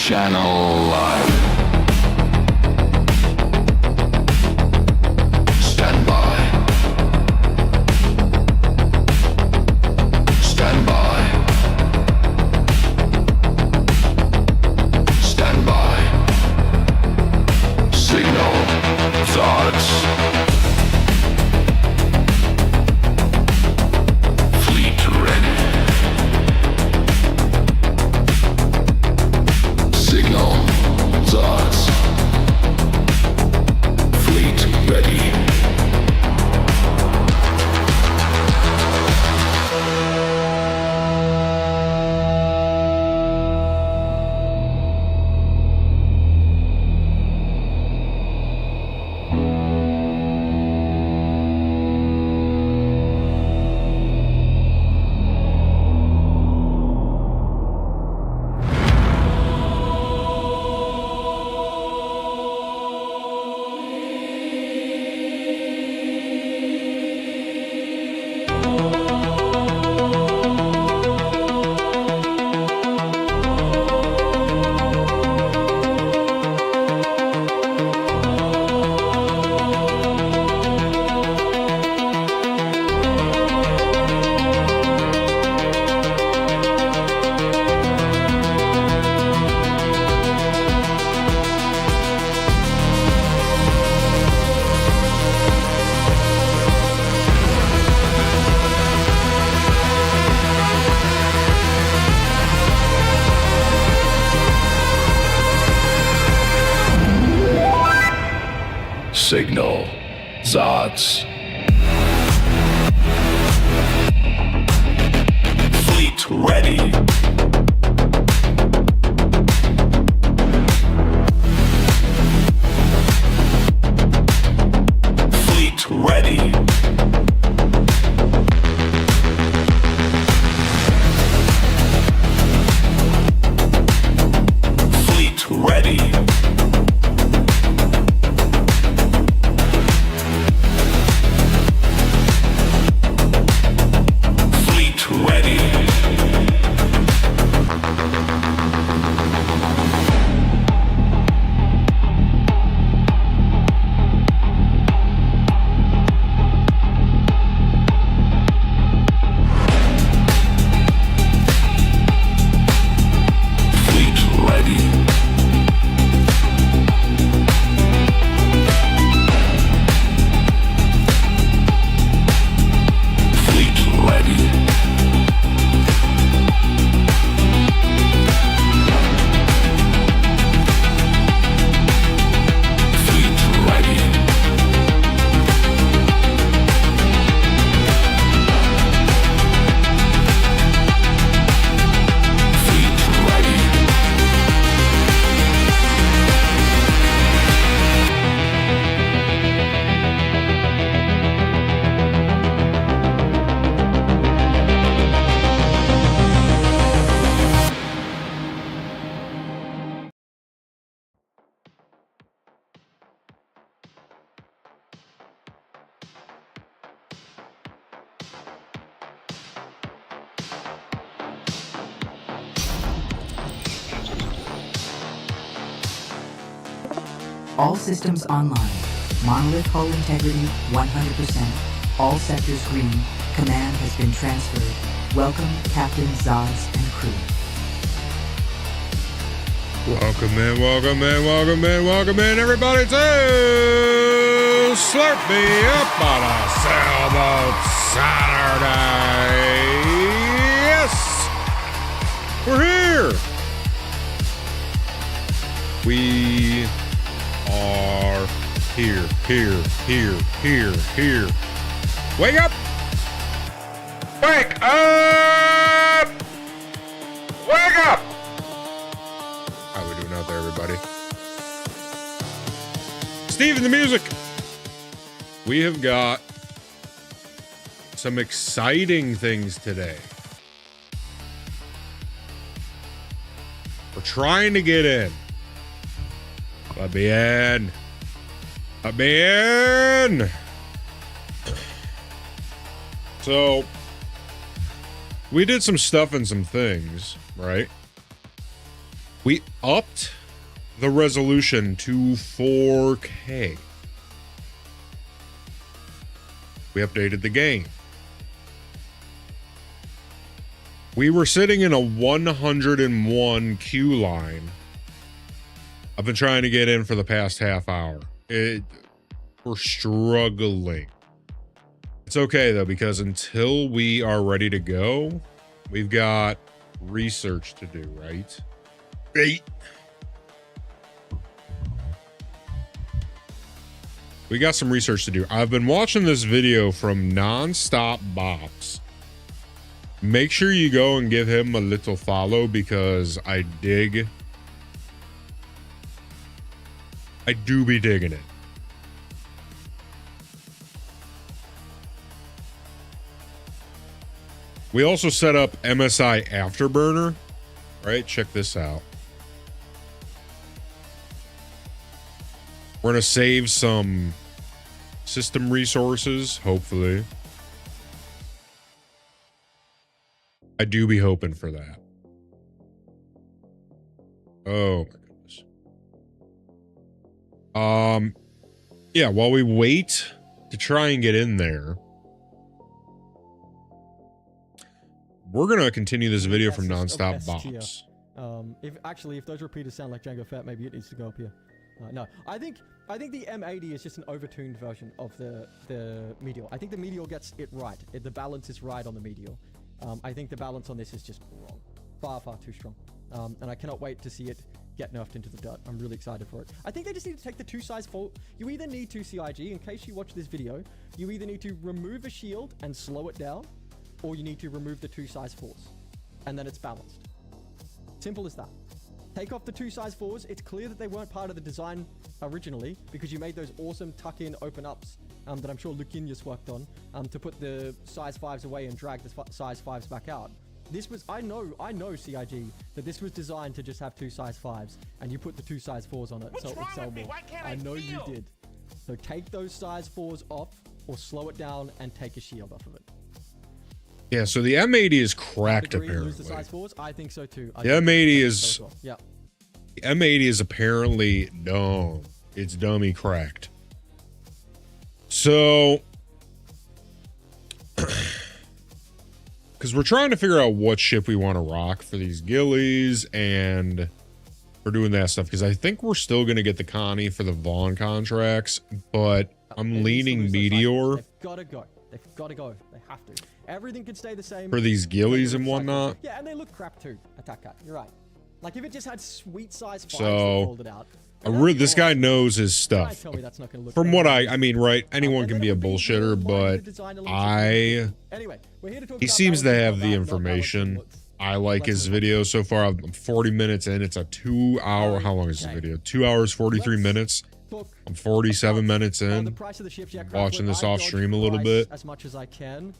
Channel Live. Stand by. Stand by. Stand by. Signal. Thoughts. Fleet ready. Signal. Thoughts. Fleet ready. Signal. Zots. Fleet ready. Fleet ready. Fleet ready. All systems online. Monolith hull integrity 100%. All sectors green. Command has been transferred. Welcome, Captain, Zods, and crew. Welcome in, welcome in, welcome in, welcome in, everybody to Slurp Me Up on a Sailboat Saturday. Yes! We're here! We are here. Wake up! Wake up! Wake up! How we doing out there, everybody? Steve in the music. We have got some exciting things today. We're trying to get in. Let me in. Let me in. So, we did some stuff and some things, right? We upped the resolution to 4K. We updated the game. We were sitting in a 101 queue line. I've been trying to get in for the past half hour. We're struggling. It's okay though, because until we are ready to go, we've got research to do, right? Right. We got some research to do. I've been watching this video from Nonstop Bops. Make sure you go and give him a little follow because I do be digging it. We also set up MSI Afterburner, right? Check this out. We're going to save some system resources, hopefully. I do be hoping for that. Oh my goodness. Yeah, while we wait to try and get in there, we're going to continue this video from Nonstop Bops. If those repeaters sound like Django Fett, maybe it needs to go up here. No, I think the M80 is just an overtuned version of the Meteor. I think the Meteor gets it right. The balance is right on the Meteor. I think the balance on this is just wrong. Far too strong. And I cannot wait to see it get nerfed into the dirt. I'm really excited for it. I think they just need to take the 2 size 4. You either need 2 CIG, in case you watch this video, you either need to remove a shield and slow it down, or you need to remove the 2 size 4s. And then it's balanced. Simple as that. Take off the 2 size 4s. It's clear that they weren't part of the design originally because you made those awesome tuck-in open-ups that I'm sure Lucinius worked on to put the size 5s away and drag the size 5s back out. This was, I know CIG, that this was designed to just have 2 size 5s and you put the 2 size 4s on it so it would sell more. I know you did. So take those size 4s off or slow it down and take a shield off of it. Yeah, so the M80 is cracked apparently. Lose the size 4s? I think so too. The M80 is... So well. Yeah. The M80 is apparently dumb. It's dummy cracked. So... because we're trying to figure out what ship we want to rock for these ghillies, and we're doing that stuff, because I think we're still going to get the Connie for the Vaughn contracts, but I'm leaning Meteor. They've got to go. They've got to go. They have to. Everything can stay the same. For these ghillies and whatnot. Yeah, and they look crap too. Attack cat. You're right. Like if it just had sweet size 5s so, folded out. This guy knows his stuff. Tell me that's not gonna look From what I mean, right? Anyone can be a bullshitter, but anyway, we're here to talk he about seems to have the not information. I like his video so far. I'm 40 minutes in. It's a 2 hour. How long is the video? 2 hours, 43 minutes. I'm 47 minutes in. Watching this off stream a little bit. As much as I can.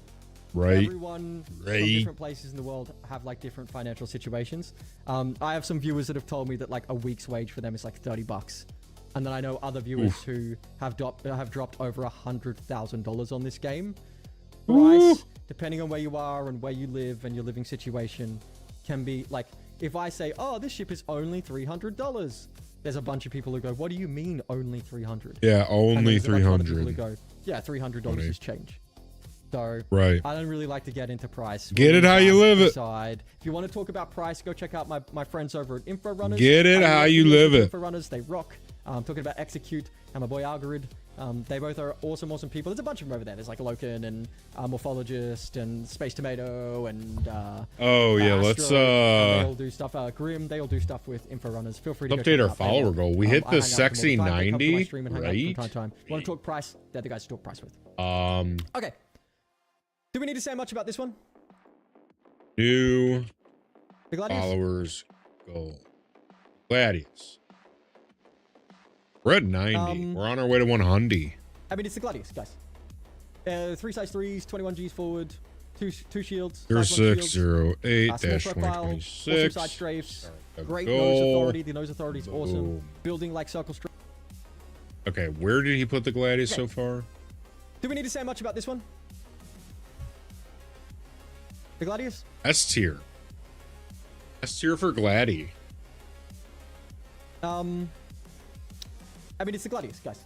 Right. Everyone from different places in the world have like different financial situations. I have some viewers that have told me that like a week's wage for them is like $30, and then I know other viewers who have dropped over $100,000 on this game. Price, depending on where you are and where you live and your living situation, can be like, if I say, oh, this ship is only $300, there's a bunch of people who go, what do you mean only 300? Yeah, only 300. Go, yeah, $300 is change. So right. I don't really like to get into price. Get it how you live it. If you want to talk about price, go check out my friends over at Info Runners. Get it how you live it. Info Runners, they rock. Talking about Execute and my boy Algorid. They both are awesome people. There's a bunch of them over there. There's like Loken and Morphologist and Space Tomato and let's they all do stuff. Grim, they all do stuff with Info Runners. Feel free to update our follower goal. We hit the sexy 90, right? Want to talk price? They're the guys to talk price with. Okay. Do we need to say much about this one? New followers goal. Gladius. We're at 90. We're on our way to 100. I mean, it's the Gladius, guys. 3 size 3s, 21 Gs forward, two shields. 0608-2026. Side strafes. Great nose authority. The nose authority is awesome. Building like circle strafe. Okay, where did he put the Gladius so far? Do we need to say much about this one? The Gladius? S tier. S tier for Gladi. I mean, it's the Gladius, guys.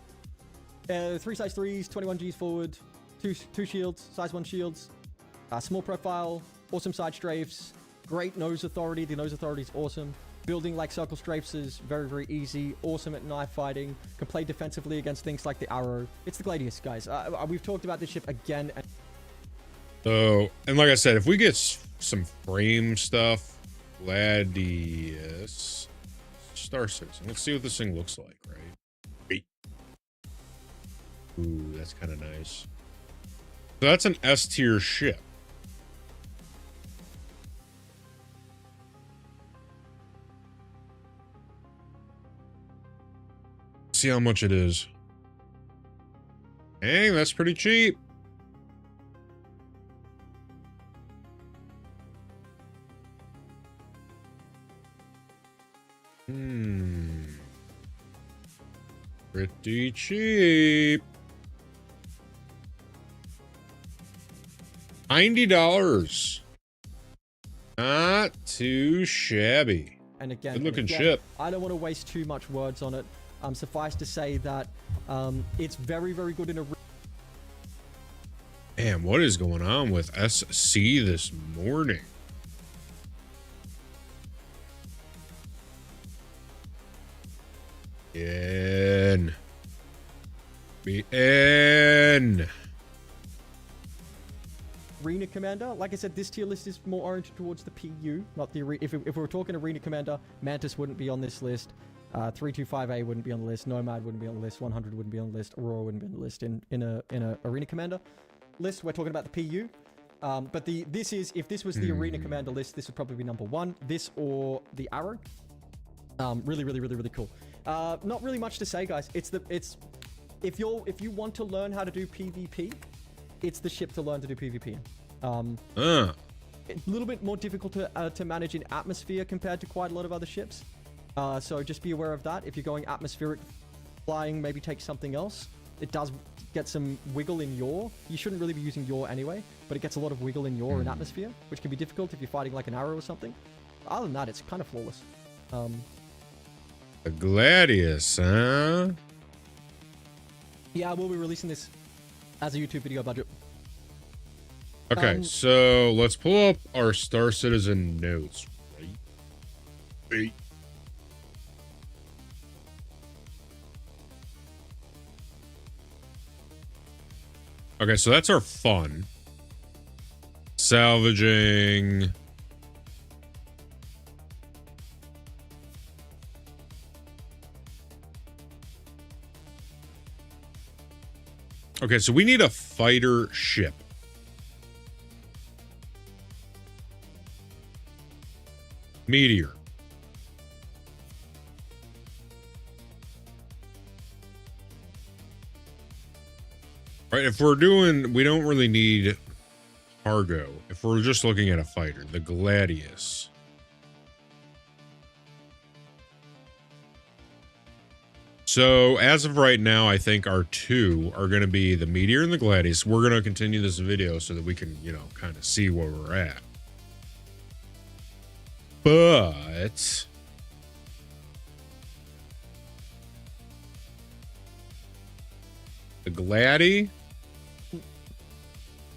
3 size 3s, 21 Gs forward, two shields, size 1 shields, small profile, awesome side strafes, great nose authority. The nose authority is awesome. Building like circle strafes is very, very easy. Awesome at knife fighting. Can play defensively against things like the arrow. It's the Gladius, guys. We've talked about this ship again. So, and like I said, if we get some frame stuff, Gladius, Star Citizen. Let's see what this thing looks like, right? Wait. Ooh, that's kind of nice. So that's an S tier ship. See how much it is. Dang, that's pretty cheap. Pretty cheap. $90. Not too shabby. And again, good looking ship. I don't want to waste too much words on it. Suffice to say that it's very, very good in a... Damn, what is going on with SC this morning? Be in. Arena Commander, like I said, this tier list is more oriented towards the PU, not the arena. If we were talking Arena Commander, Mantis wouldn't be on this list. 325A wouldn't be on the list. Nomad wouldn't be on the list. 100 wouldn't be on the list. Aurora wouldn't be on the list. In a Arena Commander list, we're talking about the PU. But if this was the Arena Commander list, this would probably be number 1. This or the Arrow. Really, really, really, really cool. Not really much to say, guys. If you want to learn how to do PvP, it's the ship to learn to do PvP. A little bit more difficult to manage in atmosphere compared to quite a lot of other ships. So just be aware of that. If you're going atmospheric flying, maybe take something else. It does get some wiggle in yaw. You shouldn't really be using yaw anyway, but it gets a lot of wiggle in yaw in atmosphere, which can be difficult if you're fighting like an arrow or something. Other than that, it's kind of flawless. A Gladius, huh? Yeah, we'll be releasing this as a YouTube video budget. Okay, so let's pull up our Star Citizen notes. Right. Okay, so that's our fun. Salvaging. Okay, so we need a fighter ship. Meteor. Right, if we're doing, we don't really need cargo. If we're just looking at a fighter, the Gladius. So as of right now, I think our two are going to be the Meteor and the Gladius. We're going to continue this video so that we can, you know, kind of see where we're at. But the Gladi.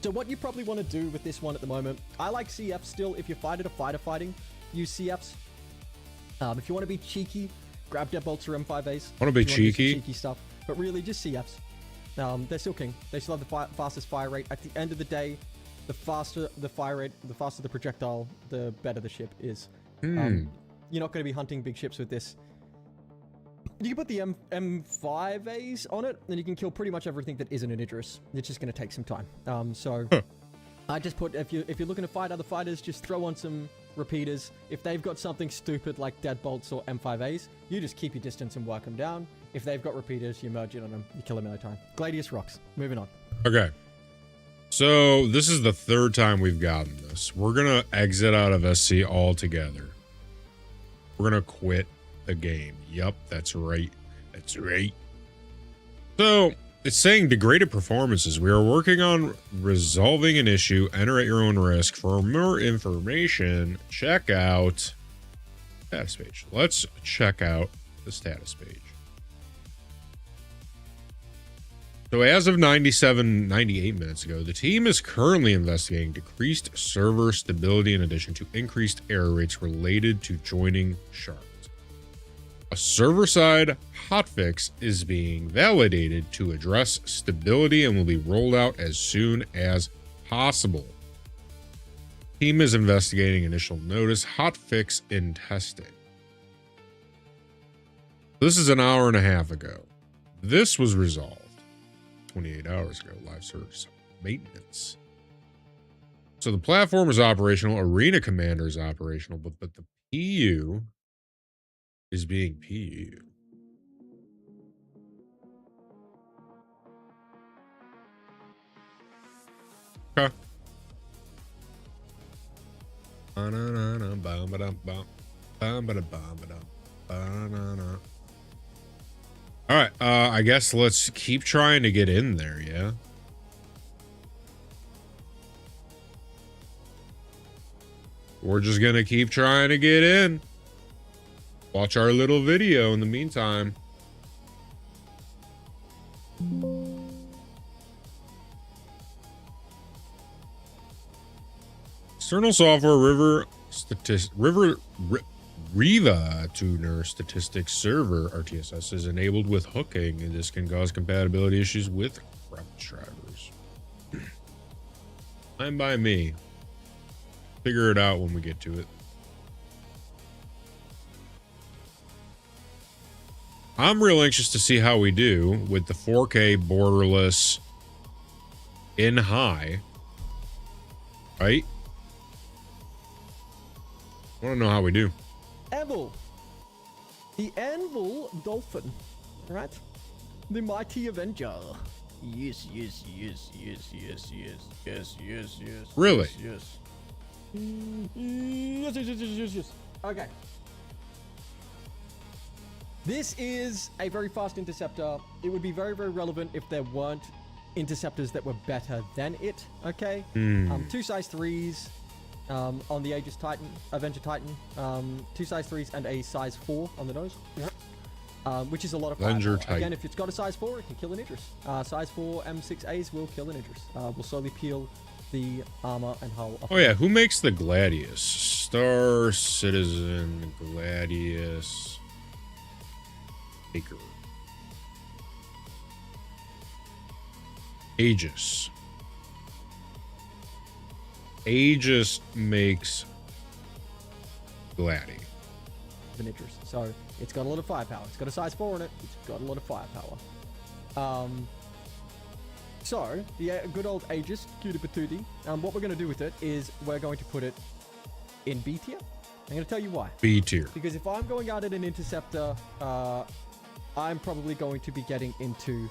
So what you probably want to do with this one at the moment, I like CF still. If you're fighter fighting, use CFs. If you want to be cheeky, grab deadbolts or M5As. Want to be cheeky? Cheeky stuff, but really just CFs. They're still king. They still have the fastest fire rate. At the end of the day, the faster the fire rate, the faster the projectile, the better the ship is. You're not going to be hunting big ships with this. You can put the M5As on it, and you can kill pretty much everything that isn't an Idris. It's just going to take some time. I just put, if you're looking to fight other fighters, just throw on some repeaters. If they've got something stupid like deadbolts or M5As, you just keep your distance and work them down. If they've got repeaters, you merge in on them. You kill them in no time. Gladius rocks. Moving on. Okay. So this is the third time we've gotten this. We're going to exit out of SC altogether. We're going to quit the game. Yep, that's right. That's right. So it's saying degraded performances. We are working on resolving an issue. Enter at your own risk. For more information, check out status page. Let's check out the status page. So as of 98 minutes ago, the team is currently investigating decreased server stability in addition to increased error rates related to joining shards. A server-side hotfix is being validated to address stability and will be rolled out as soon as possible. Team is investigating initial notice hotfix in testing. This is an hour and a half ago. This was resolved 28 hours ago. Live service maintenance. So the platform is operational. Arena Commander is operational, but the PU is being PU. Okay. All right, I guess let's keep trying to get in there, yeah? We're just gonna keep trying to get in. Watch our little video in the meantime. External software Riva Tuner Statistics Server RTSS is enabled with hooking, and this can cause compatibility issues with reference drivers. Fine by me. Figure it out when we get to it. I'm real anxious to see how we do with the 4K borderless in high. Right? I want to know how we do. Anvil. The Anvil Dolphin. Right? The mighty Avenger. Yes, yes, yes, yes, yes, yes, yes, yes, yes. Really? Yes. Yes, yes, yes, yes, yes. Okay. This is a very fast interceptor. It would be very, very relevant if there weren't interceptors that were better than it. Okay. 2 size 3s on the Aegis Titan, Avenger Titan. 2 size 3s and a size 4 on the nose. Which is a lot of Avenger firepower. Titan. Again, if it's got a size 4, it can kill an Idris. Size 4 M6As will kill an Idris. Will slowly peel the armor and hull off. Oh yeah, who makes the Gladius? Star Citizen Gladius Baker. Aegis. Aegis makes Gladi. An Idris. So it's got a lot of firepower. It's got a size 4 in it. It's got a lot of firepower. So the good old Aegis, cutie patootie. What we're going to do with it is we're going to put it in B tier. I'm going to tell you why. B tier. Because if I'm going out at an interceptor, I'm probably going to be getting into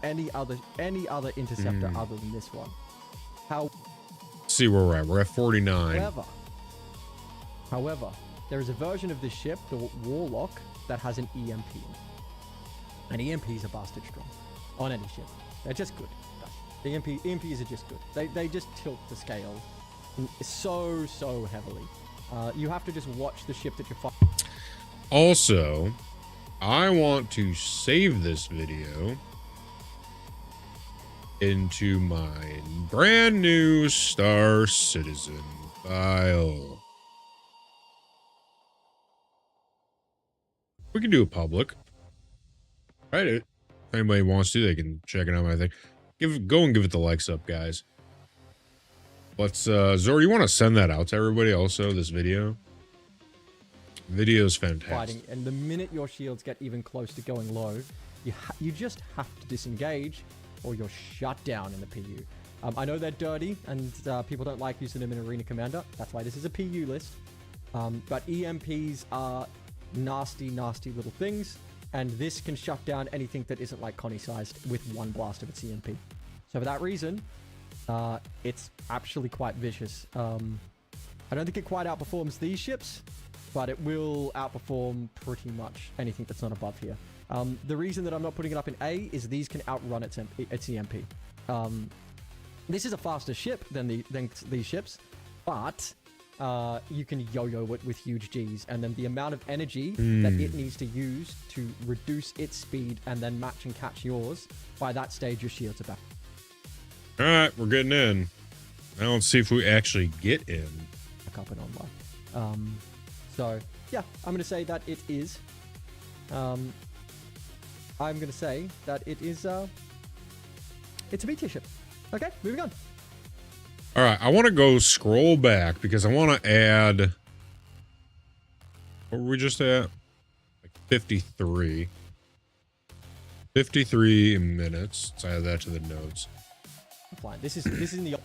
any other interceptor other than this one. Let's see where we're at. We're at 49. However, there is a version of this ship, the Warlock, that has an EMP in it. And EMPs are bastard strong on any ship. They're just good. The EMPs are just good. They just tilt the scale so heavily. You have to just watch the ship that you're fighting. Also, I want to save this video into my brand new Star Citizen file. We can do it public. Right? If anybody wants to, they can check it out. I think. Go and give it the likes up, guys. Let's Zor, you want to send that out to everybody also, this video? Video's fantastic. Fighting, and the minute your shields get even close to going low, you just have to disengage or you're shut down in the PU. I know they're dirty and people don't like using them in Arena Commander. That's why this is a PU list. But EMPs are nasty little things, and this can shut down anything that isn't like Connie sized with one blast of its EMP. So for that reason, it's actually quite vicious. I don't think it quite outperforms these ships, but it will outperform pretty much anything that's not above here. The reason that I'm not putting it up in A is these can outrun its EMP. This is a faster ship than these ships, but you can yo-yo it with huge Gs, and then the amount of energy that it needs to use to reduce its speed and then match and catch yours, by that stage your shields are back. All right, we're getting in. Now let's see if we actually get in. Back up and online. So yeah, I'm gonna say that it is. I'm gonna say that it is. It's a B tier ship. Okay, moving on. All right, I want to go scroll back because I want to add. What were we just at? Like 53. 53 minutes. Let's add that to the notes. Fine. This is in the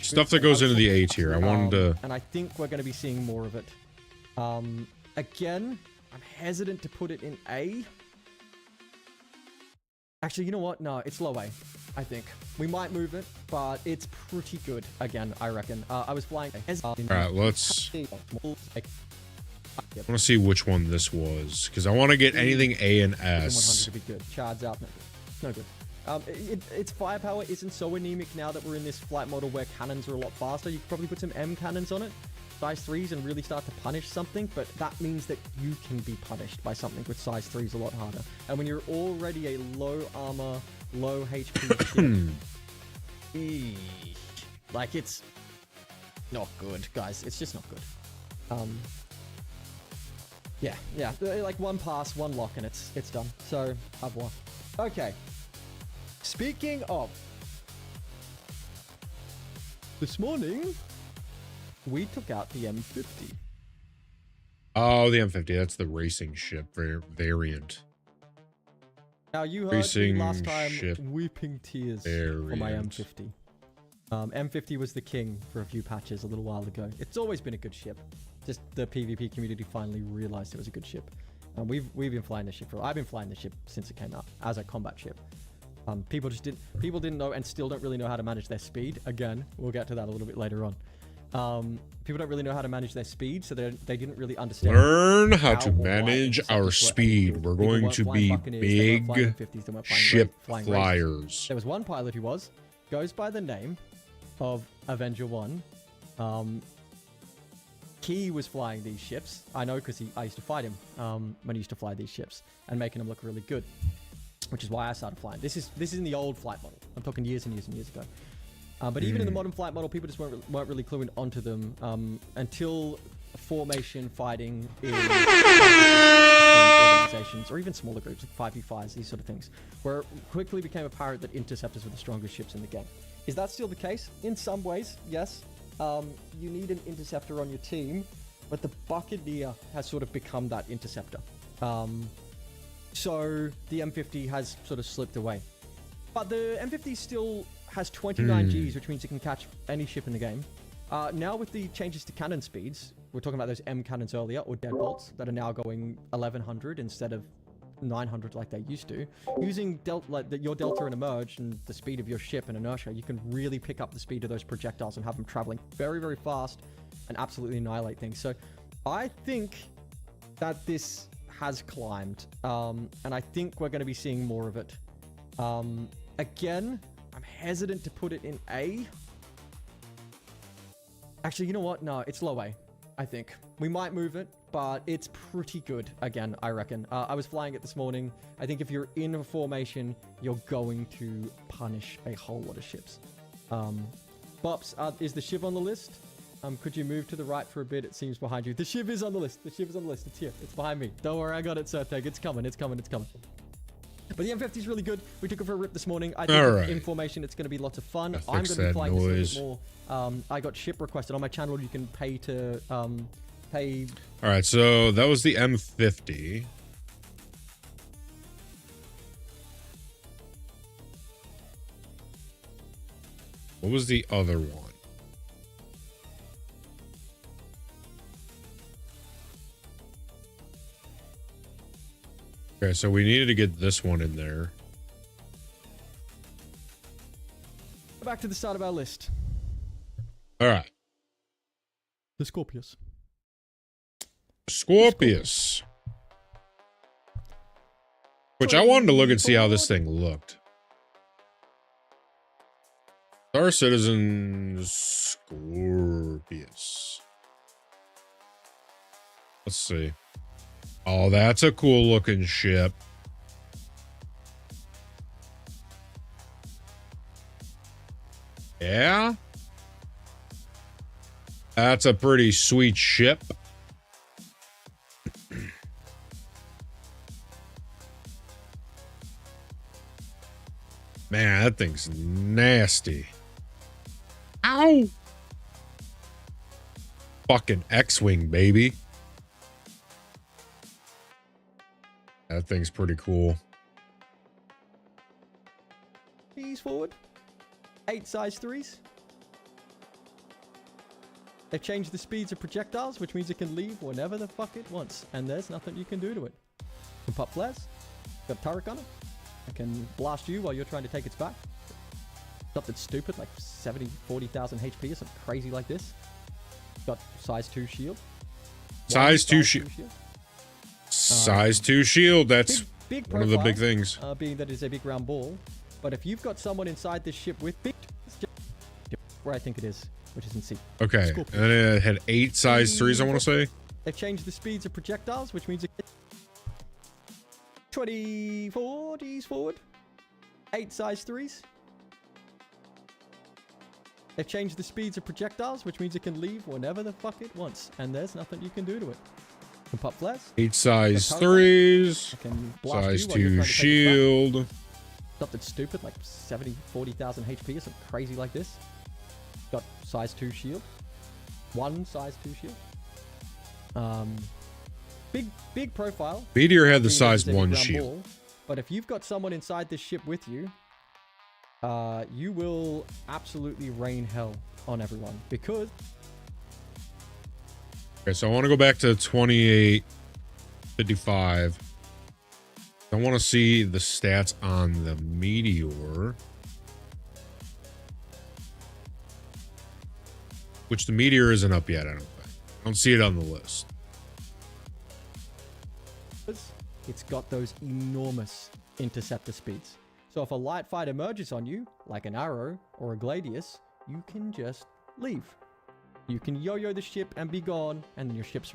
Stuff that goes into the A tier. I wanted to. And I think we're going to be seeing more of it. Again, I'm hesitant to put it in A. Actually, you know what? No, it's low A, I think. We might move it, but it's pretty good again, I reckon. I was flying. All right, let's. I want to see which one this was because I want to get anything A and S. 100 would be good. Chard's out. No good. Its firepower isn't so anemic now that we're in this flight model where cannons are a lot faster. You could probably put some M cannons on it, size 3s, and really start to punish something, but that means that you can be punished by something with size 3s a lot harder. And when you're already a low armor, low HP ship, like, it's not good, guys. It's just not good. Yeah, like one pass, one lock, and it's done. So I've won. Okay. Speaking of, this morning we took out the M50. Oh, the M50. That's the racing ship variant. Now you heard me last time weeping tears for my M50. M50 was the king for a few patches a little while ago. It's always been a good ship. Just the PvP community finally realized it was a good ship. And we've been flying this ship I've been flying this ship since it came out as a combat ship. People didn't know and still don't really know how to manage their speed. Again, we'll get to that a little bit later on. People don't really know how to manage their speed, so they didn't really understand. Learn how to manage our speed. We're going to be big ship flyers. There was one pilot who goes by the name of Avenger 1. Key was flying these ships. I know because I used to fight him when he used to fly these ships and making them look really good, which is why I started flying. This is in the old flight model. I'm talking years and years and years ago. But even in the modern flight model, people just weren't really cluing onto them until formation fighting in organizations or even smaller groups like 5v5s, these sort of things, where it quickly became apparent that interceptors were the strongest ships in the game. Is that still the case? In some ways, yes. You need an interceptor on your team, but the Buccaneer has sort of become that interceptor. So the M50 has sort of slipped away. But the M50 still has 29 Gs, which means it can catch any ship in the game. Now with the changes to cannon speeds, we're talking about those M cannons earlier, or deadbolts, that are now going 1100 instead of 900 like they used to. Using your delta and emerge and the speed of your ship and inertia, you can really pick up the speed of those projectiles and have them traveling very, very fast and absolutely annihilate things. So I think that this has climbed, and I think we're going to be seeing more of it. Again, I'm hesitant to put it in A. Actually, you know what? No, it's low A, I think. We might move it, but it's pretty good again, I reckon. I was flying it this morning. I think if you're in a formation, you're going to punish a whole lot of ships. Bops, is the Shiv on the list? Could you move to the right for a bit? It seems behind you. The Shiv is on the list. The Shiv is on the list. It's here. It's behind me. Don't worry, I got it, Surteg. It's coming. It's coming. It's coming. But the M50 is really good. We took it for a rip this morning. I think in formation, it's going to be lots of fun. I'm going to be flying this a little bit more. I got ship requested on my channel. You can pay to pay. All right, so that was the M50. What was the other one? Okay, so we needed to get this one in there. Back to the start of our list. All right. The Scorpius. Scorpius. Which I wanted to look and see how this thing looked. Star Citizen Scorpius. Let's see. Oh, that's a cool looking ship. Yeah. That's a pretty sweet ship. Man, that thing's nasty. Ow! Fucking X-Wing, baby. That thing's pretty cool. Ease forward. 8 size 3s. They've changed the speeds of projectiles, which means it can leave whenever the fuck it wants. And there's nothing you can do to it. You can pop flares. Got a turret gunner. It can blast you while you're trying to take its back. Something stupid like 40,000 HP or something crazy like this. Got size 2 shield. Size 2 shield. Size 2 shield. That's big one of the big things. Being that it's a big round ball. But if you've got someone inside this ship with big... Where I think it is, which is in C. Okay. Scorpion. And then it had 8 size 3s, I want to say. They've changed the speeds of projectiles, which means... 24 Ds forward. 8 size 3s. They've changed the speeds of projectiles, which means it can leave whenever the fuck it wants. And there's nothing you can do to it. You can pop flares. 8 size 3s. Size 2 shield. Something stupid like 40,000 HP or something crazy like this. Got size 2 shield. 1 size 2 shield. Big profile. Meteor had the size 1 shield. Ball, but if you've got someone inside this ship with you, you will absolutely rain hell on everyone because... Okay, so I want to go back to 2855. I want to see the stats on the Meteor. Which the Meteor isn't up yet, I don't think. I don't see it on the list. It's got those enormous interceptor speeds. So if a light fight emerges on you, like an arrow or a gladius, you can just leave. You can yo-yo the ship and be gone, and then your shields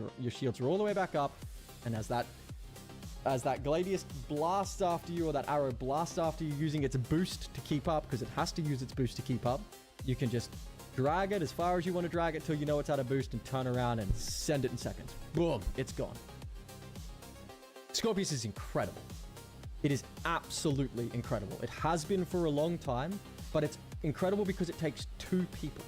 are all the way back up. And as that gladius blasts after you, or that arrow blasts after you using its boost to keep up, because it has to use its boost to keep up, you can just drag it as far as you want to drag it till you know it's out of boost and turn around and send it in seconds. Boom, it's gone. Scorpius is incredible. It is absolutely incredible. It has been for a long time, but it's incredible because it takes 2 people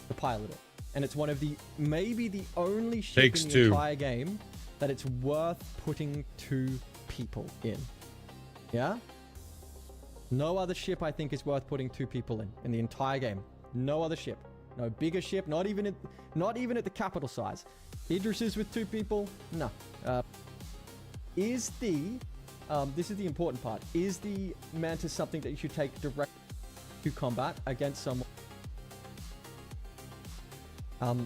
to pilot it. And it's one of the, maybe the only ship in the entire game that it's worth putting 2 people in. Yeah? No other ship I think is worth putting 2 people in the entire game. No other ship. No bigger ship, not even at the capital size. Idris is with 2 people? No. This is the important part. Is the Mantis something that you should take direct to combat against someone? Too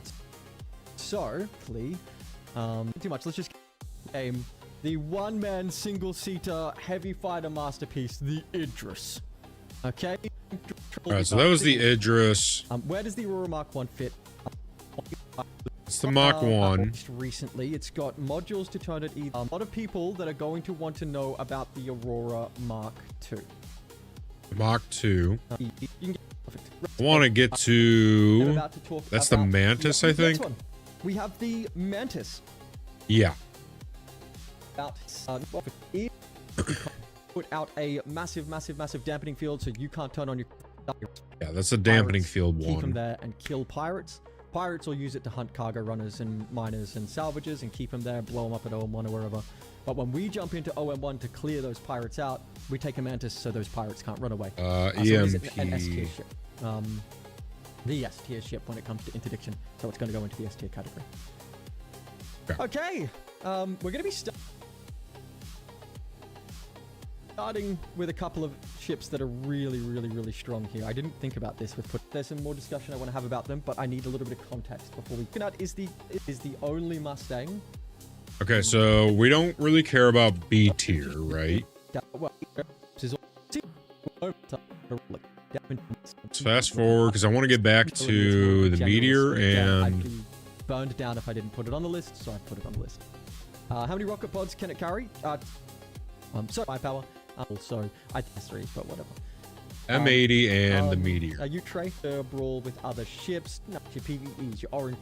much. Let's just aim the one-man single-seater heavy fighter masterpiece, the Idris. Okay. All right, so that was the Idris. Where does the Aurora Mark 1 fit? It's the Mach 1. Recently, it's got modules to turn it either. A lot of people that are going to want to know about the Aurora Mark 2. Mach 2. You can get, I want to get to... That's the Mantis, I think. We have the Mantis. Yeah. Put out a massive dampening field so you can't turn on your... Yeah, that's a dampening field 1. Keep them there and kill pirates. Pirates will use it to hunt cargo runners and miners and salvages and keep them there, blow them up at OM1 or wherever. But when we jump into OM1 to clear those pirates out, we take a Mantis so those pirates can't run away. EMP. An S-tier ship. The S-tier ship when it comes to interdiction. So it's going to go into the S-tier category. Okay. We're going to be starting with a couple of ships that are really strong here. I didn't think about this. There's some more discussion I want to have about them, but I need a little bit of context before we... Is the only Mustang. Okay, so we don't really care about B tier, Let's fast forward because I want to get back to the meteor and I'd be burned down if I didn't put it on the list, so I put it on the list. How many rocket pods can it carry? So firepower. Also, I test 3, but whatever. M80 and the meteor. You try to brawl with other ships. No, your PvEs, your orange.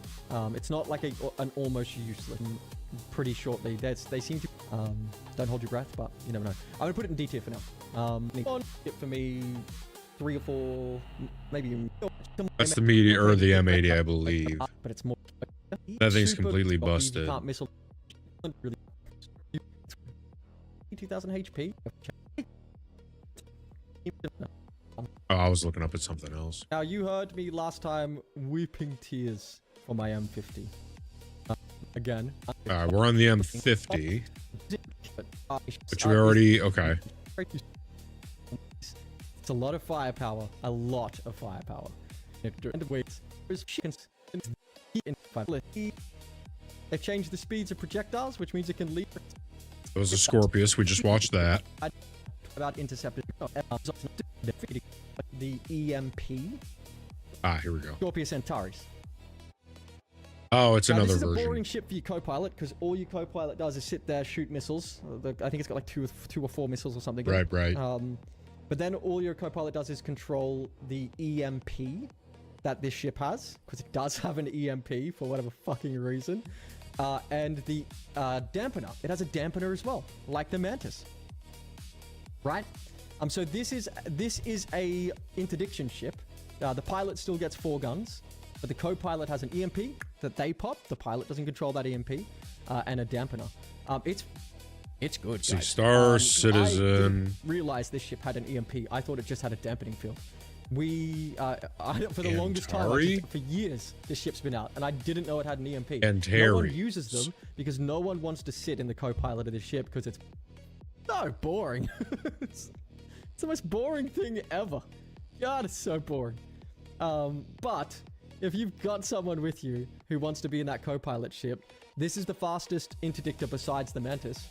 It's not like an almost useless. Pretty shortly, they seem to. Don't hold your breath, but you never know. I'm gonna put it in D tier for now. One ship for me, 3 or 4, maybe. That's the meteor or the M80, I believe. But it's more. That thing's completely busted. You can't miss. 2000 HP. Oh, I was looking up at something else. Now, you heard me last time weeping tears for my M50. Again. Alright, we're on the M50. Which we already... Okay. It's a lot of firepower. A lot of firepower. They've changed the speeds of projectiles, which means it can leap. It was a Scorpius. We just watched that. About intercepted. The EMP. Ah, here we go. Scorpius Centaurus. Oh, it's another this is version. a boring ship for your co-pilot because all your co-pilot does is sit there, shoot missiles. I think it's got like two or four missiles or something. Right, right. But then all your co-pilot does is control the EMP that this ship has, because it does have an EMP for whatever fucking reason. And the dampener. It has a dampener as well, like the Mantis. Right? So this is a interdiction ship. The pilot still gets 4 guns, but the co-pilot has an EMP that they pop. The pilot doesn't control that EMP, and a dampener. It's good. See, guys. Star Citizen. I didn't realize this ship had an EMP. I thought it just had a dampening field. For the longest time, for years, this ship's been out, and I didn't know it had an EMP. And no one uses them because no one wants to sit in the co-pilot of this ship because it's so boring. It's the most boring thing ever. God, it's so boring. But if you've got someone with you who wants to be in that co-pilot ship, this is the fastest interdictor besides the Mantis.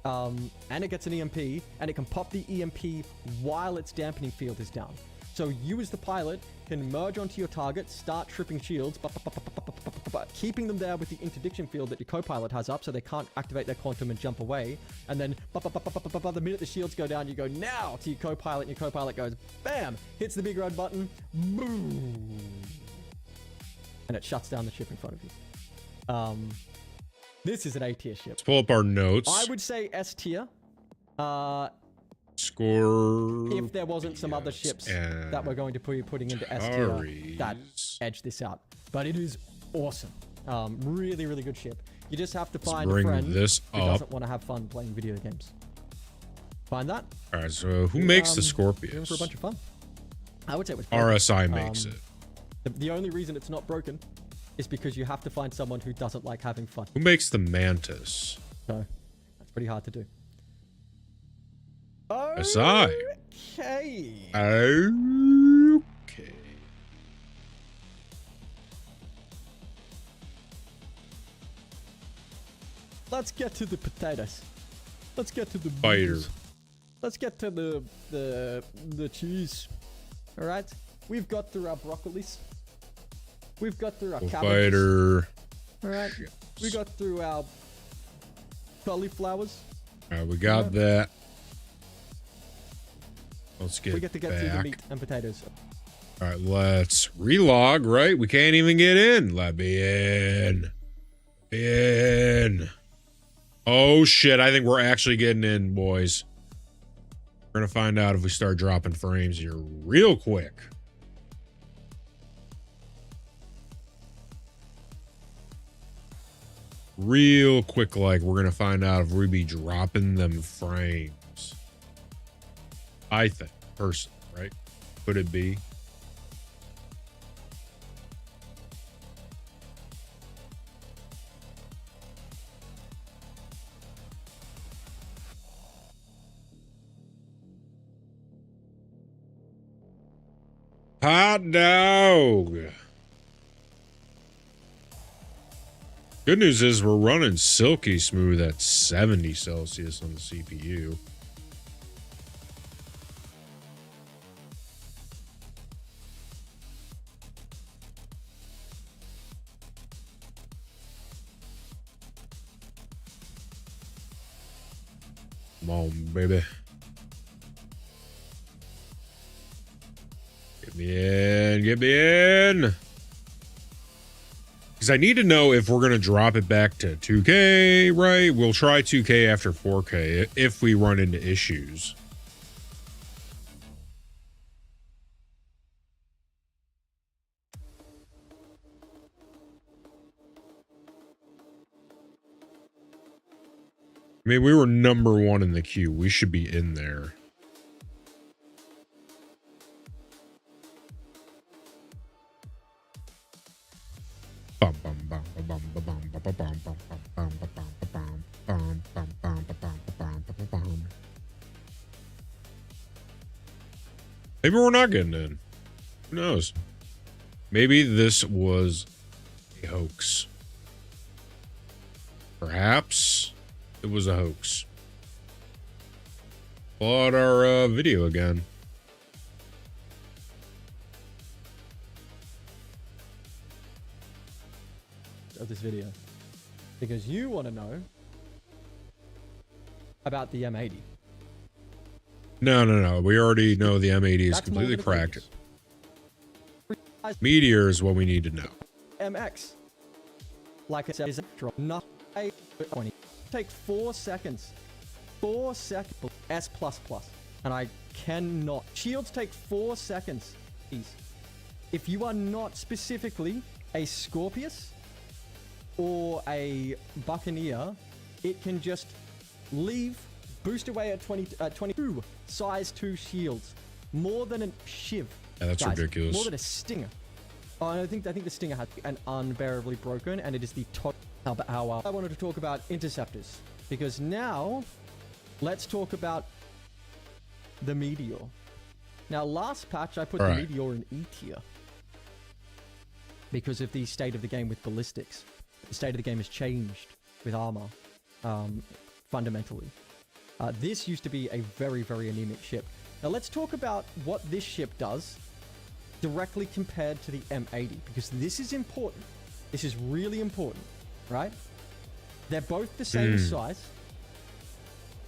And it gets an EMP, and it can pop the EMP while its dampening field is down. So you as the pilot can merge onto your target, start tripping shields, keeping them there with the interdiction field that your co-pilot has up so they can't activate their quantum and jump away. And then the minute the shields go down, you go now to your co-pilot, and your co-pilot goes bam, hits the big red button, boom, and it shuts down the ship in front of you. This is an A tier ship. Let's pull up our notes. I would say S tier. Score. If there wasn't some other ships that we're going to be putting into S tier that edge this out. But it is awesome. Really, really good ship. You just have to find a friend who doesn't want to have fun playing video games. Find that. All right, so who makes the Scorpius? In for a bunch of fun. I would say it was RSI makes it. The only reason it's not broken is because you have to find someone who doesn't like having fun. Who makes the Mantis? So that's pretty hard to do. SI. Okay. Okay. Let's get to the potatoes. Let's get to the Fighter. beans. Let's get to the cheese. All right. We've got through our broccolis. We've got through our cabbages. Fighter. All right. We got through our cauliflowers. All right, we got that. Let's get We get to get through the meat and potatoes. All right, let's relog, right? We can't even get in. Let me in. In. Oh, shit. I think we're actually getting in, boys. We're going to find out if we start dropping frames here real quick. Real quick, like, we're going to find out if we be dropping them frames. I think, personally, right? Could it be? Hot dog. Good news is we're running silky smooth at 70 Celsius on the CPU. Come on, baby. Get me in. Get me in. Because I need to know if we're going to drop it back to 2K, right? We'll try 2K after 4K if we run into issues. I mean, we were number 1 in the queue. We should be in there. Maybe we're not getting in. Who knows? Maybe this was a hoax. Perhaps it was a hoax. Pull out our video again. Of this video, because you want to know about the M80. No. We already know the M80 is completely cracked. Meteor is what we need to know. MX, like it says, not a 20. Take 4 seconds. 4 seconds. S++. And I cannot. Shields take 4 seconds. If you are not specifically a Scorpius or a Buccaneer, it can just leave, boost away at 22 size 2 shields. More than a Shiv. Yeah, that's guys, ridiculous. More than a Stinger. Oh, I think the Stinger has an unbearably broken, and it is the top. I wanted to talk about interceptors, because now let's talk about the Meteor. Now, last patch I put the Meteor in E tier because of the state of the game with ballistics. The state of the game has changed with armor, fundamentally. This used to be a very, very anemic ship. Now let's talk about what this ship does directly compared to the M80, because this is important. This is really important, right? They're both the same size.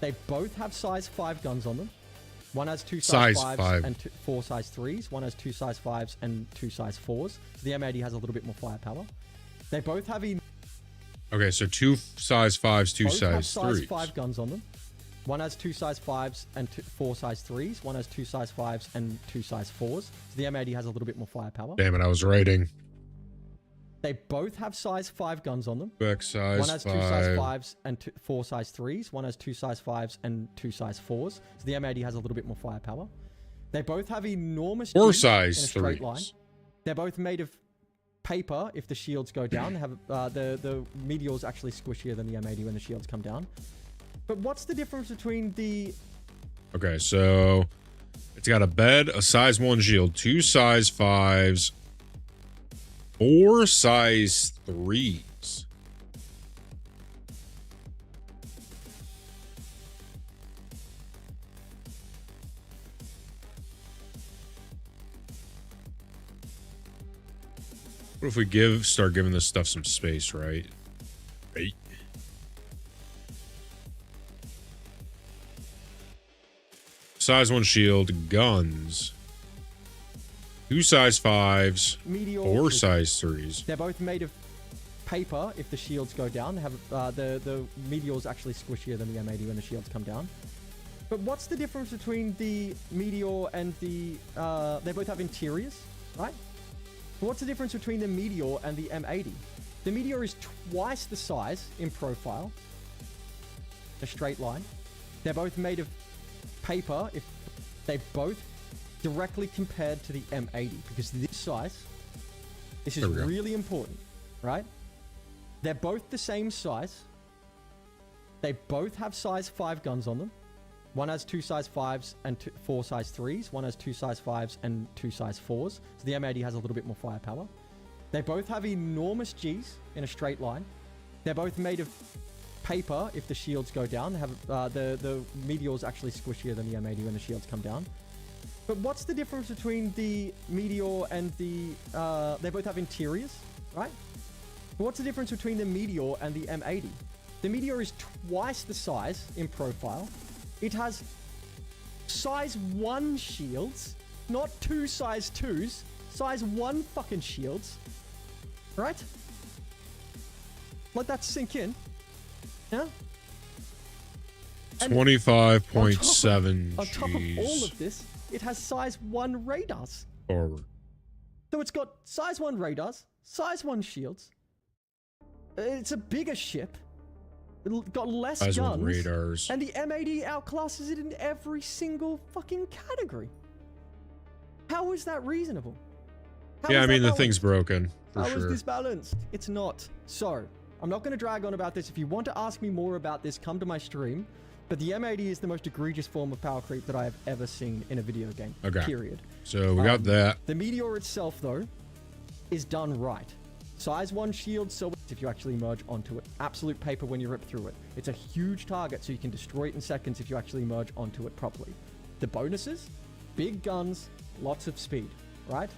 They both have size 5 guns on them. One has 2 size 5s and 4 size 3s. One has 2 size 5s and 2 size 4s. So the M80 has a little bit more firepower. They both have okay, so 2 size 5s, 2 both size have size 3s. 5 guns on them. One has 2 size 5s and 4 size 3s. One has 2 size 5s and 2 size 4s. So the M80 has a little bit more firepower. Damn it, I was writing. They both have size 5 guns on them. Back size One has 2 5. size 5s and 4 size 3s. One has 2 size 5s and 2 size 4s. So the M80 has a little bit more firepower. They both have enormous 4 Gs size in a straight 3s. line. They're both made of paper if the shields go down. They have the Meteor's actually squishier than the M80 when the shields come down. But what's the difference between the... Okay, so it's got a bed, a size 1 shield, 2 size 5s, 4 size 3s. What if we start giving this stuff some space, right? Right. Size 1 shield, guns. 2 size 5s, Meteor 4 size 3s. They're both made of paper if the shields go down. They have the Meteor's actually squishier than the M80 when the shields come down. But what's the difference between the Meteor and the... they both have interiors, right? But what's the difference between the Meteor and the M80? The Meteor is twice the size in profile. A straight line. They're both made of paper if they both directly compared to the M80, because this size, this is really important, right? They're both the same size. They both have size 5 guns on them. One has 2 size 5s and 4 size 3s. One has 2 size 5s and 2 size 4s. So the M80 has a little bit more firepower. They both have enormous Gs in a straight line. They're both made of paper if the shields go down. They have the Meteor's actually squishier than the M80 when the shields come down. But what's the difference between the Meteor and the... they both have interiors, right? But what's the difference between the Meteor and the M80? The Meteor is twice the size in profile. It has size 1 shields, not 2 size 2s, size 1 fucking shields. Right? Let that sink in. Yeah? And 25.7 on top of all of this, it has size 1 radars. forward. So it's got size 1 radars, size 1 shields. It's a bigger ship. It got less Size 1 guns. radars. And the M80 outclasses it in every single fucking category. How is that reasonable? How Yeah, is I mean, that the thing's broken, for How is sure. this balanced? It's not. So, I'm not going to drag on about this. If you want to ask me more about this, come to my stream. But the M80 is the most egregious form of power creep that I have ever seen in a video game. Okay. Period. So we got that. The Meteor itself, though, is done right. Size 1 shield, so if you actually merge onto it. Absolute paper when you rip through it. It's a huge target, so you can destroy it in seconds if you actually merge onto it properly. The bonuses? Big guns, lots of speed, right?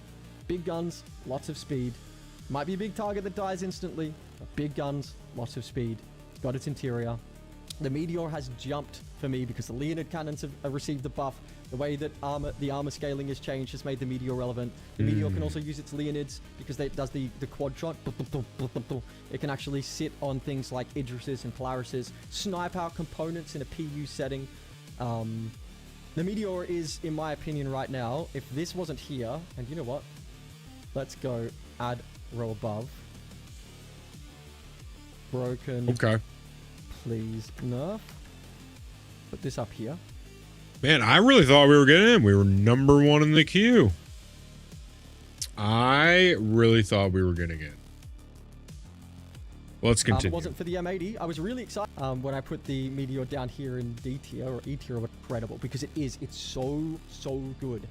Big guns, lots of speed. Might be a big target that dies instantly, but big guns, lots of speed. Got its interior. The Meteor has jumped for me because the Leonid cannons have received the buff. The way that the armor scaling has changed has made the Meteor relevant. The Meteor can also use its Leonids because it does the quad shot. It can actually sit on things like Idris's and Polaris's, snipe out components in a PU setting. The Meteor is, in my opinion right now, if this wasn't here, and you know what? Let's go add row above. Broken. Okay. Please nerf. Put this up here. Man, I really thought we were getting in. We were number 1 in the queue. I really thought we were getting in. Let's continue. It wasn't for the M80. I was really excited when I put the Meteor down here in D tier or E tier. Incredible, because it is. It's so good.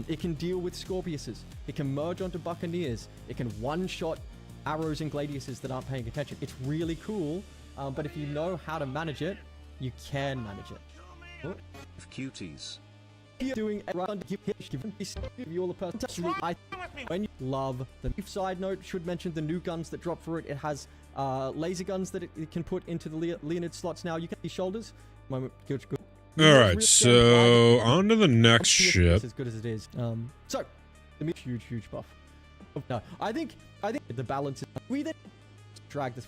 It can deal with Scorpiuses. It can merge onto Buccaneers. It can one-shot arrows and Gladiuses that aren't paying attention. It's really cool. But if you know how to manage it, you can manage it. Oh. Cuties. Doing a run to give you all the person. I when you love the side note, should mention the new guns that drop for it. It has laser guns that it can put into the Leonid slots now. You can see shoulders. Moment, good. All right, so on to the next ship. As good as it is. So the huge buff. No, I think the balance is we then drag this.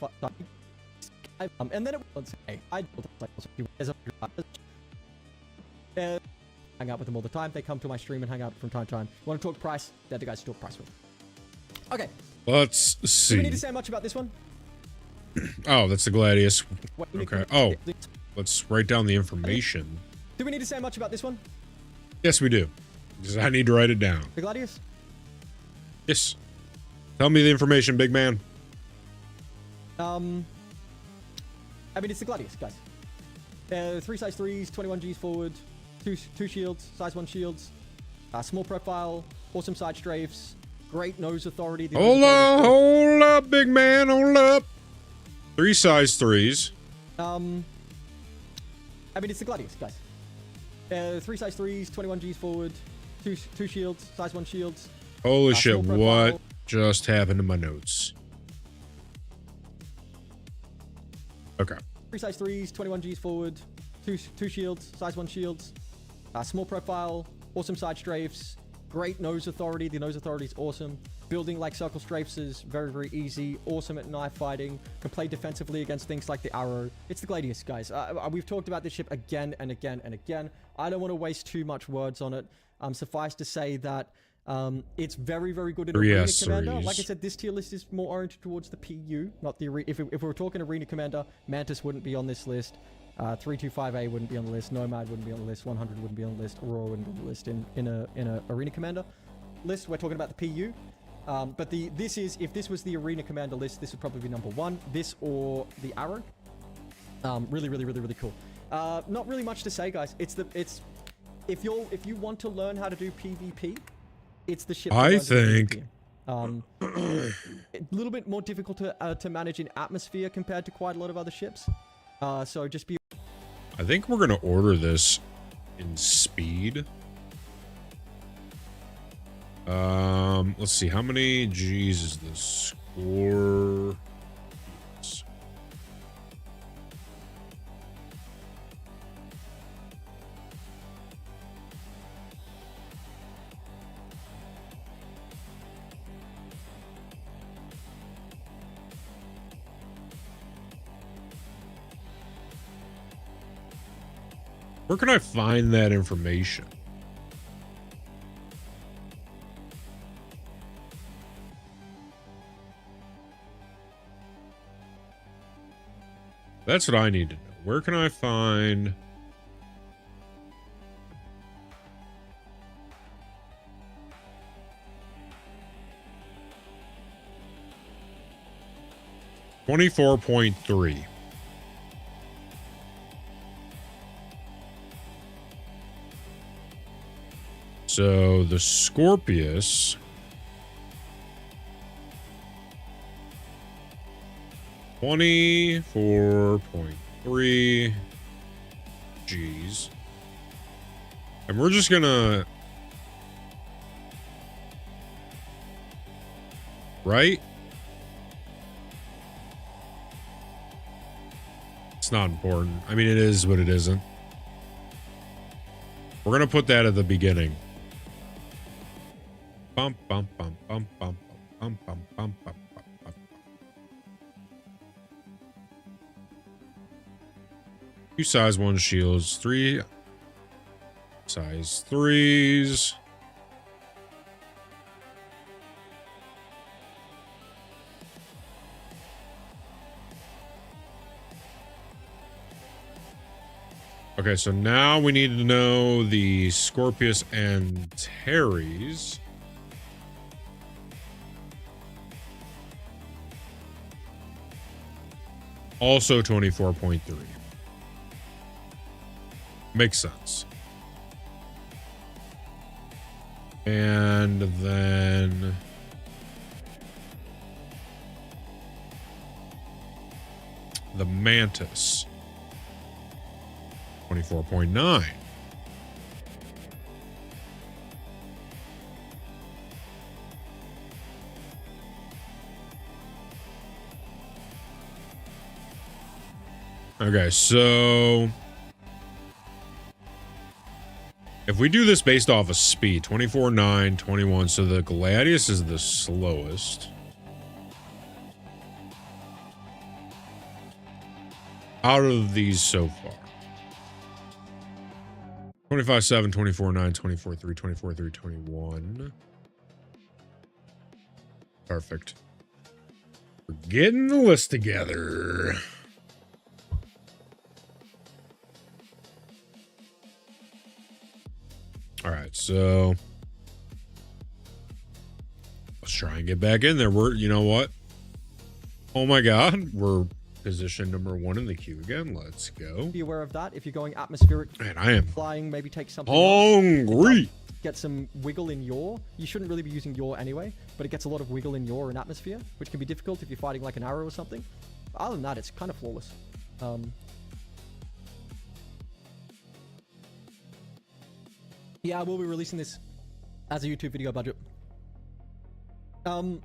And then it was hey, hang out with them all the time. They come to my stream and hang out from time to time. Want to talk price? They're the guys to talk price with. Okay. Let's see. Do we need to say much about this one? Oh, that's the Gladius. Okay. Oh, let's write down the information. Do we need to say much about this one? Yes, we do. Because I need to write it down. The Gladius? Yes. Tell me the information, big man. I mean, it's the Gladius, guys. 3 size 3s, 21 Gs forward, two shields, size 1 shields, small profile, awesome side strafes, great nose authority. Hold up, big man, hold up. 3 size 3s. I mean, it's the Gladius, guys. 3 size 3s, 21 Gs forward, two shields, size 1 shields. Holy shit, what just happened to my notes? Okay. 3 size 3s, 21 Gs forward, two shields, size 1 shields, small profile, awesome side strafes, great nose authority. The nose authority is awesome. Building like circle strafes is very easy. Awesome at knife fighting. Can play defensively against things like the arrow. It's the Gladius, guys. We've talked about this ship again and again and again. I don't want to waste too much words on it. Suffice to say that it's very good in Arena Commander. Like I said, this tier list is more oriented towards the PU, not the Arena. If we were talking Arena Commander, Mantis wouldn't be on this list. 325A wouldn't be on the list. Nomad wouldn't be on the list. 100 wouldn't be on the list. Aurora wouldn't be on the list in a Arena Commander list. We're talking about the PU. But if this was the Arena Commander list, this would probably be number 1. This or the Arrow. Really cool. Not really much to say, guys. If you want to learn how to do PvP, it's the ship. I think a little bit more difficult to manage in atmosphere compared to quite a lot of other ships. So just be. I think we're gonna order this in speed. Let's see, how many G's is this score? Where can I find that information? That's what I need to know. Where can I find... $24.3. So the Scorpius 24.3 G's. And we're just gonna, right? It's not important. I mean, it is, but it isn't. We're gonna put that at the beginning. Bump, bump, bump, bump, bump, bump, bump, bump, bump, bump, bump. Two size 1 shields, 3 size 3s. Okay, so now we need to know the Scorpius and Terry's. Also 24.3. Makes sense. And then the Mantis 24.9. Okay, so if we do this based off of speed, 24, 9, 21, so the Gladius is the slowest. Out of these so far. 25, 7, 24, 9, 24, 3, 24, 3, 21. Perfect. We're getting the list together. All right, so let's try and get back in there. You know what? Oh my God, we're position number 1 in the queue again. Let's go. Be aware of that. If you're going atmospheric, Man, I am flying, maybe take something hungry. else, get some wiggle in yaw. You shouldn't really be using yaw anyway, but it gets a lot of wiggle in yaw in atmosphere, which can be difficult if you're fighting like an arrow or something. Other than that, it's kind of flawless. Yeah, I will be releasing this as a YouTube video budget. So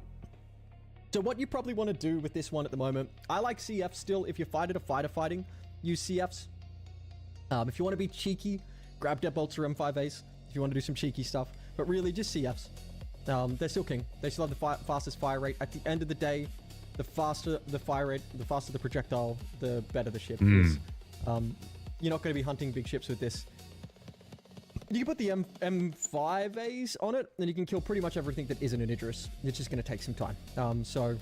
what you probably want to do with this one at the moment, I like CFs still. If you're fighter to fighter fighting, use CFs. If you want to be cheeky, grab Deadbolts or M5As if you want to do some cheeky stuff. But really, just CFs. They're still king. They still have the fastest fire rate. At the end of the day, the faster the fire rate, the faster the projectile, the better the ship is. You're not going to be hunting big ships with this. You can put the M5As on it, and you can kill pretty much everything that isn't an Idris. It's just going to take some time. So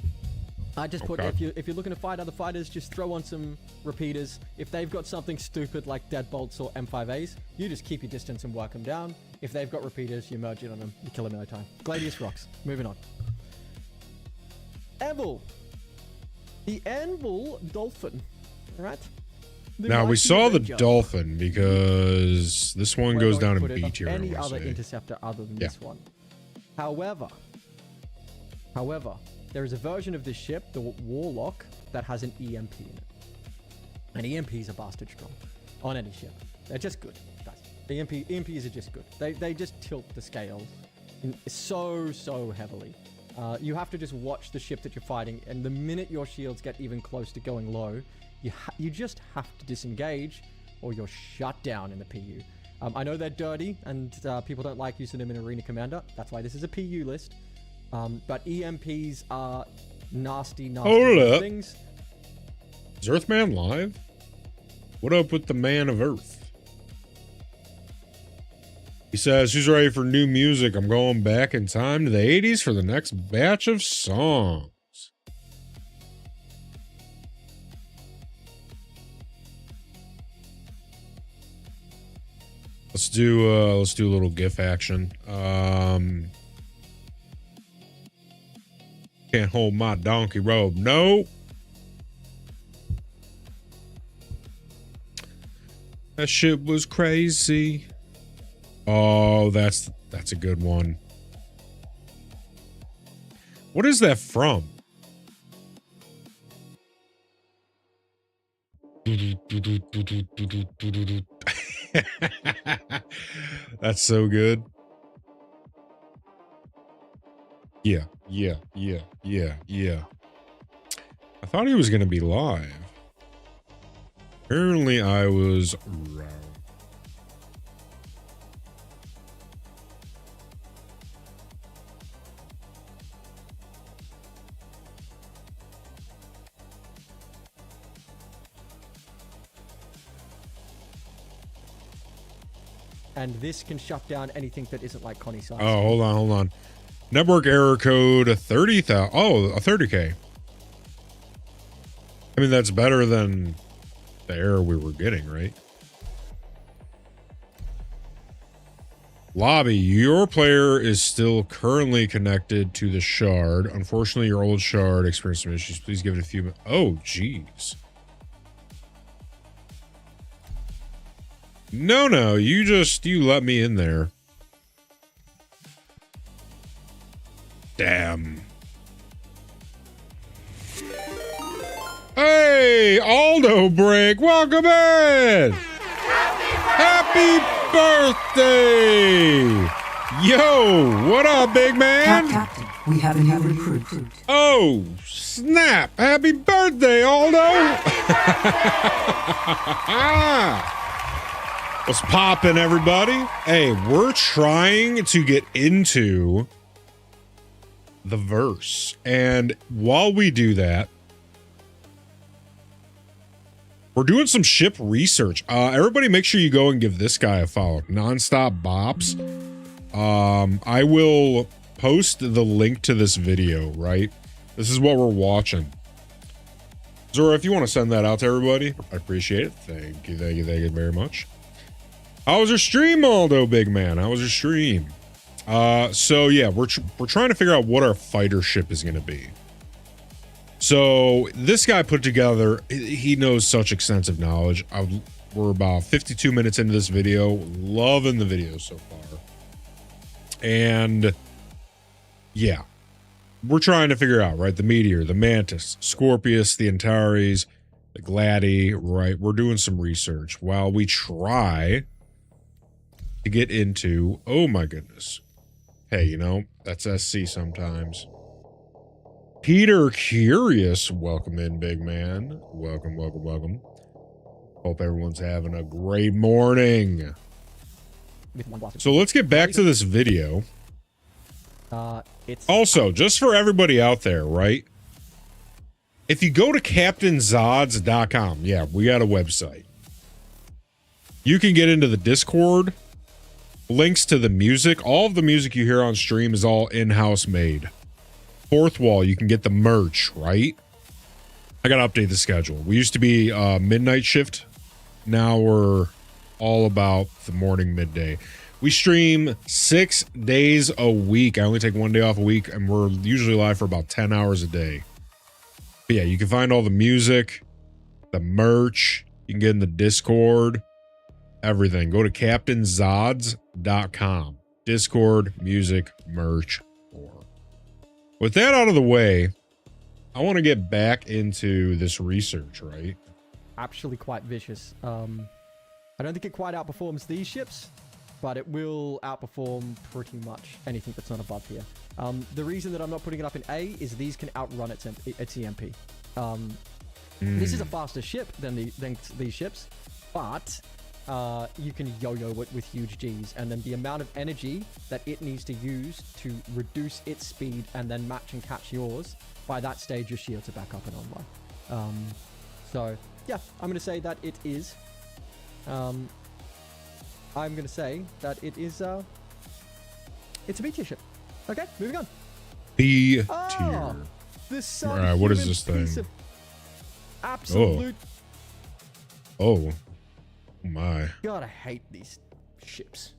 I just put, if you're looking to fight other fighters, just throw on some repeaters. If they've got something stupid like Deadbolts or M5As, you just keep your distance and work them down. If they've got repeaters, you merge it on them. You kill them in no time. Gladius rocks. Moving on. Anvil. The Anvil Dolphin. All right? Now we saw the Dolphin because this one goes down in B tier. Any other interceptor other than this one. However, there is a version of this ship, the Warlock, that has an EMP in it. And EMPs are bastard strong on any ship. They're just good, guys. EMPs are just good. They just tilt the scales so heavily. You have to just watch the ship that you're fighting, and the minute your shields get even close to going low, you just have to disengage, or you're shut down in the PU. I know they're dirty, and people don't like using them in Arena Commander. That's why this is a PU list. But EMPs are nasty things. Is Earthman live? What up with the man of Earth? He says, who's ready for new music? I'm going back in time to the 80s for the next batch of songs. Let's do a little GIF action. Can't hold my donkey robe. No. That shit was crazy. Oh, that's a good one. What is that from? That's so good. Yeah. I thought he was going to be live. Apparently I was wrong. And this can shut down anything that isn't like Connie size. Oh, hold on. Network error code 30,000. Oh, a 30K. I mean, that's better than the error we were getting, right? Lobby, your player is still currently connected to the shard. Unfortunately, your old shard experienced some issues. Please give it a few minutes. Oh, jeez. No, you let me in there. Damn. Hey, Aldo Break, welcome in. Happy birthday. Yo, what up, big man? Captain, we have a new recruit. Oh, snap. Happy birthday, Aldo. What's poppin', everybody? Hey, we're trying to get into the verse. And while we do that, we're doing some ship research. Everybody make sure you go and give this guy a follow. Nonstop Bops. I will post the link to this video, right? This is what we're watching. Zora, if you want to send that out to everybody, I appreciate it. Thank you very much. How was your stream, Aldo, big man? How was your stream? So yeah, we're trying to figure out what our fighter ship is going to be. So this guy put together, he knows such extensive knowledge. We're about 52 minutes into this video. Loving the video so far. And yeah, we're trying to figure out, right? The Meteor, the Mantis, Scorpius, the Antares, the Gladi, right? We're doing some research while we try to get into, oh my goodness. Hey, you know, that's SC sometimes. Peter Curious, welcome in, big man. Welcome. Hope everyone's having a great morning. So let's get back to this video. Also, just for everybody out there, right? If you go to CaptainZods.com, yeah, we got a website. You can get into the Discord. Links to the music. All of the music you hear on stream is all in-house made. Fourth wall, you can get the merch, right? I gotta update the schedule. We used to be midnight shift. Now we're all about the morning, midday. We stream 6 days a week. I only take 1 day off a week, and we're usually live for about 10 hours a day. But yeah, you can find all the music, the merch. You can get in the Discord. Everything. Go to CaptainZods.com. Discord, music, merch, more. With that out of the way, I want to get back into this research, right? Actually quite vicious. I don't think it quite outperforms these ships, but it will outperform pretty much anything that's not above here. The reason that I'm not putting it up in A is these can outrun its EMP. This is a faster ship than these ships, but you can yo-yo it with huge Gs, and then the amount of energy that it needs to use to reduce its speed and then match and catch yours, by that stage your shields are back up and online. So yeah, I'm going to say that it is I'm gonna say that it is it's a B tier ship. Okay, moving on. B tier. Ah, this Alright, what is this thing? Absolute. Oh my. God, I hate these ships.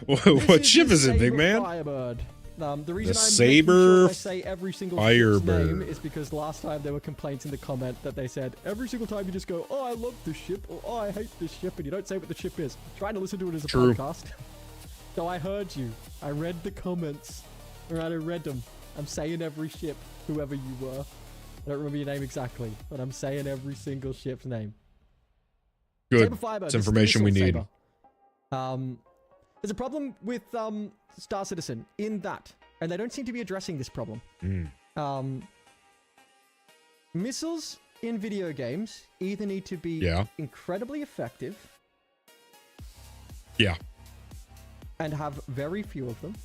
What ship is it, big man? Firebird. The reason The I'm Saber making sure I say every single ship's Firebird. name is because last time there were complaints in the comment that they said every single time you just go, oh, I love this ship, or oh, I hate this ship, and you don't say what the ship is. I'm trying to listen to it as a True. podcast. So I heard you. I read the comments. Alright, I read them. I'm saying every ship, whoever you were. I don't remember your name exactly, but I'm saying every single ship's name. Good. Saber Firebird, It's this is the information we missile need. saber. There's a problem with Star Citizen in that, and they don't seem to be addressing this problem. Missiles in video games either need to be incredibly effective, and have very few of them,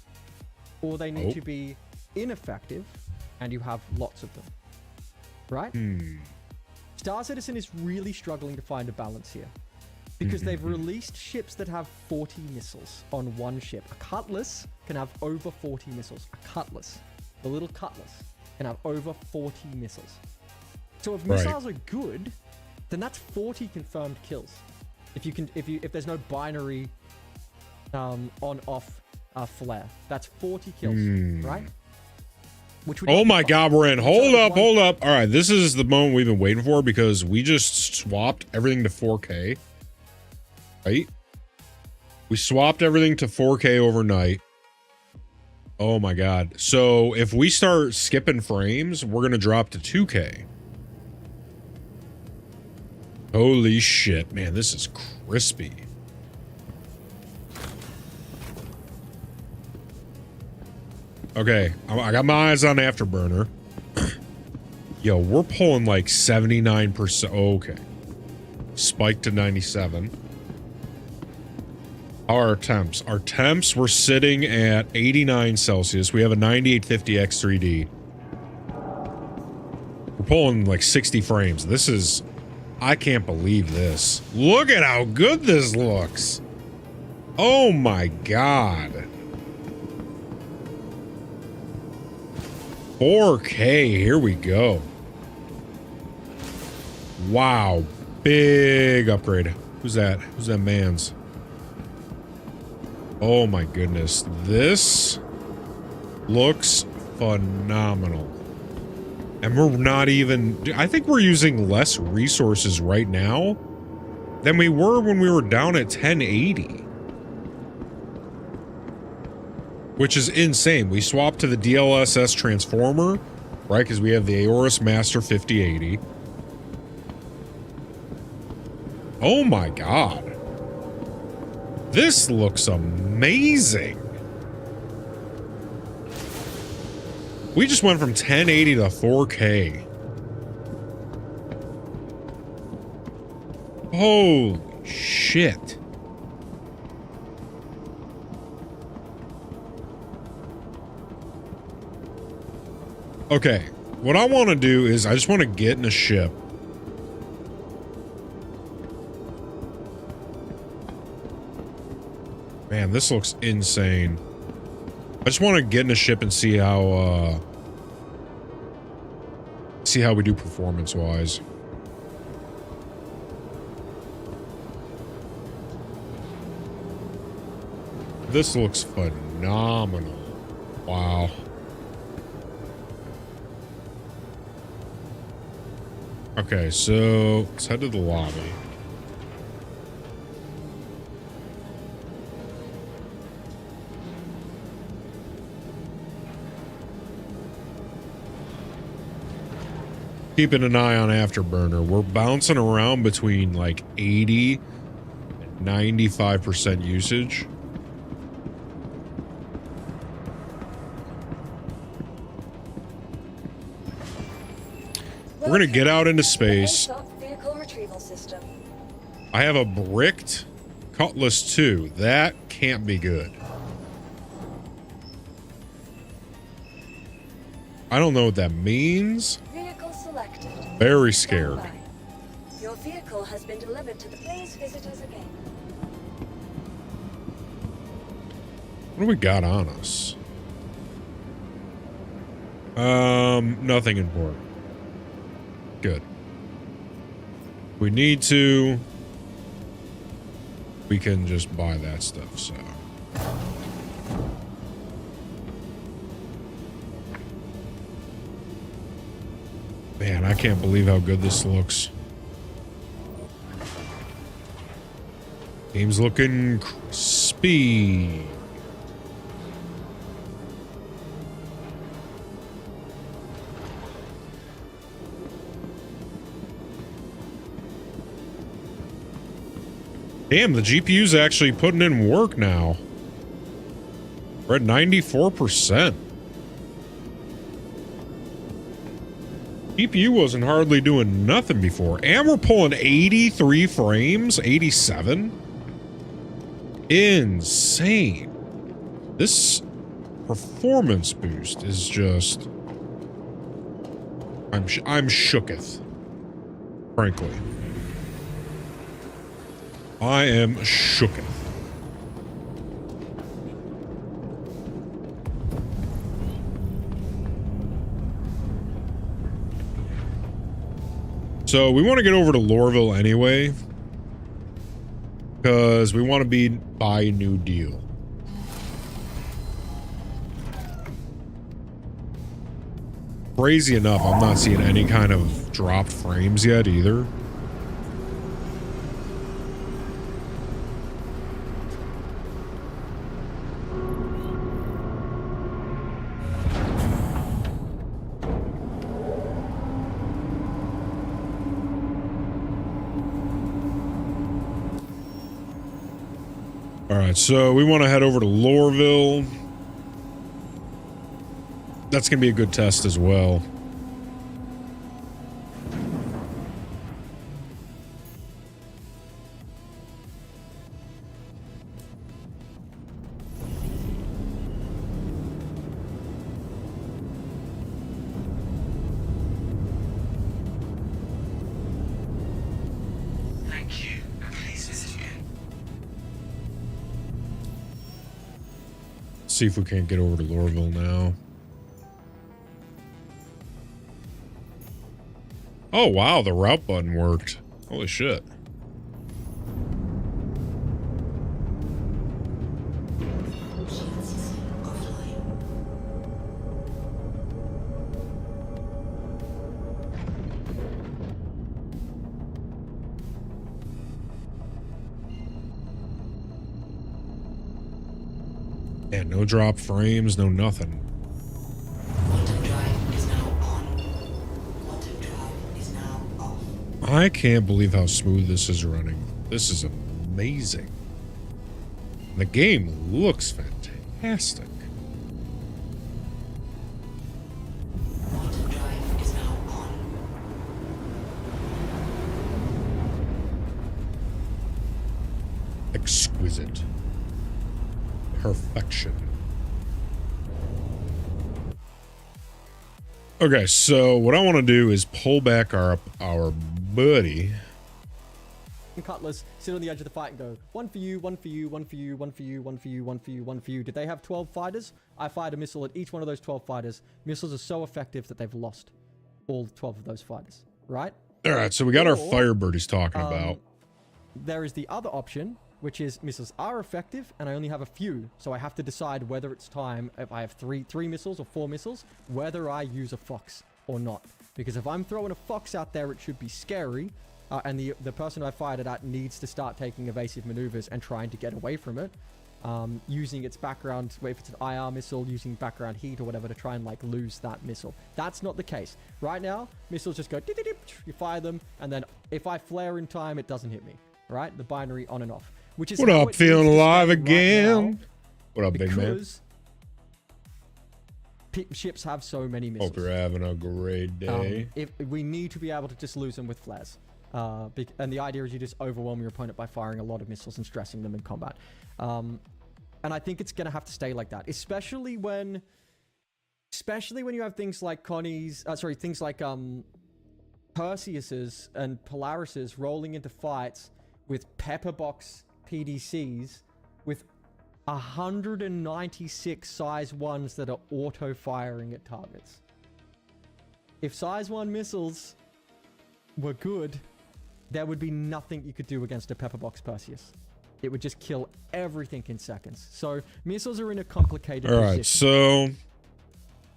or they need to be ineffective, and you have lots of them. Right? Star Citizen is really struggling to find a balance here. Because they've released ships that have 40 missiles on one ship. A Cutlass can have over 40 missiles. A Cutlass, the little Cutlass, can have over 40 missiles. So if missiles are good, then that's 40 confirmed kills. If there's no binary on-off flare, that's 40 kills, right? Which would Oh my god, we're in. Hold up. All right, this is the moment we've been waiting for because we just swapped everything to 4K. Right? We swapped everything to 4K overnight. Oh my god. So if we start skipping frames, we're going to drop to 2K. Holy shit, man, this is crispy. Okay, I got my eyes on Afterburner. Yo, we're pulling like 79%. Okay. Spike to 97. Our temps. Our temps, we're sitting at 89 Celsius. We have a 9850 X3D. We're pulling like 60 frames. This is... I can't believe this. Look at how good this looks. Oh my god. 4K, here we go. Wow. Big upgrade. Who's that? Who's that man's? Oh my goodness. This looks phenomenal. And we're not even... I think we're using less resources right now than we were when we were down at 1080. Which is insane. We swapped to the DLSS transformer, right? Because we have the Aorus Master 5080. Oh my god. This looks amazing. We just went from 1080 to 4K. Holy shit. Okay, what I want to do is I just want to get in a ship. Man, this looks insane. I just want to get in a ship and see how we do performance-wise. This looks phenomenal. Wow. Okay, so let's head to the lobby. Keeping an eye on Afterburner. We're bouncing around between like 80 and 95% usage. We're gonna get out into space. I have a bricked Cutlass 2. That can't be good. I don't know what that means. Vehicle selected. Very scared. Your vehicle has been delivered to the... Please visit us again. What do we got on us? Nothing important. Good. We need to. We can just buy that stuff, so. Man, I can't believe how good this looks. Game's looking crispy. Damn, the GPU's actually putting in work now. We're at 94%. GPU wasn't hardly doing nothing before. And we're pulling 83 frames, 87. Insane. This performance boost is just... I'm shooketh. Frankly. I am shooketh. So we want to get over to Lorville anyway, because we want to buy New Deal. Crazy enough, I'm not seeing any kind of dropped frames yet either. Alright, so we want to head over to Lorville. That's going to be a good test as well. See if we can't get over to Lorville now. Oh wow, the route button worked. Holy shit. Yeah, no drop frames, no nothing. I can't believe how smooth this is running. This is amazing. The game looks fantastic. Exquisite. Perfection. Okay, so what I want to do is pull back our buddy. Cutlass sit on the edge of the fight and go, one for you, one for you, one for you, one for you, one for you, one for you, one for you. Did they have 12 fighters? I fired a missile at each one of those 12 fighters. Missiles are so effective that they've lost all 12 of those fighters, right? All right, so we got our Firebird he's talking about. There is the other option, which is missiles are effective and I only have a few, so I have to decide whether it's time, if I have three missiles or 4 missiles, whether I use a fox or not. Because if I'm throwing a fox out there, it should be scary, and the person I fired it at needs to start taking evasive maneuvers and trying to get away from it, using its background, if it's an IR missile, using background heat or whatever to try and like lose that missile. That's not the case. Right now, missiles just go, you fire them, and then if I flare in time, it doesn't hit me, right? The binary on and off. Which is what up, feeling alive again? Right, what up, big man? Ships have so many missiles. Hope you're having a great day. If we need to be able to just lose them with flares. And the idea is you just overwhelm your opponent by firing a lot of missiles and stressing them in combat. And I think it's going to have to stay like that, especially when you have things like things like Perseus's and Polaris's rolling into fights with pepperbox PDCs with 196 size 1s that are auto-firing at targets. If size 1 missiles were good, there would be nothing you could do against a Pepperbox Perseus. It would just kill everything in seconds. So missiles are in a complicated position. All right, so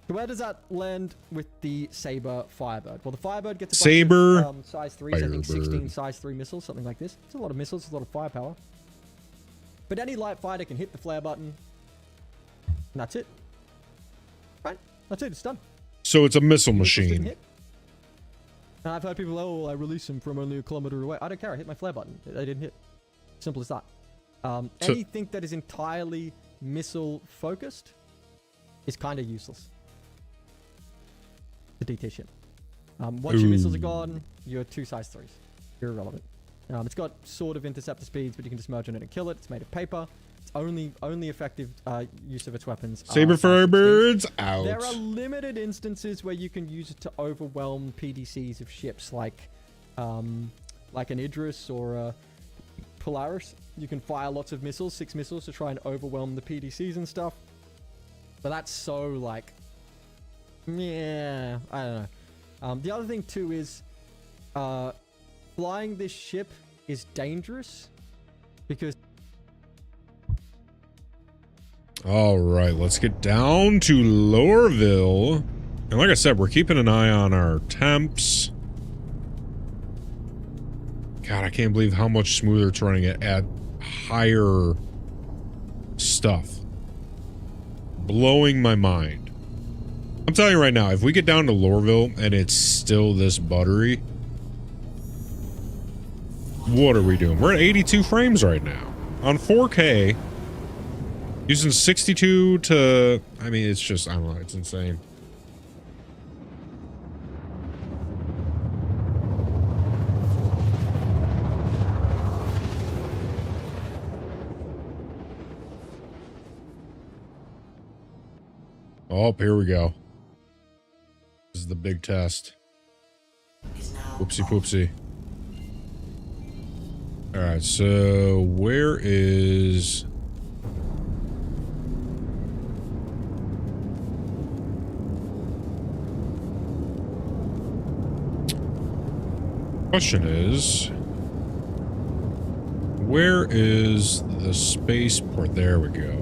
where does that land with the Saber Firebird? Well, the Firebird gets a Saber bunch of, size 3s, I think 16 Firebird. size 3 missiles, something like this. It's a lot of missiles, a lot of firepower. But any light fighter can hit the flare button. And that's it. Right? That's it, it's done. So it's a missile Missiles didn't machine. hit. And I've heard people, oh, I released them from only a kilometer away. I don't care, I hit my flare button. They didn't hit. Simple as that. Anything that is entirely missile focused is kind of useless. The DT shit. Once your missiles are gone, you're 2 size 3s. You're irrelevant. It's got sort of interceptor speeds, but you can just merge on it and kill it. It's made of paper. It's only effective use of its weapons. Saber Firebirds out. There are limited instances where you can use it to overwhelm PDCs of ships like an Idris or a Polaris. You can fire lots of missiles, 6 missiles, to try and overwhelm the PDCs and stuff. But that's so like, yeah, I don't know. The other thing too is, flying this ship is dangerous because. All right, let's get down to Lorville. And like I said, we're keeping an eye on our temps. God, I can't believe how much smoother it's running at higher stuff. Blowing my mind. I'm telling you right now, if we get down to Lorville and it's still this buttery, what are we doing? We're at 82 frames right now. On 4K, using 62 to... I mean, it's just, I don't know, it's insane. Oh, here we go. This is the big test. Whoopsie poopsie. Alright, so where is... Question is... Where is the spaceport? There we go.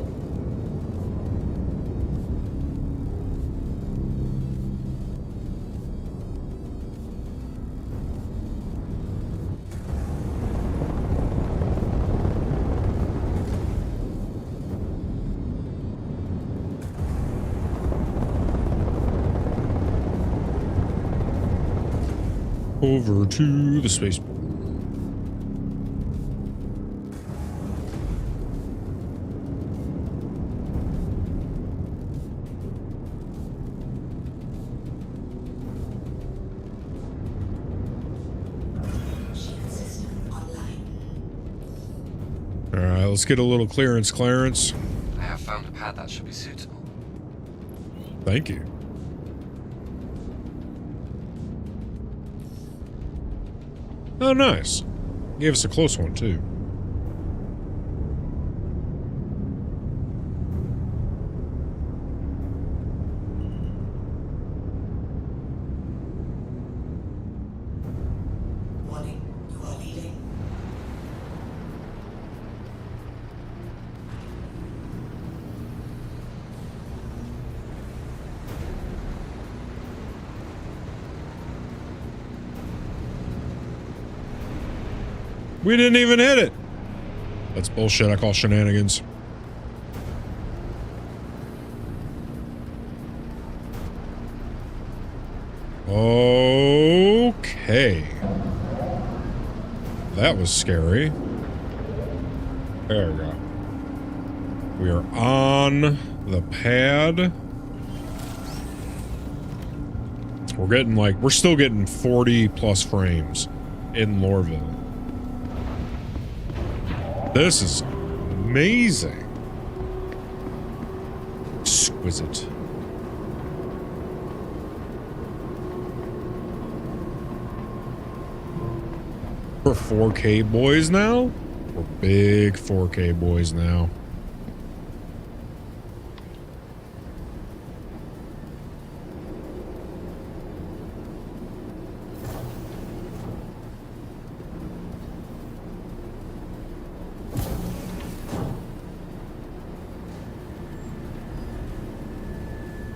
Over to the spaceport. Alright, let's get a little clearance, Clarence. I have found a pad that should be suitable. Thank you. Oh, nice. Gave us a close one, too. Warning, you are leading. We didn't even hit it. That's bullshit. I call shenanigans. Okay. That was scary. There we go. We are on the pad. We're getting like, we're still getting 40 plus frames in Lorville. This is amazing. Exquisite. We're 4K boys now? We're big 4K boys now.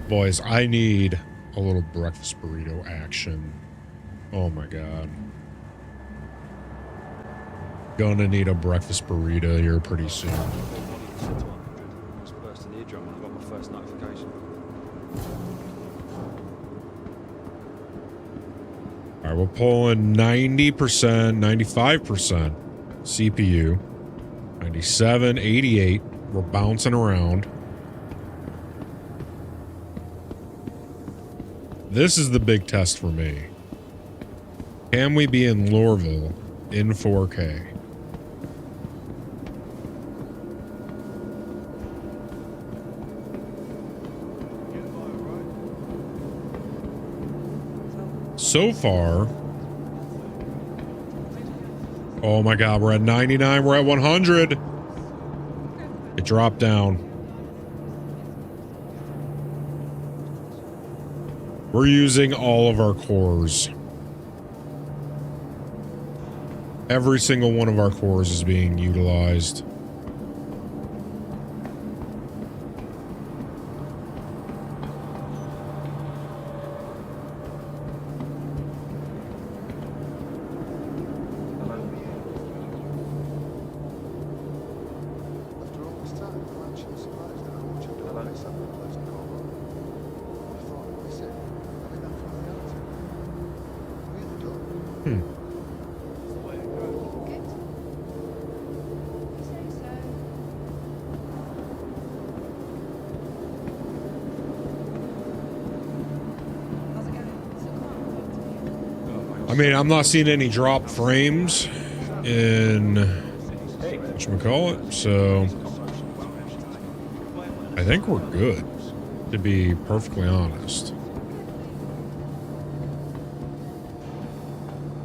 Boys, I need a little breakfast burrito action. Oh my god. Gonna need a breakfast burrito here pretty soon. Just burst an eardrum and I got my first notification. All right, we're pulling 90%, 95% CPU, 97, 88. We're bouncing around. This is the big test for me. Can we be in Lorville in 4K? So far, oh my god, we're at 99, we're at 100. It dropped down. We're using all of our cores. Every single one of our cores is being utilized. I mean, I'm not seeing any drop frames in whatchamacallit, so I think we're good, to be perfectly honest.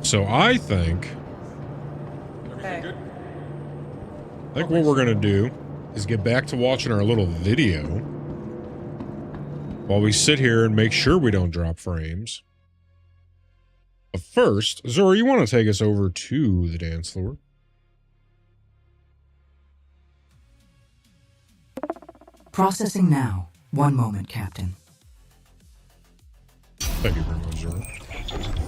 So I think what we're gonna do is get back to watching our little video while we sit here and make sure we don't drop frames. But first, Zora, you want to take us over to the dance floor? Processing now. One moment, Captain. Thank you very much, Zora.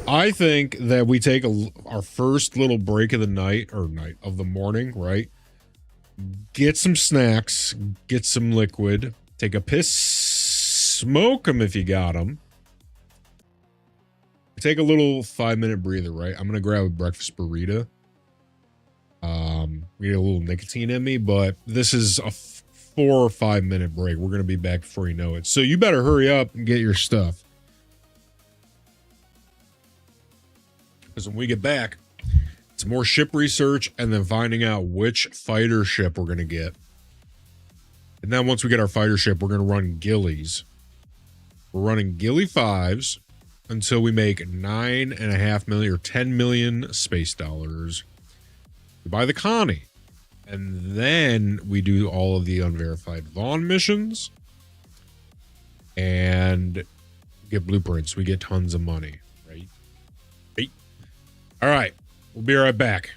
I think that we take our first little break of the night, or night of the morning, right? Get some snacks, get some liquid, take a piss, smoke them if you got them. Take a little 5-minute breather, right? I'm gonna grab a breakfast burrito. We get a little nicotine in me, but this is a 4 or 5 minute break. We're gonna be back before you know it. So you better hurry up and get your stuff. Because when we get back, it's more ship research and then finding out which fighter ship we're gonna get. And then once we get our fighter ship, we're gonna run ghillies. We're running ghillie 5s until we make 9.5 million or 10 million space dollars. We buy the Connie. And then we do all of the unverified Vaughn missions. And get blueprints. We get tons of money. Right? Right? All right. We'll be right back.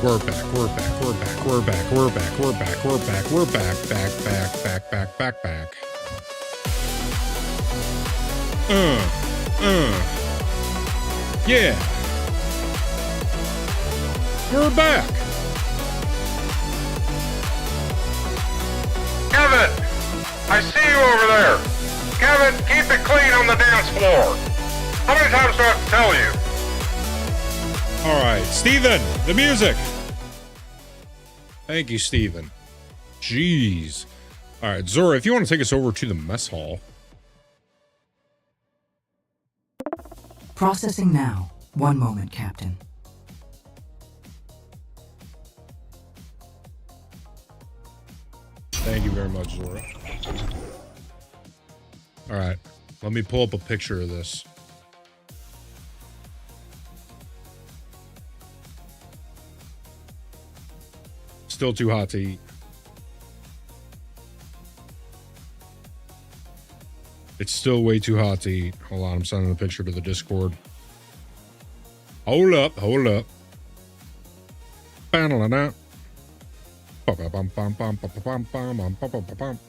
We're back, we're back, we're back, we're back, we're back, we're back, we're back, we're back, back. Yeah. We're back. Kevin! I see you over there! Kevin, keep it clean on the dance floor! How many times do I have to tell you? All right, Steven, the music. Thank you, Steven. Jeez. All right, Zora, if you want to take us over to the mess hall. Processing now. One moment, Captain. very much, Zora. All right, let me pull up a picture of this. Still too hot to eat. It's still way too hot to eat. Hold on, I'm sending a picture to the Discord. Hold up, hold up. Ba-da-da-da. Ba-ba-bum-bum-bum-ba-ba-bum-bum-bum-bum-bum.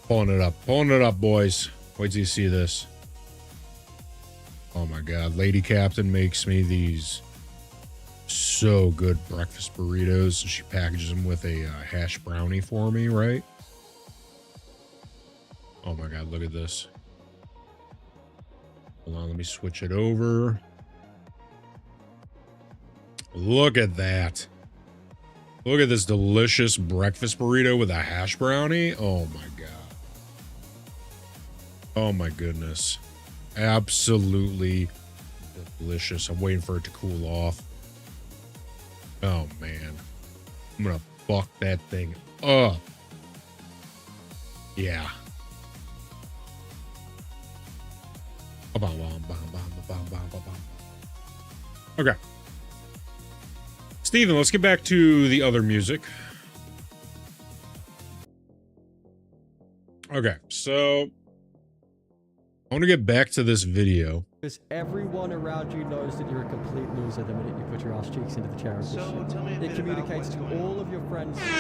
Pulling it up, boys. Wait till you see this. Oh my god, Lady Captain makes me these so good breakfast burritos. She packages them with a hash brownie for me, right? Oh my god, look at this. Hold on, let me switch it over. Look at that. Look at this delicious breakfast burrito with a hash brownie. Oh my god. Oh my goodness. Absolutely delicious. I'm waiting for it to cool off. Oh man. I'm gonna fuck that thing up. Yeah. Okay. Steven, let's get back to the other music. Okay, so I want to get back to this video. Because everyone around you knows that you're a complete loser the minute you put your ass cheeks into the chair. Of this shit. It communicates to all of your friends. You go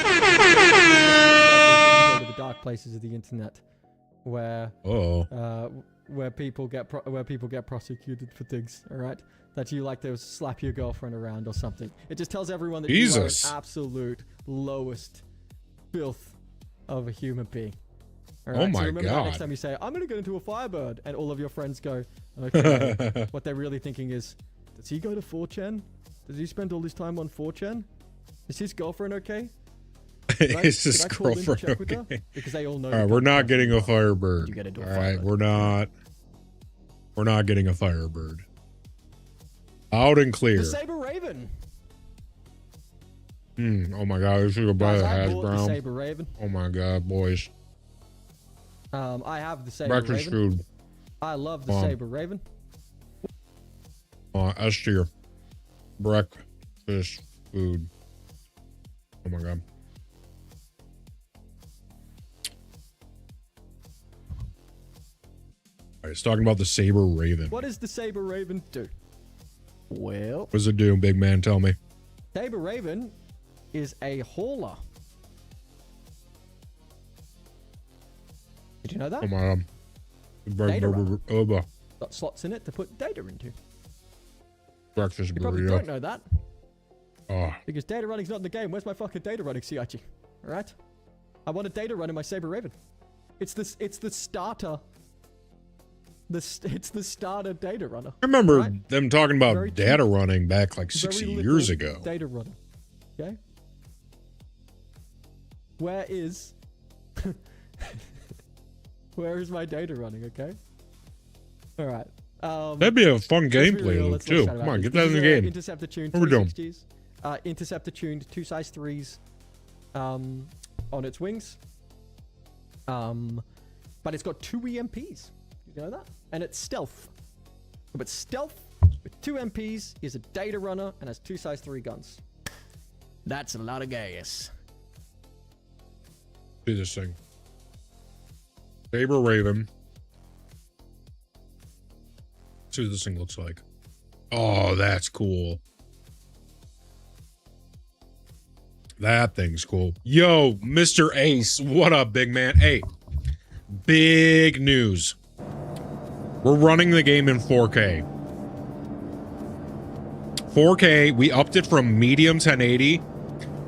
to the dark places of the internet, where where people get prosecuted for things. All right, that you like to slap your girlfriend around or something. It just tells everyone that you are an absolute lowest filth of a human being. Right, oh my so remember god. Next time you say, I'm going to get into a Firebird, and all of your friends go, okay. What they're really thinking is, does he go to 4chan? Does he spend all his time on 4chan? Is his girlfriend okay? Is his girlfriend okay? Because they all know. All right, we're not getting a Firebird. You get into a all right, Firebird. we're not getting a Firebird. Out and clear. The Saber Raven. Oh my god, we should go buy Guys, the I hash bought the brown. Saber Raven. Oh my god, boys. I have the Saber Breakfast Raven. food. I love the Saber Raven. S tier. Breakfast food. Oh my god. Alright, it's talking about the Saber Raven. What does the Saber Raven do? Well, what does it do, big man? Tell me. Saber Raven is a hauler. Did you know that? Oh my god. Got slots in it to put data into. Breakfast You probably burrito. don't know that. Oh. Because data running's not in the game. Where's my fucking data running, CIG? Alright? I want a data run in my Saber Raven. It's the starter. It's the starter data runner. I remember right? them talking about Very data cheap. running back like 60 years ago. Data runner. Okay? Where is... Where is my data running, okay? Alright. That'd be a fun gameplay real, loop too. Come on, get that in the game. Interceptor tuned What are we doing? 360s. Interceptor tuned 2 size 3s on its wings. But it's got 2 EMPs. You know that? And it's stealth. But stealth with 2 MPs is a data runner and has 2 size 3 guns. That's a lot of gas. Do this thing. Saber Raven. Let's see what this thing looks like. Oh, that's cool. That thing's cool. Yo, Mr. Ace. What up, big man? Hey, big news. We're running the game in 4K. 4K, we upped it from medium 1080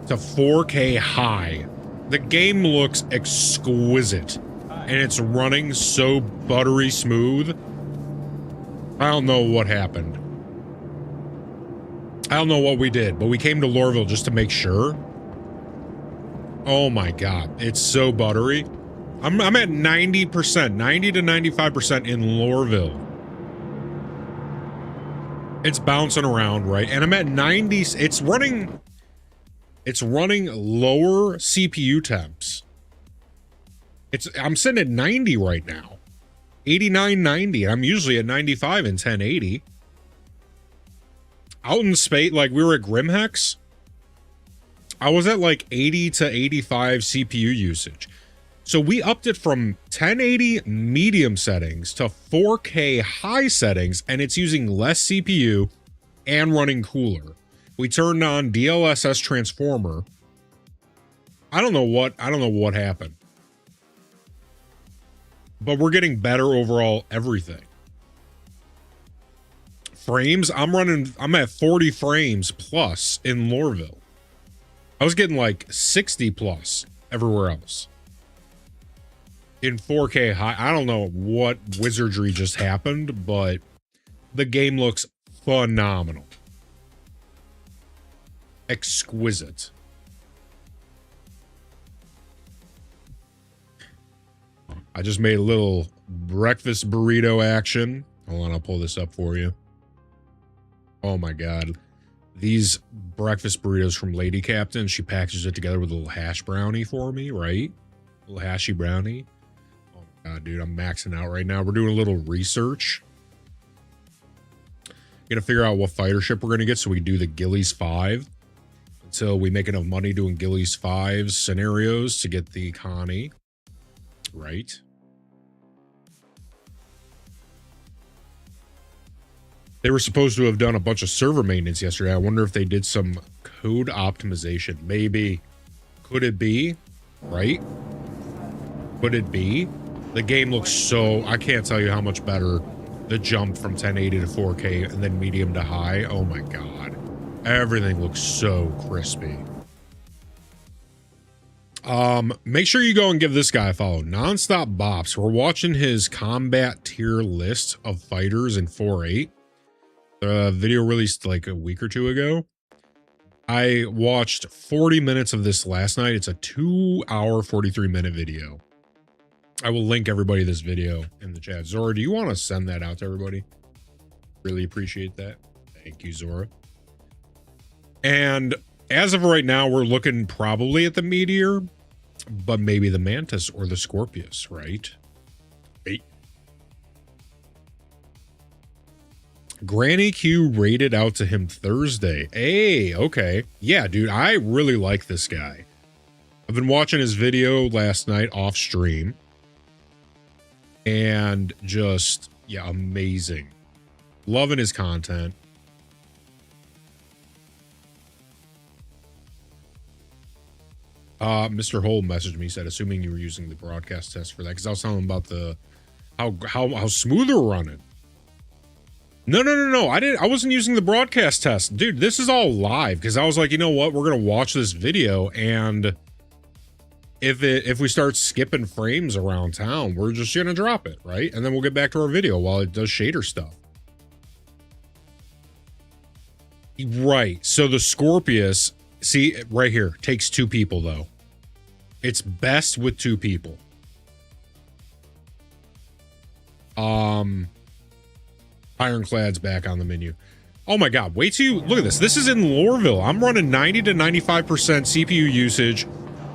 to 4K high. The game looks exquisite. And it's running so buttery smooth. I don't know what happened. I don't know what we did, but we came to Lorville just to make sure. Oh my god, it's so buttery. I'm at 90%, 90 to 95% in Lorville. It's bouncing around, right? And I'm at 90. It's running lower CPU temps. I'm sitting at 90 right now. 89, 90. I'm usually at 95 in 1080. Out in space, like we were at Grimhex, I was at like 80 to 85 CPU usage. So we upped it from 1080 medium settings to 4K high settings, and it's using less CPU and running cooler. We turned on DLSS transformer. I don't know what happened. But we're getting better overall everything. Frames, I'm at 40 frames plus in Lorville. I was getting like 60 plus everywhere else. In 4K high, I don't know what wizardry just happened, but the game looks phenomenal. Exquisite. I just made a little breakfast burrito action. Hold on, I'll pull this up for you. Oh my god. These breakfast burritos from Lady Captain, she packages it together with a little hash brownie for me, right? A little hashy brownie. Oh my god, dude, I'm maxing out right now. We're doing a little research. Gonna figure out what fighter ship we're gonna get so we can do the Gillies 5. Until we make enough money doing Gillies 5 scenarios to get the Connie. Right. They were supposed to have done a bunch of server maintenance yesterday. I wonder if they did some code optimization. Maybe. Could it be? Right? Could it be? The game looks so... I can't tell you how much better the jump from 1080 to 4K and then medium to high. Oh my god. Everything looks so crispy. Make sure you go and give this guy a follow. Nonstop Bops. We're watching his combat tier list of fighters in 4.8. The video released like a week or two ago. I watched 40 minutes of this last night. It's a 2-hour, 43-minute video. I will link everybody this video in the chat. Zora, do you want to send that out to everybody? Really appreciate that. Thank you, Zora. And as of right now, we're looking probably at the Meteor, but maybe the Mantis or the Scorpius, right? Hey. Granny Q rated out to him Thursday. Hey, okay. Yeah, dude, I really like this guy. I've been watching his video last night off stream. And just, yeah, amazing. Loving his content. Mr. Hole messaged me, said, assuming you were using the broadcast test for that, because I was telling him about the how smooth they're running. No. I wasn't using the broadcast test. Dude, this is all live, because I was like, you know what? We're gonna watch this video, and if we start skipping frames around town, we're just gonna drop it, right? And then we'll get back to our video while it does shader stuff. Right. So the Scorpius, see right here, takes 2 people though. It's best with 2 people. Ironclad's back on the menu. Oh my god, wait till you look at this. This is in Lorville. I'm running 90 to 95% CPU usage,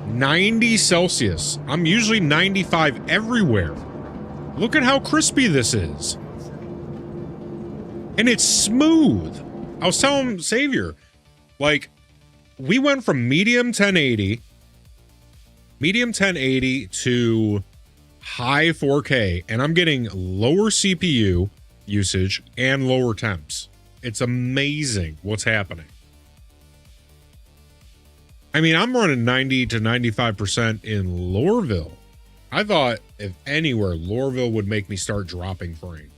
90 Celsius. I'm usually 95 everywhere. Look at how crispy this is. And it's smooth. I was telling Savior, like, we went from medium 1080 to high 4K, and I'm getting lower CPU usage and lower temps. It's amazing what's happening. I mean, I'm running 90 to 95% in Lorville. I thought if anywhere, Lorville would make me start dropping frames.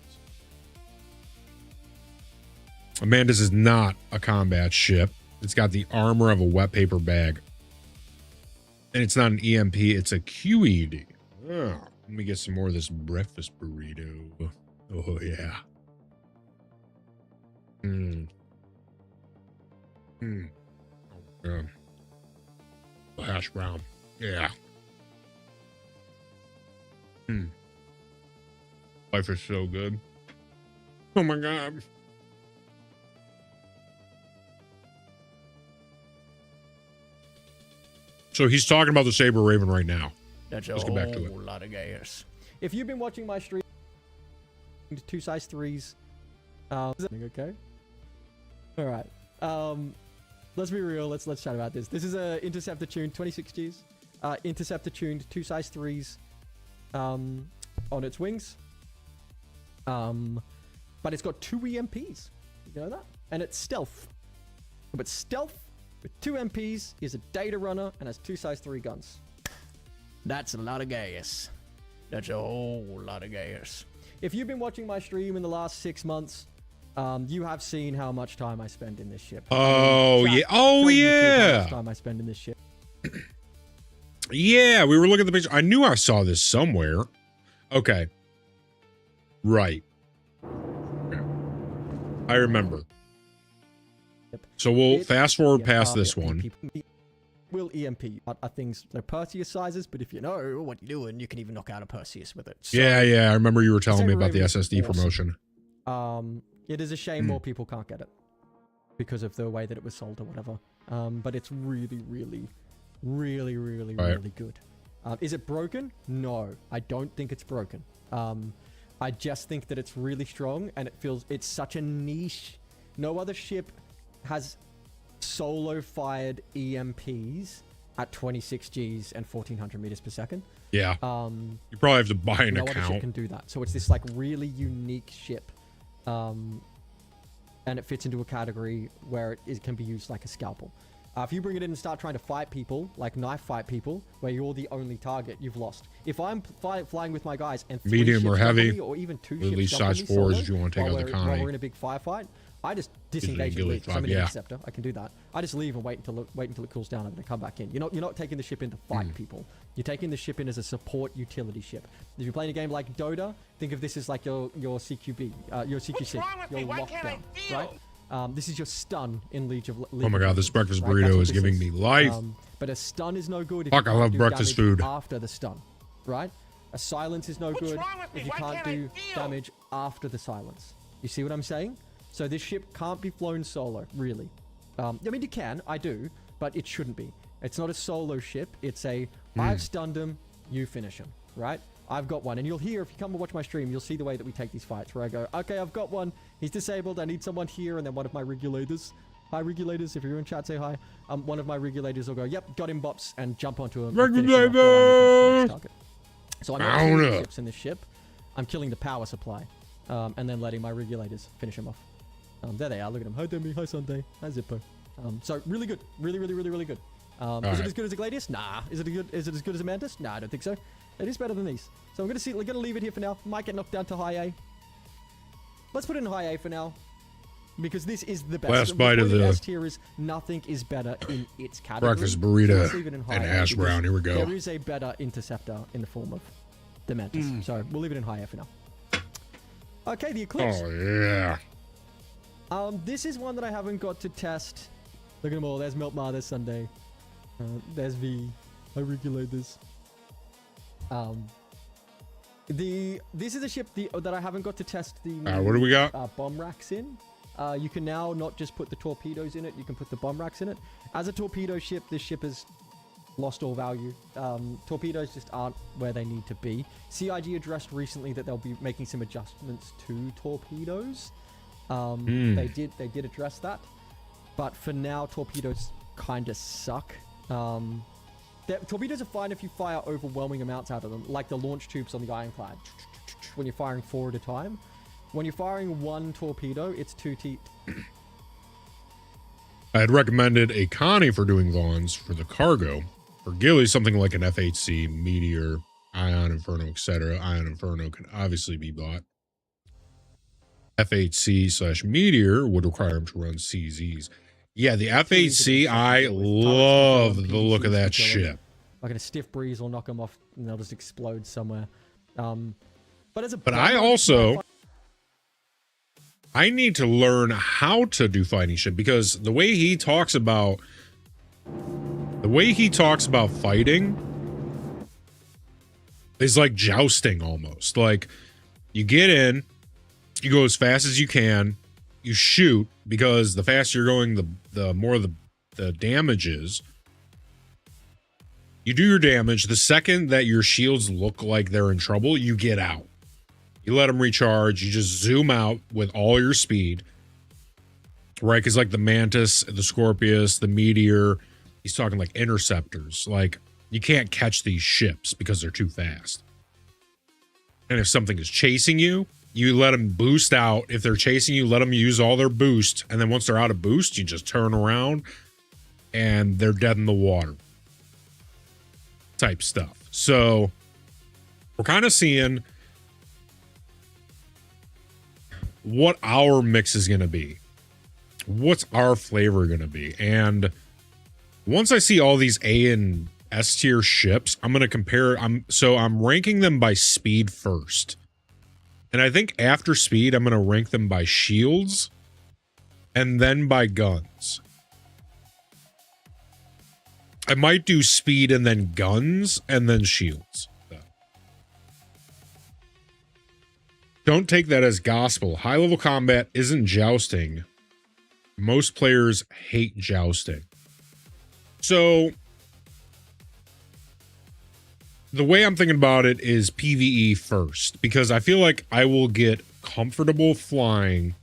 Amanda's is not a combat ship. It's got the armor of a wet paper bag. And it's not an EMP, it's a QED. Oh, let me get some more of this breakfast burrito. Oh, yeah. Oh, yeah. The hash brown. Yeah. Life is so good. Oh, my God. So he's talking about the Saber Raven right now. That's Let's get back to it. a lot of gas. If you've been watching my stream, 2 size 3s. Okay. All right. Let's be real. Let's chat about this. This is a Interceptor tuned 26 Gs. Interceptor tuned 2 size 3s on its wings. But it's got 2 EMPs. You know that? And it's stealth. But stealth with 2 MPs is a data runner and has 2 size 3 guns. That's a lot of gas. That's a whole lot of gas. If you've been watching my stream in the last 6 months, you have seen how much time I spend in this ship. Oh, yeah. Oh, yeah. How much time I spend in this ship. Yeah, we were looking at the picture. I knew I saw this somewhere. Okay. Right. Okay. I remember. Yep. So we'll fast forward past this yeah, one. Will EMP are things they're Perseus sizes, but if you know what you're doing, you can even knock out a Perseus with it. So, Yeah. I remember you were telling me Saber about the Raven is SSD awesome. promotion. It is a shame more people can't get it because of the way that it was sold or whatever. But it's really, really, really, really, really good. Is it broken? No, I don't think it's broken. I just think that it's really strong and it's such a niche. No other ship has solo fired EMPs at 26 Gs and 1400 meters per second. Yeah. You probably have to buy an no other ship account. can do that. So it's this like really unique ship. And it fits into a category where it can be used like a scalpel. If you bring it in and start trying to fight people, like knife fight people, where you're the only target, you've lost. If I'm flying with my guys and 3 Medium ships or jump on heavy, me, or even 2 at ships least jump on size me 4s solo, if you want to take while out the while Connie. we're in a big firefight, I just disengage and leave. 'Cause I'm an yeah. interceptor. I can do that. I just leave and wait until it cools down and then come back in. You're not taking the ship in to fight people. You're taking the ship in as a support utility ship. If you're playing a game like Dota, think of this as like your CQB, your CQC, your lockdown, right? This is your stun in League of Legends. Oh my god, this breakfast right? burrito That's what is this giving me life. But a stun is no good if Fuck, you I can't love do breakfast damage food. after the stun, right? A silence is no good if you can't do damage after the silence. You see what I'm saying? So this ship can't be flown solo, really. I mean, you can, I do, but it shouldn't be. It's not a solo ship. It's a, I've stunned him, you finish him, right? I've got one. And you'll hear, if you come and watch my stream, you'll see the way that we take these fights, where I go, okay, I've got one. He's disabled. I need someone here. And then one of my regulators, hi regulators, if you're in chat, say hi. One of my regulators will go, yep, got him, bops, and jump onto him. Regulators! So I'm not killing ships in this ship. I'm killing the power supply. And then letting my regulators finish him off. There they are. Look at them. Hi, Demi. Hi, Sunday. Hi, Zippo. So really good. Really, really, really, really good. Is it as good as a Gladius? Nah. Is it as good as a Mantis? Nah, I don't think so. It is better than these. So we're gonna leave it here for now. Might get knocked down to high A. Let's put it in high A for now, because this is the best. Last bite of the best here is nothing is better in its category. breakfast So burrito let's leave it in high and A, hash because brown. Here we go. There is a better interceptor in the form of the Mantis. So we'll leave it in high A for now. Okay, the Eclipse. Oh yeah. This is one that I haven't got to test. Look at them all. There's Miltmar, there's Sunday. There's V. I regulate this. This is a ship that I haven't got to test the What do we got? bomb racks in. You can now not just put the torpedoes in it, you can put the bomb racks in it. As a torpedo ship, this ship has lost all value. Torpedoes just aren't where they need to be. CIG addressed recently that they'll be making some adjustments to torpedoes. They did address that, but for now torpedoes kind of suck. Torpedoes are fine if you fire overwhelming amounts out of them, like the launch tubes on the Ironclad. When you're firing 4 at a time, when you're firing 1 torpedo, it's 2 I had recommended a Connie for doing lawns for the cargo. For Gilly, something like an FHC, Meteor, Ion Inferno, etc. Ion Inferno can obviously be bought. FHC/Meteor would require him to run CZs. Yeah, the FHC, I love the look of that ship. Like a stiff breeze will knock them off and they'll just explode somewhere. But I need to learn how to do fighting ship, because the way he talks about fighting is like jousting almost. Like you get in, you go as fast as you can, you shoot, because the faster you're going, the more the damage is. You do your damage. The second that your shields look like they're in trouble, you get out. You let them recharge. You just zoom out with all your speed. Right? Because like the Mantis, the Scorpius, the Meteor, he's talking like interceptors. Like you can't catch these ships because they're too fast. And if something is chasing you, you let them boost out. If they're chasing you, let them use all their boost. And then once they're out of boost, you just turn around and they're dead in the water. Type stuff. So we're kind of seeing what our mix is going to be. What's our flavor going to be? And once I see all these A and S tier ships, I'm going to compare. I'm ranking them by speed first. And I think after speed, I'm going to rank them by shields and then by guns. I might do speed and then guns and then shields. Don't take that as gospel. High level combat isn't jousting. Most players hate jousting. So the way I'm thinking about it is PvE first, because I feel like I will get comfortable flying,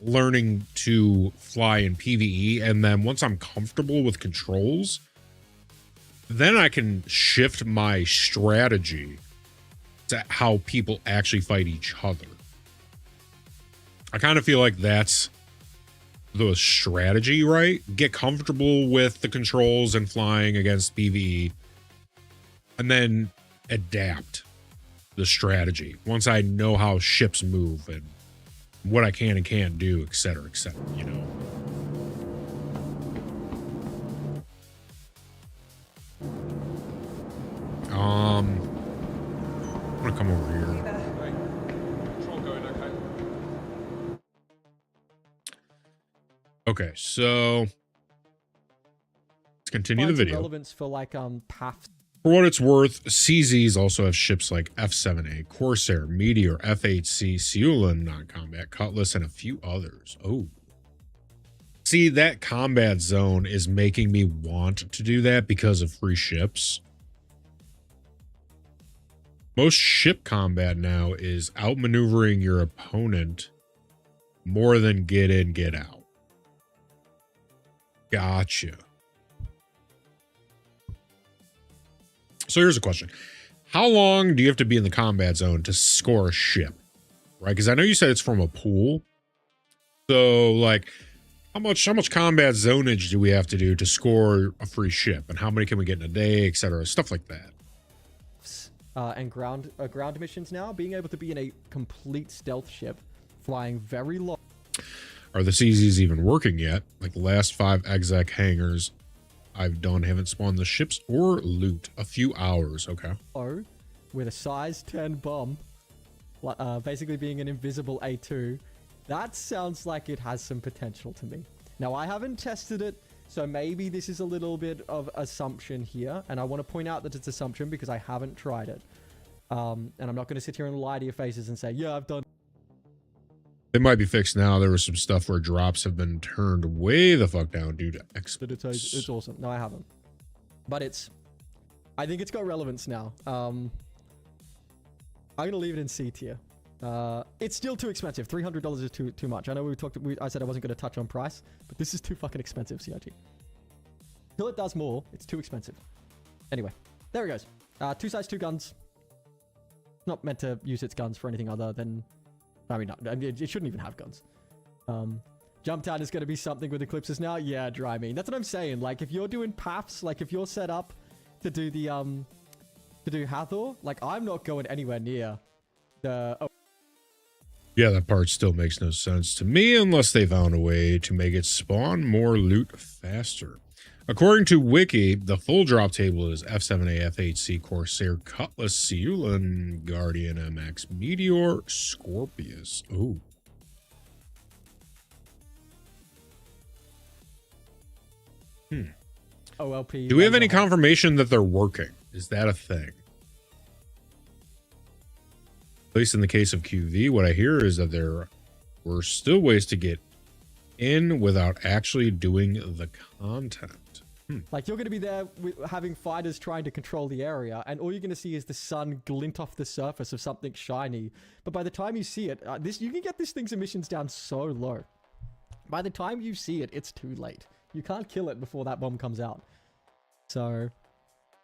learning to fly in PvE. And then once I'm comfortable with controls, then I can shift my strategy to how people actually fight each other. I kind of feel like that's the strategy, right? Get comfortable with the controls and flying against PvE, and then adapt the strategy once I know how ships move and what I can and can't do, etc., you know. I'm gonna come over here. Control going okay? Okay, so let's continue the video. Relevance for like paths. For what it's worth, CZs also have ships like F7A, Corsair, Meteor, F8C, Seulon non-combat, Cutlass, and a few others. Oh. See, that combat zone is making me want to do that because of free ships. Most ship combat now is outmaneuvering your opponent more than get in, get out. Gotcha. So here's a question. How long do you have to be in the combat zone to score a ship? Right? Because I know you said it's from a pool. So, like, how much combat zonage do we have to do to score a free ship? And how many can we get in a day, etc.? Stuff like that. And ground missions now, being able to be in a complete stealth ship, flying very low. Are the CZs even working yet? Like the last 5 exec hangars I've done haven't spawned the ships or loot. A few hours, okay. Oh, with a size 10 bomb, basically being an invisible A2. That sounds like it has some potential to me. Now, I haven't tested it, so maybe this is a little bit of assumption here. And I want to point out that it's assumption because I haven't tried it. And I'm not going to sit here and lie to your faces and say, yeah, I've done. It might be fixed now. There was some stuff where drops have been turned way the fuck down due to experts. It's awesome. No, I haven't. But I think it's got relevance now. I'm going to leave it in C tier. It's still too expensive. $300 is too much. I know I said I wasn't going to touch on price, but this is too fucking expensive, CRG. Till it does more, it's too expensive. Anyway, there it goes. 2 sides, 2 guns. Not meant to use its guns for anything other than... I mean, it shouldn't even have guns. Jump down is going to be something with eclipses now. Yeah, dry mean. That's what I'm saying. Like, if you're doing paths, like if you're set up to do the to do Hathor, like I'm not going anywhere near the. Oh. Yeah, that part still makes no sense to me unless they found a way to make it spawn more loot faster. According to Wiki, the full drop table is F7A, F8C, Corsair, Cutlass, Seulon, Guardian MX, Meteor, Scorpius. Ooh. OLP. Do we have any confirmation that they're working? Is that a thing? At least in the case of QV, what I hear is that there were still ways to get in without actually doing the content. Like, you're going to be there having fighters trying to control the area, and all you're going to see is the sun glint off the surface of something shiny. But by the time you see it, you can get this thing's emissions down so low. By the time you see it, it's too late. You can't kill it before that bomb comes out. So,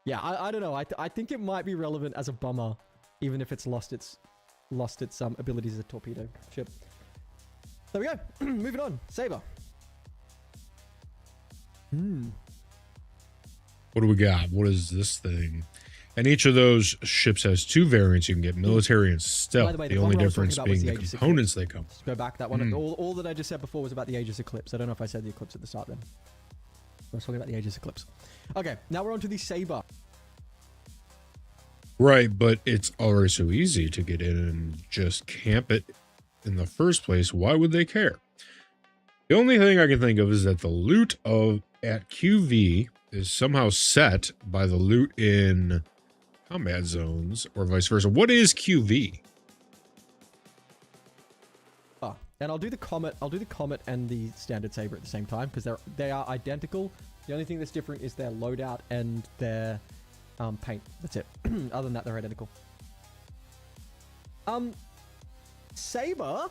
yeah, I don't know. I think it might be relevant as a bomber, even if it's lost its abilities as a torpedo ship. There we go. Moving on. Saber. What do we got? What is this thing? And each of those ships has 2 variants. You can get military and stealth. By the way, the the only bomber I was difference talking about was being the the Aegis components they come. Let's go back that one. All that I just said before was about the Aegis Eclipse. I don't know if I said the Eclipse at the start then. I was talking about the Aegis Eclipse. Okay, now we're on to the Saber. Right, but it's already so easy to get in and just camp it in the first place. Why would they care? The only thing I can think of is that the loot at QV is somehow set by the loot in combat zones or vice versa. What is QV? And I'll do the Comet and the Standard Saber at the same time because they are identical. The only thing that's different is their loadout and their paint. That's it. Other than that, they're identical. Saber.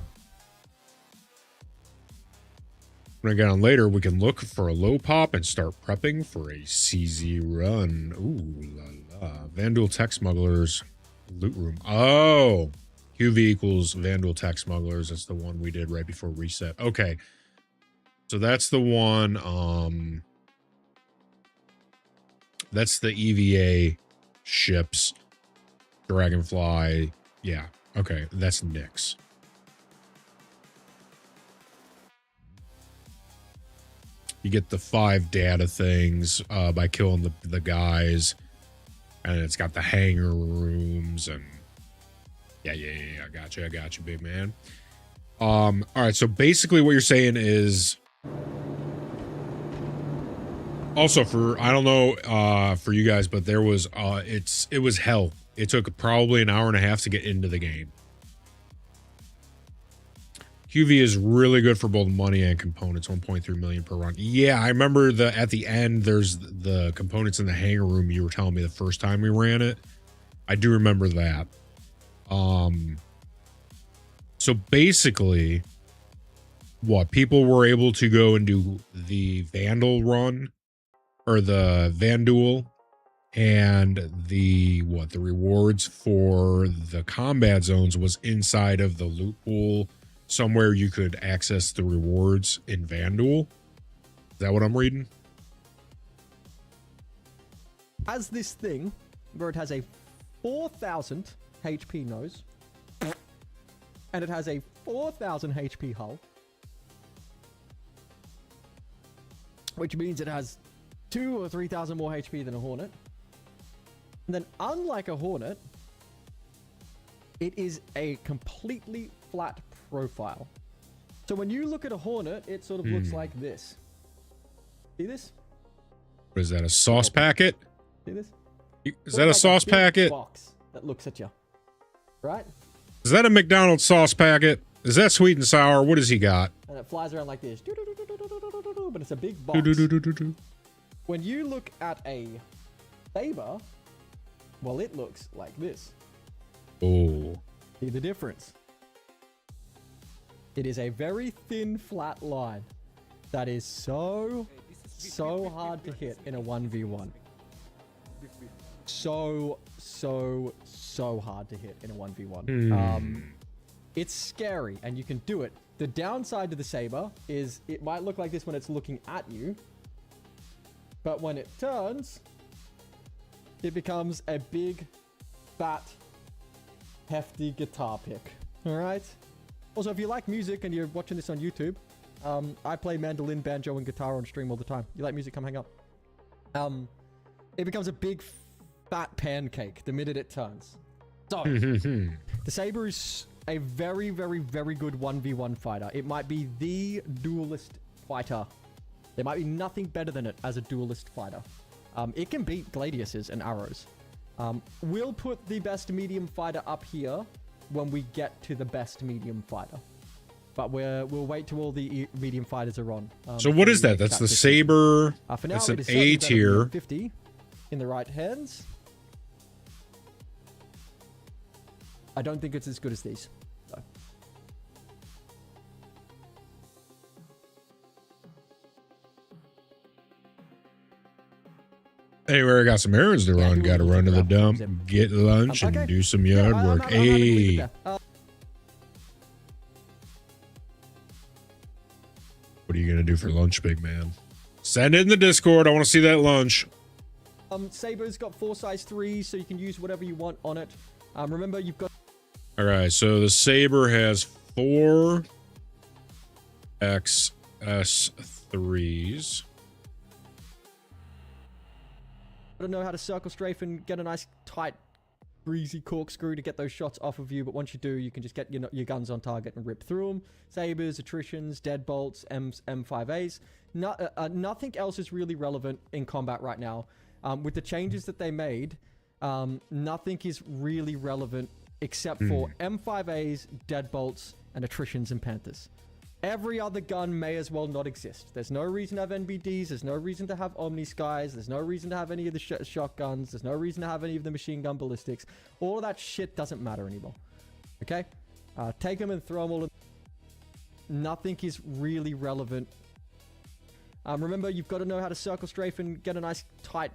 When I get on later, we can look for a low pop and start prepping for a CZ run. Ooh la la. Vandal Tech Smugglers loot room. Oh, QV equals Vandal Tech Smugglers. That's the one we did right before reset. Okay. So that's the one. That's the EVA ships. Dragonfly. Yeah. Okay. That's Nyx. You get the 5 data things by killing the guys. And it's got the hangar rooms and yeah. I got you, big man. All right, so basically what you're saying is also for I don't know for you guys, but there was it was hell. It took probably an hour and a half to get into the game. QV is really good for both money and components, 1.3 million per run. Yeah, I remember at the end, there's the components in the hangar room you were telling me the first time we ran it. I do remember that. So basically, what people were able to go and do the Vandal run or the Vanduel and the rewards for the combat zones was inside of the loot pool. Somewhere you could access the rewards in Vanduel. Is that what I'm reading? As this thing, where it has a 4,000 HP nose, and it has a 4,000 HP hull, which means it has 2,000 or 3,000 more HP than a Hornet. And then, unlike a Hornet, it is a completely flat profile. So when you look at a Hornet, it sort of looks like this. See this? What is that, a sauce packet? See this? Is that a sauce packet? Box that looks at you. Right? Is that a McDonald's sauce packet? Is that sweet and sour? What does he got? And it flies around like this. But it's a big box. When you look at a Saber, well, it looks like this. Oh. See the difference? It is a very thin, flat line that is so hard to hit in a 1v1. So hard to hit in a 1v1. It's scary, and you can do it. The downside to the Saber is it might look like this when it's looking at you, but when it turns, it becomes a big, fat, hefty guitar pick. All right? Also, if you like music and you're watching this on YouTube, I play mandolin, banjo, and guitar on stream all the time. You like music, come hang out. It becomes a big, fat pancake the minute it turns. So, the Saber is a very, very, very good 1v1 fighter. It might be the duelist fighter. There might be nothing better than it as a duelist fighter. It can beat Gladiuses and Arrows. We'll put the best medium fighter up here when we get to the best medium fighter. but we'll wait till all the medium fighters are on. So what is that? That's the Saber. For now, that's it an is certainly A better than tier. 50 in the right hands. I don't think it's as good as these. So. Anyway, I got some errands to run. Got to run to the dump, get lunch, and Okay. do some yard work. I'm happy to leave Hey, it there. what are you gonna do for lunch, big man? Send it in the Discord. I want to see that lunch. Saber's got 4 size 3s, so you can use whatever you want on it. Remember, you've got... All right, so the Saber has 4 XS3s. to know how to circle strafe and get a nice tight breezy corkscrew to get those shots off of you, but once you do, you can just get your guns on target and rip through them. Sabers, attritions, deadbolts, M5As. Nothing else is really relevant in combat right now. With the changes that they made, nothing is really relevant except for M5As, deadbolts, and attritions and panthers. Every other gun may as well not exist. There's no reason to have NBDs. There's no reason to have Omni Skies. There's no reason to have any of the shotguns. There's no reason to have any of the machine gun ballistics. All of that shit doesn't matter anymore. Okay? Take them and throw them all in. Nothing is really relevant. Remember, you've got to know how to circle strafe and get a nice tight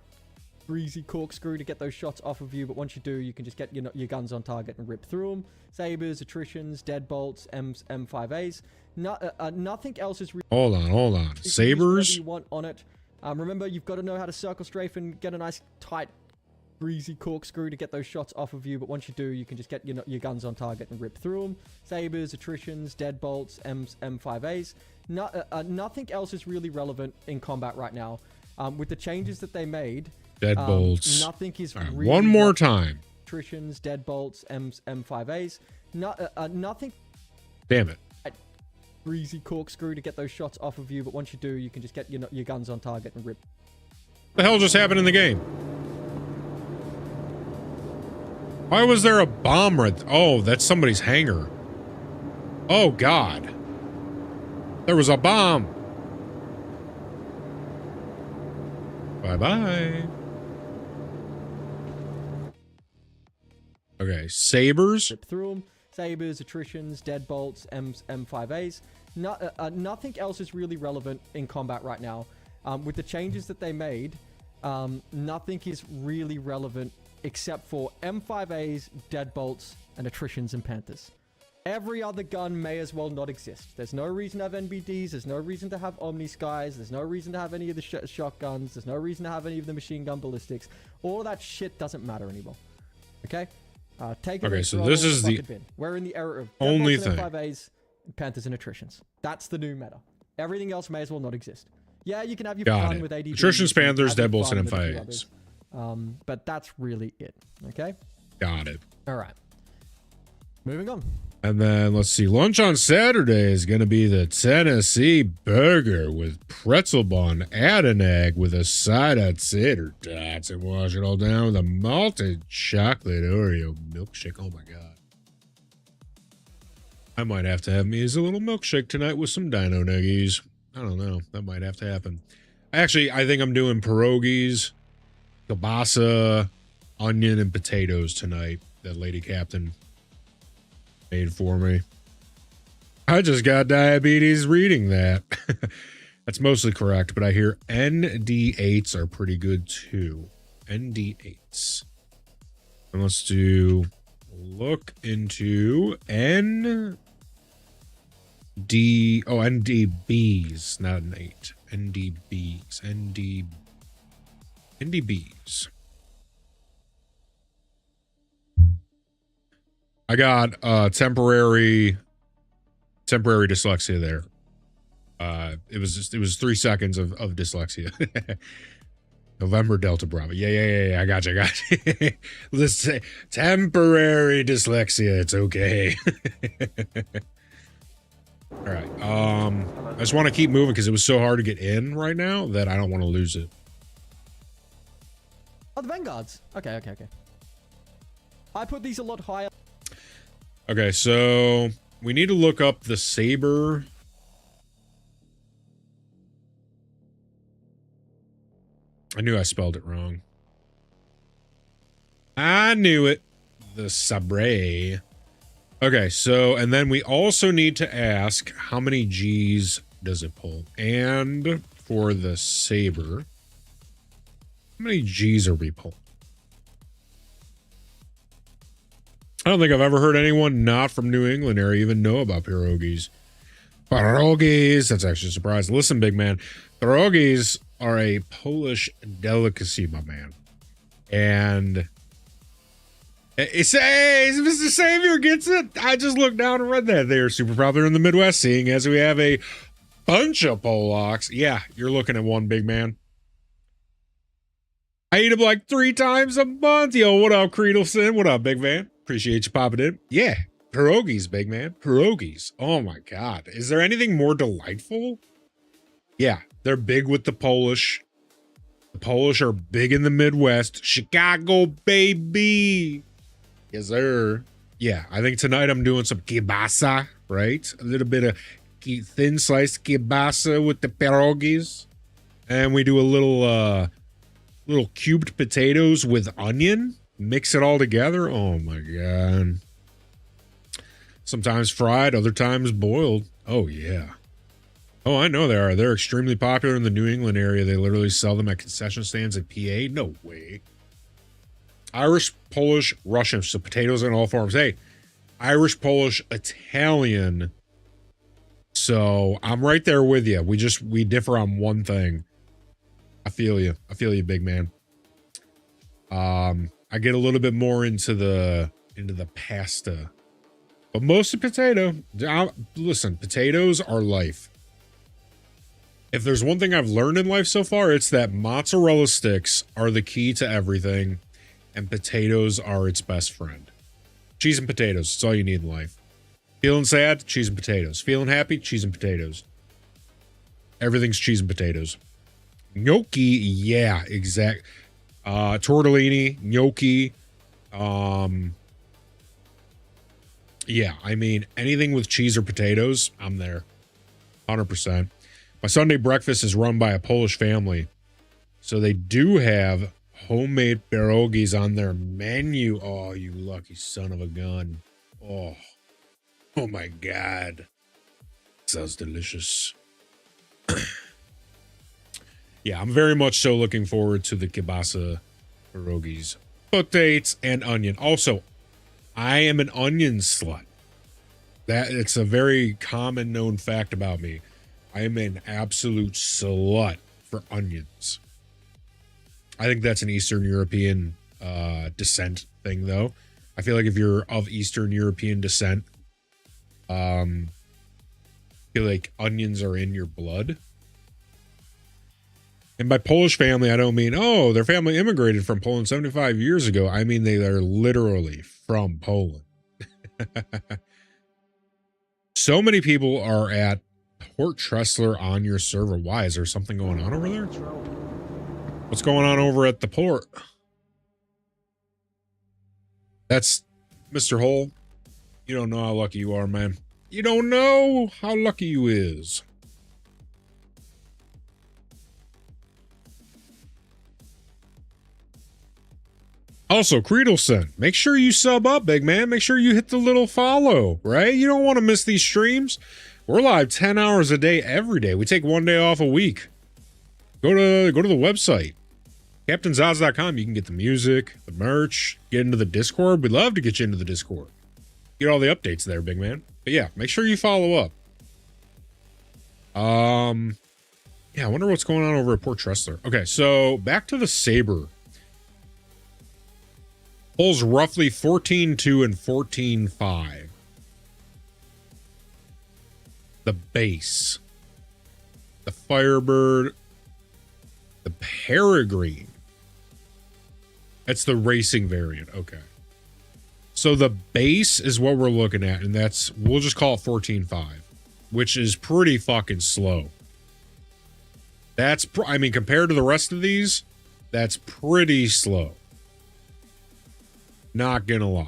breezy corkscrew to get those shots off of you, but once you do, you can just get your guns on target and rip through them. Sabers, attritions, deadbolts, M5As. Nothing else is... Hold on. Sabers? You want on it. Remember, you've got to know how to circle strafe and get a nice tight breezy corkscrew to get those shots off of you, but once you do, you can just get your guns on target and rip through them. Sabers, attritions, deadbolts, M5As. Nothing else is really relevant in combat right now. With the changes that they made, Deadbolts. nothing is All right, really... one more time. Attritions, deadbolts, M5As. Nothing... Damn it. Breezy corkscrew to get those shots off of you, but once you do, you can just get your guns on target and rip. What the hell just happened in the game? Why was there a bomb right... Oh, that's somebody's hangar. Oh, God. There was a bomb. Bye-bye. Okay, Sabers. Rip through them. Sabers, attritions, deadbolts, M5As. Nothing else is really relevant in combat right now. With the changes that they made, nothing is really relevant except for M5As, deadbolts, and attritions and panthers. Every other gun may as well not exist. There's no reason to have NBDs. There's no reason to have Omni Skies. There's no reason to have any of the shotguns. There's no reason to have any of the machine gun ballistics. All of that shit doesn't matter anymore. Okay? Okay, so this is the bin. We're in the era of only deadbolts and thing. M5As, panthers, and attritions. That's the new meta. Everything else may as well not exist. Yeah, you can have your Got fun it. with ADVs. Attritions, panthers, have your deadbolts, fun and with a few M5As. others. But that's really it. Okay? Got it. All right. Moving on. And then let's see. Lunch on Saturday is going to be the Tennessee burger with pretzel bun, add an egg with a side of tater tots, and wash it all down with a malted chocolate Oreo milkshake. Oh my God. I might have to have me as a little milkshake tonight with some dino nuggies. I don't know. That might have to happen. Actually, I think I'm doing pierogies, kielbasa, onion, and potatoes tonight. That Lady Captain made for me. I just got diabetes reading that. That's mostly correct, but I hear ND8s are pretty good too. ND8s. And let's look into NDBs, not an 8. NDBs. NDBs. I got temporary dyslexia there. It was 3 seconds of dyslexia. November Delta Bravo. Yeah. I got you. Let's say temporary dyslexia. It's okay. All right. I just want to keep moving because it was so hard to get in right now that I don't want to lose it. Oh, the Vanguards. Okay. I put these a lot higher. Okay, so we need to look up the saber. I knew I spelled it wrong. I knew it. The sabre. Okay, so, and then we also need to ask how many G's does it pull? And for the saber, how many G's are we pulling? I don't think I've ever heard anyone not from New England area even know about pierogies. Pierogies, that's actually a surprise. Listen, big man, pierogies are a Polish delicacy, my man. And it's, hey, Mr. Savior gets it. I just looked down and read that. They are super popular in the Midwest, seeing as we have a bunch of Polacks. Yeah, you're looking at one, big man. I eat them like 3 times a month. Yo, what up, Creedleson? What up, big man? Appreciate you popping in. Yeah, pierogies, big man. Pierogies. Oh my God. Is there anything more delightful? Yeah, they're big with the Polish. The Polish are big in the Midwest. Chicago, baby. Yes, sir. Yeah, I think tonight I'm doing some kielbasa, right? A little bit of thin sliced kielbasa with the pierogies. And we do a little cubed potatoes with onion. Mix it all together. Oh my God. Sometimes fried, other times boiled. Oh yeah. Oh, I know they are. They're extremely popular in the New England area. They literally sell them at concession stands at PA. No way. Irish, Polish, Russian. So potatoes in all forms. Hey, Irish, Polish, Italian. So I'm right there with you. We differ on one thing. I feel you. I feel you, big man. I get a little bit more into the pasta, but mostly potato. Listen, potatoes are life. If there's one thing I've learned in life so far, it's that mozzarella sticks are the key to everything, and potatoes are its best friend. Cheese and potatoes. It's all you need in life. Feeling sad? Cheese and potatoes. Feeling happy? Cheese and potatoes. Everything's cheese and potatoes. Gnocchi, yeah, exact. Tortellini, gnocchi. Yeah, I mean, anything with cheese or potatoes, I'm there. 100%. My Sunday breakfast is run by a Polish family. So they do have homemade pierogies on their menu. Oh, you lucky son of a gun. Oh my God. Sounds delicious. Yeah, I'm very much so looking forward to the kielbasa pierogies. Potatoes and onion. Also, I am an onion slut. It's a very common known fact about me. I am an absolute slut for onions. I think that's an Eastern European descent thing, though. I feel like if you're of Eastern European descent, I feel like onions are in your blood. And by Polish family, I don't mean, oh, their family immigrated from Poland 75 years ago. I mean, they are literally from Poland. So many people are at Port Tressler on your server. Why? Is there something going on over there? What's going on over at the port? That's Mr. Hole. You don't know how lucky you are, man. You don't know how lucky you is. Also, Creedleson, make sure you sub up, big man. Make sure you hit the little follow, right? You don't want to miss these streams. We're live 10 hours a day every day. We take one day off a week. Go to the website, CaptainZods.com. You can get the music, the merch, get into the Discord. We'd love to get you into the Discord. Get all the updates there, big man. But yeah, make sure you follow up. Yeah, I wonder what's going on over at Port Tressler. Okay, so back to the Saber. Pulls roughly 14.2 and 14.5. The base. The Firebird. The Peregrine. That's the racing variant. Okay. So the base is what we're looking at, and that's, we'll just call it 14.5, which is pretty fucking slow. That's, I mean, compared to the rest of these, that's pretty slow. Not gonna lie.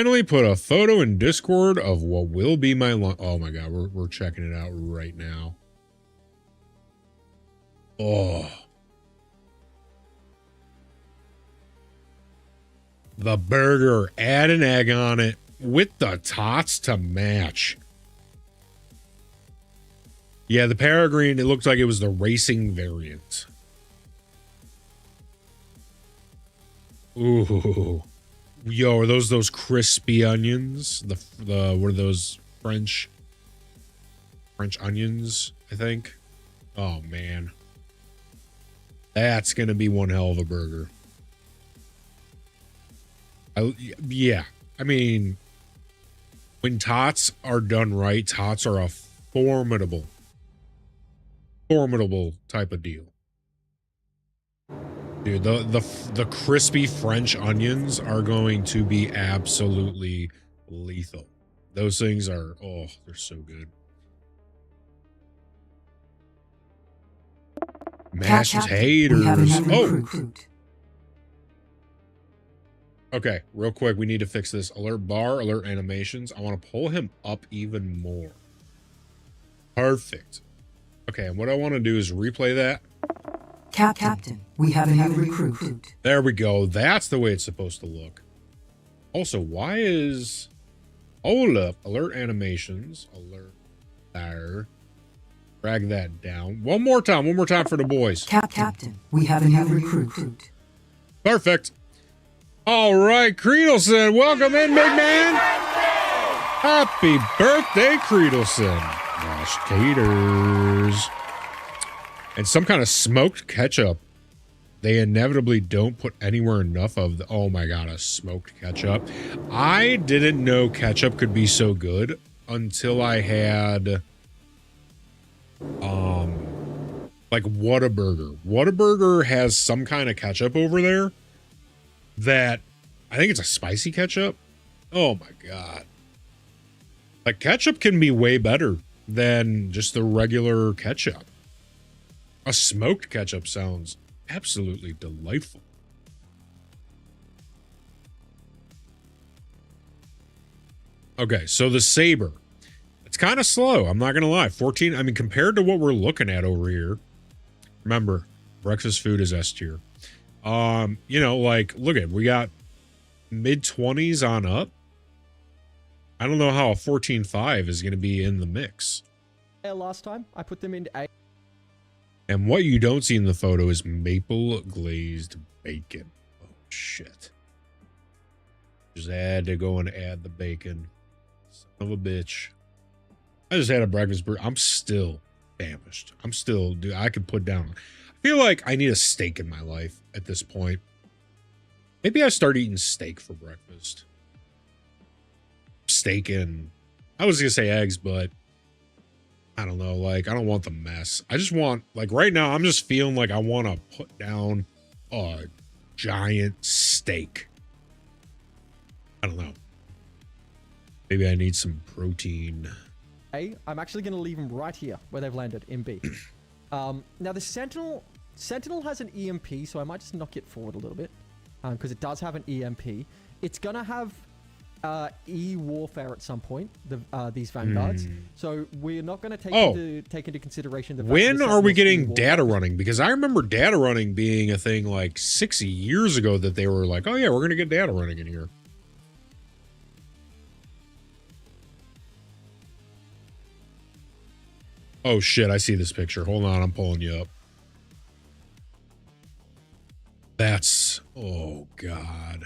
finally put a photo in Discord of what will be my lunch. Oh my god, we're checking it out right now. Oh. The burger, add an egg on it with the tots to match. Yeah, the Peregrine, it looked like it was the racing variant. Ooh. Yo, are those crispy onions? The what are those French onions, I think? Oh man. That's gonna be one hell of a burger. Yeah. I mean, when tots are done right, tots are a formidable type of deal. Dude, the crispy French onions are going to be absolutely lethal. Those things are, oh, they're so good. Mashed taters. Oh. Okay, real quick, we need to fix this. Alert bar, alert animations. I want to pull him up even more. Perfect. Okay, and what I want to do is replay that. Captain, we have a new recruit. There we go. That's the way it's supposed to look. Also, why is... Hold up. Alert animations. Alert there. Drag that down. One more time for the boys. Captain, we have a new recruit. Perfect. All right, Creedleson, welcome in, big man. Happy birthday, Creedleson. Mashed taters. And some kind of smoked ketchup. They inevitably don't put anywhere enough of the, oh my god, a smoked ketchup. I didn't know ketchup could be so good until I had like Whataburger. Whataburger has some kind of ketchup over there that I think it's a spicy ketchup. Oh my god. Like ketchup can be way better than just the regular ketchup. A smoked ketchup sounds absolutely delightful. Okay, so the Saber. It's kind of slow, I'm not going to lie. 14, I mean, compared to what we're looking at over here. Remember, breakfast food is S tier. You know, like, look at, we got mid-20s on up. I don't know how a 14.5 is going to be in the mix. Last time, I put them in A. And what you don't see in the photo is maple glazed bacon. Oh, shit. Just had to go and add the bacon. Son of a bitch. I just had a breakfast burger. I'm still famished. I'm still, dude, I could put down. I feel like I need a steak in my life at this point. Maybe I start eating steak for breakfast. Steak and, I was going to say eggs, but I don't know, like, I don't want the mess. I just want, like, right now, I'm just feeling like I want to put down a giant steak. I don't know. Maybe I need some protein. A, I'm actually going to leave them right here where they've landed in B. Now, the Sentinel has an EMP, so I might just knock it forward a little bit because it does have an EMP. It's going to have E-warfare at some point, these Vanguards. So we're not going to take into consideration the fact when are we getting E-warfare. data running? Because I remember data running being a thing like 6 years ago that they were like, oh yeah, we're going to get data running in here. Oh shit, I see this picture. Hold on, I'm pulling you up. That's, oh god.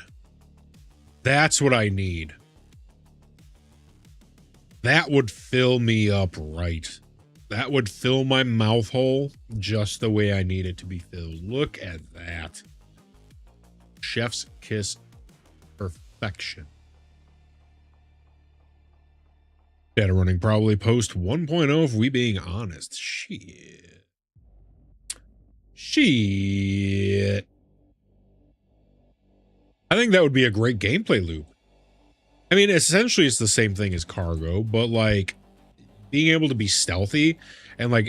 That's what I need. That would fill me up right. That would fill my mouth hole just the way I need it to be filled. Look at that. Chef's kiss perfection. Data running probably post 1.0 if we being honest. Shit. I think that would be a great gameplay loop. I mean, essentially it's the same thing as cargo, but like being able to be stealthy and like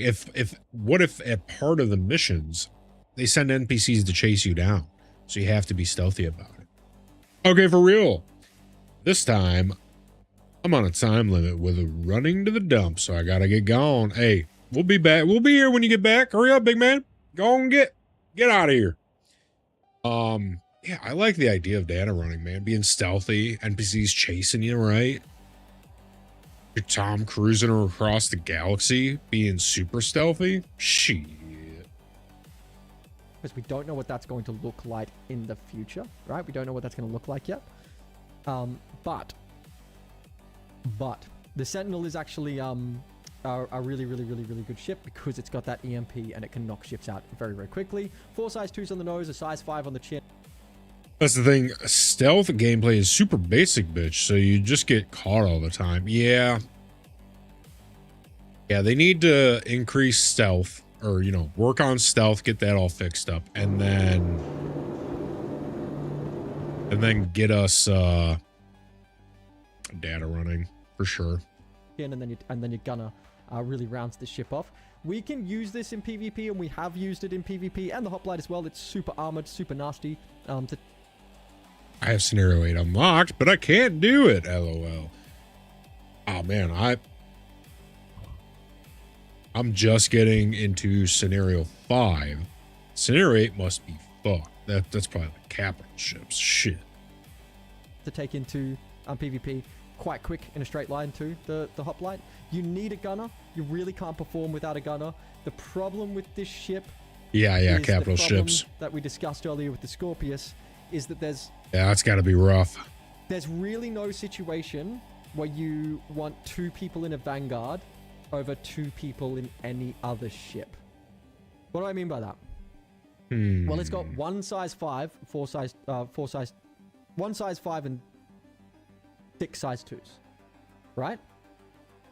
what if at part of the missions they send NPCs to chase you down, so you have to be stealthy about it. Okay, for real. This time, I'm on a time limit with running to the dump, so I gotta get gone. Hey, we'll be back. We'll be here when you get back. Hurry up, big man. Go and get out of here. Yeah, I like the idea of data running, man. Being stealthy, NPCs chasing you, right? You're Tom cruising across the galaxy, being super stealthy. Shit. Because we don't know what that's going to look like in the future, right? We don't know what that's going to look like yet. But the Sentinel is actually a really good ship because it's got that EMP and it can knock ships out very, very quickly. 4 size 2s on the nose, a size 5 on the chin. That's the thing. Stealth gameplay is super basic, bitch. So you just get caught all the time. Yeah. Yeah, they need to increase stealth or, you know, work on stealth, get that all fixed up. And then get us data running for sure. And then your gunner really rounds the ship off. We can use this in PvP, and we have used it in PvP and the hoplite as well. It's super armored, super nasty. I have scenario 8 unlocked, but I can't do it. LOL. Oh man, I'm just getting into scenario 5. Scenario 8 must be fucked. That's probably the capital ships. Shit. To take into PvP quite quick in a straight line too, the hoplite. You need a gunner. You really can't perform without a gunner. The problem with this ship is capital ships that we discussed earlier with the Scorpius is that that's gotta be rough. There's really no situation where you want 2 people in a Vanguard over 2 people in any other ship. What do I mean by that? Well, it's got 1 size 5, 1 size 5 and 6 size 2s, right?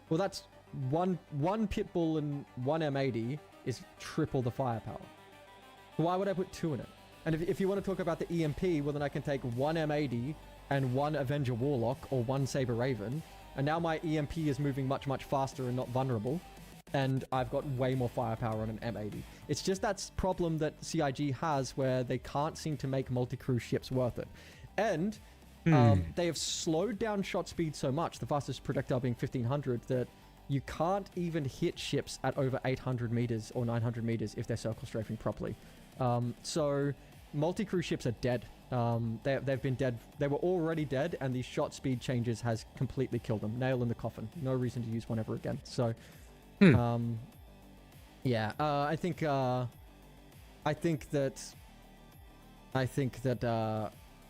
Well, that's one Pitbull and 1 M80 is triple the firepower. Why would I put 2 in it? And if you want to talk about the EMP, well, then I can take 1 M80 and 1 Avenger Warlock or 1 Saber Raven. And now my EMP is moving much, much faster and not vulnerable. And I've got way more firepower on an M80. It's just that problem that CIG has where they can't seem to make multi-crew ships worth it. And they have slowed down shot speed so much, the fastest projectile being 1500, that you can't even hit ships at over 800 meters or 900 meters if they're circle strafing properly. So multi-crew ships are dead. They've been dead. They were already dead, and these shot speed changes has completely killed them. Nail in the coffin. No reason to use one ever again. So, yeah, I think that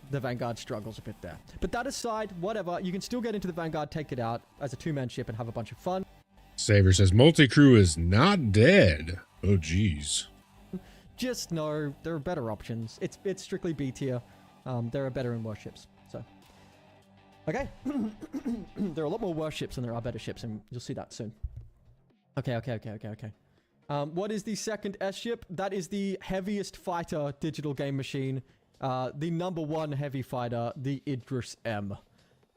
the Vanguard struggles a bit there. But that aside, whatever, you can still get into the Vanguard, take it out as a 2-man ship, and have a bunch of fun. Saver says multi-crew is not dead. Oh, geez. Just know there are better options. It's strictly B tier. There are better and worse ships. So, okay. There are a lot more worse ships than there are better ships, and you'll see that soon. Okay. What is the second S ship? That is the heaviest fighter digital game machine. The number 1 heavy fighter, the Idris M.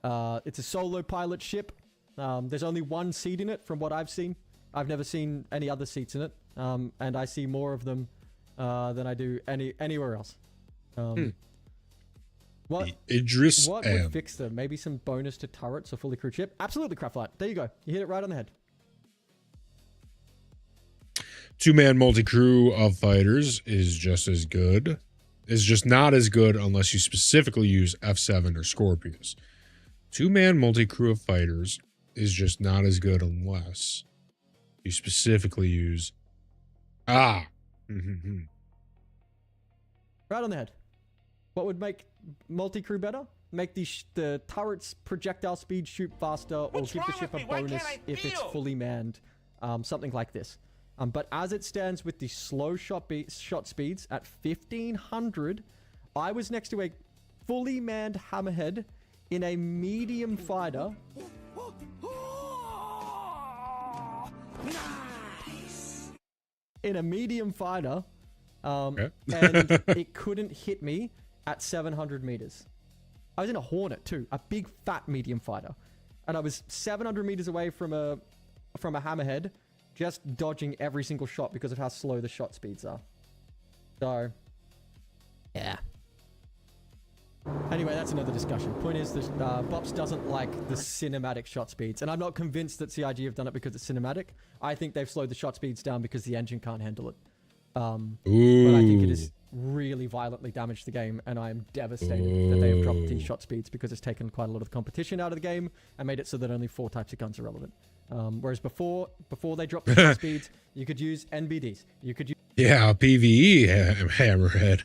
It's a solo pilot ship. There's only 1 seat in it from what I've seen. I've never seen any other seats in it. And I see more of them than I do anywhere else. What Idris what M. would fix them? Maybe some bonus to turrets or fully crewed ship? Absolutely, Craftlight. There you go. You hit it right on the head. 2-man multi-crew of fighters is just as good. Is just not as good unless you specifically use F7 or Scorpius. 2-man multi-crew of fighters is just not as good unless you specifically use Right on the head. What would make multi-crew better? Make the turret's projectile speed shoot faster, or give the ship a bonus if it's fully manned. Something like this. But as it stands with the slow shot speeds at 1500, I was next to a fully manned hammerhead in a medium fighter. Nice. In a medium fighter, and it couldn't hit me at 700 meters. I was in a Hornet too, a big fat medium fighter, and I was 700 meters away from a hammerhead, just dodging every single shot because of how slow the shot speeds are. So, yeah. Anyway, that's another discussion. Point is, the Bops doesn't like the cinematic shot speeds, and I'm not convinced that CIG have done it because it's cinematic. I think they've slowed the shot speeds down because the engine can't handle it. But I think it has really violently damaged the game, and I am devastated that they have dropped these shot speeds because it's taken quite a lot of the competition out of the game and made it so that only 4 types of guns are relevant. Whereas before they dropped the shot speeds, you could use NBDs. You could use PVE hammerhead.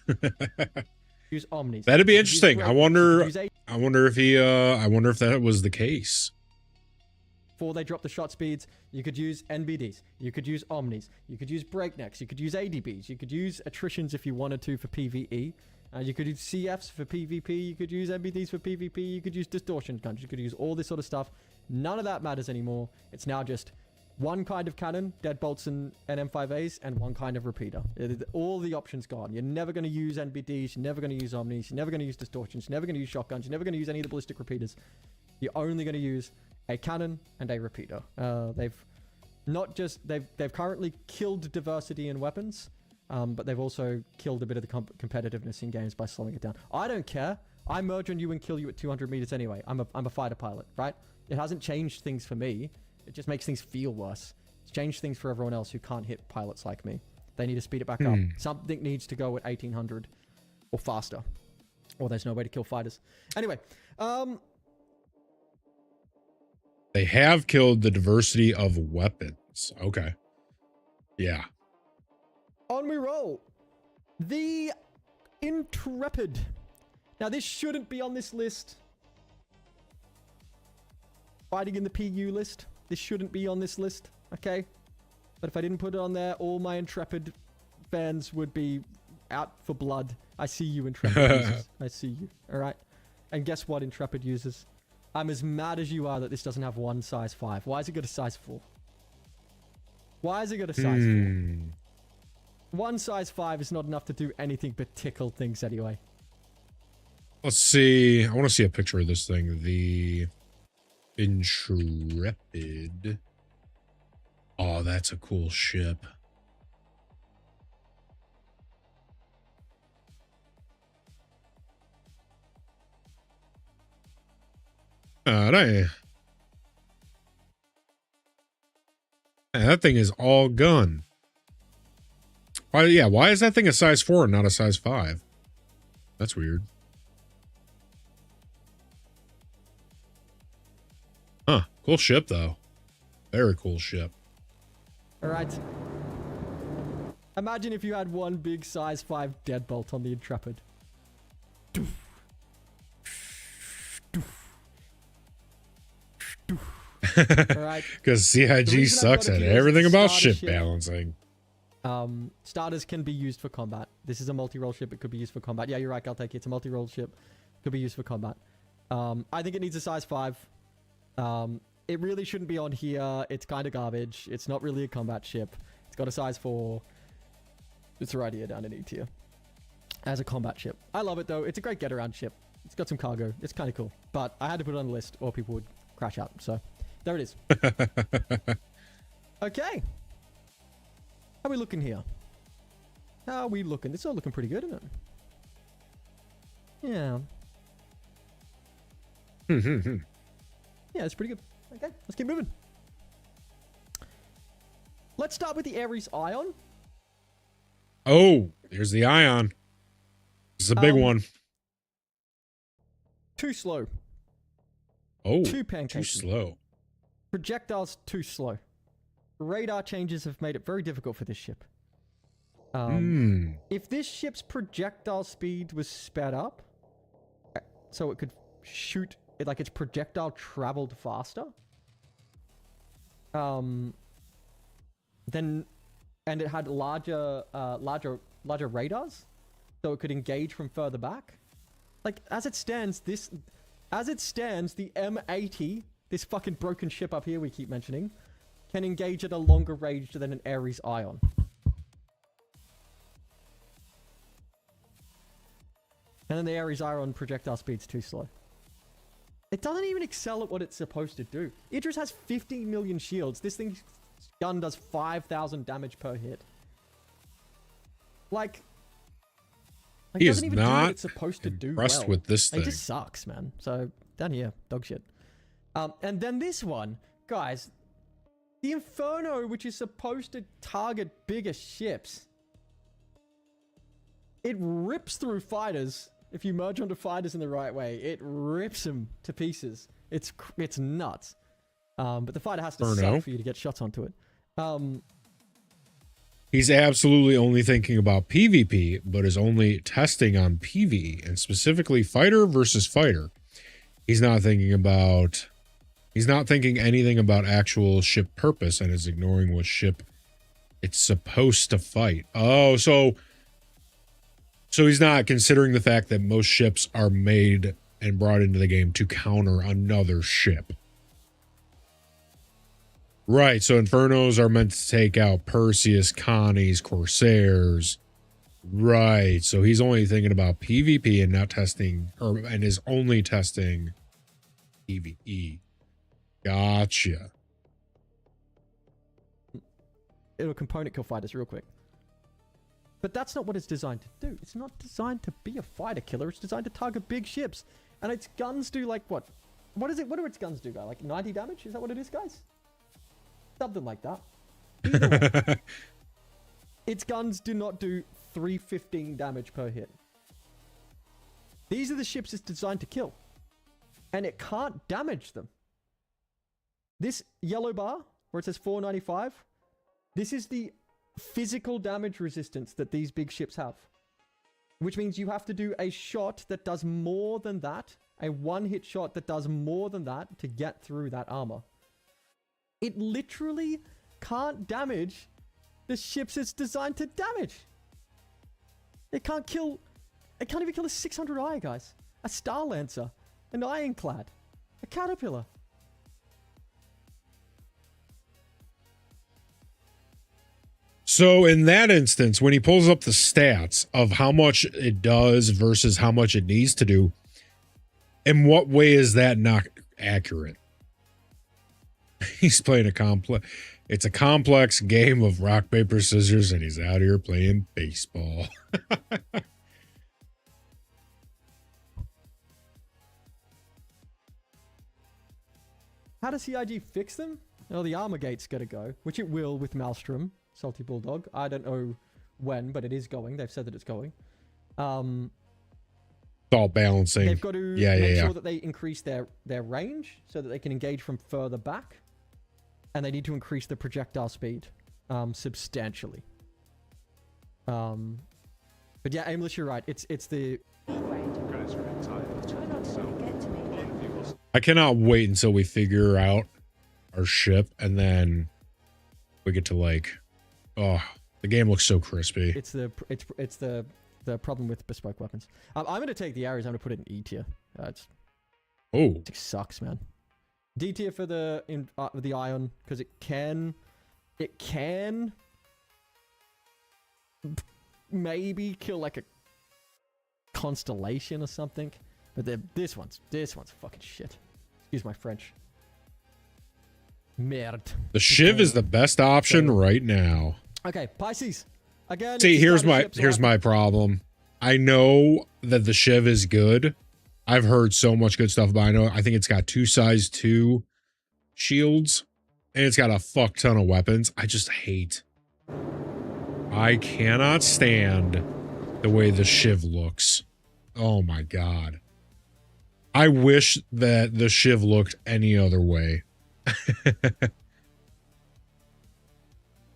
use Omnis. That'd be interesting. I wonder if that was the case. Before they dropped the shot speeds, you could use NBDs, you could use Omnis, you could use breaknecks, you could use ADBs, you could use attritions if you wanted to for PvE, you could use CFs for PvP, you could use NBDs for PvP, you could use distortion guns, you could use all this sort of stuff. None of that matters anymore. It's now just one kind of cannon, deadbolts and M5As, and one kind of repeater. All the options gone. You're never going to use NBDs, you're never going to use Omnis, you're never going to use distortions, you're never going to use shotguns, you're never going to use any of the ballistic repeaters. You're only going to use a cannon and a repeater. They've currently killed diversity in weapons, but they've also killed a bit of the competitiveness in games by slowing it down. I don't care. I merge on you and kill you at 200 meters anyway. I'm a fighter pilot, right? It hasn't changed things for me. It just makes things feel worse. It's changed things for everyone else who can't hit pilots like me. They need to speed it back up. Something needs to go at 1800 or faster, or there's no way to kill fighters. Anyway, They have killed the diversity of weapons. Okay. Yeah. on we roll. The Intrepid. Now, this shouldn't be on this list. Fighting in the PU list. This shouldn't be on this list, okay? But if I didn't put it on there, all my Intrepid fans would be out for blood. I see you, Intrepid users. I see you, all right? And guess what, Intrepid users? I'm as mad as you are that this doesn't have one size 5. Why is it got a size 4? Why is it got a size 4? One size 5 is not enough to do anything but tickle things anyway. Let's see. I want to see a picture of this thing. The Intrepid. Oh, that's a cool ship. Alright. That thing is all gun. Why is that thing a size 4 and not a size 5? That's weird. Huh. Cool ship, though. Very cool ship. Alright. Imagine if you had one big size 5 deadbolt on the Intrepid. Alright. Because CIG sucks at everything about ship balancing. Starters can be used for combat. This is a multi-role ship. It could be used for combat. Yeah, you're right, I'll take it. It's a multi-role ship. It could be used for combat. I think it needs a size 5. It really shouldn't be on here. It's kind of garbage. It's not really a combat ship. It's got a size 4. It's right here down in E tier. As a combat ship. I love it, though. It's a great get-around ship. It's got some cargo. It's kind of cool. But I had to put it on the list or people would crash out. So, there it is. Okay. How are we looking here? How are we looking? This is all looking pretty good, isn't it? Yeah. Yeah, it's pretty good. Okay, let's keep moving. Let's start with the Ares Ion. Oh, here's the Ion. This is a big one. Too slow. Oh, Too pancakey. too slow. Projectiles too slow. Radar changes have made it very difficult for this ship. If this ship's projectile speed was sped up, so it could shoot, like its projectile traveled faster, then, and it had larger radars, so it could engage from further back. Like, as it stands, the M80, this fucking broken ship up here we keep mentioning, can engage at a longer range than an Ares Ion. And then the Ares Ion projectile speed's too slow. It doesn't even excel at what it's supposed to do. Idris has 15 million shields. This thing's gun does 5,000 damage per hit. Like, Like, He doesn't is even do what not it's supposed to do impressed well. with this It thing. just sucks, man. So down here, dog shit. And then this one, guys, the Inferno, which is supposed to target bigger ships, it rips through fighters. If you merge onto fighters in the right way, it rips them to pieces. It's nuts. But the fighter has to Inferno. suck for you to get shots onto it. He's absolutely only thinking about PvP, but is only testing on PvE, and specifically fighter versus fighter. He's not thinking anything about actual ship purpose, and is ignoring what ship it's supposed to fight. Oh, so he's not considering the fact that most ships are made and brought into the game to counter another ship. Right, so Infernos are meant to take out Perseus, Connies, Corsairs. Right, so he's only thinking about PvP and not testing, and is only testing PvE. Gotcha. It'll component kill fighters real quick. But that's not what it's designed to do. It's not designed to be a fighter killer. It's designed to target big ships. And its guns do like what? What is it? What do its guns do, guy? Like 90 damage? Is that what it is, guys? Something like that. Either way, its guns do not do 315 damage per hit. These are the ships it's designed to kill. And it can't damage them. This yellow bar, where it says 495, this is the physical damage resistance that these big ships have. Which means you have to do a shot that does more than that, a one-hit shot that does more than that to get through that armor. It literally can't damage the ships it's designed to damage. It can't even kill a 600i, guys. A Star Lancer, an Ironclad, a Caterpillar. So in that instance, when he pulls up the stats of how much it does versus how much it needs to do, in what way is that not accurate? He's playing it's a complex game of rock, paper, scissors, and he's out here playing baseball. How does CIG fix them? Well, the armor gate's gotta go, which it will with Maelstrom, Salty Bulldog. I don't know when, but it is going. They've said that it's going. It's all balancing. They've got to make sure that they increase their range so that they can engage from further back. And they need to increase the projectile speed substantially. But yeah, Aimless, you're right. It's the... I cannot wait until we figure out our ship, and then we get to like, oh, the game looks so crispy. It's the problem with bespoke weapons. I'm going to take the Ares. I'm going to put it in E tier. It sucks, man. D tier for the Ion, because it can maybe kill like a constellation or something. But this one's fucking shit. Excuse my French. Merde. The Shiv is the best option right now. Okay, Pisces. Again. See, here's my problem. I know that the Shiv is good. I've heard so much good stuff about it. I think it's got 2 size 2 shields, and it's got a fuck ton of weapons. I cannot stand the way the Shiv looks. Oh my god. I wish that the Shiv looked any other way.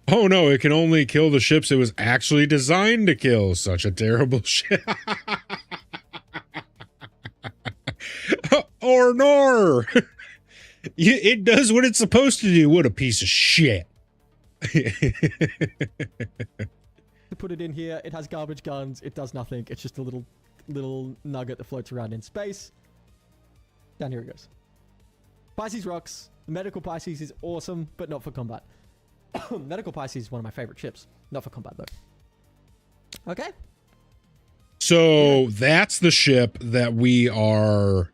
Oh no, it can only kill the ships it was actually designed to kill. Such a terrible ship. Or nor. It does what it's supposed to do. What a piece of shit. To put it in here, it has garbage guns. It does nothing. It's just a little nugget that floats around in space. Down here it goes. Pisces rocks. The Medical Pisces is awesome, but not for combat. Medical Pisces is one of my favorite ships. Not for combat, though. Okay. So that's the ship that we are...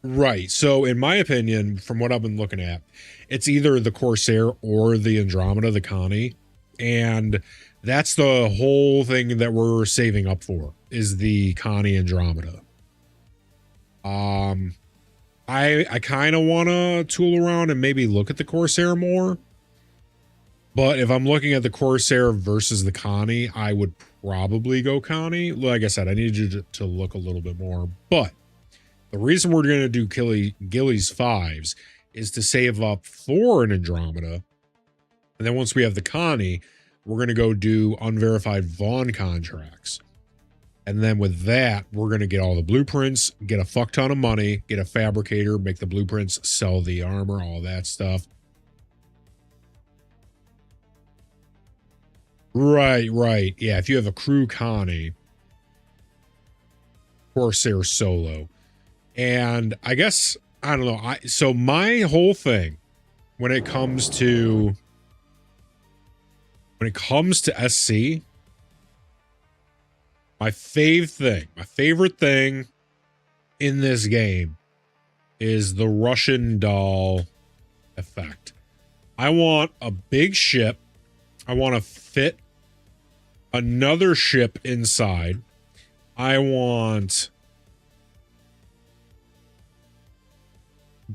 Right. So in my opinion, from what I've been looking at, it's either the Corsair or the Andromeda, the Connie. And That's the whole thing that we're saving up for, is the Connie Andromeda. I kind of want to tool around and maybe look at the Corsair more. But if I'm looking at the Corsair versus the Connie, I would probably go Connie. Like I said, I need you to look a little bit more. But the reason we're going to do Gillies 5s is to save up for an Andromeda. And then once we have the Connie, we're going to go do unverified Vaughn contracts. And then with that, we're going to get all the blueprints, get a fuck ton of money, get a fabricator, make the blueprints, sell the armor, all that stuff. Right. Yeah, if you have a crew Connie, Corsair solo. And I guess, I don't know. So my whole thing when it comes to SC, my favorite thing in this game is the Russian doll effect. I want a big ship. I want to fit another ship inside. I want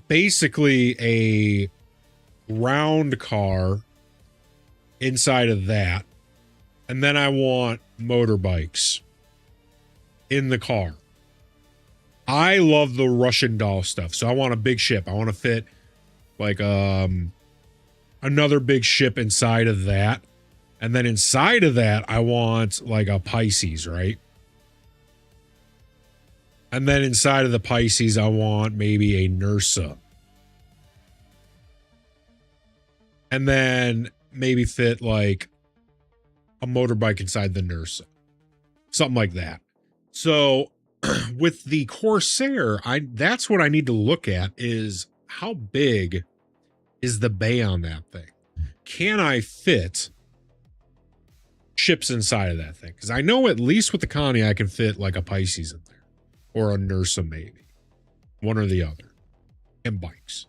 basically a round car inside of that. And then I want motorbikes in the car. I love the Russian doll stuff. So I want a big ship. I want to fit like another big ship inside of that. And then inside of that, I want like a Pisces, right? And then inside of the Pisces, I want maybe a Nursa. And then maybe fit like a motorbike inside the Nursa. Something like that. So with the Corsair, that's what I need to look at, is how big is the bay on that thing? Can I fit ships inside of that thing? Because I know at least with the Connie, I can fit like a Pisces in there. Or a Nursa maybe. One or the other. And bikes.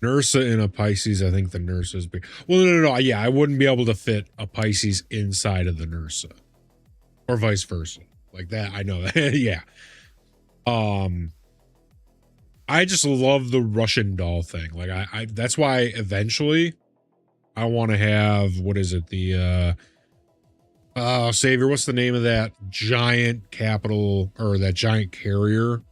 Nursa in a Pisces, I think the Nursa is big. Well, no. Yeah, I wouldn't be able to fit a Pisces inside of the Nursa. Or vice versa. Like that, I know that. Yeah. I just love the Russian doll thing. Like I that's why eventually I want to have, what is it? The Savior, what's the name of that giant capital, or that giant carrier?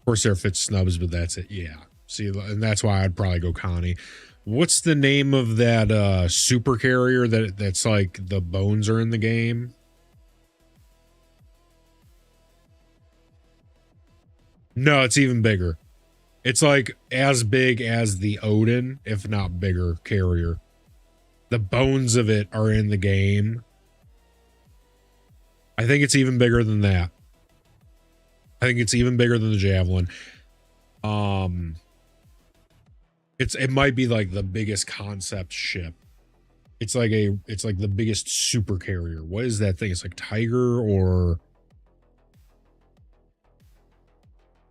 Corsair fits snubs, but that's it. Yeah. See, and that's why I'd probably go Connie. What's the name of that super carrier that's like the bones are in the game? No, it's even bigger. It's like as big as the Odin, if not bigger, carrier. The bones of it are in the game. I think it's even bigger than that. I think it's even bigger than the Javelin. It might be like the biggest concept ship. It's like the biggest super carrier. What is that thing? It's like Tiger or,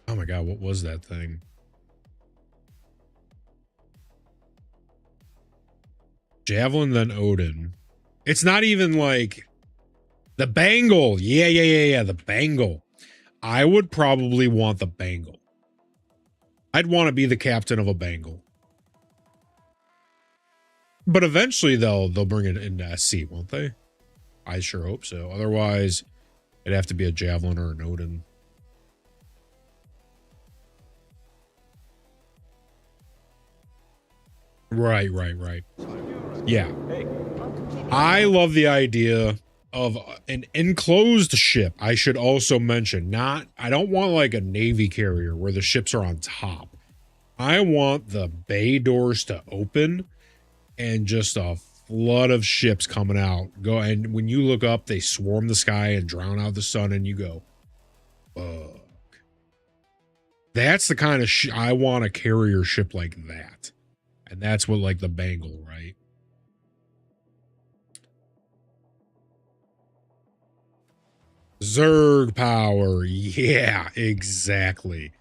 oh my god, what was that thing? Javelin, then Odin. It's not even like the Bangle. Yeah. The Bangle. I would probably want the Bangle. I'd want to be the captain of a Bangle. But eventually they'll bring it into SC, won't they? I sure hope so. Otherwise, it'd have to be a Javelin or an Odin. Right. Yeah. I love the idea of an enclosed ship. I should also mention, I don't want like a Navy carrier where the ships are on top. I want the bay doors to open and just a flood of ships coming out. And when you look up, they swarm the sky and drown out the sun, and you go, fuck. That's the kind of I want a carrier ship like that. And that's what, like, the Bangle, right? Zerg power. Yeah, exactly.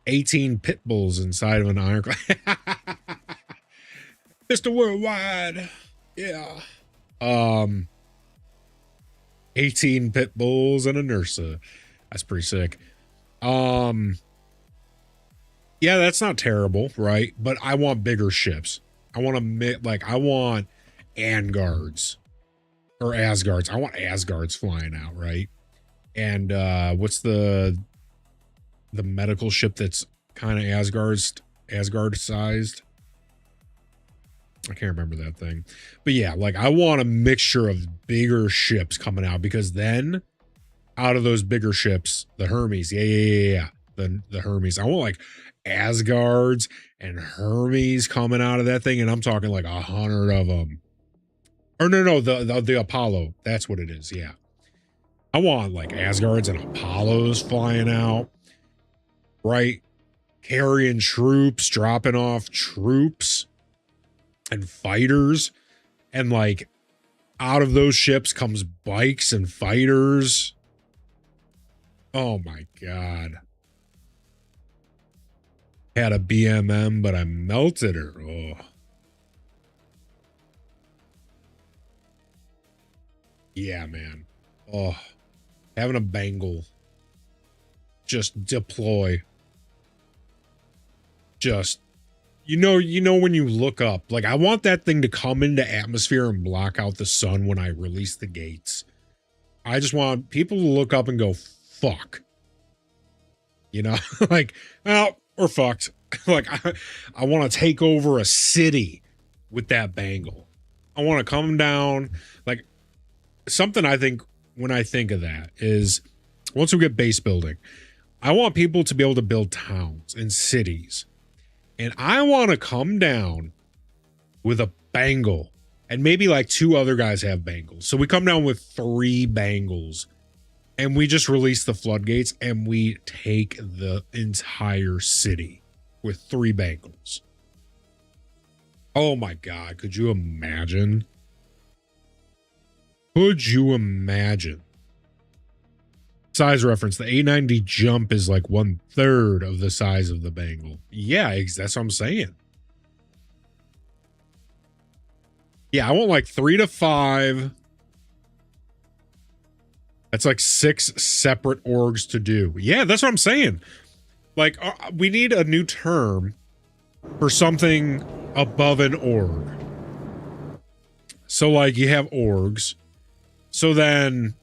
18 pit bulls inside of an ironclad. Mr. Worldwide. Yeah. 18 pit bulls and a Nursa. That's pretty sick. Yeah, that's not terrible, right? But I want bigger ships. I want I want Angards or Asgards. I want Asgards flying out, right? And what's the medical ship that's kind of Asgard sized? I can't remember that thing. But yeah, like I want a mixture of bigger ships coming out, because then out of those bigger ships, the Hermes, yeah. The Hermes. I want like Asgards and Hermes coming out of that thing, and I'm talking like 100 of them. Or no, the Apollo. That's what it is. Yeah, I want like Asgards and Apollos flying out, right? Carrying troops, dropping off troops and fighters, and like out of those ships comes bikes and fighters. Oh my god. Had a BMM, but I melted her. Oh. Yeah, man. Oh. Having a Bengal. Just deploy. Just, you know when you look up, like I want that thing to come into atmosphere and block out the sun when I release the gates. I just want people to look up and go, fuck. You know, like, well, we're fucked. Like, I want to take over a city with that Bengal. I want to come down. Like, something I think when I think of that is once we get base building, I want people to be able to build towns and cities. And I want to come down with a Bengal, and maybe like 2 other guys have Bengals. So we come down with 3 Bengals, and we just release the floodgates and we take the entire city with 3 Bengals. Oh my God. Could you imagine? Could you imagine? Size reference. The 890 jump is like 1/3 of the size of the Bengal. Yeah, that's what I'm saying. Yeah, I want like 3 to 5. That's like 6 separate orgs to do. Yeah, that's what I'm saying. Like, we need a new term for something above an org. So, like, you have orgs. So then,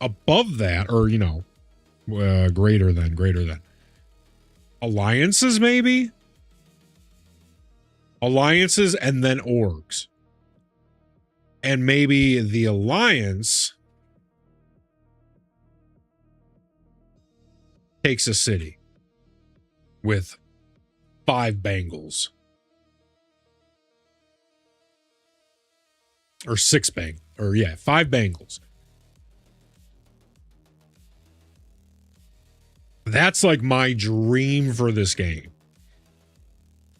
above that, or, you know, greater than. Alliances, maybe? Alliances and then orgs. And maybe the alliance takes a city with 5 Bengals. Or 6 Bengals. Or yeah, 5 Bengals. That's like my dream for this game.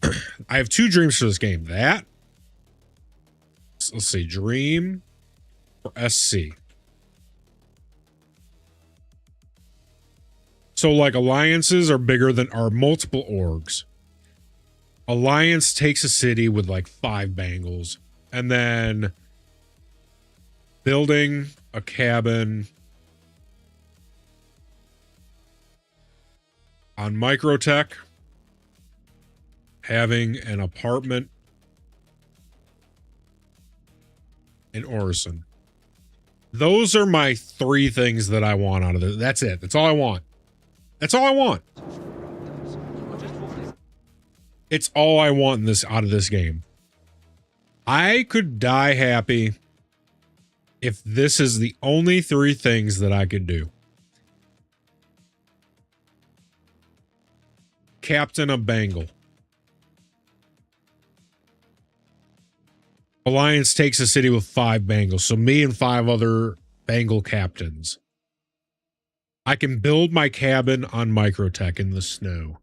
I have 2 dreams for this game. That. Let's see. Dream or SC. So like alliances are multiple orgs. Alliance takes a city with like 5 Bengals, and then building a cabin on Microtech, having an apartment in Orison. Those are my 3 things that I want out of this. That's it. That's all I want. That's all I want. It's all I want out of this game. I could die happy if this is the only 3 things that I could do. Captain of Bengal. Alliance takes a city with 5 Bengals. So me and 5 other Bengal captains. I can build my cabin on Microtech in the snow.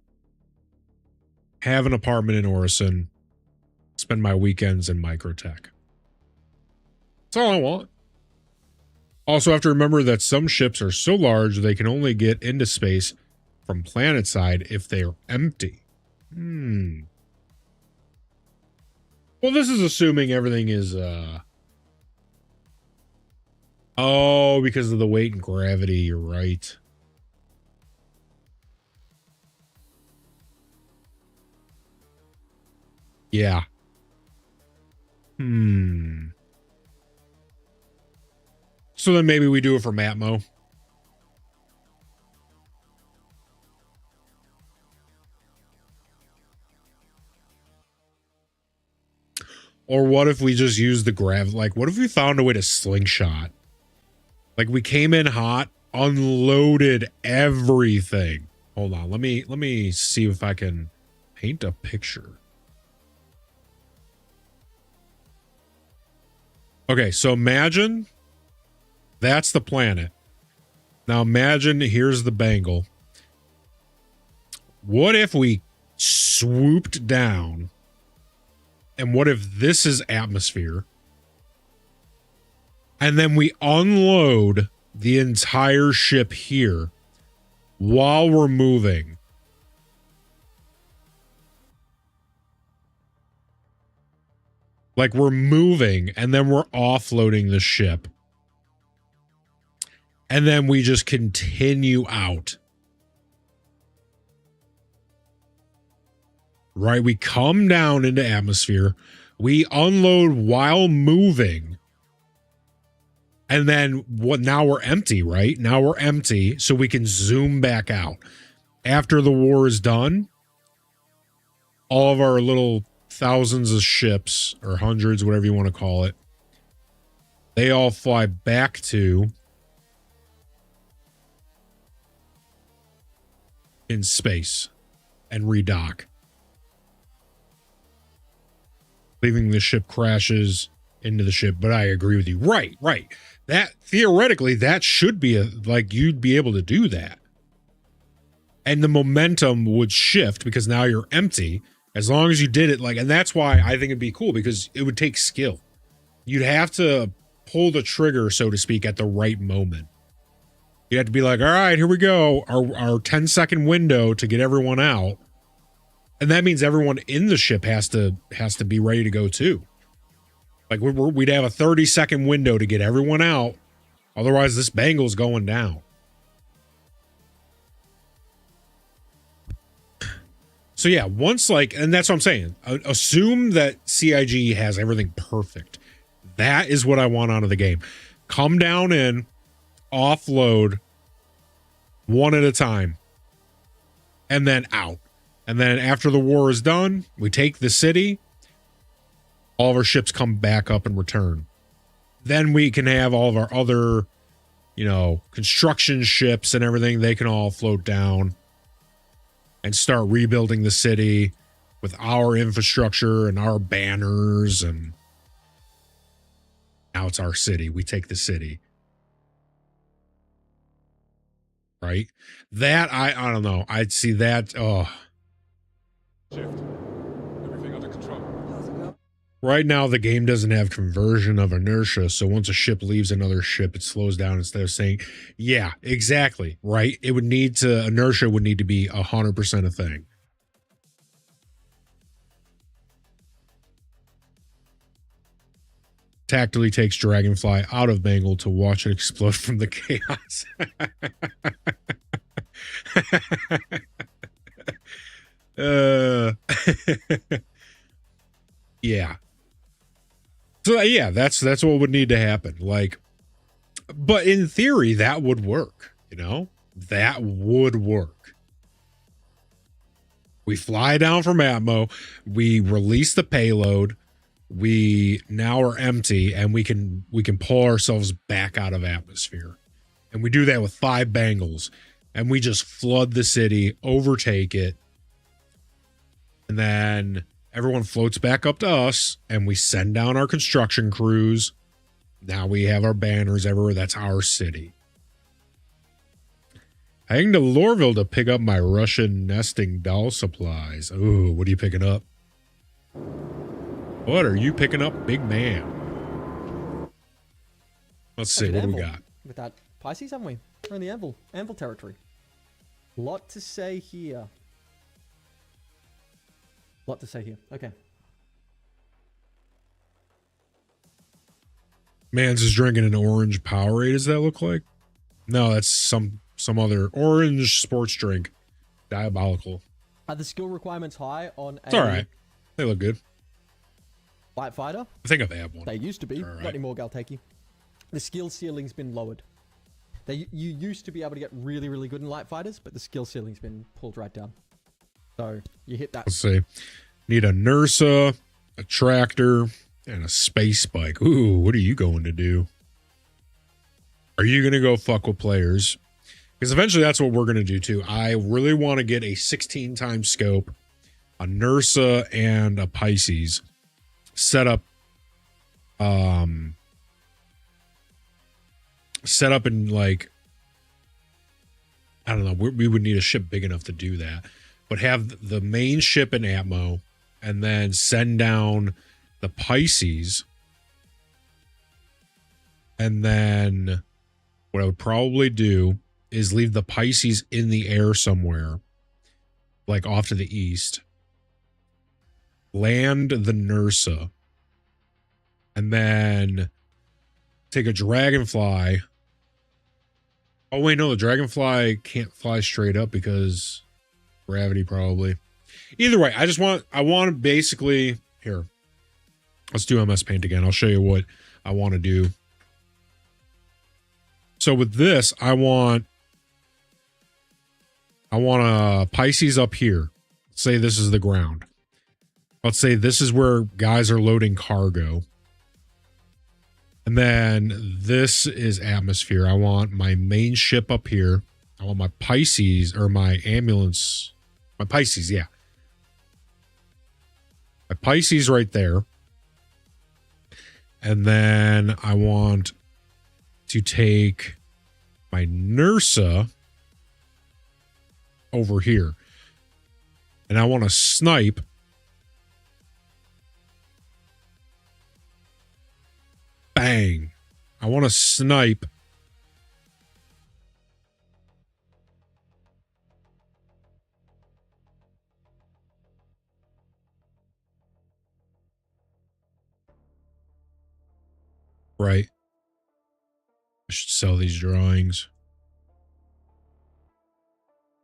Have an apartment in Orison. Spend my weekends in Microtech. That's all I want. Also have to remember that some ships are so large they can only get into space from planet side if they're empty. Well, this is assuming everything is, oh, because of the weight and gravity, you're right. Yeah. So then maybe we do it for Matmo. Or what if we just use the like, what if we found a way to slingshot? Like, we came in hot, unloaded everything. Hold on, let me see if I can paint a picture. Okay, so imagine that's the planet. Now imagine here's the bangle. What if we swooped down? And what if this is atmosphere? And then we unload the entire ship here while we're moving. Like, we're moving and then we're offloading the ship. And then we just continue out. Right? We come down into atmosphere. We unload while moving. And then now we're empty, right? Now we're empty, so we can zoom back out. After the war is done, all of our little thousands of ships, or hundreds, whatever you want to call it, they all fly back to in space and redock. Leaving the ship crashes into the ship, but I agree with you. Right. That theoretically, that should be like, you'd be able to do that. And the momentum would shift because now you're empty as long as you did it like, and that's why I think it'd be cool, because it would take skill. You'd have to pull the trigger, so to speak, at the right moment. You have to be like, all right, here we go. Our 10-second window to get everyone out. And that means everyone in the ship has to be ready to go too. Like, we'd have a 30-second window to get everyone out. Otherwise, this bangle's going down. So yeah, once like, and that's what I'm saying. Assume that CIG has everything perfect. That is what I want out of the game. Come down in, offload one at a time, and then out. And then after the war is done, we take the city. All of our ships come back up and return. Then we can have all of our other, construction ships and everything. They can all float down and start rebuilding the city with our infrastructure and our banners. And now it's our city. We take the city. Right? That, I don't know. I'd see that. Oh. Shift. Everything under control. Right now, the game doesn't have conversion of inertia, so once a ship leaves another ship, it slows down instead of saying, yeah, exactly, right? It would need to, inertia would need to be 100% a thing. Tactically takes Dragonfly out of Bangle to watch it explode from the chaos. Yeah. So yeah, that's what would need to happen. Like, but in theory, that would work, That would work. We fly down from Atmo, we release the payload, we now are empty, and we can pull ourselves back out of atmosphere. And we do that with 5 bangles, and we just flood the city, overtake it. And then everyone floats back up to us, and we send down our construction crews. Now we have our banners everywhere. That's our city. Heading to Lorville to pick up my Russian nesting doll supplies. Ooh, what are you picking up? What are you picking up, big man? Let's see, what do we got? With that Pisces, haven't we? We're in the Anvil territory. Lot to say here. Lot to say here. Okay. Mans is drinking an orange Powerade. Does that look like? No, that's some other orange sports drink. Diabolical. Are the skill requirements high on It's all right. They look good. light fighter? I think I've had one. They used to be. All right. Not anymore, Galteki. The skill ceiling's been lowered. You used to be able to get really, really good in light fighters, but the skill ceiling's been pulled right down. So you hit that. Let's see. Need a Nursa, a tractor, and a space bike. Ooh, what are you going to do? Are you going to go fuck with players? Because eventually that's what we're going to do too. I really want to get a 16 times scope, a Nursa, and a Pisces. Set up in like, I don't know, we would need a ship big enough to do that, but have the main ship in Atmo and then send down the Pisces. And then what I would probably do is leave the Pisces in the air somewhere, like off to the east, land the Nursa, and then take a Dragonfly. Oh, wait, no, the Dragonfly can't fly straight up because gravity probably. Either way, I want to basically, here, let's do MS Paint again. I'll show you what I want to do. So with this, I want a Pisces up here. Let's say this is the ground. Let's say this is where guys are loading cargo. And then this is atmosphere. I want my main ship up here. I want my Pisces or my ambulance. My Pisces, yeah. My Pisces right there. And then I want to take my Nursa over here. And I want to snipe bang. I want to snipe right. I should sell these drawings.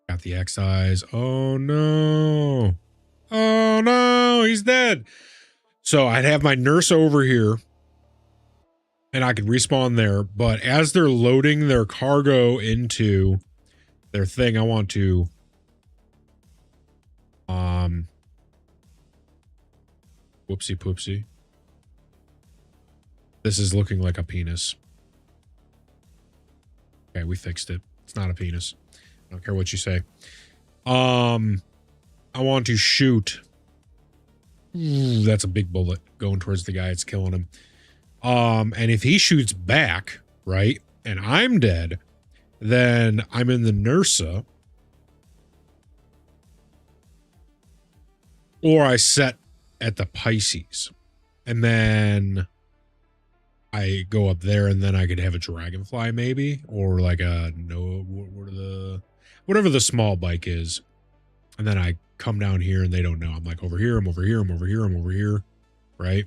Got the X eyes. Oh no. Oh no, he's dead. So I'd have my nurse over here and I could respawn there. But as they're loading their cargo into their thing, I want to whoopsie poopsie. This is looking like a penis. Okay, we fixed it. It's not a penis. I don't care what you say. I want to shoot. Ooh, that's a big bullet going towards the guy. It's killing him. And if he shoots back, right, and I'm dead, then I'm in the Nursa. Or I set at the Pisces. And then I go up there, and then I could have a Dragonfly maybe, or like a whatever the small bike is, and then I come down here and they don't know. I'm like over here, I'm over here, I'm over here, I'm over here, right?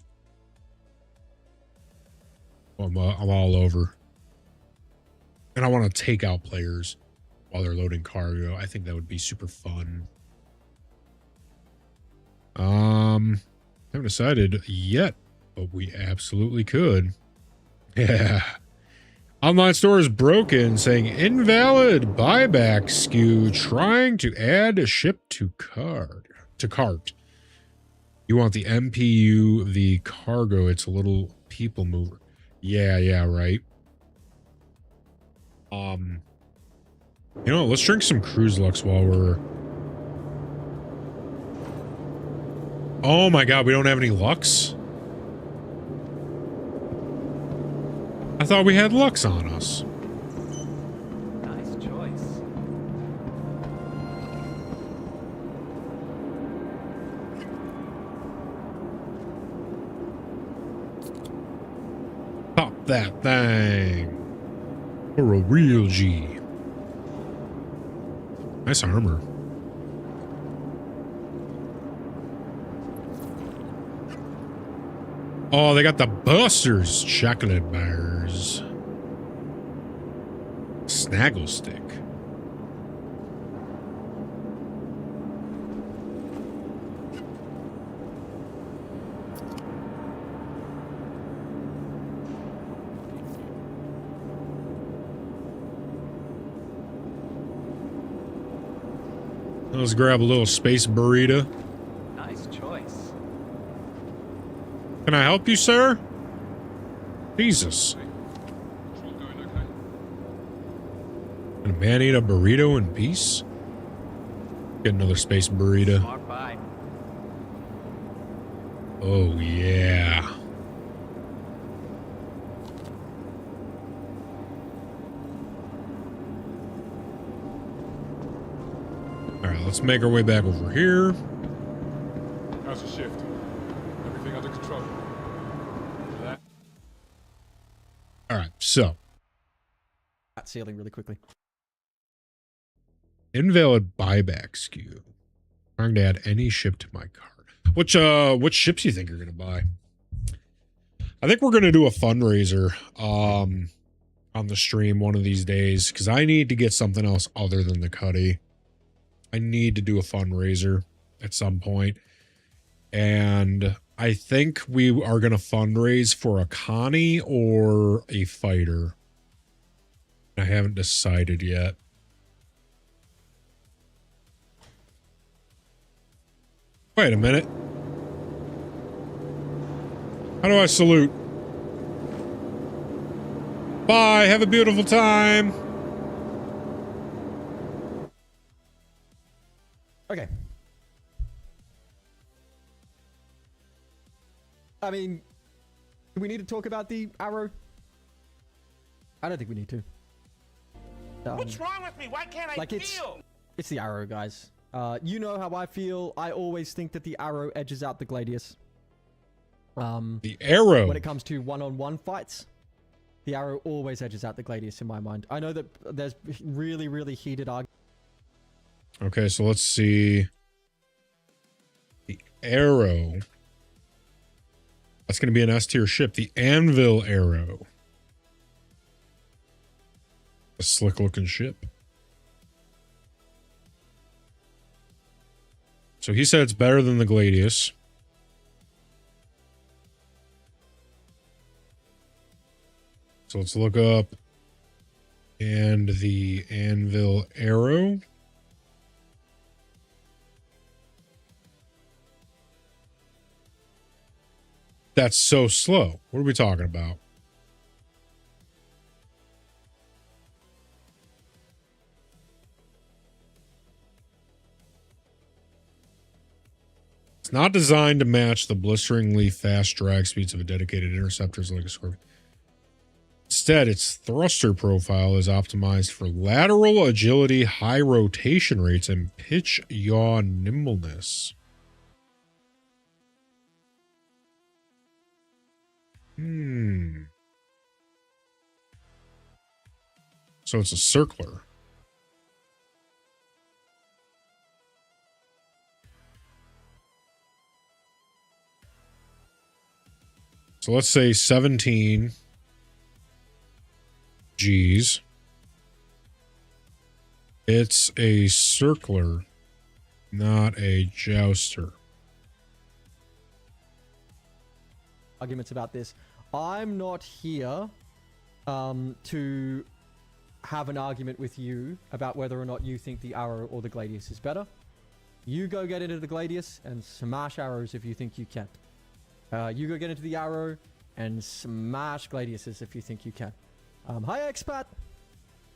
I'm all over, and I want to take out players while they're loading cargo. I think that would be super fun. Haven't decided yet, but we absolutely could. Yeah. Online store is broken, saying invalid buyback SKU trying to add a ship to cart. You want the MPU, the cargo. It's a little people mover. Yeah, right. You know, let's drink some Cruise Lux while we're... Oh my god, we don't have any Lux? I thought we had Lux on us. Nice choice. Pop that thing. For a real G. Nice armor. Oh, they got the Busters chocolate bars. Snaggle stick. Let's grab a little space burrito. Nice choice. Can I help you, sir? Jesus. Control going okay? Can a man eat a burrito in peace? Get another space burrito. Smart buy. Oh, yeah. Alright, let's make our way back over here. How's the shift? Everything under control? Roger that. Alright, so. That ceiling really quickly. Invalid buyback SKU. Trying to add any ship to my cart. Which ships you think you're gonna buy? I think we're gonna do a fundraiser on the stream one of these days because I need to get something else other than the Cuddy. I need to do a fundraiser at some point. And I think we are gonna fundraise for a Connie or a fighter. I haven't decided yet. Wait a minute. How do I salute? Bye. Have a beautiful time. Okay. I mean, do we need to talk about the arrow? I don't think we need to. What's wrong with me? Why can't I feel? It's the arrow, guys. You know how I feel. I always think that the arrow edges out the Gladius. The arrow. When it comes to one-on-one fights, the arrow always edges out the Gladius in my mind. I know that there's really, really heated arguments. Okay, so let's see. The arrow. That's going to be an S tier ship. The Anvil arrow. A slick looking ship. So he said it's better than the Gladius. So let's look up. And the Anvil arrow. That's so slow. What are we talking about? It's not designed to match the blisteringly fast drag speeds of a dedicated interceptors like a Scorpion. Instead, its thruster profile is optimized for lateral agility, high rotation rates, and pitch yaw nimbleness. So it's a circler. So let's say 17 G's. It's a circler, not a jouster. Arguments about this. I'm not here to have an argument with you about whether or not you think the arrow or the Gladius is better. You go get into the Gladius and smash arrows if you think you can. You go get into the arrow and smash Gladiuses if you think you can. Hi, expat.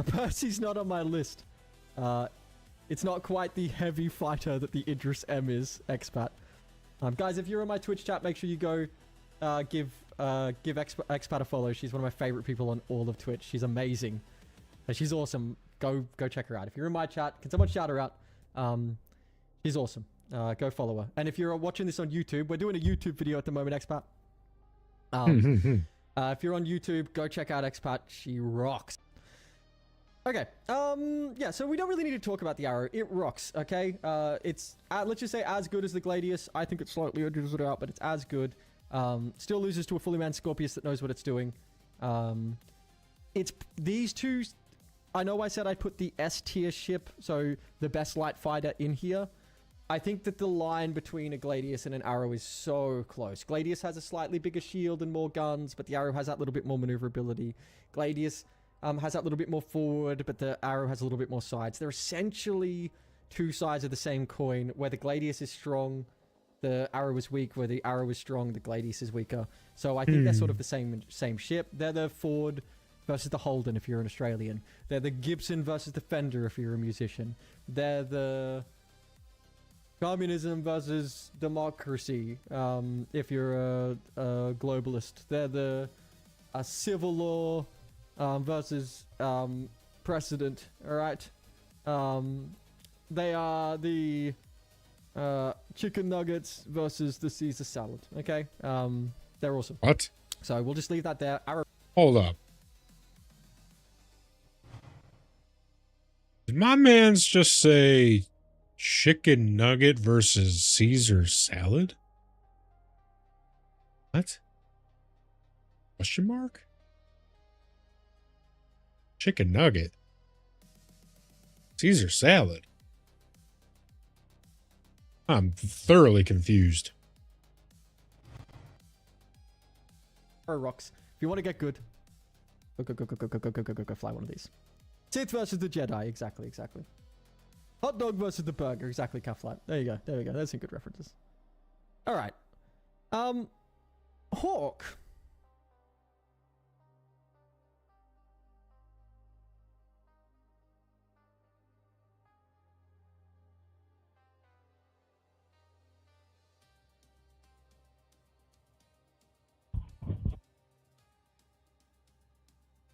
Percy's not on my list. It's not quite the heavy fighter that the Idris M is, expat. Guys, if you're on my Twitch chat, make sure you go give expat a follow. She's one of my favorite people on all of Twitch. She's amazing. She's awesome. Go check her out. If you're in my chat, can someone shout her out? She's awesome. Go follow her. And if you're watching this on YouTube, we're doing a YouTube video at the moment, expat. If you're on YouTube, go check out expat. She rocks. Okay. Yeah. So we don't really need to talk about the arrow. It rocks. Okay. It's let's just say as good as the Gladius. I think it slightly edges it out, but it's as good. Still loses to a fully manned Scorpius that knows what it's doing. It's these two. I know I said I put the S tier ship, so the best light fighter in here. I think that the line between a Gladius and an Arrow is so close. Gladius has a slightly bigger shield and more guns, but the Arrow has that little bit more maneuverability. Gladius has that little bit more forward, but the Arrow has a little bit more sides. They're essentially two sides of the same coin, where the Gladius is strong, the Arrow is weak. Where the Arrow is strong, the Gladius is weaker. So I think they're sort of the same ship. They're the Ford versus the Holden if you're an Australian. They're the Gibson versus the Fender if you're a musician. They're the communism versus democracy if you're a globalist. They're the civil law versus precedent. All right. They are the chicken nuggets versus the Caesar salad. Okay. They're awesome. What? So we'll just leave that there. Hold up. Did my man's just say chicken nugget versus Caesar salad? What? Question mark? Chicken nugget? Caesar salad? I'm thoroughly confused. Rocks. If you want to get good, go fly one of these. Sith versus the Jedi. Exactly. Hot dog versus the burger. Exactly, Calflight. There you go. There's some good references. All right. Hawk.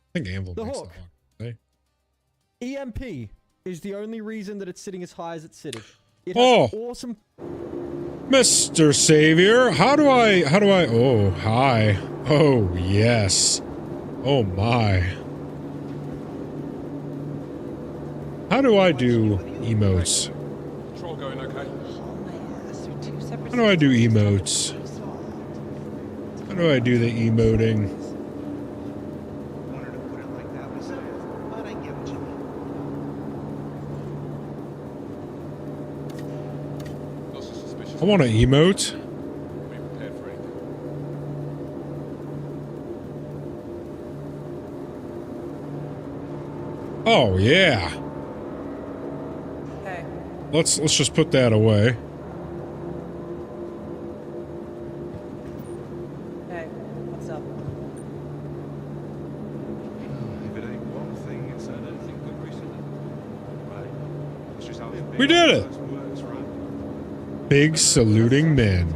I think Anvil The makes Hawk. the Hawk. Hey. EMP is the only reason that it's sitting as high as it's sitting. It has awesome. Mr. Savior, how do I, oh, hi. Oh, yes. Oh, my. How do I do emotes? Control going okay? How do I do emotes? How do I do the emoting? I want to emote. Be prepared for anything. Oh yeah. Hey. Let's just put that away. Hey, what's up? If it ain't one thing, it's anything good recently. Right. It's just how We did it. works, right? Big saluting men.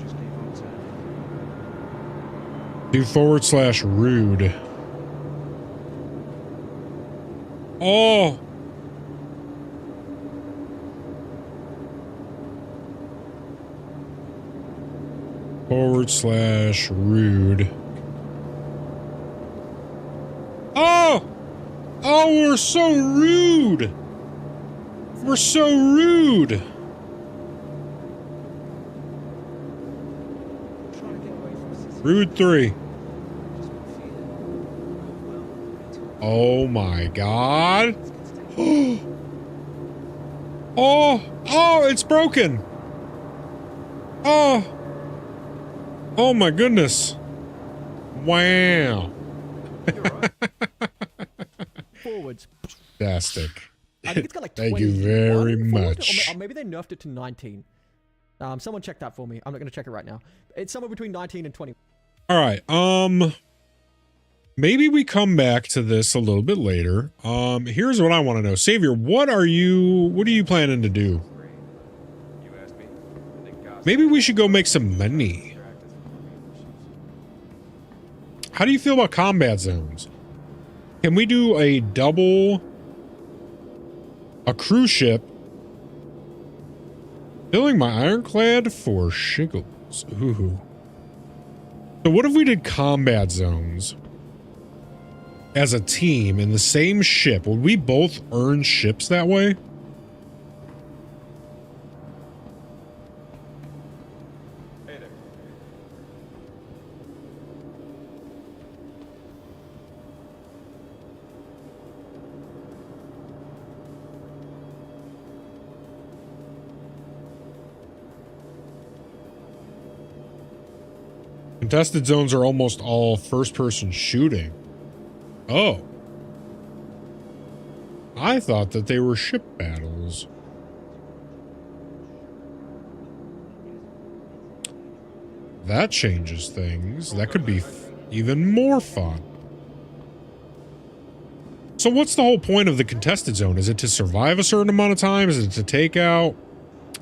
Just keep on turning. Do /rude. Oh. /rude. Oh! Oh, we're so rude! We're so rude! Rude 3. Oh my god. Oh, it's broken. Oh my goodness. Wow. Forwards. Fantastic. I think it's got like Thank you very 21 forward, much. or maybe they nerfed it to 19. Someone check that for me. I'm not going to check it right now. It's somewhere between 19 and 20. All right. Maybe we come back to this a little bit later. Here's what I want to know. Savior, what are you planning to do? Maybe we should go make some money. How do you feel about combat zones? Can we do a cruise ship? Filling my ironclad for shiggles. Ooh. So what if we did combat zones? as a team in the same ship, would we both earn ships that way? Hey there. Contested zones are almost all first-person shooting. Oh. I thought that they were ship battles. That changes things. That could be even more fun. So what's the whole point of the contested zone? Is it to survive a certain amount of time? Is it to take out?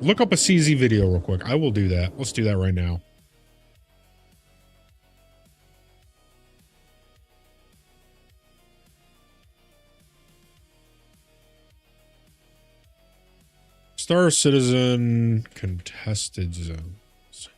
Look up a CZ video real quick. I will do that. Let's do that right now. Star Citizen contested zones.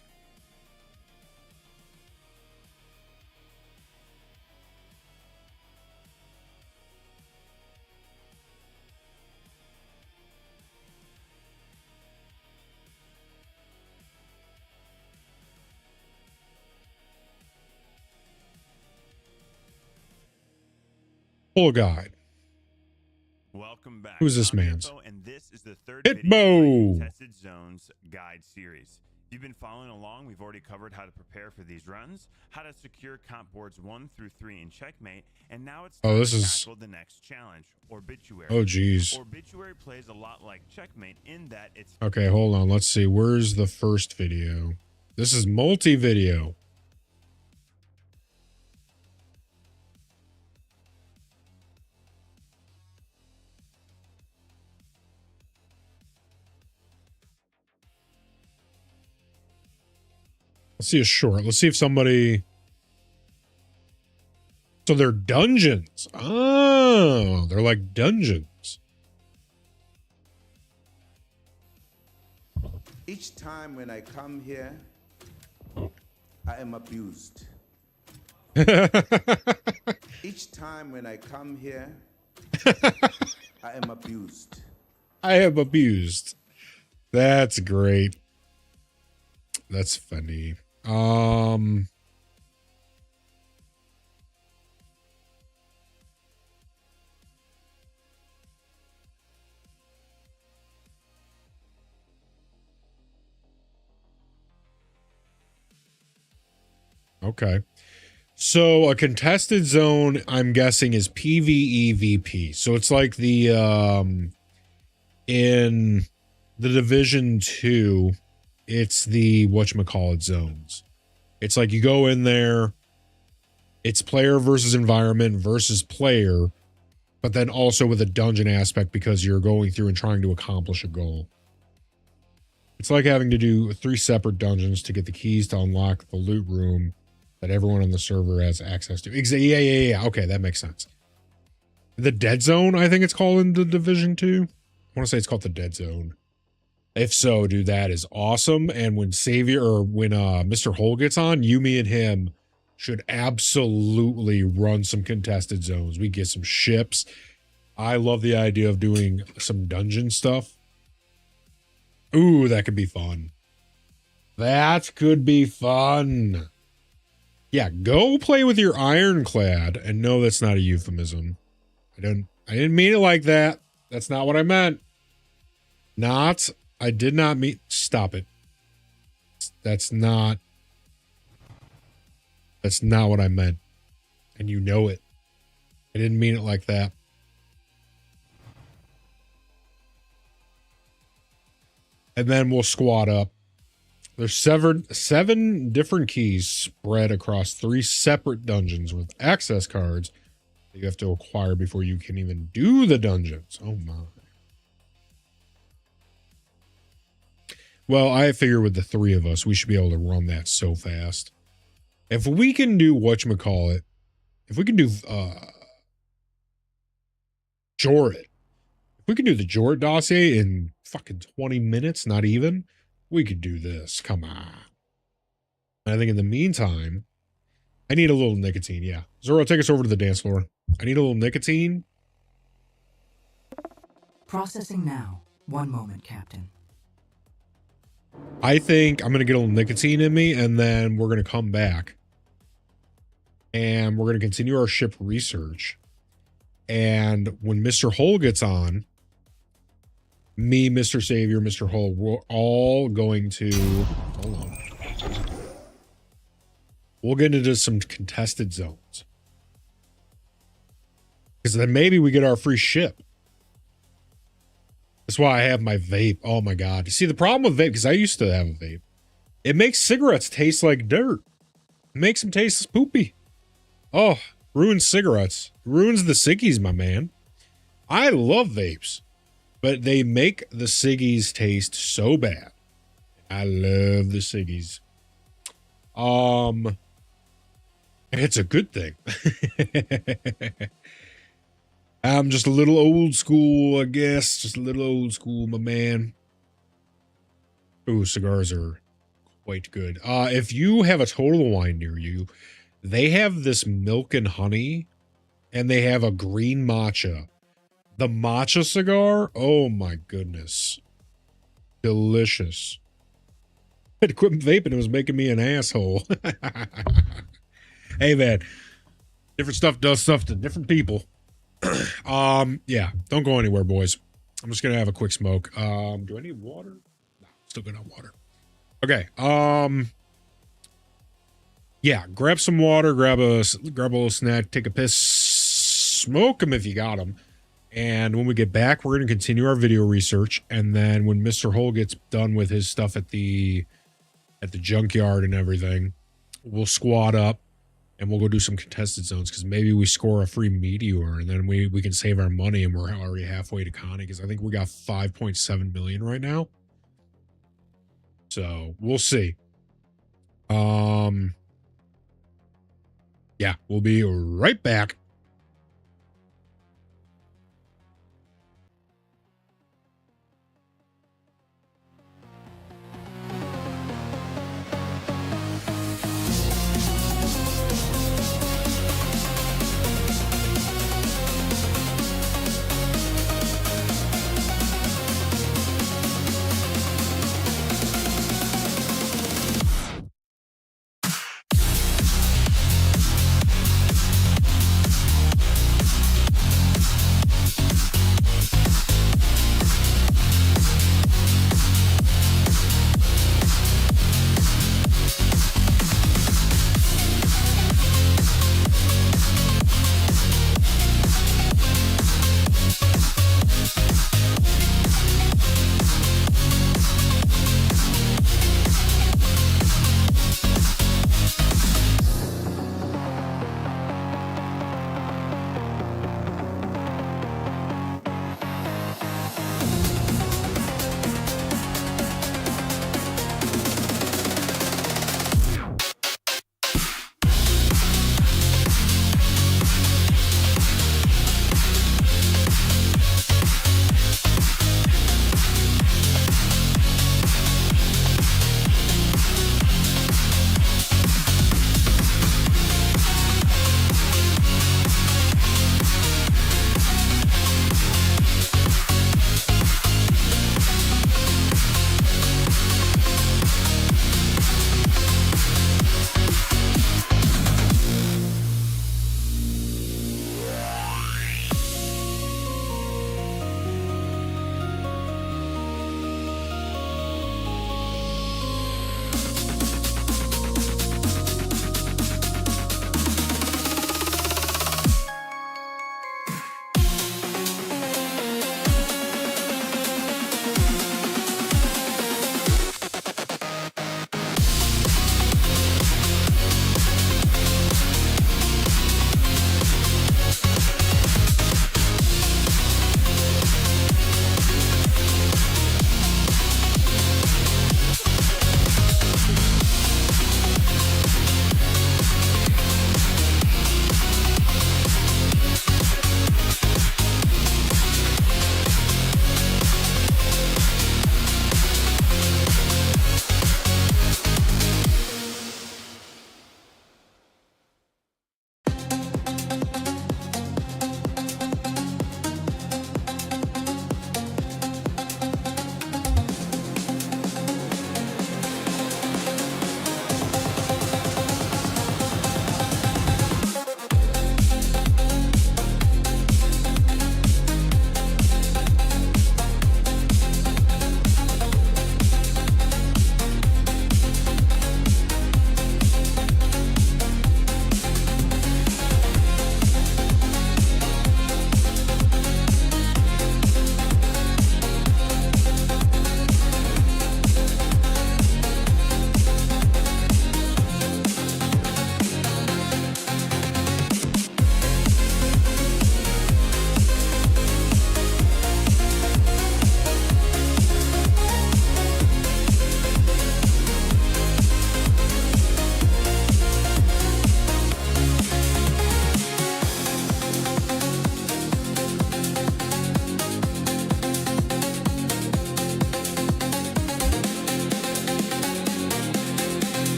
Full guide. Welcome back. Who's this man's? And this is the third Hitbo. video in the Contested Zones guide series. If you've been following along, we've already covered how to prepare for these runs, how to secure comp boards 1 through 3 in Checkmate, and now it's time to tackle the next challenge, Obituary. Oh, geez. Obituary plays a lot like Checkmate in that it's... Okay, hold on. Let's see. Where's the first video? This is multi-video. Let's see a short. Let's see if somebody... So they're dungeons. Oh, they're like dungeons. Each time when I come here, I am abused. Each time when I come here, I am abused. I am abused. That's great. That's funny. Okay. So a contested zone, I'm guessing, is PvEVP. So it's like the in the Division 2, it's the whatchamacallit zones. It's like you go in there, it's player versus environment versus player, but then also with a dungeon aspect because you're going through and trying to accomplish a goal. It's like having to do 3 separate dungeons to get the keys to unlock the loot room that everyone on the server has access to. Yeah. Okay, that makes sense. The Dead Zone, I think it's called in the Division 2. I want to say it's called the Dead Zone. If so, dude, that is awesome. And when Savior or when Mr. Hole gets on, you, me, and him should absolutely run some contested zones. We get some ships. I love the idea of doing some dungeon stuff. Ooh, that could be fun. That could be fun. Yeah, go play with your ironclad. And no, that's not a euphemism. I didn't mean it like that. That's not what I meant. I did not mean, stop it. That's not what I meant. And you know it. I didn't mean it like that. And then we'll squad up. There's 7 different keys spread across 3 separate dungeons with access cards that you have to acquire before you can even do the dungeons. Oh my. Well, I figure with the 3 of us, we should be able to run that so fast. If we can do whatchamacallit, if we can do Jorrit, if we can do the Jorrit dossier in fucking 20 minutes, not even, we could do this. Come on. I think in the meantime, I need a little nicotine, yeah. Zoro, take us over to the dance floor. I need a little nicotine. Processing now. One moment, Captain. I think I'm going to get a little nicotine in me, and then we're going to come back. And we're going to continue our ship research. And when Mr. Hull gets on, me, Mr. Savior, Mr. Hull, we're all going to... Hold on. We'll get into some contested zones. Because then maybe we get our free ship. That's why I have my vape. Oh my God. You see, the problem with vape, because I used to have a vape, it makes cigarettes taste like dirt. It makes them taste poopy. Oh, ruins cigarettes. Ruins the ciggies, my man. I love vapes, but they make the ciggies taste so bad. I love the ciggies. It's a good thing. I'm just a little old school, I guess. Just a little old school, my man. Ooh, cigars are quite good. If you have a Total Wine near you, they have this milk and honey, and they have a green matcha. The matcha cigar, oh my goodness. Delicious. I had to quit vaping. It was making me an asshole. Hey, man. Different stuff does stuff to different people. Yeah. Don't go anywhere, boys. I'm just going to have a quick smoke. Do I need water? No, still good on water. Okay. Yeah. Grab some water. Grab a little snack. Take a piss. Smoke them if you got them. And when we get back, we're going to continue our video research. And then when Mr. Hull gets done with his stuff at the junkyard and everything, we'll squad up and we'll go do some contested zones, because maybe we score a free meteor and then we can save our money, and we're already halfway to Connie, because I think we got 5.7 million right now. So we'll see. Yeah, we'll be right back.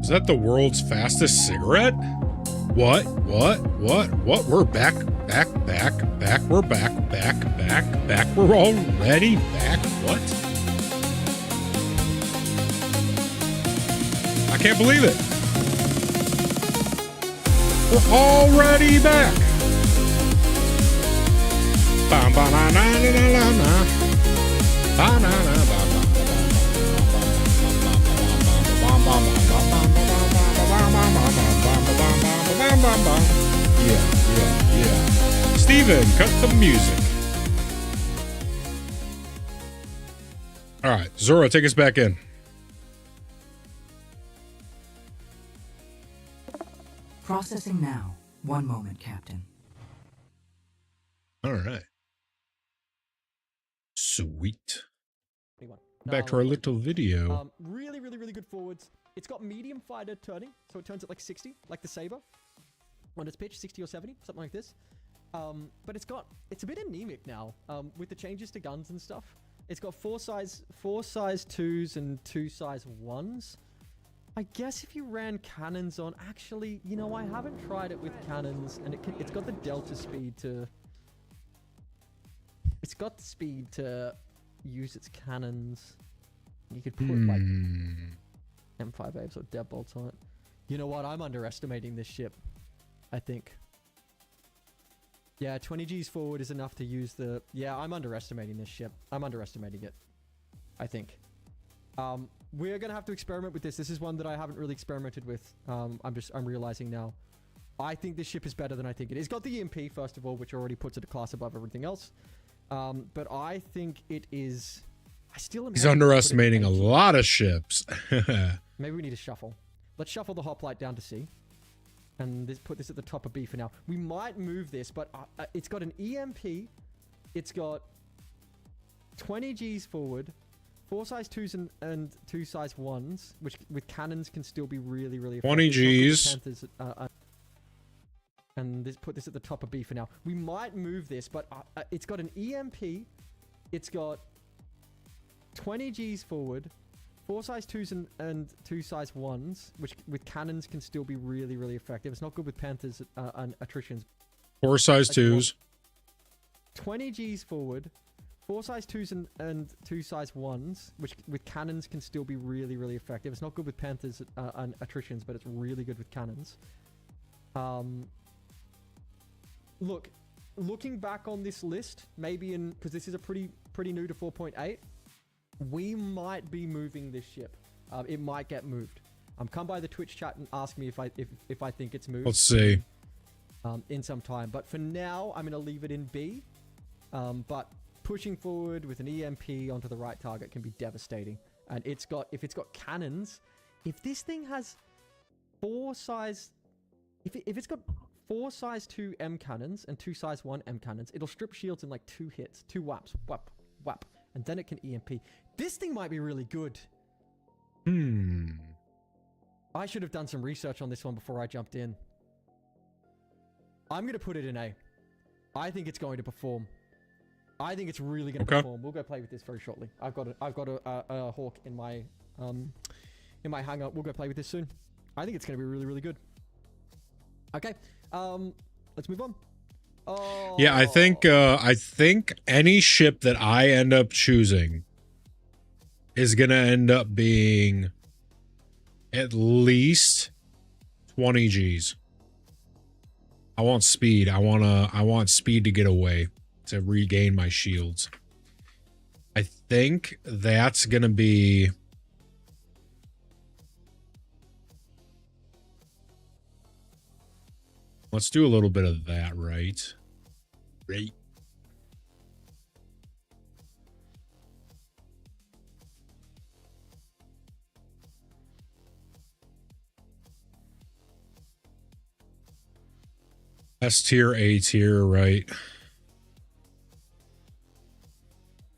Is that the world's fastest cigarette? What? We're back. We're back. We're already back. What? I can't believe it. We're already back. Yeah. Steven, cut the music. All right, Zora, take us back in. Processing now. One moment, Captain. All right. Sweet. Back to our little video. Really good forwards. It's got medium fighter turning, so it turns at like 60, like the Saber. On its pitch, 60 or 70, something like this. But it's a bit anemic now, with the changes to guns and stuff. It's got four size 2s and 2 size 1s. I guess if you ran cannons on, actually, you know, I haven't tried it with cannons, and it's got the delta speed to... It's got the speed to use its cannons. You could put like M5As or deadbolts on it. You know what? I'm underestimating this ship, I think. Yeah, 20 Gs forward is enough to use the... Yeah, I'm underestimating this ship. I'm underestimating it, I think. We're going to have to experiment with this. This is one that I haven't really experimented with. I'm realizing now. I think this ship is better than I think it is. It's got the EMP, first of all, which already puts it a class above everything else. But I think it is... He's underestimating a lot of ships. Maybe we need to shuffle. Let's shuffle the hoplite down to C. And put this at the top of B for now. We might move this, but it's got an EMP. It's got 20 Gs forward. 4 size 2s and 2 size 1s, which with cannons can still be really effective. 20 Gs. And put this at the top of B for now. We might move this, but it's got an EMP. It's got 20 Gs forward. 4 size 2s and 2 size 1s, which with cannons can still be really effective. It's not good with Panthers and attritions. 4 size 2s. 20 Gs forward. 4 size 2s and 2 size 1s, which with cannons can still be really effective. It's not good with Panthers and attritions, but it's really good with cannons. Look, looking back on this list, maybe because this is a pretty new to 4.8, we might be moving this ship. It might get moved. Come by the Twitch chat and ask me if I think it's moved. Let's see. In some time, but for now, I'm gonna leave it in B. But pushing forward with an EMP onto the right target can be devastating. And if it's got cannons, if this thing has if it's got 4 size 2 M cannons and 2 size 1 M cannons, it'll strip shields in like 2 hits, 2 whaps, whap, and then it can EMP. This thing might be really good. I should have done some research on this one before I jumped in. I'm going to put it in A. I think it's going to perform. I think it's really going to perform. We'll go play with this very shortly. I've got a Hawk in my hangar. We'll go play with this soon. I think it's going to be really good. Okay. Let's move on. Oh. Yeah, I think any ship that I end up choosing is going to end up being at least 20 Gs. I want speed. I want speed to get away, to regain my shields. I think that's going to be... Let's do a little bit of that, right? Right. S tier, A tier, right?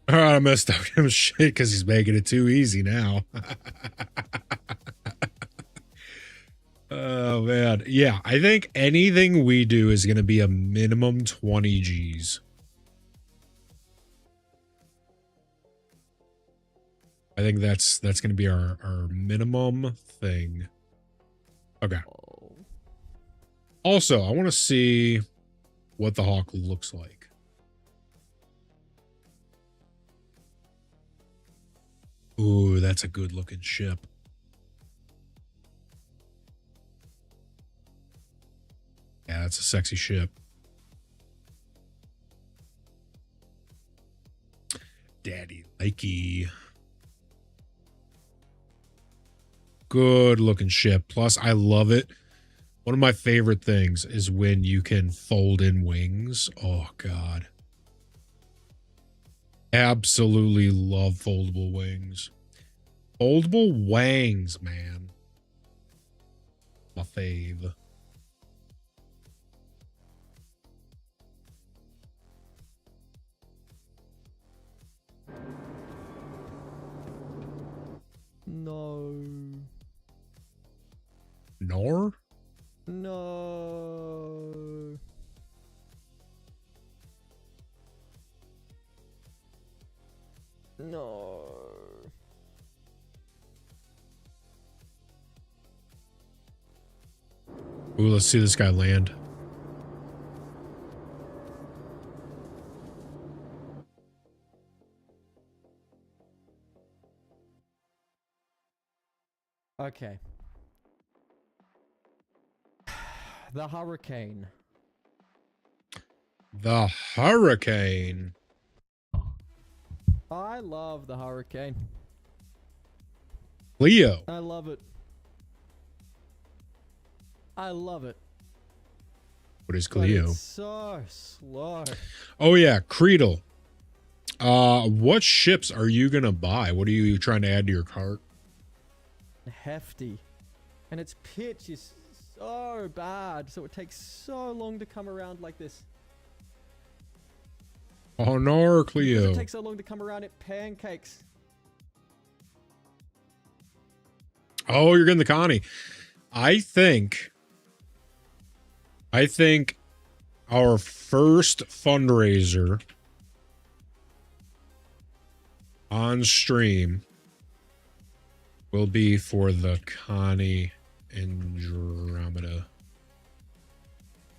All right, I messed up him shit because he's making it too easy now. Oh, man. Yeah, I think anything we do is going to be a minimum 20 Gs. I think that's going to be our minimum thing. Okay. Also, I want to see what the Hawk looks like. Ooh, that's a good looking ship. Yeah, that's a sexy ship. Daddy likey. Good looking ship. Plus, I love it. One of my favorite things is when you can fold in wings. Oh, God. Absolutely love foldable wings. Foldable wangs, man. My fave. No. Nor? No. No. Ooh, let's see this guy land. Okay. The Hurricane. The Hurricane. I love the Hurricane. Leo. I love it. I love it. What is But Cleo? it's so slow. Oh yeah, Creedle. What ships are you gonna buy? What are you trying to add to your cart? Hefty. And its pitch is so bad, so it takes so long to come around like this. Oh no, Because Cleo. it takes so long to come around, it pancakes. Oh, you're getting the Connie. I think our first fundraiser on stream will be for the Connie Andromeda.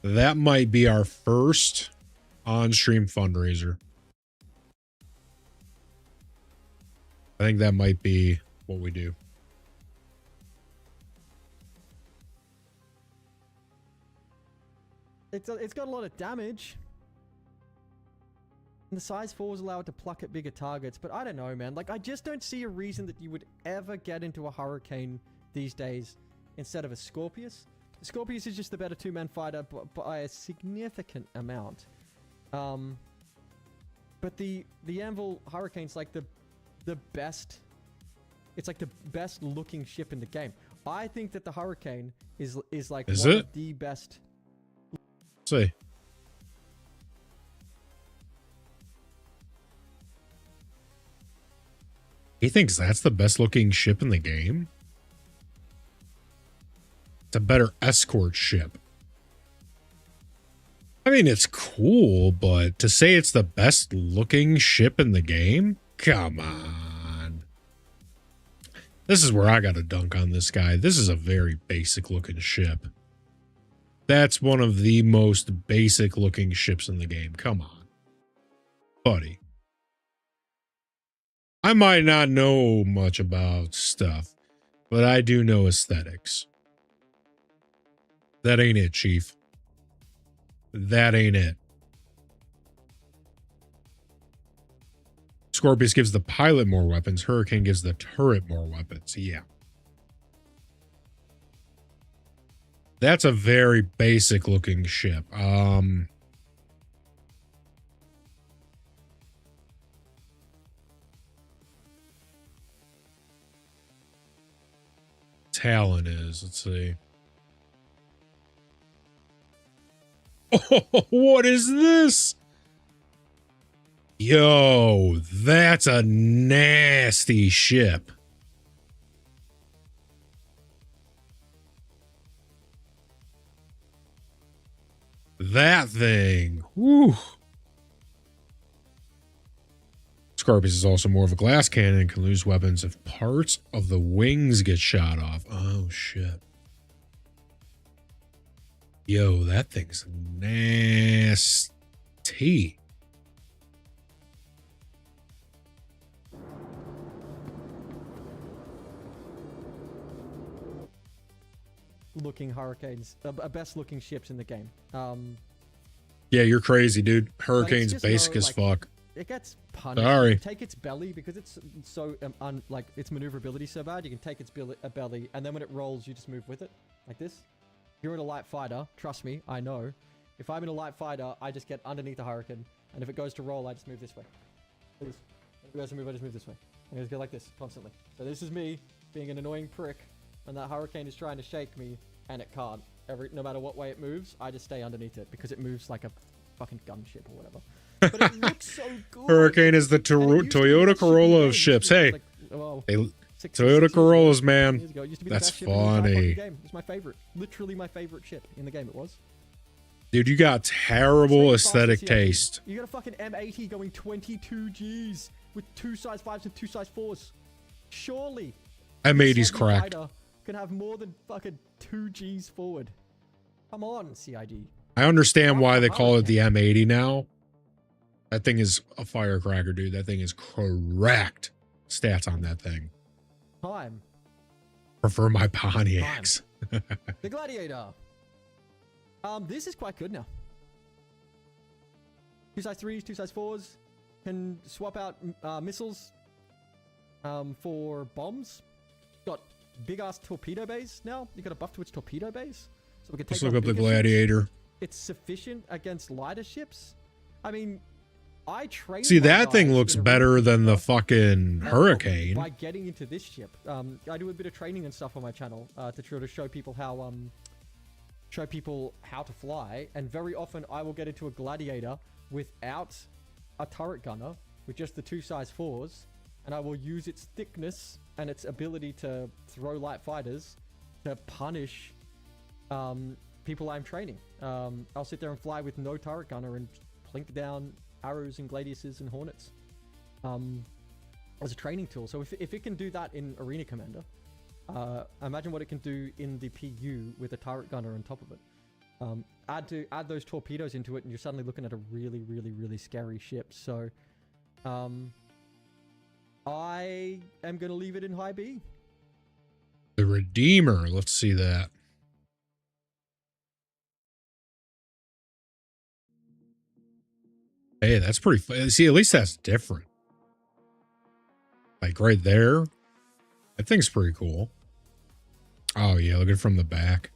That might be our first on-stream fundraiser. I think that might be what we do. It's got a lot of damage. And the size 4 allow it to pluck at bigger targets, but I don't know, man. Like, I just don't see a reason that you would ever get into a Hurricane these days instead of a Scorpius. Scorpius is just the better two-man fighter by a significant amount. But the Anvil Hurricane's like the best. It's like the best looking ship in the game. I think that the Hurricane is like one of the best. See. He thinks that's the best looking ship in the game? It's a better escort ship. I mean, it's cool, but to say it's the best looking ship in the game? Come on. This is where I got to dunk on this guy. This is a very basic looking ship. That's one of the most basic looking ships in the game. Come on. Buddy. I might not know much about stuff, but I do know aesthetics. That ain't it, Chief. That ain't it. Scorpius gives the pilot more weapons. Hurricane gives the turret more weapons. Yeah. That's a very basic looking ship. Talon is, let's see. Oh, what is this? Yo, that's a nasty ship. That thing. Whew. Scorpius is also more of a glass cannon and can lose weapons if parts of the wings get shot off. Oh, shit. Yo, that thing's nasty. Looking hurricanes, best looking ships in the game. Yeah, you're crazy, dude. Hurricane's just basic no, as like, fuck. It gets punished. Sorry. You take its belly because it's so like its maneuverability so bad. You can take its belly, and then when it rolls, you just move with it like this. If you're in a light fighter, trust me, I know. If I'm in a light fighter, I just get underneath the hurricane, and if it goes to roll, I just move this way. If it goes to move, I just move this way. I just go like this constantly. So this is me being an annoying prick, and that hurricane is trying to shake me, and it can't. No matter what way it moves, I just stay underneath it because it moves like a fucking gunship or whatever. But it looks so good. Hurricane is the Toyota Corolla of ships. Hey, like, well, Toyota Corollas, man. Years ago. It used to be That's the best ship in the entire funny. fucking game. It's my favorite. Literally my favorite ship in the game. It was. Dude, you got terrible It's like aesthetic fastest CIG. taste. You got a fucking M80 going 22 Gs with 2 size 5s and 2 size 4s. Surely. M80's a cracked. fighter can have more than fucking 2 Gs forward. Come on, CID. I understand why they call it the M80 now. That thing is a firecracker, dude. That thing is correct. Stats on that thing. Time. Prefer my Pontiacs. The Gladiator. This is quite good now. 2 size 3s, 2 size 4s. Can swap out missiles for bombs. Got big ass torpedo bays now. You got a buff to its torpedo bays. So we can take Let's look on up the bigger Gladiator. ships. It's sufficient against lighter ships. I mean, I train. See, my that thing guys looks in a better really than the stuff, fucking Hurricane. by getting into this ship. I do a bit of training and stuff on my channel to try to show people how to fly, and very often I will get into a Gladiator without a turret gunner, with just the 2 size 4s, and I will use its thickness and its ability to throw light fighters to punish people I'm training. I'll sit there and fly with no turret gunner and plink down arrows and gladiuses and hornets as a training tool. So if it can do that in Arena Commander, imagine what it can do in the PU with a turret gunner on top of it. Add those torpedoes into it, and you're suddenly looking at a really, really, really scary ship. So, I am going to leave it in high B. The Redeemer. Let's see that. Hey, that's pretty. See, at least that's different. Like right there. That thing's pretty cool. Oh, yeah. Look at it from the back.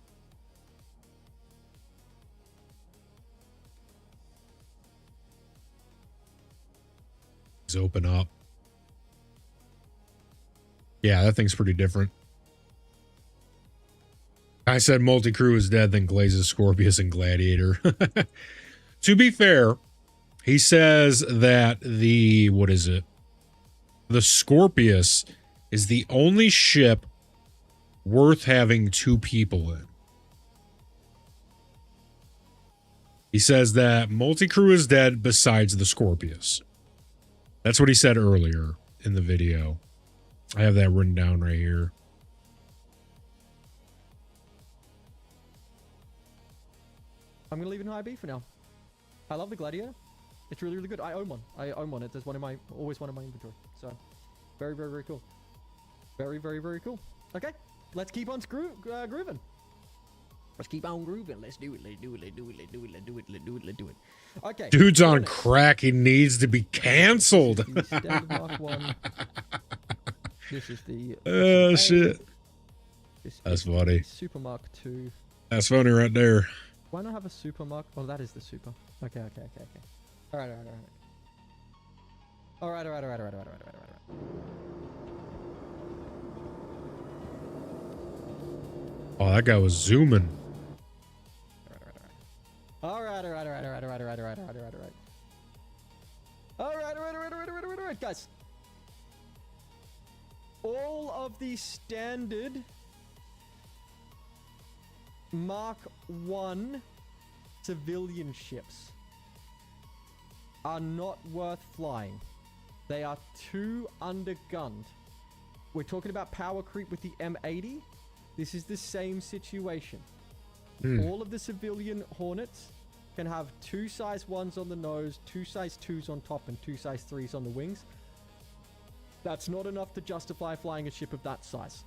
Just open up. Yeah, that thing's pretty different. I said multi-crew is dead, then Glazes, Scorpius, and Gladiator. To be fair, he says that the, what is it? The Scorpius is the only ship worth having 2 people in. He says that multi-crew is dead besides the Scorpius. That's what he said earlier in the video. I have that written down right here. I'm going to leave it in high B for now. I love the Gladiator. It's really, really good. I own one. There's always one in my inventory. So, very, very, very cool. Very, very, very cool. Okay, let's keep on grooving. Let's keep on grooving. Let's do it. Let's do it. Let's do it. Let's do it. Let's do it. Let's do it. Let's do it. Okay. Dude's on crack. He needs to be canceled. Standard Mark 1. This is the. Oh, shit. This That's is funny. Super Mark 2. That's funny right there. Why not have a Super Mark? Oh, that is the Super. Okay. Alright. Oh, that guy was zooming. Alright, guys. All of the standard Mark 1 civilian ships are not worth flying. They are too undergunned. We're talking about power creep with the M80. This is the same situation. All of the civilian Hornets can have 2 size 1s on the nose, 2 size 2s on top, and 2 size 3s on the wings. That's not enough to justify flying a ship of that size.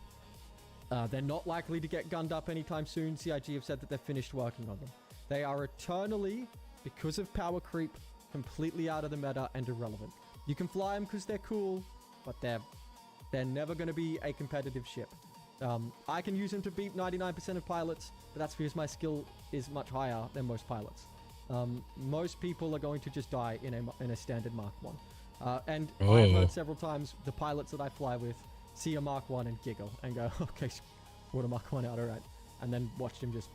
They're not likely to get gunned up anytime soon. CIG have said that they're finished working on them. They are eternally, because of power creep, completely out of the meta and irrelevant. You can fly them because they're cool, but they're never going to be a competitive ship. I can use them to beat 99% of pilots, but that's because my skill is much higher than most pilots. Most people are going to just die in a standard Mark 1. And I've heard several times the pilots that I fly with see a Mark 1 and giggle and go, okay, what a Mark 1 out, alright. And then watch him just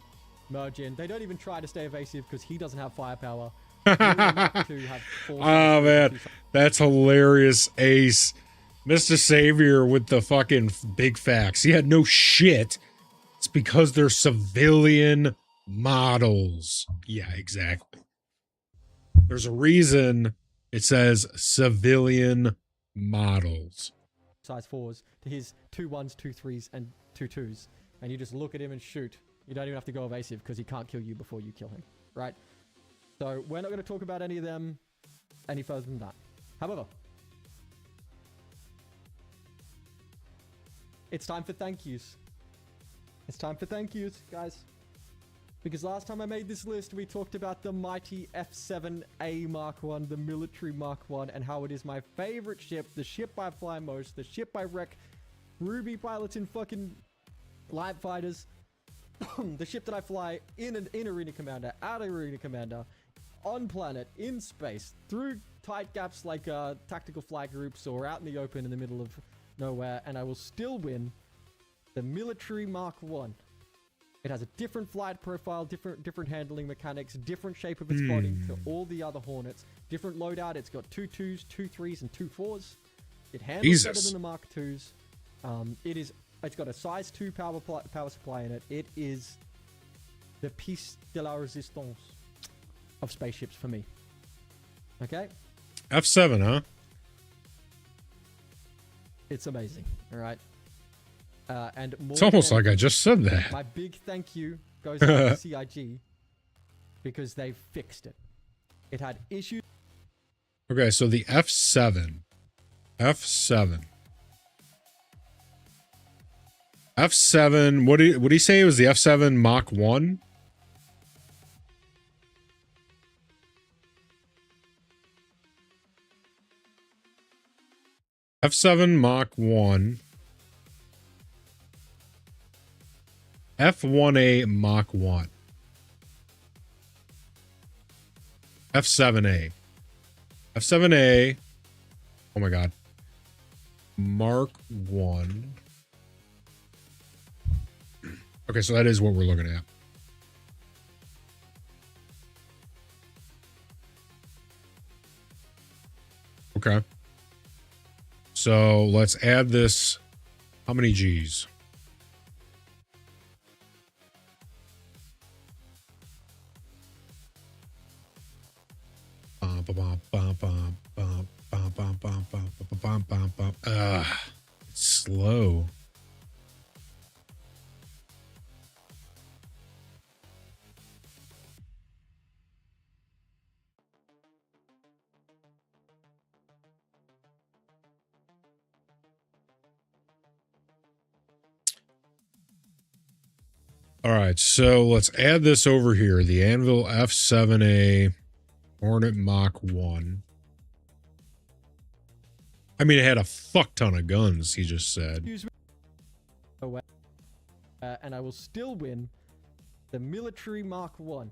merge in. They don't even try to stay evasive because he doesn't have firepower. Oh man, that's hilarious, Ace. Mr. Savior with the fucking big facts. Yeah, no shit. It's because they're civilian models. Yeah, exactly. There's a reason it says civilian models. Size 4s to his 2 1s, 2 3s, and 2 2s. And you just look at him and shoot. You don't even have to go evasive because he can't kill you before you kill him. Right? So we're not going to talk about any of them any further than that. However, it's time for thank yous. It's time for thank yous, guys. Because last time I made this list, we talked about the mighty F7A Mark I, the military Mark I, and how it is my favorite ship, the ship I fly most, the ship I wreck Ruby pilots in fucking light fighters, the ship that I fly in Arena Commander, out of Arena Commander, on planet, in space, through tight gaps like tactical flight groups or out in the open in the middle of nowhere, and I will still win the military Mark I. It has a different flight profile, different handling mechanics, different shape of its body to all the other Hornets, different loadout. It's got 2 2s, 2 3s, and 2 4s. It handles better than the Mark IIs. It's got a size 2 power supply in it. It is the piece de la resistance of spaceships for me. Okay? F7, huh? It's amazing. All right. And more it's almost like I just said that. My big thank you goes out to CIG because they fixed it. It had issues. Okay, so the F7. F7, what did he say it was the F7 Mach 1? F7 Mach 1. F1A Mach 1. F7A. F7A. Oh my god. Mark 1. Okay, so that is what we're looking at. Okay. So let's add this. How many G's? It's slow. All right, so let's add this over here. The Anvil F7A Hornet Mach 1. I mean, it had a fuck ton of guns, he just said. And I will still win the military Mark I.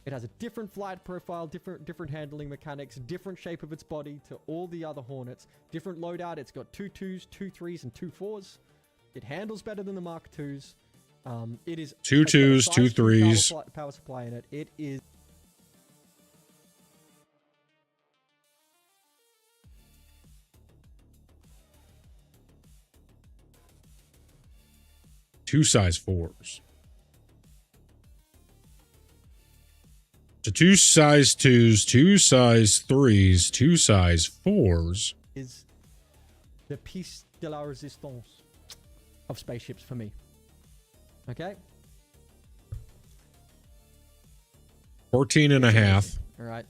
It has a different flight profile, different handling mechanics, different shape of its body to all the other Hornets, different loadout. It's got 2 2s, 2 3s, and 2 4s. It handles better than the Mark IIs. It is 2 2s, 2 3s. Power supply in it. It is. Two size 4s. So 2 size 2s, 2 size 3s, 2 size 4s. Is the piece de la resistance of spaceships for me. Okay? 14 and a half. All right.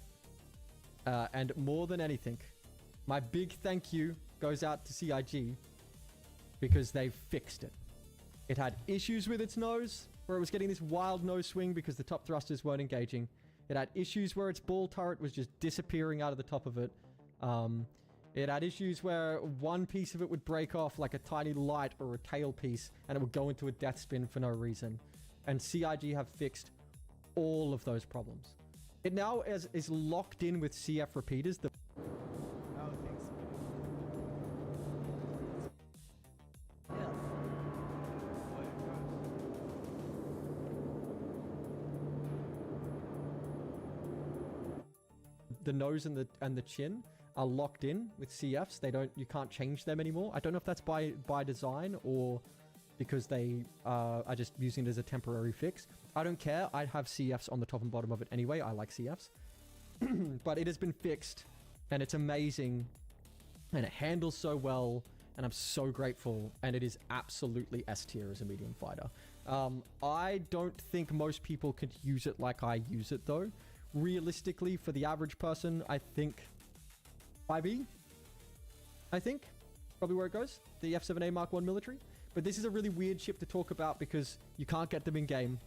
And more than anything, my big thank you goes out to CIG because they fixed it. It had issues with its nose, where it was getting this wild nose swing because the top thrusters weren't engaging. It had issues where its ball turret was just disappearing out of the top of it. It had issues where one piece of it would break off like a tiny light or a tail piece, and it would go into a death spin for no reason. And CIG have fixed all of those problems. It now is locked in with CF repeaters. The nose and the chin are locked in with CFs. You can't change them anymore. I don't know if that's by design or because they are just using it as a temporary fix. I don't care. I have CFs on the top and bottom of it anyway. I like CFs. But it has been fixed and it's amazing and it handles so well and I'm so grateful, and it is absolutely S tier as a medium fighter. I don't think most people could use it like I use it though. Realistically, for the average person, I think 5E, probably where it goes. The F7A Mark 1 military. But this is a really weird ship to talk about because you can't get them in game.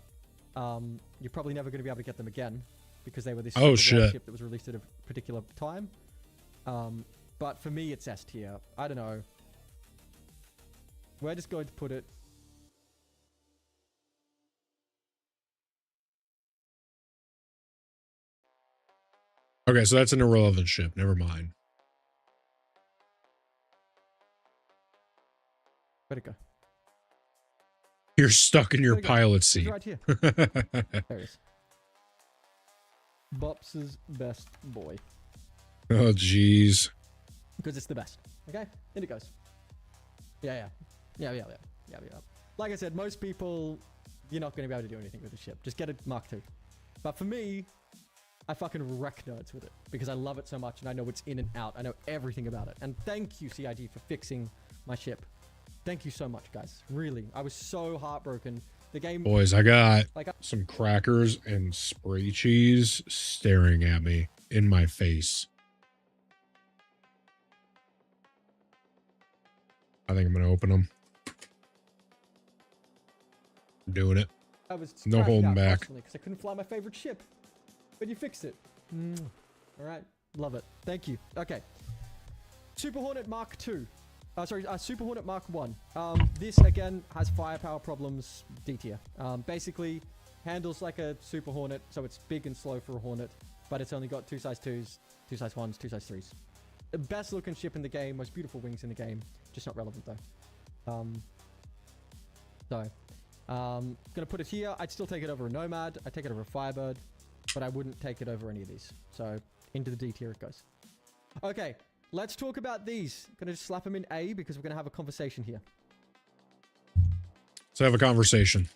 You're probably never going to be able to get them again because they were this ship that was released at a particular time. But for me, it's S tier. I don't know. We're just going to put it. Okay, so that's an irrelevant ship. Never mind. Where'd it go? You're stuck in your pilot seat. Right here. There it is. Bops's best boy. Oh, jeez. Because it's the best. Okay? In it goes. Yeah. Like I said, most people, you're not going to be able to do anything with the ship. Just get a Mark II. But for me, I fucking wreck nerds with it because I love it so much and I know it's in and out. I know everything about it. And thank you, CIG, for fixing my ship. Thank you so much, guys. Really. I was so heartbroken. The game... Boys, I got some crackers and spray cheese staring at me in my face. I think I'm going to open them. I'm doing it. I was no holding back. Because I couldn't fly my favorite ship. But you fixed it. All right. Love it. Thank you. Okay. Super Hornet Mark II. Super Hornet Mark 1. This, again, has firepower problems, D tier. Basically, handles like a Super Hornet, so it's big and slow for a Hornet, but it's only got 2 size 2s, 2 size 1s, 2 size 3s. The best looking ship in the game, most beautiful wings in the game, just not relevant though. Gonna put it here. I'd still take it over a Nomad, I'd take it over a Firebird, but I wouldn't take it over any of these. So, into the D tier it goes. Okay. Let's talk about these. Gonna just slap them in A because we're gonna have a conversation here. Let's have a conversation.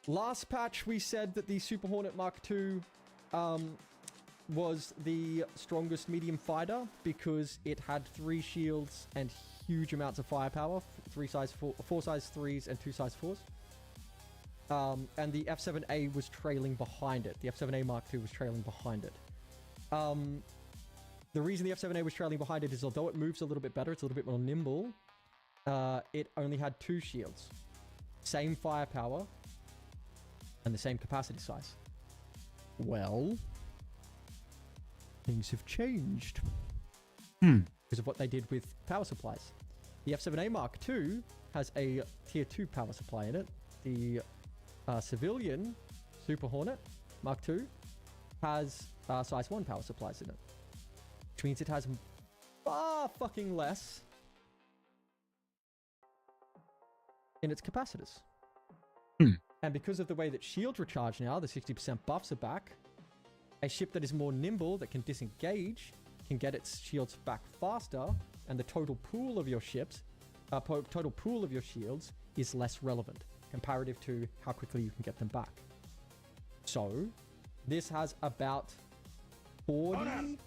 Last patch, we said that the Super Hornet Mark II was the strongest medium fighter because it had 3 shields and huge amounts of firepower, 4 size 3s and 2 size 4s. And the F7A was trailing behind it. The F7A Mark II was trailing behind it. The reason the F7A was trailing behind it is although it moves a little bit better, it's a little bit more nimble, it only had 2 shields. Same firepower, and the same capacity size. Well, things have changed. Because of what they did with power supplies. The F7A Mark II has a tier 2 power supply in it. The civilian Super Hornet Mark II has size 1 power supplies in it. Which means it has far fucking less in its capacitors. And because of the way that shields recharge now, the 60% buffs are back, a ship that is more nimble, that can disengage, can get its shields back faster, and the total pool of your ships, total pool of your shields is less relevant comparative to how quickly you can get them back. So, this has about 40...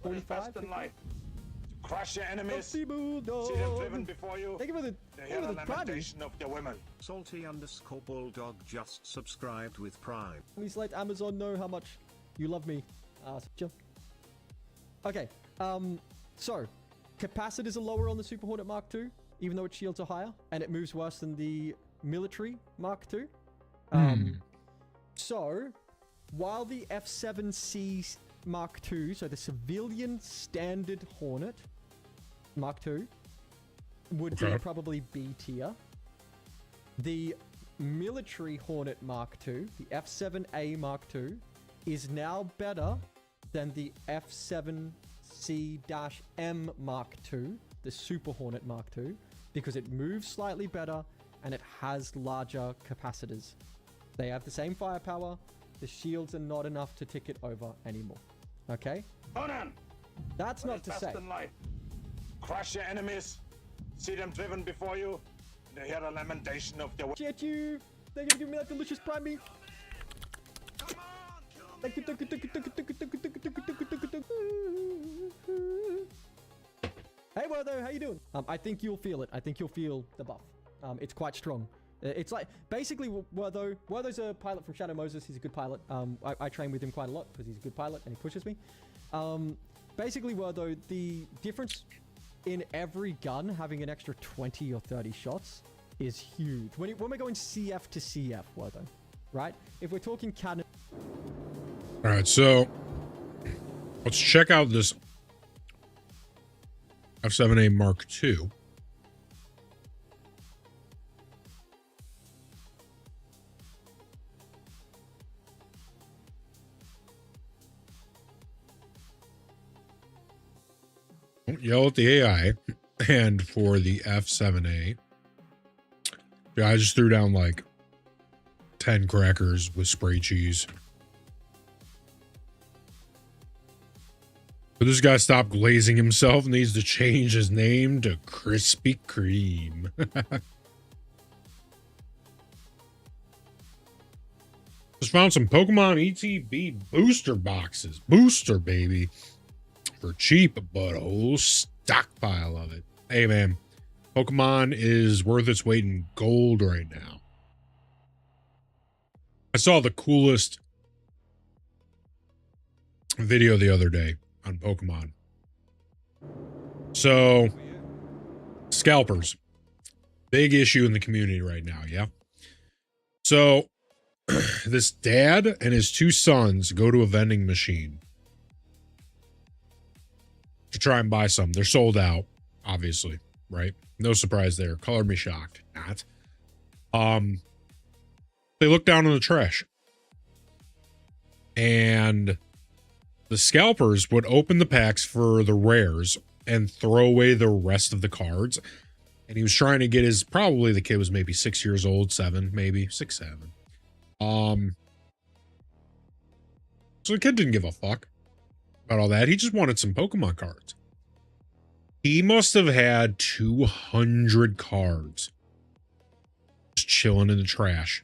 45? Crush your enemies. See them driven before you. Thank you for the lamentation of the women. Salty_Bulldog just subscribed with Prime. Please let Amazon know how much You love me. Chill. Okay. So capacitors are lower on the Super Hornet Mark II, even though its shields are higher, and it moves worse than the military Mark II. So while the F7C Mark II, so the civilian standard Hornet Mark II, would be probably B tier, the military Hornet Mark II, the F7A Mark II, is now better than the F7C-M Mark II, the Super Hornet Mark II, because it moves slightly better and it has larger capacitors. They have the same firepower. The shields are not enough to tick it over anymore. Okay? Conan! That's not to say. Crush your enemies, see them driven before you, and hear the lamentation of their... Shit you! Thank you for giving me that delicious prime meat! Thank you. Hey Wertho, how you doing? I think you'll feel it. I think you'll feel the buff. It's quite strong. It's like, basically, Wertho's a pilot from Shadow Moses. He's a good pilot. I train with him quite a lot because he's a good pilot and he pushes me. Basically, Wertho, the difference in every gun having an extra 20 or 30 shots is huge. When we're going CF to CF, Wertho, right? If we're talking cannon... All right, so let's check out this F7A Mark II. Don't yell at the AI. And for the F7A, yeah, I just threw down like 10 crackers with spray cheese. But this guy stopped glazing himself, needs to change his name to Krispy Kreme. Just found some Pokemon ETB booster boxes. Booster, baby. For cheap, but a whole stockpile of it. Hey, man. Pokemon is worth its weight in gold right now. I saw the coolest video the other day on Pokemon. So, scalpers. Big issue in the community right now, yeah? So, this dad and his two sons go to a vending machine to try and buy some. They're sold out, obviously, right? No surprise there. Color me shocked. Not. They look down in the trash. And the scalpers would open the packs for the rares and throw away the rest of the cards. And he was trying to get his, probably the kid was maybe 6 years old, 7, maybe 6, 7. So the kid didn't give a fuck about all that. He just wanted some Pokemon cards. He must have had 200 cards just chilling in the trash.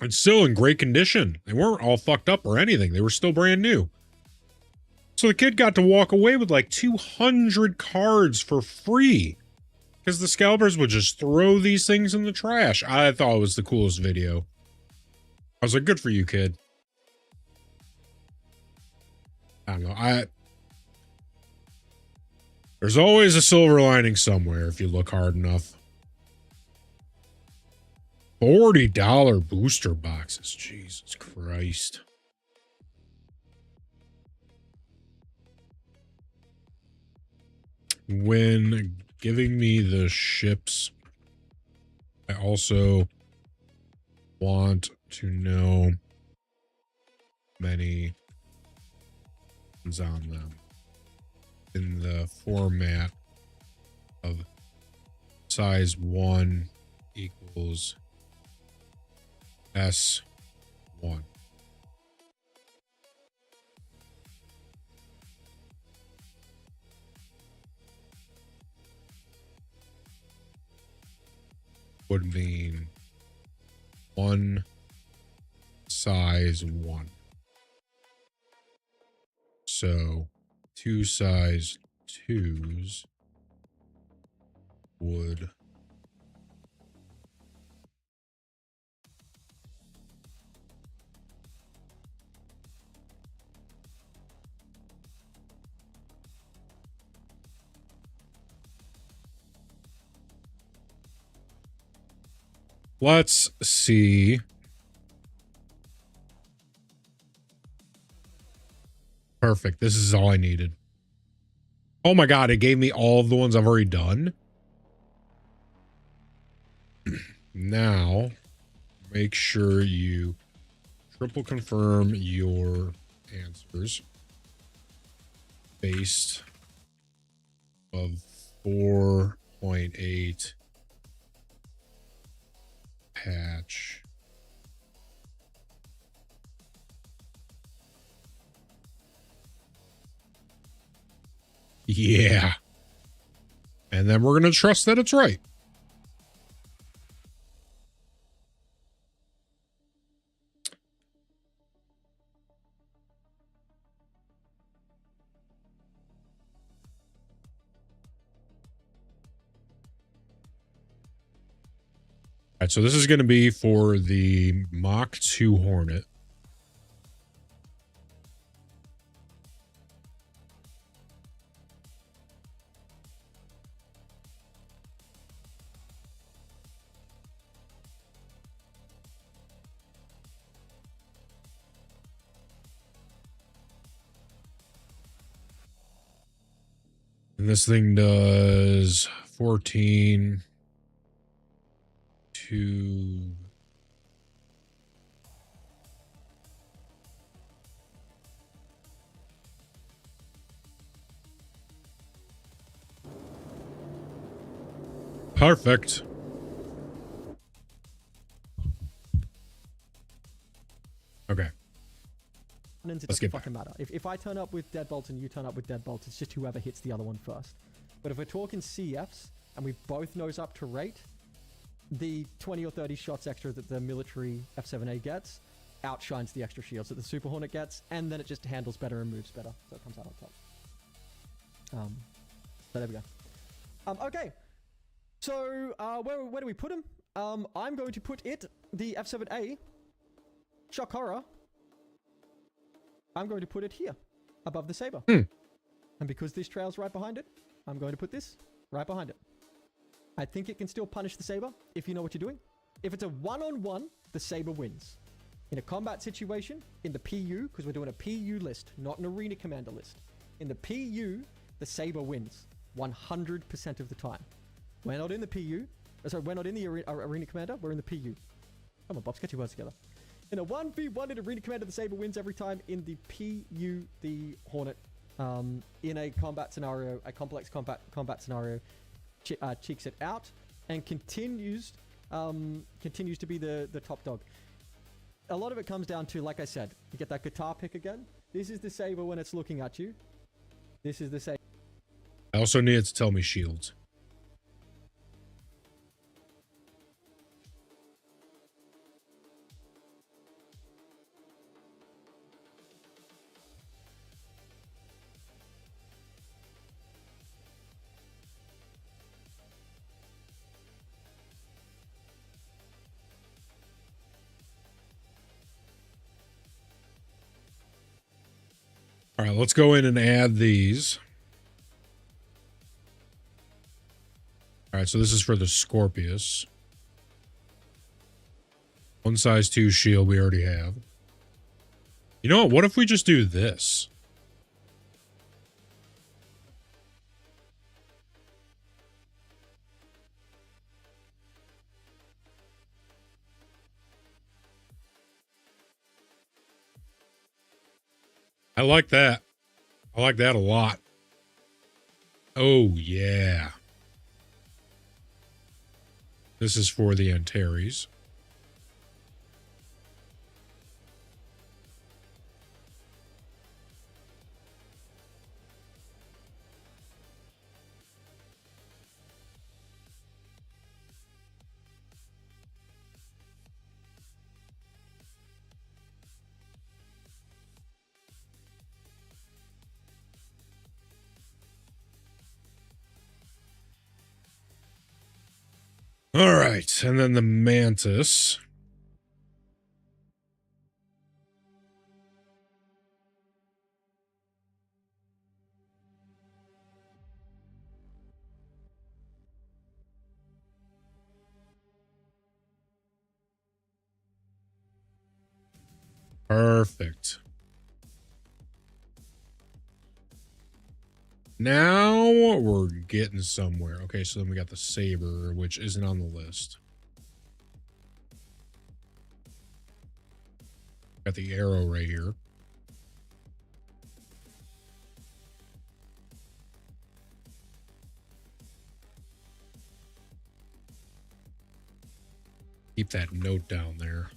And still in great condition. They weren't all fucked up or anything. They were still brand new. So the kid got to walk away with like 200 cards for free. Because the scalpers would just throw these things in the trash. I thought it was the coolest video. I was like, good for you, kid. I don't know. There's always a silver lining somewhere if you look hard enough. $40 booster boxes. Jesus Christ. When giving me the ships, I also want to know many on them in the format of size 1 equals S1. Would mean 1 size 1. So 2 size 2s would Let's see. Perfect. This is all I needed. Oh my god, it gave me all of the ones I've already done. Now, make sure you triple confirm your answers based of 4.8 patch. Yeah. And then we're going to trust that it's right. All right, so this is going to be for the Mach 2 Hornet. And this thing does 14 to perfect. Okay. It doesn't fucking matter. If I turn up with deadbolts and you turn up with deadbolts, it's just whoever hits the other one first. But if we're talking CFs and we both nose up to rate, the 20 or 30 shots extra that the military F7A gets outshines the extra shields that the Super Hornet gets, and then it just handles better and moves better, so it comes out on top. So there we go. Okay. So where do we put him? I'm going to put the F7A, shock horror. I'm going to put it here, above the Saber. And because this trail's right behind it, I'm going to put this right behind it. I think it can still punish the Saber if you know what you're doing. If it's a one-on-one, the Saber wins. In a combat situation, in the PU, because we're doing a PU list, not an Arena Commander list. In the PU, the Saber wins 100% of the time. We're not in the PU. Sorry, we're not in the Arena Commander. We're in the PU. Come on, Bobs, get your words together. In a 1v1 in Arena Commander, the Saber wins every time. In the PU, the Hornet, in a combat scenario, a complex combat scenario, cheeks it out and continues to be the top dog. A lot of it comes down to, like I said, you get that guitar pick again. This is the Saber when it's looking at you. This is the Saber. I also need it to tell me shields. All right, let's go in and add these. All right, so this is for the Scorpius. One size 2 shield we already have. You know what if we just do this? I like that. I like that a lot. Oh, yeah. This is for the Antares. All right, and then the Mantis. Perfect. Now we're getting somewhere. Okay, so then we got the saber, which isn't on the list. Got the arrow right here. Keep that note down there.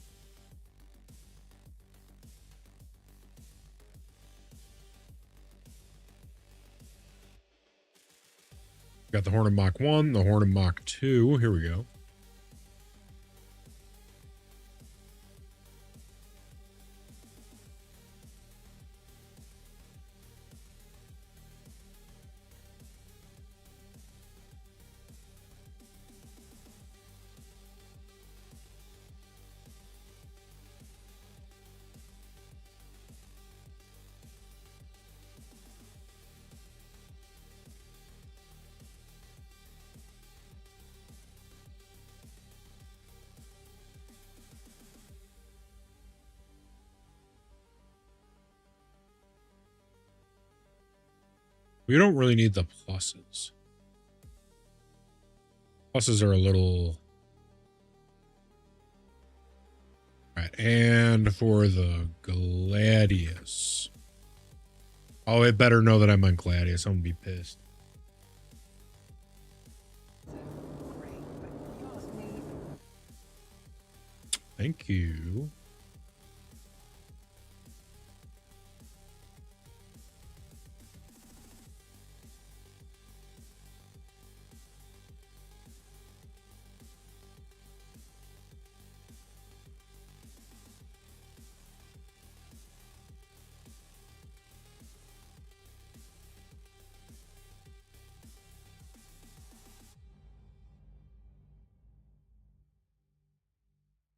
Got the Horn of Mach 1, the Horn of Mach 2. Here we go. We don't really need the pluses. Pluses are a little... All right, and for the Gladius. Oh, it better know that I meant Gladius. I'm gonna be pissed. Thank you.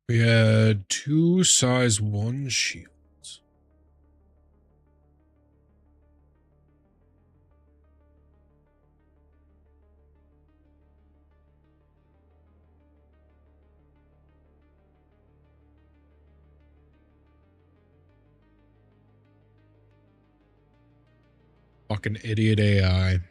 We had 2 size 1 shields. Fucking idiot AI.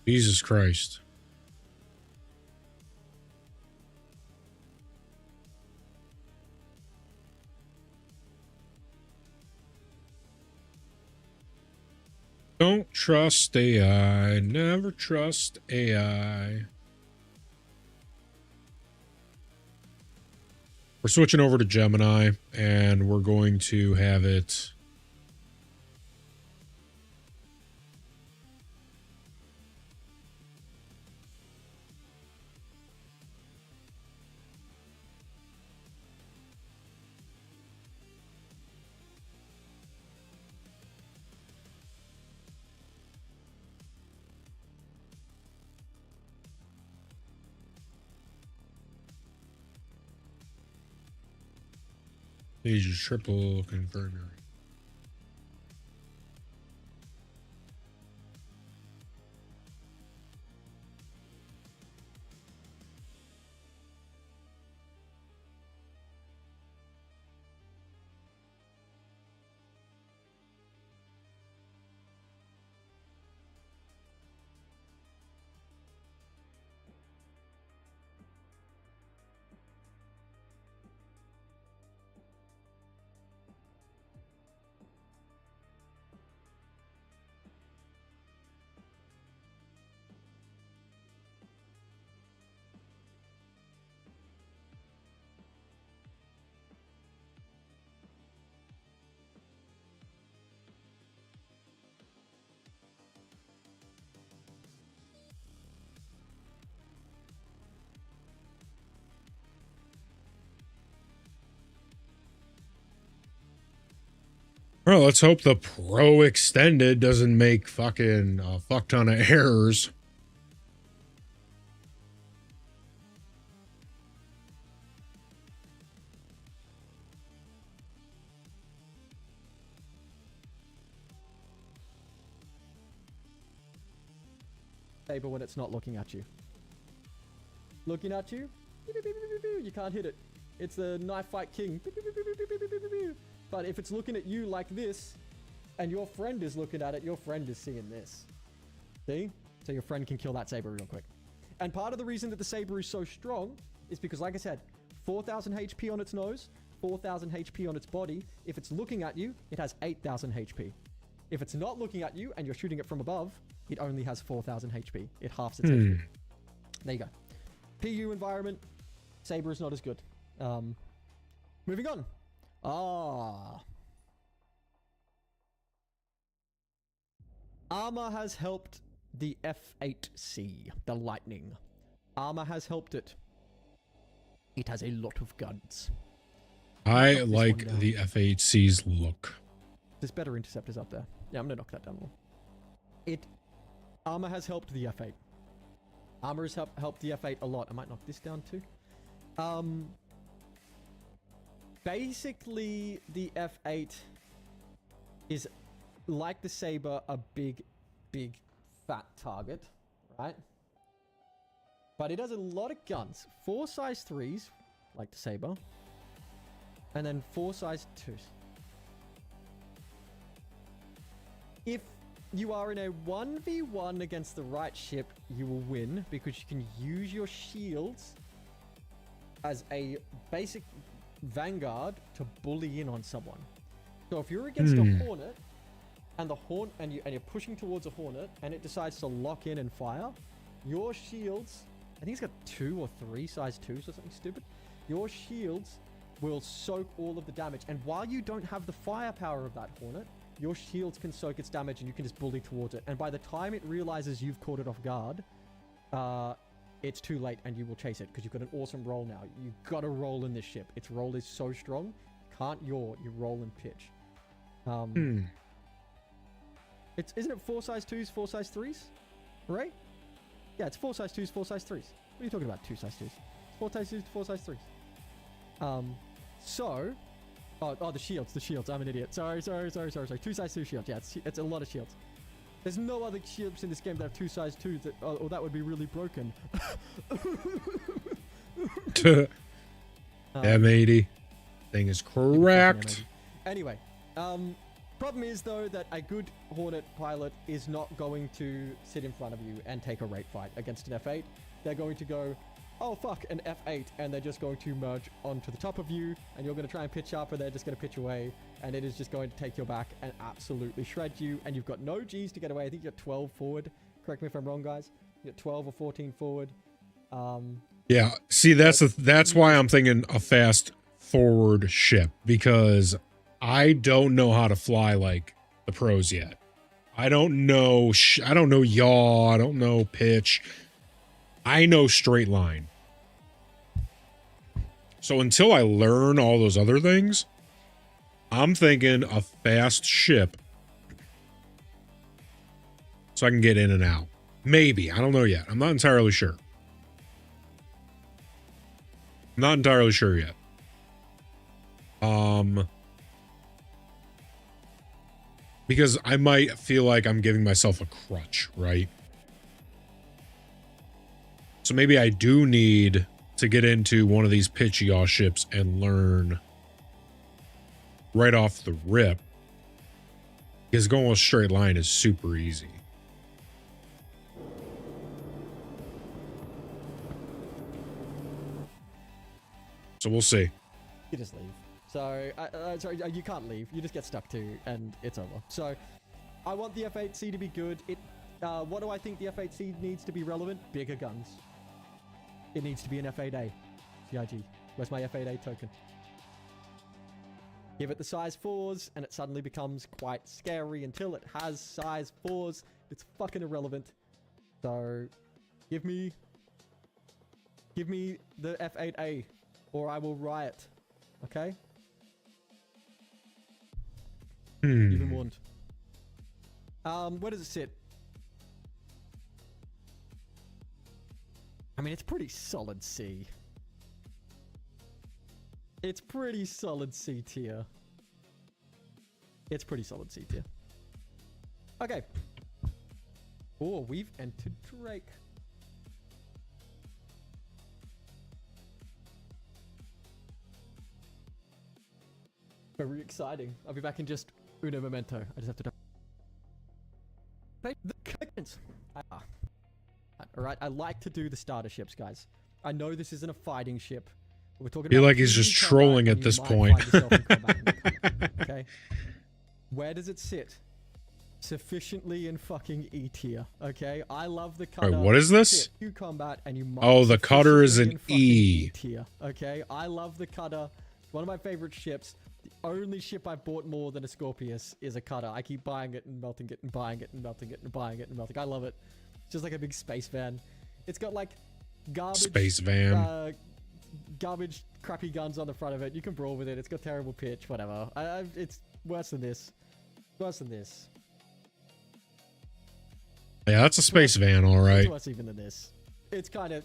Jesus Christ. Don't trust AI. Never trust AI. We're switching over to Gemini, and we're going to have it... Please just triple confirm your... Well, let's hope the Pro Extended doesn't make fucking a fuck ton of errors. saber when it's not looking at you. Looking at you, you can't hit it. It's the knife fight king. But if it's looking at you like this, and your friend is looking at it, your friend is seeing this. See? So your friend can kill that saber real quick. And part of the reason that the saber is so strong is because, like I said, 4,000 HP on its nose, 4,000 HP on its body. If it's looking at you, it has 8,000 HP. If it's not looking at you and you're shooting it from above, it only has 4,000 HP. It halves its HP. There you go. PU environment, saber is not as good. Moving on. Armor has helped the F8C, the Lightning. Armor has helped it. It has a lot of guns. I like the F8C's look. There's better interceptors up there. Yeah, I'm gonna knock that down more. Armor has helped the F8. Armor has helped the F8 a lot. I might knock this down too. Basically, the F8 is like the Saber, a big, fat target, right? But it has a lot of guns. 4 size 3s, like the Saber, and then 4 size 2s. If you are in a 1v1 against the right ship, you will win because you can use your shields as a basic vanguard to bully in on someone. So if you're against a Hornet and you're pushing towards a Hornet and it decides to lock in and fire, your shields, I think it's got 2 or 3 size 2s or something stupid. Your shields will soak all of the damage, and while you don't have the firepower of that Hornet, your shields can soak its damage and you can just bully towards it. And by the time it realizes you've caught it off guard, it's too late and you will chase it because you've got an awesome roll now. You've got to roll in this ship. Its roll is so strong. Can't yaw. You roll and pitch. Isn't it 4 size 2s, 4 size 3s? Right? Yeah, it's 4 size 2s, 4 size 3s. What are you talking about? 2 size 2s. 4 size 2s, 4 size 3s. The shields. I'm an idiot. Sorry. 2 size 2 shields. Yeah, it's a lot of shields. There's no other shields in this game that have 2 size 2s, or that would be really broken. M80. Thing is correct. Anyway, problem is though that a good Hornet pilot is not going to sit in front of you and take a rate fight against an F8. They're going to go, oh fuck, an F8, and they're just going to merge onto the top of you, and you're going to try and pitch up, and they're just going to pitch away, and it is just going to take your back and absolutely shred you, and you've got no Gs to get away. I think you got 12 forward. Correct me if I'm wrong, guys. You got 12 or 14 forward. Yeah, see, that's why I'm thinking a fast forward ship, because I don't know how to fly like the pros yet. I don't know yaw, I don't know pitch. I know straight line. So until I learn all those other things, I'm thinking a fast ship so I can get in and out. Maybe. I don't know yet. I'm not entirely sure. Yet. Because I might feel like I'm giving myself a crutch, right? So maybe I do need to get into one of these pitch yaw ships and learn right off the rip. Because going a straight line is super easy. So we'll see. You just leave. So, sorry, you can't leave. You just get stuck to, and it's over. So, I want the F8C to be good. What do I think the F8C needs to be relevant? Bigger guns. It needs to be an F8A. CIG. Where's my F8A token? Give it the size 4s, and it suddenly becomes quite scary until it has size 4s. It's fucking irrelevant. So, give me the F8A, or I will riot. Okay? You've been warned. Where does it sit? I mean, it's pretty solid C. It's pretty solid C tier. Okay. Oh, we've entered Drake. Very exciting. I'll be back in just uno momento. I just have to... The commitments. Alright, I like to do the starter ships, guys. I know this isn't a fighting ship. We're talking Feel about like he's just trolling at this point. Okay. Where does it sit? Sufficiently in fucking E tier. Okay. I love the cutter. Wait, what is this? Q combat and you Oh, the cutter is an E tier. Okay. I love the cutter. It's one of my favorite ships. The only ship I've bought more than a Scorpius is a cutter. I keep buying it and melting it and buying it and melting it and buying it and melting. I love it. It's just like a big space van. It's got like garbage space van. Garbage crappy guns on the front of it. You can brawl with it. It's got terrible pitch. Whatever. It's worse than this. Worse than this. Yeah, that's a space van, all right. It's worse even than this. It's kind of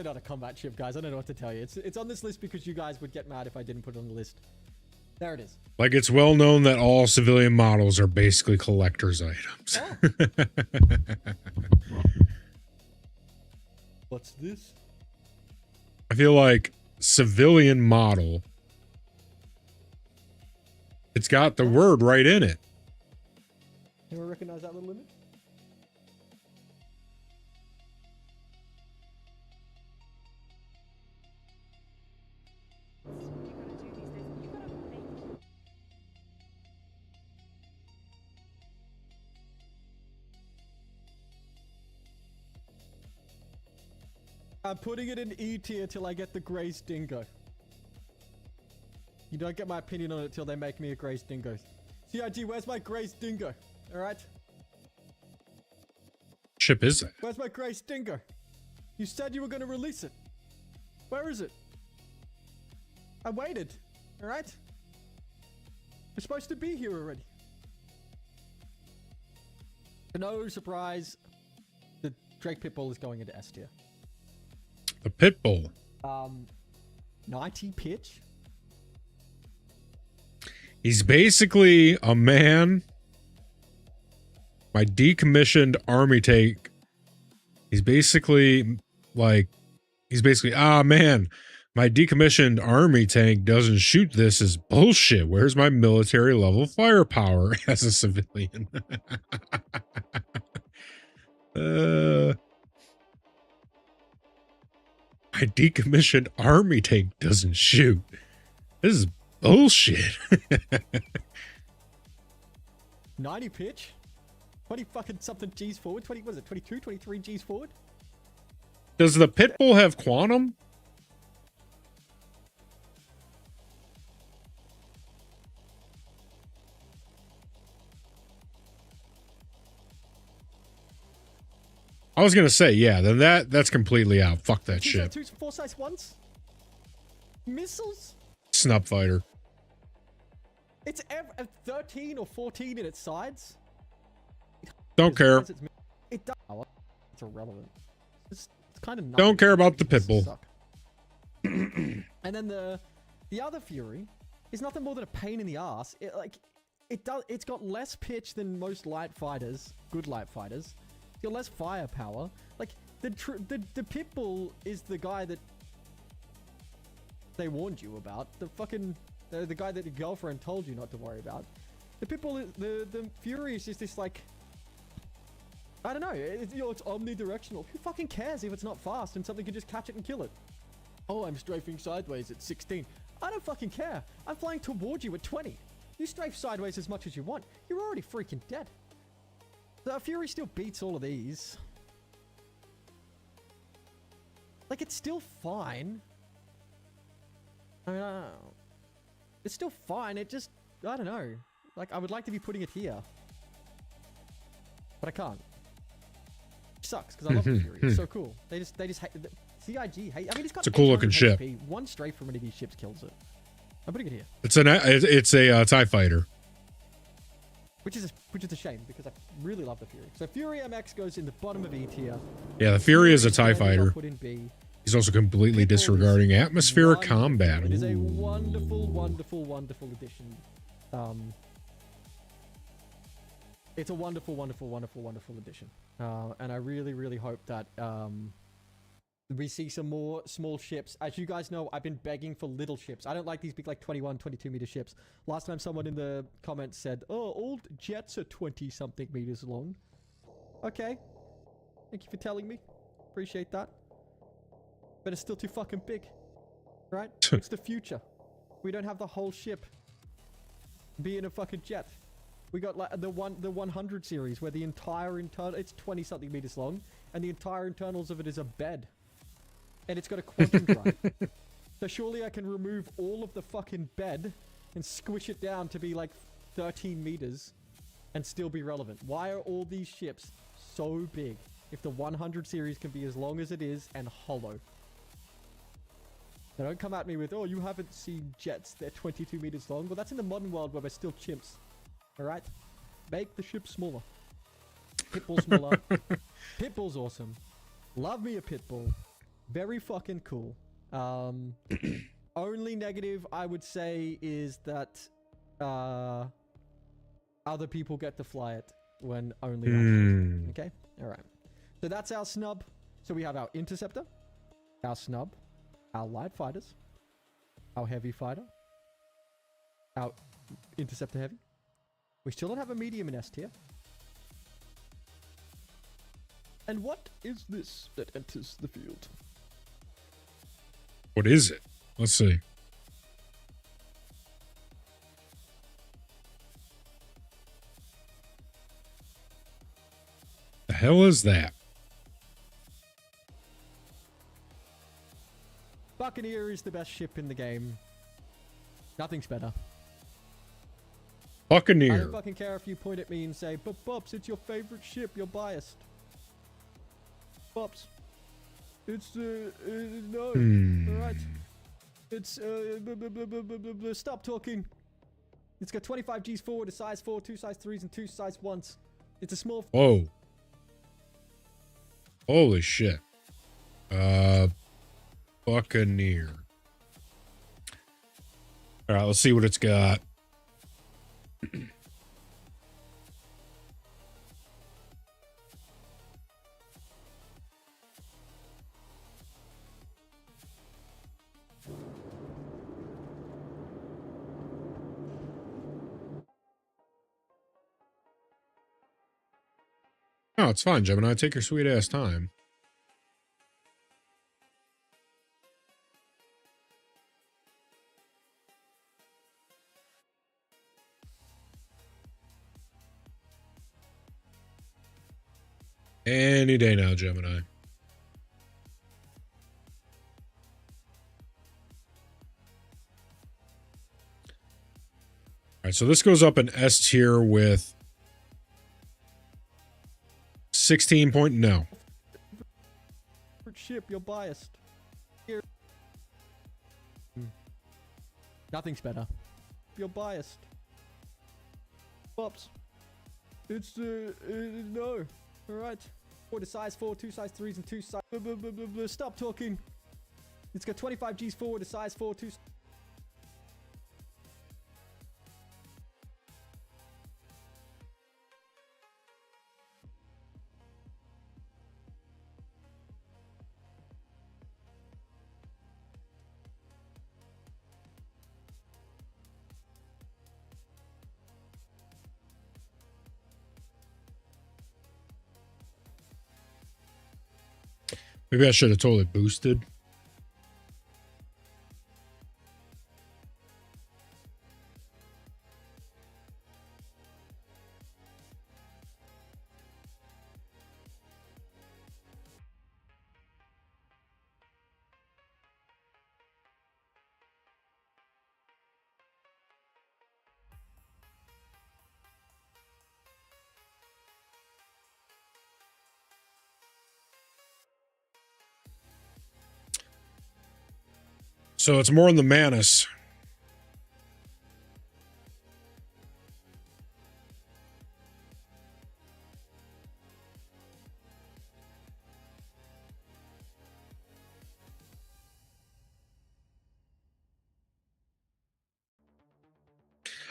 not a combat ship, guys. I don't know what to tell you. It's on this list because you guys would get mad if I didn't put it on the list. There it is. Like, it's well known that all civilian models are basically collector's items. Oh. What's this? I feel like civilian model. It's got the word right in it. Anyone recognize that little image? I'm putting it in E tier till I get the Grace Dingo. You don't get my opinion on it till they make me a Grace Dingo. CIG, where's my Grace Dingo? Alright? Ship is that? Where's my Grace Dingo? You said you were going to release it. Where is it? I waited. Alright? It's supposed to be here already. No surprise, the Drake Pitbull is going into S tier. The Pitbull. 90 pitch. He's basically a man. My decommissioned army tank. He's basically, ah, man, my decommissioned army tank doesn't shoot this as bullshit. Where's my military level firepower as a civilian? My decommissioned army tank doesn't shoot. This is bullshit. 90 pitch? 20 fucking something G's forward? 20, what is it, 22, 23 G's forward? Does the Pitbull have quantum? I was gonna say, yeah, then that's completely out. Fuck that shit. 4 size ones? Missiles? Snup fighter. It's 13 or 14 in its sides? Don't care. It does. It's irrelevant. It's kind of don't care about the Pitbull. And then the other Fury is nothing more than a pain in the ass. It's got less pitch than most light fighters, good light fighters. It's got less firepower. Like the Pitbull is the guy that they warned you about. The fucking the guy that your girlfriend told you not to worry about. The Pitbull is the Fury is just this like. I don't know. It's omnidirectional. Who fucking cares if it's not fast and something can just catch it and kill it? Oh, I'm strafing sideways at 16. I don't fucking care. I'm flying towards you at 20. You strafe sideways as much as you want. You're already freaking dead. The Fury still beats all of these. Like, it's still fine. I mean, it's still fine. It just, I don't know. Like, I would like to be putting it here. But I can't. Sucks because I love the Fury. It's so cool. They just hate the CIG. Hate. I mean, it's got a cool looking ship. One strafe from one of these ships kills it. I'm putting it here. It's a TIE fighter. Which is a shame because I really love the Fury. So Fury MX goes in the bottom of E tier. Yeah, the Fury is a TIE fighter. Put in B. He's also completely disregarding atmospheric combat. It is a wonderful, wonderful, wonderful addition. It's a wonderful, wonderful, wonderful, wonderful addition. And I really, really hope that we see some more small ships. As you guys know, I've been begging for little ships. I don't like these big, like 21, 22 meter ships. Last time someone in the comments said, oh, all jets are 20 something meters long. Okay. Thank you for telling me. Appreciate that. But it's still too fucking big. Right? It's the future. We don't have the whole ship be in a fucking jet. We got like the 100 series where the entire internal, it's 20 something meters long, and the entire internals of it is a bed. And it's got a quantum drive. So surely I can remove all of the fucking bed and squish it down to be like 13 meters and still be relevant. Why are all these ships so big if the 100 series can be as long as it is and hollow? Now don't come at me with, oh, you haven't seen jets, they're 22 meters long. Well, that's in the modern world where we're still chimps. Alright? Make the ship smaller. Pitbull smaller. Pitbull's awesome. Love me a pitbull. Very fucking cool. Only negative I would say is that other people get to fly it when only I. Okay? Alright. So that's our snub. So we have our interceptor, our snub, our light fighters, our heavy fighter, our interceptor heavy. We still don't have a medium in S tier. And what is this that enters the field? What is it? Let's see. The hell is that? Buccaneer is the best ship in the game. Nothing's better. Buccaneer. I don't fucking care if you point at me and say, but Bubs, it's your favorite ship. You're biased. Bubs. It's, no. Alright. It's, stop talking. It's got 25 Gs forward, a size 4, 2 size 3s, and 2 size 1s. It's a small... Whoa. Holy shit. Buccaneer. Alright, let's see what it's got. Oh, it's fine, Gemini. Take your sweet ass time. Any day now, Gemini. All right, so this goes up in S tier with 16 point, no. Ship, you're biased. Here. Nothing's better. You're biased. Pops. It's, no. Alright. For the size 4, 2 size 3s, and 2 size... Stop talking. It's got 25 Gs forward, a size 4, 2... Maybe I should have totally boosted. So it's more in the Manus.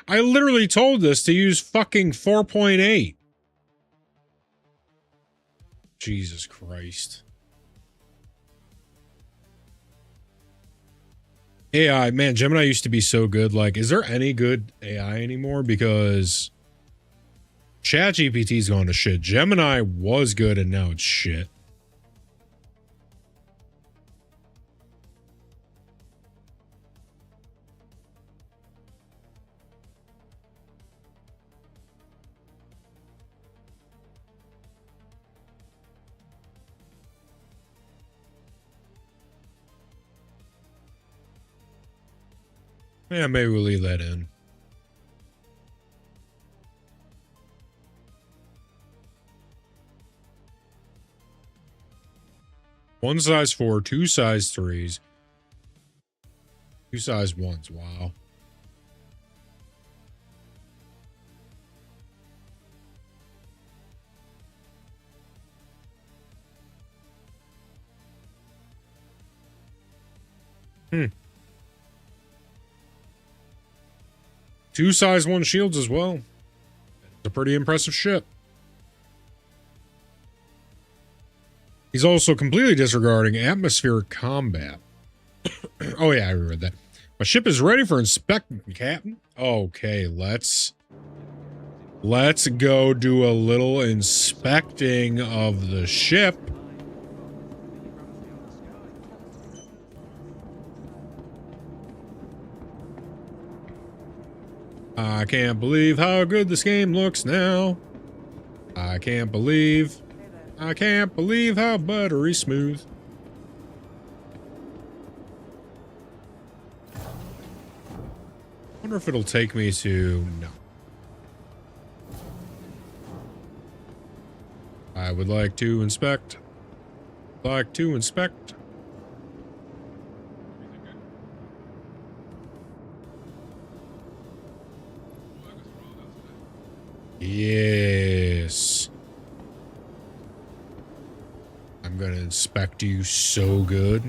I literally told this to use fucking 4.8. Jesus Christ. AI, man, Gemini used to be so good. Like, is there any good AI anymore? Because ChatGPT's gone to shit. Gemini was good and now it's shit. Yeah, maybe we'll leave that in. One size 4, 2 size 3s, 2 size 1s. Wow. Hmm. 2 size 1 shields as well. It's a pretty impressive ship. He's also completely disregarding atmospheric combat. Oh yeah, I read that. My ship is ready for inspection, Captain. Okay, let's go do a little inspecting of the ship. I can't believe how good this game looks now. I can't believe how buttery smooth. I wonder if it'll take me to... No. I would like to inspect. Yes. I'm gonna inspect you so good.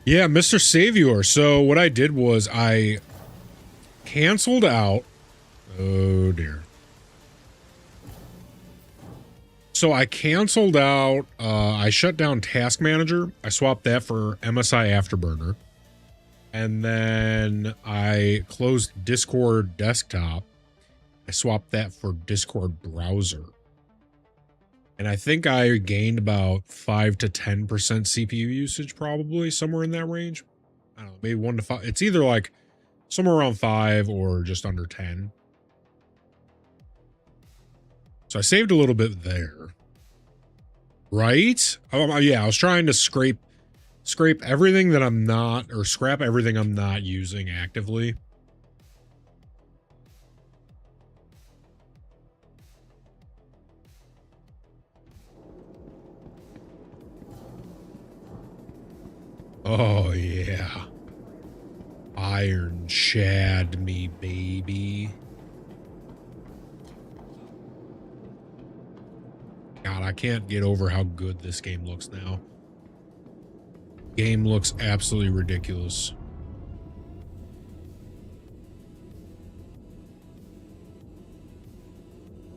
Yeah, Mr. Savior. So what I did was I canceled out. Oh dear. So I canceled out, I shut down Task Manager. I swapped that for MSI Afterburner. And then I closed Discord Desktop. I swapped that for Discord Browser. And I think I gained about 5 to 10% CPU usage, probably somewhere in that range. I don't know, maybe 1 to 5. It's either like somewhere around 5 or just under 10. So I saved a little bit there. Right? Yeah, I was trying to scrape everything that I'm not, or scrap everything I'm not using actively. Oh, yeah. Iron Shad me, baby. God, I can't get over how good this game looks now. Game looks absolutely ridiculous.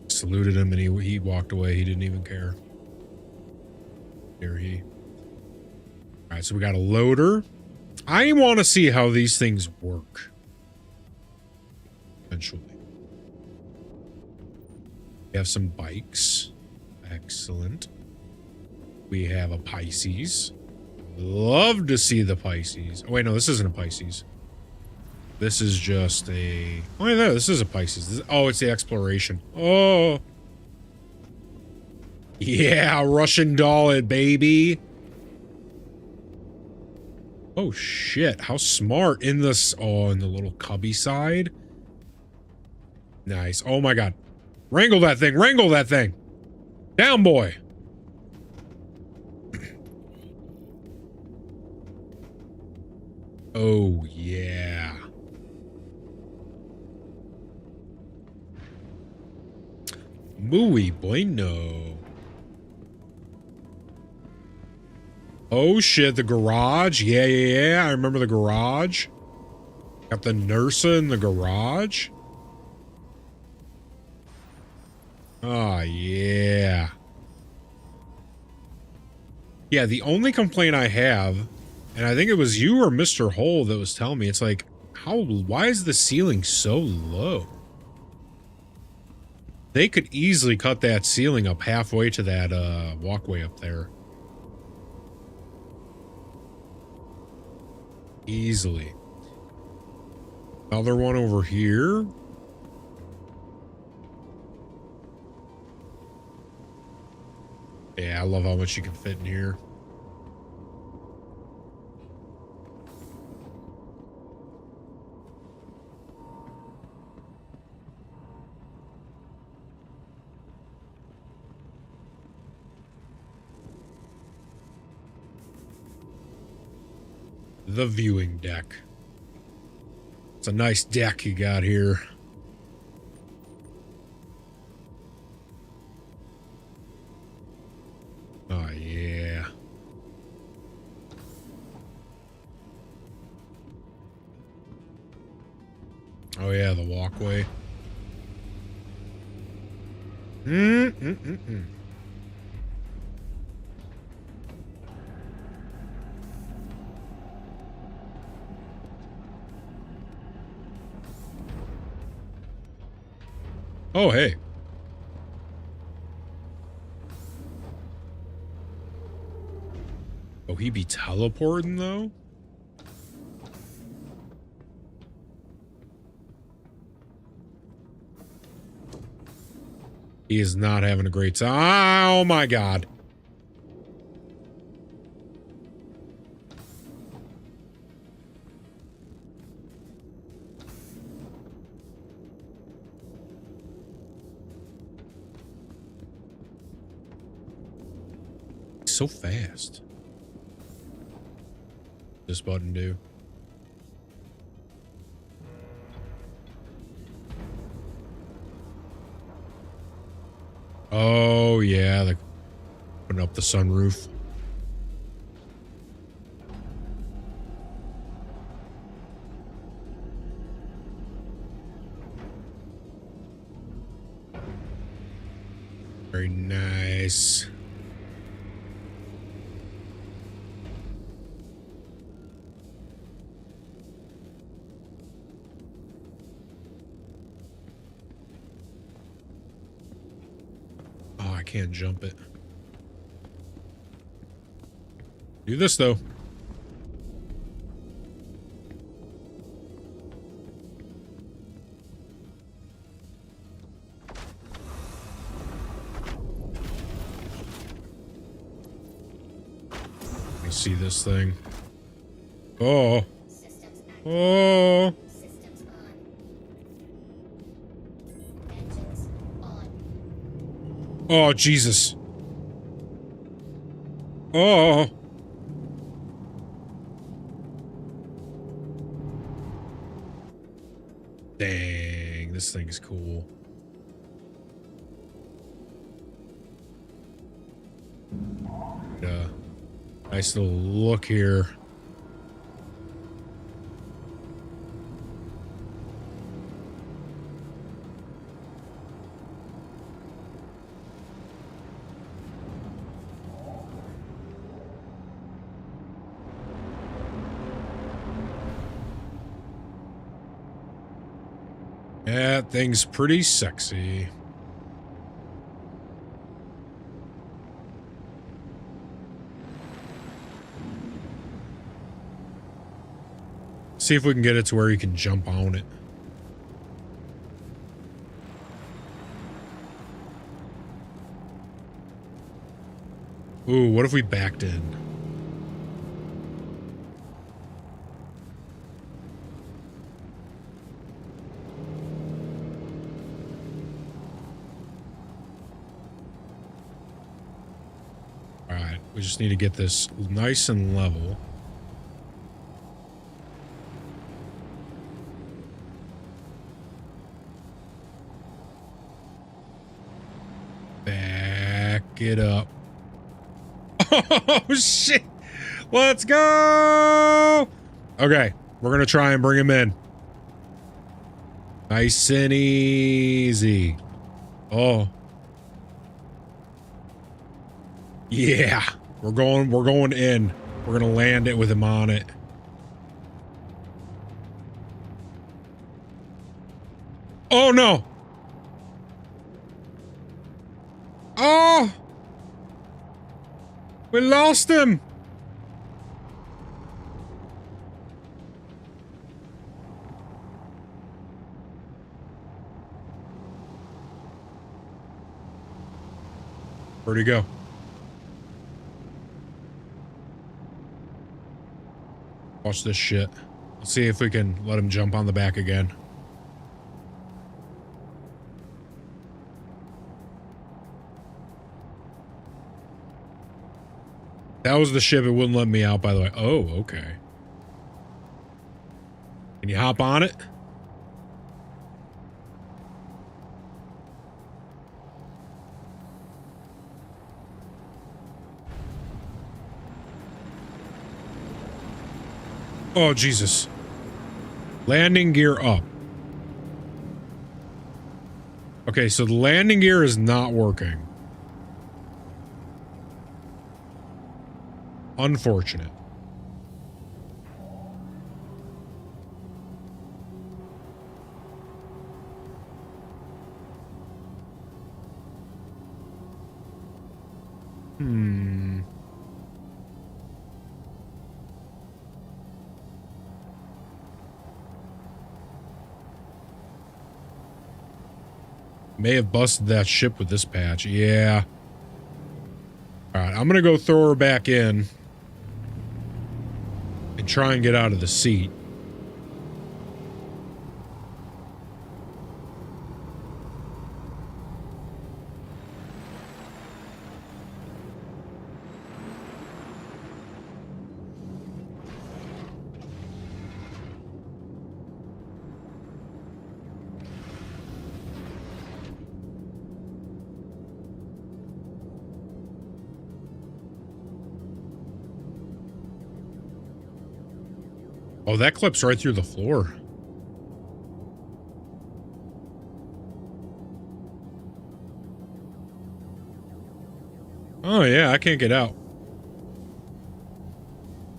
Saluted him and he walked away. He didn't even care. Here he. All right, so we got a loader. I want to see how these things work. Eventually. We have some bikes. Excellent. We have a Pisces. Love to see the Pisces. Oh, wait, no, this isn't a Pisces. This is just a... Oh, yeah, this is a Pisces. Oh, it's the exploration. Oh. Yeah, Russian doll it, baby. Oh, shit. How smart in this... Oh, in the little cubby side. Nice. Oh, my God. Wrangle that thing. Wrangle that thing. Down, boy. Oh, yeah. Muy bueno. Oh shit, the garage. Yeah. I remember the garage. Got the Nursa in the garage. Oh, yeah. Yeah, the only complaint I have, and I think it was you or Mr. Hole that was telling me, it's like, why is the ceiling so low? They could easily cut that ceiling up halfway to that walkway up there. Easily. Another one over here. Yeah, I love how much you can fit in here. The viewing deck. It's a nice deck you got here. Oh, yeah. Oh, yeah, the walkway. Oh, hey. Oh, he be teleporting, though? He is not having a great time. Oh, my God. So fast. This button do. Oh yeah, they're putting up the sunroof. Very nice. Can't jump it. Do this though. Let me see this thing. Oh. Oh. Oh, Jesus. Oh. Dang, this thing is cool. Nice little look here. That thing's pretty sexy. See if we can get it to where you can jump on it. Ooh, what if we backed in? Alright, we just need to get this nice and level. Back it up. Oh, shit. Let's go. Okay, we're gonna try and bring him in. Nice and easy. Oh. Yeah. We're going in. We're gonna land it with him on it. Oh no. Oh. We lost him. Where'd he go? Watch this shit. Let's see if we can let him jump on the back again. That was the ship. It wouldn't let me out, by the way. Oh, okay. Can you hop on it? Oh, Jesus. Landing gear up. Okay, so the landing gear is not working. Unfortunate. May have busted that ship with this patch. Yeah. Alright, I'm gonna go throw her back in. And try and get out of the seat. Oh, that clips right through the floor. Oh, yeah, I can't get out.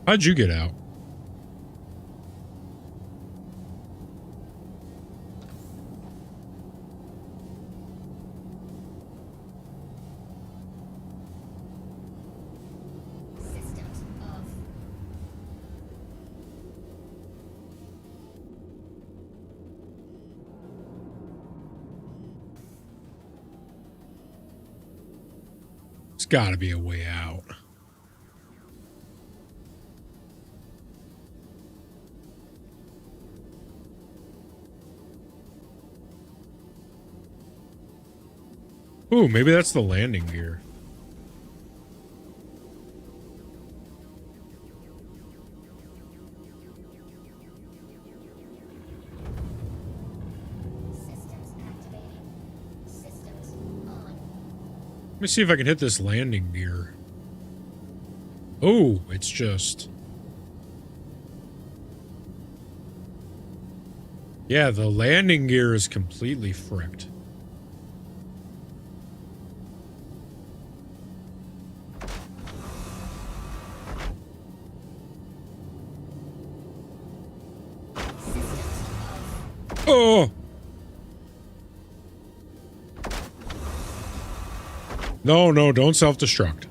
How'd you get out? There's gotta be a way out. Ooh, maybe that's the landing gear. Let me see if I can hit this landing gear. Oh, it's just... Yeah, the landing gear is completely fricked. Oh! No, no, don't self-destruct.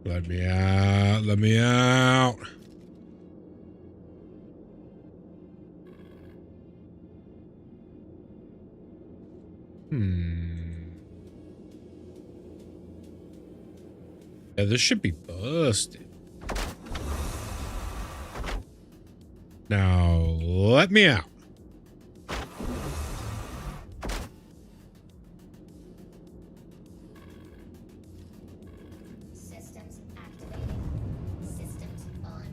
Let me out, let me out. Yeah, this should be busted. Now, let me out. Systems activating. Systems on.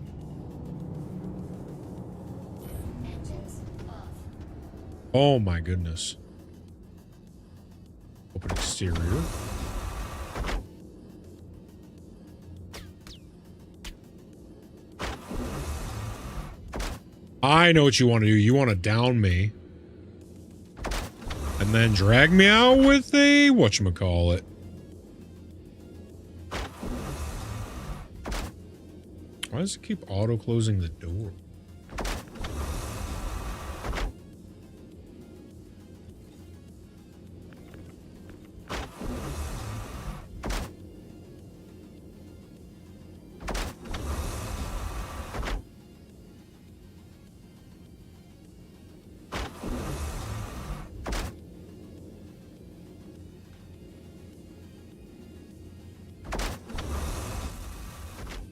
Oh my goodness. Open exterior. I know what you want to do. You want to down me. And then drag me out with a whatchamacallit. Why does it keep auto-closing the door?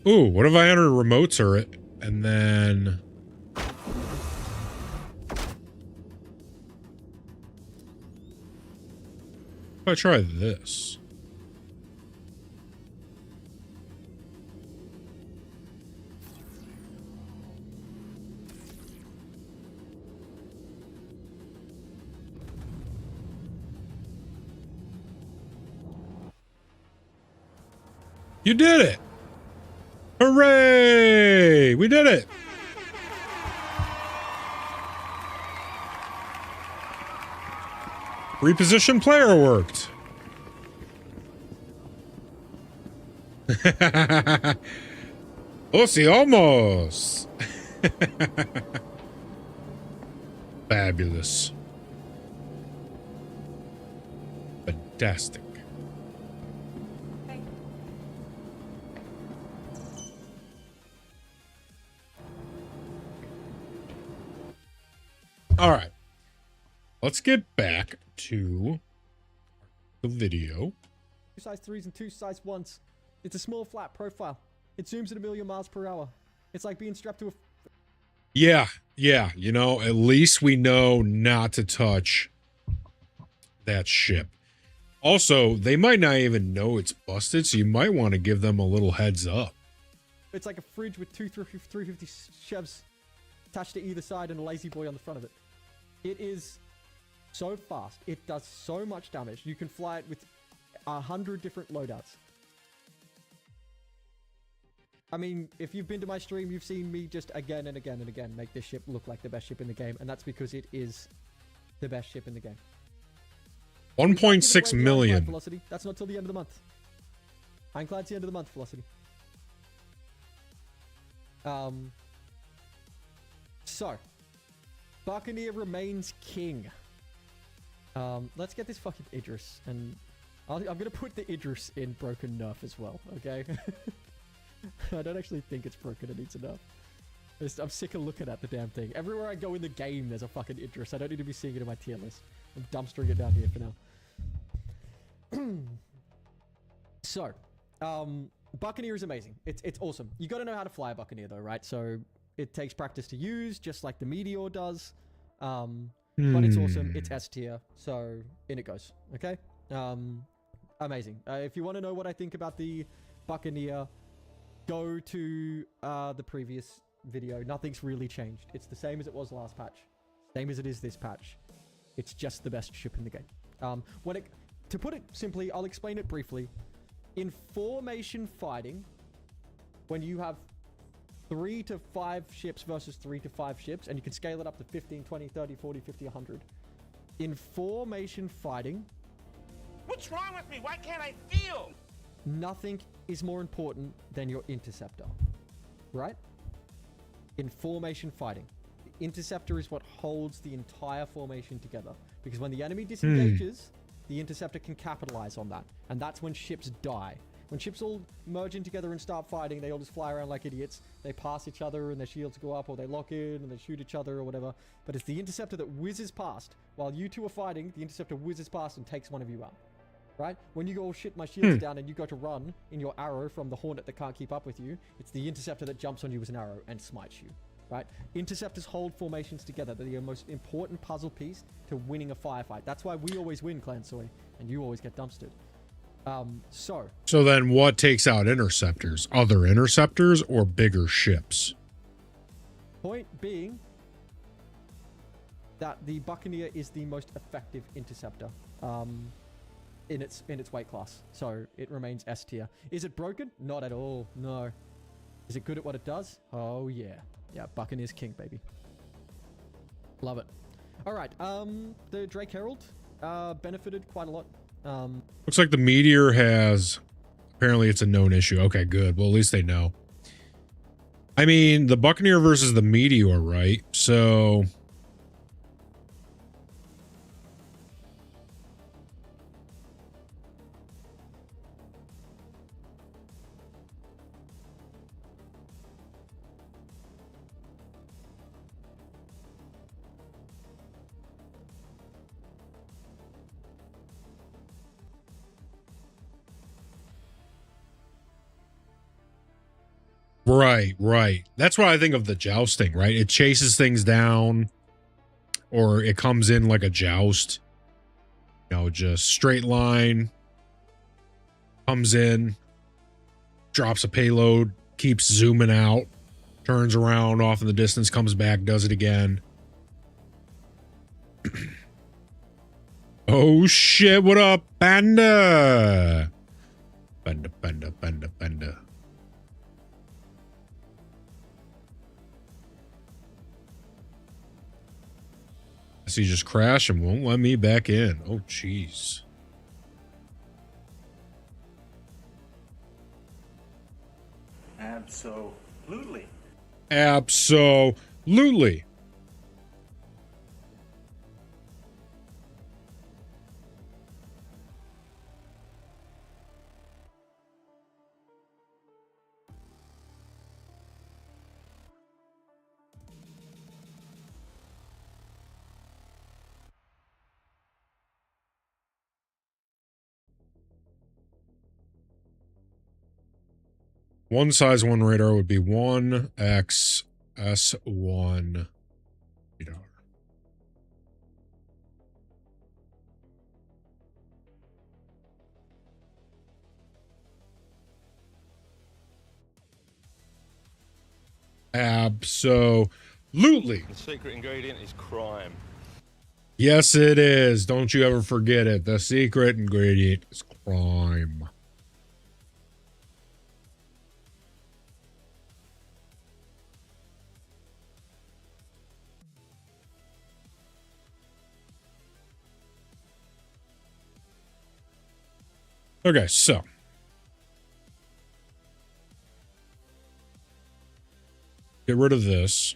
Ooh, what if I enter a remote turret and then... If I try this... You did it! Hooray! We did it! Reposition player worked. Oh, sí, almost. Fabulous. Fantastic. All right, let's get back to the video. 2 size 3s and 2 size 1s. It's a small flat profile. It zooms at 1,000,000 miles per hour. It's like being strapped to a... Yeah, you know, at least we know not to touch that ship. Also, they might not even know it's busted, so you might want to give them a little heads up. It's like a fridge with 2 350 Chevs attached to either side and a lazy boy on the front of it. It is so fast. It does so much damage. You can fly it with 100 different loadouts. I mean, if you've been to my stream, you've seen me just again and again and again make this ship look like the best ship in the game, and that's because it is the best ship in the game. 1.6 million. Velocity. That's not till the end of the month. Ironclad's the end of the month, Velocity. So, Buccaneer remains king. Let's get this fucking Idris, and I'm gonna put the Idris in broken nerf as well, okay? I don't actually think it's broken, it needs a nerf. I'm sick of looking at the damn thing. Everywhere I go in the game, there's a fucking Idris. I don't need to be seeing it in my tier list. I'm dumpstering it down here for now. So, Buccaneer is amazing. It's awesome. You gotta know how to fly a Buccaneer though, right? So, it takes practice to use, just like the Meteor does. But it's awesome. It's S tier. So, in it goes. Okay? Amazing. If you want to know what I think about the Buccaneer, go to the previous video. Nothing's really changed. It's the same as it was last patch. Same as it is this patch. It's just the best ship in the game. To put it simply, I'll explain it briefly. In formation fighting, when you have 3 to 5 ships versus 3 to 5 ships, and you can scale it up to 15, 20, 30, 40, 50, 100. In formation fighting... What's wrong with me? Why can't I feel? Nothing is more important than your interceptor, right? In formation fighting, the interceptor is what holds the entire formation together. Because when the enemy disengages, the interceptor can capitalize on that. And that's when ships die. When ships all merge in together and start fighting, they all just fly around like idiots. They pass each other and their shields go up, or they lock in and they shoot each other or whatever. But it's the interceptor that whizzes past. While you two are fighting, the interceptor whizzes past and takes one of you out. Right? When you go, oh shit, my shield's down, and you go to run in your arrow from the Hornet that can't keep up with you, it's the interceptor that jumps on you with an arrow and smites you. Right? Interceptors hold formations together. They're the most important puzzle piece to winning a firefight. That's why we always win, Clan Soy, and you always get dumpstered. So then what takes out interceptors? Other interceptors or bigger ships? Point being, that the Buccaneer is the most effective interceptor in its weight class. So it remains S tier. Is it broken? Not at all. No. Is it good at what it does? Oh yeah. Yeah, Buccaneer's king, baby. Love it. All right. The Drake Herald benefited quite a lot. Looks like the Meteor has, apparently it's a known issue. Okay, good. Well, at least they know. I mean, the Buccaneer versus the Meteor, right? So right. That's why I think of the jousting, right? It chases things down, or it comes in like a joust. You know, just straight line, comes in, drops a payload, keeps zooming out, turns around off in the distance, comes back, does it again. Oh shit, what up, Panda? Panda. He just crashed and won't let me back in. Oh, jeez. Absolutely. Absolutely. One size 1 radar would be 1XS1 radar. Absolutely. The secret ingredient is crime. Yes, it is. Don't you ever forget it. The secret ingredient is crime. Okay, so get rid of this.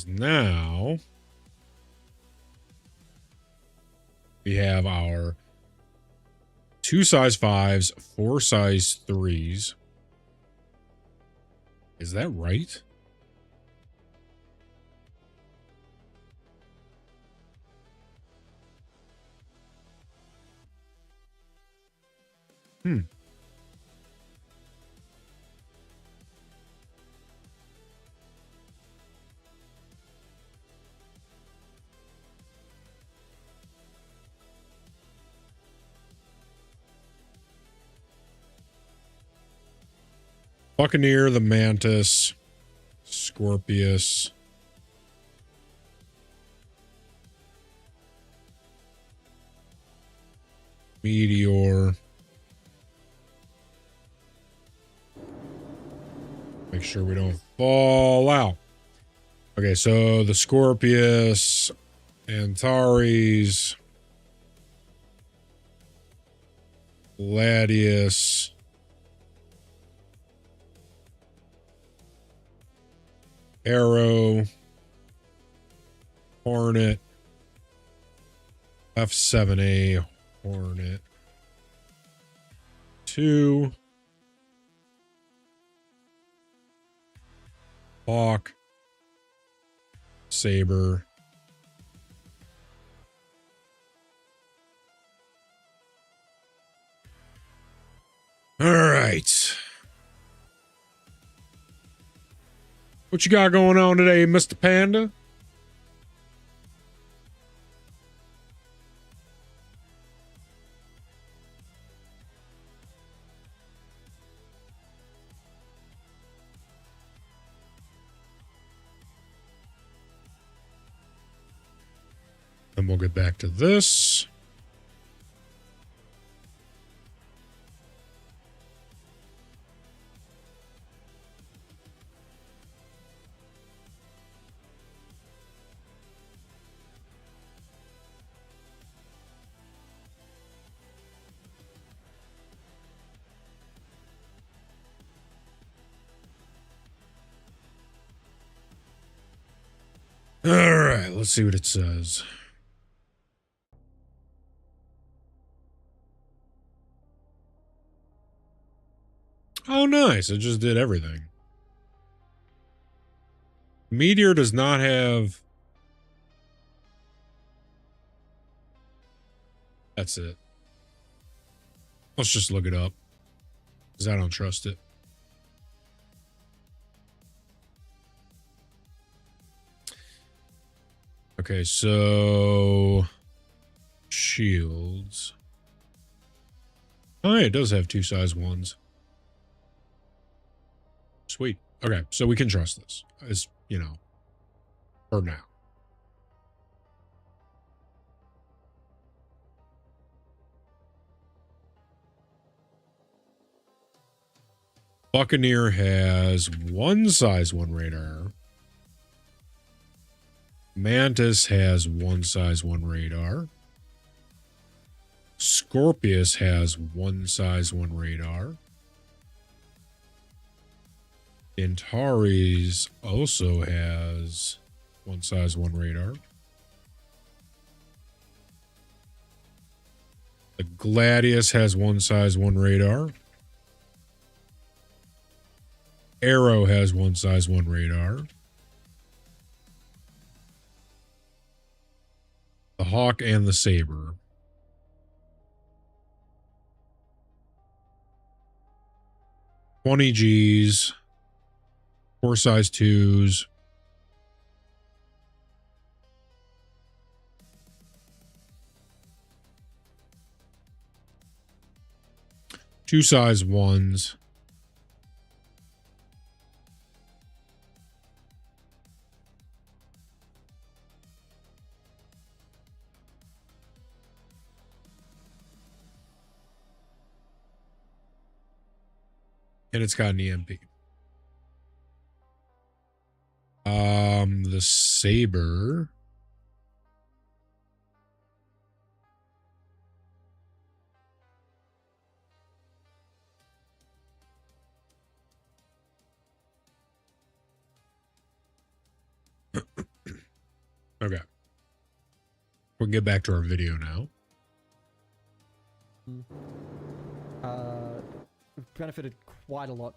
Now we have our 2 size 5s, 4 size 3s. Is that right? Buccaneer, the Mantis, Scorpius, Meteor. Make sure we don't fall out. Okay, so the Scorpius, Antares, Gladius, Arrow, Hornet, F7A, Hornet, 2, Hawk, Saber, all right. What you got going on today, Mr. Panda? Then we'll get back to this. All right, let's see what it says. Oh, nice. It just did everything. Meteor does not have... That's it. Let's just look it up, because I don't trust it. Okay, so... Shields. Oh, yeah, it does have 2 size 1s. Sweet. Okay, so we can trust this, as, you know, for now. Buccaneer has 1 size 1 radar. Mantis has 1 size 1 radar. Scorpius has 1 size 1 radar. Antares also has 1 size 1 radar. The Gladius has 1 size 1 radar. Arrow has 1 size 1 radar. The Hawk and the Saber. $20 Gs. 4 size 2s. Two size 1s. And it's got an EMP. The Saber. Okay. We'll get back to our video now. We've benefited quite a lot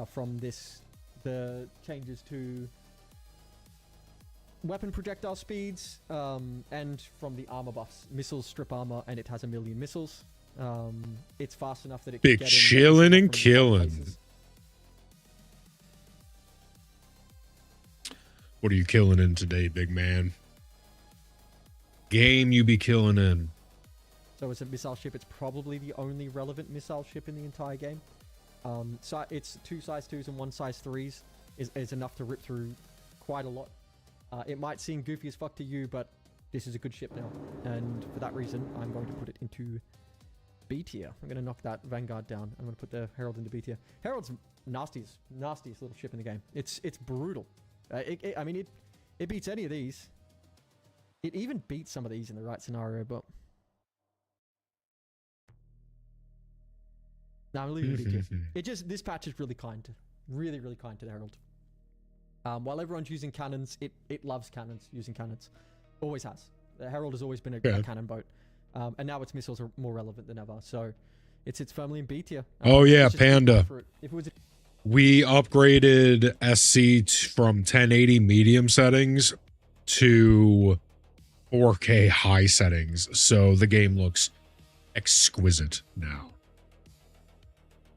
from this. The changes to weapon projectile speeds, and from the armor buffs. Missiles strip armor, and it has 1 million missiles. It's fast enough that it can Big get chillin' and killing. What are you killing in today, big man? Game you be killing in. So as a missile ship, it's probably the only relevant missile ship in the entire game. So it's 2 size 2s and 1 size 3s is enough to rip through quite a lot. It might seem goofy as fuck to you, but this is a good ship now. And for that reason, I'm going to put it into B tier. I'm going to knock that Vanguard down. I'm going to put the Herald into B tier. Herald's nastiest little ship in the game. It's brutal. I mean, it beats any of these. It even beats some of these in the right scenario, but... No, I'm leaving it here. It just, this patch is really kind. Really, really kind to the Herald. While everyone's using cannons, it loves cannons, using cannons. Always has. The Herald has always been a cannon boat. And now its missiles are more relevant than ever. So it sits firmly in B tier. Oh yeah, Panda. If it was we upgraded SC from 1080 medium settings to 4K high settings. So the game looks exquisite now.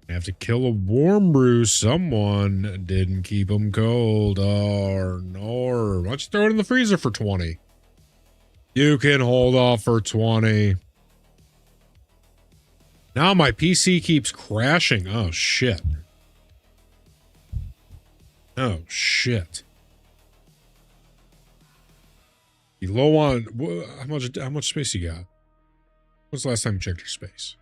I have to kill a warm brew. Someone didn't keep them cold. Oh, no. Why don't you throw it in the freezer for 20? You can hold off for 20. Now my PC keeps crashing. Oh, shit. Oh, shit. You low on how much space you got? When's the last time you checked your space?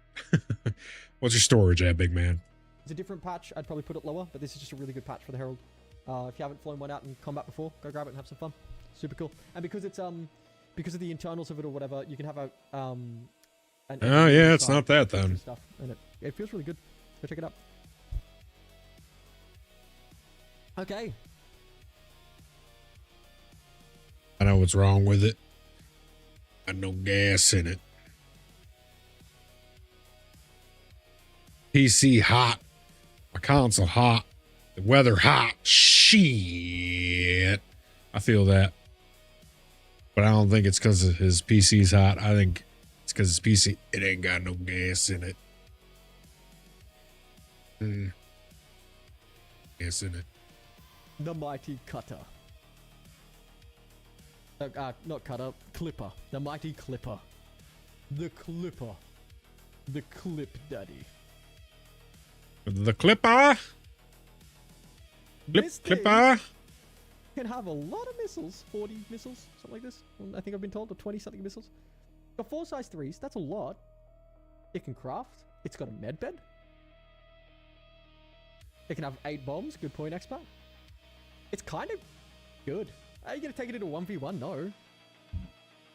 What's your storage at, big man? It's a different patch. I'd probably put it lower, but this is just a really good patch for the Herald. If you haven't flown one out in combat before, go grab it and have some fun. Super cool. And because it's because of the internals of it or whatever, you can have a oh yeah, it's not that then. Stuff, and it feels really good. Go check it out. Okay. I know what's wrong with it. Got no gas in it. PC hot. My console hot. The weather hot. Shit. I feel that. But I don't think it's because his PC's hot. I think it's because his PC, it ain't got no gas in it. Gas in it. The mighty cutter. Not cutter, clipper. The mighty clipper. The clipper. The clip daddy. The clipper? Clipper? Can have a lot of missiles. 40 missiles, something like this. I think I've been told, or 20 something missiles. Got 4 size 3s, that's a lot. It can craft. It's got a med bed. It can have 8 bombs. Good point, expert. It's kind of good. Are you going to take it into 1v1? No.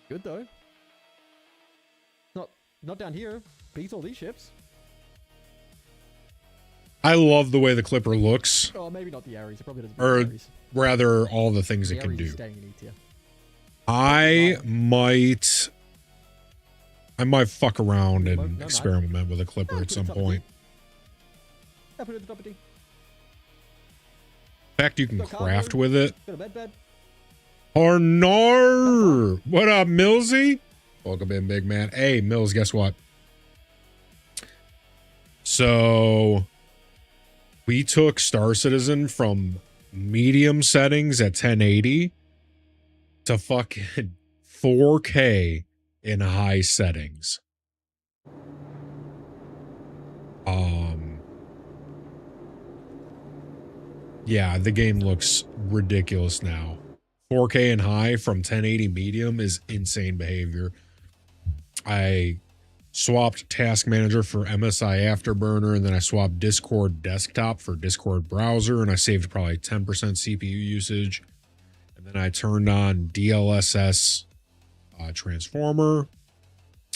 Good, though. Not down here. Beats all these ships. I love the way the Clipper looks. Oh, maybe not the Ares. It probably doesn't. Or rather, all the things it can do. Staying in E tier. I might fuck around and experiment with a Clipper at some point. Yeah, put it at the top of D. In fact, you can craft with it. Got a med bed. Arnar! What up, Millsy? Welcome in, big man. Hey, Mills, guess what? So, we took Star Citizen from medium settings at 1080 to fucking 4K in high settings. Yeah, the game looks ridiculous now. 4K and high from 1080 medium is insane behavior. I swapped Task Manager for MSI Afterburner, and then I swapped Discord Desktop for Discord Browser, and I saved probably 10% CPU usage. And then I turned on DLSS Transformer.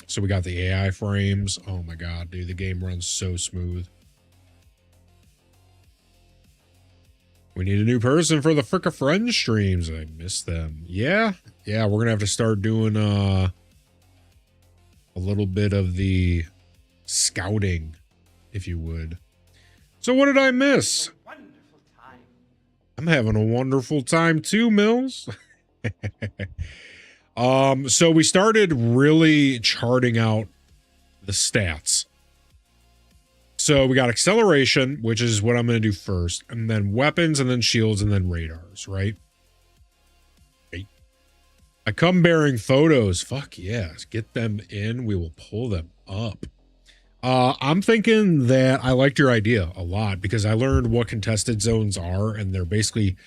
So we got the AI frames. Oh my god, dude, the game runs so smooth. We need a new person for the Fricka Friends streams. I miss them. Yeah, we're gonna have to start doing a little bit of the scouting, if you would. So what did I miss? I'm having a wonderful time too, Mills. So we started really charting out the stats. So we got acceleration, which is what I'm going to do first, and then weapons, and then shields, and then radars, right? I come bearing photos. Fuck yes. Get them in. We will pull them up. I'm thinking that I liked your idea a lot because I learned what contested zones are, and they're basically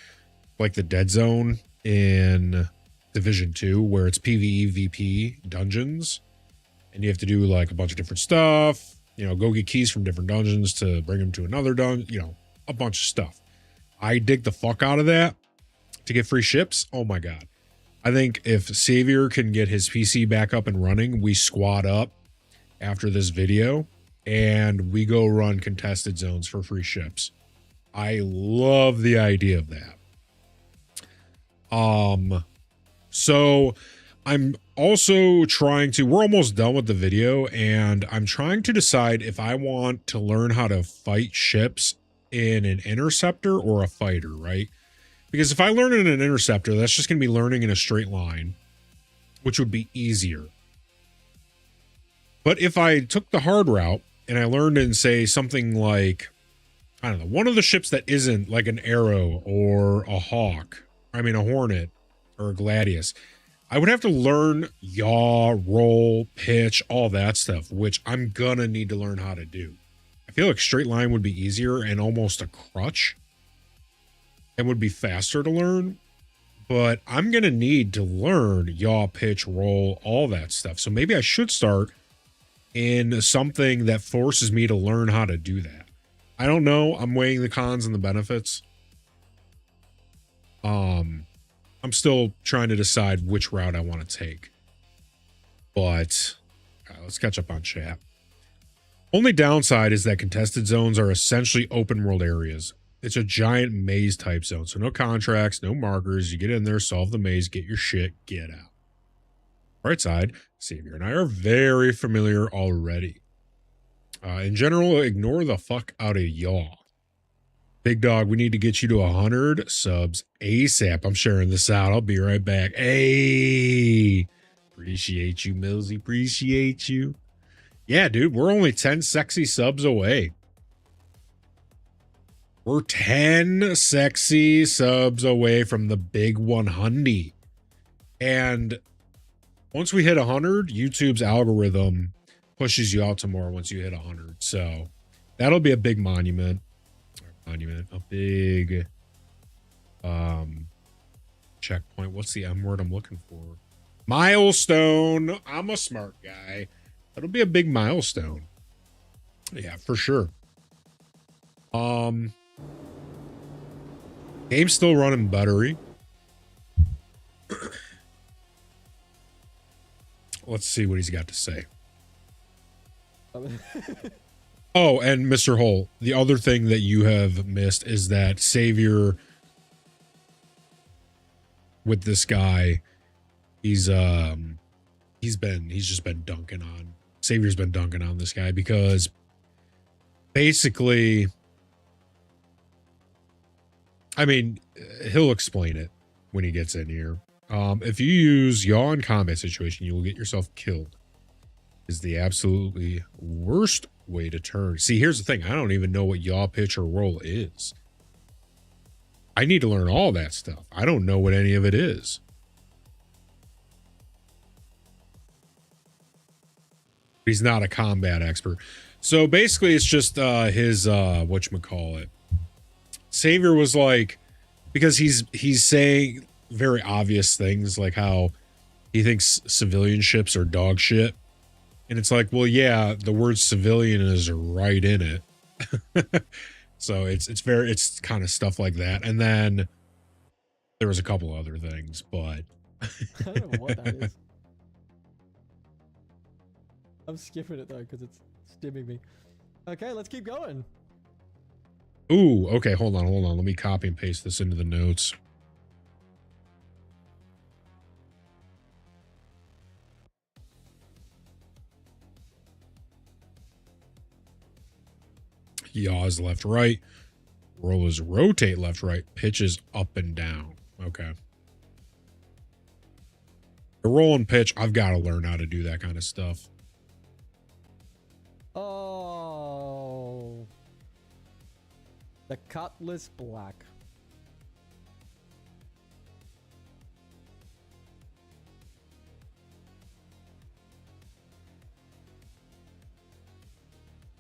like the dead zone in Division 2, where it's PvE VP dungeons, and you have to do like a bunch of different stuff. You know, go get keys from different dungeons to bring them to another dungeon, you know, a bunch of stuff. I dig the fuck out of that to get free ships. Oh my God. I think if Savior can get his PC back up and running, we squad up after this video and we go run contested zones for free ships. I love the idea of that. So I'm also we're almost done with the video, and I'm trying to decide if I want to learn how to fight ships in an interceptor or a fighter, right? Because if I learn in an interceptor, that's just going to be learning in a straight line, which would be easier. But if I took the hard route and I learned in, say, something like, I don't know, one of the ships that isn't like an Arrow or a Hawk, a Hornet or a Gladius, I would have to learn yaw, roll, pitch, all that stuff, which I'm gonna need to learn how to do. I feel like straight line would be easier and almost a crutch and would be faster to learn. but I'm going to need to learn yaw, pitch, roll, all that stuff. So maybe I should start in something that forces me to learn how to do that. I don't know. I'm weighing the cons and the benefits. I'm still trying to decide which route I want to take. But let's catch up on chat. Only downside is that contested zones are essentially open world areas. It's a giant maze type zone. So no contracts, no markers. You get in there, solve the maze, get your shit, get out. Right side, Savior and I are very familiar already. In general, ignore the fuck out of yaw. Big dog, we need to get you to 100 subs ASAP. I'm sharing this out. I'll be right back. Hey, appreciate you, Millsy. Appreciate you. Yeah, dude, we're only 10 sexy subs away. We're 10 sexy subs away from the big 100. And once we hit 100, YouTube's algorithm pushes you out to more once you hit 100. So that'll be a big monument. A big checkpoint. What's the M word I'm looking for? Milestone. I'm a smart guy. That'll be a big milestone. Yeah, for sure. Game's still running battery. Let's see what he's got to say. Oh, and Mr. Hole, the other thing that you have missed is that Savior with this guy, he's just been dunking on. Savior's been dunking on this guy because basically, I mean, he'll explain it when he gets in here. If you use yaw in combat situation, you will get yourself killed. Is the absolutely worst way to turn. See, here's the thing. I don't even know what yaw, pitch, or roll is. I need to learn all that stuff. I don't know what any of it is. He's not a combat expert. So basically it's just his whatchamacallit. Savior was like, because he's saying very obvious things like how he thinks civilian ships are dog shit. And it's like, well, yeah, the word civilian is right in it. So it's kind of stuff like that. And then there was a couple other things, but I don't know what that is. I'm skipping it though because it's stimming me. Okay, let's keep going. Ooh, okay, hold on. Let me copy and paste this into the notes. Yaw is left, right. Roll is rotate left, right. Pitch is up and down. Okay. The roll and pitch, I've got to learn how to do that kind of stuff. Oh. The Cutlass Black.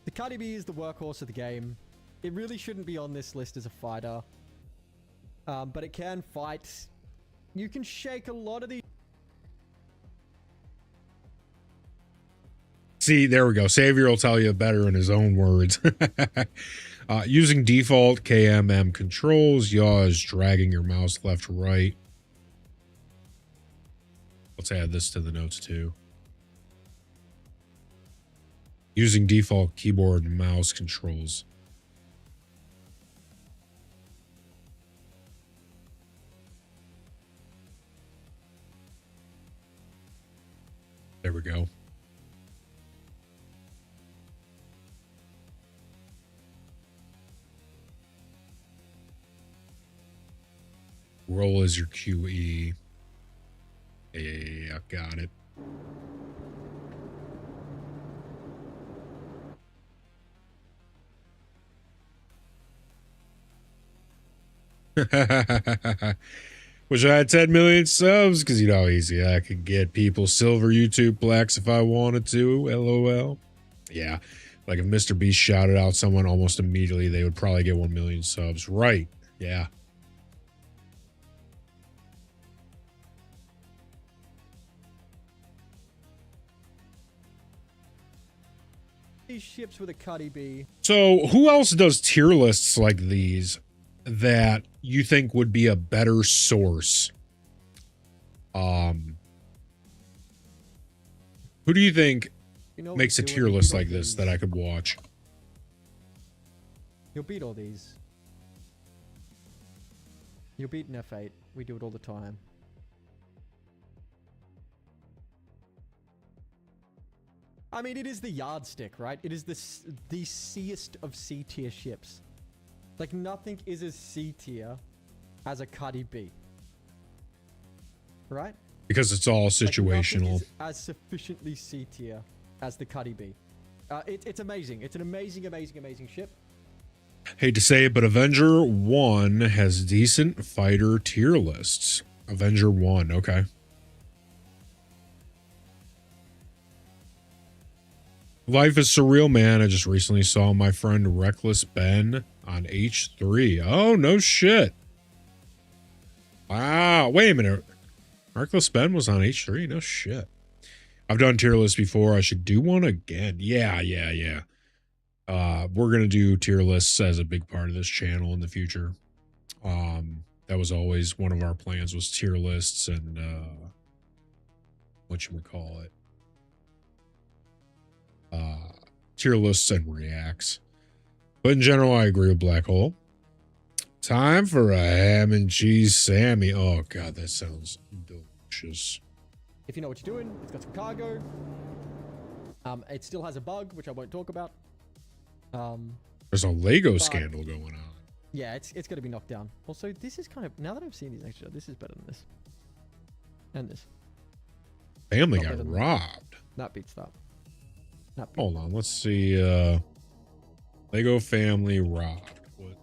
The Cuddy Bee is the workhorse of the game. It really shouldn't be on this list as a fighter. But it can fight. You can shake a lot of these. See, there we go. Savior will tell you better in his own words. Using default KMM controls, yaw is dragging your mouse left, right. Let's add this to the notes too. Using default keyboard and mouse controls. There we go. Roll is your QE. Yeah, got it. Wish I had 10 million subs, because you know how easy I could get people silver YouTube plaques if I wanted to. LOL. Yeah, like if Mr. Beast shouted out someone almost immediately, they would probably get 1 million subs. Right. Yeah. these ships with a Cuddy B. So who else does tier lists like these that you think would be a better source? Who do you think makes a tier list like this that I could watch? You'll beat all these. You'll beat an F8. We do it all the time. I mean, it is the yardstick, right? It is the C-est of C-tier ships. Like, nothing is as C-tier as a Cuddy B. Right? Because it's all Like, situational. nothing is as sufficiently C-tier as the Cuddy B. It's amazing. It's an amazing, amazing, amazing ship. Hate to say it, but Avenger 1 has decent fighter tier lists. Avenger 1, okay. Life is surreal, man. I just recently saw my friend Reckless Ben on H3. Oh, no shit. Wow. Wait a minute. Reckless Ben was on H3? No shit. I've done tier lists before. I should do one again. Yeah. We're going to do tier lists as a big part of this channel in the future. That was always one of our plans, was tier lists and whatchamacallit. Tier lists and reacts. But in general, I agree with Black Hole. Time for a ham and cheese Sammy. Oh god, that sounds delicious. If you know what you're doing, it's got some cargo. It still has a bug, which I won't talk about. There's a Lego scandal going on. Yeah, it's going to be knocked down. Also, this is kind of, now that I've seen these extra, this is better than this. And this. Family got robbed. That beats that. Hold on, let's see. Lego family robbed. What?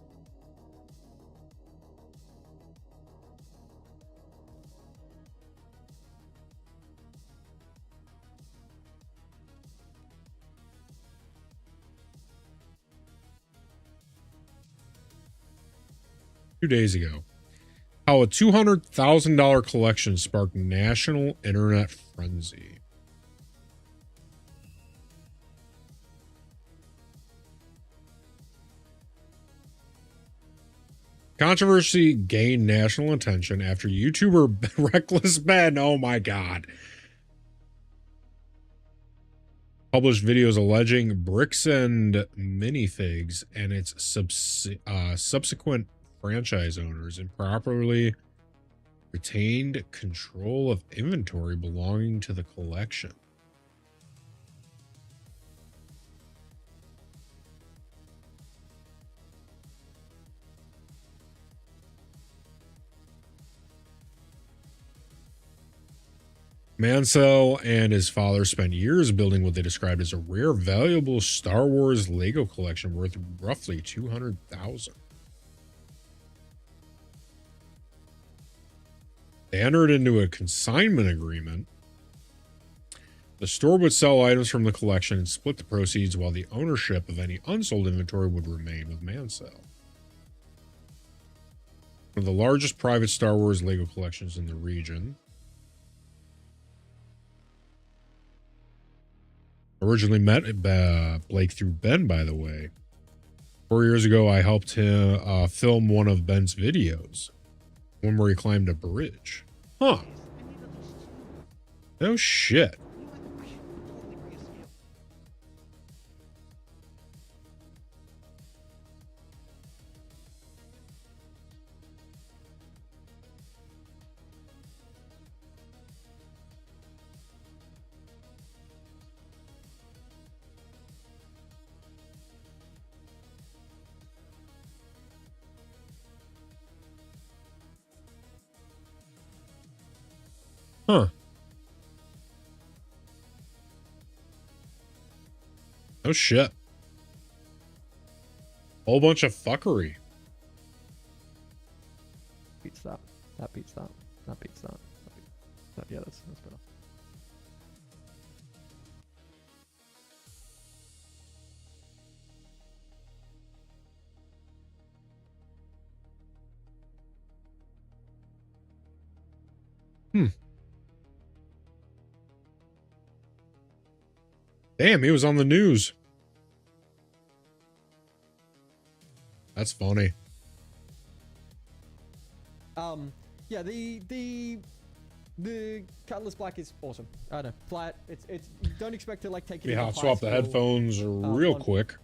Two days ago, how a $200,000 collection sparked national internet frenzy. Controversy gained national attention after YouTuber Reckless Ben, oh my god, published videos alleging bricks and minifigs and its subsequent franchise owners improperly retained control of inventory belonging to the collection. Mansell and his father spent years building what they described as a rare, valuable Star Wars Lego collection worth roughly $200,000. They entered into a consignment agreement. The store would sell items from the collection and split the proceeds, while the ownership of any unsold inventory would remain with Mansell. One of the largest private Star Wars Lego collections in the region. Originally met Blake through Ben, by the way. 4 years ago, I helped him film one of Ben's videos. One where he climbed a bridge. Huh. No shit. Huh. Oh shit. Whole bunch of fuckery. Beats that. That beats that. That beats that. Yeah, that's better. Damn, he was on the news. That's funny. Yeah, the Catalyst Black is awesome. I don't know, flat. It's don't expect to like take it. Yeah, I'll swap the headphones real quick.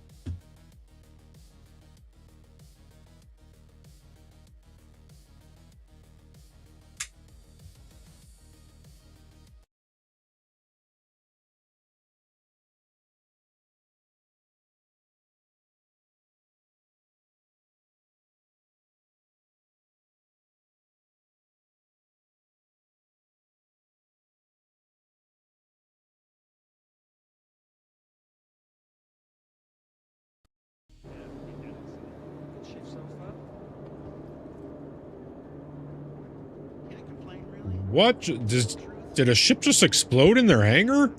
What? Did a ship just explode in their hangar?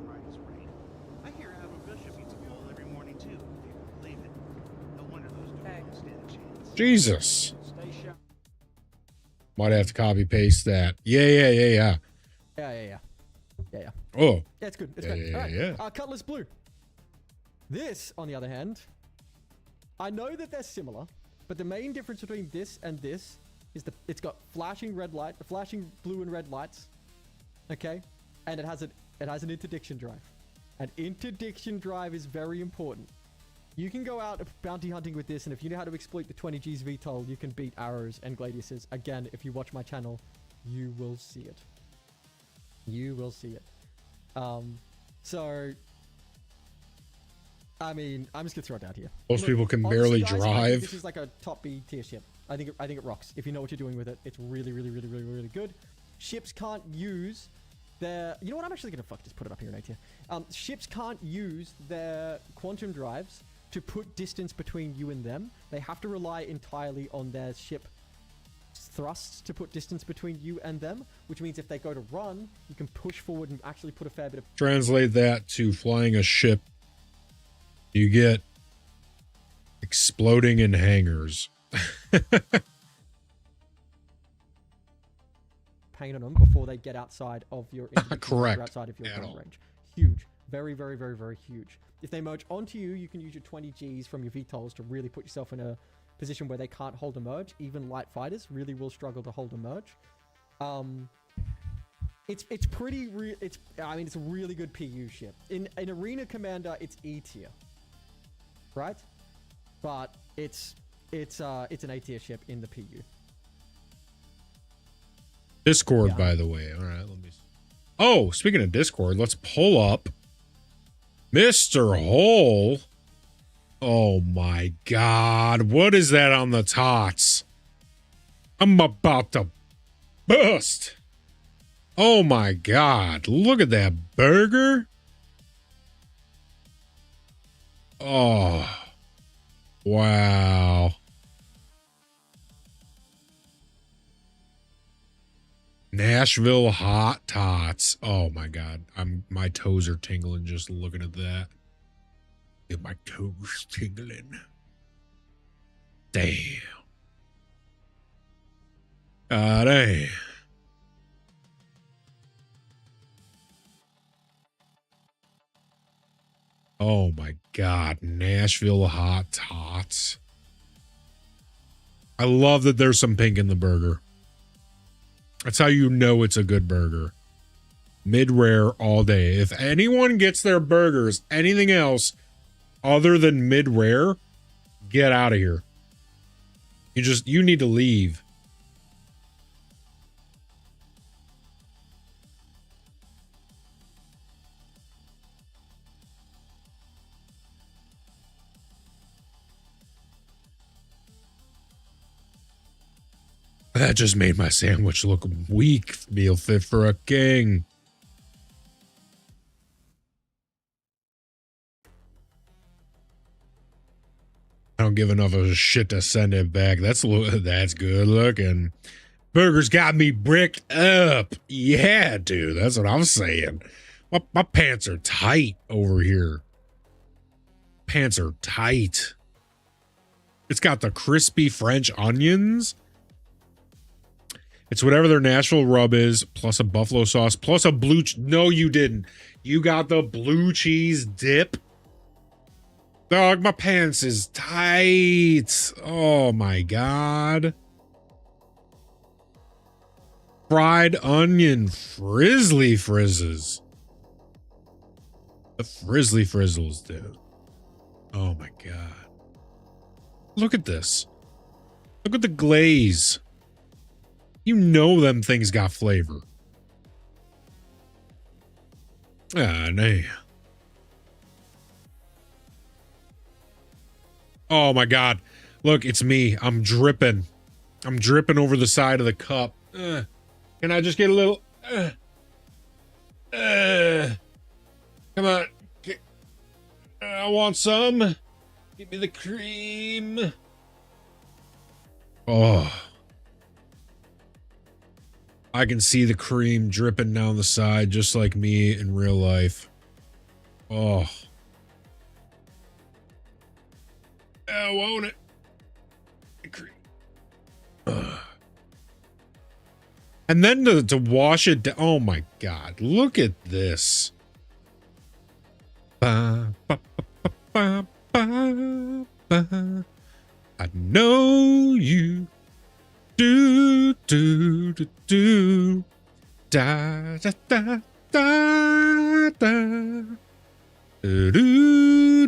Jesus. Might have to copy paste that. Yeah. Yeah. Oh. Yeah, it's good. It's good. All right. Yeah. Cutlass Blue. This, on the other hand, I know that they're similar, but the main difference between this and this is it's got flashing blue and red lights, okay, and it has an interdiction drive. An interdiction drive is very important. You can go out bounty hunting with this, and if you know how to exploit the 20 Gs VTOL, you can beat arrows and gladiuses. Again, if you watch my channel, you will see it. You will see it. So, I mean, I'm just gonna throw it out here. Most people can barely guys, drive. This is like a top B tier ship. I think it rocks. If you know what you're doing with it, it's really good. Ships can't use their... You know what? I'm actually gonna just put it up here in A tier. Ships can't use their quantum drives to put distance between you and them. They have to rely entirely on their ship thrusts to put distance between you and them, which means if they go to run, you can push forward and actually put a fair bit of... Translate that to flying a ship. You get exploding in hangars. Pain on them before they get outside of your... Correct. Outside of your gun range. Huge. Very huge. If they merge onto you, you can use your 20 Gs from your VTOLs to really put yourself in a position where they can't hold a merge. Even light fighters really will struggle to hold a merge. It's pretty it's a really good PU ship. In Arena Commander, it's E tier, right? But it's an A tier ship in the PU. Discord, by the way. All right, let me. Oh, speaking of Discord, let's pull up Mr. Hole. Oh my God. What is that on the tots? I'm about to bust. Oh my God. Look at that burger. Oh. Wow. Nashville hot tots. Oh my God. My toes are tingling just looking at that. Get my toes tingling. Damn. Damn. Oh my God. Nashville hot tots. I love that there's some pink in the burger. That's how you know it's a good burger. Mid-rare all day. If anyone gets their burgers anything else other than mid-rare, get out of here. You need to leave. That just made my sandwich look weak. Meal fit for a king. I don't give enough of a shit to send it back. That's good looking. Burgers got me bricked up. Yeah, dude. That's what I'm saying. My pants are tight over here. Pants are tight. It's got the crispy French onions. It's whatever their Nashville rub is, plus a buffalo sauce, plus a blue... No, you didn't. You got the blue cheese dip. Dog, my pants is tight. Oh my God. Fried onion frizzly frizzes. The frizzly frizzles, dude. Oh my God. Look at this. Look at the glaze. You know them things got flavor. Ah, nah. Oh my God. Look, it's me. I'm dripping. I'm dripping over the side of the cup. Can I just get a little... Come on. I want some. Give me the cream. Oh. I can see the cream dripping down the side just like me in real life. Oh. I want it. The cream. Ugh. And then to wash it down. Oh my God. Look at this. Ba, ba, ba, ba, ba, ba. I know you do do do do da da da da da do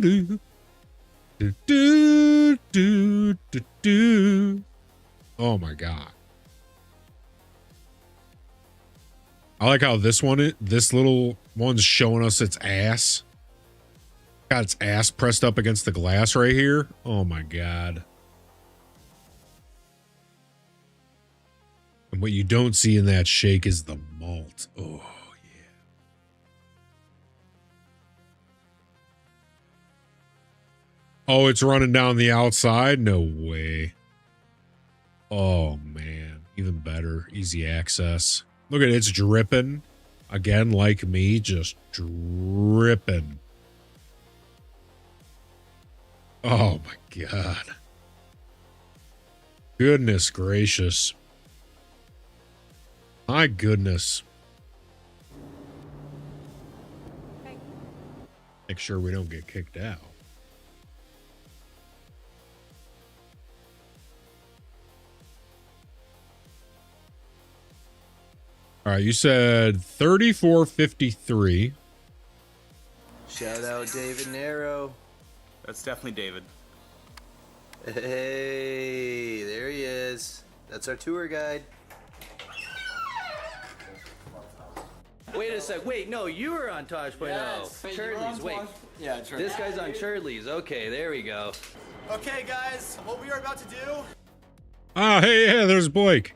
do do do do do do. Oh my God. I like how this little one's showing us its ass. Got its ass pressed up against the glass right here. Oh my God. And what you don't see in that shake is the malt. Oh, yeah. Oh, it's running down the outside? No way. Oh, man. Even better. Easy access. Look at it. It's dripping. Again, like me, just dripping. Oh, my God. Goodness gracious. My goodness. Make sure we don't get kicked out. All right, you said 3453. Shout out David Nero. That's definitely David. Hey, there he is. That's our tour guide. Wait a sec. Wait, no, you were on Tosh.0. Yes, Charlie's. Wait. Yeah, sure. This guy's on Charlie's. Okay, there we go. Okay, guys, what we are about to do. Ah, hey, yeah, there's Blake.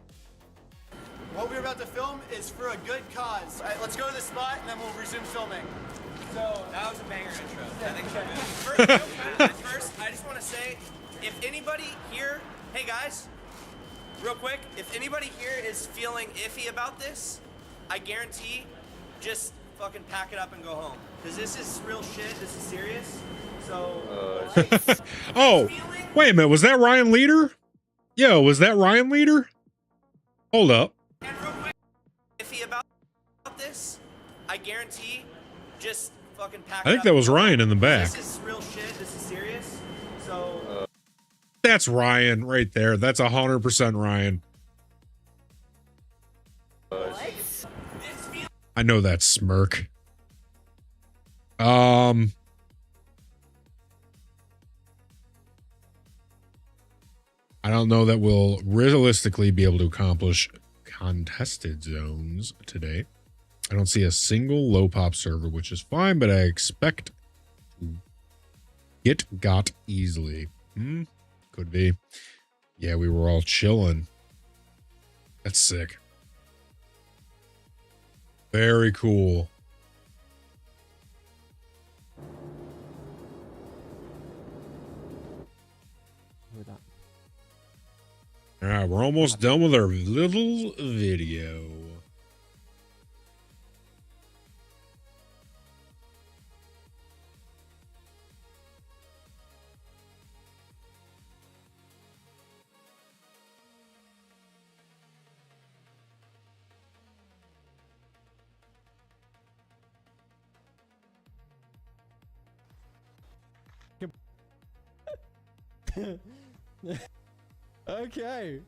What we're about to film is for a good cause. All right, let's go to the spot and then we'll resume filming. So that was a banger intro. I think first, I just want to say, if anybody here, hey guys, real quick, if anybody here is feeling iffy about this, I guarantee, just fucking pack it up and go home. Because this is real shit. This is serious. So. Oh, wait a minute. Was that Ryan Leader? Yo, was that Ryan Leader? Hold up. And real quick, iffy about this, I guarantee, just fucking pack it up. I think that was Ryan in the back. This is real shit. This is serious. So. That's Ryan right there. That's 100% Ryan. I know that smirk. I don't know that we'll realistically be able to accomplish contested zones today. I don't see a single low pop server, which is fine, but I expect to get got easily. Could be. Yeah, we were all chilling. That's sick. Very cool. All right, we're almost done with our little video. Okay.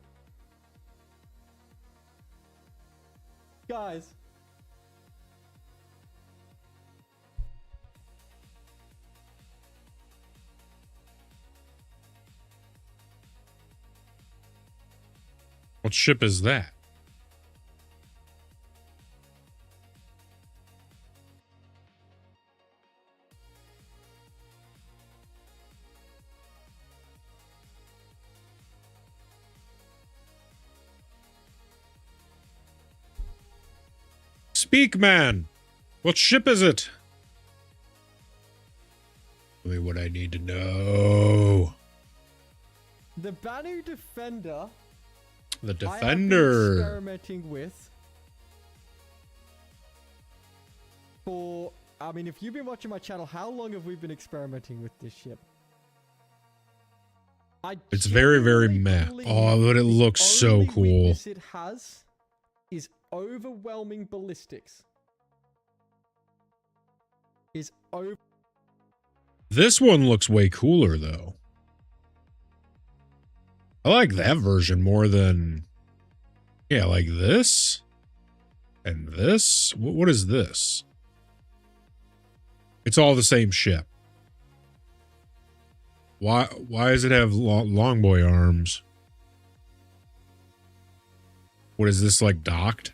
Guys. What ship is that? Speak, man. What ship is it? Tell me what I need to know. The Banu Defender. The I have been Defender. experimenting with for, I mean, if you've been watching my channel, how long have we been experimenting with this ship? It's very, very meh. Oh, but it looks so only cool. weakness it has is overwhelming ballistics. This one looks way cooler, though. I like that version more than... Yeah, like this. And this. What is this? It's all the same ship. Why does it have long boy arms? What is this, like, docked?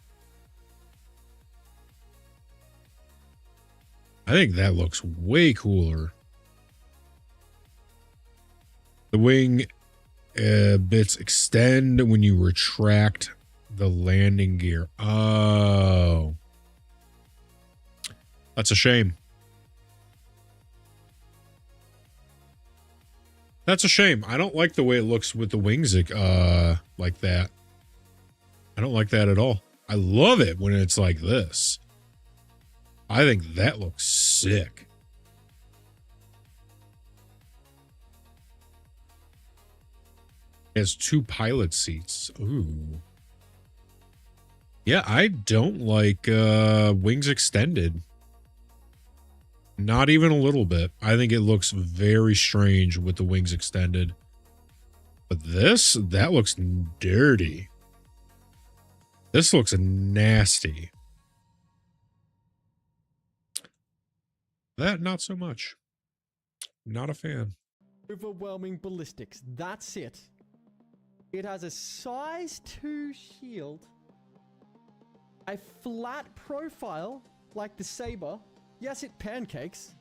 I think that looks way cooler. The wing bits extend when you retract the landing gear. Oh. That's a shame. That's a shame. I don't like the way it looks with the wings like that. I don't like that at all. I love it when it's like this. I think that looks sick. It has 2 pilot seats. Ooh. Yeah, I don't like wings extended. Not even a little bit. I think it looks very strange with the wings extended. But this, that looks dirty. This looks nasty. That, not so much. Not a fan. Overwhelming ballistics. That's it. It has a size 2 shield, a flat profile like the Saber. Yes, it pancakes,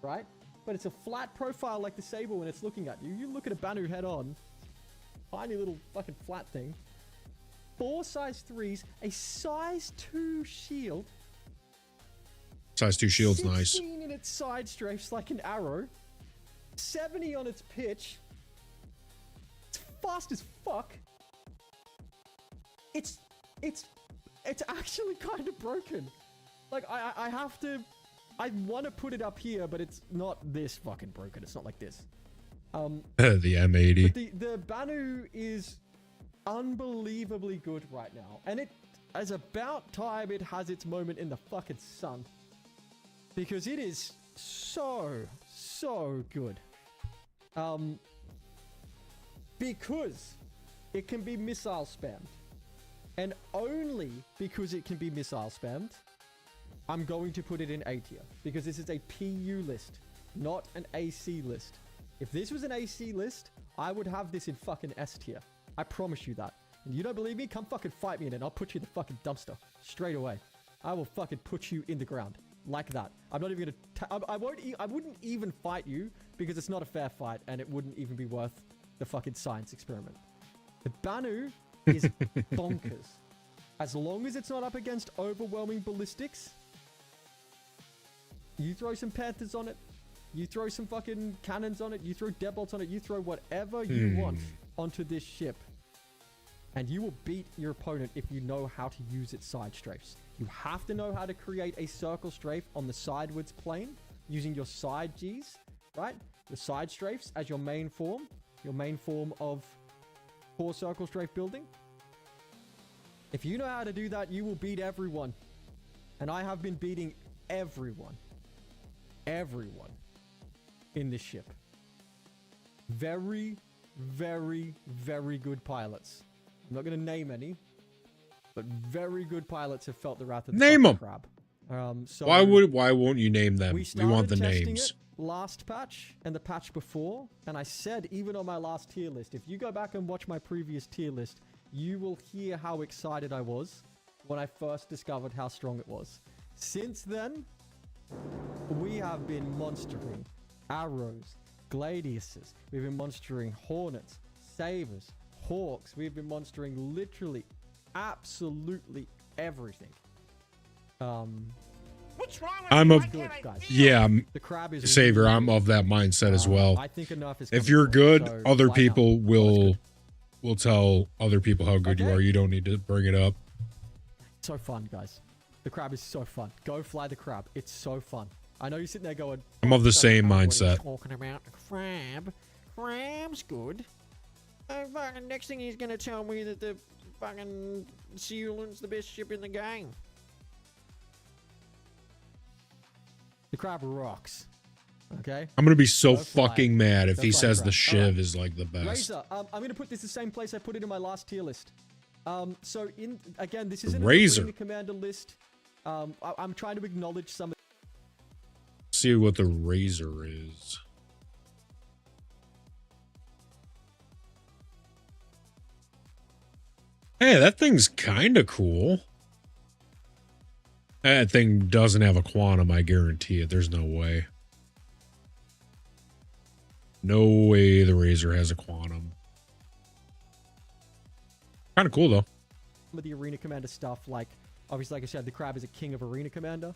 right? But it's a flat profile like the Saber when it's looking at you. You look at a Banu head on, tiny little fucking flat thing. 4 size 3s, a size 2 shield. Size 2 shield's nice. 16 in its side strafes like an arrow. 70 on its pitch. It's fast as fuck. It's actually kind of broken. Like I have to, I want to put it up here, but it's not this fucking broken. It's not like this. The M80. But the Banu is unbelievably good right now, and it is about time it has its moment in the fucking sun, because it is so good. Because it can be missile spammed, and only because it can be missile spammed, I'm going to put it in A tier, because this is a PU list, not an AC list. If this was an AC list, I would have this in fucking S tier. I promise you that. And you don't believe me? Come fucking fight me in it. I'll put you in the fucking dumpster straight away. I will fucking put you in the ground like that. I'm not even gonna. I wouldn't even fight you, because it's not a fair fight, and it wouldn't even be worth the fucking science experiment. The Banu is bonkers. As long as it's not up against overwhelming ballistics, you throw some Panthers on it, you throw some fucking cannons on it, you throw deadbolts on it, you throw whatever you want onto this ship, and you will beat your opponent if you know how to use its side strafes. You have to know how to create a circle strafe on the sidewards plane using your side Gs, right? The side strafes as your main form of core circle strafe building. If you know how to do that, you will beat everyone. And I have been beating everyone in this ship very, very, very good pilots. I'm not going to name any, but very good pilots have felt the wrath of the Name fucking 'em. crab. So Why won't you name them? we We want the started testing names. it last patch and the patch before, and I said even on my last tier list, if you go back and watch my previous tier list, you will hear how excited I was when I first discovered how strong it was. Since then, we have been monstering arrows, gladiuses, we've been monstering hornets, sabers, hawks, we've been monstering literally absolutely everything. What's wrong with I'm me? a Why can't I feel? yeah, The crab is Savior. really I'm good. of that mindset as well. I think enough is If coming you're for it, good, so other why people not? will tell other people how good you Okay. are. You don't need to bring it up. So fun, guys. The crab is so fun. Go fly the crab. It's so fun. I know you're sitting there going, I'm of the same What are you mindset. talking about? Crab? Crab's good. Fucking next thing he's gonna tell me that the fucking Sealand's the best ship in the game. the crab rocks. Okay? I'm gonna be so Go fly. fucking mad if Go he fly says crab. the shiv Alright. is like the best. Razor, I'm going to put this the same place I put it in my last tier list. So again, this isn't Razor. an Arena Commander list. I'm trying to acknowledge some. See what the razor is. Hey, that thing's kind of cool. That thing doesn't have a quantum, I guarantee it. There's no way. No way the razor has a quantum. Kind of cool, though. Some of the Arena Commander stuff, like obviously, like I said, the crab is a king of Arena Commander,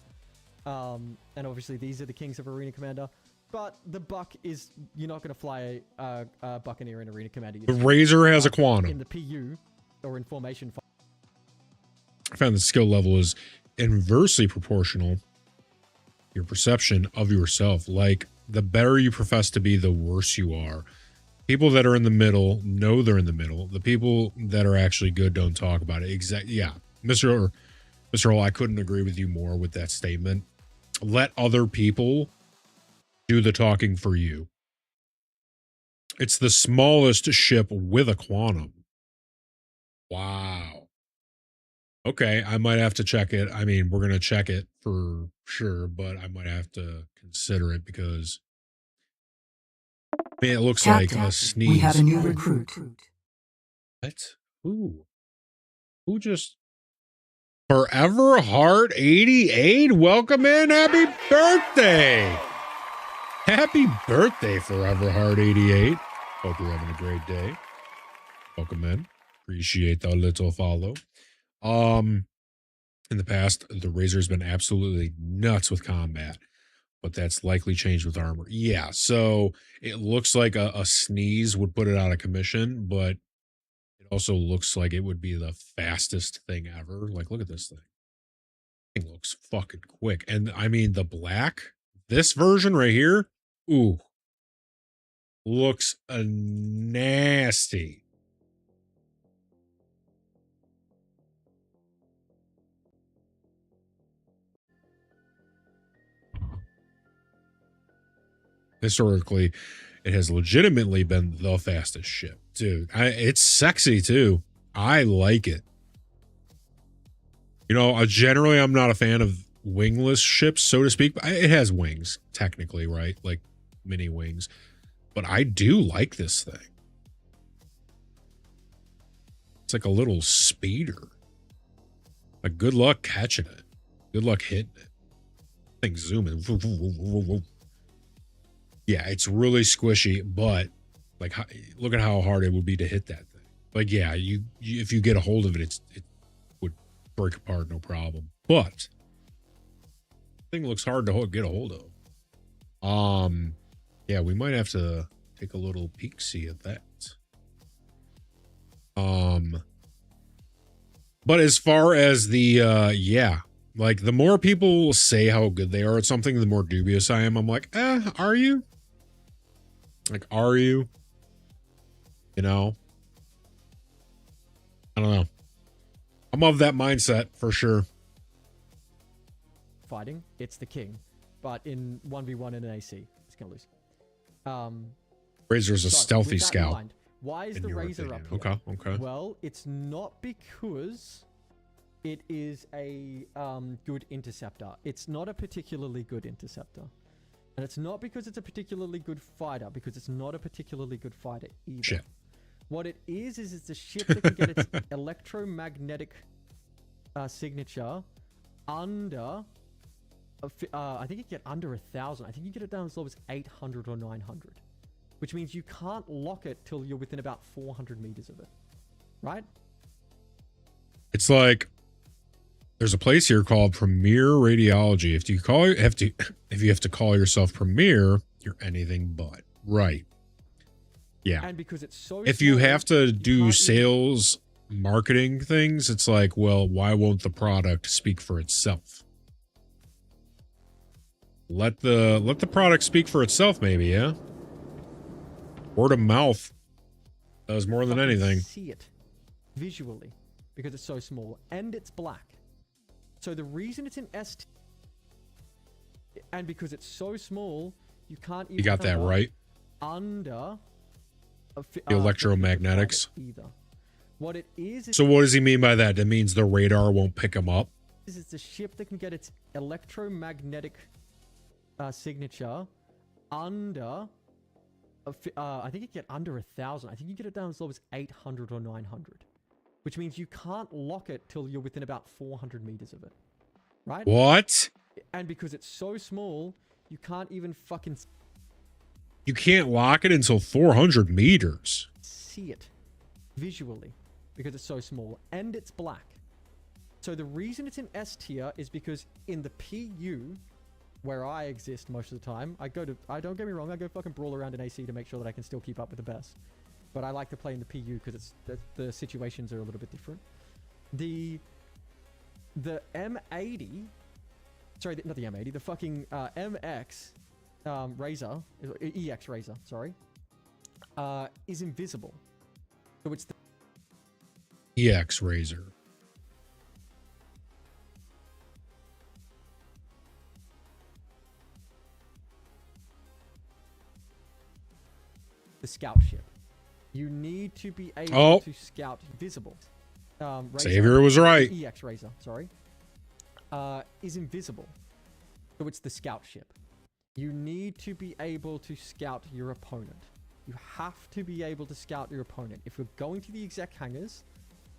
and obviously these are the kings of Arena Commander. But the buck is, you're not going to fly a Buccaneer in Arena Commander. The razor has a quantum. In the PU or in formation. I found the skill level is inversely proportional to your perception of yourself. Like, the better you profess to be, the worse you are. People that are in the middle know they're in the middle. The people that are actually good don't talk about it. Exactly. Yeah. Mr. Hall, I couldn't agree with you more with that statement. Let other people do the talking for you. It's the smallest ship with a quantum. Wow. Okay, I might have to check it. I mean, we're going to check it for sure, but I might have to consider it because I mean, it looks like a sneeze. We have a new recruit. What? Who just... Forever Heart 88? Welcome in. Happy birthday. Happy birthday, Forever Heart 88. Hope you're having a great day. Welcome in. Appreciate the little follow. In the past, the Razor's been absolutely nuts with combat, but that's likely changed with armor. Yeah, so it looks like a sneeze would put it out of commission, but it also looks like it would be the fastest thing ever. Like, look at this thing. It looks fucking quick. And I mean, the black, this version right here, ooh, looks nasty. Historically, it has legitimately been the fastest ship, dude. It's sexy too. I like it. You know, generally I'm not a fan of wingless ships, so to speak. But it has wings, technically, right? Like mini wings. But I do like this thing. It's like a little speeder. Like, good luck catching it. Good luck hitting it. Thing zooming. Yeah, it's really squishy, but like, look at how hard it would be to hit that thing. Like, yeah, you if you get a hold of it, it would break apart, no problem. But the thing looks hard to get a hold of. Yeah, we might have to take a little peek-see at that. But as far as the yeah, like the more people say how good they are at something, the more dubious I am. I'm like, are you? Like, are you? You know? I don't know. I'm of that mindset for sure. Fighting, it's the king. But in 1v1 in an AC, it's going to lose. Razor's a So, stealthy with that in scout. mind, Why is in the your Razor up opinion. here? Okay. Well, it's not because it is a good interceptor. It's not a particularly good interceptor. And it's not because it's a particularly good fighter, because it's not a particularly good fighter either. Shit. What it is it's a ship that can get its electromagnetic signature under... I think you get under 1,000. I think you get it down as low as 800 or 900. Which means you can't lock it till you're within about 400 meters of it. Right? It's like there's a place here called Premier Radiology. If you have to call yourself Premier, you're anything but. Right. Yeah. And because it's so if you small, have to do can't sales marketing things, it's like, well, why won't the product speak for itself? Let the product speak for itself, maybe, yeah? Word of mouth does more than anything. See it visually because it's so small and it's black. So the reason it's in ST and because it's so small, you can't even You got that right. Under The electromagnetics. Either. What it is So what does he mean by that? That means the radar won't pick him up? it's a ship that can get its electromagnetic signature under I think you get under 1,000. I think you get it down as low as 800 or 900, which means you can't lock it till you're within about 400 meters of it, right? What? And because it's so small, you can't even fucking You can't lock it until 400 meters. see it visually because it's so small and it's black. So the reason it's in S tier is because in the PU, where I exist most of the time, don't get me wrong, I go fucking brawl around in AC to make sure that I can still keep up with the best. But I like to play in the PU because the situations are a little bit different. The M80, sorry, not the M80, the fucking MX Razor, EX Razor, sorry, is invisible. So it's the EX Razor. scout ship. You need to be able to scout visible. Razor, Xavier was right. EX Razor, sorry, is invisible. So it's the scout ship. You need to be able to scout your opponent. You have to be able to scout your opponent. If you're going to the exec hangars,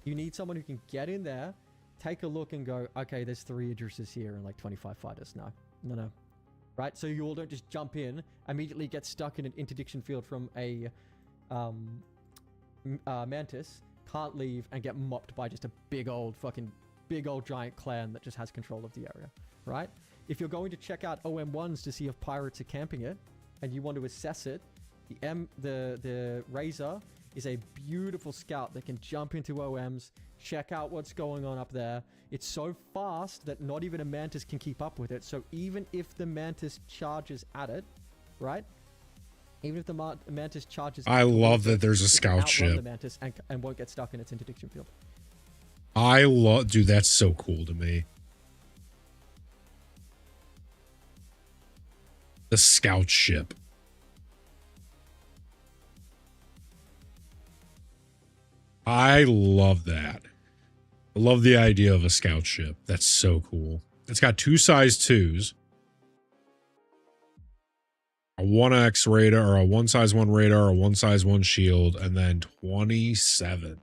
you need someone who can get in there, take a look and go, okay, there's 3 Idrises here and like 25 fighters. No. Right? So you all don't just jump in, immediately get stuck in an interdiction field from a Mantis, can't leave, and get mopped by just a big old giant clan that just has control of the area. Right? If you're going to check out OM1s to see if pirates are camping it, and you want to assess it, the Razor is a beautiful scout that can jump into OMs, check out what's going on up there. It's so fast that not even a Mantis can keep up with it. So even if the Mantis charges at it, right? Even if the Mantis charges I love that there's a scout ship. The Mantis and won't get stuck in its interdiction field. Dude, that's so cool to me. The scout ship. I love that. I love the idea of a scout ship. That's so cool. It's got 2 size 2s. A 1X radar, or a 1 size 1 radar, a 1 size 1 shield, and then 27.5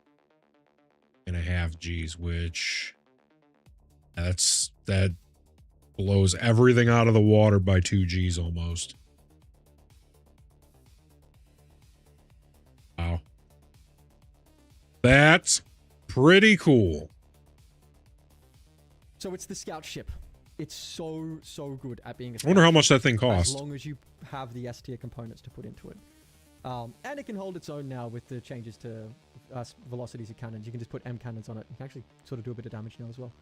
Gs, which that blows everything out of the water by 2 Gs almost. Wow. That's pretty cool. So it's the scout ship. It's so good at being a scout. I wonder how much that thing costs. As long as you have the S tier components to put into it. And it can hold its own now with the changes to velocities of cannons. You can just put M cannons on it. You can actually sort of do a bit of damage now as well.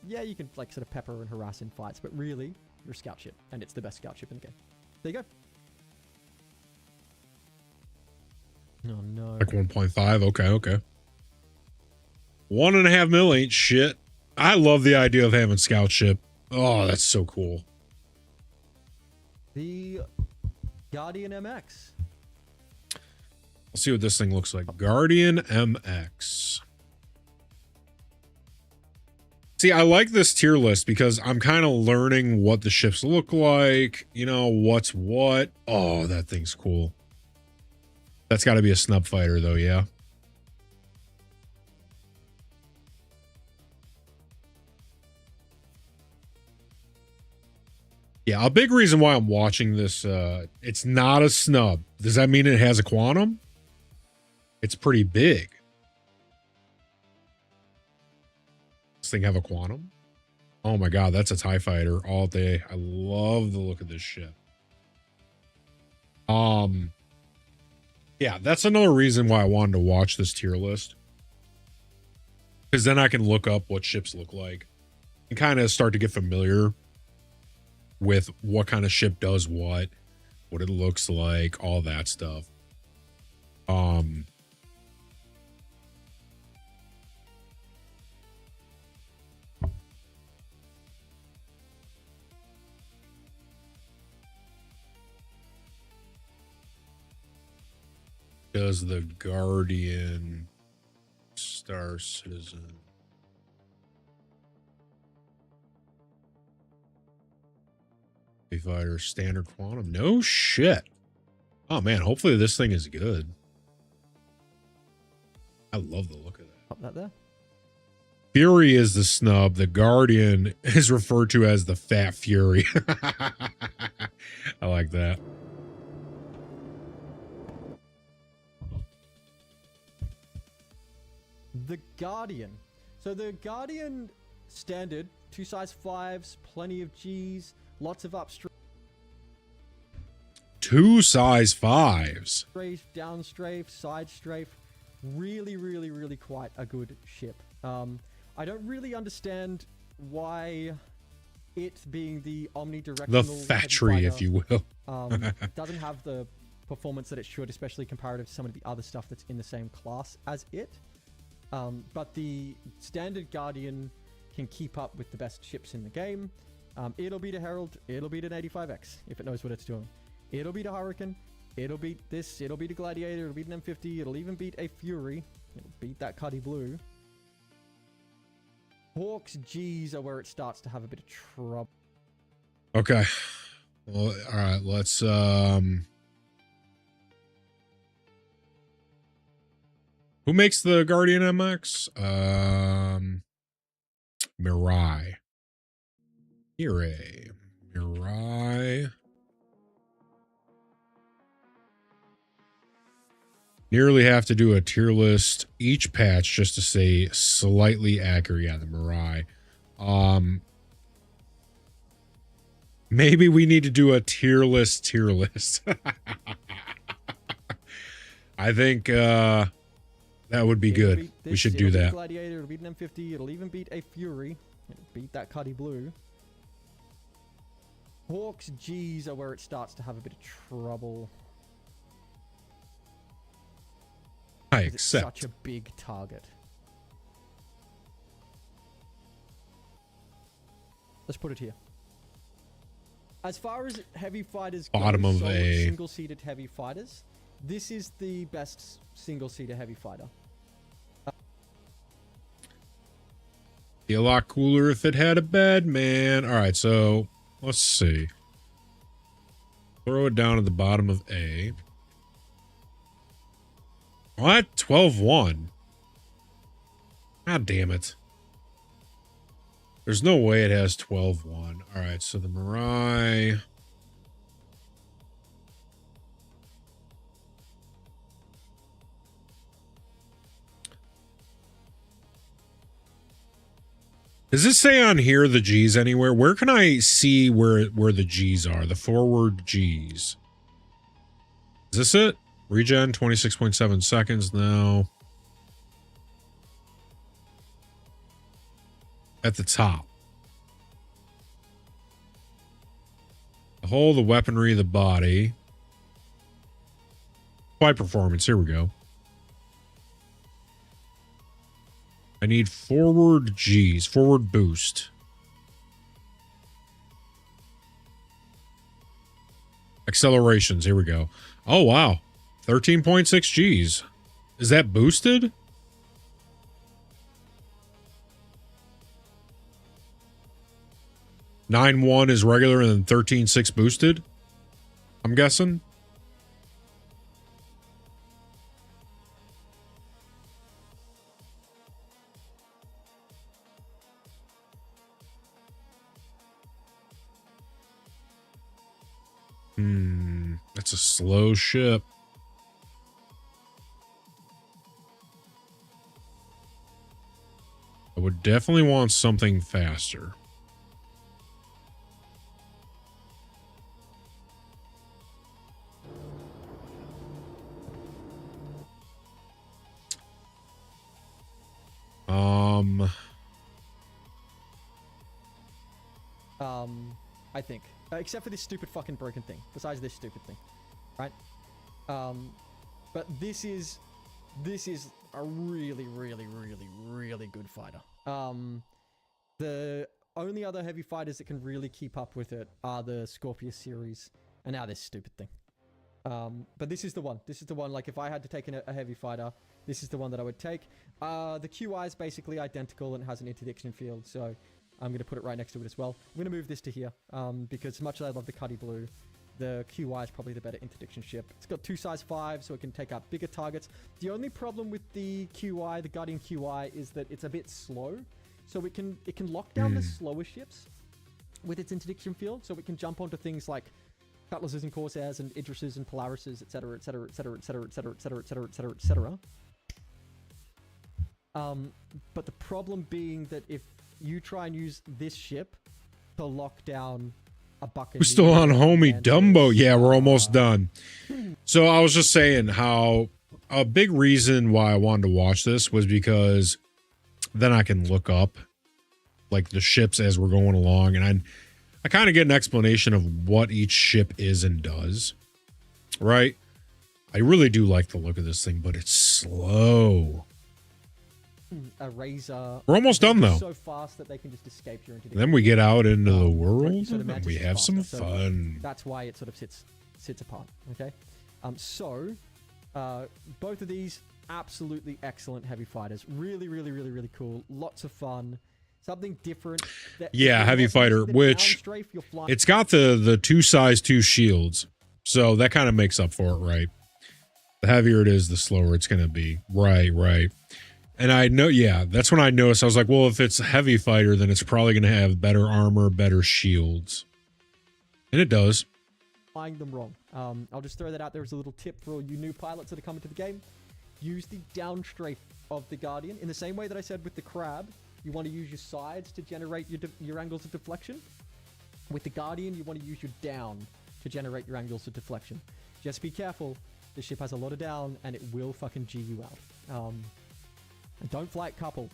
Yeah, you can like sort of pepper and harass in fights, but really, you're a scout ship, and it's the best scout ship in the game. There you go. Oh no. Like 1.5. Okay. 1.5 mil ain't shit. I love the idea of having scout ship. Oh, that's so cool. The Guardian MX. Let's see what this thing looks like. Guardian MX. See, I like this tier list because I'm kind of learning what the ships look like. You know, what's what. Oh, that thing's cool. That's got to be a snub fighter, though, yeah. Yeah, a big reason why I'm watching this, it's not a snub. Does that mean it has a quantum? It's pretty big. This thing have a quantum? Oh my god, that's a TIE fighter all day. I love the look of this ship. Yeah, that's another reason why I wanted to watch this tier list. Because then I can look up what ships look like and kind of start to get familiar with what kind of ship does what it looks like, all that stuff. Does the Guardian Star Citizen Fighter standard quantum? No shit. Oh man, hopefully this thing is good. I love the look of that. Pop that there. Fury is the snub. The Guardian is referred to as the Fat Fury. I like that. The Guardian. So the Guardian standard, 2 size 5s, plenty of Gs, lots of upstream. 2 size 5s. Strafe, down strafe, side strafe. Really, really, really quite a good ship. I don't really understand why it being the omnidirectional, The factory, if you will. doesn't have the performance that it should, especially comparative to some of the other stuff that's in the same class as it. But the standard Guardian can keep up with the best ships in the game. It'll beat a Herald, it'll beat an 85X if it knows what it's doing. It'll beat a Hurricane, it'll beat this, it'll beat a Gladiator, it'll beat an M50, it'll even beat a Fury, it'll beat that Cuddy Blue. Hawk's G's are where it starts to have a bit of trouble. Okay. Well, all right, let's who makes the Guardian MX? Mirai. Mirai. Nearly have to do a tier list each patch just to say slightly accurate. Yeah, the Mirai. Maybe we need to do a tier list. I think that would be good. We should do that. Gladiator, it'll beat an M50, it'll even beat a Fury, it'll beat that Cuddy Blue. Hawk's G's are where it starts to have a bit of trouble. I accept. It's such a big target. Let's put it here. As far as heavy fighters go, Bottom of a single-seated heavy fighters, this is the best single-seater heavy fighter. Be a lot cooler if it had a bed, man. All right, so let's see. Throw it down at the bottom of A. What? 12-1. God damn it. There's no way it has 12-1. All right, so the Mirai. Does it say on here the G's anywhere? Where can I see where the G's are? The forward G's. Is this it? Regen, 26.7 seconds now. At the top. The hull, the weaponry, the body. Flight performance, here we go. I need forward G's, forward boost. Accelerations, here we go. Oh, wow. 13.6 Gs. Is that boosted? $9.1 is regular and then 13.6 boosted, I'm guessing. That's a slow ship. I would definitely want something faster. I think. Except for this stupid fucking broken thing. Besides this stupid thing. Right? But this is a really, really, really, really good fighter. The only other heavy fighters that can really keep up with it are the Scorpius series. And now this stupid thing. But this is the one. This is the one, like, if I had to take a heavy fighter, this is the one that I would take. The QI is basically identical and has an interdiction field, so I'm going to put it right next to it as well. I'm going to move this to here, because as much as I love the Cuddy Blue, the QI is probably the better interdiction ship. It's got 2 size 5, so it can take out bigger targets. The only problem with the QI, the Guardian QI, is that it's a bit slow. So it can lock down the slower ships with its interdiction field, so it can jump onto things like Cutlasses and Corsairs and Idrises and Polarises, etc., etc., etc., etc., etc., etc., etc., etc., etc. But the problem being that if you try and use this ship to lock down a Buccaneer... We're still on homie Dumbo. Yeah, we're almost done. So I was just saying how a big reason why I wanted to watch this was because then I can look up like the ships as we're going along, and I kind of get an explanation of what each ship is and does, right? I really do like the look of this thing, but it's slow. A Razor. We're almost done, though. So fast that they can just escape you into the Then we get out into the world, so the and we have some fun. So that's why it sort of sits apart, okay? Both of these, absolutely excellent heavy fighters. Really, really, really, really cool. Lots of fun. Something different. Yeah, heavy fighter, which it's got the 2 size 2 shields, so that kind of makes up for it, right? The heavier it is, the slower it's going to be. Right. And I know, yeah, that's when I noticed. I was like, well, if it's a heavy fighter, then it's probably going to have better armor, better shields. And it does. Flying them wrong. I'll just throw that out there as a little tip for all you new pilots that are coming to the game. Use the downstrafe of the Guardian. In the same way that I said with the Crab, you want to use your sides to generate your angles of deflection. With the Guardian, you want to use your down to generate your angles of deflection. Just be careful. The ship has a lot of down, and it will fucking G you out. And don't fly it coupled.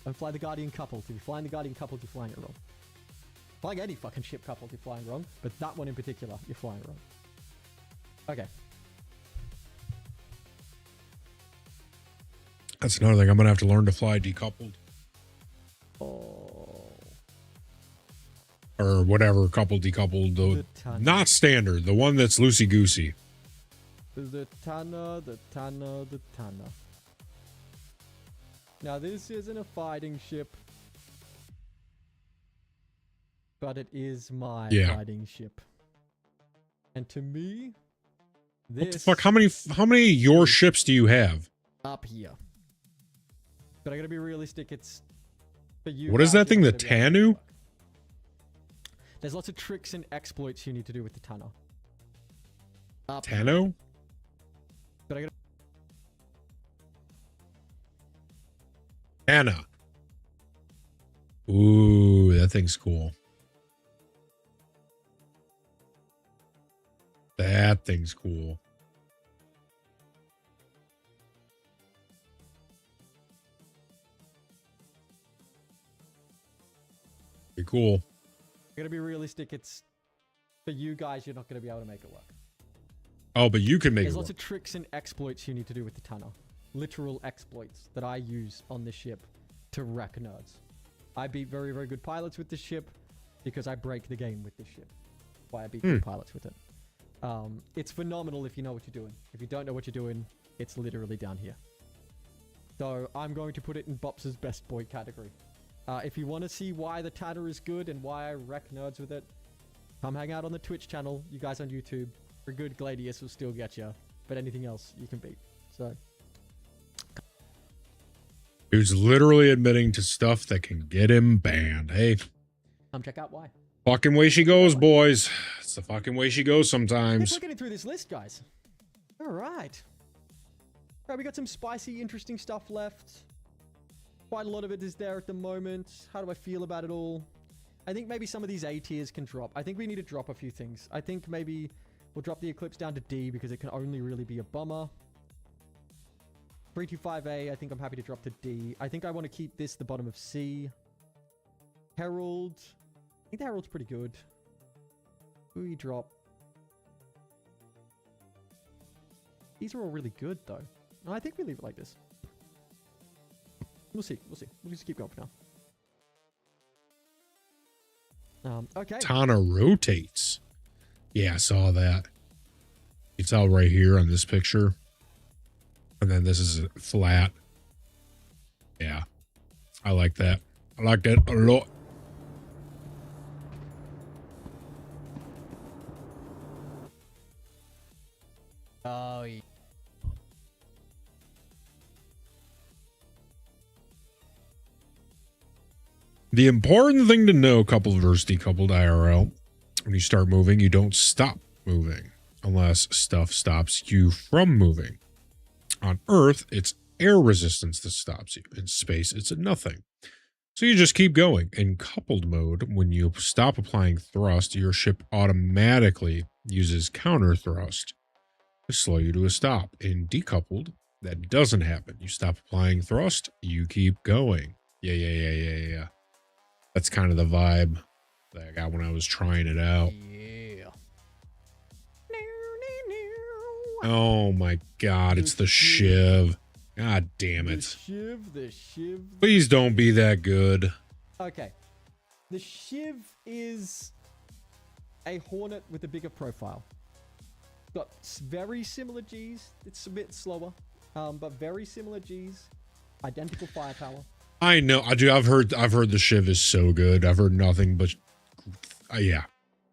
Don't fly the Guardian coupled. If you're flying the Guardian coupled, you're flying it wrong. Flying any fucking ship coupled, you're flying wrong. But that one in particular, you're flying wrong. Okay. That's another thing. I'm going to have to learn to fly decoupled. Oh. Or whatever, coupled, decoupled. Not standard. The one that's loosey-goosey. The Tanner. Now, this isn't a fighting ship. But it is my fighting ship. And to me, this... What the fuck? How many of your ships do you have? Up here. But I gotta be realistic, it's... For you what is that thing? The Tanu? There's lots of tricks and exploits you need to do with the Tanner. Tano? But I gotta... Anna. Ooh, that thing's cool. That thing's cool. Pretty cool. I gotta be realistic, it's... For you guys, you're not gonna be able to make it work. Oh, but you can make There's it lots work. of tricks and exploits you need to do with the Tanner. Literal exploits that I use on this ship to wreck nerds. I beat very, very good pilots with this ship because I break the game with this ship. Why I beat good pilots with it. It's phenomenal if you know what you're doing. If you don't know what you're doing, it's literally down here. So I'm going to put it in Bops's best boy category. If you want to see why the Tanner is good and why I wreck nerds with it, come hang out on the Twitch channel. You guys on YouTube, for good Gladius will still get you, but anything else you can beat. So. Dude's literally admitting to stuff that can get him banned. Hey. Come check out why. Fucking way she goes, boys. It's the fucking way she goes sometimes. We're getting through this list, guys. All right. All right, we got some spicy, interesting stuff left. Quite a lot of it is there at the moment. How do I feel about it all? I think maybe some of these A tiers can drop. I think we need to drop a few things. I think maybe we'll drop the Eclipse down to D because it can only really be a bomber. 325A, I think I'm happy to drop to D. I think I want to keep this the bottom of C. Herald. I think the Herald's pretty good. Who we drop? These are all really good, though. No, I think we leave it like this. We'll see. We'll see. We'll just keep going for now. Okay. Tana rotates. Yeah, I saw that. You can tell right here on this picture. And then this is flat. Yeah. I like that. I like that a lot. Oh, yeah. The important thing to know, coupled versus decoupled IRL, when you start moving, you don't stop moving unless stuff stops you from moving. On Earth, it's air resistance that stops you. In space, it's a nothing. So you just keep going. In coupled mode, when you stop applying thrust, your ship automatically uses counter thrust to slow you to a stop. In decoupled, that doesn't happen. You stop applying thrust, you keep going. Yeah. That's kind of the vibe that I got when I was trying it out. Yeah. Oh my god, it's the Shiv. God damn it. The Shiv. Please don't be that good. Okay. The Shiv is a Hornet with a bigger profile. Got very similar Gs. It's a bit slower, but very similar Gs. Identical firepower. I know. I've heard the Shiv is so good. I've heard nothing but yeah.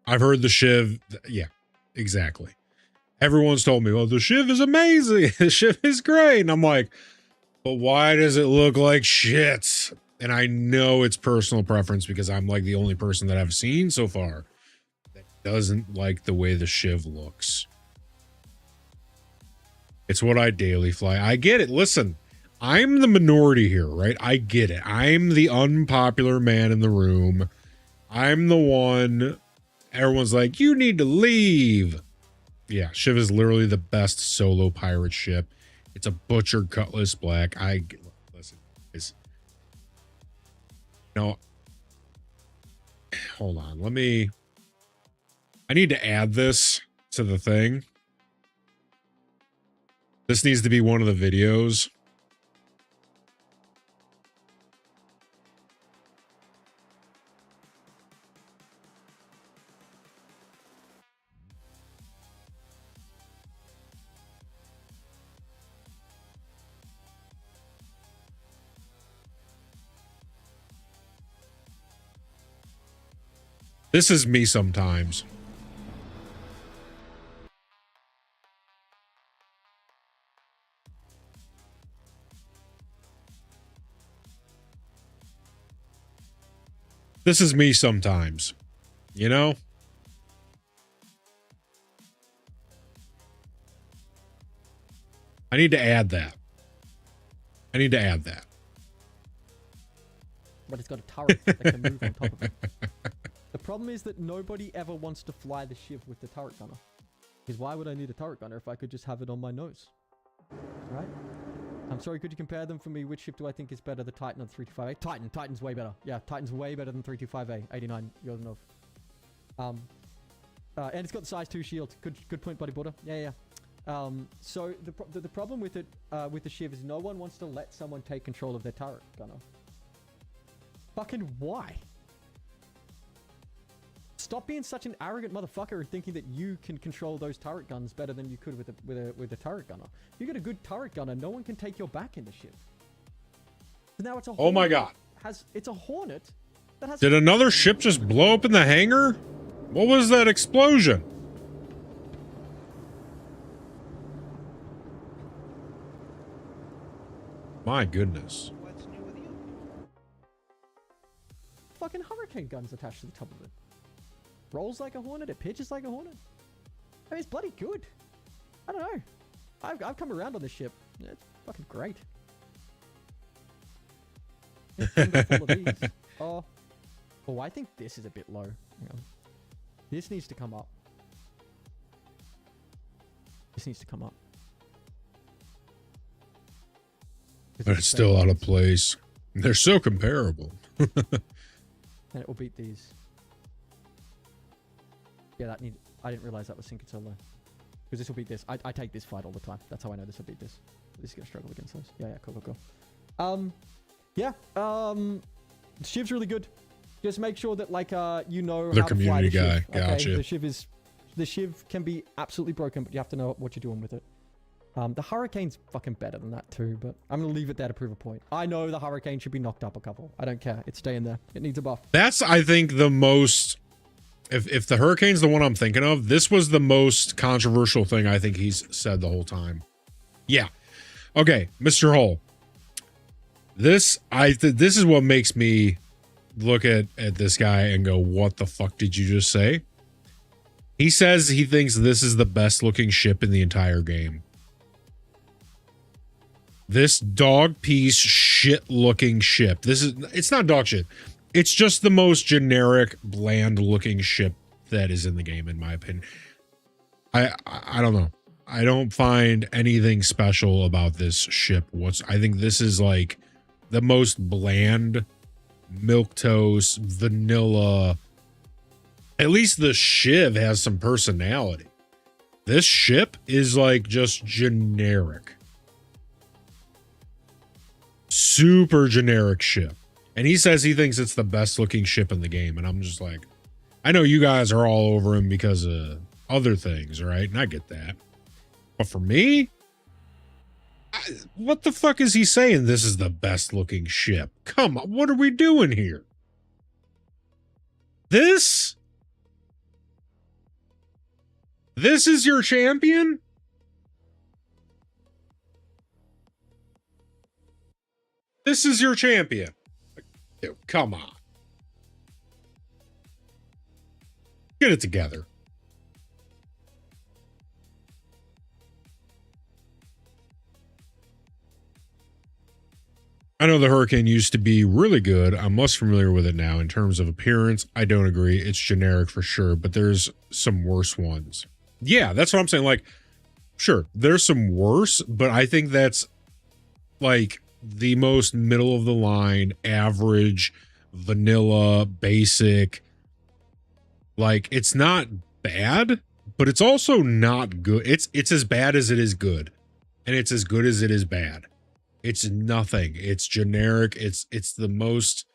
I've heard the Shiv. Yeah, exactly. Everyone's told me, well, the Shiv is amazing. The Shiv is great. And I'm like, but why does it look like shit? And I know it's personal preference because I'm like the only person that I've seen so far that doesn't like the way the Shiv looks. It's what I daily fly. I get it. Listen, I'm the minority here, right? I get it. I'm the unpopular man in the room. I'm the one everyone's like, you need to leave. Yeah, Shiv is literally the best solo pirate ship. It's a butchered Cutlass Black. Listen, hold on. I need to add this to the thing. This needs to be one of the videos. This is me sometimes. This is me sometimes. You know? I need to add that. But it's got a turret that can move on top of it. The problem is that nobody ever wants to fly the Shiv with the turret gunner. Because why would I need a turret gunner if I could just have it on my nose? Right? I'm sorry, could you compare them for me? Which ship do I think is better, the Titan or the 325A? Titan's way better. Yeah, Titan's way better than 325A. 89 Yodanov. And it's got the size 2 shield. Good point, buddy border. Yeah. So the problem with it, with the Shiv is no one wants to let someone take control of their turret gunner. Fucking why? Stop being such an arrogant motherfucker and thinking that you can control those turret guns better than you could with a turret gunner. You get a good turret gunner, no one can take your back in the ship. So now it's a Oh my god. It's a Hornet that has. Did another ship just blow up in the hangar? What was that explosion? My goodness. Fucking hurricane guns attached to the top of it. Rolls like a Hornet, it pitches like a Hornet. I mean, it's bloody good. I don't know. I've come around on this ship. It's fucking great. Full of these. Oh, I think this is a bit low. Hang on. This needs to come up. This needs to come up. But it's still out of place. They're so comparable. And it will beat these. Yeah, I didn't realize that was sinking so low. Because this will beat this. I take this fight all the time. That's how I know this will beat this. This is gonna struggle against those. Yeah, cool. Yeah. Shiv's really good. Just make sure that you know The how to fly community the guy. Shiv. Okay? Gotcha. The Shiv can be absolutely broken, but you have to know what you're doing with it. The Hurricane's fucking better than that too, but I'm gonna leave it there to prove a point. I know the Hurricane should be knocked up a couple. I don't care. It's staying there. It needs a buff. That's, I think, the most... If the Hurricane's the one I'm thinking of, this was the most controversial thing I think he's said the whole time. Yeah. Okay, Mr. Hull. This is what makes me look at this guy and go, what the fuck did you just say? He says he thinks this is the best looking ship in the entire game. This dog piece shit looking ship. It's not dog shit. It's just the most generic, bland looking ship that is in the game, in my opinion. I don't know. I don't find anything special about this ship. I think this is like the most bland, milquetoast, vanilla. At least the Shiv has some personality. This ship is like just generic. Super generic ship. And he says he thinks it's the best looking ship in the game. And I'm just like, I know you guys are all over him because of other things, right? And I get that. But for me, what the fuck is he saying? This is the best looking ship. Come on, what are we doing here? This is your champion? This is your champion. Dude, come on. Get it together. I know the Hurricane used to be really good. I'm less familiar with it now. In terms of appearance, I don't agree. It's generic for sure, but there's some worse ones. Yeah, that's what I'm saying. Like, sure, there's some worse, but I think that's like the most middle of the line, average, vanilla, basic. Like, it's not bad, but it's also not good. It's as bad as it is good, and it's as good as it is bad. It's nothing. It's generic. It's the most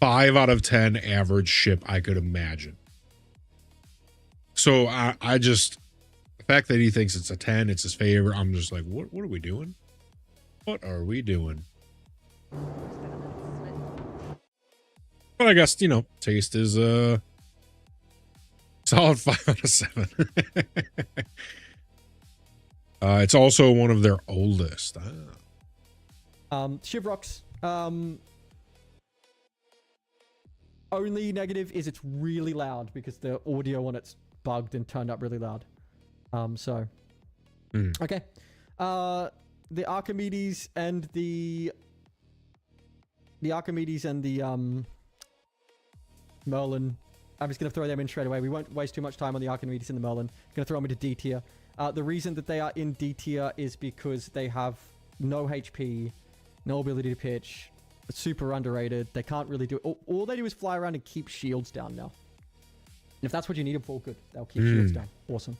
5 out of 10 average ship I could imagine. So I just, the fact that he thinks it's a 10, it's his favorite, I'm just like, what are we doing? What are we doing? But I guess, taste is solid 5 out of 7. It's also one of their oldest. Shiv rocks. Only negative is it's really loud because the audio on it's bugged and turned up really loud. Okay. The Archimedes and the Merlin. I'm just gonna throw them in straight away. We won't waste too much time on the Archimedes and the Merlin. Gonna throw them into D tier. The reason that they are in D tier is because they have no HP, no ability to pitch, super underrated. They can't really do it. All they do is fly around and keep shields down now. And if that's what you need them for, good. They'll keep shields down. Awesome.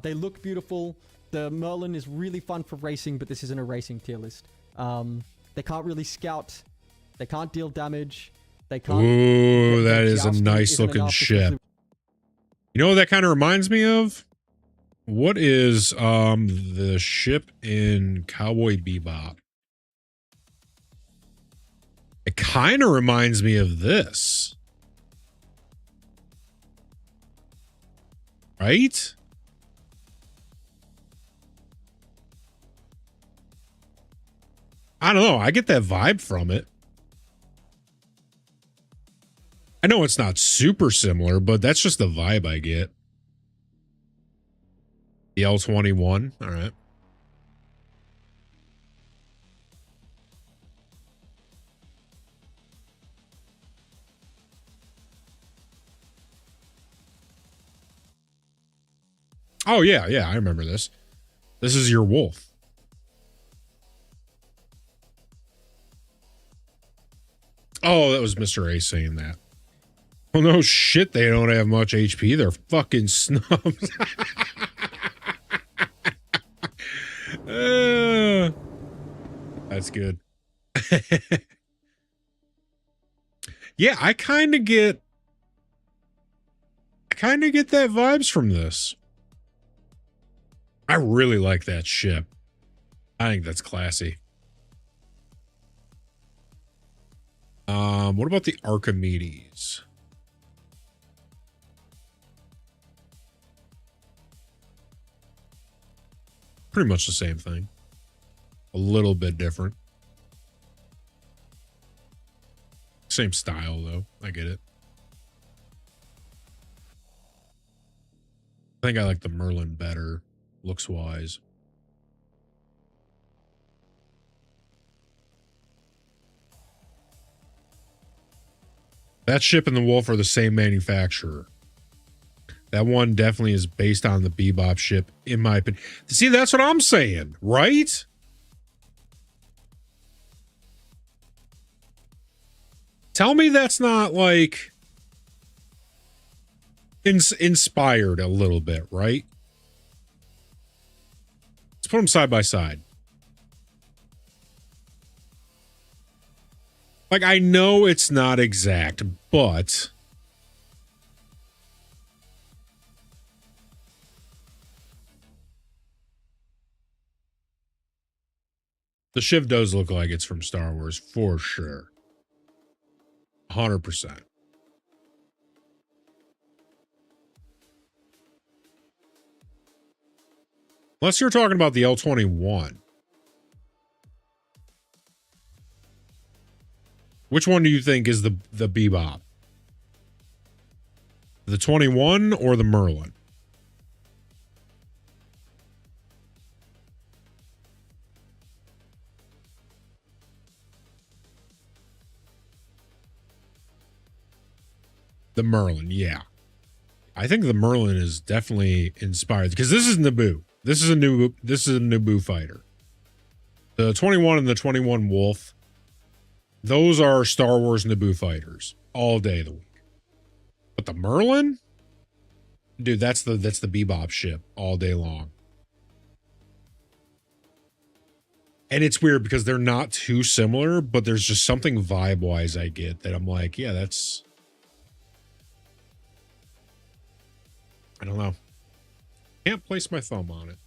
They look beautiful. The Merlin is really fun for racing, but this isn't a racing tier list. They can't really scout. They can't deal damage. They can't. Ooh, that is a jousting nice isn't looking enough because ship. You know what that kind of reminds me of? What is the ship in Cowboy Bebop? It kind of reminds me of this. Right? I don't know. I get that vibe from it. I know it's not super similar, but that's just the vibe I get. The L-21. All right. Oh, yeah. Yeah, I remember this. This is your wolf. Oh, that was Mr. A saying that. Well, no shit, they don't have much HP. They're fucking snubs. That's good. Yeah, I kind of get that vibes from this. I really like that ship. I think that's classy. What about the Archimedes? Pretty much the same thing. A little bit different. Same style, though. I get it. I think I like the Merlin better, looks-wise. That ship and the Wolf are the same manufacturer. That one definitely is based on the Bebop ship, in my opinion. See, that's what I'm saying, right? Tell me that's not, like, inspired a little bit, right? Let's put them side by side. Like, I know it's not exact, but the Shiv does look like it's from Star Wars, for sure. 100%. Unless you're talking about the L-21. Which one do you think is the Bebop? The 21 or the Merlin? The Merlin, yeah. I think the Merlin is definitely inspired because this is Naboo. This is a Naboo fighter. The 21 and the 21 Wolf, those are Star Wars Naboo fighters all day of the week. But the Merlin, dude, that's the Bebop ship all day long. And it's weird because they're not too similar, but there's just something vibe-wise I get that I'm like, yeah, that's, I don't know. Can't place my thumb on it.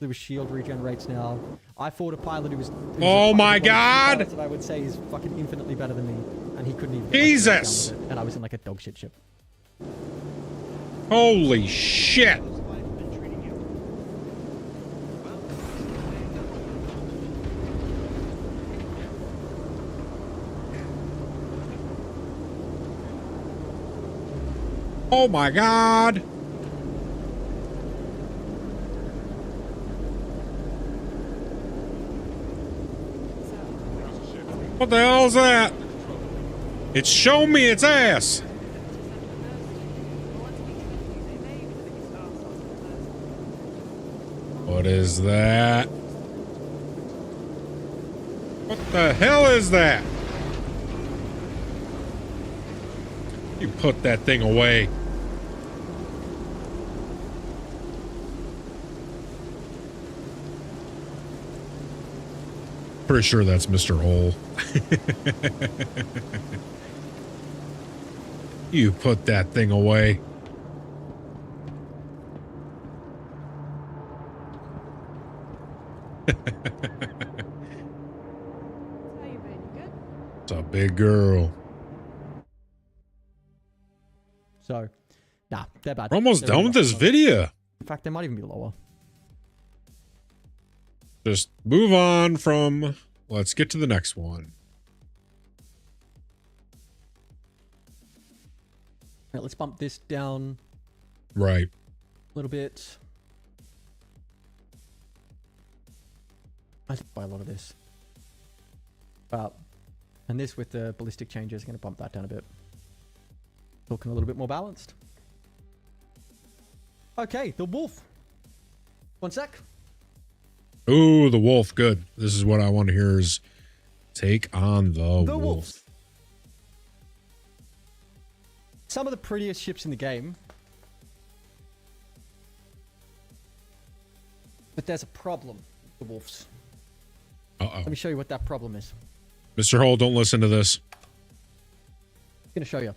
The shield regenerates now. I fought a pilot who was oh my god! That I would say is fucking infinitely better than me, and he couldn't even. Jesus! And I was in like a dog shit ship. Holy shit! Oh my god! What the hell is that? It's show me its ass. What is that? What the hell is that? You put that thing away. Pretty sure that's Mr. Hole. You put that thing away. It's a big girl. So, nah, they're bad. We're almost They're done with this video. In fact, they might even be lower. Just move on from... Let's get to the next one. Right, let's bump this down. Right. A little bit. I should buy a lot of this. And this with the ballistic changes, I'm going to bump that down a bit. Looking a little bit more balanced. Okay, the wolf. One sec. Ooh, the wolf. Good. This is what I want to hear is take on the wolf. Some of the prettiest ships in the game. But there's a problem with the wolves. Uh-oh. Let me show you what that problem is. Mr. Hole, don't listen to this. I'm going to show you.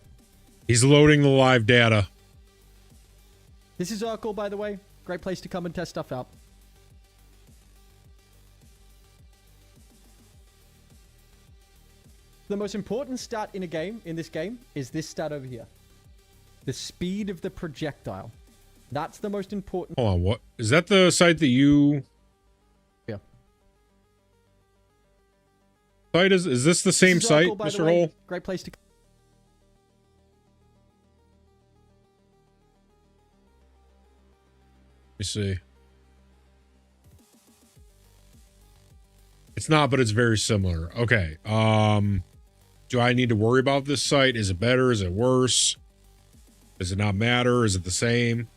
He's loading the live data. This is Urkel, by the way. Great place to come and test stuff out. The most important stat in this game, is this stat over here. The speed of the projectile. That's the most important. Hold on, what? Is that the site that you... Yeah. Site is this the same site, Mr. Hole? Great place to... Let me see. It's not, but it's very similar. Okay. Do I need to worry about this site? Is it better? Is it worse? Does it not matter? Is it the same?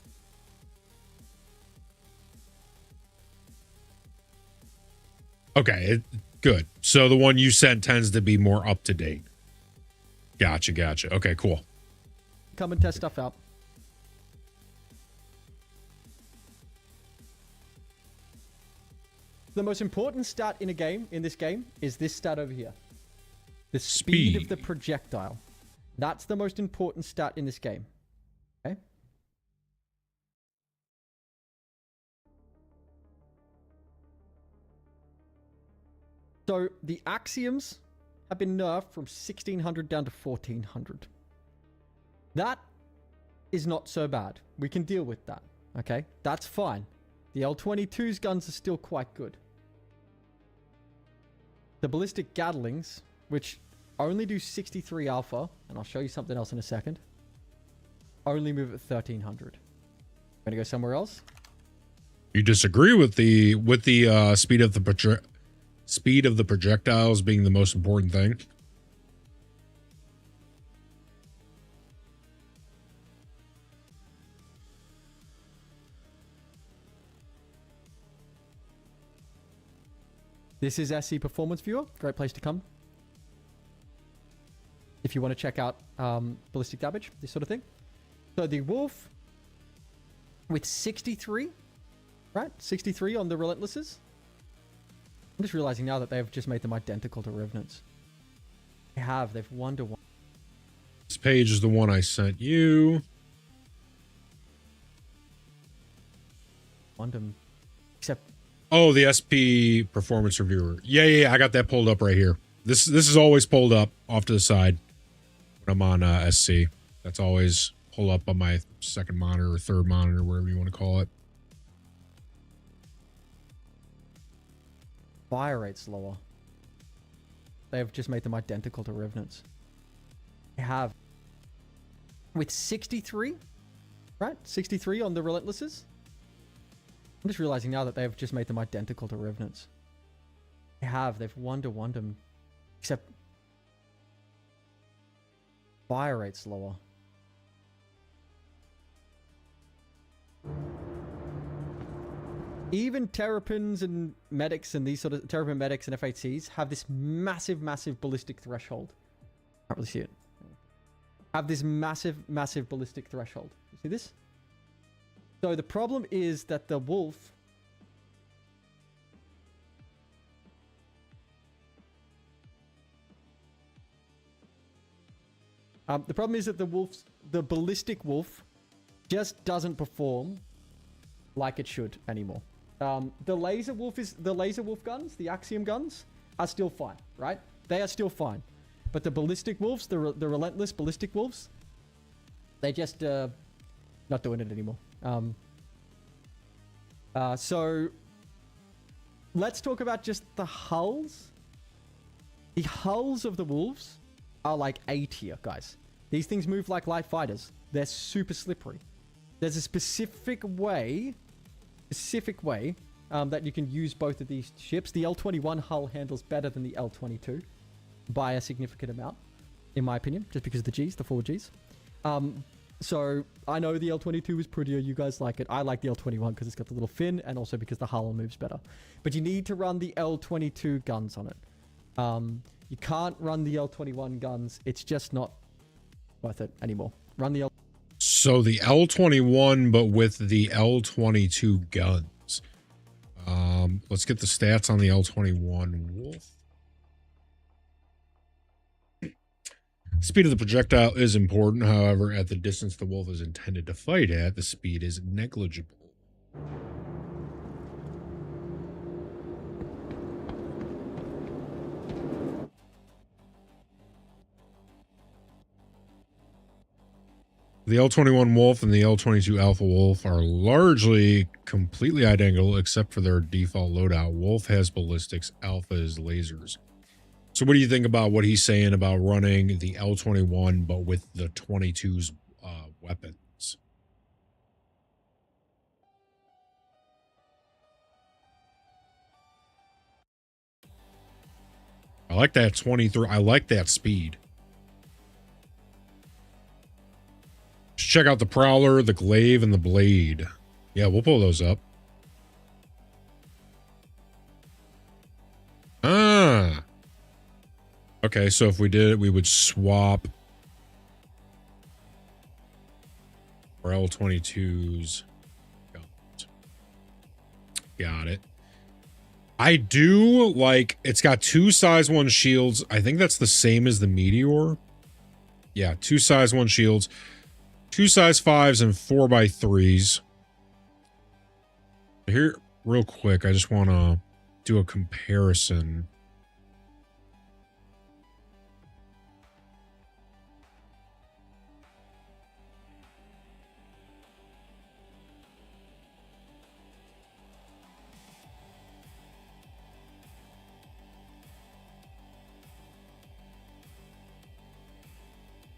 Okay, good. So the one you sent tends to be more up to date. Gotcha, gotcha. Okay, cool. Come and test stuff out. The most important stat in this game, is this stat over here. The speed of the projectile. That's the most important stat in this game. Okay? So the axioms have been nerfed from 1600 down to 1400. That is not so bad. We can deal with that. Okay? That's fine. The L-22's guns are still quite good. The ballistic Gatlings, which only do 63 alpha, and I'll show you something else in a second, only move at 1300. Gonna go somewhere else? You disagree with the speed of the projectiles being the most important thing? This is SC Performance Viewer. Great place to come if you want to check out ballistic damage, this sort of thing. So the Wolf with 63, right? 63 on the Relentlesses. I'm just realizing now that they've just made them identical to Revenants. They have. They've 1-to-1. This page is the one I sent you. Except... Oh, the SP Performance Reviewer. Yeah, I got that pulled up right here. This is always pulled up off to the side when I'm on SC. That's always pulled up on my second monitor or third monitor, wherever you want to call it. Fire rate's lower. They've just made them identical to Revenants. They have. With 63, right? 63 on the Relentlesses. I'm just realizing now that they've just made them identical to Revenants. They have. They've 1-to-1 them. Except... fire rate's lower. Even Terrapins and medics and these sort of Terrapin medics and F8Cs have this massive ballistic threshold. Can't really see it. Have this massive ballistic threshold. You see this? So the problem is that the Wolf The problem is that the ballistic wolf just doesn't perform like it should anymore. The laser wolf guns, the Axiom guns, are still fine, right? They are still fine. But the ballistic wolves, the relentless ballistic wolves, they just not doing it anymore. So let's talk about just the hulls. The hulls of the wolves are like A tier, guys. These things move like light fighters. They're super slippery. There's a specific way that you can use both of these ships. The L-21 hull handles better than the L-22 by a significant amount, in my opinion, just because of the Gs, the 4 Gs. So I know the L-22 is prettier. You guys like it. I like the L-21 because it's got the little fin and also because the hull moves better. But you need to run the L-22 guns on it. You can't run the L-21 guns. It's just not worth it anymore. Run the L. So the L-21, but with the L-22 guns. Let's get the stats on the L-21 Wolf. Speed of the projectile is important. However, at the distance the Wolf is intended to fight at, the speed is negligible. The L-21 Wolf and the L-22 Alpha Wolf are largely completely identical except for their default loadout. Wolf has ballistics, Alpha is lasers. So what do you think about what he's saying about running the L-21 but with the 22's weapons? I like that 23. I like that speed. Just check out the Prowler, the Glaive, and the Blade. Yeah, we'll pull those up. Ah. Okay, so if we did it, we would swap our L-22s. Got it. I do like, it's got 2 size 1 shields. I think that's the same as the Meteor. Yeah, 2 size 1 shields. 2 size 5s and 4x3s. Here, real quick, I just want to do a comparison.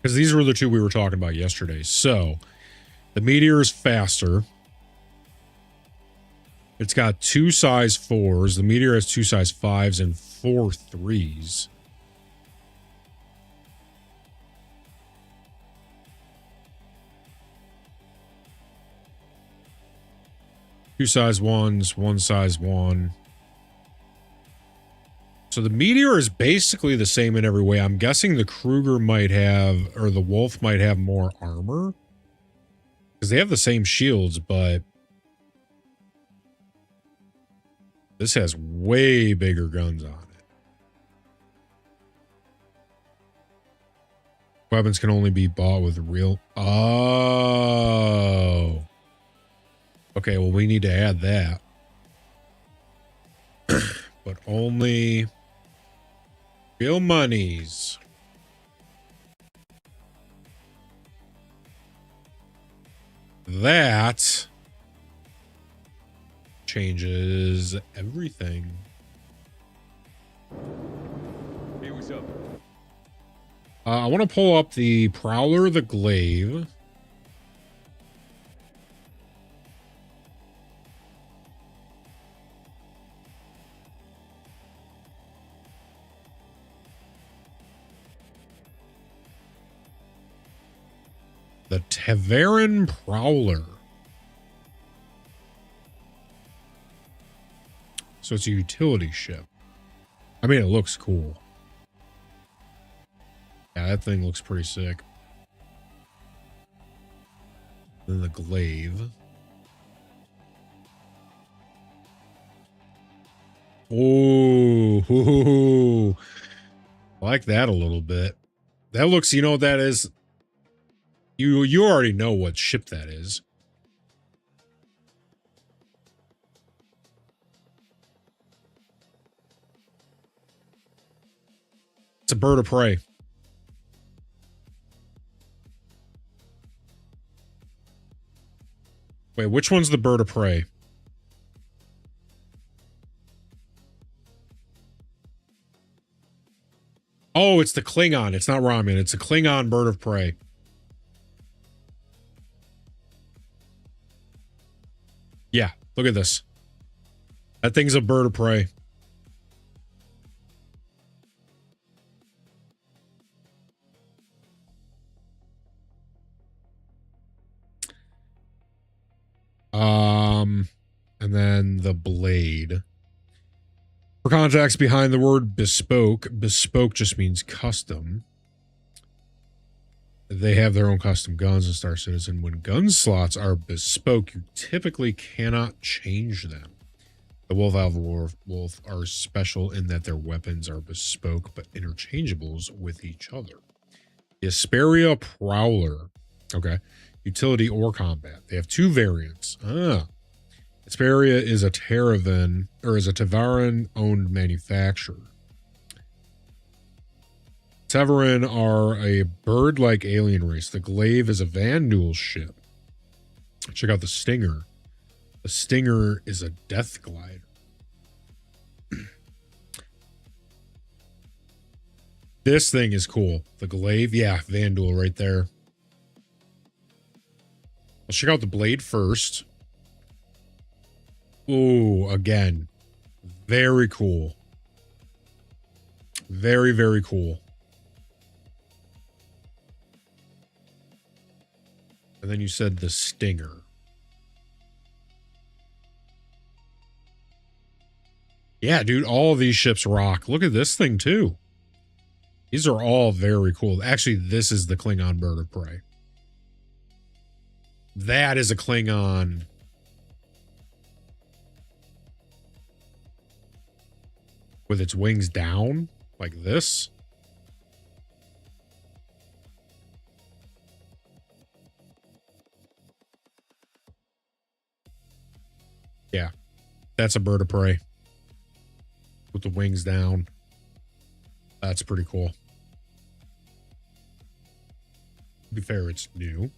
Because these were the 2 we were talking about yesterday. So, the Meteor is faster. It's got 2 size 4s. The Meteor has 2 size 5s and 4 3s. Two size 1s, 1 size 1. So the Meteor is basically the same in every way. I'm guessing the Kruger might have, or the Wolf might have more armor. Because they have the same shields, but this has way bigger guns on it. Weapons can only be bought with real... Oh. Okay, well, we need to add that. But only... real monies. That changes everything. Hey, what's up? I want to pull up the Prowler, the Glaive. The Taveran Prowler. So it's a utility ship. I mean, it looks cool. Yeah, that thing looks pretty sick. Then the Glaive. Oh, I like that a little bit. That looks, you know what that is? You already know what ship that is. It's a bird of prey. Wait, which one's the bird of prey? Oh, it's the Klingon. It's not Ramen. It's a Klingon bird of prey. Yeah, look at this. That thing's a bird of prey. And then the blade. For context behind the word bespoke, bespoke just means custom. They have their own custom guns in Star Citizen. When gun slots are bespoke, you typically cannot change them. The Wolf Alpha Wolf are special in that their weapons are bespoke but interchangeables with each other. The Asperia Prowler. Okay. Utility or combat. They have two variants. Asperia is a Teravan, or is a Tavaran-owned manufacturer. Tavaran are a bird-like alien race. The Glaive is a Vanduul ship. Check out the Stinger. The Stinger is a death glider. This thing is cool. The Glaive, yeah, Vanduul right there. Let's check out the blade first. Ooh, again. Very cool. Very, very cool. And then you said the Stinger. Yeah, dude, all of these ships rock. Look at this thing, too. These are all very cool. Actually, this is the Klingon bird of prey. That is a Klingon. With its wings down, like this. Yeah, that's a bird of prey. With the wings down. That's pretty cool. To be fair, it's new.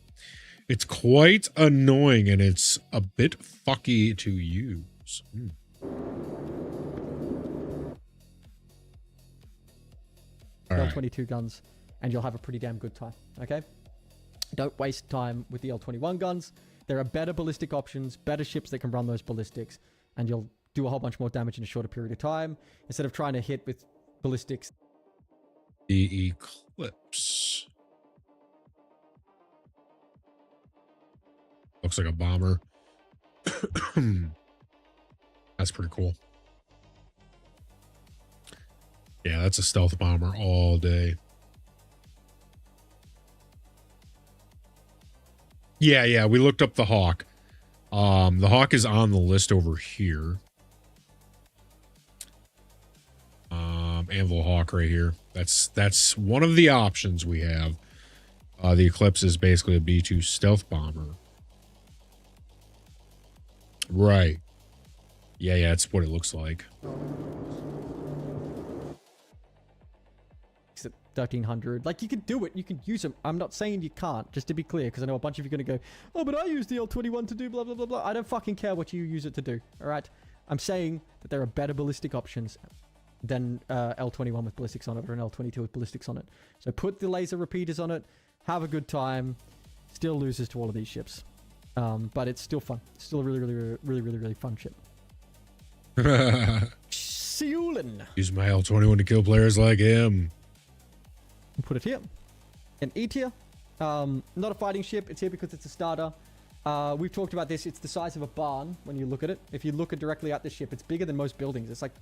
It's quite annoying and it's a bit fucky to use. L22 guns, and you'll have a pretty damn good time, okay? Don't waste time with the L21 guns. There are better ballistic options, better ships that can run those ballistics, and you'll do a whole bunch more damage in a shorter period of time, instead of trying to hit with ballistics. The Eclipse. Looks like a bomber. That's pretty cool. Yeah, that's a stealth bomber all day. Yeah, we looked up the Hawk. The Hawk is on the list over here. Anvil Hawk right here. That's one of the options we have. The Eclipse is basically a B-2 stealth bomber. Right. Yeah, that's what it looks like. 1300. Like, you can do it. You can use them. I'm not saying you can't, just to be clear, because I know a bunch of you are going to go, oh, but I use the L21 to do blah, blah, blah, blah. I don't fucking care what you use it to do, all right? I'm saying that there are better ballistic options than L21 with ballistics on it or an L22 with ballistics on it. So put the laser repeaters on it, have a good time, still loses to all of these ships. But it's still fun. It's still a really fun ship. Seulin. Use my L21 to kill players like him. Put it here. An E tier. Not a fighting ship. It's here because it's a starter. We've talked about this. It's the size of a barn when you look at it. If you look directly at the ship, it's bigger than most buildings. It's like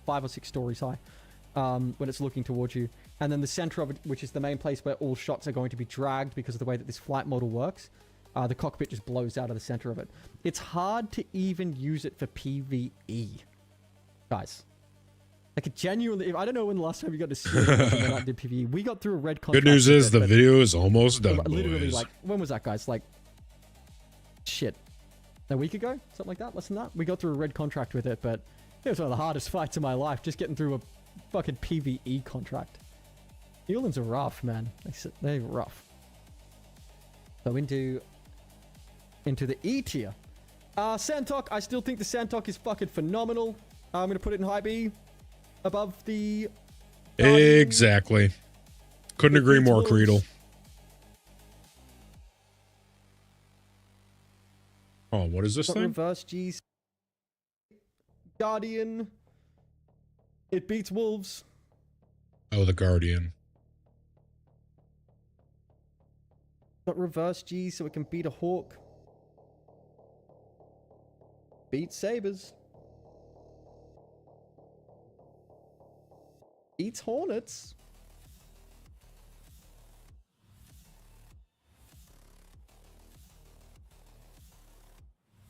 5 or 6 stories high when it's looking towards you. And then the center of it, which is the main place where all shots are going to be dragged because of the way that this flight model works, the cockpit just blows out of the center of it. It's hard to even use it for PvE, guys. Like, genuinely, I don't know when the last time you got to see it when I did PvE. We got through a red contract. Good news with is it, the but video is almost done, literally, boys. like, when was that, guys? Like, shit. A week ago? Something like that? Less than that? We got through a red contract with it, but it was one of the hardest fights of my life, just getting through a fucking PvE contract. Newlands are rough, man. They're rough. So into the E tier. Sandtalk, I still think the Sandtalk is fucking phenomenal. I'm going to put it in high B. Above the... Exactly. Couldn't agree more, Creedle. Oh, what is this thing? Reverse G's. Guardian. It beats Wolves. Oh, the Guardian. Got reverse G so it can beat a Hawk. Beat Sabres. Beats Hornets.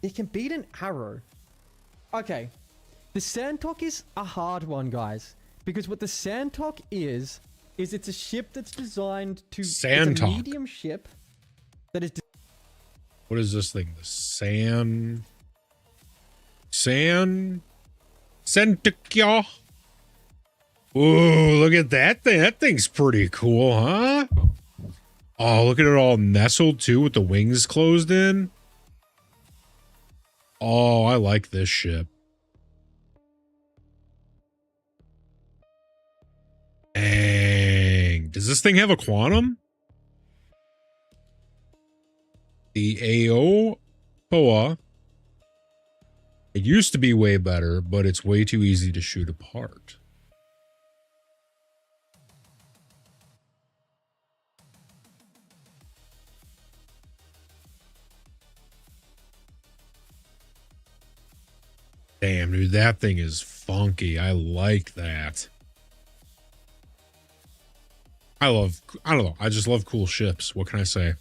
It can beat an Arrow. Okay. The Sandtalk is a hard one, guys. Because what the Sandtalk is it's a ship that's designed to... Sandtalk. It's a medium ship that is... What is this thing? The Sandtakya? Ooh, look at that thing. That thing's pretty cool, huh? Oh, look at it all nestled too with the wings closed in. Oh, I like this ship. Dang. Does this thing have a quantum? The Aopoa. It used to be way better, but it's way too easy to shoot apart. Damn, dude, that thing is funky. I like that. I don't know. I just love cool ships. What can I say?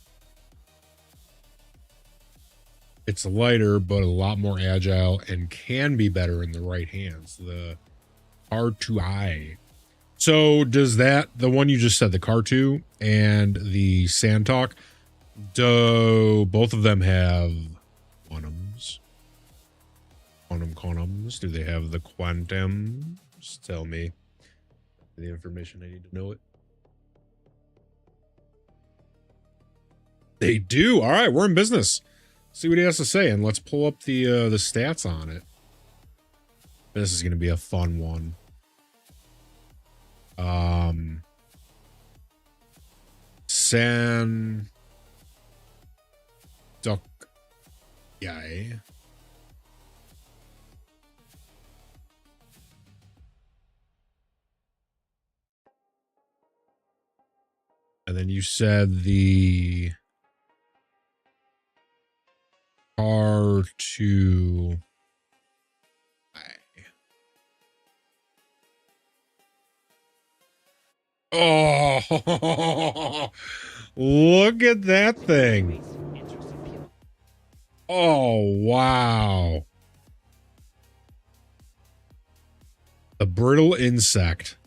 It's lighter, but a lot more agile and can be better in the right hands. The R2I. So does that, the one you just said, the Car2 and the Sandtalk, do both of them have quantums? Quantums? Do they have the quantums? Tell me the information I need to know it. They do. All right, we're in business. See what he has to say, and let's pull up the stats on it. This is going to be a fun one. San Duck Guy. And then you said the R2. Oh, look at that thing. Oh, wow. The brittle insect.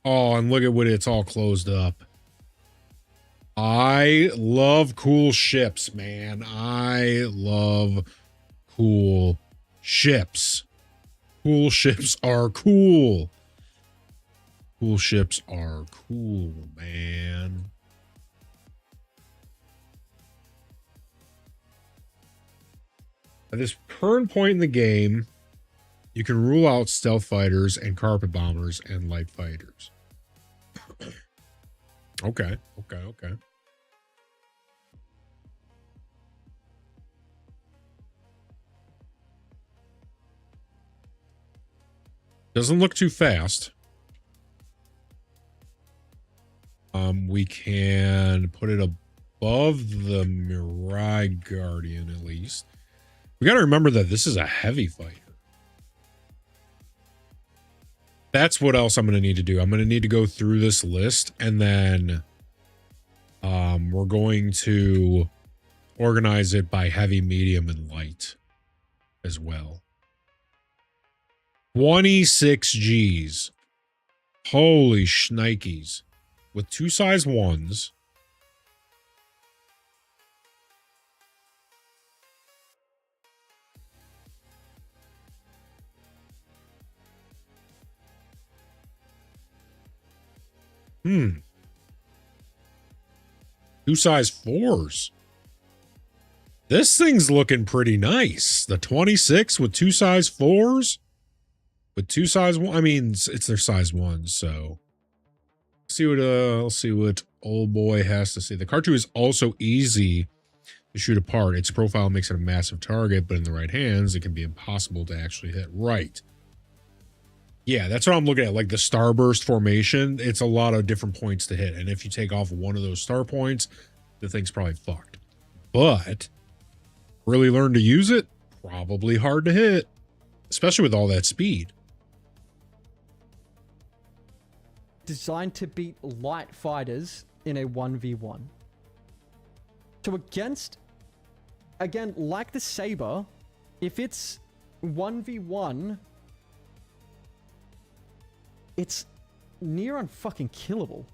Oh, and look at what it's all closed up. I love cool ships, man. I love cool ships. Cool ships are cool. Cool ships are cool, man. At this current point in the game, you can rule out stealth fighters and carpet bombers and light fighters. Okay. Doesn't look too fast. We can put it above the Mirai Guardian at least. We got to remember that this is a heavy fighter. That's what else I'm going to need to do. I'm going to need to go through this list, and then we're going to organize it by heavy, medium, and light as well. 26 G's. Holy shnikes. With 2 size 1s. Hmm. 2 size 4s. This thing's looking pretty nice. The 26 with 2 size 4s. With 2 size 1. I mean, it's their size 1s, so. Let's see what old boy has to say. The cartridge is also easy to shoot apart. Its profile makes it a massive target, but in the right hands, it can be impossible to actually hit right. Yeah, that's what I'm looking at. Like the starburst formation, it's a lot of different points to hit. And if you take off one of those star points, the thing's probably fucked. But really learn to use it, probably hard to hit, especially with all that speed. Designed to beat light fighters in a 1v1. So again, like the Saber, if it's 1v1, it's near unfucking killable.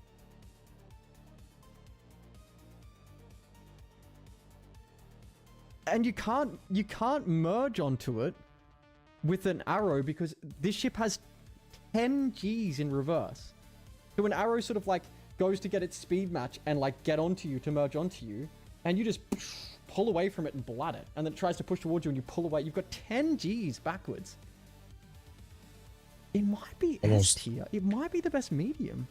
And you can't merge onto it with an arrow because this ship has 10 Gs in reverse. So an arrow sort of like goes to get its speed match and like get onto you to merge onto you, and you just pull away from it and blat it, and then it tries to push towards you and you pull away. You've got 10 Gs backwards. It might be S tier. It might be the best medium.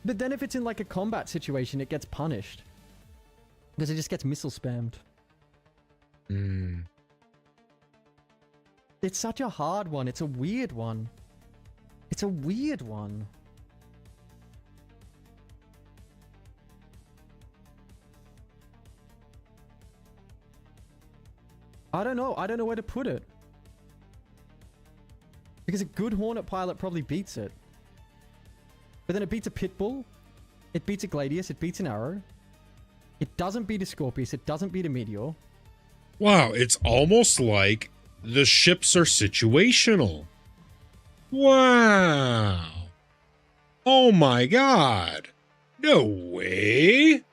But then if it's in like a combat situation, it gets punished. Because it just gets missile spammed. It's such a hard one. It's a weird one. It's a weird one. I don't know. I don't know where to put it. Because a good Hornet pilot probably beats it. But then it beats a Pitbull. It beats a Gladius. It beats an Arrow. It doesn't beat a Scorpius. It doesn't beat a Meteor. Wow, it's almost like the ships are situational. Wow. Oh my god. No way.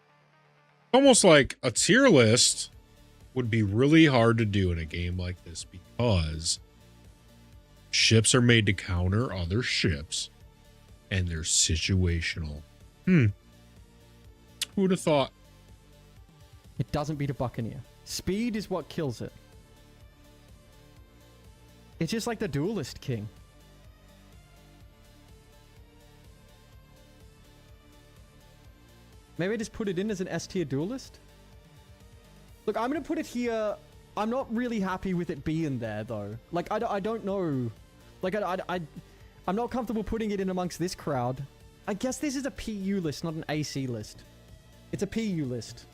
Almost like a tier list would be really hard to do in a game like this because ships are made to counter other ships and they're situational. Who would have thought? It doesn't beat a Buccaneer. Speed is what kills it. It's just like the Duelist King. Maybe I just put it in as an S tier Duelist? Look, I'm going to put it here. I'm not really happy with it being there, though. Like, I don't know. Like, I'm not comfortable putting it in amongst this crowd. I guess this is a PU list, not an AC list. It's a PU list.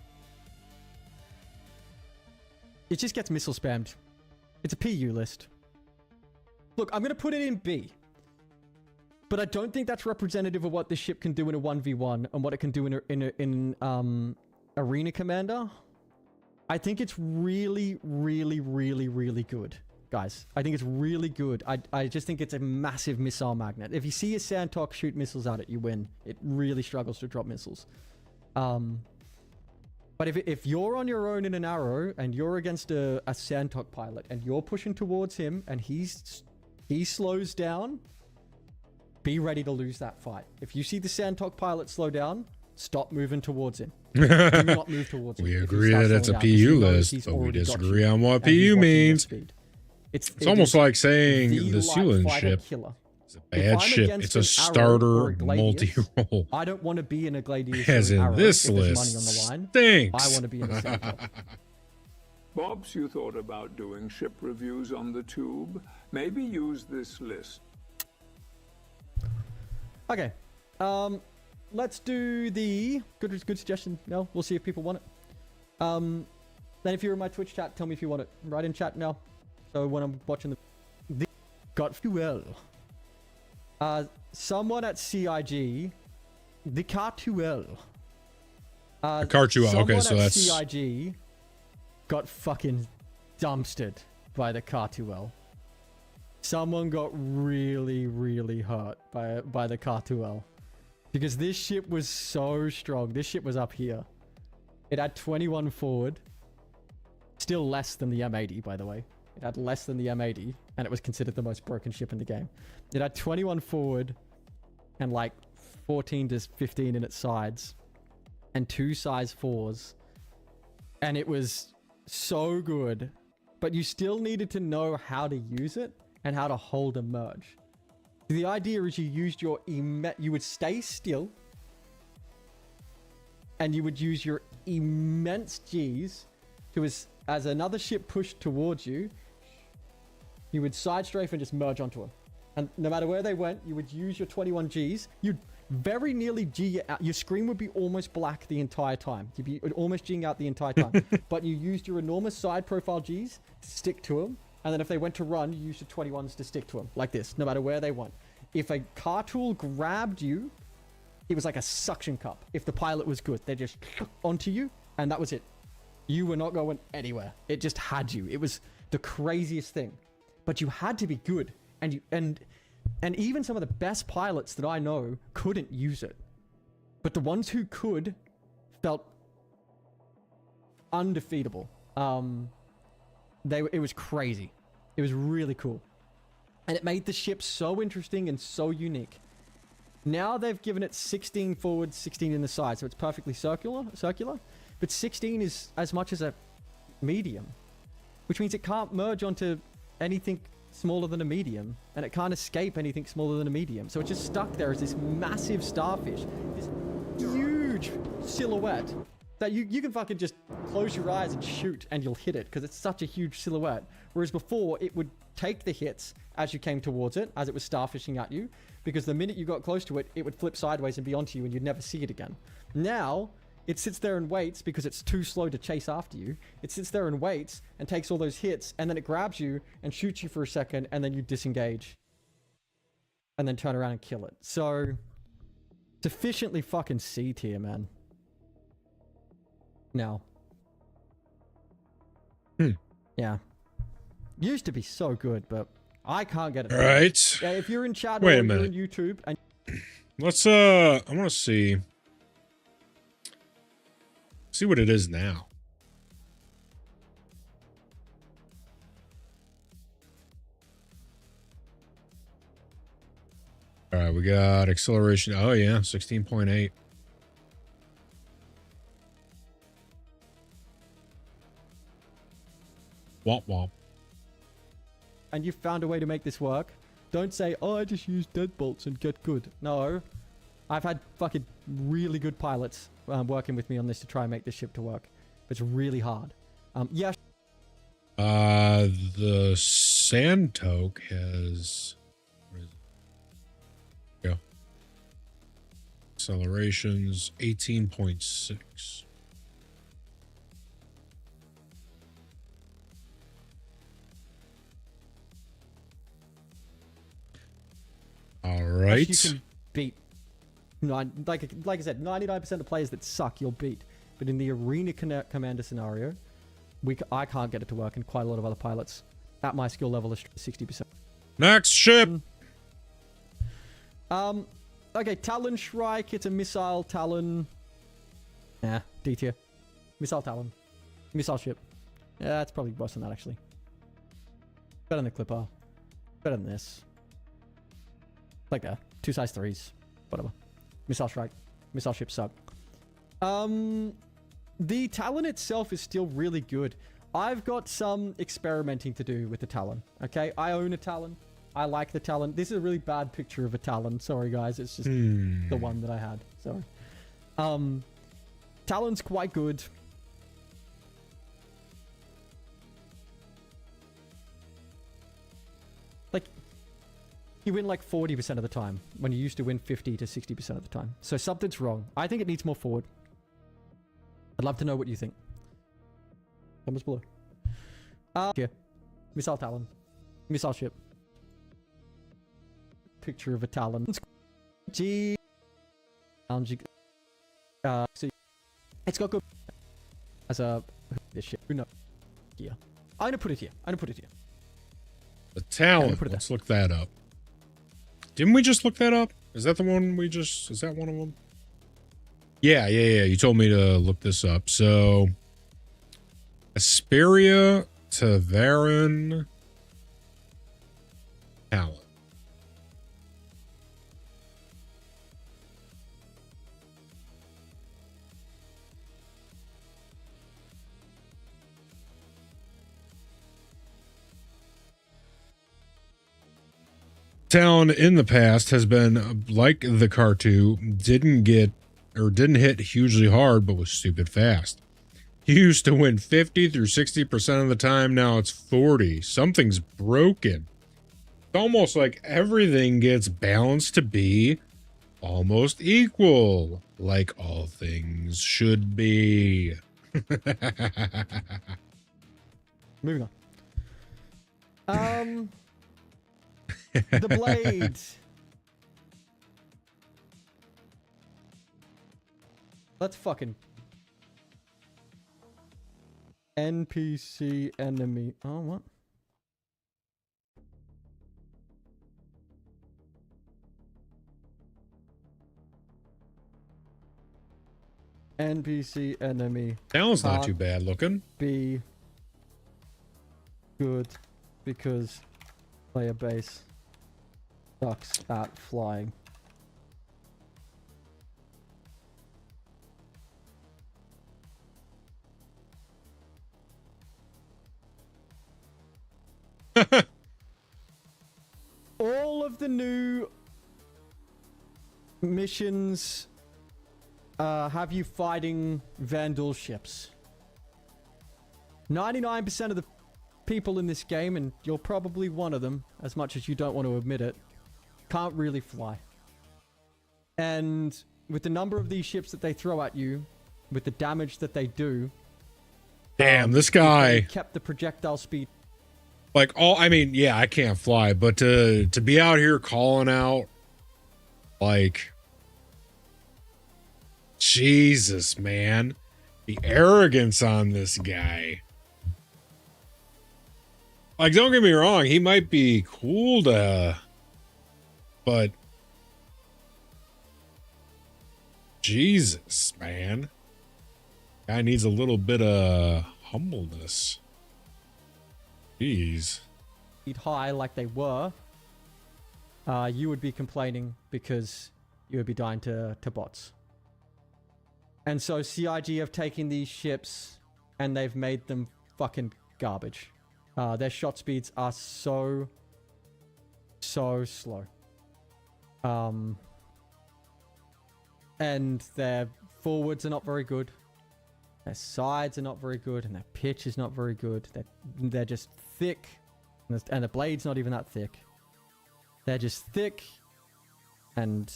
It just gets missile spammed. It's a PU list. Look, I'm going to put it in B. But I don't think that's representative of what this ship can do in a 1v1 and what it can do in Arena Commander. I think it's really, really, really, really good, guys. I think it's really good. I just think it's a massive missile magnet. If you see a Sandtok shoot missiles at it, you win. It really struggles to drop missiles. But if you're on your own in an Arrow and you're against a Sandtok pilot and you're pushing towards him and he slows down, be ready to lose that fight. If you see the Sandtok pilot slow down, stop moving towards him. Do not move towards him. We agree that it's a PU list, but we disagree on what PU means. It's almost like saying the Sealand ship is a bad ship. It's a starter multi-role. I don't want to be in a Gladius. As in this list money on the line. stinks. I want to be in a Sandtok. Bobs, you thought about doing ship reviews on the tube. Maybe use this list. Okay. Let's do the good suggestion. No, we'll see if people want it. Then if you're in my Twitch chat, tell me if you want it. Write in chat now. So when I'm watching the got fuel. Someone at CIG, the Cartuel. Cartuel. Okay, so someone at that's CIG got fucking dumpstered by the Cartuel. Someone got really, really hurt by the Cartuel. Because this ship was so strong. This ship was up here. It had 21 forward. Still less than the M80, by the way. It had less than the M80, and it was considered the most broken ship in the game. It had 21 forward and like 14 to 15 in its sides and 2 size 4s. And it was so good, but you still needed to know how to use it and how to hold a merge. The idea is you used your you would stay still and you would use your immense G's to as another ship pushed towards you, you would side strafe and just merge onto them. And no matter where they went, you would use your 21 Gs. You'd very nearly G out. Your screen would be almost black the entire time. You'd be almost G'ing out the entire time. But you used your enormous side profile Gs to stick to them. And then if they went to run, you used your 21s to stick to them. Like this, no matter where they went. If a car tool grabbed you, it was like a suction cup. If the pilot was good, they just onto you. And that was it. You were not going anywhere. It just had you. It was the craziest thing. But you had to be good. And even some of the best pilots that I know couldn't use it. But the ones who could felt undefeatable. It was crazy. It was really cool. And it made the ship so interesting and so unique. Now they've given it 16 forward, 16 in the side, so it's perfectly circular. But 16 is as much as a medium, which means it can't merge onto anything smaller than a medium, and it can't escape anything smaller than a medium. So it's just stuck there as this massive starfish, this huge silhouette that you can fucking just close your eyes and shoot and you'll hit it because it's such a huge silhouette. Whereas before, it would take the hits as you came towards it, as it was starfishing at you, because the minute you got close to it, it would flip sideways and be onto you and you'd never see it again. Now, it sits there and waits because it's too slow to chase after you. It sits there and waits and takes all those hits, and then it grabs you and shoots you for a second, and then you disengage. And then turn around and kill it. So, sufficiently fucking C tier, man. Now. Yeah. Used to be so good, but I can't get it. Right. Yeah, if you're in chat Wait or a minute. you're on YouTube and Let's I want to see what it is now. All right, we got acceleration. Oh yeah, 16.8. Womp womp. and you found a way to make this work, don't say, oh, I just use deadbolts and get good. No. I've had fucking really good pilots working with me on this to try and make this ship to work. It's really hard. Yeah. The Santok has... Go. Accelerations 18.6. All right. You can beat, like I said, 99% of players that suck, you'll beat. But in the arena commander scenario, I can't get it to work, and quite a lot of other pilots at my skill level is 60%. Next ship. Okay, Talon Shrike. It's a missile Talon. Nah, D tier. Missile Talon. Missile ship. Yeah, it's probably worse than that, actually. Better than the Clipper. Better than this. Like that. 2 size 3s. Whatever. Missile Shrike. Missile ship suck. The Talon itself is still really good. I've got some experimenting to do with the Talon. Okay, I own a Talon. I like the Talon. This is a really bad picture of a Talon. Sorry, guys. It's just the one that I had. Sorry. Talon's quite good. Like, you win like 40% of the time when you used to win 50 to 60% of the time. So something's wrong. I think it needs more forward. I'd love to know what you think. Comments below. Here. Missile Talon. Missile ship. Picture of a Talon. G. So It's got good as a this ship. No, here. I'm gonna put it here. The talent. Let's look that up. Didn't we just look that up? Is that the one we just? Is that one of them? Yeah. You told me to look this up. So, Asperia Tavaran talent. Talon in the past has been like the Cartu, didn't hit hugely hard, but was stupid fast. He used to win 50 through 60% of the time. Now it's 40. Something's broken. It's almost like everything gets balanced to be almost equal, like all things should be. Moving on. The blade. Let's fucking NPC enemy. Oh, what? NPC enemy. Talon's not too bad looking. Be good because player base sucks at flying. All of the new missions have you fighting Vandal ships. 99% of the people in this game, and you're probably one of them, as much as you don't want to admit it, can't really fly. And with the number of these ships that they throw at you, with the damage that they do... Damn, this guy... kept the projectile speed. Like, I mean, yeah, I can't fly, but to be out here calling out, like... Jesus, man. The arrogance on this guy. Like, don't get me wrong, he might be cool to... But... Jesus, man. Guy needs a little bit of humbleness. Jeez. High like they were, you would be complaining because you would be dying to bots. And so CIG have taken these ships and they've made them fucking garbage. Their shot speeds are so slow. And their forwards are not very good. Their sides are not very good, and their pitch is not very good. They're just thick, and the blade's not even that thick. They're just thick, and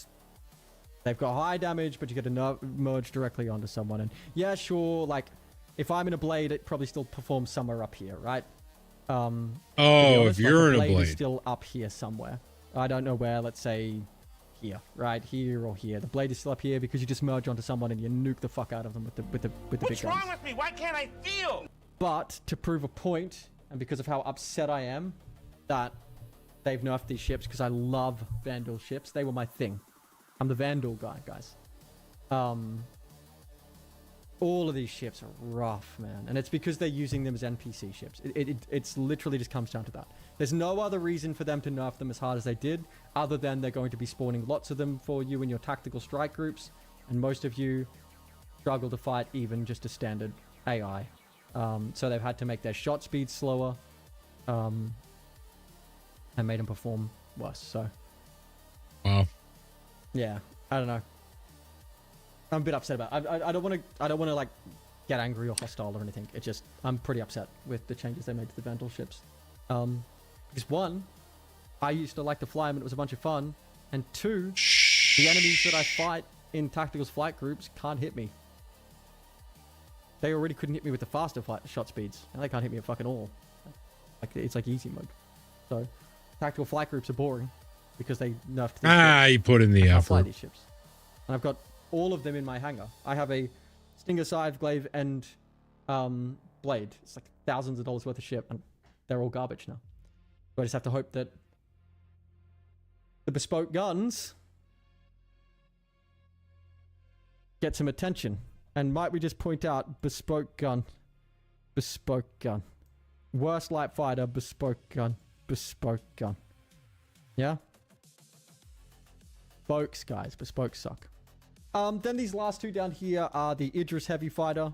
they've got high damage, but you get to merge directly onto someone. And yeah, sure, like, if I'm in a blade, it probably still performs somewhere up here, right? If you're in a blade. Is still up here somewhere. I don't know where, let's say... here, right here or here. The blade is still up here because you just merge onto someone and you nuke the fuck out of them with the big guns. What's wrong with me? Why can't I feel? But to prove a point, and because of how upset I am that they've nerfed these ships, because I love Vandal ships. They were my thing. I'm the Vandal guy, guys. All of these ships are rough, man, and it's because they're using them as NPC ships. It's literally just comes down to that. There's no other reason for them to nerf them as hard as they did, other than they're going to be spawning lots of them for you in your tactical strike groups, and most of you struggle to fight even just a standard AI. So they've had to make their shot speed slower, and made them perform worse. So, wow. Yeah, I don't know. I'm a bit upset about it. I don't want to like get angry or hostile or anything. It's just I'm pretty upset with the changes they made to the Vandal ships. Because one, I used to like to fly them and it was a bunch of fun, and two, the enemies that I fight in tactical flight groups can't hit me. They already couldn't hit me with the faster shot speeds, and they can't hit me at fucking all. Like, it's like easy mode. So tactical flight groups are boring because they nerfed these ships. You put in the effort. Fly these ships, and I've got all of them in my hangar. I have a Stinger, Scythe, Glaive, and Blade. It's like thousands of dollars worth of ship, and they're all garbage now. So I just have to hope that the bespoke guns get some attention. And might we just point out, bespoke gun. Worst light fighter, bespoke gun. Yeah? Spokes, guys. Bespoke suck. Then these last two down here are the Idris Heavy Fighter,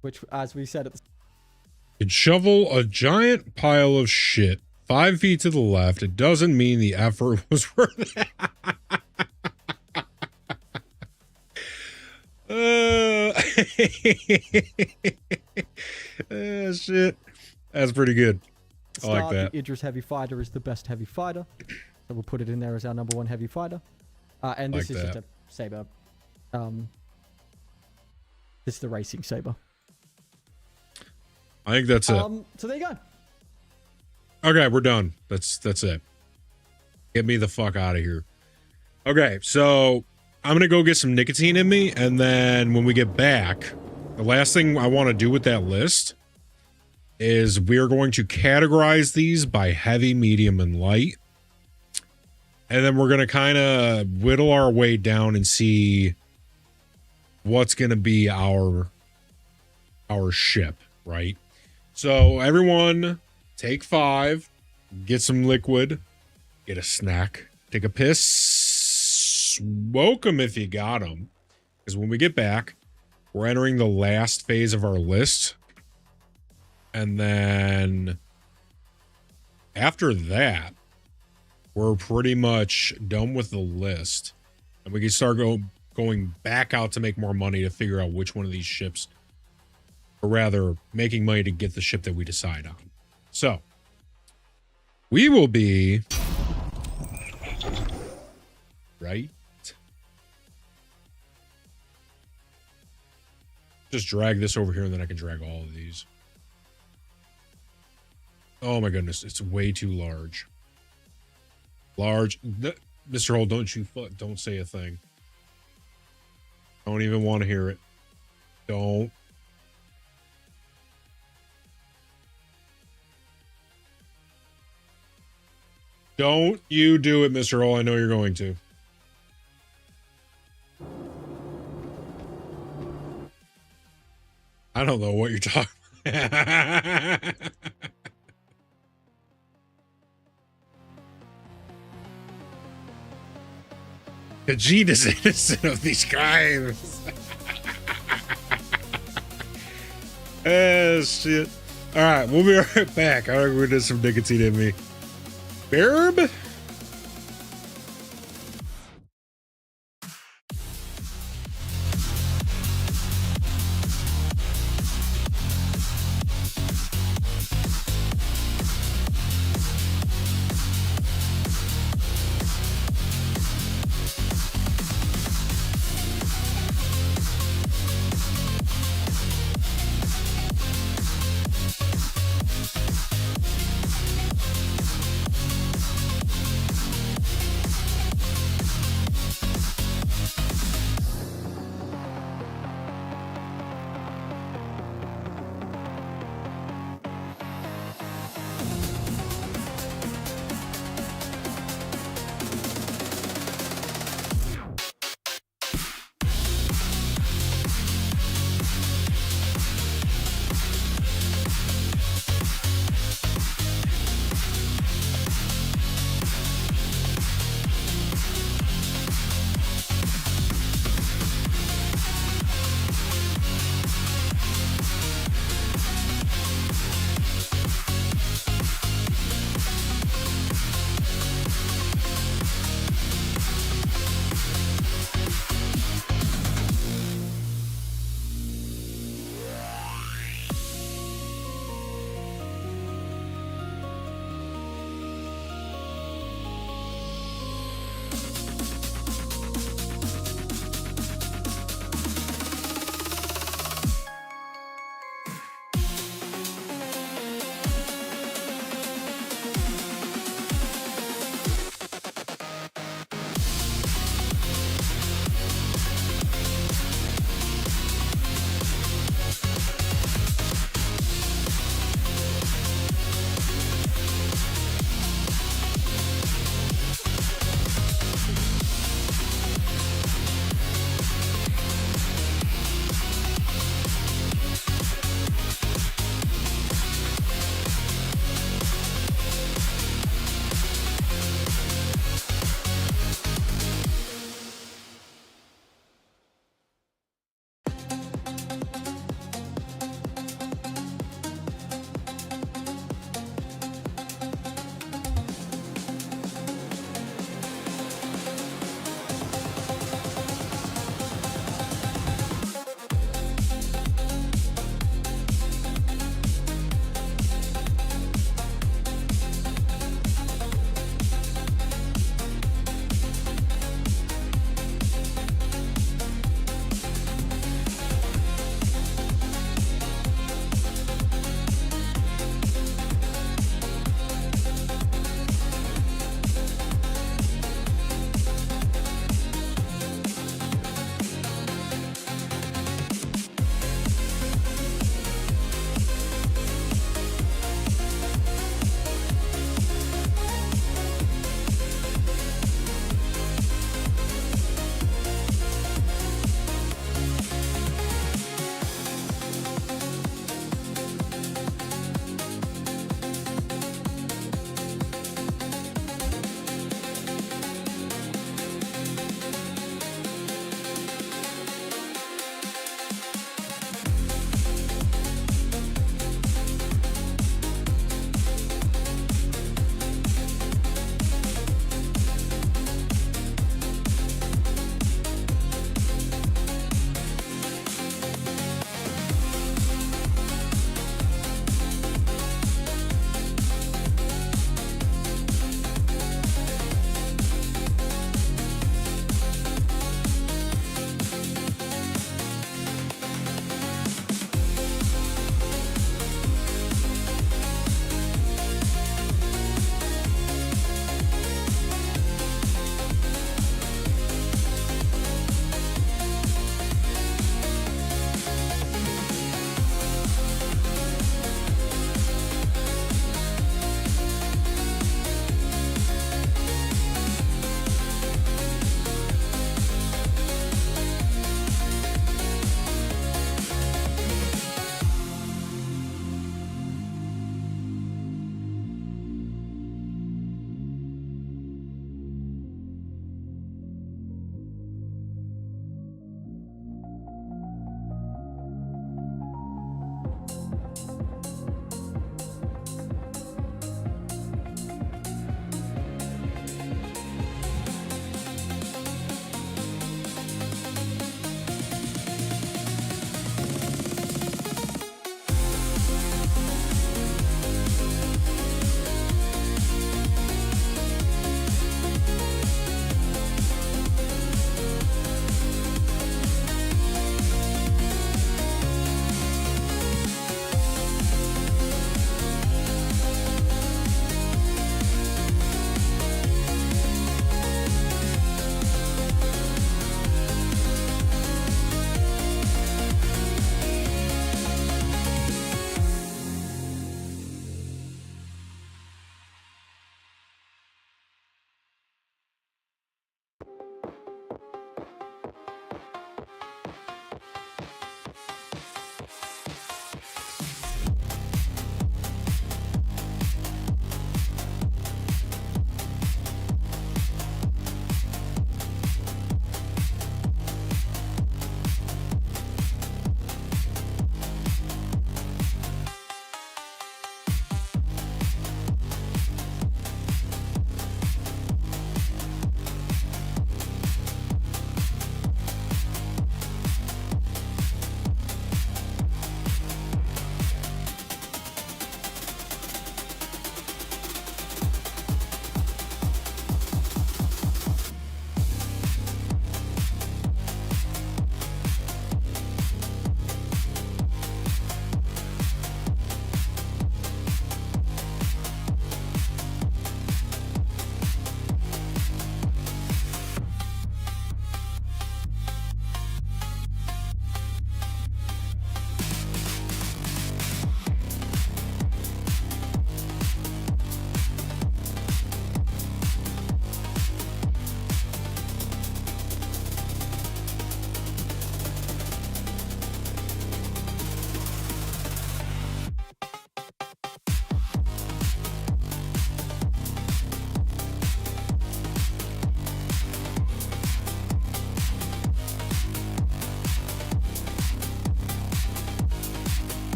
which, as we said at the... Could shovel a giant pile of shit 5 feet to the left. It doesn't mean the effort was worth it. Shit. That's pretty good. I like that. The Idris Heavy Fighter is the best heavy fighter. So we'll put it in there as our number one heavy fighter. And this is just a saber. This is the racing saber. I think that's it. So there you go. Okay, we're done. That's it. Get me the fuck out of here. Okay, so I'm going to go get some nicotine in me, and then when we get back, the last thing I want to do with that list is we're going to categorize these by heavy, medium, and light. And then we're going to kind of whittle our way down and see what's going to be our ship, right? So everyone take 5, get some liquid, get a snack, take a piss, smoke them if you got them. Because when we get back, we're entering the last phase of our list. And then after that, we're pretty much done with the list. And we can start going back out to make more money to figure out which one of these ships, or rather making money to get the ship that we decide on. So we will be right. Just drag this over here and then I can drag all of these. Oh my goodness, it's way too large. Mr. Holt, don't say a thing. Don't even want to hear it. Don't. Don't you do it, Mr. Holt. I know you're going to. I don't know what you're talking about. Khajiit is innocent of these crimes. Oh, shit. All right, we'll be right back. I'm going to do some nicotine in me. Barb?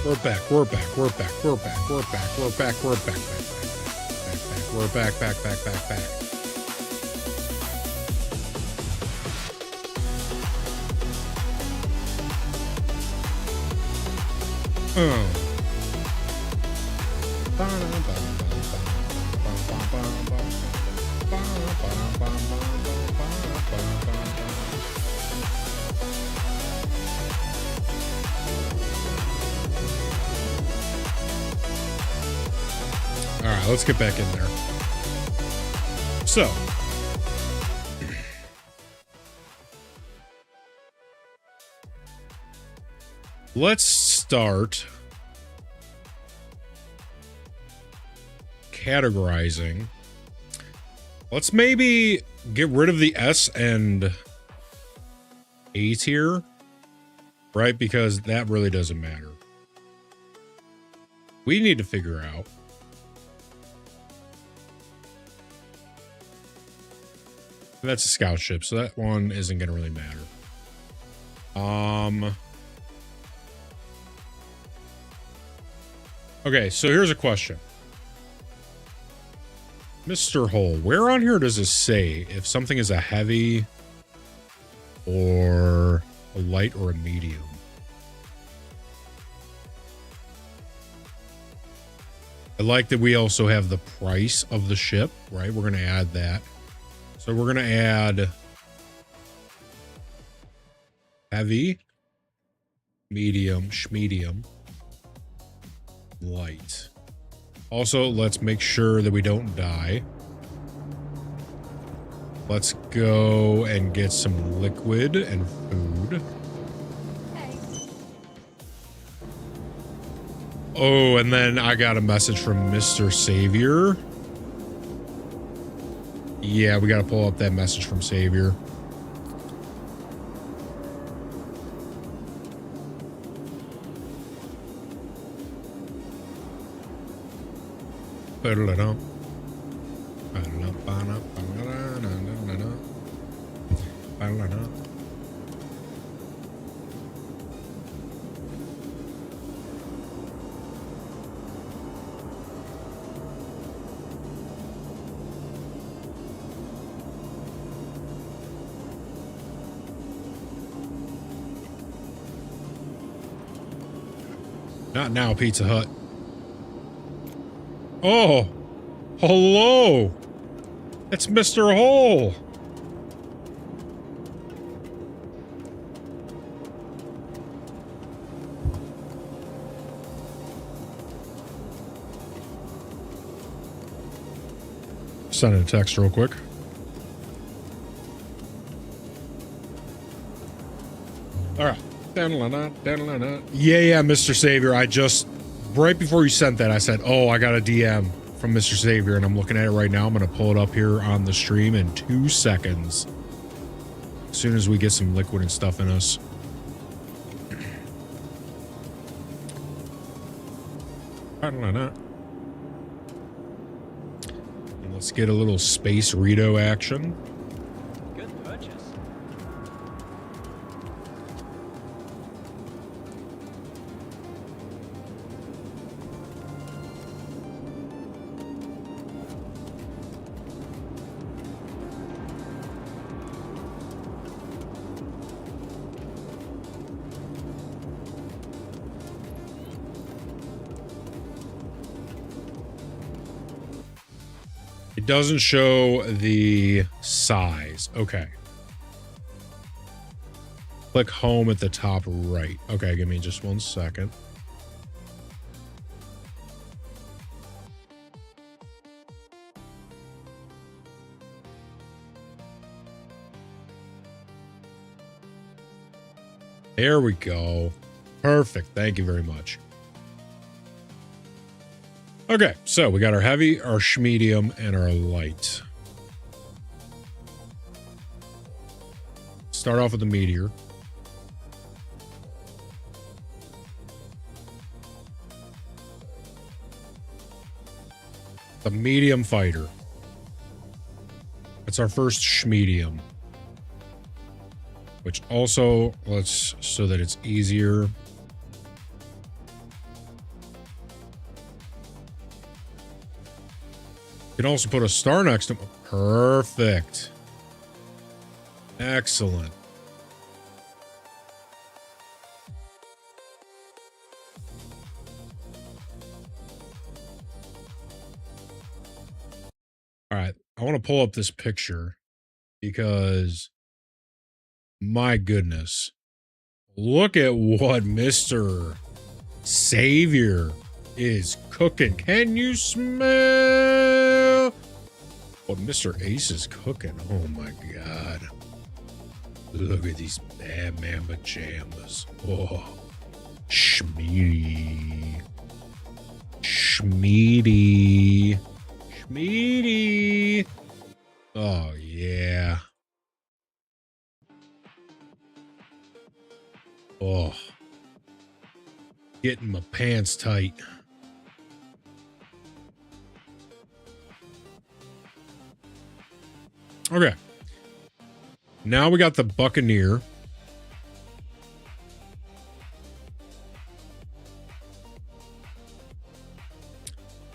We're back. We're back. We're back. We're back. We're back. We're back. We're back. We're back. Back. All right, let's get back in there. So, let's start categorizing. Let's maybe get rid of the S and A tier, right? Because that really doesn't matter. We need to figure out that's a scout ship, so that one isn't going to really matter. Okay, so here's a question. Mr. Hole, where on here does it say if something is a heavy or a light or a medium? I like that we also have the price of the ship, right? We're going to add that. So we're going to add heavy, medium, schmedium, light. Also, let's make sure that we don't die. Let's go and get some liquid and food. Oh, and then I got a message from Mr. Savior. Yeah, we got to pull up that message from Savior. Not now, Pizza Hut. Oh, hello. It's Mr. Hole. Send a text real quick. All right. Yeah, Mr. Savior. I just, right before you sent that, I said, oh, I got a DM from Mr. Savior, and I'm looking at it right now. I'm going to pull it up here on the stream in 2 seconds. As soon as we get some liquid and stuff in us. And let's get a little Space Rito action. Good purchase. It doesn't show the size. Okay. Click home at the top right. Okay, give me just 1 second. There we go. Perfect. Thank you very much. Okay, so we got our heavy, our medium, and our light. Start off with the meteor. The medium fighter. That's our first schmedium. Which also, let's, so that it's easier. You can also put a star next to him. Perfect. Excellent. All right. I want to pull up this picture because, my goodness, look at what Mr. Savior is cooking. Can you smell what Mr. Ace is cooking? Oh my God. Look at these Batman pajamas. Oh, Schmeedy. Schmeedy. Schmeedy. Oh, yeah. Oh. Getting my pants tight. Okay. Now we got the Buccaneer.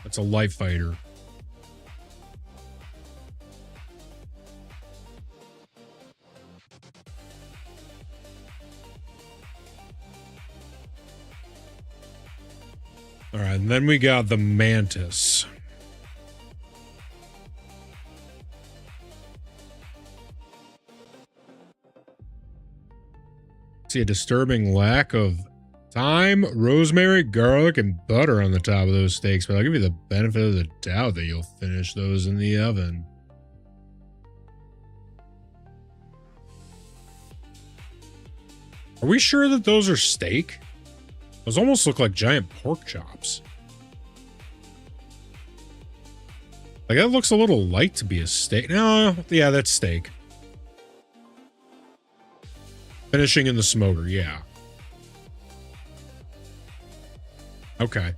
That's a light fighter. All right, and then we got the Mantis. See a disturbing lack of Thyme, rosemary, garlic, and butter on the top of those steaks, but I'll give you the benefit of the doubt that you'll finish those in the oven. Are we sure that those are steak? Those almost look like giant pork chops. Like, that looks a little light to be a steak. No, yeah, that's steak. Finishing in the smoker, yeah. Okay.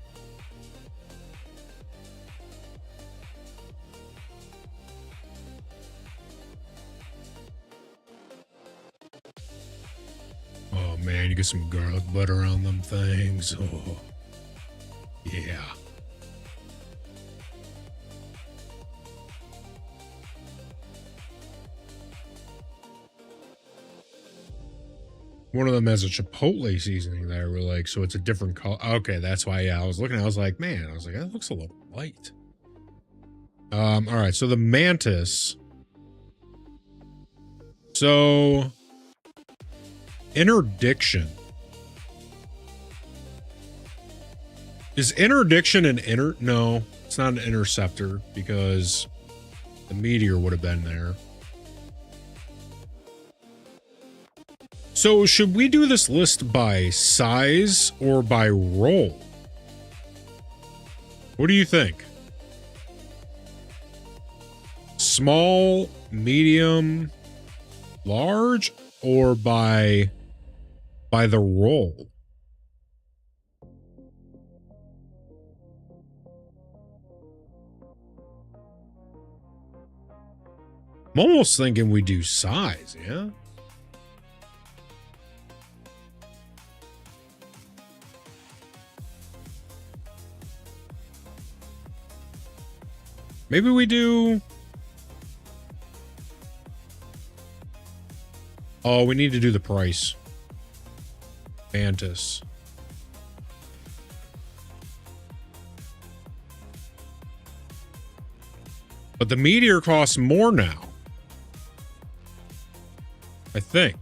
Oh man, you get some garlic butter on them things. Oh, yeah. One of them has a chipotle seasoning that I really like, so it's a different color. Okay, that's why. Yeah, I was looking. I was like, man, that looks a little light. All right, so the mantis. So interdiction. Is interdiction an No, it's not an interceptor because the meteor would have been there. So should we do this list by size or by role? What do you think? Small, medium, large, or by the role? I'm almost thinking we do size, yeah? Maybe we do... Oh, we need to do the price. Mantis. But the meteor costs more now. I think.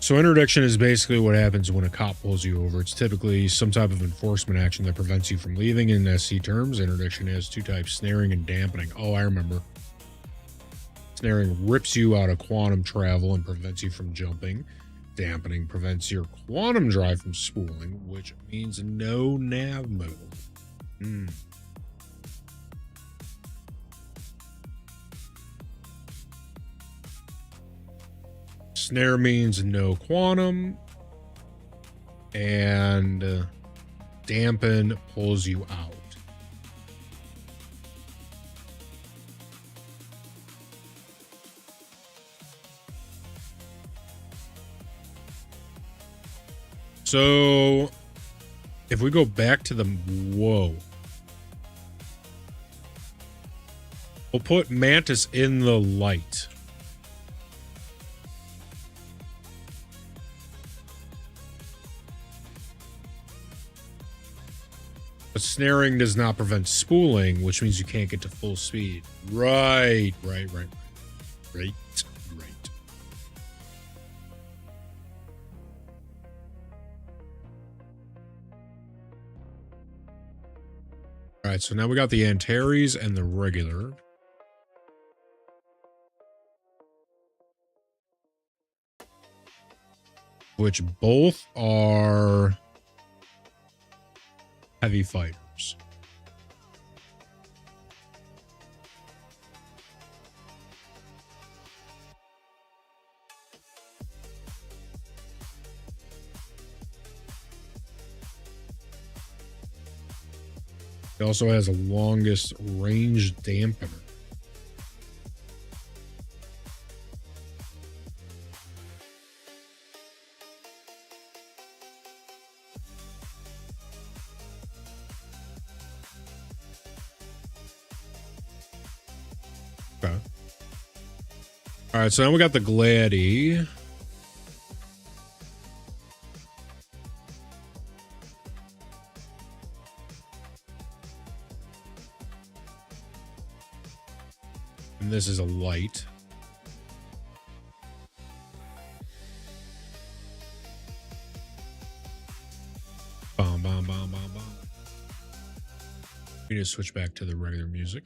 So interdiction is basically what happens when a cop pulls you over. It's typically some type of enforcement action that prevents you from leaving. In SC terms, interdiction has two types, snaring and dampening. Oh, I remember. Snaring rips you out of quantum travel and prevents you from jumping. Dampening prevents your quantum drive from spooling, which means no nav mode. Snare means no quantum, and dampen pulls you out. So if we go back to the whoa, we'll put Mantis in the light. But snaring does not prevent spooling, which means you can't get to full speed. Right. All right, so now we got the Antares and the regular. Which both are heavy fighters. It also has a longest range dampener. Okay. All right, so now we got the Gladdy. And this is a light. Bom, bom, bom, bom, bom. We need to switch back to the regular music.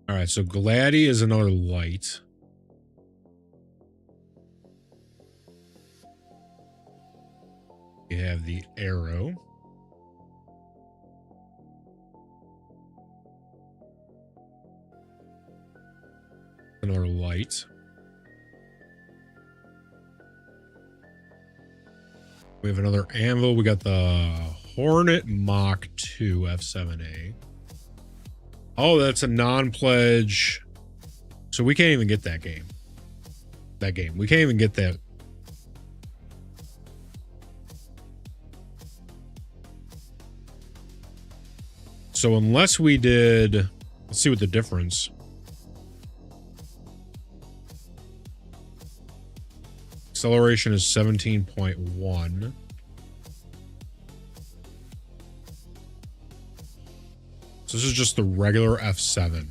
All right, so Gladdy is another light. We have the arrow. Another light. We have another anvil. We got the Hornet Mach 2 F7A. Oh, that's a non-pledge. So we can't even get that game. We can't even get that. So unless we did, let's see what the difference. Acceleration is 17.1. So this is just the regular F7.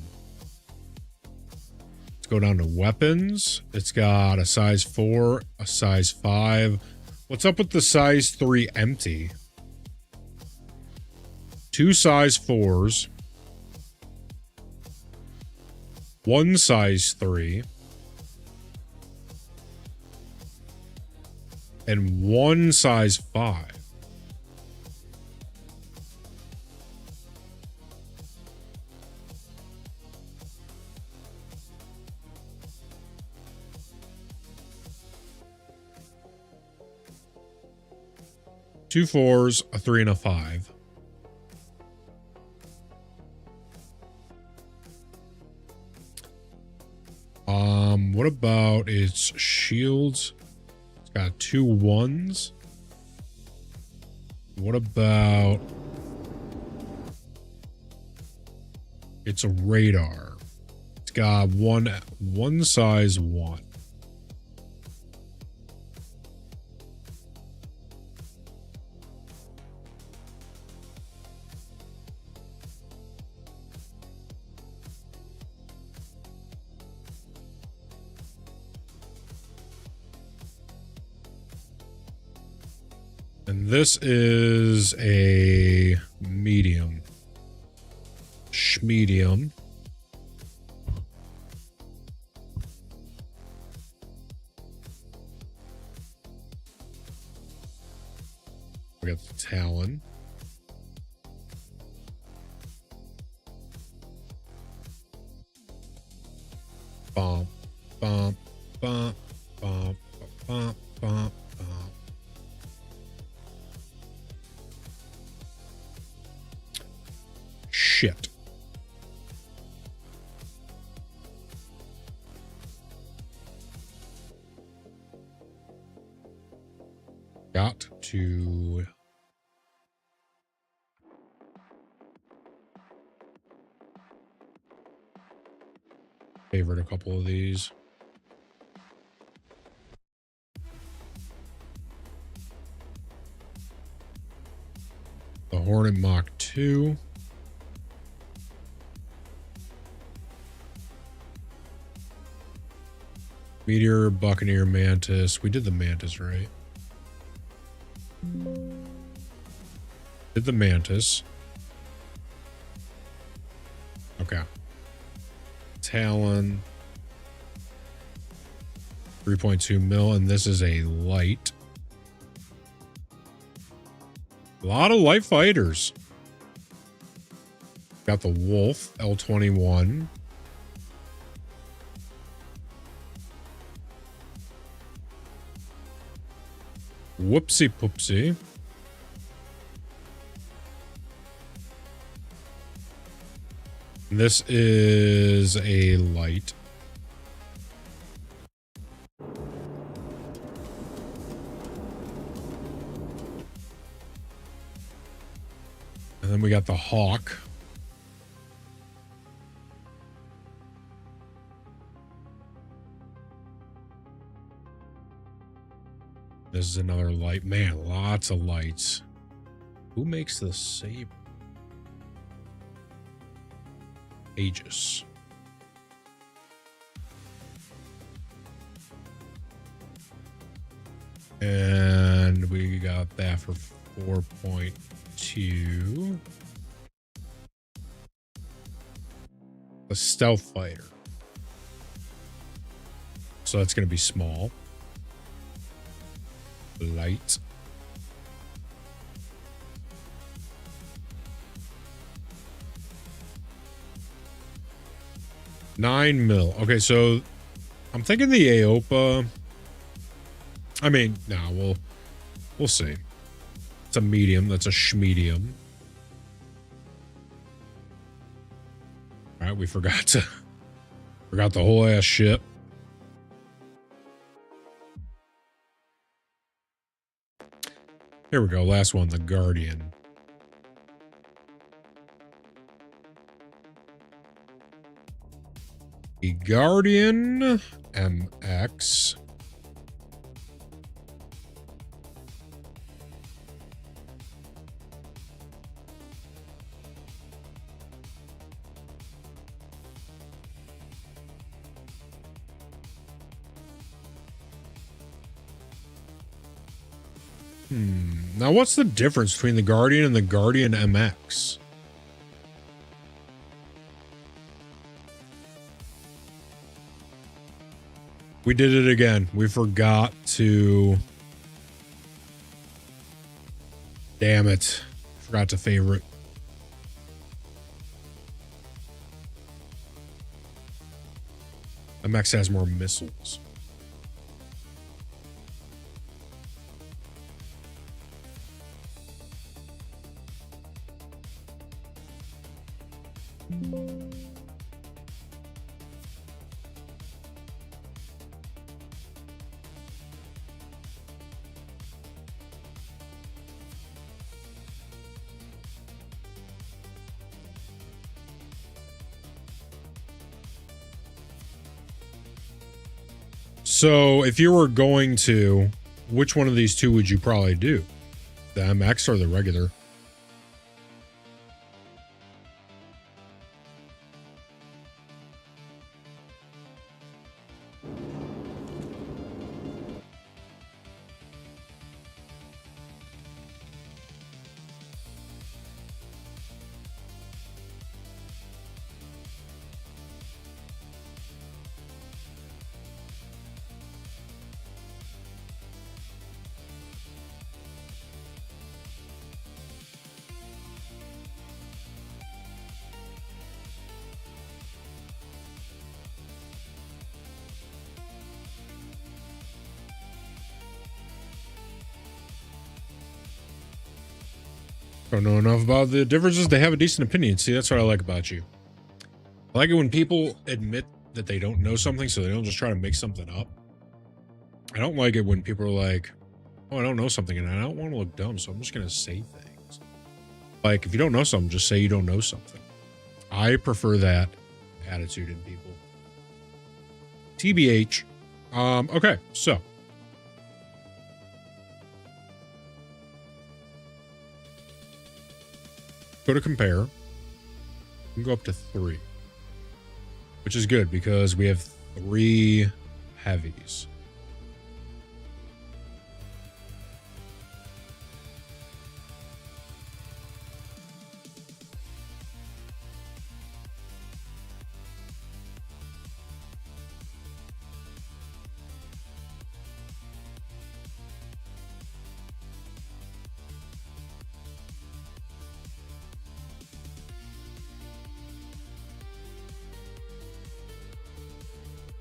Let's go down to weapons. It's got a size 4, a size 5. What's up with the size 3 empty? 2 size 4s. 1 size 3. And 1 size 5. Two 4s, a 3, and a 5. What about its shields? It's got 2 1s. What about its radar? It's got one size 1. And this is a medium. Schmedium. We got the Talon. Bump, bump, bump, bump, bump, bump. Shit. Got to favorite a couple of these. The Hornet Mach 2. Meteor, Buccaneer, Mantis. We did the Mantis, right? Did the Mantis. Okay. Talon. 3.2 mil, and this is a light. A lot of light fighters. Got the Wolf, L21. Whoopsie poopsie. This is a light. And then we got the Hawk. This is another light. Man, lots of lights. Who makes the saber? Aegis. And we got that for 4.2. A stealth fighter. So that's going to be small. Light. $9 mil. Okay, so I'm thinking the AOPA. I mean, nah, we'll see. It's a medium. That's a schmedium. All right, we forgot the whole ass ship. Here we go. Last one, the Guardian. The Guardian MX. Now, what's the difference between the Guardian and the Guardian MX? We did it again. We forgot to... Damn it. Forgot to favorite. MX has more missiles. So if you were going to, which one of these two would you probably do? The MX or the regular? Don't know enough about the differences to have a decent opinion. See, that's what I like about you. I like it when people admit that they don't know something so they don't just try to make something up. I don't like it when people are like, oh, I don't know something and I don't want to look dumb, so I'm just going to say things. Like, if you don't know something, just say you don't know something. I prefer that attitude in people. TBH. Okay, so. Go to compare. You can go up to 3. Which is good because we have 3 heavies.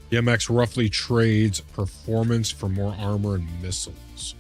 The MX roughly trades performance for more armor and missiles.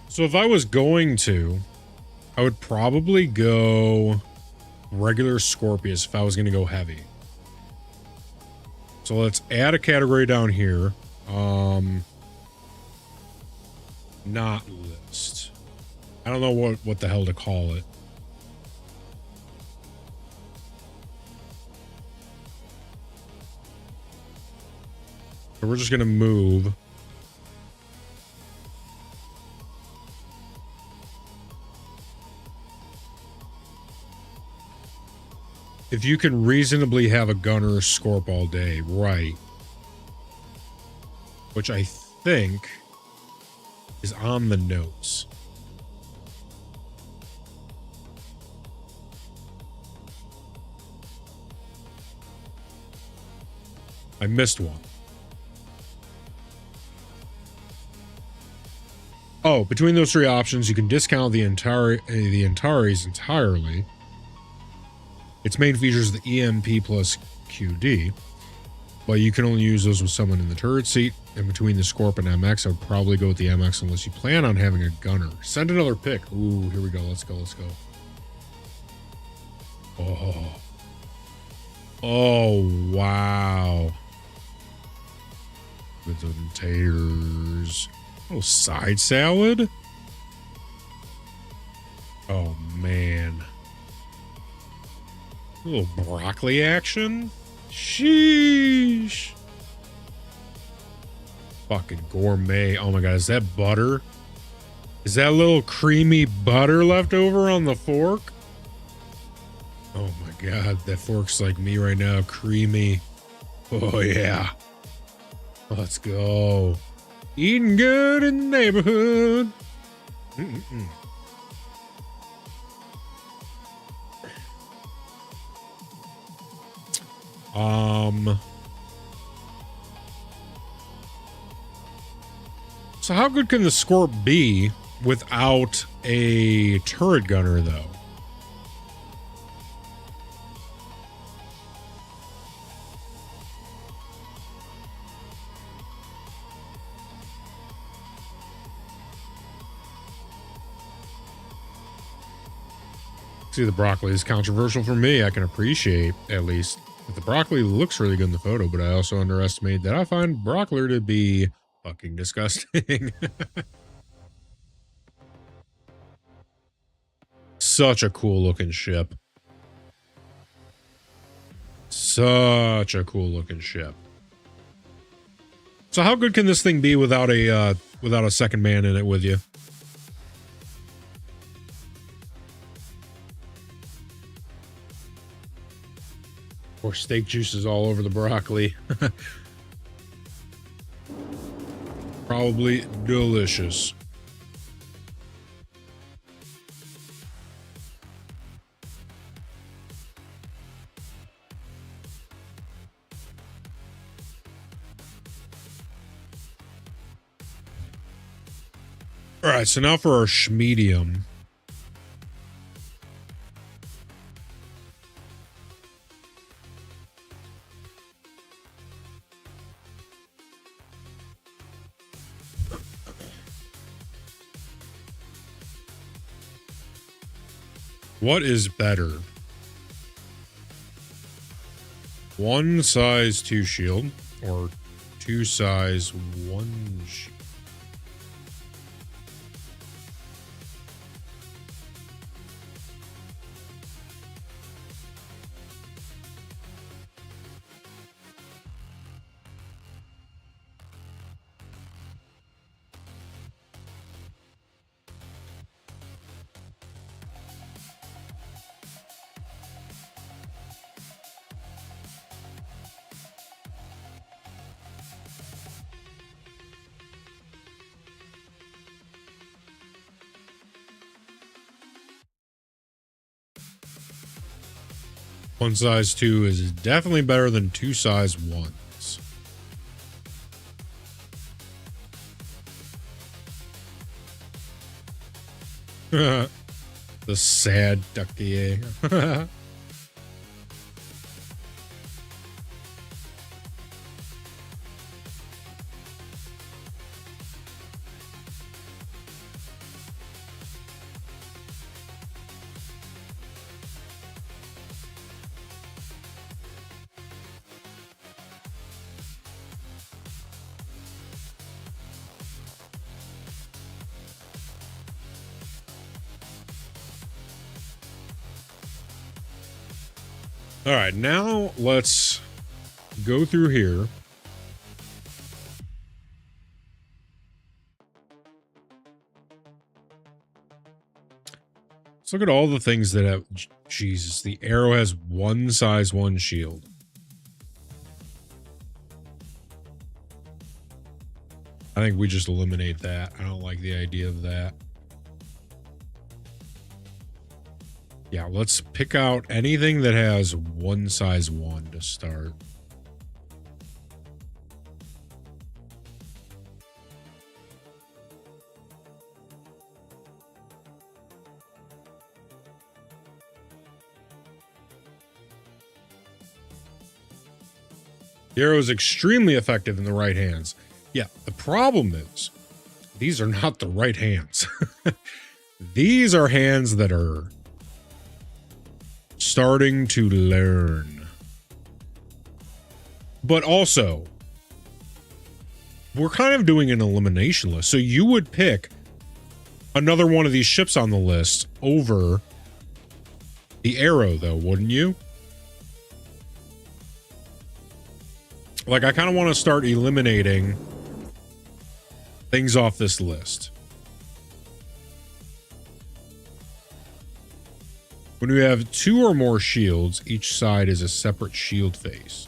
So if I was going to, I would probably go regular Scorpius if I was going to go heavy. So let's add a category down here. Not list. I don't know what the hell to call it. So we're just going to move. If you can reasonably have a gunner Scorp all day, right? Which I think is on the notes. I missed one. Oh, between those three options, you can discount the Antares entirely. Its main feature is the EMP plus QD, but you can only use those with someone in the turret seat. And between the Scorp and MX, I would probably go with the MX unless you plan on having a gunner. Send another pick. Ooh, here we go. Let's go. Let's go. Oh. Oh, wow. With the taters. Oh, side salad? Oh, man. A little broccoli action? Sheesh. Fucking gourmet. Oh my god, is that butter? Is that little creamy butter left over on the fork? Oh my god, that fork's like me right now. Creamy. Oh yeah. Let's go. Eating good in the neighborhood. So how good can the Scorp be without a turret gunner, though? See, the broccoli is controversial for me. I can appreciate, at least, that the broccoli looks really good in the photo, but I also underestimate that I find broccoli to be fucking disgusting. Such a cool looking ship. Such a cool looking ship. So how good can this thing be without a second man in it with you? Or steak juices all over the broccoli. Probably delicious. All right, so now for our schmedium. What is better? One size 2 shield or 2 size 1 shield? One size 2 is definitely better than 2 size 1s. The sad ducky. All right, now let's go through here. Let's look at all the things that have... Jesus, the arrow has one size 1 shield. I think we just eliminate that. I don't like the idea of that. Yeah, let's pick out anything that has one size 1 to start. The arrow is extremely effective in the right hands. Yeah, the problem is these are not the right hands. These are hands that are starting to learn. But also, we're kind of doing an elimination list. So you would pick another one of these ships on the list over the arrow, though, wouldn't you? Like, I kind of want to start eliminating things off this list. When we have 2 or more shields, each side is a separate shield face.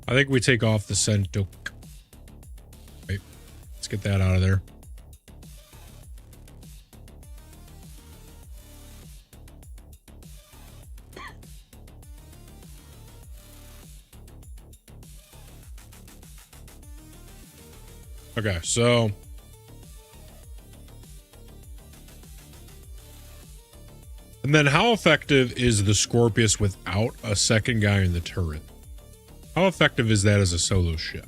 I think we take off the Sentok. Right. Let's get that out of there. Okay, so and then how effective is the Scorpius without a second guy in the turret? How effective is that as a solo ship?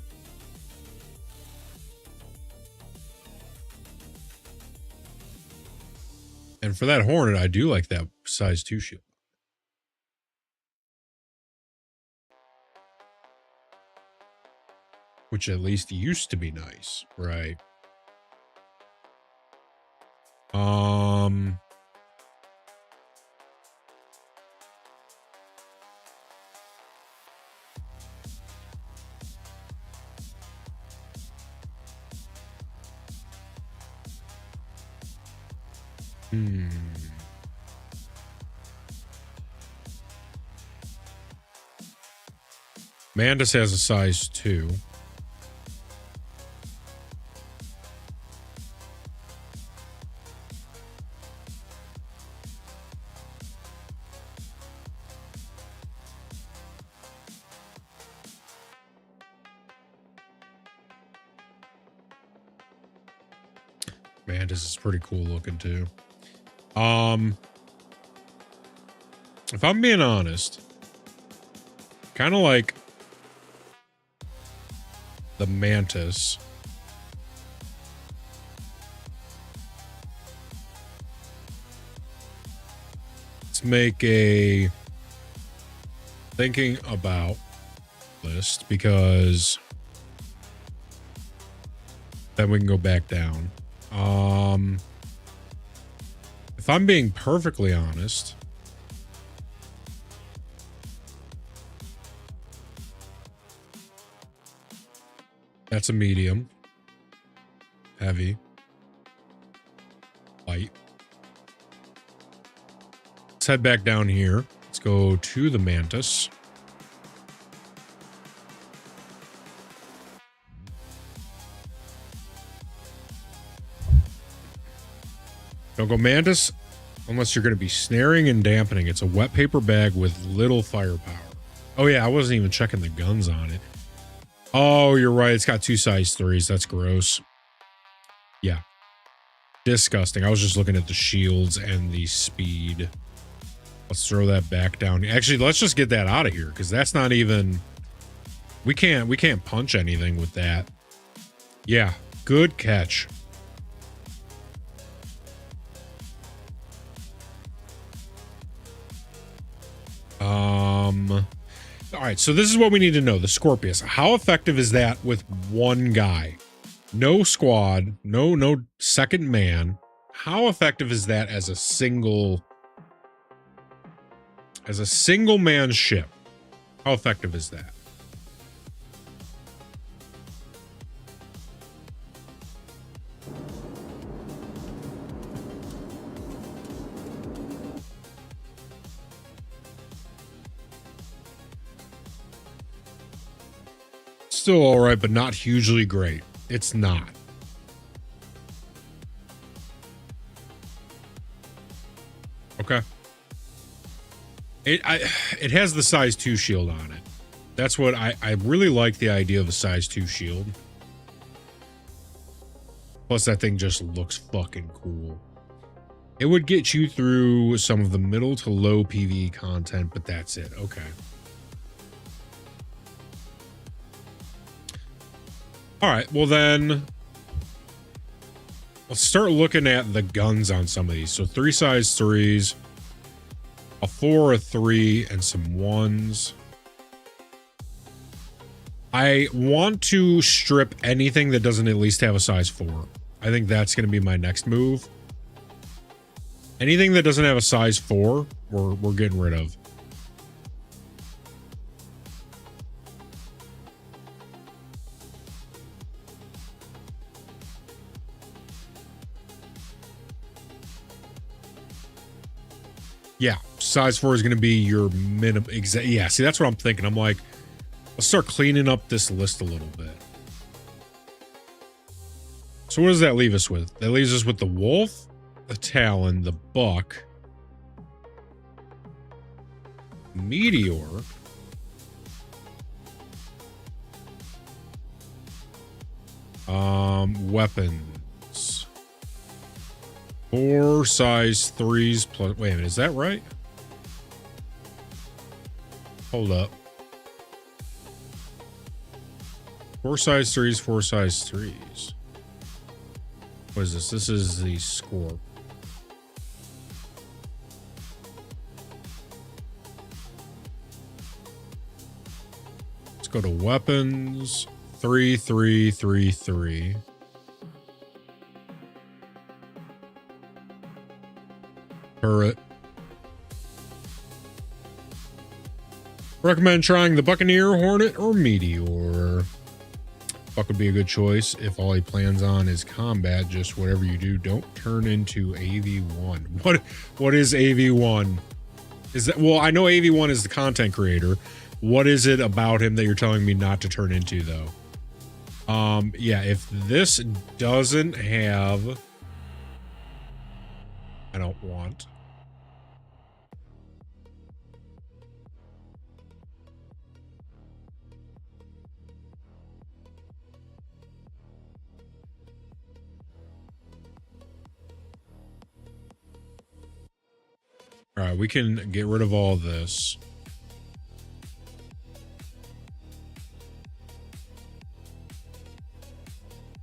And for that Hornet, I do like that size 2 shield. Which at least used to be nice, right? Mantis has a size 2. Mantis is pretty cool looking too. If I'm being honest, kind of like the Mantis. Let's make a thinking about list because Then we can go back down. If I'm being perfectly honest, that's a medium, heavy, light. Let's head back down here. Let's go to the Mantis. Don't go Mantis unless you're going to be snaring and dampening. It's a wet paper bag with little firepower. Oh yeah, I wasn't even checking the guns on it. Oh, you're right. It's got 2 size 3s. That's gross. Yeah. Disgusting. I was just looking at the shields and the speed. Let's throw that back down. Actually, let's just get that out of here because that's not even... We can't punch anything with that. Yeah, good catch. All right, so this is what we need to know. The Scorpius. How effective is that with one guy? No squad, no second man. How effective is that as a single man ship? How effective is that? Still all right, but not hugely great. It's not. Okay. It has the size 2 shield on it. That's what I really like the idea of a size 2 shield. Plus that thing just looks fucking cool. It would get you through some of the middle to low PvE content, but that's it. Okay. All right, well then, let's start looking at the guns on some of these. So 3 size 3s, a 4, a 3, and some 1s. I want to strip anything that doesn't at least have a size 4. I think that's going to be my next move. Anything that doesn't have a size 4, we're getting rid of. Yeah, size 4 is going to be your minimum. Yeah, see, that's what I'm thinking. I'm like, let's start cleaning up this list a little bit. So what does that leave us with? That leaves us with the Wolf, the Talon, the Buck, Meteor, weapons. 4 size 3s plus... Wait a minute, is that right? Hold up. 4 size 3s, 4 size 3s. What is this? This is the Scorp. Let's go to weapons. 3, 3, 3, 3. Turret. Recommend trying the Buccaneer, Hornet, or Meteor. Buck would be a good choice if all he plans on is combat. Just whatever you do, don't turn into AV1. What is AV1? Is that... Well, I know AV1 is the content creator. What is it about him that you're telling me not to turn into, though? Yeah, if this doesn't have... I don't want... All right, we can get rid of all this.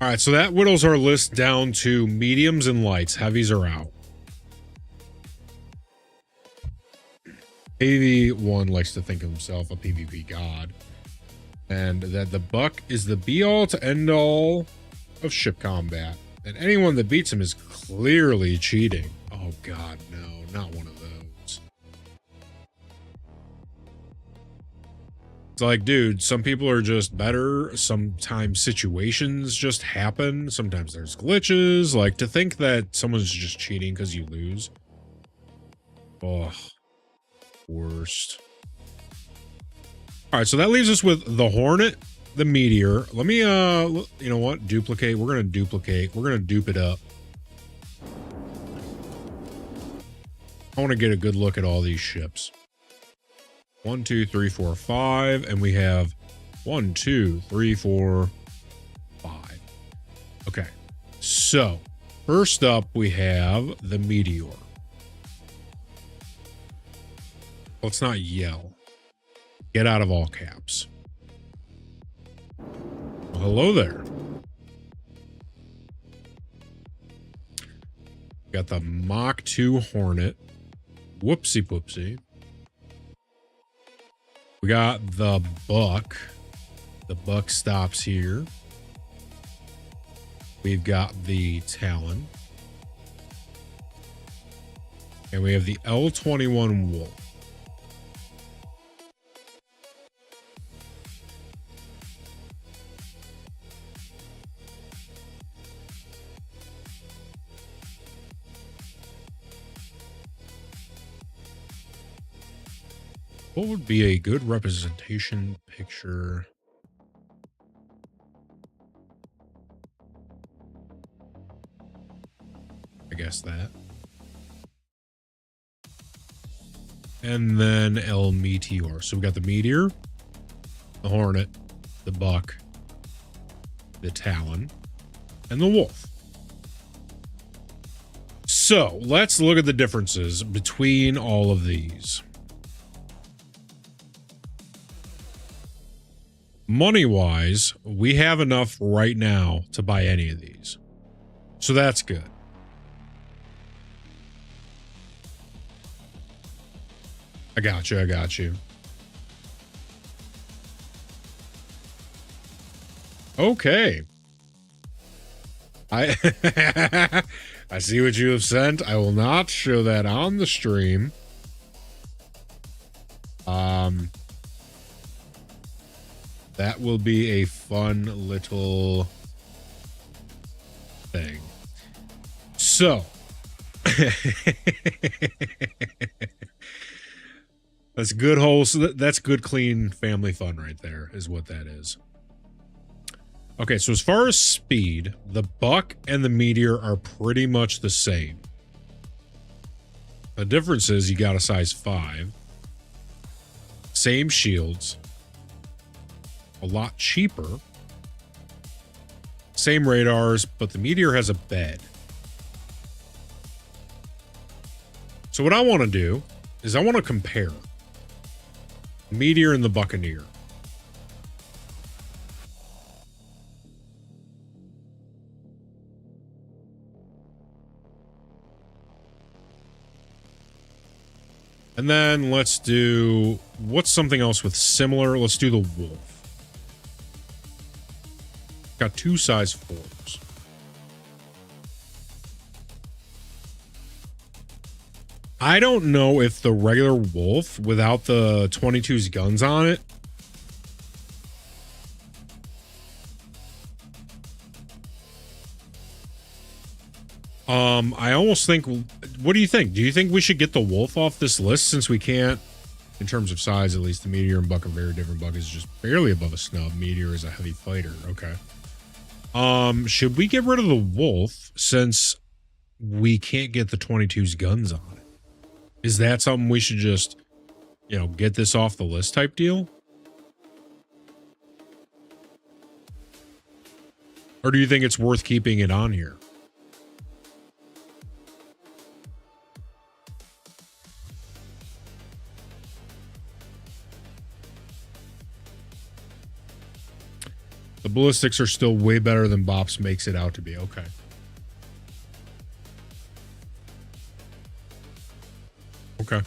All right, so that whittles our list down to mediums and lights. Heavies are out. AV1 likes to think of himself a PvP god. And that the Buck is the be-all to end-all of ship combat. And anyone that beats him is clearly cheating. Oh god, no, not one of those. It's like, dude, some people are just better. Sometimes situations just happen. Sometimes there's glitches. Like, to think that someone's just cheating because you lose. Oh, worst. All right, so that leaves us with the Hornet, the Meteor. Let me, you know what? Duplicate. We're going to duplicate. We're going to dupe it up. I want to get a good look at all these ships. 1, 2, 3, 4, 5. And we have 1, 2, 3, 4, 5. Okay. So, first up, we have the Meteor. Let's not yell. Get out of all caps. Well, hello there. Got the Mach 2 Hornet. Whoopsie poopsie. We got the Buck. The Buck stops here. We've got the Talon. And we have the L-21 Wolf. What would be a good representation picture? I guess that. And then El Meteor. So we got the Meteor, the Hornet, the Buck, the Talon, and the Wolf. So let's look at the differences between all of these. Money-wise, we have enough right now to buy any of these. So that's good. I got you. I got you. Okay. I see what you have sent. I will not show that on the stream. That will be a fun little thing. So, that's good that's good clean family fun right there is what that is. Okay, so as far as speed, the Buck and the Meteor are pretty much the same. The difference is you got a size 5. Same shields. A lot cheaper. Same radars, but the Meteor has a bed. So what I want to do is I want to compare the Meteor and the Buccaneer. And then let's do, what's something else with similar? Let's do the Wolf. Got 2 size 4s. I don't know if the regular Wolf without the 22's guns on it I almost think, what do you think? Do you think we should get the Wolf off this list since we can't, in terms of size at least, the Meteor and Buck are very different. Buck is just barely above a snub. Meteor is a heavy fighter. Okay. Should we get rid of the Wolf since we can't get the 22's guns on it? Is that something we should just, you know, get this off the list type deal? Or do you think it's worth keeping it on here? The ballistics are still way better than Bops makes it out to be. Okay. Okay.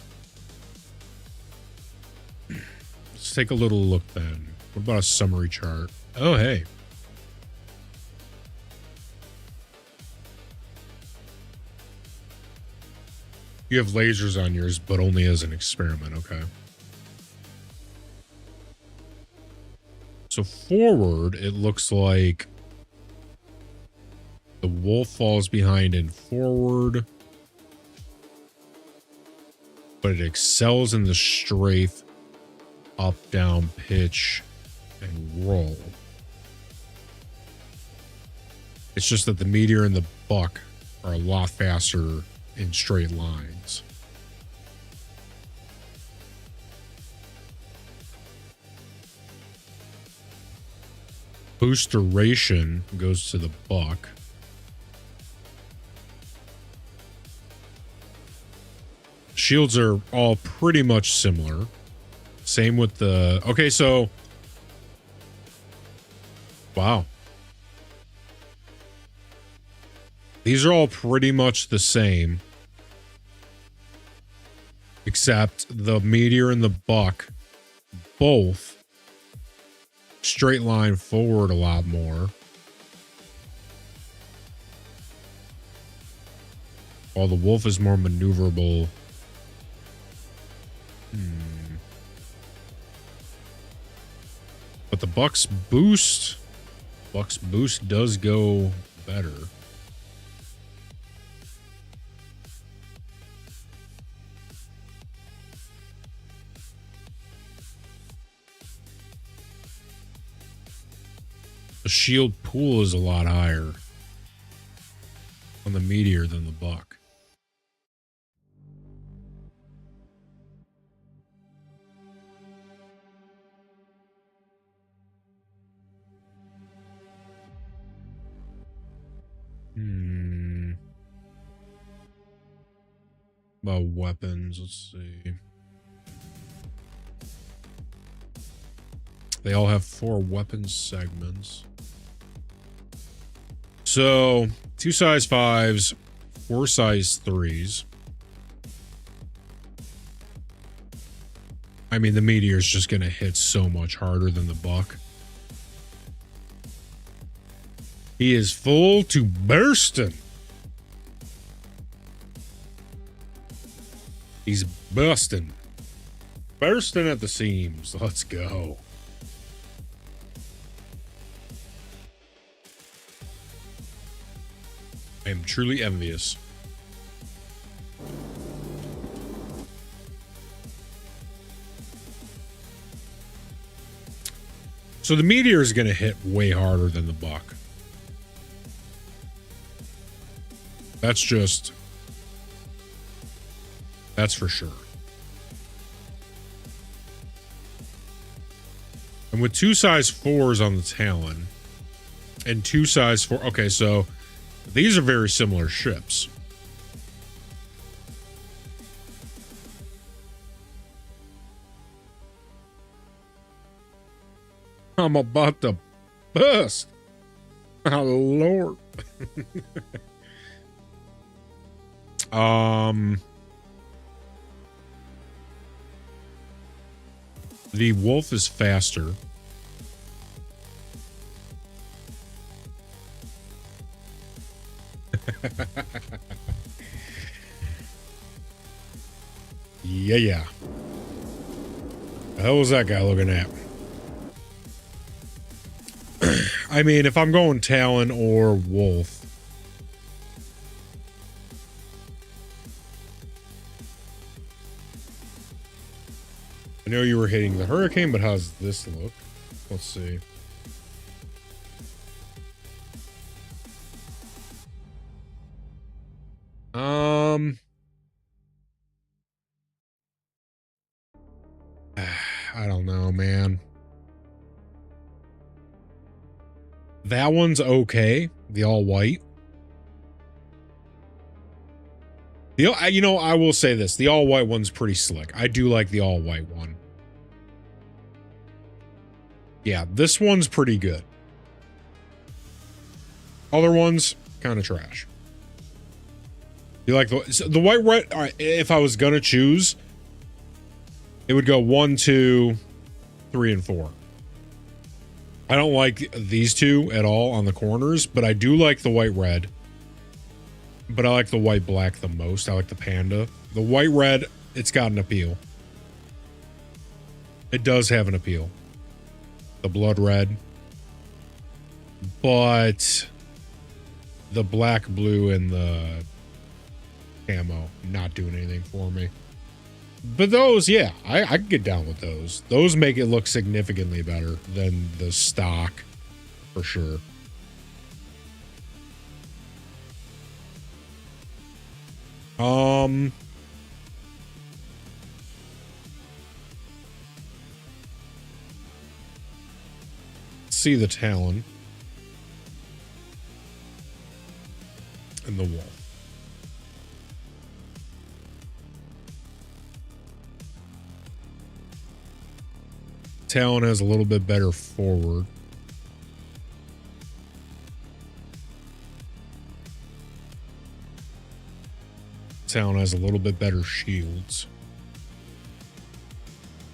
Let's take a little look then. What about a summary chart? Oh, hey. You have lasers on yours, but only as an experiment, okay. So forward, it looks like the wolf falls behind in forward, but it excels in the strafe, up, down, pitch, and roll. It's just that the meteor and the buck are a lot faster in straight lines. Boost duration goes to the buck. Shields are all pretty much similar. Same with the... Okay, so... Wow. These are all pretty much the same. Except the meteor and the buck both straight line forward a lot more. While the wolf is more maneuverable. But the buck's boost does go better. The shield pool is a lot higher on the meteor than the buck. About weapons, let's see. They all have 4 weapon segments. So, 2 size 5s, 4 size 3s. I mean, the meteor's just gonna hit so much harder than the buck. He is full to bursting. He's busting. Bursting at the seams. Let's go. I am truly envious. So the meteor is going to hit way harder than the buck. That's for sure. And with 2 size 4s on the Talon and 2 size 4, okay, so these are very similar ships. I'm about to bust. Oh, Lord. The wolf is faster. Yeah. The hell was that guy looking at? I mean, if I'm going Talon or Wolf, I know you were hitting the Hurricane, but how's this look? Let's see. I don't know, man. That one's okay. The all white. You know, I will say this. The all white one's pretty slick. I do like the all white one. Yeah, this one's pretty good. Other ones, kind of trash. You like the white red? All right, if I was gonna choose, it would go 1, 2, 3, and 4. I don't like these two at all on the corners, but I do like the white red. But I like the white black the most. I like the panda The white red, it's got an appeal. It does have an appeal. The blood red. But the black, blue, and the camo not doing anything for me. But those, yeah, I can get down with those. Those make it look significantly better than the stock, for sure. See the Talon and the Wolf. Talon has a little bit better forward. Talon has a little bit better shields.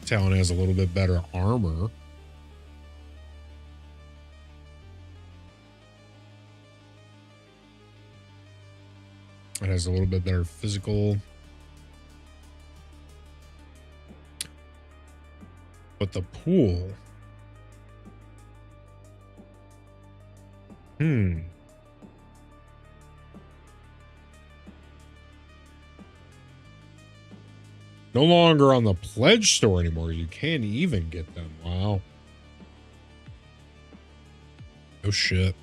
Talon has a little bit better armor. It has a little bit better physical. But the pool. No longer on the pledge store anymore. You can't even get them. Wow. Oh shit.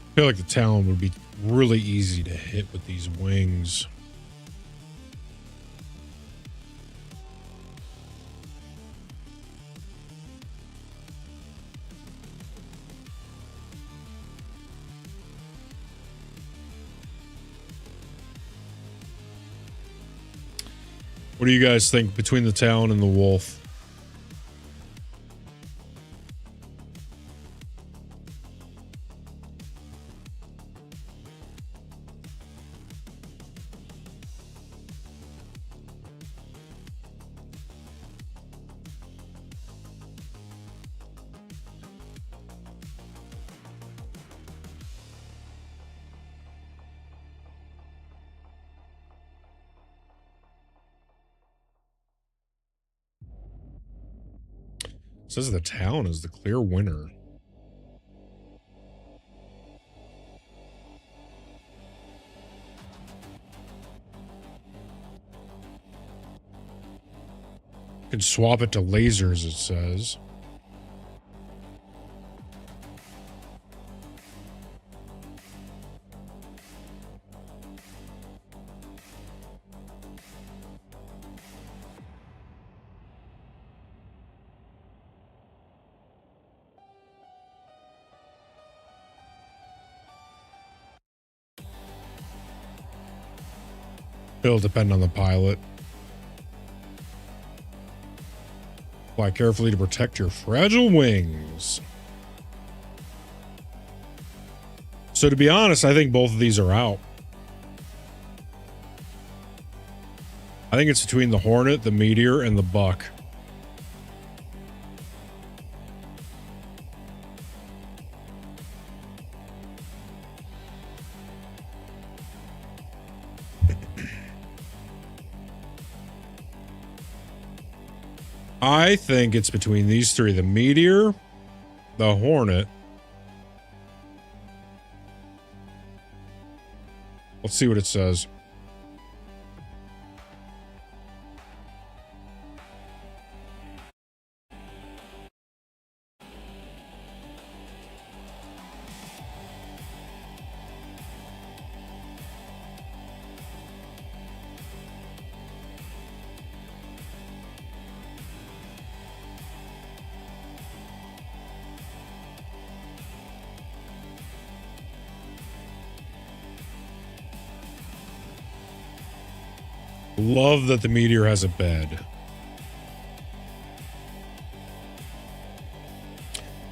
I feel like the Talon would be really easy to hit with these wings. What do you guys think between the Talon and the Wolf? It says the Talon is the clear winner. You can swap it to lasers, it says. It'll depend on the pilot. Fly carefully to protect your fragile wings. So to be honest, I think both of these are out. I think it's between the Hornet, the Meteor, and the Buck. I think it's between these three. The Meteor, the Hornet. Let's see what it says. Love that the Meteor has a bed.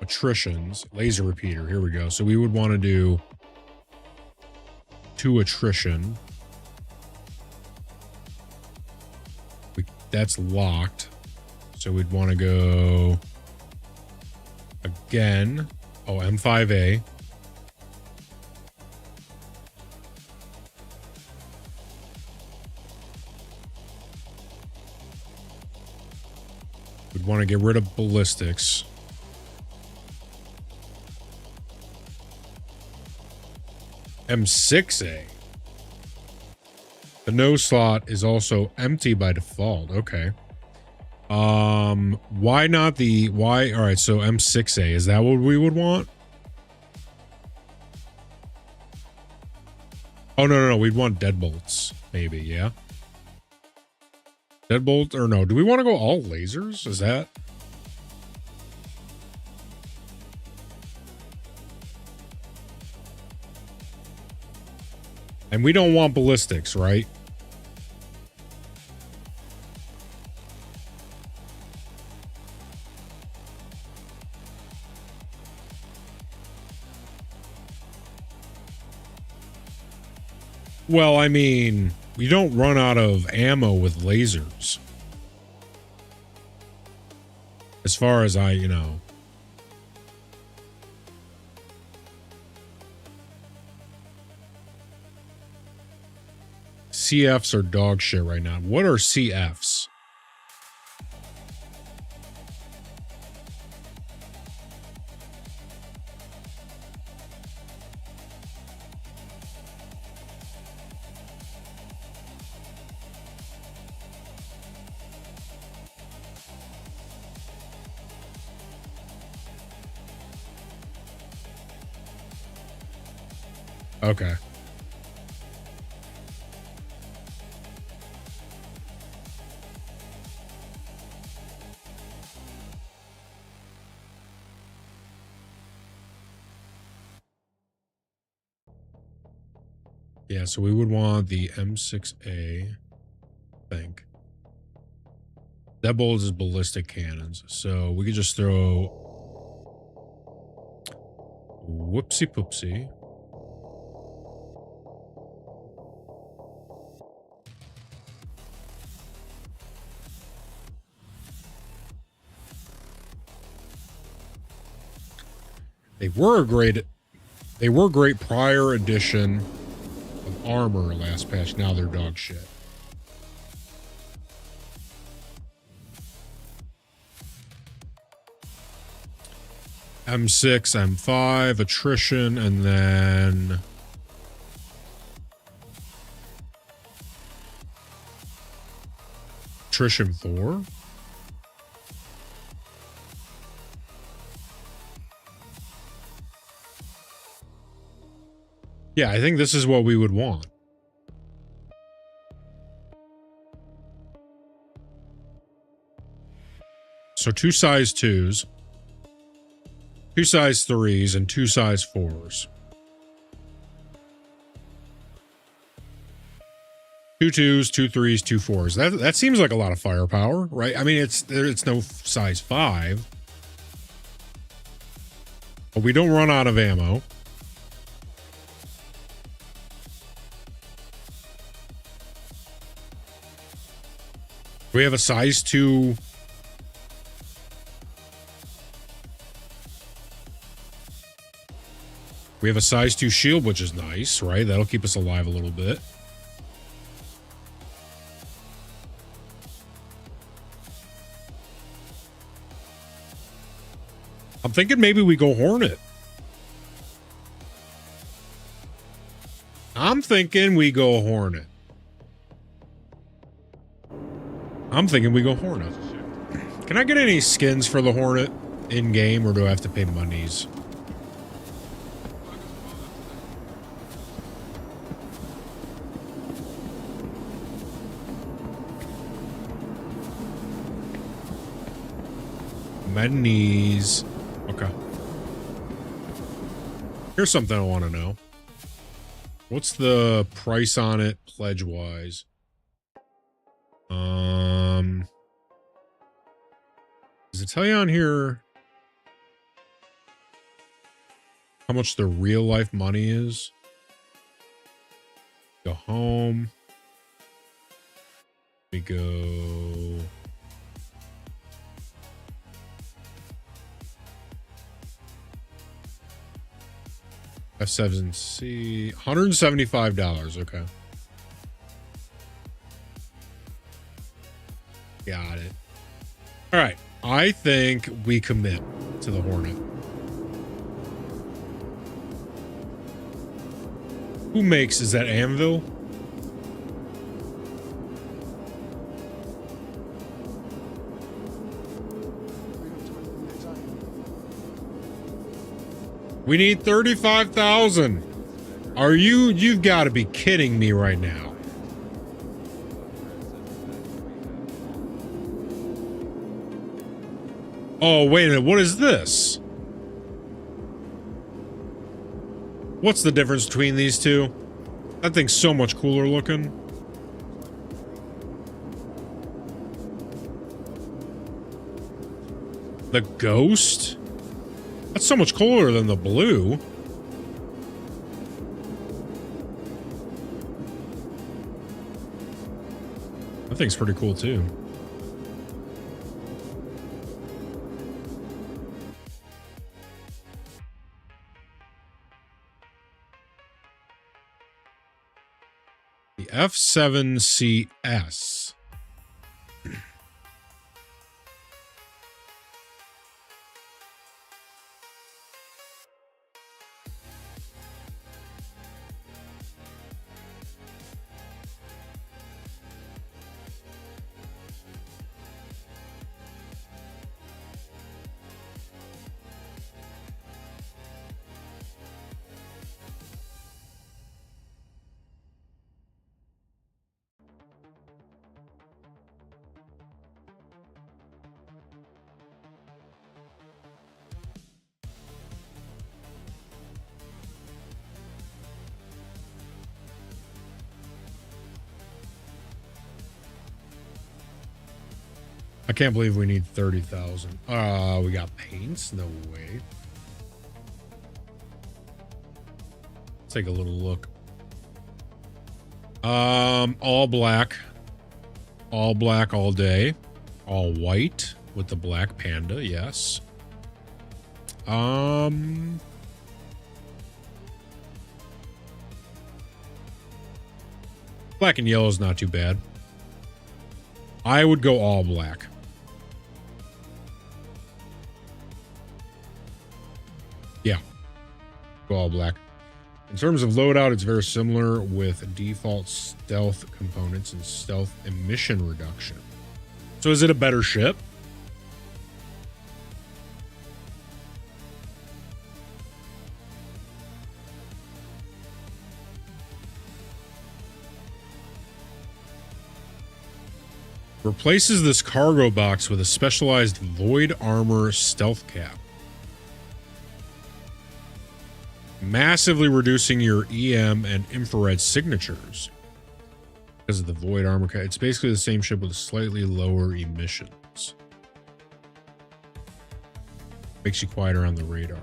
attritions. Laser repeater. Here we go. So we would want to do 2 attrition. That's locked. So we'd want to go again. Oh, M5A. We'd want to get rid of ballistics. M6A. The nose slot is also empty by default. Okay. Why not the why? All right, so M6A, is that what we would want? Oh no, we'd want deadbolts, maybe, yeah. Deadbolt or no? Do we want to go all lasers? Is that? And we don't want ballistics, right? Well, I mean, we don't run out of ammo with lasers. As far as I, CFs are dog shit right now. What are CFs? Okay. Yeah, so we would want the M6A, I think. Deadbolts is ballistic cannons, so we could just throw whoopsie poopsie. They were great prior edition of armor last patch. Now they're dog shit. M6, M5, attrition, and then attrition 4. Yeah, I think this is what we would want. So 2 size 2s, 2 size 3s, and 2 size 4s. 2 2s, 2 3s, 2 4s. That seems like a lot of firepower, right? I mean, it's no size 5. But we don't run out of ammo. We have a size 2. We have a size 2 shield, which is nice, right? That'll keep us alive a little bit. I'm thinking maybe we go Hornet. I'm thinking we go Hornet. Can I get any skins for the Hornet in-game, or do I have to pay monies? Monies. Okay. Here's something I want to know. What's the price on it, pledge-wise? Does it tell you on here? how much the real life money is. Go home. We go. F7C, $175. Okay. Got it. All right. I think we commit to the Hornet. Who makes, is that Anvil? We need 35,000. Are you've got to be kidding me right now. Oh, wait a minute. What is this? What's the difference between these two? That thing's so much cooler looking. The Ghost? That's so much cooler than the blue. That thing's pretty cool too. The F7CS. I can't believe we need 30,000. We got paints? No way. Let's take a little look. All black. All black all day. All white with the black panda, yes. Black and yellow is not too bad. I would go all black. Yeah. Go all black. In terms of loadout, it's very similar with default stealth components and stealth emission reduction. So is it a better ship? Replaces this cargo box with a specialized void armor stealth cap. Massively reducing your EM and infrared signatures because of the void armor cap. It's basically the same ship with slightly lower emissions. Makes you quieter on the radar.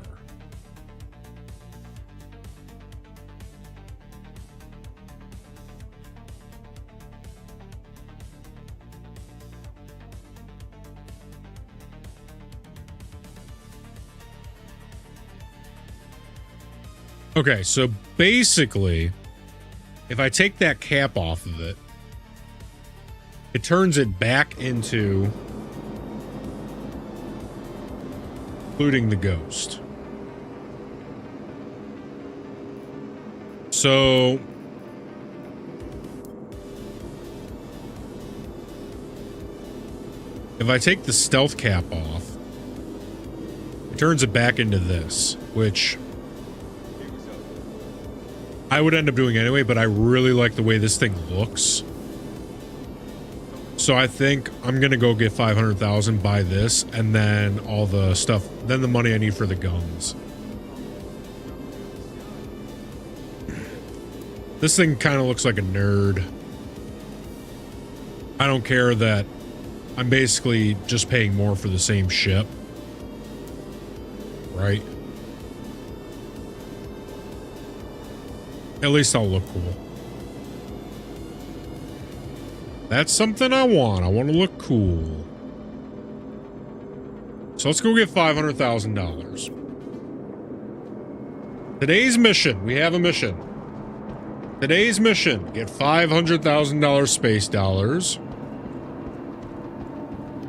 Okay, so basically, if I take that cap off of it, it turns it back into including the Ghost. So if I take the stealth cap off, it turns it back into this, which I would end up doing anyway, but I really like the way this thing looks. So I think I'm going to go get 500,000, buy this, and then all the stuff, then the money I need for the guns. This thing kind of looks like a nerd. I don't care that I'm basically just paying more for the same ship. Right? At least I'll look cool. That's something I want. I want to look cool. So let's go get $500,000. Today's mission. We have a mission. Today's mission. Get $500,000 space dollars.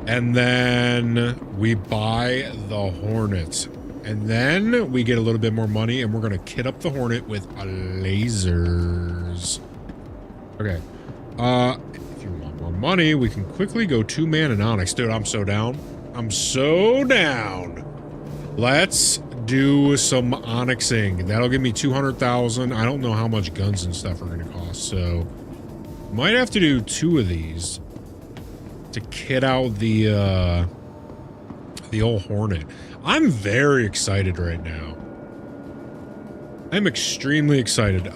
And then we buy the Hornet. And then we get a little bit more money and we're going to kit up the Hornet with lasers. Okay. If you want more money, we can quickly go 2-man and Onyx. Dude, I'm so down. I'm so down. Let's do some Onyxing. That'll give me 200,000. I don't know how much guns and stuff are going to cost, so might have to do 2 of these to kit out the old Hornet. I'm very excited right now. I'm extremely excited.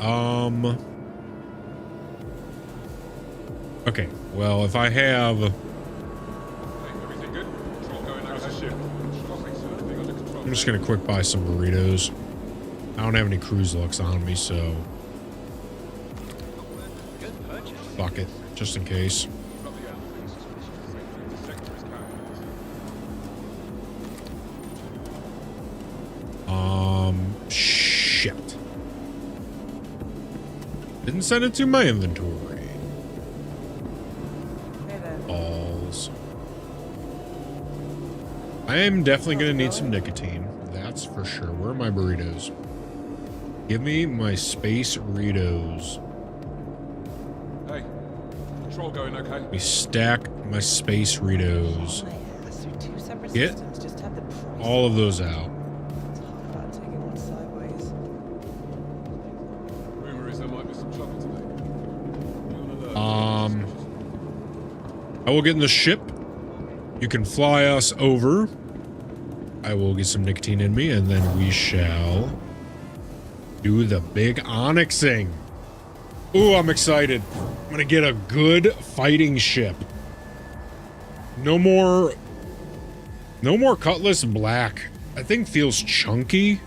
Okay, well, if I have... Everything good? Control going out as ship. Everything under control. I'm just gonna quick buy some burritos. I don't have any cruise looks on me, so... Fuck it, just in case. Shit. Didn't send it to my inventory. Balls. I am definitely gonna need some nicotine. That's for sure. Where are my burritos? Give me my space Ritos. Hey, control going okay? We stack my space Ritos. Get all of those out. Rumor is there might be some trouble today. I will get in the ship. You can fly us over. I will get some nicotine in me, and then we shall do the big Onyxing. Ooh, I'm excited. I'm gonna get a good fighting ship. No more Cutlass Black. I think feels chunky.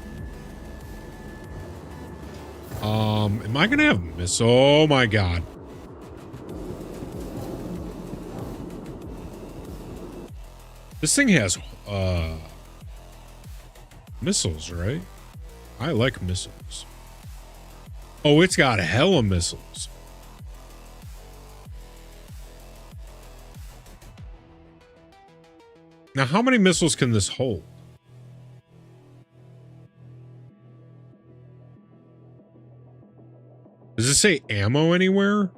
Am I gonna have missile? Oh my god. This thing has missiles, right? I like missiles. Oh, it's got hella missiles. Now, how many missiles can this hold? Does it say ammo anywhere?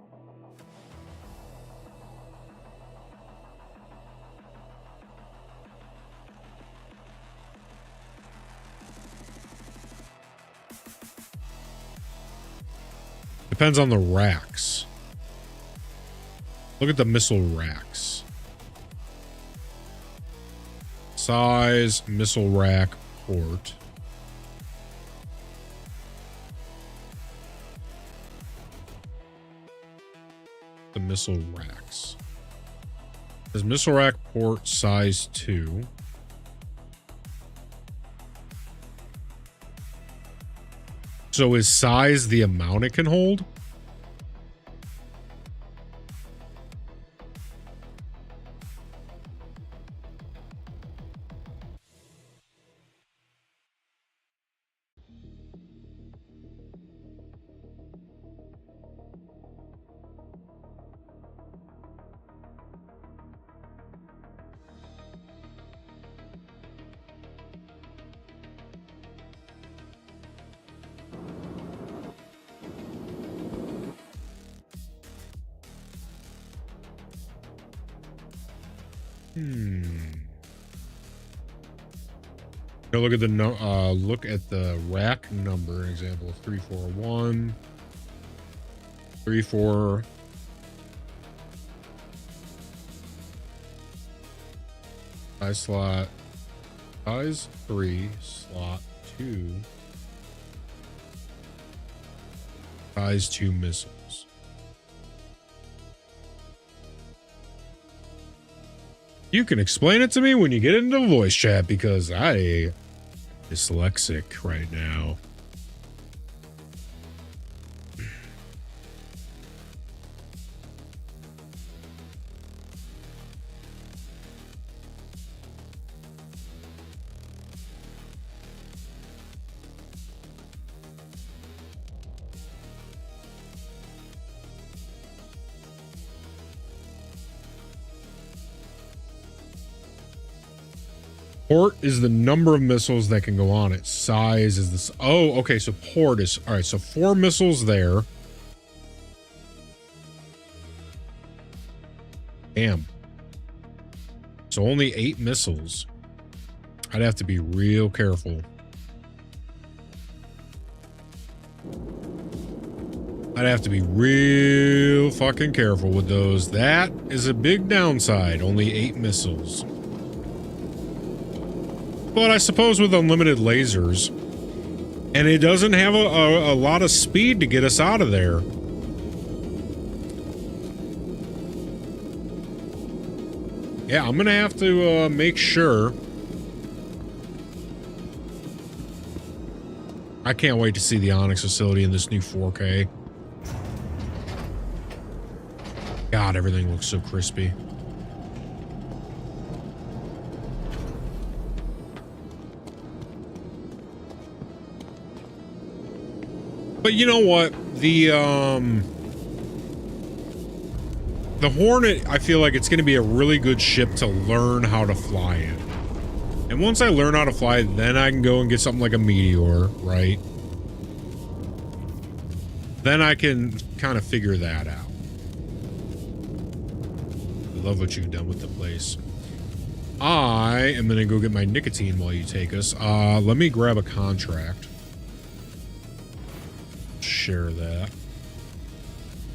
Depends on the racks. Look at the missile racks. Size, missile rack, port. The missile racks. There's missile rack port size 2. So is size the amount it can hold? Go look at the look at the rack number. Example 341 34 size slot size 3 slot 2 size 2 missiles. You can explain it to me when you get into voice chat, because I dyslexic right now. Port is the number of missiles that can go on it. Size is this. Oh, okay. So port is all right. So 4 missiles there. Damn. So only 8 missiles. I'd have to be real careful. I'd have to be real fucking careful with those. That is a big downside. Only 8 missiles. But I suppose with unlimited lasers. And it doesn't have a lot of speed to get us out of there. Yeah, I'm gonna have to make sure. I can't wait to see the Onyx facility in this new 4K. God, everything looks so crispy. But you know what? The Hornet, I feel like it's going to be a really good ship to learn how to fly in. And once I learn how to fly, then I can go and get something like a Meteor, right? Then I can kind of figure that out. I love what you've done with the place. I am going to go get my nicotine while you take us. Let me grab a contract. Share that.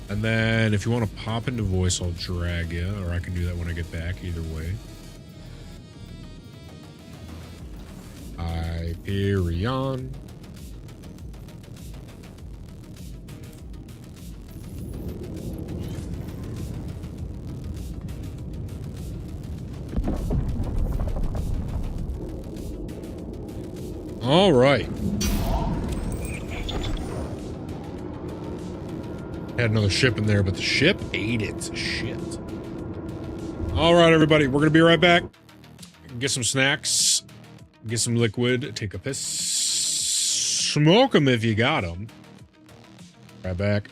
And then if you want to pop into voice, I'll drag you, or I can do that when I get back, either way. Hyperion. All right. Had another ship in there, but the ship ate it. Shit. All right, everybody. We're going to be right back. Get some snacks. Get some liquid. Take a piss. Smoke them if you got them. Right back.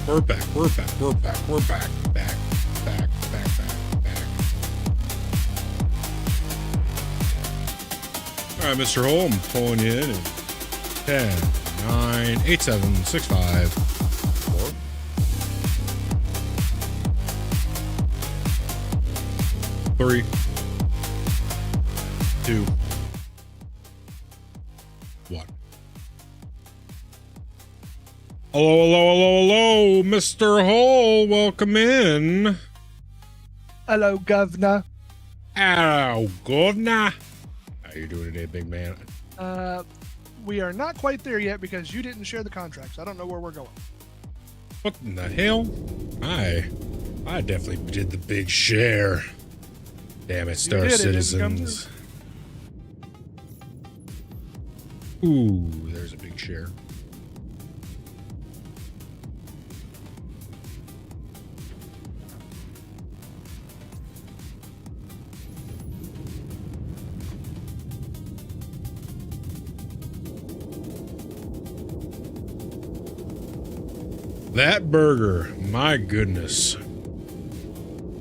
We're back. We're back. We're back. We're back. Back. Back. Back. Back. Back. All right, Mr. Hole, I'm pulling you in. 10, 9, 8, 7, 6, 5, 4. Three, 2, 1. Hello, hello, hello, hello, Mr. Hole. Welcome in. Hello, Governor. Hello, Governor. How you doing today, big man? We are not quite there yet because you didn't share the contracts. I don't know where we're going. What in the hell? I definitely did the big share. Damn it, Star Citizens. Ooh, there's a big share. That burger, my goodness. Have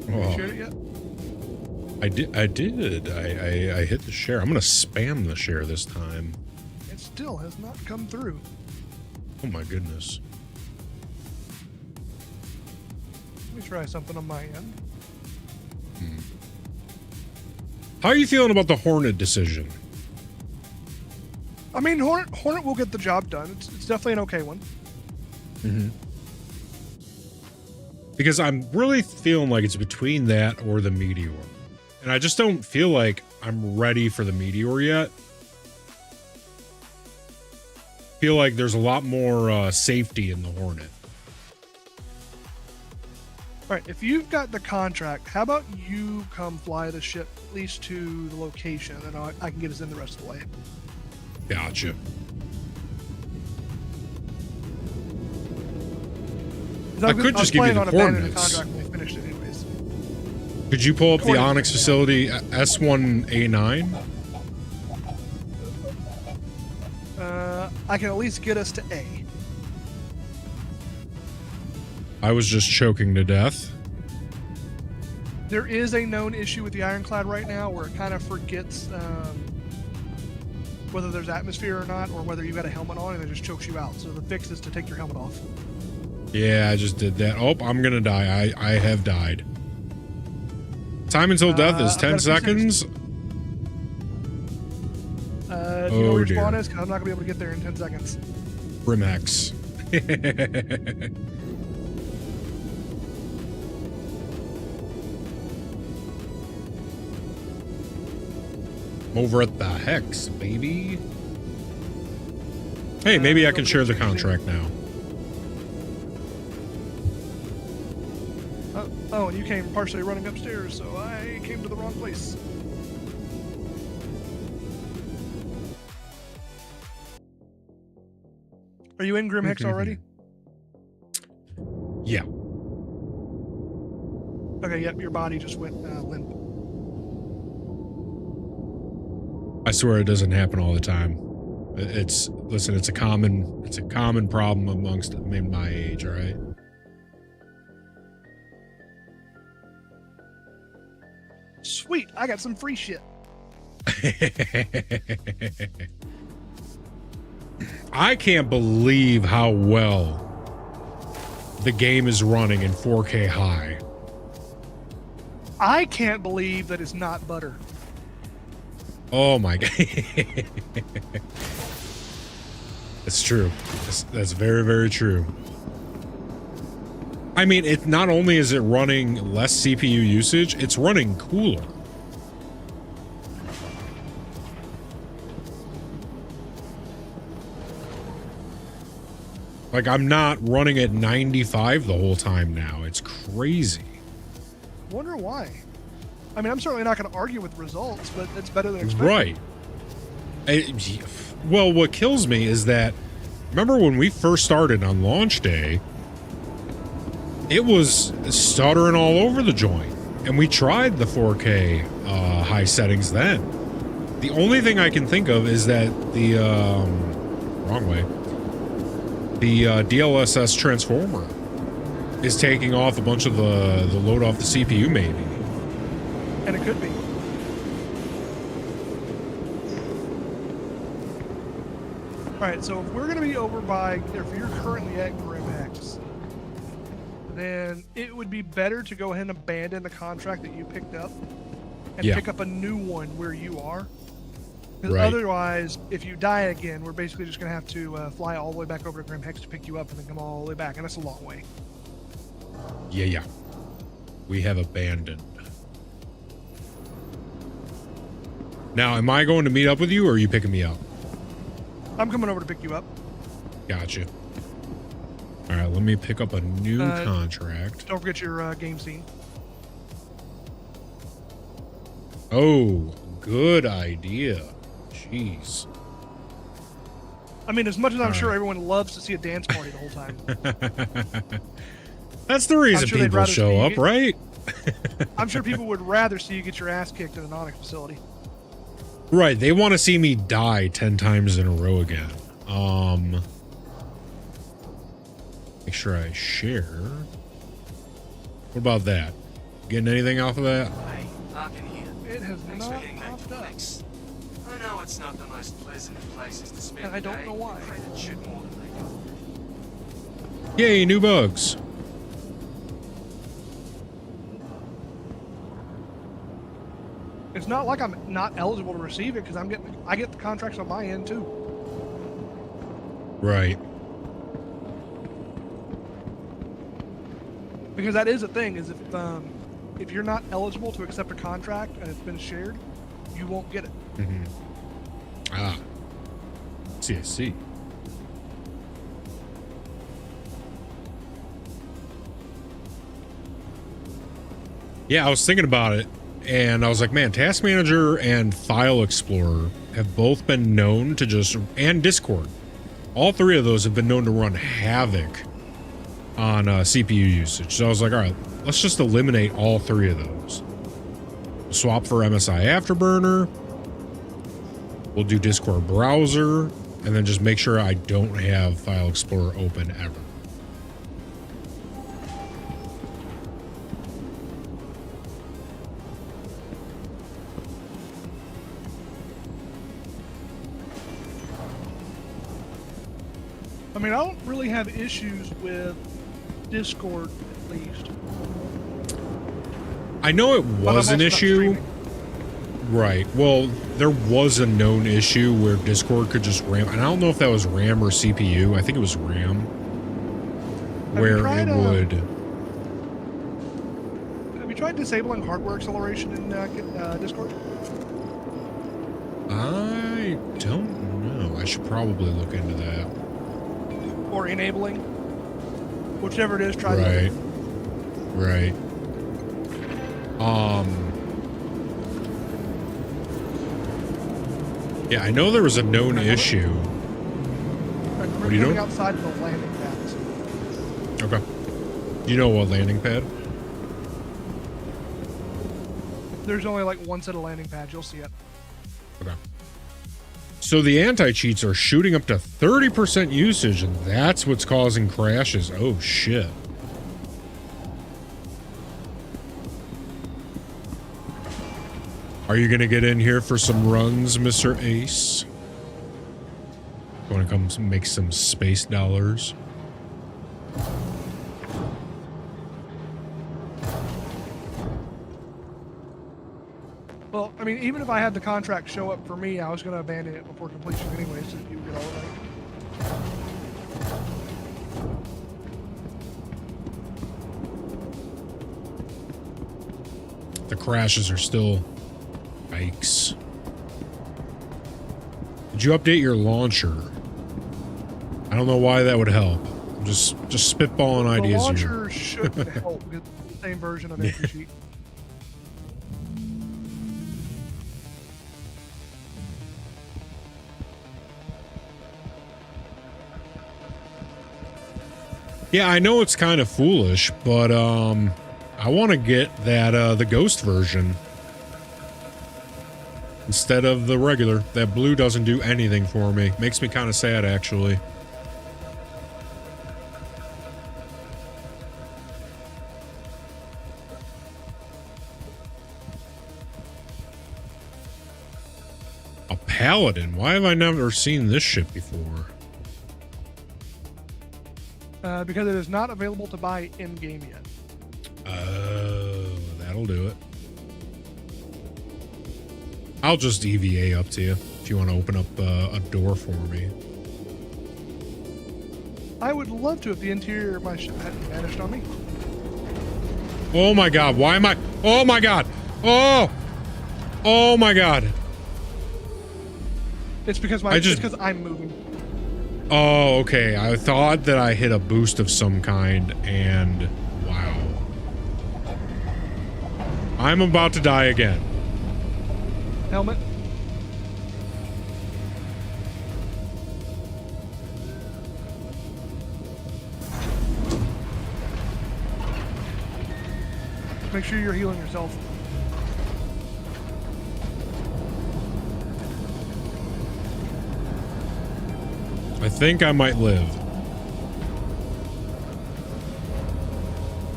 you shared it yet? I did. I hit the share. I'm gonna spam the share this time. It still has not come through. Oh my goodness. Let me try something on my end. How are you feeling about the Hornet decision? I mean, Hornet will get the job done. It's definitely an okay one. Mm-hmm. Because I'm really feeling like it's between that or the Meteor. And I just don't feel like I'm ready for the Meteor yet. Feel like there's a lot more safety in the Hornet. All right, if you've got the contract, how about you come fly the ship at least to the location, and I can get us in the rest of the way. Gotcha. I could just give you the coordinates. The contract when we finished it anyways. Could you pull up the Onyx facility S1A9? I can at least get us to A. I was just choking to death. There is a known issue with the Ironclad right now where it kind of forgets whether there's atmosphere or not, or whether you've got a helmet on and it just chokes you out. So the fix is to take your helmet off. Yeah, I just did that. Oh, I'm gonna die. I have died. Time until death is 10 seconds. Do you know where your spawn is? Because I'm not gonna be able to get there in 10 seconds. Brimex. Over at the Hex, baby. Hey, maybe I can share the contract now. Oh, and you came partially running upstairs, so I came to the wrong place. Are you in Grim Hex already? Yeah. Okay, yep, your body just went limp. I swear it doesn't happen all the time. It's a common problem amongst my age, all right? Sweet, I got some free shit. I can't believe how well the game is running in 4K high. I can't believe that it's not butter. Oh my god. It's true. That's very, very true. I mean, it not only is it running less CPU usage, it's running cooler. Like, I'm not running at 95 the whole time now. It's crazy. Wonder why. I mean, I'm certainly not going to argue with results, but it's better than expected. Right. Well, what kills me is that, remember when we first started on launch day, it was stuttering all over the joint. And we tried the 4K high settings then. The only thing I can think of is that the, wrong way, the DLSS transformer is taking off a bunch of the load off the CPU, maybe. And it could be. Alright, so if we're going to be over by, if you're currently at Grim Hex, then it would be better to go ahead and abandon the contract that you picked up and pick up a new one where you are. Because otherwise, if you die again, we're basically just going to have to fly all the way back over to Grim Hex to pick you up and then come all the way back, and that's a long way. Yeah. We have abandoned. Now, am I going to meet up with you, or are you picking me up? I'm coming over to pick you up. Gotcha. All right, let me pick up a new contract. Don't forget your game scene. Oh, good idea. Jeez. I mean, as much as I'm sure everyone loves to see a dance party the whole time. That's the reason people show up, right? I'm sure people would rather see you get your ass kicked at an Onyx facility. Right, they want to see me die 10 times in a row again. Make sure I share. What about that? Getting anything off of that? Up in here. It has Thanks not for hitting that popped up. flex. I know it's not the most pleasant of places to spend And I don't know why. Shoot more than they do. Yay, new bugs. It's not like I'm not eligible to receive it because I get the contracts on my end too. Right. Because that is a thing, is if you're not eligible to accept a contract and it's been shared, you won't get it. Mm-hmm. Ah. I see. Yeah, I was thinking about it, and I was like, man, Task Manager and File Explorer have both been known to just, and Discord, all three of those have been known to run havoc on CPU usage. So I was like, all right, let's just eliminate all three of those. Swap for MSI Afterburner. We'll do Discord browser, and then just make sure I don't have File Explorer open ever. I mean, I don't really have issues with Discord, at least. I know it was an issue. Right. Well, there was a known issue where Discord could just RAM. And I don't know if that was RAM or CPU. I think it was RAM. Where it would. Have you tried disabling hardware acceleration in Discord? I don't know. I should probably look into that. Or enabling? Whichever it is, try that. Right. Yeah, I know there was a known issue. What are you doing? Outside of the landing pads. Okay. Do you know what landing pad? There's only like one set of landing pads. You'll see it. Okay. So the anti-cheats are shooting up to 30% usage, and that's what's causing crashes. Oh, shit. Are you going to get in here for some runs, Mr. Ace? Want to come make some space dollars? Well, I mean, even if I had the contract show up for me, I was going to abandon it before completion anyway, so you get all of it. The crashes are still... Yikes. Did you update your launcher? I don't know why that would help. I'm just spitballing ideas here. The launcher should help because it's the same version of entry sheet. Yeah, I know it's kind of foolish, but I want to get that the ghost version instead of the regular. That blue doesn't do anything for me. Makes me kind of sad, actually. Paladin. Why have I never seen this ship before? Because it is not available to buy in game yet. Oh, that'll do it. I'll just EVA up to you if you want to open up a door for me. I would love to if the interior of my ship hadn't vanished on me. Oh my god, why am I? Oh my god. Oh! Oh my god. It's because it's because I'm moving. Oh, okay. I thought that I hit a boost of some kind, and wow. I'm about to die again. Helmet. Make sure you're healing yourself. I think I might live.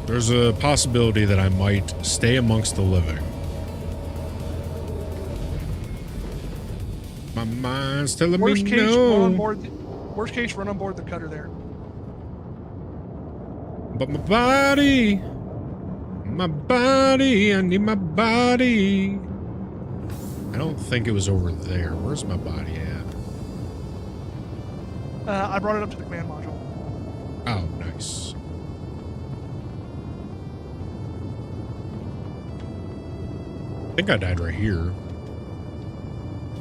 There's a possibility that I might stay amongst the living. My mind's telling Worst me case, no. run on board. Worst case, run on board the cutter there. But my body, I need my body. I don't think it was over there. Where's my body at? I brought it up to the command module. Oh, nice. I think I died right here.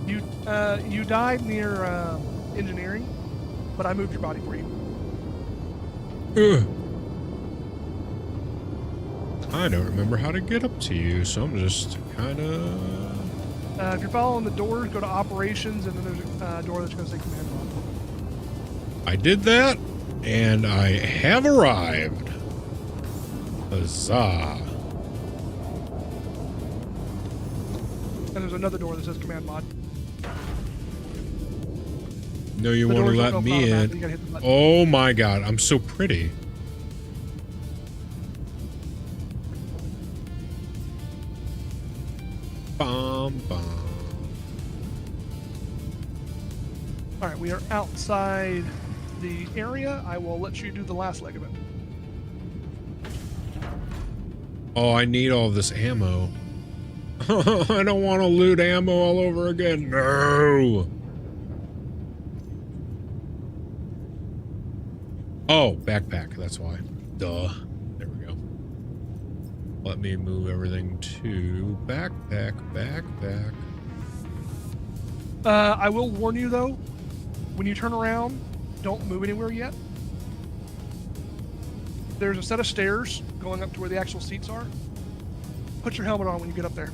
You died near engineering, but I moved your body for you. Ugh. I don't remember how to get up to you, so I'm just kind of... If you're following the doors, go to operations, and then there's a door that's going to say command module. I did that, and I have arrived. Huzzah. And there's another door that says command mod. No, you want to let me in. Oh my god, I'm so pretty. Bum, bum. Alright, we are outside the area. I will let you do the last leg of it. Oh, I need all this ammo. I don't want to loot ammo all over again. No. Oh, backpack. That's why. Duh. There we go. Let me move everything to backpack. I will warn you, though. When you turn around, don't move anywhere yet. There's a set of stairs going up to where the actual seats are. Put your helmet on when you get up there.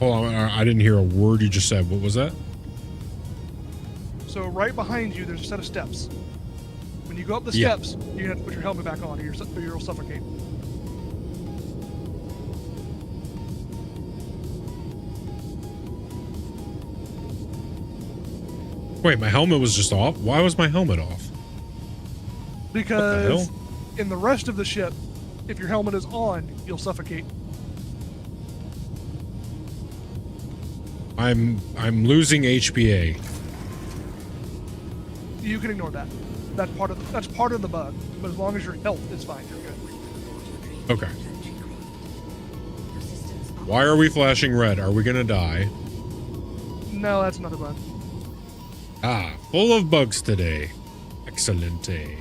Hold on, I didn't hear a word you just said. What was that? So right behind you, there's a set of steps. When you go up the Yeah. steps, you have to put your helmet back on, or you'll suffocate. Wait, my helmet was just off? Why was my helmet off? Because in the rest of the ship, if your helmet is on, you'll suffocate. I'm losing HPA. You can ignore that. That's part of the bug. But as long as your health is fine, you're good. Okay. Why are we flashing red? Are we gonna die? No, that's not a bug. Ah, full of bugs today. Excellente.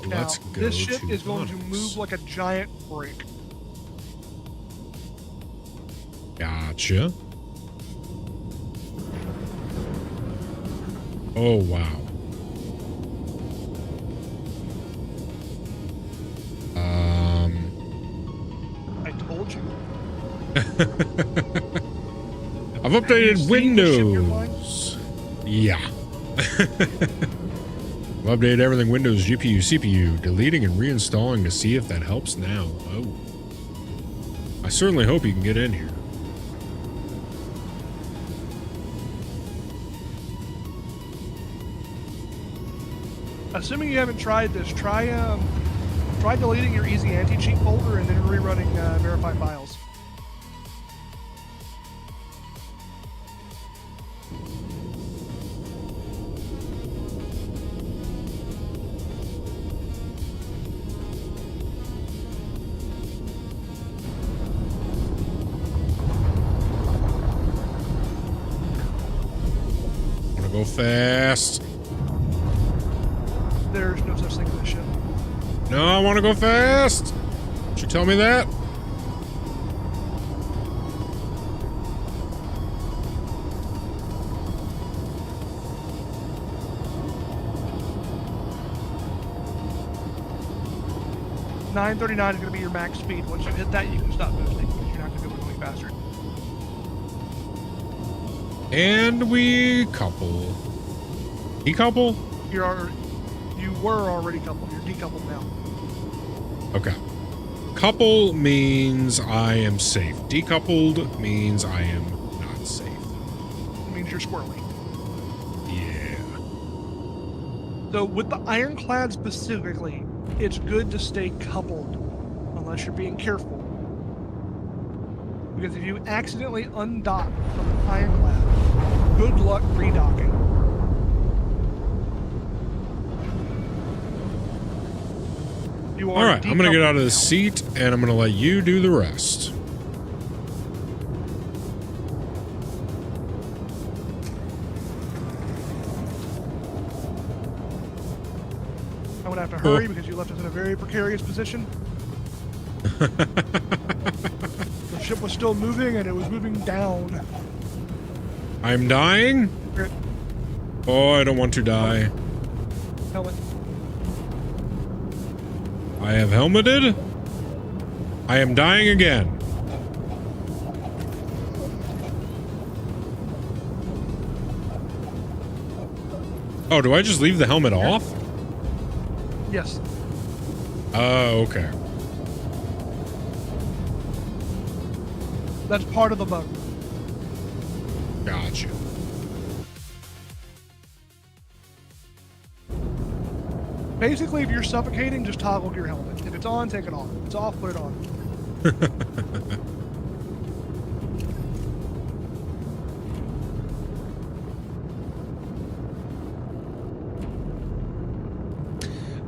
Let's go. This ship to is going to Onyx. move like a giant brake. Gotcha. Oh, wow. I told you. I've updated Windows. Yeah. I've updated everything Windows, GPU, CPU, deleting and reinstalling to see if that helps now. Oh. I certainly hope you can get in here. Assuming you haven't tried this, try deleting your easy anti-cheat folder and then rerunning verified files. Go fast. There's no such thing as a ship. No, I want to go fast. Did you tell me that? $939 is going to be your max speed. Once you hit that, you can stop boosting because you're not going to be able to go any faster. And we couple. Decouple? You were already coupled. You're decoupled now. Okay. Couple means I am safe. Decoupled means I am not safe. It means you're squirrely. Yeah. So with the ironclad specifically, it's good to stay coupled unless you're being careful. Because if you accidentally undock from an ironclad, good luck redocking. All right, I'm going to get out of the seat and I'm going to let you do the rest. I'm going to have to hurry because you left us in a very precarious position. The ship was still moving and it was moving down. I'm dying? Oh, I don't want to die. Helmet. I have helmeted. I am dying again. Oh, do I just leave the helmet off? Yes. Oh, okay. That's part of the bug. Gotcha. Basically, if you're suffocating, just toggle your helmet. If it's on, take it off. If it's off, put it on.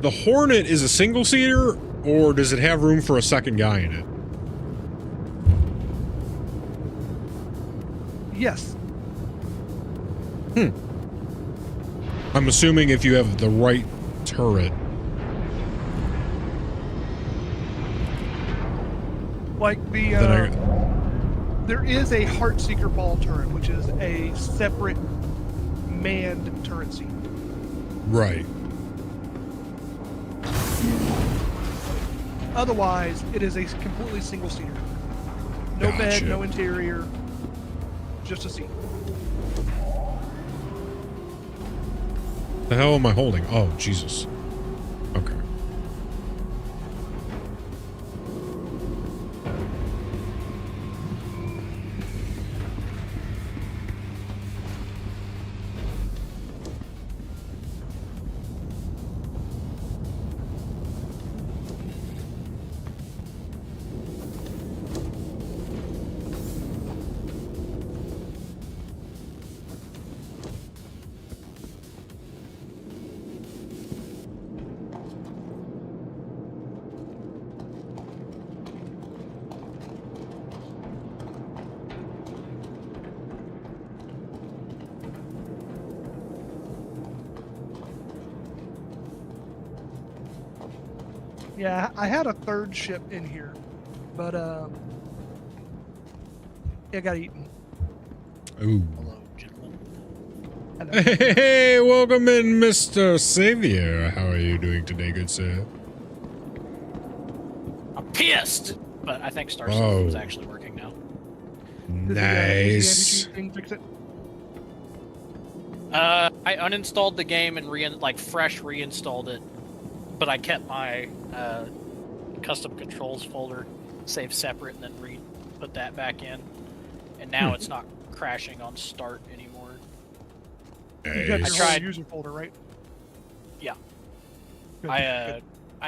The Hornet is a single-seater, or does it have room for a second guy in it? Yes. I'm assuming if you have the right turret. Like the, there is a Heartseeker ball turret, which is a separate manned turret seat. Right. Otherwise, it is a completely single-seater. No bed, no interior, just a seat. The hell am I holding? Oh, Jesus. Okay. Yeah, I had a third ship in here, but it got eaten. Ooh. Hey, welcome in, Mr. Savior. How are you doing today, good sir? I'm pissed, but I think Star System is actually working now. Nice. I uninstalled the game and fresh reinstalled it, but I kept my custom controls folder saved separate and then put that back in, and now it's not crashing on start anymore. You got your whole user folder, right? Yeah. Good, I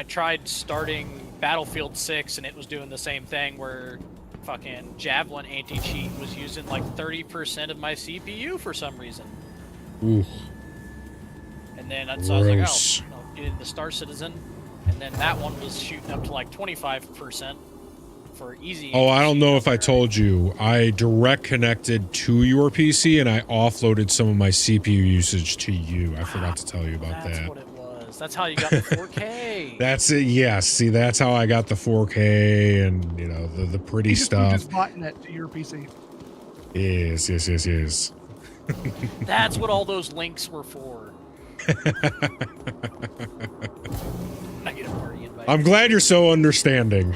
tried starting Battlefield 6 and it was doing the same thing where fucking Javelin anti-cheat was using like 30% of my CPU for some reason. Oof. And then so I was like, oh, I'll get into Star Citizen, and then that one was shooting up to like 25% for easy. Oh, I don't know if I told you. I direct connected to your PC and I offloaded some of my CPU usage to you. I forgot to tell you about That's that. what it was. That's how you got the 4K. That's it. Yes. See, that's how I got the 4K and, you know, the pretty He just moved stuff. his botnet to your PC. Yes. That's what all those links were for. I get a party invite. I'm glad you're so understanding.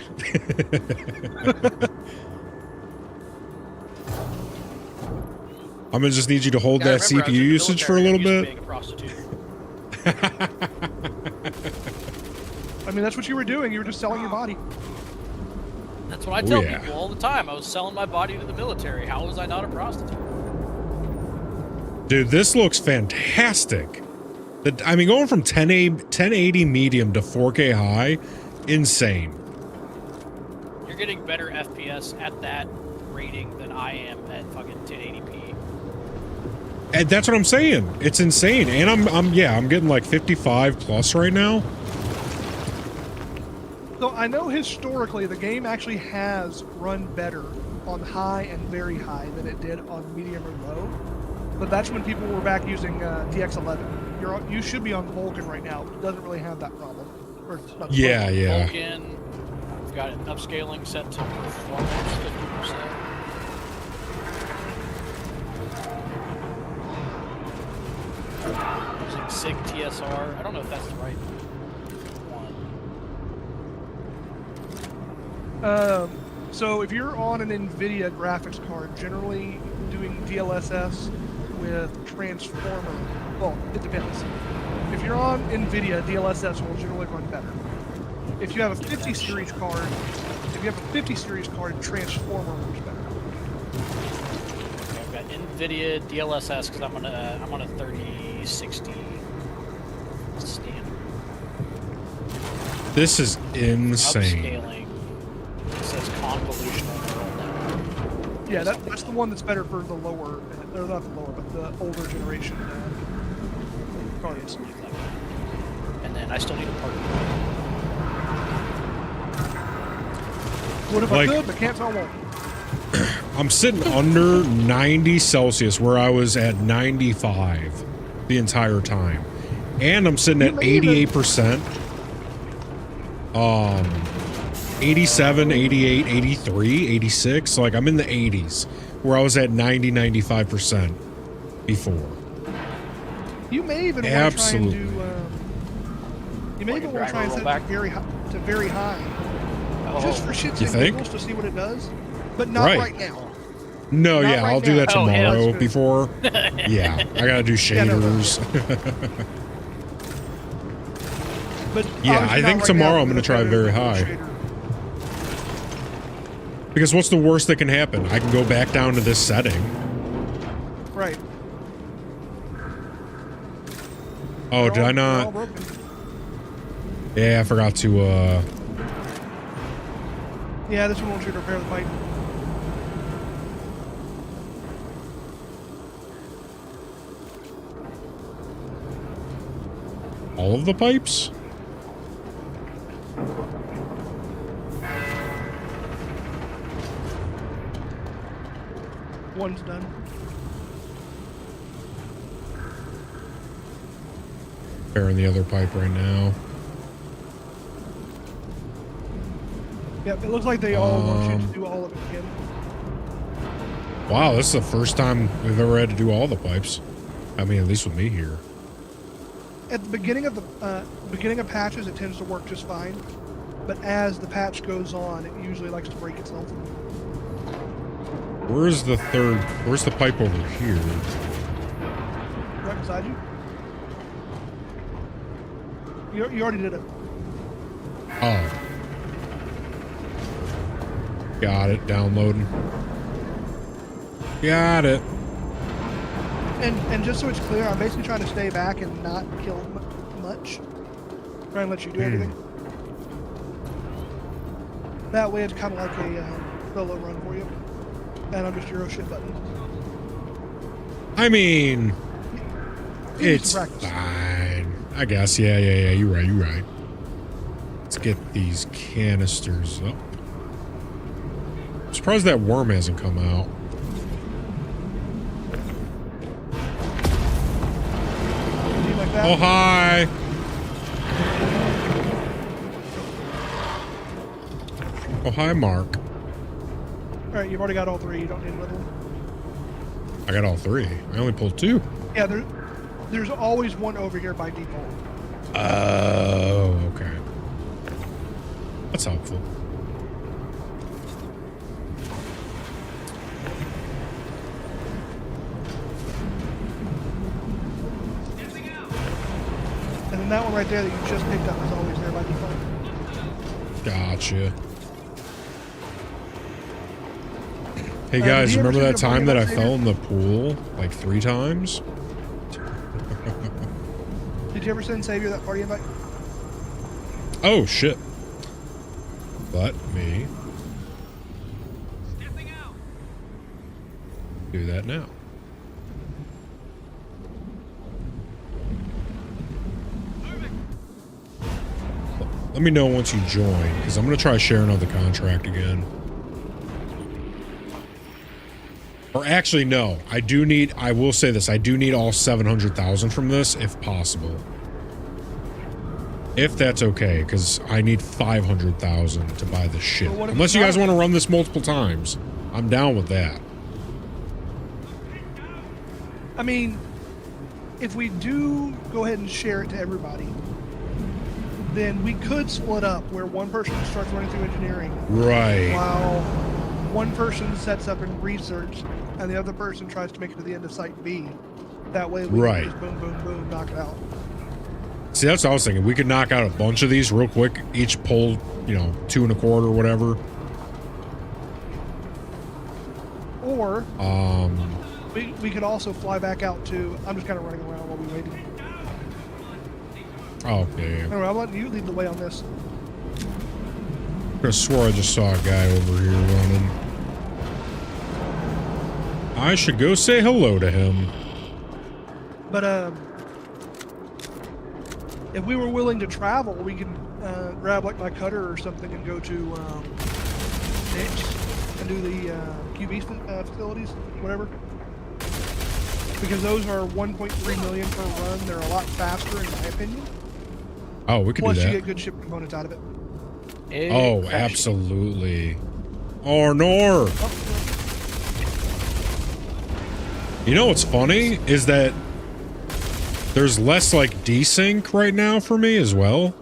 I'm gonna just need you to hold that CPU usage for a little bit. I mean, that's what you were doing. You were just selling your body. That's what I tell people all the time. I was selling my body to the military. How was I not a prostitute? Dude, this looks fantastic. I mean, going from 1080 medium to 4K high, insane. You're getting better FPS at that rating than I am at fucking 1080p. And that's what I'm saying. It's insane. And I'm getting like 55 plus right now. So I know historically the game actually has run better on high and very high than it did on medium or low. But that's when people were back using DX11. You should be on Vulcan right now. It doesn't really have that problem. Or it's not Yeah. Vulcan, I've got it upscaling set to performance 50%. Using SIG TSR. I don't know if that's the right one. So if you're on an NVIDIA graphics card, generally doing DLSS with Transformer, well, it depends. If you're on NVIDIA, DLSS will generally run better. If you have a 50 series card, Transformer works better. Okay, I've got NVIDIA DLSS because I'm on a 3060 standard. This is insane. Upscaling. It says convolutional neural network. Yeah, that's the one that's better for the lower, or not the lower, but the older generation cards. And then I still need a part. What if I could, but can't, so I won't. I'm sitting under 90 Celsius where I was at 95 the entire time. And I'm sitting at 88%. 87, 88, 83, 86. Like I'm in the 80s where I was at 90, 95% before. You may even want to try and do. You may even want to try and set it to very high. Just for shits and giggles to see what it does. But not right now. No, Not yeah, right I'll do now. that tomorrow before. Yeah, I gotta do shaders. But yeah, I think tomorrow I'm gonna try very high. Because what's the worst that can happen? I can go back down to this setting. Right. Oh, did I not? Yeah, I forgot to, Yeah, this one wants you to repair the pipe. all of the pipes? One's done. Repairing the other pipe right now. Yep, it looks like they all want you to do all of it again. Wow, this is the first time we've ever had to do all the pipes. I mean, at least with me here. At the beginning of patches, it tends to work just fine, but as the patch goes on, it usually likes to break itself. Where's the pipe over here? Right beside you. You already did it. Oh. Got it, downloading. Got it. And just so it's clear, I'm basically trying to stay back and not kill much. Try and let you do everything. That way it's kind of like a solo run for you. And I'm just Euro shit button. I mean, it's fine. I guess. Yeah. You're right. Let's get these canisters up. I'm surprised that worm hasn't come out. Like that? Oh, hi. Oh, hi, Mark. All right, you've already got all three. You don't need another one. I got all three. I only pulled two. Yeah, there's always one over here by default. Oh, okay. That's helpful. And then that one right there that you just picked up is always there by default. Gotcha. Hey guys, remember that time that I fell in the pool like 3 times? Did you ever send Savior that party invite? Oh shit. Let me do that now. Let me know once you join, because I'm going to try sharing on the contract again. Or actually, no. I will say this. I do need all 700,000 from this, if possible. If that's okay, because I need 500,000 to buy this shit. Unless you guys want to run this multiple times. I'm down with that. I mean, if we do go ahead and share it to everybody, then we could split up where one person starts running through engineering. Right. While one person sets up in research and the other person tries to make it to the end of Site B. That way we can just boom, boom, boom, knock it out. See, that's what I was thinking. We could knock out a bunch of these real quick. Each pull, 2 1/4 or whatever. Or we could also fly back out to. I'm just kind of running around while we wait. Oh, yeah. Anyway, I'm letting you lead the way on this. I could have swore I just saw a guy over here running. I should go say hello to him. But if we were willing to travel, we could grab like my cutter or something and go to Niche and do the QB facilities, whatever. Because those are 1.3 million per run. They're a lot faster, in my opinion. Oh, we could do that. Plus, you get good ship components out of it. Oh, absolutely. Oh, Nor. You know what's funny is that there's less like desync right now for me as well.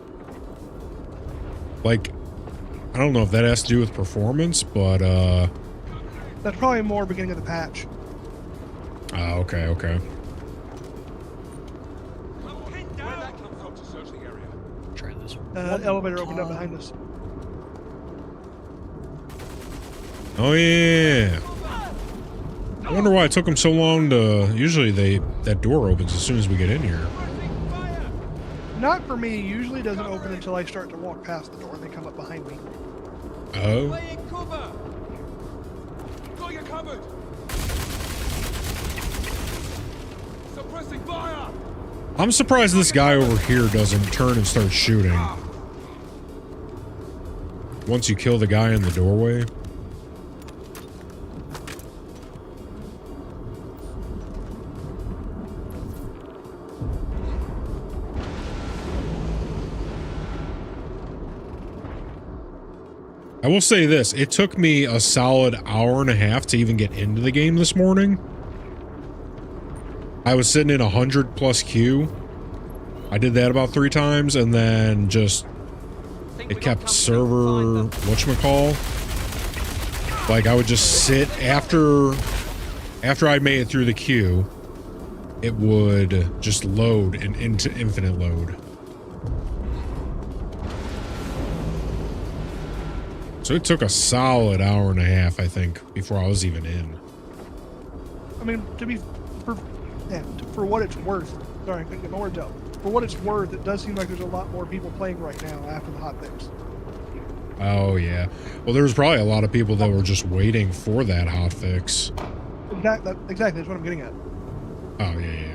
Like, I don't know if that has to do with performance, but that's probably more beginning of the patch. Oh, okay. Try this one. Elevator opened up behind us. Oh yeah. I wonder why it took them so long to. Usually that door opens as soon as we get in here. Not for me. Usually doesn't open until I start to walk past the door and they come up behind me. Oh. Got you covered. Suppressing fire. I'm surprised this guy over here doesn't turn and start shooting. Once you kill the guy in the doorway. I will say this, it took me a solid hour and a half to even get into the game this morning. I was sitting in 100+ queue. I did that about 3 times, and then just it kept server whatchamacall. Like I would just sit after I made it through the queue, it would just load into infinite load. So it took a solid hour and a half, I think, before I was even in. I mean, for what it's worth, sorry, I couldn't get my words out. For what it's worth, it does seem like there's a lot more people playing right now after the hotfix. Oh, yeah. Well, there was probably a lot of people that were just waiting for that hotfix. Exactly, that's what I'm getting at. Oh, yeah.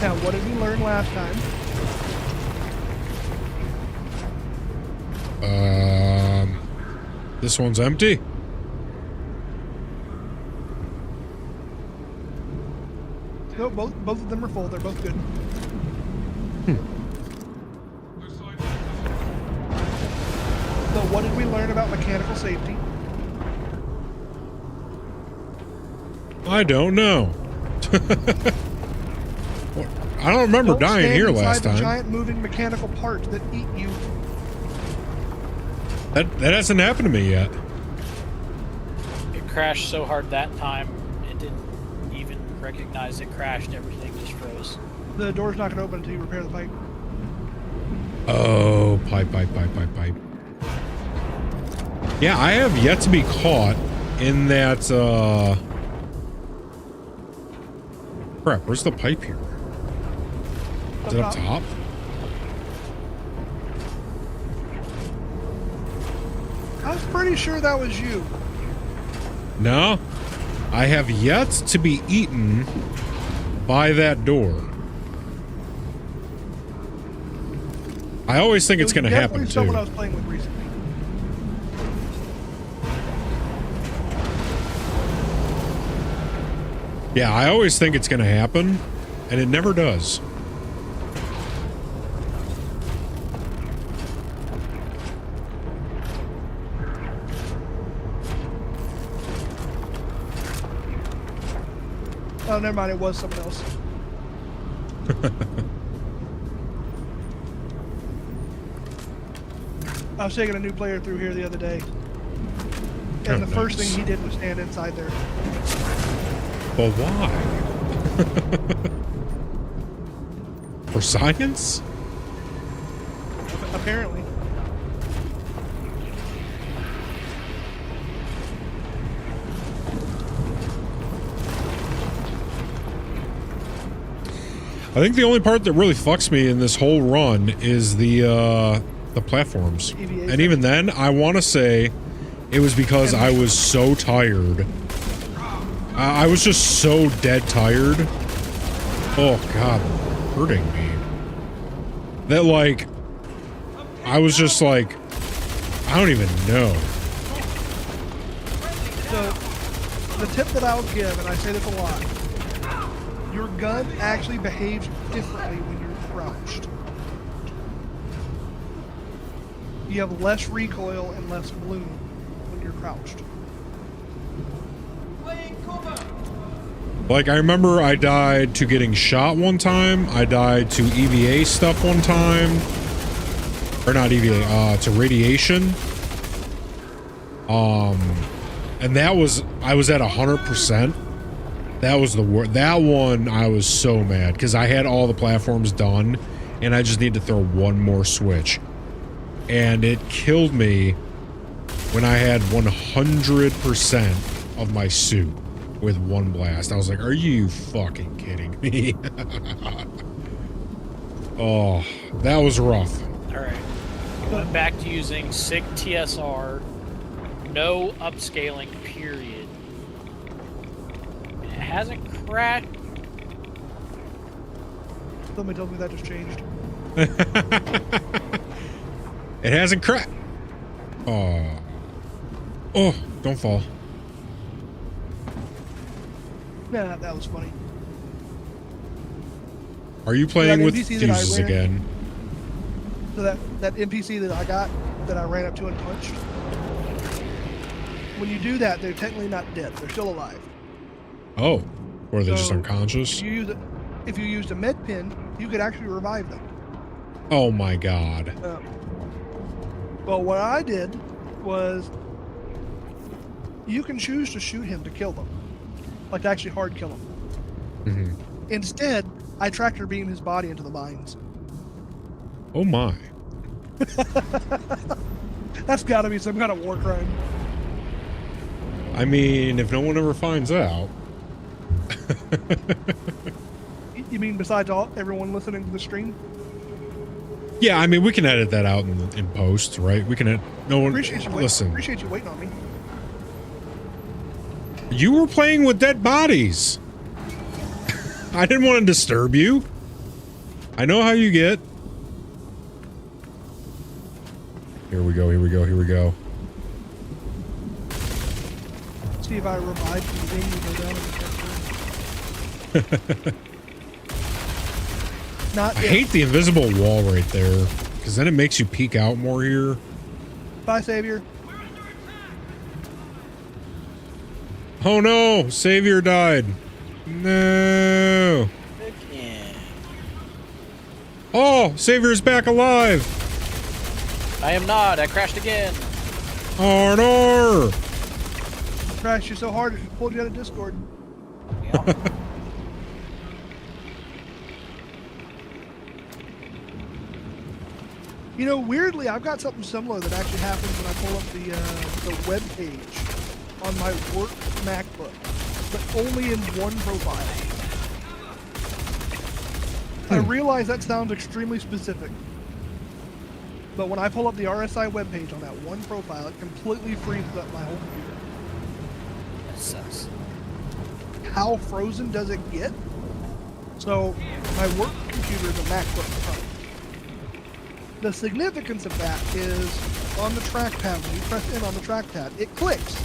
Now, what did we learn last time? This one's empty. No, both of them are full. They're both good. So, what did we learn about mechanical safety? I don't know. I don't remember dying here last time. Giant moving mechanical parts that eat you. That hasn't happened to me yet. It crashed so hard that time, it didn't even recognize it crashed. Everything just froze. The door's not going to open until you repair the pipe. Oh, pipe. Yeah, I have yet to be caught in that, crap, where's the pipe here? Is it up top? I was pretty sure that was you. No, I have yet to be eaten by that door. I always think it's going to happen too. Someone I was playing with recently. Yeah, I always think it's going to happen, and it never does. Oh, never mind. It was someone else. I was taking a new player through here the other day, and the first thing he did was stand inside there. But why? For science? Apparently. I think the only part that really fucks me in this whole run is the platforms. And even then, I want to say it was because I was so tired. I was just so dead tired. Oh, God. Hurting me. That, like, I was just like, I don't even know. So, the tip that I'll give, and I say this a lot, your gun actually behaves differently when you're crouched. You have less recoil and less bloom when you're crouched. Like, I remember I died to getting shot one time. I died to EVA stuff one time. Or not EVA, to radiation. And that was, I was at 100%. That was the worst. That one, I was so mad because I had all the platforms done and I just need to throw one more switch. And it killed me when I had 100% of my suit with one blast. I was like, are you fucking kidding me? Oh, that was rough. Alright. Went back to using SIG TSR, no upscaling, period. It hasn't crashed. Somebody told me that just changed. It hasn't cracked. Oh. Oh, don't fall. Yeah, that was funny. Are you playing with fuses again? So that NPC that I got, that I ran up to and punched, when you do that, they're technically not dead. They're still alive. Oh. Or are they just unconscious? If you used a med pin, you could actually revive them. Oh my God. Well, what I did was, you can choose to shoot him to kill them. Like, to actually hard kill him. Mm-hmm. Instead, I tractor beamed his body into the mines. Oh my. That's gotta be some kind of war crime. I mean, if no one ever finds out. You mean besides everyone listening to the stream? Yeah, I mean, we can edit that out in post, right? We can no one listen. Appreciate you waiting on me. You were playing with dead bodies. I didn't want to disturb you. I know how you get. Here we go, here we go, here we go. See if I revive you, then you go down in the Not I yet. hate the invisible wall right there, because then it makes you peek out more here. Bye, Savior. Oh no, Savior died. No. Oh, Savior's back alive. I am not. I crashed again. Oh no. Crashed you so hard it pulled you out of Discord. You know, weirdly, I've got something similar that actually happens when I pull up the web page on my work MacBook, but only in one profile. I realize that sounds extremely specific, but when I pull up the RSI web page on that one profile, it completely freezes up my whole computer. That sucks. How frozen does it get? So, my work computer is a MacBook Pro. The significance of that is on the trackpad, when you press in on the trackpad, it clicks.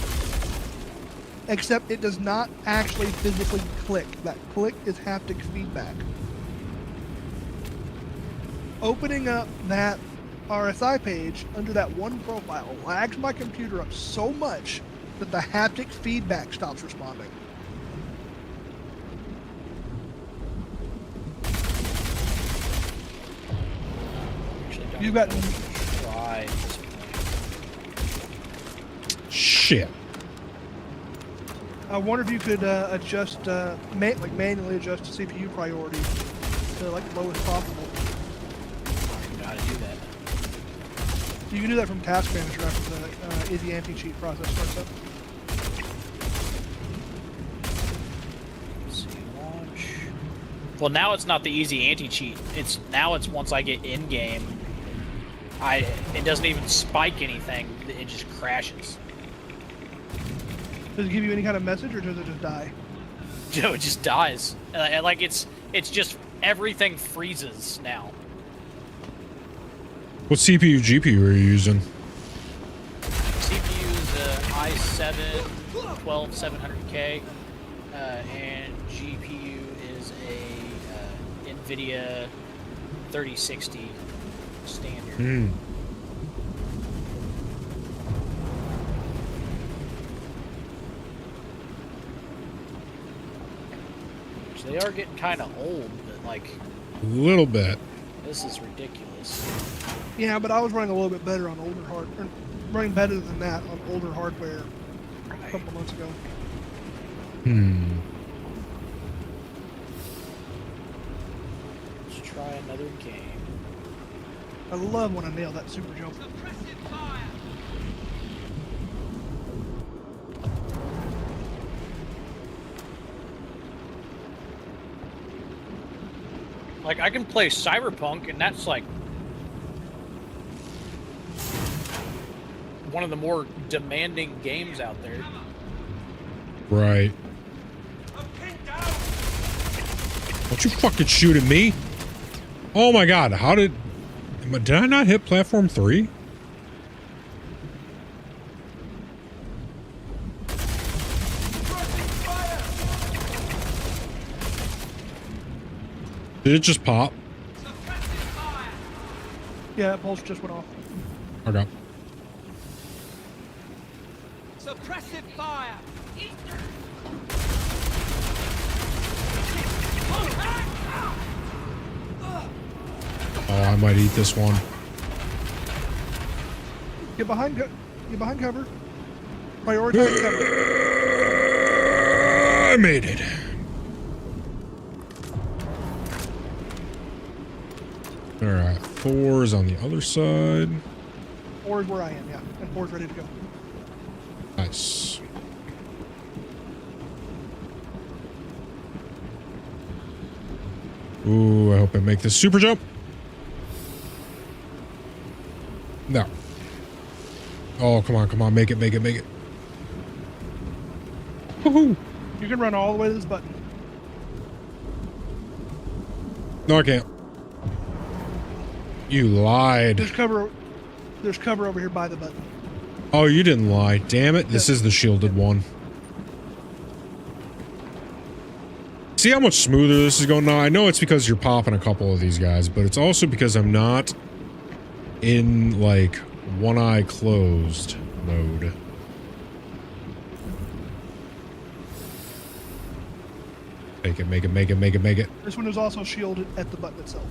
Except it does not actually physically click. That click is haptic feedback. Opening up that RSI page under that one profile lags my computer up so much that the haptic feedback stops responding. You got try. Shit. I wonder if you could adjust, manually adjust the CPU priority to like the lowest possible. I don't know how to do that. You can do that from Task Manager after the easy anti-cheat process starts up. Let's see, launch. Well, now it's not the easy anti-cheat. It's once I get in game, it doesn't even spike anything. It just crashes. Does it give you any kind of message, or does it just die? No, it just dies. Like it's just everything freezes now. What CPU, GPU are you using? CPU is i7 12700K, and GPU is a NVIDIA 3060 standard. They are getting kind of old, but like A little bit. this is ridiculous. Yeah, but I was running a little bit better on older hardware. Running better than that on older hardware a couple months ago. Let's try another game. I love when I nail that super jump. Like I can play Cyberpunk, and that's like one of the more demanding games out there. Right. Don't you fucking shoot at me. Oh my god, how did I not hit platform 3? Did it just pop? Yeah, that pulse just went off. Okay. Suppressive fire! Oh, I might eat this one. Get behind cover. Prioritize cover. I made it. All right, 4's on the other side. 4 is where I am, yeah. And 4 is ready to go. Nice. Ooh, I hope I make this super jump. No. Oh, come on, come on. Make it, make it, make it. Woohoo! You can run all the way to this button. No, I can't. You lied. There's cover over here by the button. Oh, you didn't lie. Damn it. This is the shielded one. See how much smoother this is going now? I know it's because you're popping a couple of these guys, but it's also because I'm not in, like, one eye closed mode. Make it, make it, make it, make it, make it. This one is also shielded at the button itself.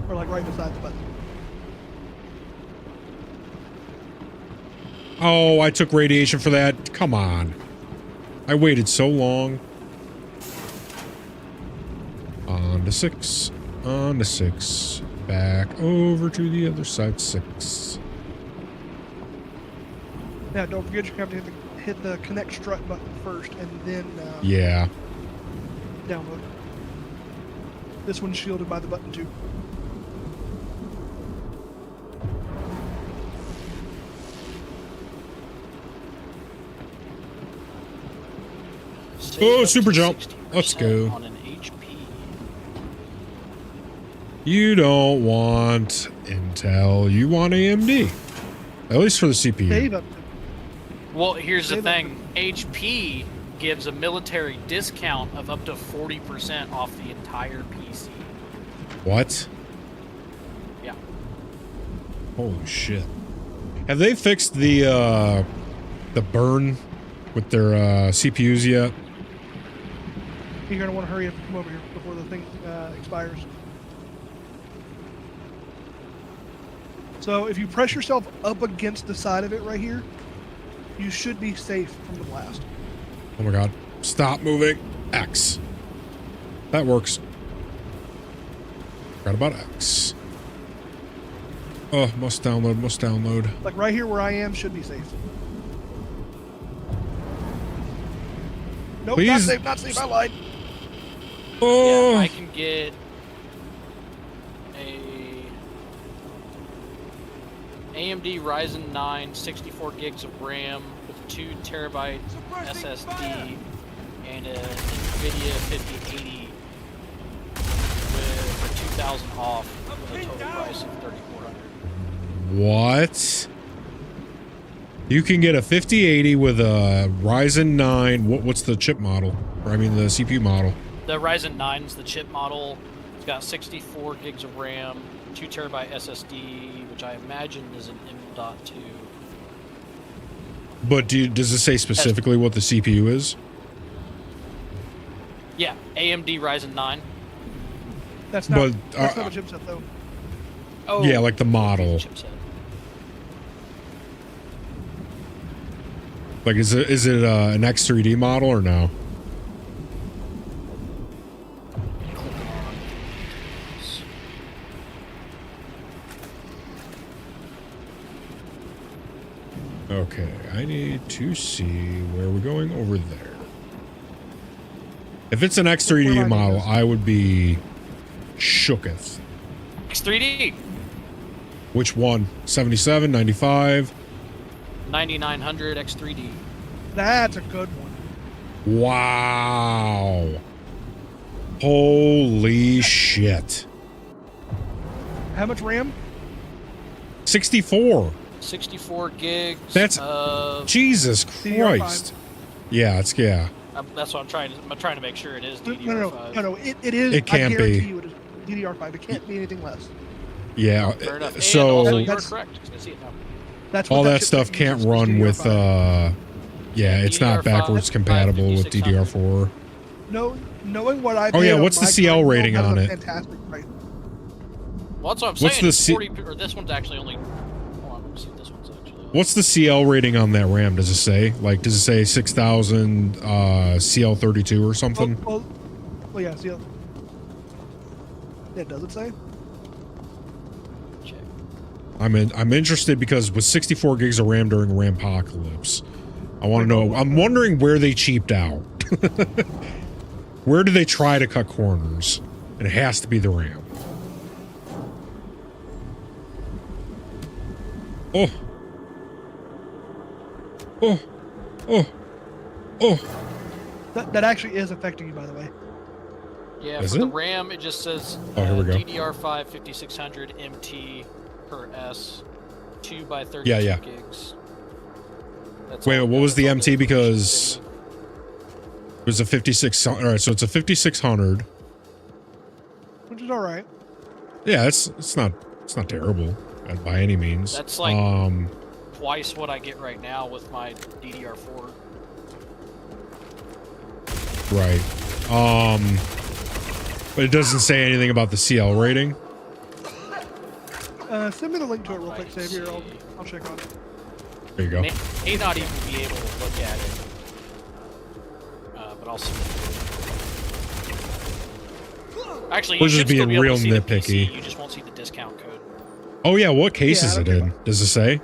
Or like right beside the button. Oh, I took radiation for that. Come on. I waited so long. On to 6. On to 6. Back over to the other side. 6. Now, don't forget you have to hit the connect strut button first and then Yeah. download. This one's shielded by the button too. Oh, super jump. Let's go. On an HP. You don't want Intel. You want AMD. At least for the CPU. Save up. Well, here's the thing. HP gives a military discount of up to 40% off the entire PC. What? Yeah. Holy shit. Have they fixed the burn with their CPUs yet? You're going to want to hurry up and come over here before the thing expires. So if you press yourself up against the side of it right here, you should be safe from the blast. Oh my god. Stop moving. X. That works. Forgot about X. Oh, must download, must download. Like right here where I am should be safe. Nope, Please. not safe, not safe. I lied. Oh. Yeah, I can get a AMD Ryzen 9 64 gigs of RAM with 2 terabyte SSD and an NVIDIA 5080 with 2,000 off with a total price of $3,400. What? You can get a 5080 with a Ryzen 9. What's the chip model? Or I mean the CPU model. The Ryzen 9 is the chip model. It's got 64 gigs of RAM, 2 terabyte SSD, which I imagine is an M.2. But does it say specifically what the CPU is? Yeah, AMD Ryzen 9. That's not, But, that's not a chipset though. Oh, yeah, like the model. chipset. Like, is it an X3D model or no? Okay, I need to see where we're going over there. If it's an X3D model, I would be shooketh. X3D. Which one? 77, 95? 9900 X3D. That's a good one. Wow. Holy shit. How much RAM? 64. 64 gigs. That's Jesus DDR5. Christ. Yeah, it's That's what I'm trying to make sure it is DDR5. No, it is. It can't I guarantee be. you it is DDR5. It can't be anything less. Yeah. Fair enough. So and also you're correct. I see it now. That's all what that stuff can't run with yeah, it's not DDR5, backwards compatible with 5600. DDR4. No, knowing what I. Oh yeah, what's the CL rating on it? Fantastic, right? Well, that's what I'm What's saying. the C- 40, or this one's actually only. Hold on, let me see what this one's actually. What's the CL rating on that RAM? Does it say? Like, does it say 6000 CL32 or something? Well, yeah, CL. Yeah, does it say? Check. I'm interested because with 64 gigs of RAM during Rampocalypse, I want to know. I'm wondering where they cheaped out. Where do they try to cut corners? And it has to be the RAM. Oh. Oh. Oh. Oh. That actually is affecting you, by the way. Yeah, Is for the it? RAM, it just says Oh, here we go. DDR5 5600 MT per S, 2 by 32 Yeah. gigs. Wait, what was the MT? Because it was a 56. All right, so it's a 5600. Which is all right. Yeah, it's not terrible by any means. That's like twice what I get right now with my DDR4. Right. But it doesn't say anything about the CL rating. Send me the link to it real quick, Xavier. I'll check on it. There you go. May not even be able to look at it. But I'll see. Actually, We're you just should still being be able real to see the nitpicky. PC, you just won't see the discount code. Oh yeah, what case Yeah, is I it don't in? Does it say?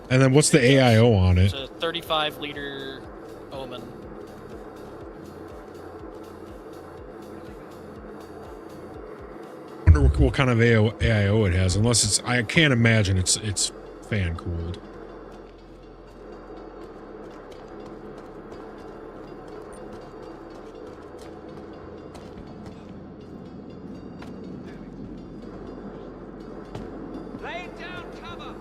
And then what's the AIO on it? It's a 35-liter Omen. I wonder what kind of AIO it has. Unless it's, I can't imagine it's fan cooled. Laying down cover.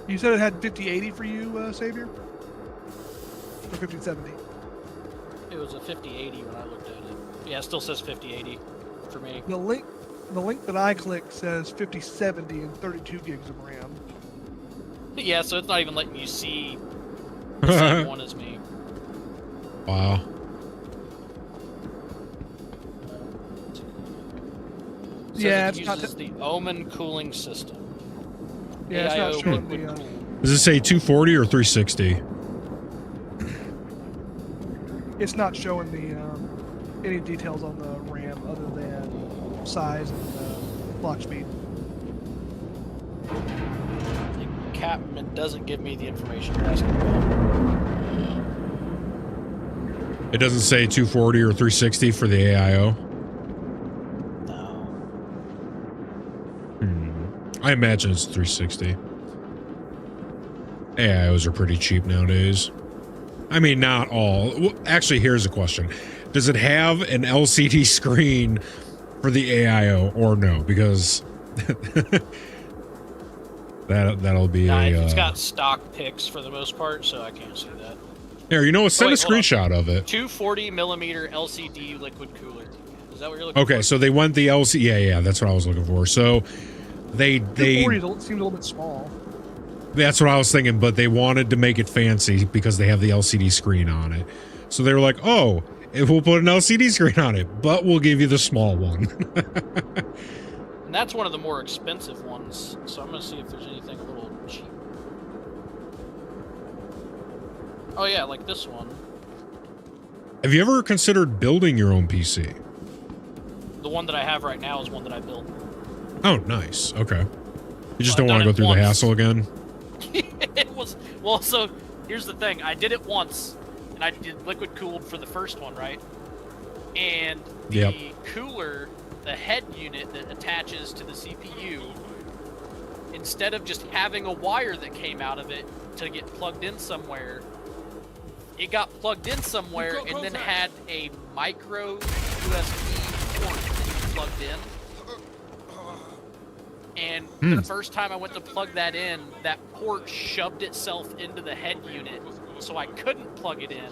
You said it had 5080 for you, Xavier? Or 5070? It was a 5080 when I looked at it. Yeah, it still says 5080 for me. The link that I clicked says 5070 and 32 gigs of RAM. Yeah, so it's not even letting you see the same one as me. Wow. It says Yeah, it it's not. uses the Omen cooling system. Yeah, it's AIO not showing liquid the. cool. Does it say 240 or 360? It's not showing the any details on the RAM other than size and clock speed. The Captain doesn't give me the information you're asking about. It doesn't say 240 or 360 for the AIO. No. I imagine it's 360. AIOs are pretty cheap nowadays. I mean, not all. Well, actually, here's a question. Does it have an LCD screen for the AIO or no? Because that'll be It's got stock pics for the most part, so I can't see that. Here, you know what? Send wait, a screenshot of it. 240 millimeter LCD liquid cooler. Is that what you're looking for? Okay, so they went the LCD. Yeah, that's what I was looking for. So they 240 seems a little bit small. That's what I was thinking, but they wanted to make it fancy because they have the LCD screen on it. So they were like, oh, if we'll put an LCD screen on it, but we'll give you the small one. And that's one of the more expensive ones, so I'm going to see if there's anything a little cheap. Oh yeah, like this one. Have you ever considered building your own PC? The one that I have right now is one that I built. Oh, nice. Okay. You just Well, don't want to go through the hassle again? It was, well, so here's the thing. I did it once, and I did liquid cooled for the first one, right? And the cooler, the head unit that attaches to the CPU, instead of just having a wire that came out of it to get plugged in somewhere, it got plugged in somewhere and then had a micro USB port that you plugged in. And the first time I went to plug that in, that port shoved itself into the head unit, so I couldn't plug it in.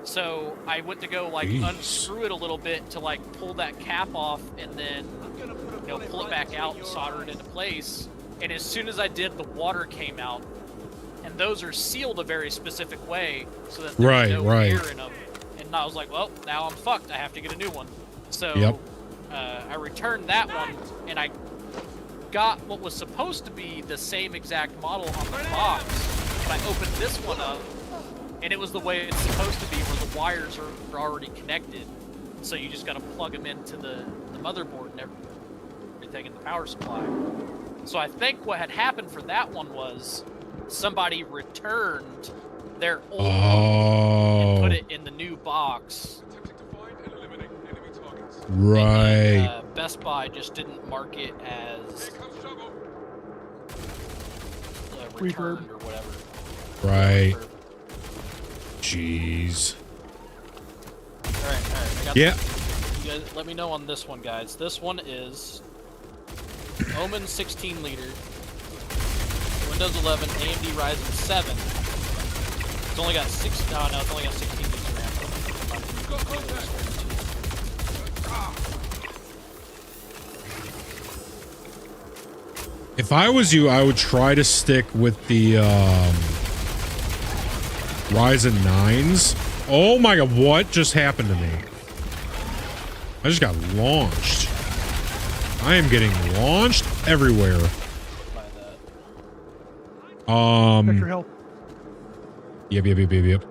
So I went to go like unscrew it a little bit to like pull that cap off and then pull it back out and solder it into place. And as soon as I did, the water came out. And those are sealed a very specific way so that there's no air in them. And I was like, well, now I'm fucked. I have to get a new one. So I returned that one, and I got what was supposed to be the same exact model on the box, but I opened this one up, and it was the way it's supposed to be, where the wires are already connected. So you just got to plug them into the motherboard and everything in the power supply. So I think what had happened for that one was somebody returned their old one and put it in the new box. Right. And Best Buy just didn't mark it as returned or whatever. Right. Jeez. Alright. I got Yeah. You guys, let me know on this one, guys. This one is Omen 16 liter, Windows 11, AMD Ryzen 7. It's only got it's only got 16 gigs of RAM. If I was you, I would try to stick with the Ryzen 9s. Oh my god, what just happened to me? I just got launched. I am getting launched everywhere. Check your health. Yep.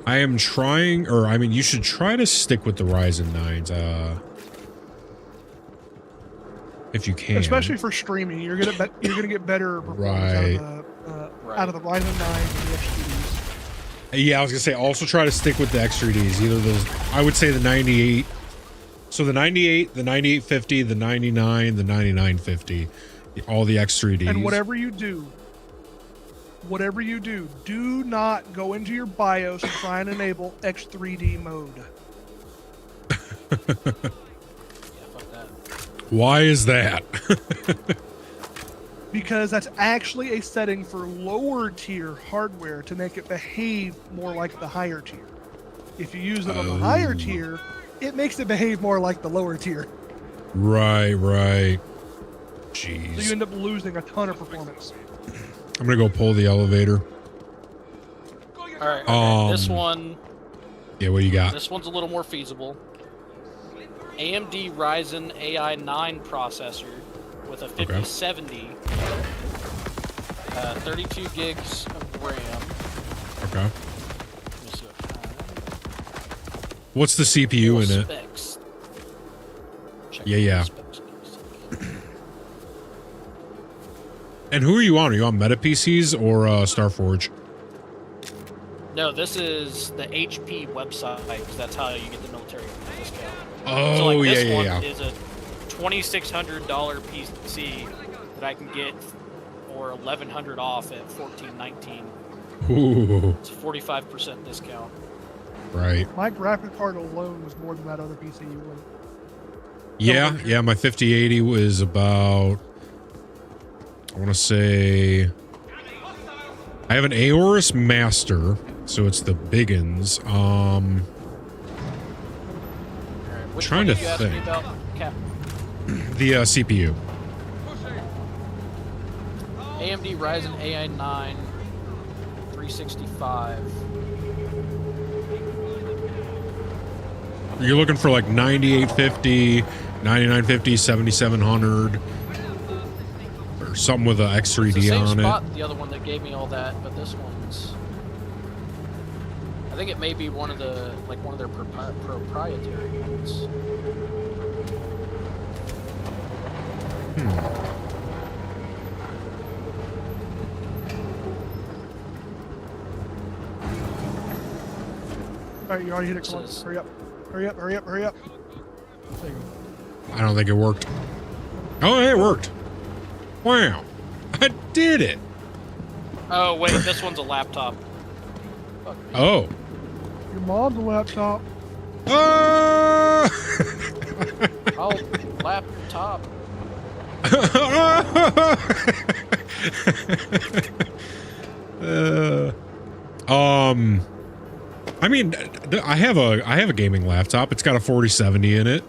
I am trying, or I mean, you should try to stick with the Ryzen 9s, if you can. Especially for streaming, you're gonna get better performance out of the Ryzen 9 and the XGDs. Yeah, I was gonna say also try to stick with the X3Ds. Either those, I would say the 98. So the 98, the 9850, the 99, the 9950, all the X3Ds. And whatever you do, do not go into your BIOS and try and enable X3D mode. Why is that? Because that's actually a setting for lower tier hardware to make it behave more like the higher tier. If you use it on the higher tier, it makes it behave more like the lower tier. Right. Jeez. So you end up losing a ton of performance. I'm gonna go pull the elevator. Alright, this one... Yeah, what you got? This one's a little more feasible. AMD Ryzen AI 9 processor with a 5070, 32 gigs of RAM. Okay. What's the CPU in it? Specs. Yeah. And who are you on? Are you on Meta PCs or Starforge? No, this is the HP website, because that's how you get the military discount. Oh, so, like, this yeah. one is a $2,600 PC that I can get for $1,100 off at $1,419. Ooh. It's a 45% discount. Right. My graphic card alone was more than that other PC you went. Yeah, my 5080 was about, I want to say, I have an Aorus Master, so it's the biggins. Which trying one to did you ask me think. about, Cap? The CPU. AMD Ryzen AI 9 365. You're looking for like 9850, 9950, 7700, or something with an X3D It's the same on spot, it. the other one that gave me all that, but this one's... I think it may be one of the, like, one of their proprietary ones. Alright, you already hit it. Come on. Hurry up. Hurry up. There you go. I don't think it worked. Oh, it worked. Wow. I did it. Oh, wait, this one's a laptop. Oh. Your mom's a laptop. Oh, laptop. I mean, I have a gaming laptop. It's got a 4070 in it.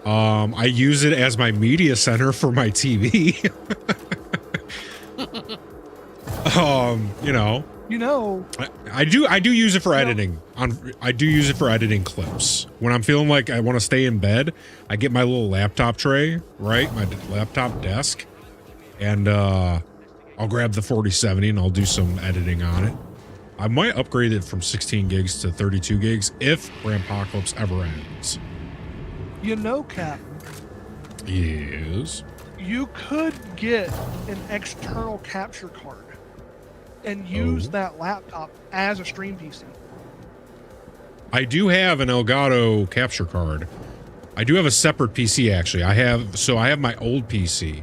I use it as my media center for my TV. You know, I do use it for editing. I do use it for editing clips. When I'm feeling like I want to stay in bed, I get my little laptop tray, right? My laptop desk, and I'll grab the 4070 and I'll do some editing on it. I might upgrade it from 16 gigs to 32 gigs if Rampocalypse ever ends. You know, Cap. Yes. You could get an external capture card and use that laptop as a stream PC. I do have an Elgato capture card. I do have a separate PC actually. I have my old PC,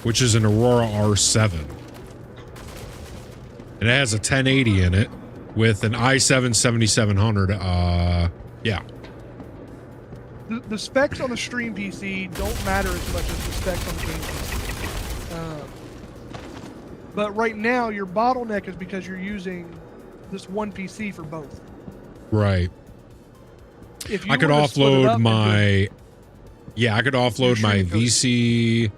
which is an Aurora R7. And it has a 1080 in it with an i7 7700. Yeah. The specs on the stream PC don't matter as much as the specs on the game PC. But right now, your bottleneck is because you're using this one PC for both. Right. If you I could were to split it offload up my... Yeah, I could offload my stream code. VC.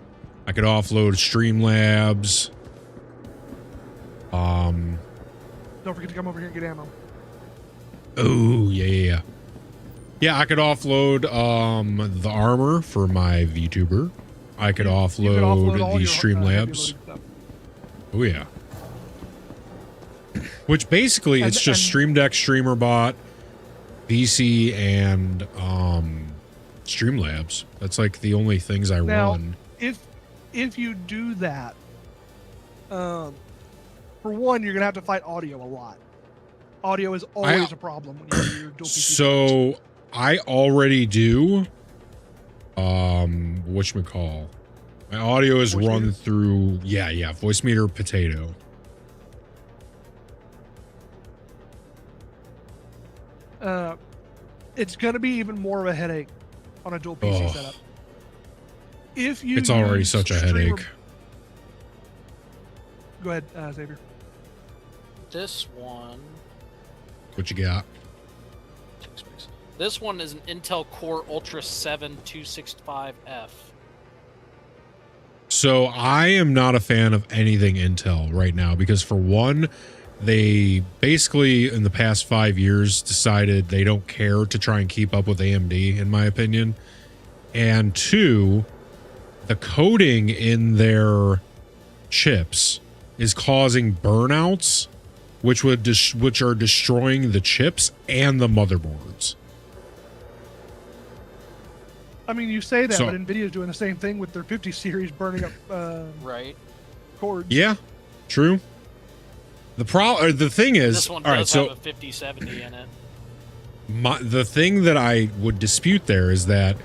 I could offload Streamlabs. Don't forget to come over here and get ammo. Oh, yeah. Yeah, I could offload the armor for my VTuber. I could offload all the your, Streamlabs. stuff. Oh, yeah. Which basically, it's just Stream Deck, Streamer Bot, VC, and Streamlabs. That's like the only things I run. If you do that, for one, you're gonna have to fight audio a lot. Audio is always a problem when you do your dual PC. So I already do. Whatchamacall? My audio is run through. Yeah. Voice meter potato. It's gonna be even more of a headache on a dual PC setup. If you It's already use such a streamer- headache. Go ahead, Xavier. This one. What you got? This one is an Intel Core Ultra 7 265F. So I am not a fan of anything Intel right now because, for one, they basically in the past 5 years decided they don't care to try and keep up with AMD, in my opinion. And two, the coding in their chips is causing burnouts, which are destroying the chips and the motherboards. I mean, you say that, So- but Nvidia's doing the same thing with their 50 series, burning up right cords. Yeah, true. The thing is, This one all right, does so have a 5070 in it. the thing that I would dispute there is that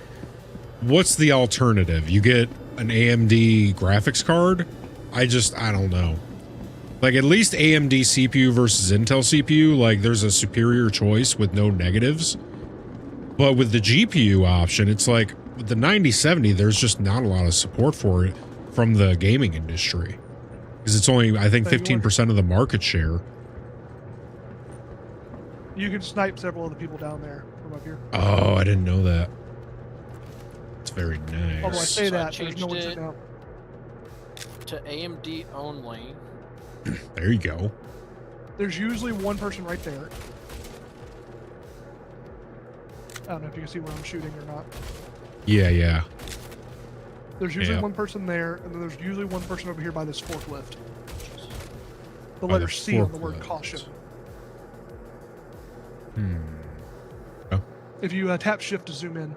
what's the alternative? You get an AMD graphics card? I don't know. Like, at least AMD CPU versus Intel CPU, like, there's a superior choice with no negatives. But with the GPU option, it's like with the 9070, there's just not a lot of support for it from the gaming industry. Because it's only, I think, 15% of the market share. You can snipe several of the people down there from up here. Oh, I didn't know that. It's very nice. Although I say So I that, there's changed no one it sitting out. to AMD only. There you go. There's usually one person right there. I don't know if you can see where I'm shooting or not. Yeah. There's usually Yeah. one person there, and then there's usually one person over here by this forklift. The By letter the C on the word forklift. caution. Oh. If you tap shift to zoom in.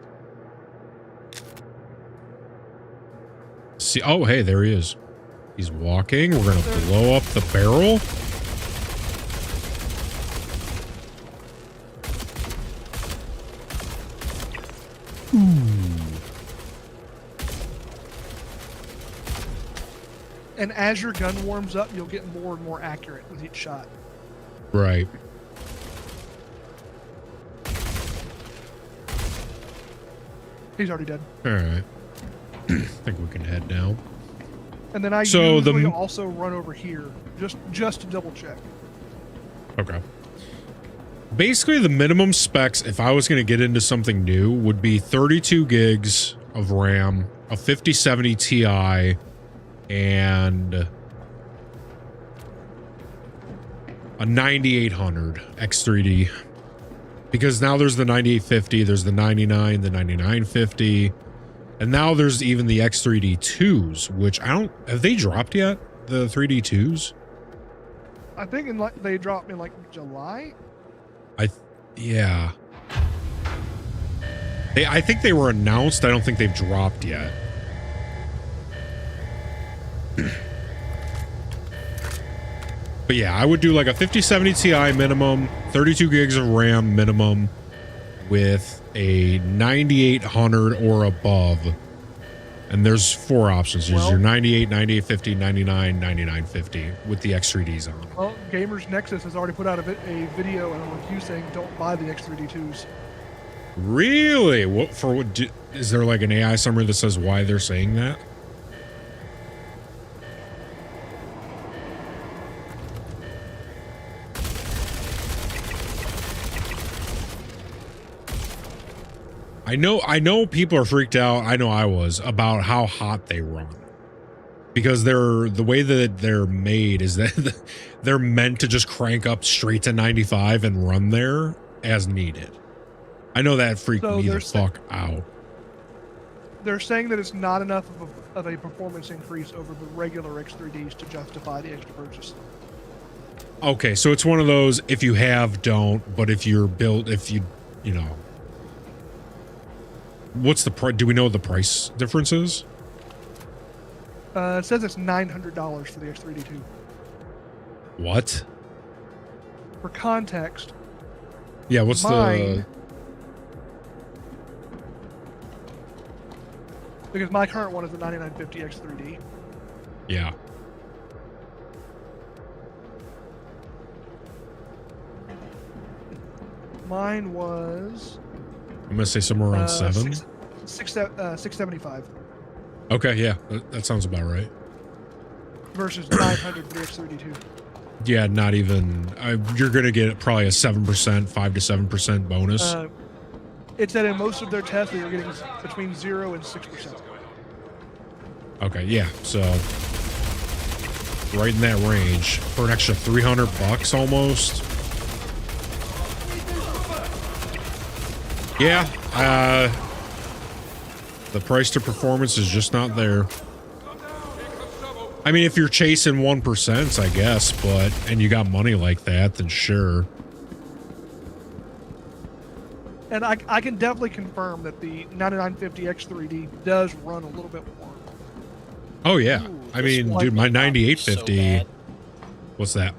See, oh, hey, there he is. He's walking. We're going to blow up the barrel. And as your gun warms up, you'll get more and more accurate with each shot. Right. He's already dead. All right. I think we can head now. And then I So usually the- also run over here just to double check. Okay. Basically, the minimum specs, if I was going to get into something new, would be 32 gigs of RAM, a 5070 Ti, and a 9800 X3D. Because now there's the 9850, there's the 99, the 9950, and now there's even the X3D2s, which have they dropped yet? The 3D2s? I think they dropped in like July. Yeah. I think they were announced. I don't think they've dropped yet. But yeah, I would do like a 5070 Ti minimum, 32 gigs of RAM minimum, with a 9800 or above And there's 4 options. There's Well- your 98, 9850, 99, 9950 with the X3Ds on. Well, Gamers Nexus has already put out a video and a review saying don't buy the X3D2s. Really? Is there like an AI summary that says why they're saying that? I know people are freaked out. I know I was about how hot they run. Because the way that they're made is that they're meant to just crank up straight to 95 and run there as needed. I know that freaked me the fuck out. They're saying that it's not enough of a performance increase over the regular X3Ds to justify the extra purchase. Okay, so it's one of those, if you have, don't, but if you're built, you know. What's the price? Do we know what the price difference is? It says it's $900 for the X3D2. What? For context. Yeah, what's the... Because my current one is the 9950 X3D. Yeah. Mine was... I'm going to say somewhere around 7. 675. Okay, yeah, that sounds about right. Versus 900 for the X32. Yeah, not even. You're going to get probably a 7%, 5 to 7% bonus. It said in most of their tests they were getting between 0 and 6%. Okay, yeah, so right in that range for an extra $300 almost. Yeah, the price to performance is just not there. I mean, if you're chasing 1%, I guess, and you got money like that, then sure. And I can definitely confirm that the 9950 X3D does run a little bit more. Oh yeah, I mean, dude, my 9850. So what's that?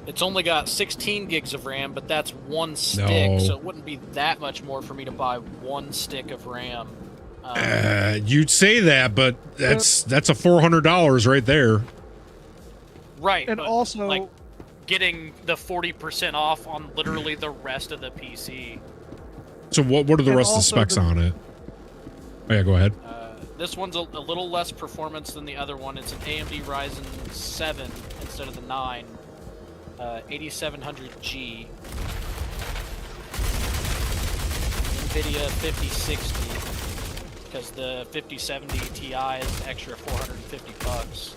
It's only got 16 gigs of RAM, but that's one stick, No. so it wouldn't be that much more for me to buy one stick of RAM. You'd say that, but that's a $400 right there. Right, and but also like getting the 40% off on literally the rest of the PC. So what are the And rest of the also specs on it? Oh yeah, go ahead. This one's a little less performance than the other one. It's an AMD Ryzen 7 instead of the 9. 8700G. NVIDIA 5060. Because the 5070 Ti is extra $450.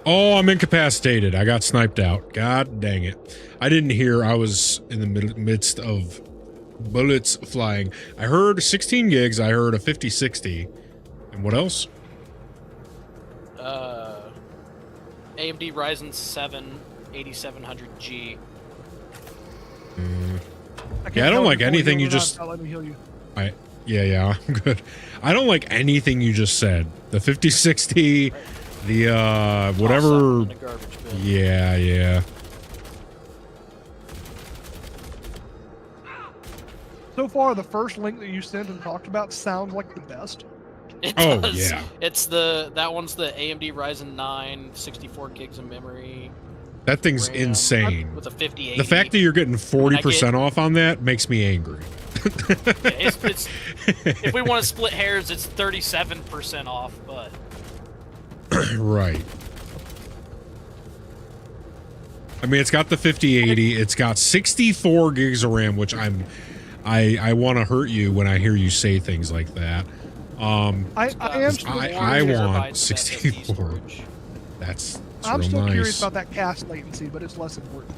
Oh, I'm incapacitated. I got sniped out. God dang it. I didn't hear. I was in the midst of bullets flying. I heard 16 gigs. I heard a 5060. And what else? AMD Ryzen 7 8700G. Yeah, I don't like anything you just... Let me heal you. Yeah, I'm good. I don't like anything you just said. The 5060, the whatever. Yeah. So far, the first link that you sent and talked about sounds like the best. It Oh, does. yeah. It's that one's the AMD Ryzen 9, 64 gigs of memory. That thing's RAM insane. With a 5080. The fact that you're getting 40% off on that makes me angry. Yeah, it's if we want to split hairs, it's 37% off, but Right. I mean, it's got the 5080. It's got 64 gigs of RAM, which I want to hurt you when I hear you say things like that. I want 64. That's I'm real still nice. curious about that cast latency, but it's less important.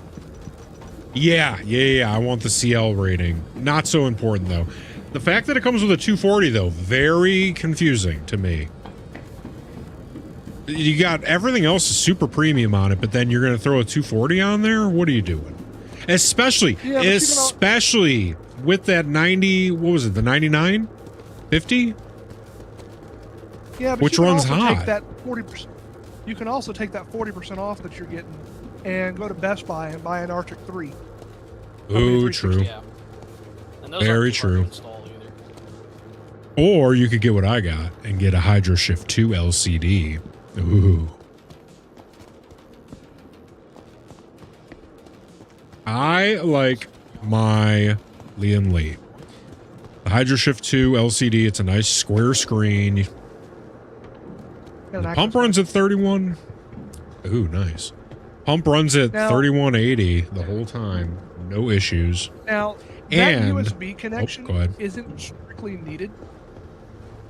Yeah. I want the CL rating. Not so important though. The fact that it comes with a 240 though, very confusing to me. You got everything else is super premium on it, but then you're going to throw a 240 on there? What are you doing? Especially with that 90, what was it? The 99? 50? Yeah, but which you can runs also hot. Take that 40%. You can also take that 40% off that you're getting and go to Best Buy and buy an Arctic 3. Ooh, true. Yeah. And those Very aren't too hard to true. install either. Or you could get what I got and get a Hydro Shift 2 LCD. Ooh. I like my Liam Late. The Hydro Shift 2 LCD, it's a nice square screen. The pump runs at 31. Ooh, nice. Pump runs at 3180 the whole time. No issues. Now, And that USB connection go ahead. isn't strictly needed.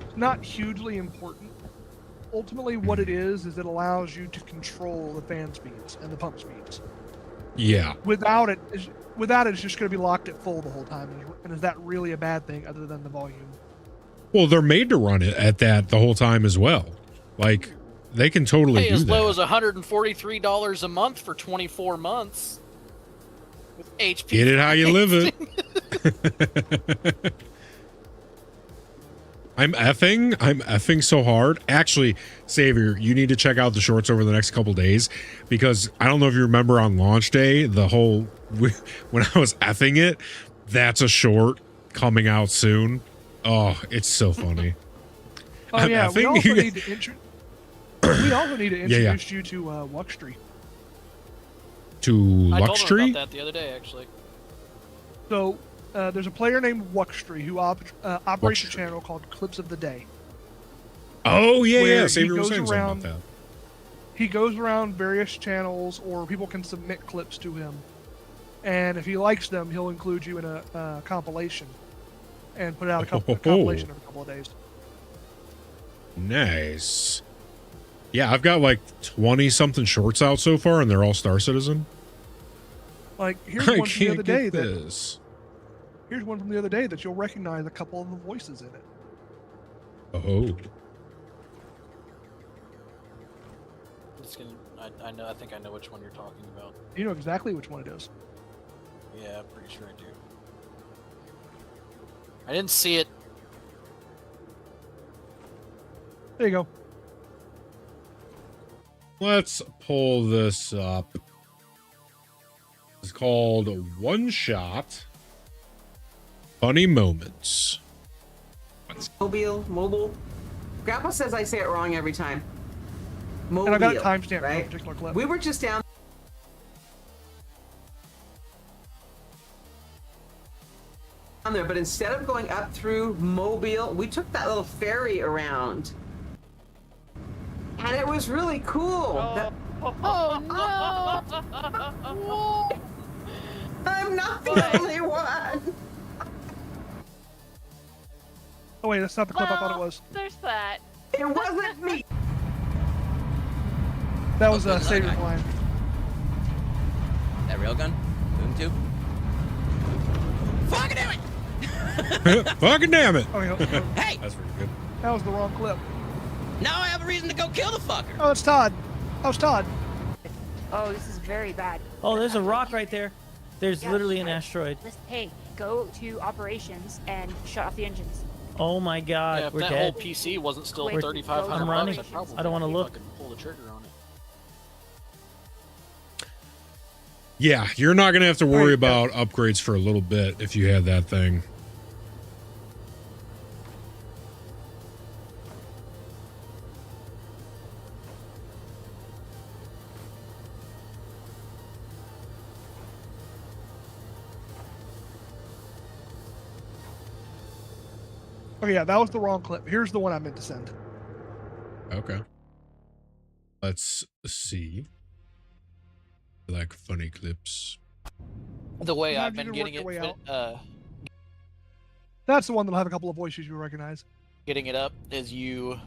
It's not hugely important. Ultimately, what it is it allows you to control the fan speeds and the pump speeds. Yeah. Without it, it's just going to be locked at full the whole time. And is that really a bad thing other than the volume? Well, they're made to run it at that the whole time as well. Like, they can totally Pay do as that. low as $143 a month for 24 months. With HP. Get it how you live it. I'm effing so hard. Actually, Savior, you need to check out the shorts over the next couple days, because I don't know if you remember on launch day, when I was effing it, that's a short coming out soon. Oh, it's so funny. Oh, yeah. We also need to introduce you to Wuxtree. To I told him Luxtree? about that the other day, actually. So, there's a player named Wuxtree who operates a channel called Clips of the Day. Oh, yeah, where yeah. Savior was saying something about that. He goes around various channels, or people can submit clips to him. And if he likes them, he'll include you in a compilation and put out a compilation every couple of days. Nice. Yeah, I've got like 20-something shorts out so far, and they're all Star Citizen. Like, here's I one from the other can't day get this. Here's one from the other day that you'll recognize a couple of the voices in it. Oh. I think I know which one you're talking about. You know exactly which one it is. Yeah, I'm pretty sure I do. I didn't see it. There you go. Let's pull this up. It's called One Shot Funny Moments. Mobile. Grandpa says I say it wrong every time. Mobile. And I got a timestamp for a right? particular clip. We were just down there, but instead of going up through Mobile, we took that little ferry around. And it was really cool. Oh no! I'm not the only one. Oh wait, that's not the clip I thought it was. There's that. It wasn't me. That was a Savior line. That railgun? Boom tube? Fucking damn it! Fucking damn it! Oh, yeah. Hey! That's pretty good. That was the wrong clip. Now I have a reason to go kill the fucker. Oh, it's Todd. That was Todd. Oh, this is very bad. Oh, there's a rock right there. There's Yeah, literally an right. asteroid. Hey, go to operations and shut off the engines. Oh my god, Yeah, if we're that dead. whole PC wasn't still Quick, $3,500, I'm running. I'd probably I don't want to look. fucking pull the trigger on it. Yeah, you're not going to have to worry about upgrades for a little bit if you had that thing. Oh yeah, that was the wrong clip. Here's the one I meant to send. Okay. Let's see. Like funny clips. The way How'd I've you been work getting your it, way out? That's the one that'll have a couple of voices you recognize. getting it up is you.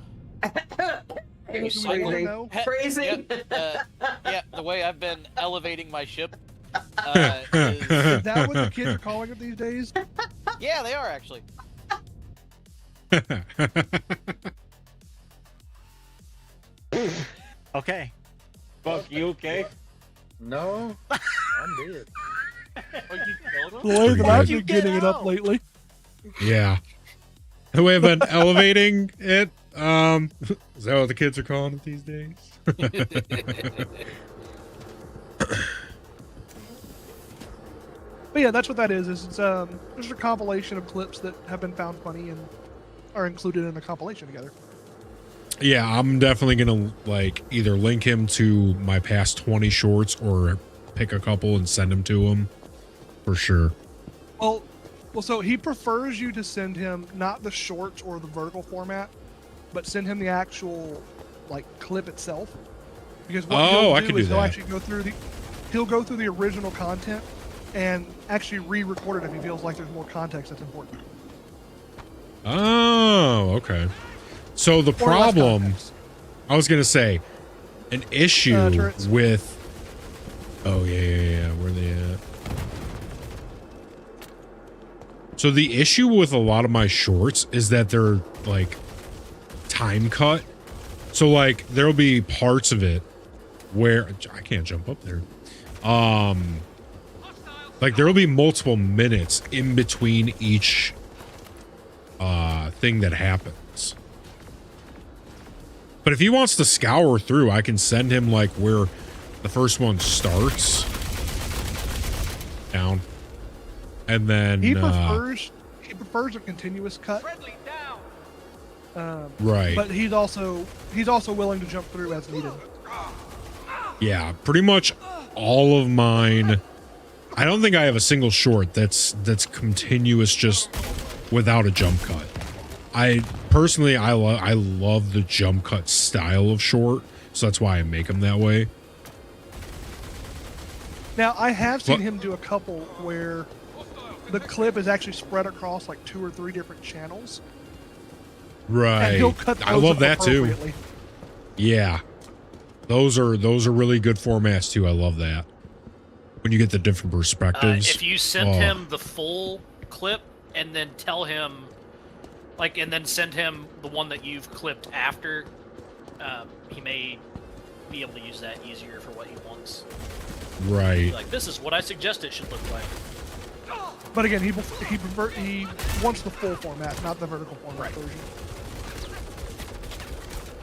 You Phrasing. Phrasing. Yeah, the way I've been elevating my ship. Is that what the kids are calling it these days? Yeah, they are actually. Okay. Fuck you, okay? No, I'm dead. The way that I've been getting it up lately. Yeah. The way I've been elevating it. Is that what the kids are calling it these days? But yeah, that's what that is. It's just a compilation of clips that have been found funny and are included in a compilation together. Yeah, I'm definitely gonna like either link him to my past 20 shorts or pick a couple and send them to him for sure. Well, so he prefers you to send him not the shorts or the vertical format, but send him the actual like clip itself. Because what he'll do is he'll actually he'll go through the original content and actually re-record it if he feels like there's more context that's important. Oh, okay. So the problem, I was gonna say, an issue with. Oh yeah. Where are they at? So the issue with a lot of my shorts is that they're like time cut. So like there'll be parts of it where I can't jump up there. Like there'll be multiple minutes in between each thing that happens. But if he wants to scour through, I can send him like where the first one starts down. And then he prefers a continuous cut. Right. But he's also willing to jump through as needed. Yeah, pretty much all of mine. I don't think I have a single short that's continuous just without a jump cut. I personally I love the jump cut style of short, so that's why I make them that way. Now I have seen him do a couple where the clip is actually spread across like 2 or 3 different channels. Right. And he'll cut those I love that too. appropriately. Yeah. Those are really good formats too. I love that. When you get the different perspectives. If you send him the full clip and then tell him, like, and then send him the one that you've clipped after, he may be able to use that easier for what he wants. Right. Like, this is what I suggest it should look like. But again, he wants the full format, not the vertical format version.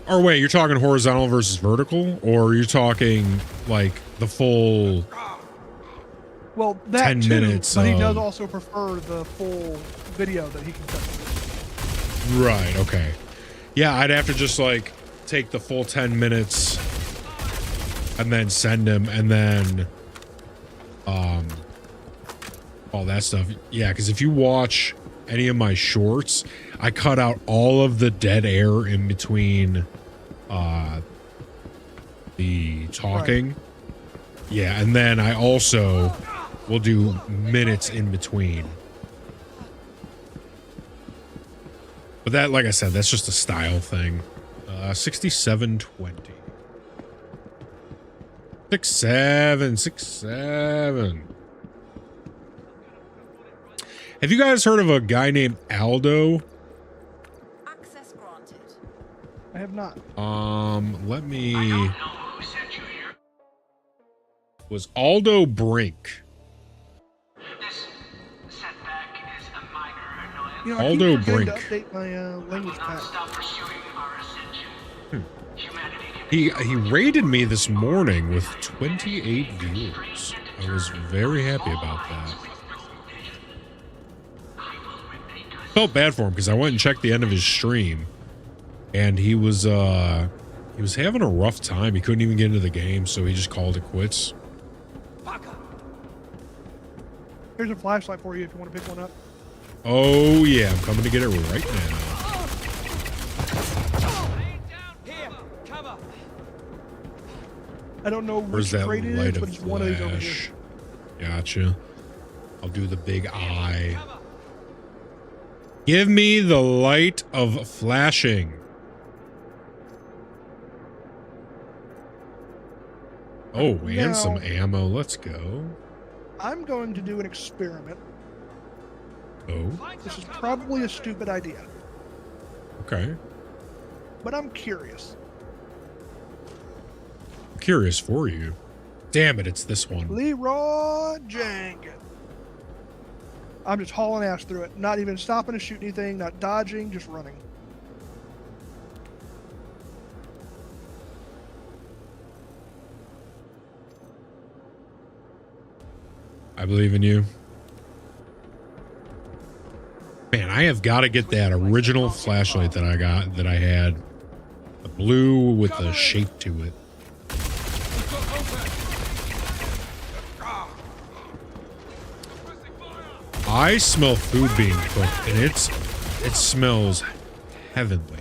Or wait, you're talking horizontal versus vertical, or you're talking like the full? Well, that 10 too, minutes. But he does also prefer the full video that he can cut. Right. Okay. Yeah, I'd have to just like take the full 10 minutes and then send him, and then all that stuff. Yeah, because if you watch any of my shorts, I cut out all of the dead air in between the talking. Right. Yeah, and then I also will do minutes in between. But that, like I said, that's just a style thing. 6720. 67. Have you guys heard of a guy named Aldo? Access granted. I have not. Let me. Was Aldo Brink? You know, Aldo I keep Brink. To update my language pack. He rated me this morning with 28 viewers. I was very happy about that. Felt bad for him because I went and checked the end of his stream, and he was having a rough time. He couldn't even get into the game, so he just called it quits. Here's a flashlight for you if you want to pick one up. Oh yeah, I'm coming to get it right now. I don't know Where's which that crate it light is, of but it's one of these over here. flash? Gotcha. I'll do the big eye. Give me the light of flashing. Oh, and Now, some ammo. Let's go. I'm going to do an experiment. Oh, This is probably a stupid idea, okay. but I'm curious. Curious for you. Damn it, it's this one. Leroy Jenkins. I'm just hauling ass through it, not even stopping to shoot anything, not dodging, just running. I believe in you. Man, I have got to get that original flashlight that I had. The blue with the shape to it. I smell food being cooked, and it smells heavenly.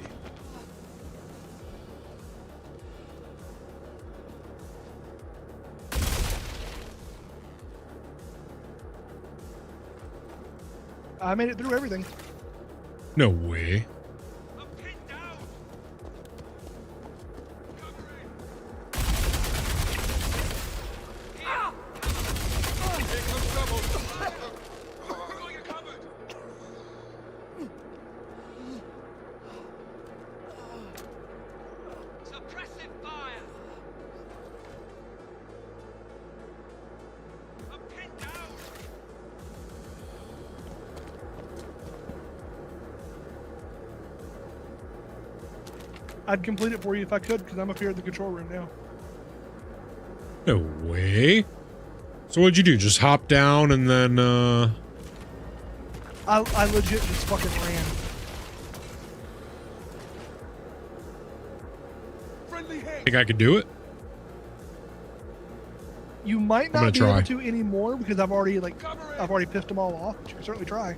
I made it through everything. No way. I'd complete it for you if I could, because I'm up here in the control room now. No way. So what'd you do? Just hop down and then, I legit just fucking ran. think I could do it? You might I'm not gonna be try. able to anymore because I've already pissed them all off, but you can certainly try.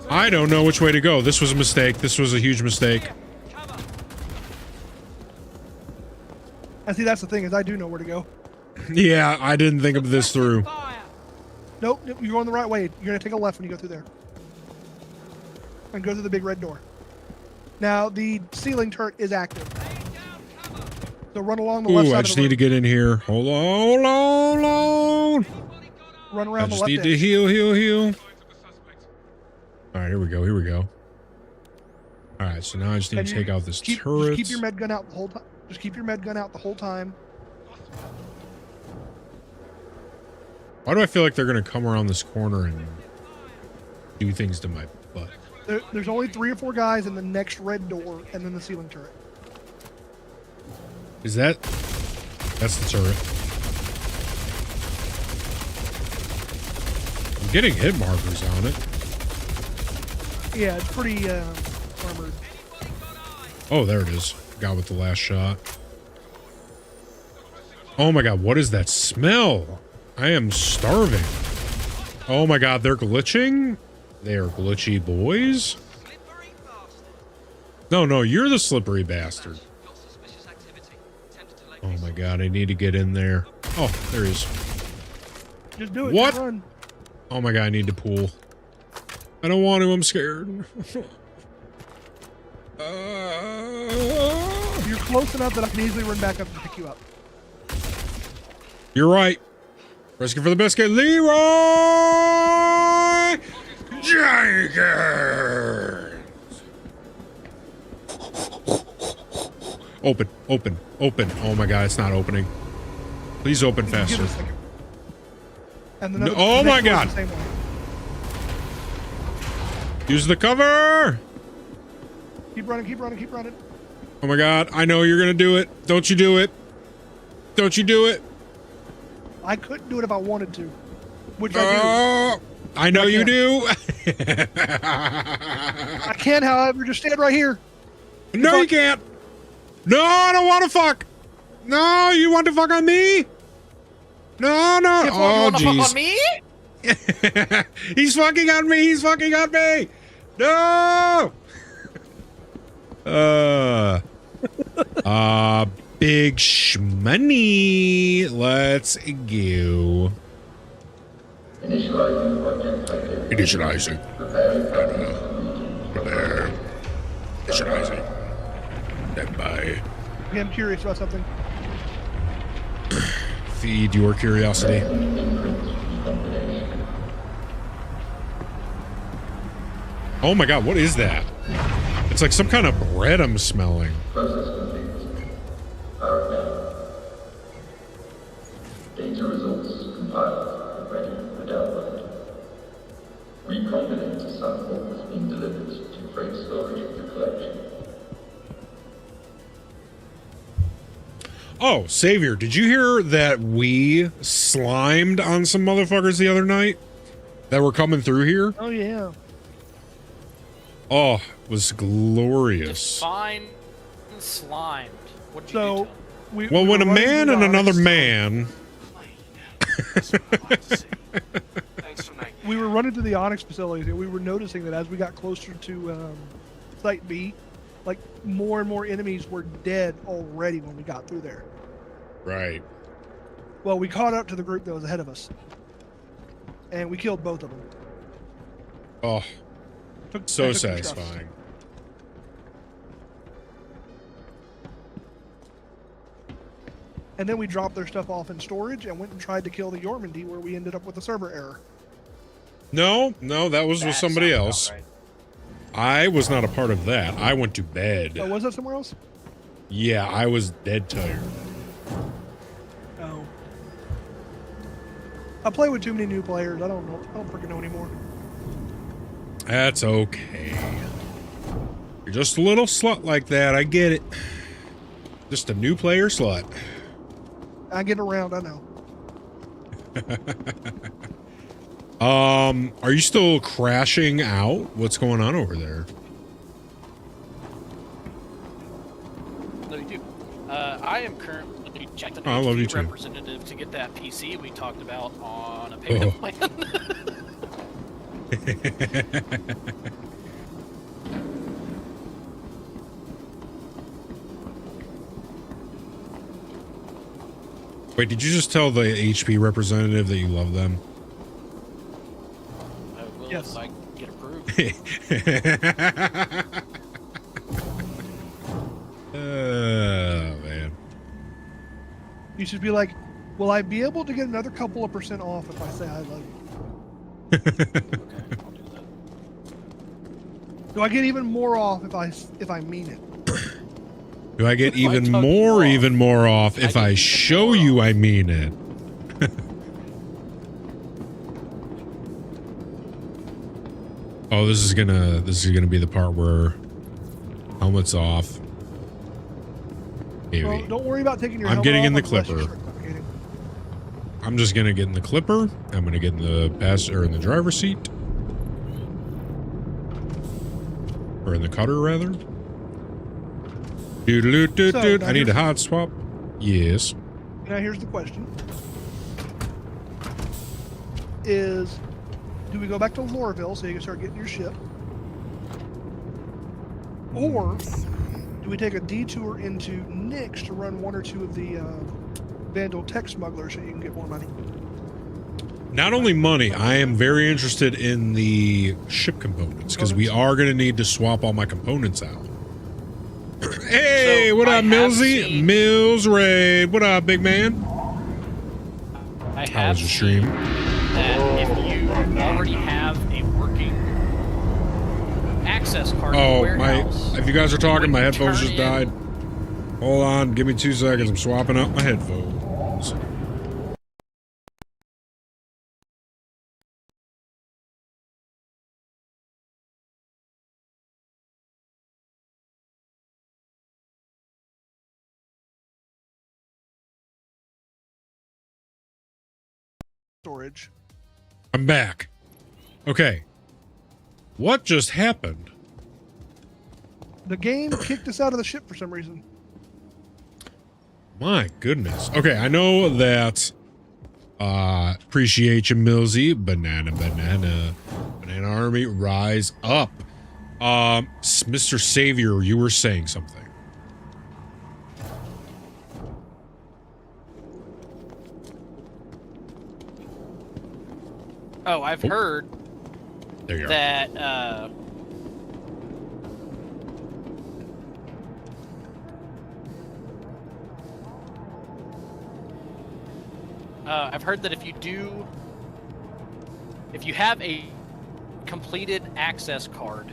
I don't know which way to go. This was a mistake. This was a huge mistake. And see, that's the thing, is I do know where to go. Yeah, I didn't think of this through. Nope, you're going the right way. You're gonna take a left when you go through there. And go through the big red door. Now, the ceiling turret is active. So run along the left Ooh, side I of just the need room. to get in here. Hold on, hold on. Run I around the just left need edge. to heal. All right, here we go. All right, so now I just need And to you take out this Just turret. keep your med gun out the whole time. Just keep your med gun out the whole time. Why do I feel like they're gonna come around this corner and do things to my butt? There's only 3 or 4 guys in the next red door, and then the ceiling turret. Is that? That's the turret. I'm getting hit markers on it. Yeah, it's pretty armored. Oh, there it is. Got with the last shot. Oh my god, what is that smell? I am starving. Oh my god, they're glitching? They are glitchy boys? No, you're the slippery bastard. Oh my god, I need to get in there. Oh, there he is. Just do it. What? Just run. Oh my god, I need to pool. I don't want to, I'm scared. You're close enough that I can easily run back up and pick you up. You're right. Risking for the biscuit, Leroy Jenkins. Open. Oh my god, it's not opening. Please open faster. And No, oh my god. The same way. Use the cover. Keep running. Oh my god, I know you're gonna do it. Don't you do it. I couldn't do it if I wanted to. Which I do. I know you do. I can, however, just stand right here. No, you can't. No, I don't want to fuck. No, you want to fuck on me? No. Oh, jeez. me? He's fucking on me. No. Big shmoney. Let's go. Initializing. Prepare. Initializing. Standby. Okay, I'm curious about something. Feed your curiosity. Oh my god, what is that? It's like some kind of bread I'm smelling. Data results compiled, ready for download. Recombinant sample has been delivered to freight storage for collection. Oh, Savior, did you hear that we slimed on some motherfuckers the other night that were coming through here? Oh, yeah. Oh, it was glorious. Fine slimed. What'd you So, do Well, when a man and another man. We were running to the Onyx facilities, and we were noticing that as we got closer to Site B, like more and more enemies were dead already when we got through there. Right. Well, we caught up to the group that was ahead of us, and we killed both of them. Oh, Took so some shots. satisfying. And then we dropped their stuff off in storage and went and tried to kill the Yormandy, where we ended up with a server error. No, that was with somebody else. right. I was not a part of that. I went to bed. Oh, was that somewhere else? Yeah, I was dead tired. Oh. I play with too many new players. I don't know. I don't freaking know anymore. That's okay. You're just a little slut like that. I get it. Just a new player slut. I get around, I know. Are you still crashing out? What's going on over there? No, you do. I am currently checking I love you too. representative to get that PC we talked about on a payment plan. Wait, did you just tell the HP representative that you love them? I will Yes. if I get approved. Oh, man. You should be like, will I be able to get another couple of % off if I say I love you? Do I get even more off if I mean it? Do I get even more off if I show you I mean it? Oh, this is gonna be the part where helmet's off. Maybe. Well, don't worry about taking your I'm helmet getting off in the unless you're Clipper. suffocating. I'm just gonna get in the Clipper. I'm gonna get in the passenger in the driver's seat. Or in the cutter, rather. Doot. I need a hot swap. Yes. Now here's the question. Do we go back to Lorville so you can start getting your ship? Or do we take a detour into Nyx to run one or two of the Vandal tech smugglers so you can get more money? Not only money, I am very interested in the ship components because we are going to need to swap all my components out. Hey, So what I up, have Millsy? seen- Mills Raid. What up, big man? I How have was your stream? that if you already have a working access card in the Oh, warehouse, if you guys are talking, my when you headphones turn just in- died. Hold on, give me 2 seconds. I'm swapping out my headphones. Storage. I'm back. Okay. What just happened? The game kicked us out of the ship for some reason. My goodness. Okay, I know that appreciate you, Millsy. Banana Army, rise up. Mr. Savior, you were saying something. Oh, I've heard There you are. that I've heard that if you have a completed access card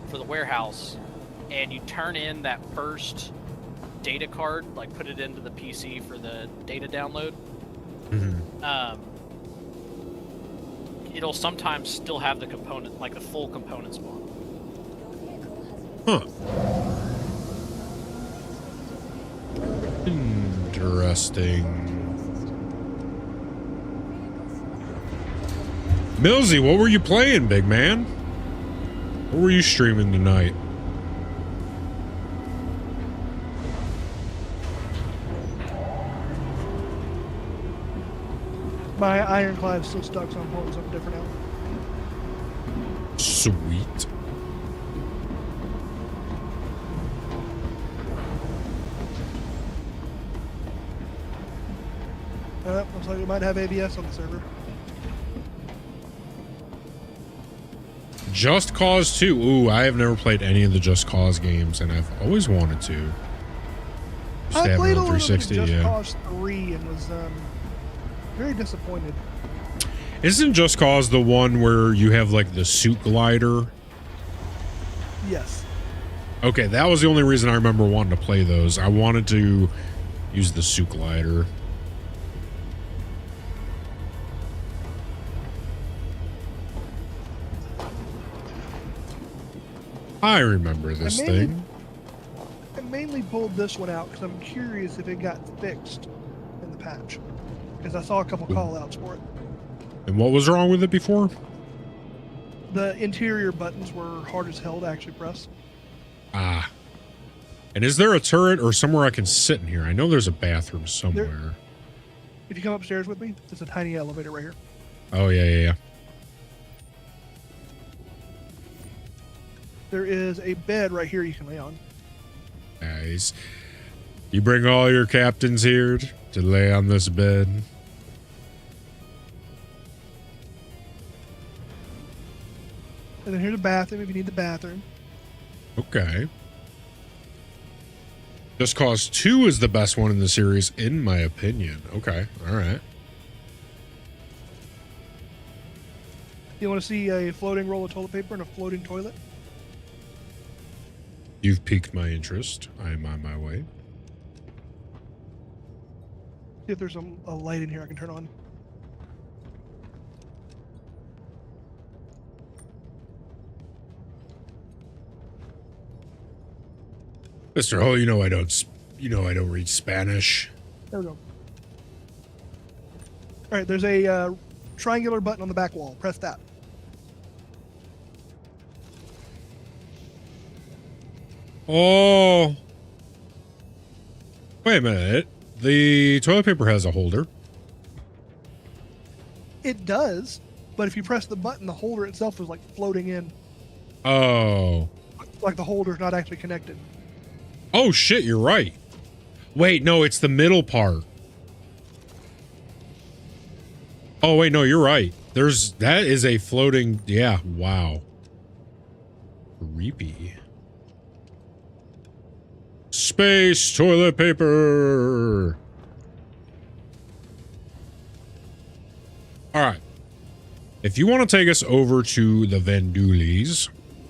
for the warehouse and you turn in that first data card, like put it into the PC for the data download, it'll sometimes still have the component, like the full component spawn. Huh. Interesting. Millsy, what were you playing, big man? What What were you streaming tonight? My ironclad's still stuck, so I'm pulling something different out. Sweet. Looks like we might have ABS on the server. Just Cause 2. Ooh, I have never played any of the Just Cause games, and I've always wanted to. Just I have it played a on little bit of 360, Just yeah. Cause 3 and was very disappointed. Isn't Just Cause the one where you have like the suit glider? Yes. Okay, that was the only reason I remember wanting to play those. I wanted to use the suit glider. I remember this thing. I mainly pulled this one out because I'm curious if it got fixed in the patch. Because I saw a couple call outs for it. And what was wrong with it before? The interior buttons were hard as hell to actually press. Ah. And is there a turret or somewhere I can sit in here? I know there's a bathroom somewhere. If you come upstairs with me, there's a tiny elevator right here. Oh, yeah. There is a bed right here you can lay on. Nice. You bring all your captains here to lay on this bed. And then here's a bathroom if you need the bathroom. Okay. Just Cause 2 is the best one in the series, in my opinion. Okay, all right. You want to see a floating roll of toilet paper and a floating toilet? You've piqued my interest. I am on my way. See if there's a light in here I can turn on. Mr. Ho, you know I don't read Spanish. There we go. All right, there's a triangular button on the back wall. Press that. Oh. Wait a minute. The toilet paper has a holder. It does, but if you press the button, the holder itself is like floating in. Oh. Like the holder's not actually connected. Oh shit, you're right. Wait, no, it's the middle part. Oh wait, no, you're right. That is a floating, yeah, wow. Creepy. Space toilet paper. All right. If you want to take us over to the Vandulis,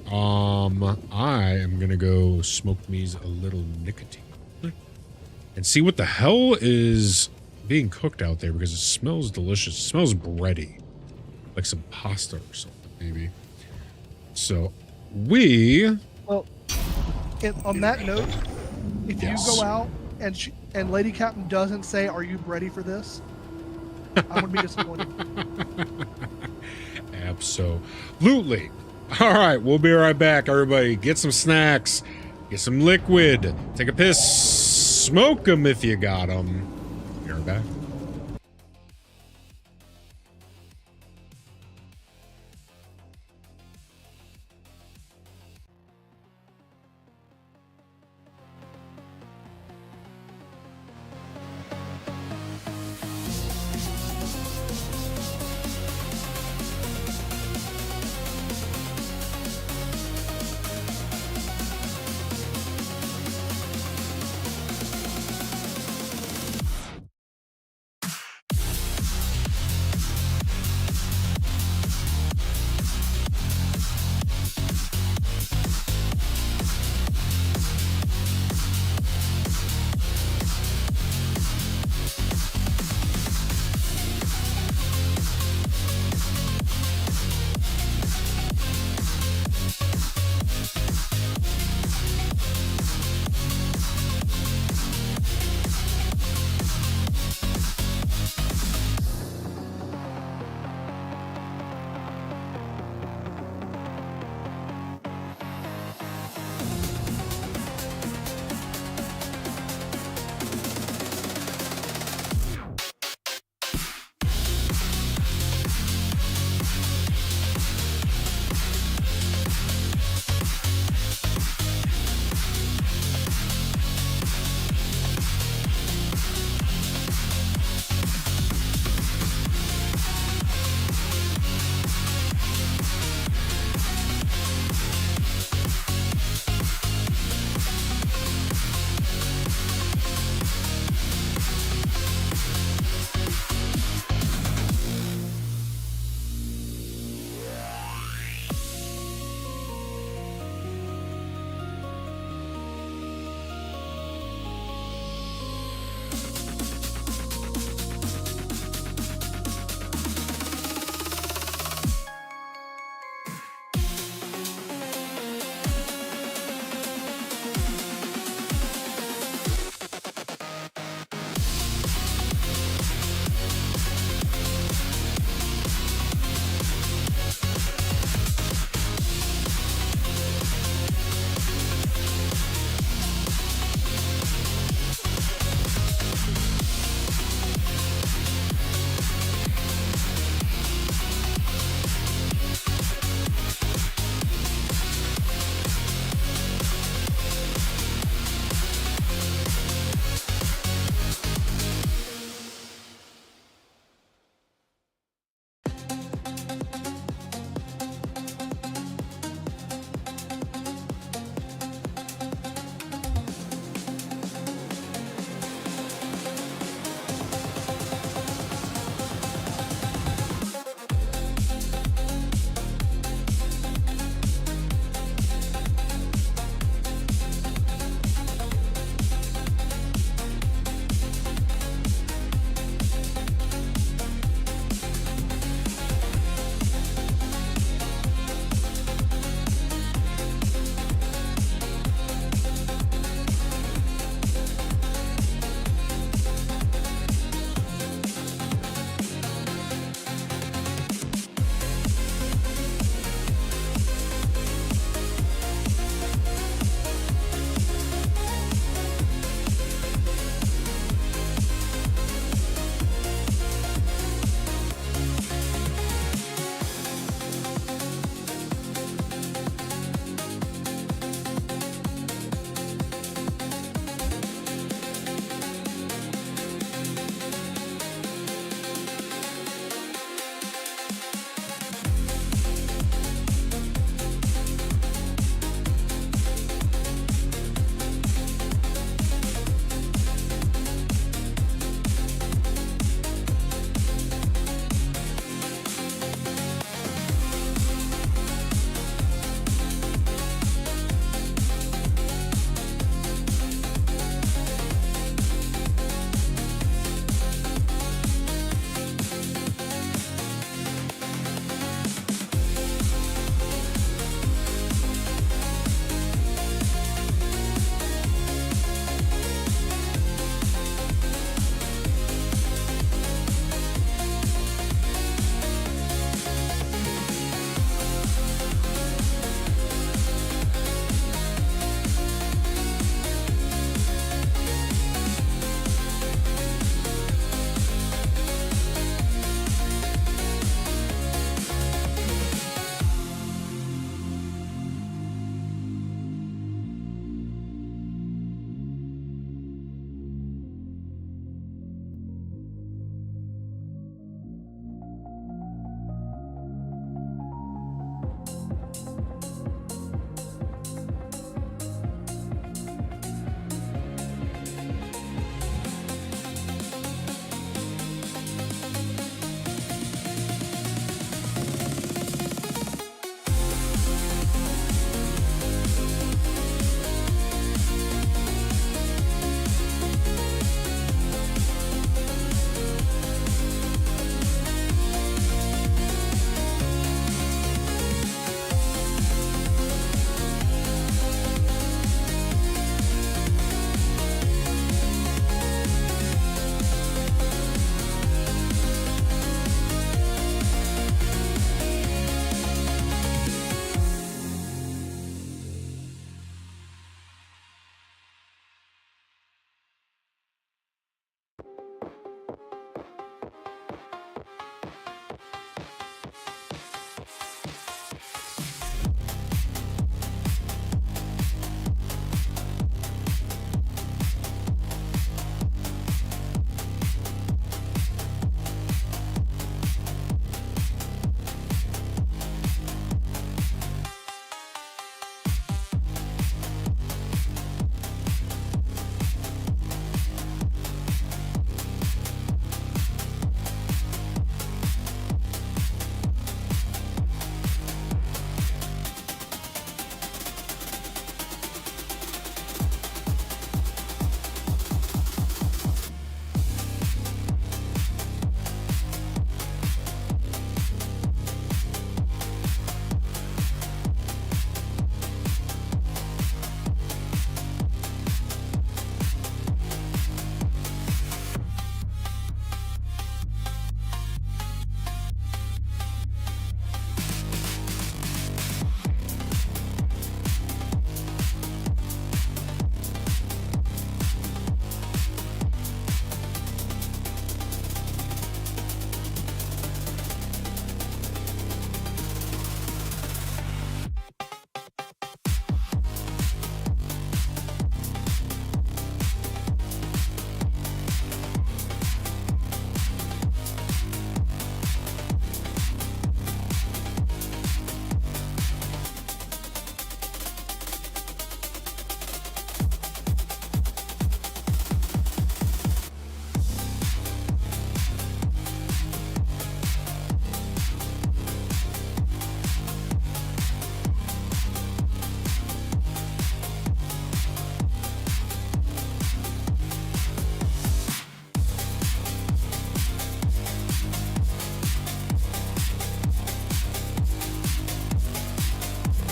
I am gonna go smoke me a little nicotine and see what the hell is being cooked out there, because it smells delicious. It smells bready, like some pasta or something, maybe. So Well, on that note, if you go out and Lady Captain doesn't say, "Are you ready for this?" I'm gonna be disappointed. Absolutely. All right, we'll be right back, everybody. Get some snacks, get some liquid, take a piss, smoke them if you got them. Be right back.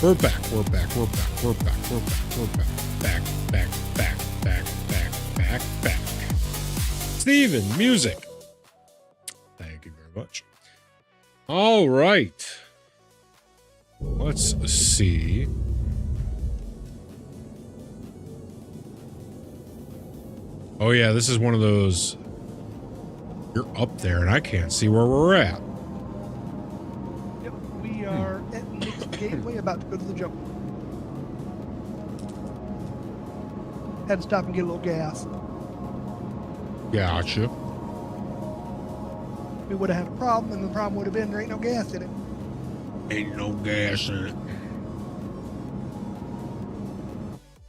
We're back. We're back. We're back. We're back. We're back. We're back. Back. Back. Back. Back. Back. Back. Back. Steven, music. Thank you very much. All right. Let's see. Oh yeah, this is one of those. You're up there, and I can't see where we're at. Yep, we are at Nick's Gateway, about to go to the jungle. Had to stop and get a little gas. Gotcha. We would have had a problem, and the problem would have been there ain't no gas in it. Ain't no gas in it.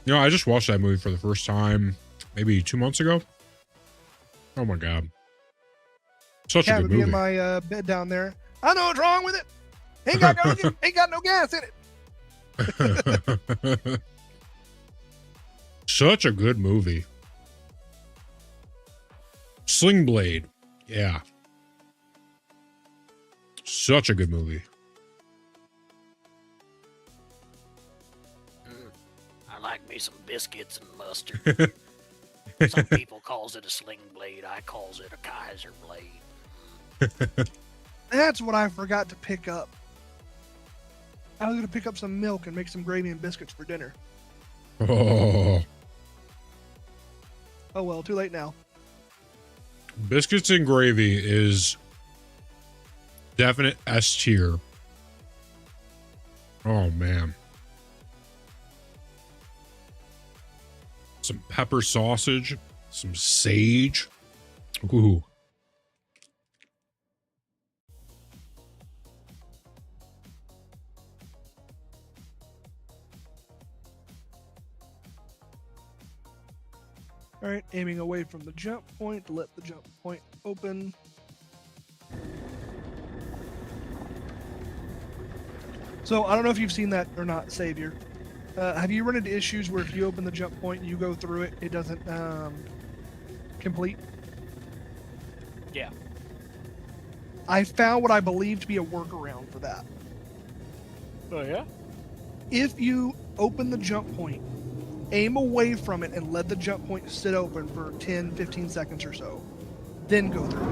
You know, I just watched that movie for the first time maybe 2 months ago. Oh my god. Such Cat a would good be in movie. my bed down there. I know what's wrong with it. Ain't got no gas in it. Such a good movie. Sling Blade. Yeah. Such a good movie. I like me some biscuits and mustard. Some people calls it a sling blade. I calls it a Kaiser blade. That's what I forgot to pick up. I was going to pick up some milk and make some gravy and biscuits for dinner. Oh. Oh well, too late now. Biscuits and gravy is definite S tier. Oh man. Some pepper sausage, some sage. Ooh. All right, aiming away from the jump point to let the jump point open. So I don't know if you've seen that or not, Savior. Have you run into issues where if you open the jump point, you go through it, it doesn't complete? Yeah. I found what I believe to be a workaround for that. Oh yeah? If you open the jump point, aim away from it and let the jump point sit open for 10, 15 seconds or so, then go through it.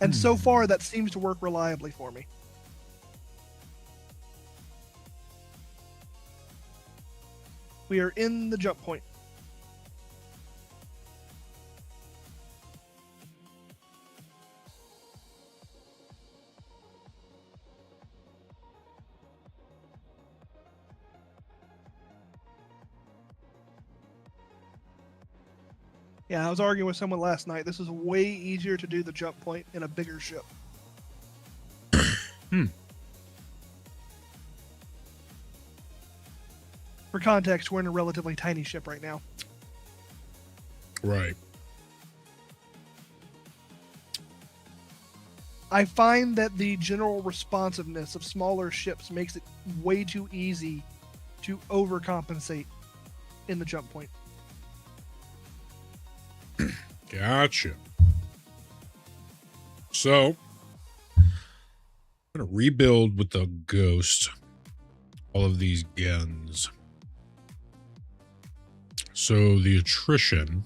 And so far, that seems to work reliably for me. We are in the jump point. Yeah, I was arguing with someone last night. This is way easier to do the jump point in a bigger ship. For context, we're in a relatively tiny ship right now. Right. I find that the general responsiveness of smaller ships makes it way too easy to overcompensate in the jump point. Gotcha. So, I'm going to rebuild with the Ghost all of these guns. So, the attrition.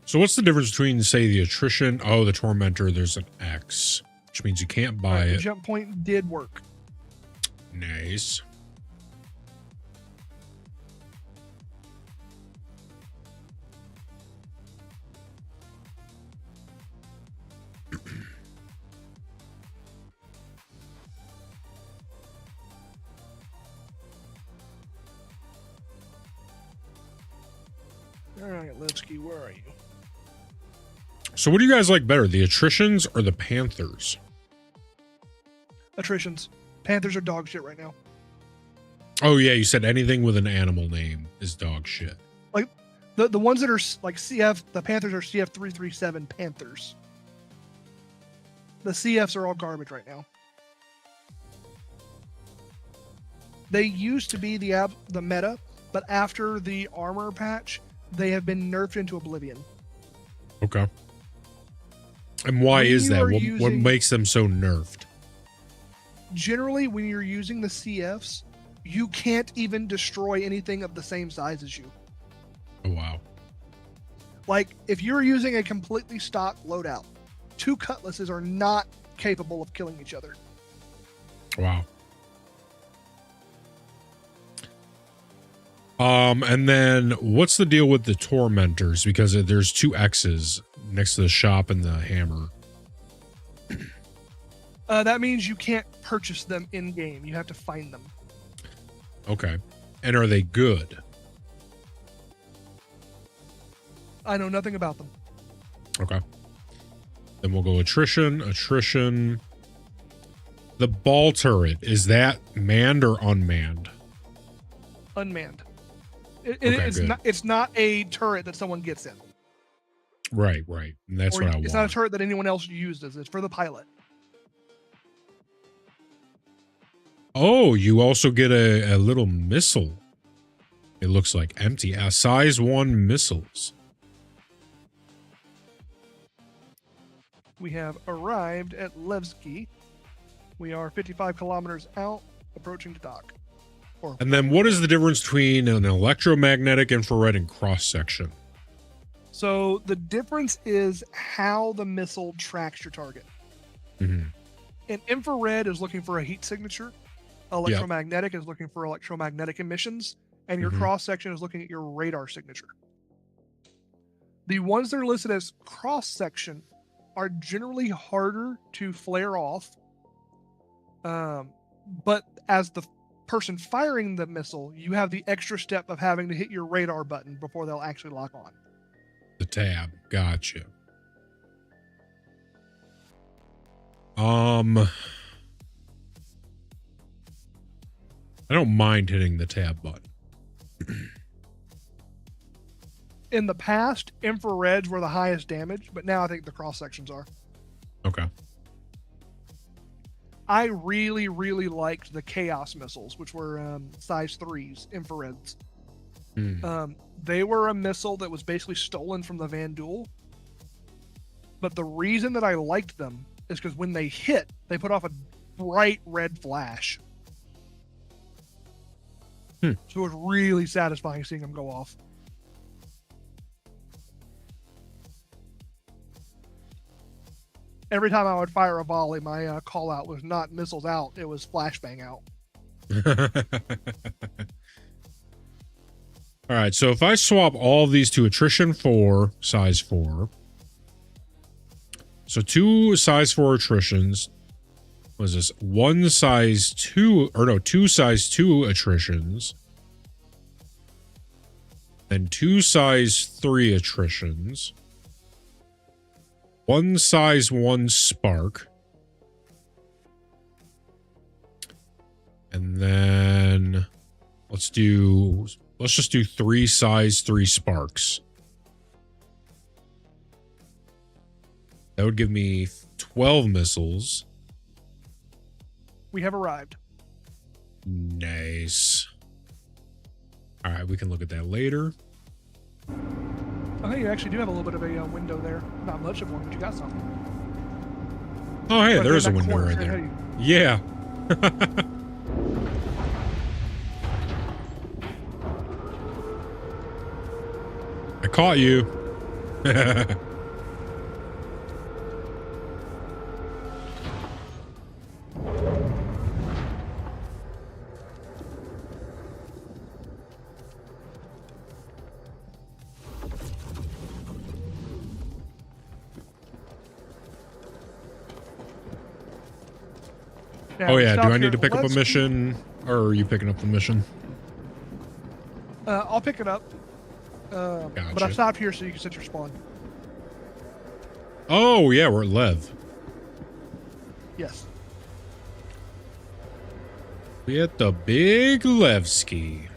So, what's the difference between, say, the attrition? Oh, the Tormentor, there's an X, which means you can't buy The it. jump point did work. Nice. All right, Lipsky, where are you? So, what do you guys like better, the attritions or the Panthers? Attritions. Panthers are dog shit right now. Oh, yeah, you said anything with an animal name is dog shit. Like, the ones that are like CF, the Panthers are CF337 Panthers. The CFs are all garbage right now. They used to be the meta, but after the armor patch, they have been nerfed into oblivion. Okay. And why When is you that? are What using- makes them so nerfed? Generally, when you're using the CFs, you can't even destroy anything of the same size as you. Oh, wow. Like, if you're using a completely stock loadout, 2 cutlasses are not capable of killing each other. Wow. And then what's the deal with the Tormentors? Because there's 2 X's next to the shop and the hammer. That means you can't purchase them in game. You have to find them. Okay. And are they good? I know nothing about them. Okay. Then we'll go attrition. The ball turret, is that manned or unmanned? Unmanned. Okay, good. It's not a turret that someone gets in. Right. And that's Or what I it's want. not a turret that anyone else uses. It's for the pilot. Oh, you also get a little missile. It looks like empty. Size 1 missiles. We have arrived at Levski. We are 55 kilometers out, approaching to dock. And then what is the difference between an electromagnetic, infrared, and cross-section? So the difference is how the missile tracks your target. Mm-hmm. An infrared is looking for a heat signature. Electromagnetic is looking for electromagnetic emissions. And your cross-section is looking at your radar signature. The ones that are listed as cross-section are generally harder to flare off. But as the person firing the missile, you have the extra step of having to hit your radar button before they'll actually lock on. The tab. Gotcha. I don't mind hitting the tab button. In the past, infrareds were the highest damage, but now I think the cross sections are. Okay. I really, really liked the Chaos missiles, which were size 3s, infrareds. They were a missile that was basically stolen from the Vandul. But the reason that I liked them is because when they hit, they put off a bright red flash. So it was really satisfying seeing them go off. Every time I would fire a volley, my call out was not missiles out, it was flashbang out. All right, so if I swap all of these to attrition 4, size 4. So 2 size 4 attritions. What is this? 1 size 2, or no, 2 size 2 attritions. And 2 size 3 attritions. 1 size 1 spark. And then let's just do 3 size 3 sparks. That would give me 12 missiles. We have arrived. Nice. All right, we can look at that later. I think you actually do have a little bit of a window there. Not much of one, but you got something. Oh, hey, Right there is a in that window corner right straight there. ahead of Yeah. I caught you. Now, Oh yeah, do stop I need here. to pick up a Let's- mission? Or are you picking up the mission? I'll pick it up. But I Gotcha. stopped here so you can set your spawn. Oh yeah, we're at Lev. Yes. We at the Big Levski.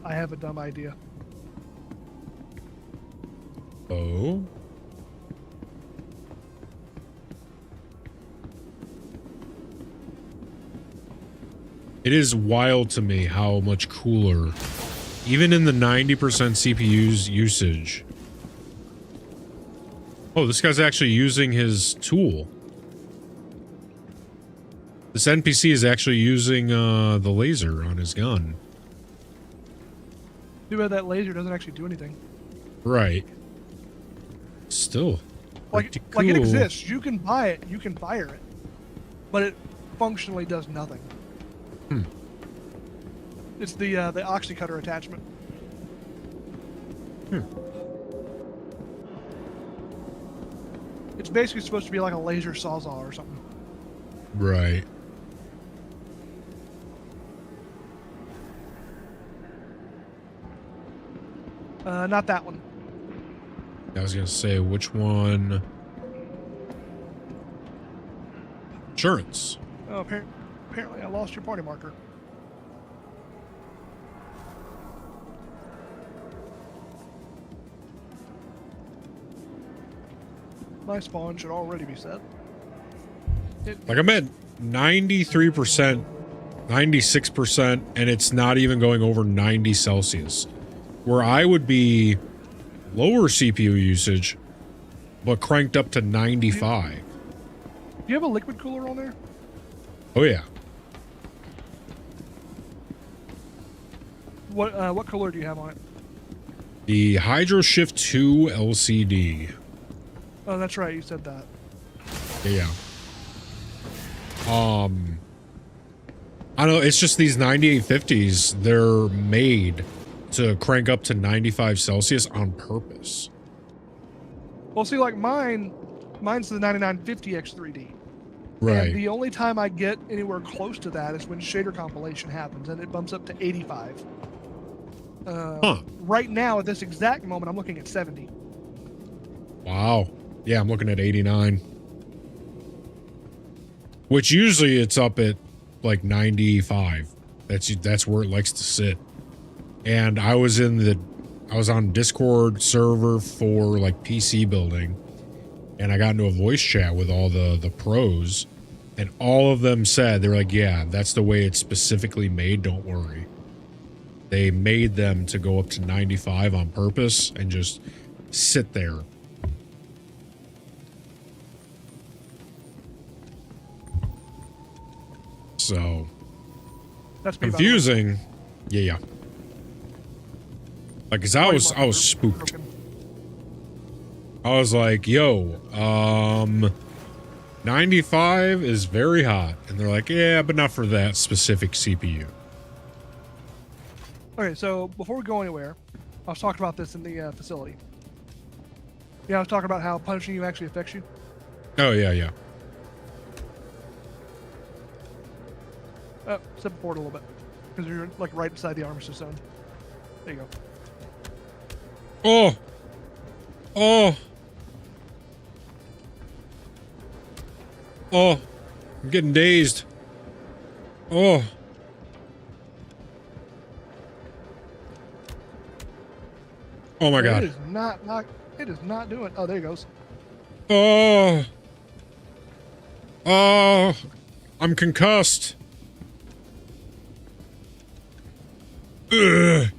I have a dumb idea. Oh. It is wild to me how much cooler, even in the 90% CPU's usage. Oh, this guy's actually using his tool. This NPC is actually using the laser on his gun. Too bad that laser doesn't actually do anything. Right. Still. Like pretty it cool. exists. You can buy it. You can fire it. But it functionally does nothing. It's the oxy cutter attachment. It's basically supposed to be like a laser sawzall or something. Right. Not that one. I was gonna say which one. Insurance. Oh, apparently I lost your party marker. My spawn should already be set. Like I'm at 93%, 96%, and it's not even going over 90 Celsius. Where I would be lower CPU usage, but cranked up to 95. Do you have a liquid cooler on there? Oh yeah. What cooler do you have on it? The Hydro Shift 2 LCD. Oh, that's right. You said that. Yeah. I don't know. It's just these 9850s. They're made to crank up to 95 Celsius on purpose. Well, see, like mine's the 9950X3D. Right. And the only time I get anywhere close to that is when shader compilation happens, and it bumps up to 85. Right now, at this exact moment, I'm looking at 70. Wow. Yeah, I'm looking at 89. Which usually it's up at like 95. That's where it likes to sit. And I was on Discord server for like PC building, and I got into a voice chat with all the pros, and all of them said, they were like, yeah, that's the way it's specifically made, don't worry. They made them to go up to 95 on purpose and just sit there. So that's confusing. Yeah. Like, cause I was spooked. I was like, yo, 95 is very hot. And they're like, yeah, but not for that specific CPU. Okay, so before we go anywhere, I was talking about this in the facility. Yeah, I was talking about how punishing you actually affects you. Oh, yeah. Step forward a little bit, because you're like right beside the armistice zone. There you go. Oh, I'm getting dazed. Oh my God. It is not doing. Oh, there he goes. Oh, I'm concussed. It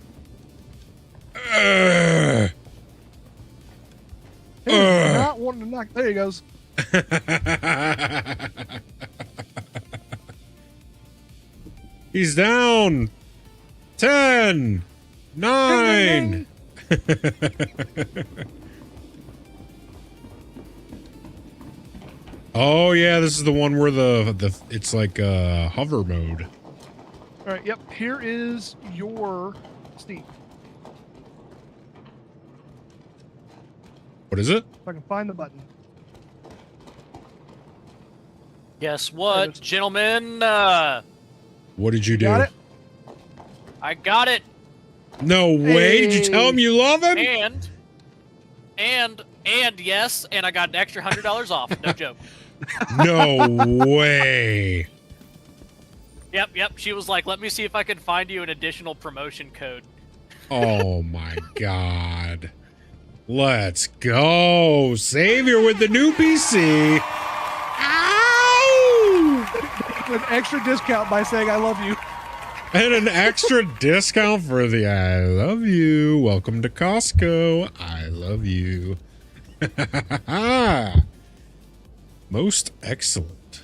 is not wanting to knock. There he goes. He's down. 10, 9. Oh yeah, this is the one where the it's like hover mode. All right. Yep. Here is your Steve. What is it? If I can find the button. Guess what, gentlemen? What did you do? Got it? I got it. No way! Did you tell him you love him? And yes, and I got an extra $100 off. No joke. No way. Yep. She was like, "Let me see if I can find you an additional promotion code." Oh my God. Let's go. Savior with the new PC. Ow! An extra discount by saying I love you. And an extra discount for the I love you. Welcome to Costco. I love you. Most excellent.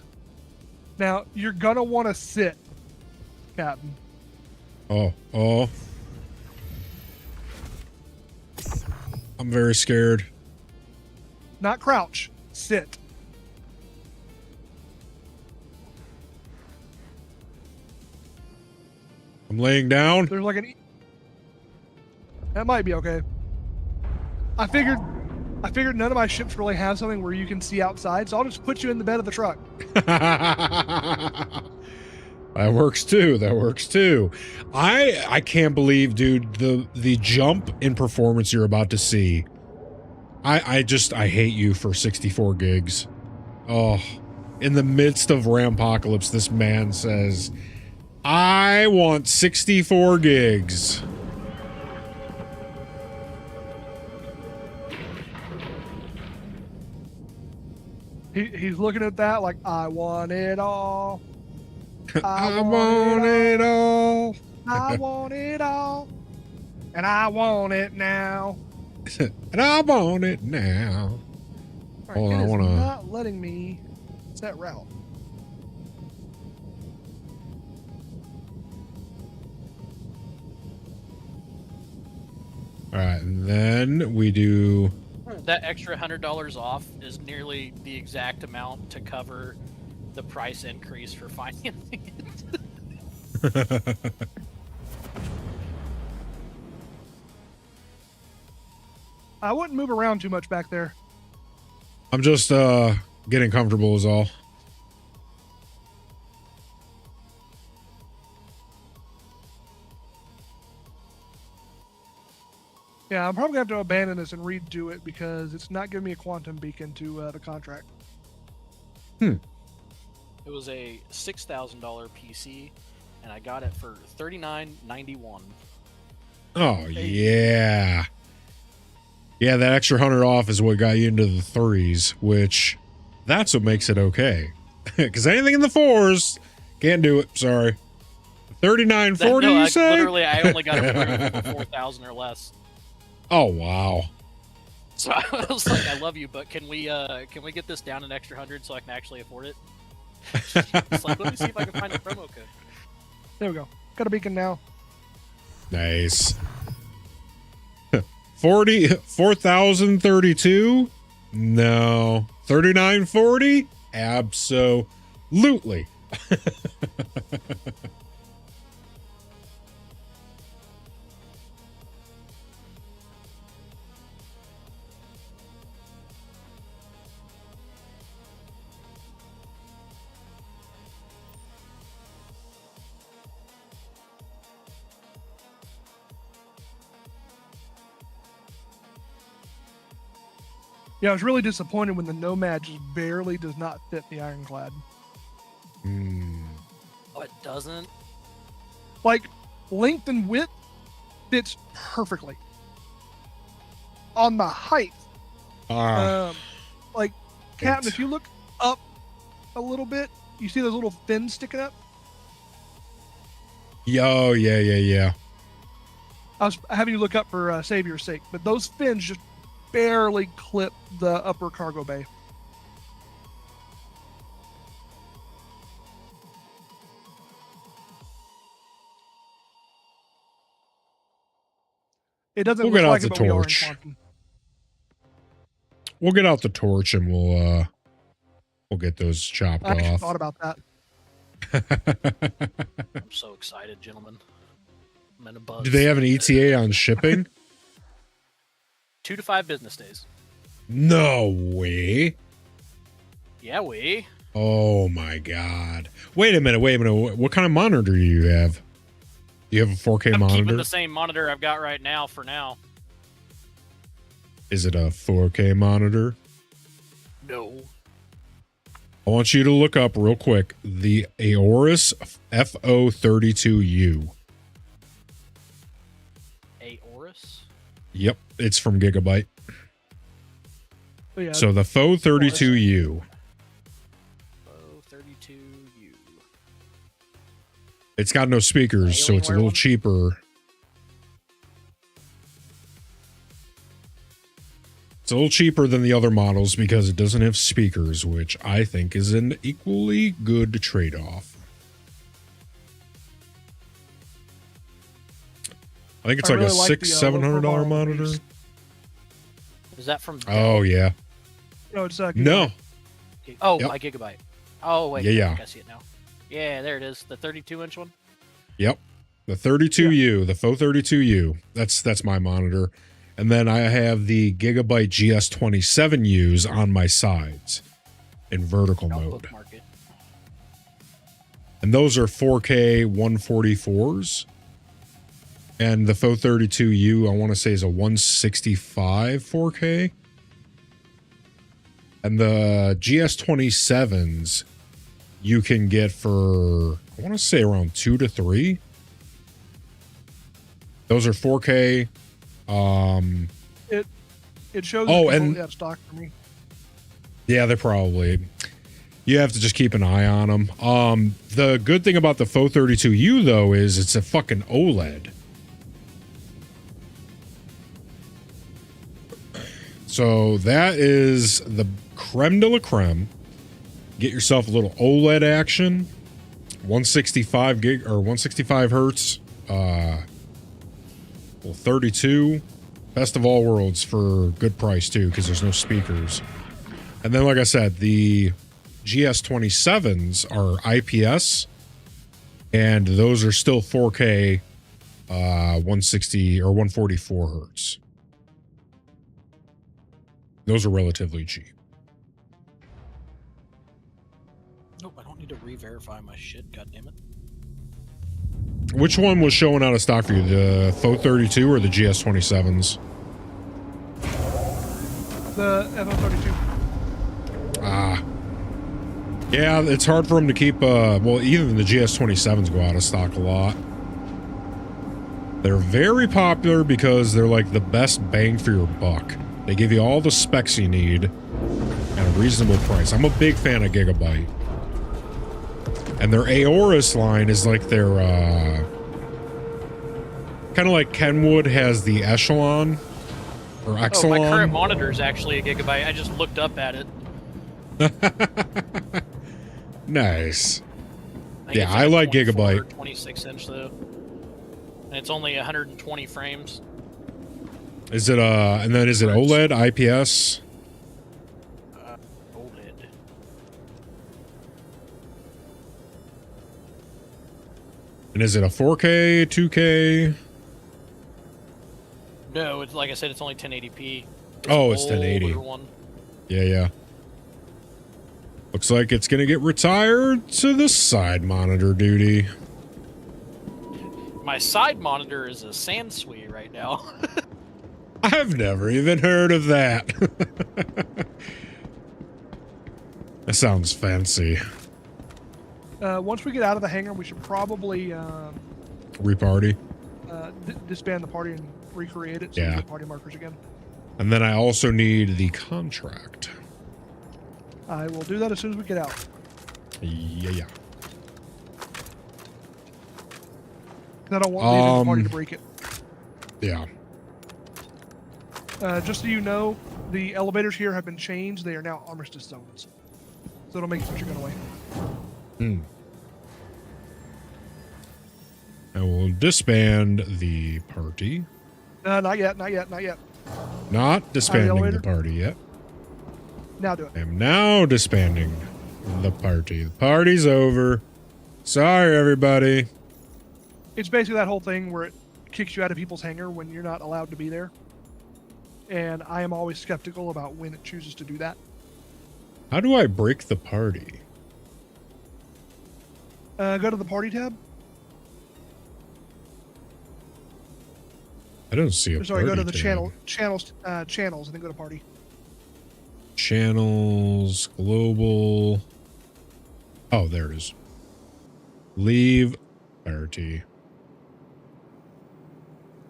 Now, you're going to want to sit, Captain. Oh. I'm very scared. Not crouch. Sit. I'm laying down. There's like an... That might be okay. I figured none of my ships really have something where you can see outside, so I'll just put you in the bed of the truck. That works too. I can't believe, dude, the jump in performance you're about to see. I hate you for 64 gigs. Oh, in the midst of Rampocalypse, this man says, I want 64 gigs. He's looking at that like, I want it all. I want it all. I want it all. And I want it now. And I want it now. All right, Hold on, I want to... not letting me set route. All right, and then we do... That extra $100 off is nearly the exact amount to cover the price increase for financing it. I wouldn't move around too much back there. I'm just getting comfortable is all. Yeah, I'm probably going to have to abandon this and redo it because it's not giving me a quantum beacon to the contract. It was a $6,000 PC, and I got it for $39.91. Oh yeah. Yeah, that extra 100 off is what got you into the 3s, which that's what makes it okay. Because anything in the 4s, can't do it. Sorry. 39.40, you say? Literally, I only got it for 4,000 or less. Oh wow. So I was like, I love you, but can we get this down an extra 100 so I can actually afford it? It's like, let me see if I can find a promo code. There we go. Got a beacon now. Nice. 4,032? No. 39.40? Absolutely. Yeah, I was really disappointed when the Nomad just barely does not fit the Ironclad. Oh, it doesn't? Like, length and width fits perfectly. On the height, like, Captain, if you look up a little bit, you see those little fins sticking up? Yo, yeah. I was having you look up for Savior's sake, but those fins just barely clip the upper cargo bay. It doesn't We'll look get out like the it, but we are in torch. quantum. We'll get out the torch and we'll get those chopped I actually off. thought about that. I'm so excited, gentlemen. I'm in a buzz. Do they have an ETA on shipping? 2 to 5 business days. No way. Yeah, we. Oh my god. Wait a minute. What kind of monitor do you have? Do you have a 4K I'm monitor? keeping the same monitor I've got right now for now. Is it a 4K monitor? No. I want you to look up real quick the Aorus FO32U. Aorus? Yep, it's from Gigabyte. Oh, yeah. So the FO32U. FO32U. It's got no speakers, so it's a Alienware little one? cheaper. It's a little cheaper than the other models because it doesn't have speakers, which I think is an equally good trade-off. I think it's I like really a like $600-700 low-profile monitor. release. Is that from... Oh, yeah. No, it's No. Oh, Yep. my Gigabyte. Oh, wait. Yeah. I think I see it now. Yeah, there it is. The 32-inch one? Yep. The 32U, the FO32U. That's my monitor. And then I have the Gigabyte GS27Us on my sides in vertical mode. Bookmark it. And those are 4K 144s. And the FO32U, I want to say, is a 165 4K. And the GS27s you can get for, I want to say, around 2 to 3. Those are 4K. It shows Oh, it's and- completely out of stock for me. Yeah, they're probably. You have to just keep an eye on them. The good thing about the FO32U, though, is it's a fucking OLED. So that is the creme de la creme. Get yourself a little OLED action. 165 gig or 165 hertz. Well, 32. Best of all worlds for good price too, because there's no speakers. And then, like I said, the GS27s are IPS, And those are still 4K, 160 or 144 hertz. Those are relatively cheap. Nope, I don't need to re-verify my shit. God damn it. Which one was showing out of stock for you, the FO32 or the GS27s? The FO32. Ah. Yeah, it's hard for them to keep, well, even the GS27s go out of stock a lot. They're very popular because they're like the best bang for your buck. They give you all the specs you need at a reasonable price. I'm a big fan of Gigabyte. And their Aorus line is like their, kind of like Kenwood has the Echelon or Exelon. Oh, my current monitor is actually a Gigabyte. I just looked up at it. Nice. Yeah, I like Gigabyte. 26-inch though, and it's only 120 frames. Is it and then is it OLED, IPS? OLED. And is it a 4K, 2K? No, it's like I said, it's only 1080p. Oh, it's 1080. One. Yeah. Looks like it's gonna get retired to the side monitor duty. My side monitor is a Sansui right now. I've never even heard of that. That sounds fancy. Once we get out of the hangar, we should probably Reparty. disband the party and recreate it so we get party markers again. And then I also need the contract. I will do that as soon as we get out. Yeah. I don't want the party to break it. Yeah. Just so you know, the elevators here have been changed. They are now armistice zones. So it'll make it push your gun away. I will disband the party. Not yet. Not disbanding the party yet. Now do it. I am now disbanding the party. The party's over. Sorry, everybody. It's basically that whole thing where it kicks you out of people's hangar when you're not allowed to be there. And I am always skeptical about when it chooses to do that. How do I break the party? Go to the party tab. I don't see a Sorry, party go to the tab. channels, and then go to party. Channels, global. Oh, there it is. Leave party.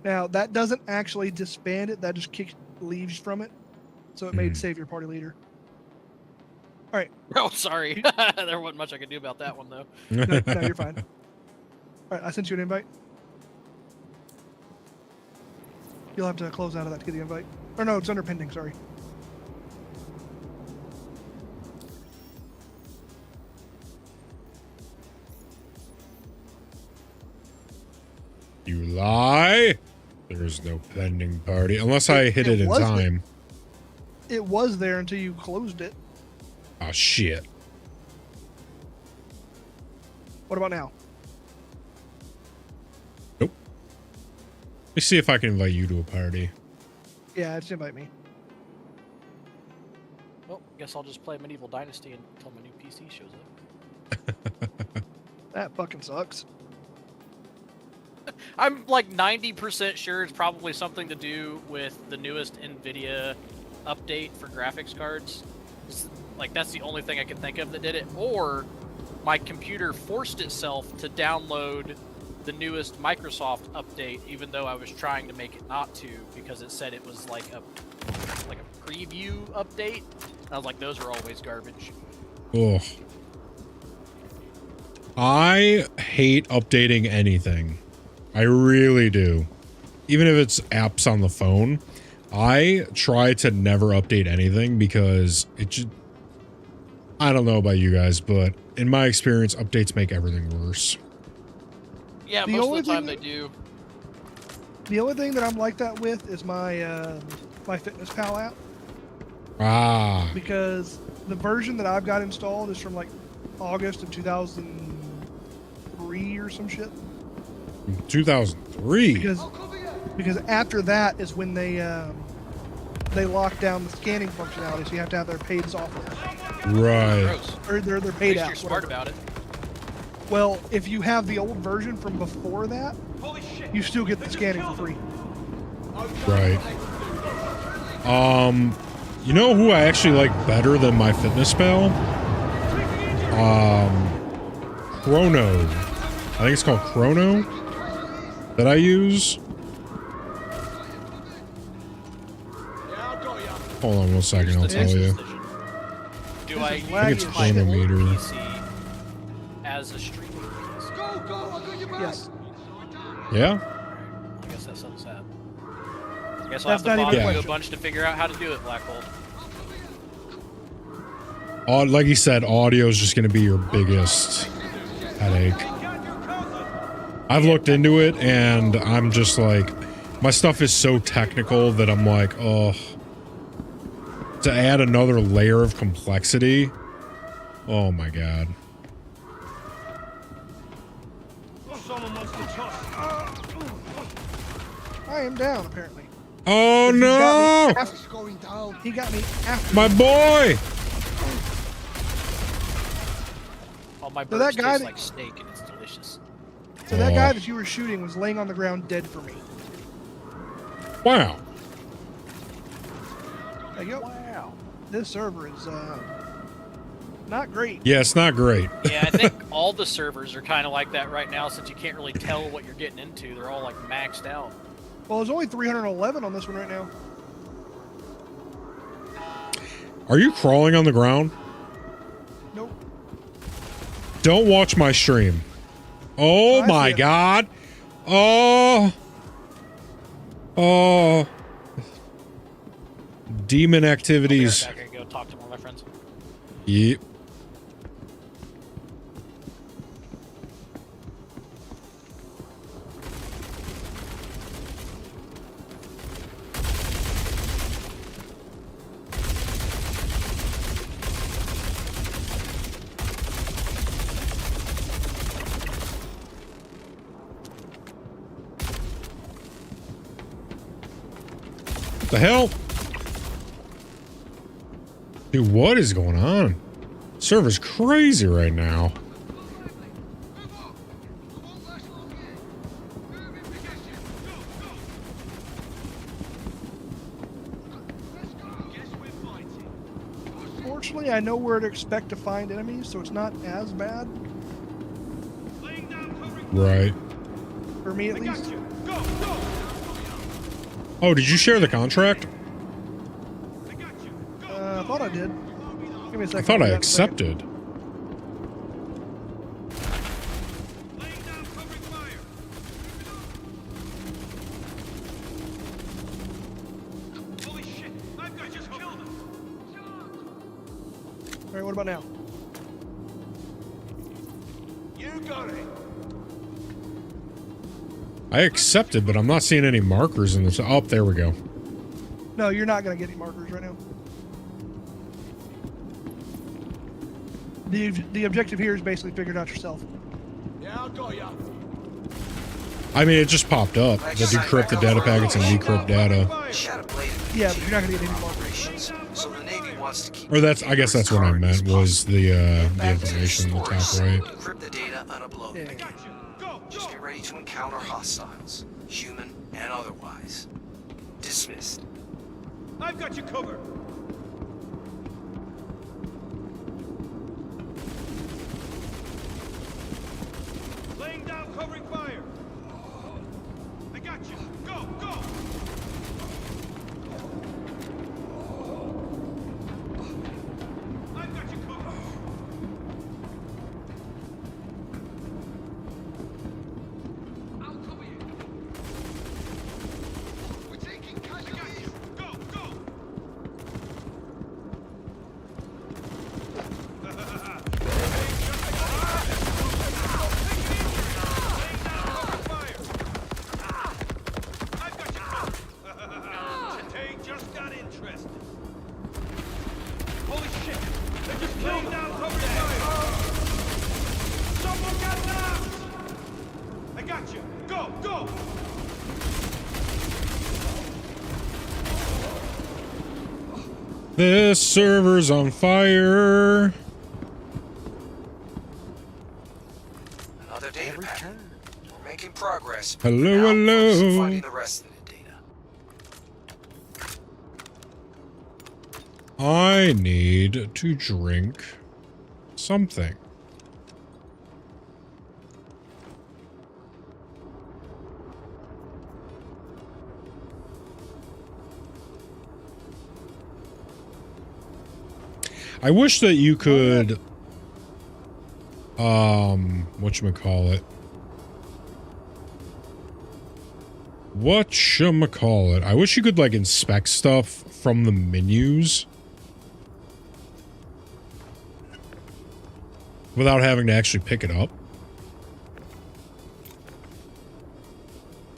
Now, that doesn't actually disband it. That just leaves from it. So it may save your party leader. All right. Oh, sorry. There wasn't much I could do about that one, though. No, you're fine. All right, I sent you an invite. You'll have to close out of that to get the invite. Or no, it's under pending, sorry. You lie. There's no pending party. Unless I hit it in time. It was there until you closed it. Oh, shit. What about now? Nope. Let me see if I can invite you to a party. Yeah, just invite me. Well, guess I'll just play Medieval Dynasty until my new PC shows up. That fucking sucks. I'm like 90% sure it's probably something to do with the newest NVIDIA update for graphics cards. Like, that's the only thing I can think of that did it. Or my computer forced itself to download the newest Microsoft update, even though I was trying to make it not to, because it said it was like a preview update. And I was like, those are always garbage. Ugh. I hate updating anything. I really do. Even if it's apps on the phone, I try to never update anything because it just... I don't know about you guys, but in my experience, updates make everything worse. Yeah, most of the time they do. The only thing that I'm like that with is my my FitnessPal app. Ah. Because the version that I've got installed is from like August of 2003 or some shit. 2003. Because after that is when they locked down the scanning functionality, so you have to have their paid software. Right. Or their paid At apps. least you're smart whatever. about it. Well, if you have the old version from before that, you still get the scanning for free. Right. You know who I actually like better than MyFitnessPal? Chrono. I think it's called Chrono that I use. Hold on 1 second, I'll tell you. Do I use I think it's my old Chronometer. PC as a streaming PC? Yes. Yeah? I guess that sounds sad. I guess I'll That's have to not bother even a you a question. bunch to figure out how to do it, Black Hole. Like you said, audio is just going to be your biggest headache. I've looked into it and I'm just like, my stuff is so technical that I'm like, oh, to add another layer of complexity. Oh my God. I am down, apparently. Oh no! He got me after. My boy! All my So that burgers guy taste that- like steak and it's delicious. So that guy that you were shooting was laying on the ground dead for me. Wow. There you go. Wow. This server is not great. Yeah, it's not great. Yeah, I think all the servers are kind of like that right now since you can't really tell what you're getting into. They're all like maxed out. Well, there's only 311 on this one right now. Are you crawling on the ground? Nope. Don't watch my stream. Oh I my see it. God. Oh. Oh. Demon activities. I'll be right back. I gotta go talk to one of my friends. Yep. The hell? Dude, what is going on? Server's crazy right now. Fortunately, I know where to expect to find enemies, so it's not as bad. Right. For me, at least. Oh, did you share the contract? I thought I did. Give me a second. I thought I'll I do that in a second. accepted. All right, what about now? You got it. I accepted, but I'm not seeing any markers in this. Oh, there we go. No, you're not gonna get any markers right now. The objective here is basically figure it out yourself. Yeah, I got ya. I mean, it just popped up. The decrypted data packets and decrypt data. Yeah, but you're not gonna get any markers. So the Navy wants to keep Or that's, I guess that's what I meant, was the information in the top right. encrypt the data unuploaded. Just get ready to encounter hostiles, human and otherwise. Dismissed. I've got you covered. Laying down covering fire. I got you. Go, go. I've got you covered. I'll cover you. We're taking casualties. Go, go. got you. Go, go. This server's on fire. Another data packet. We're making progress. Hello, Now, focus on hello. finding the rest of the data. I need to drink something. I wish that you could, whatchamacallit? I wish you could, like, inspect stuff from the menus without having to actually pick it up.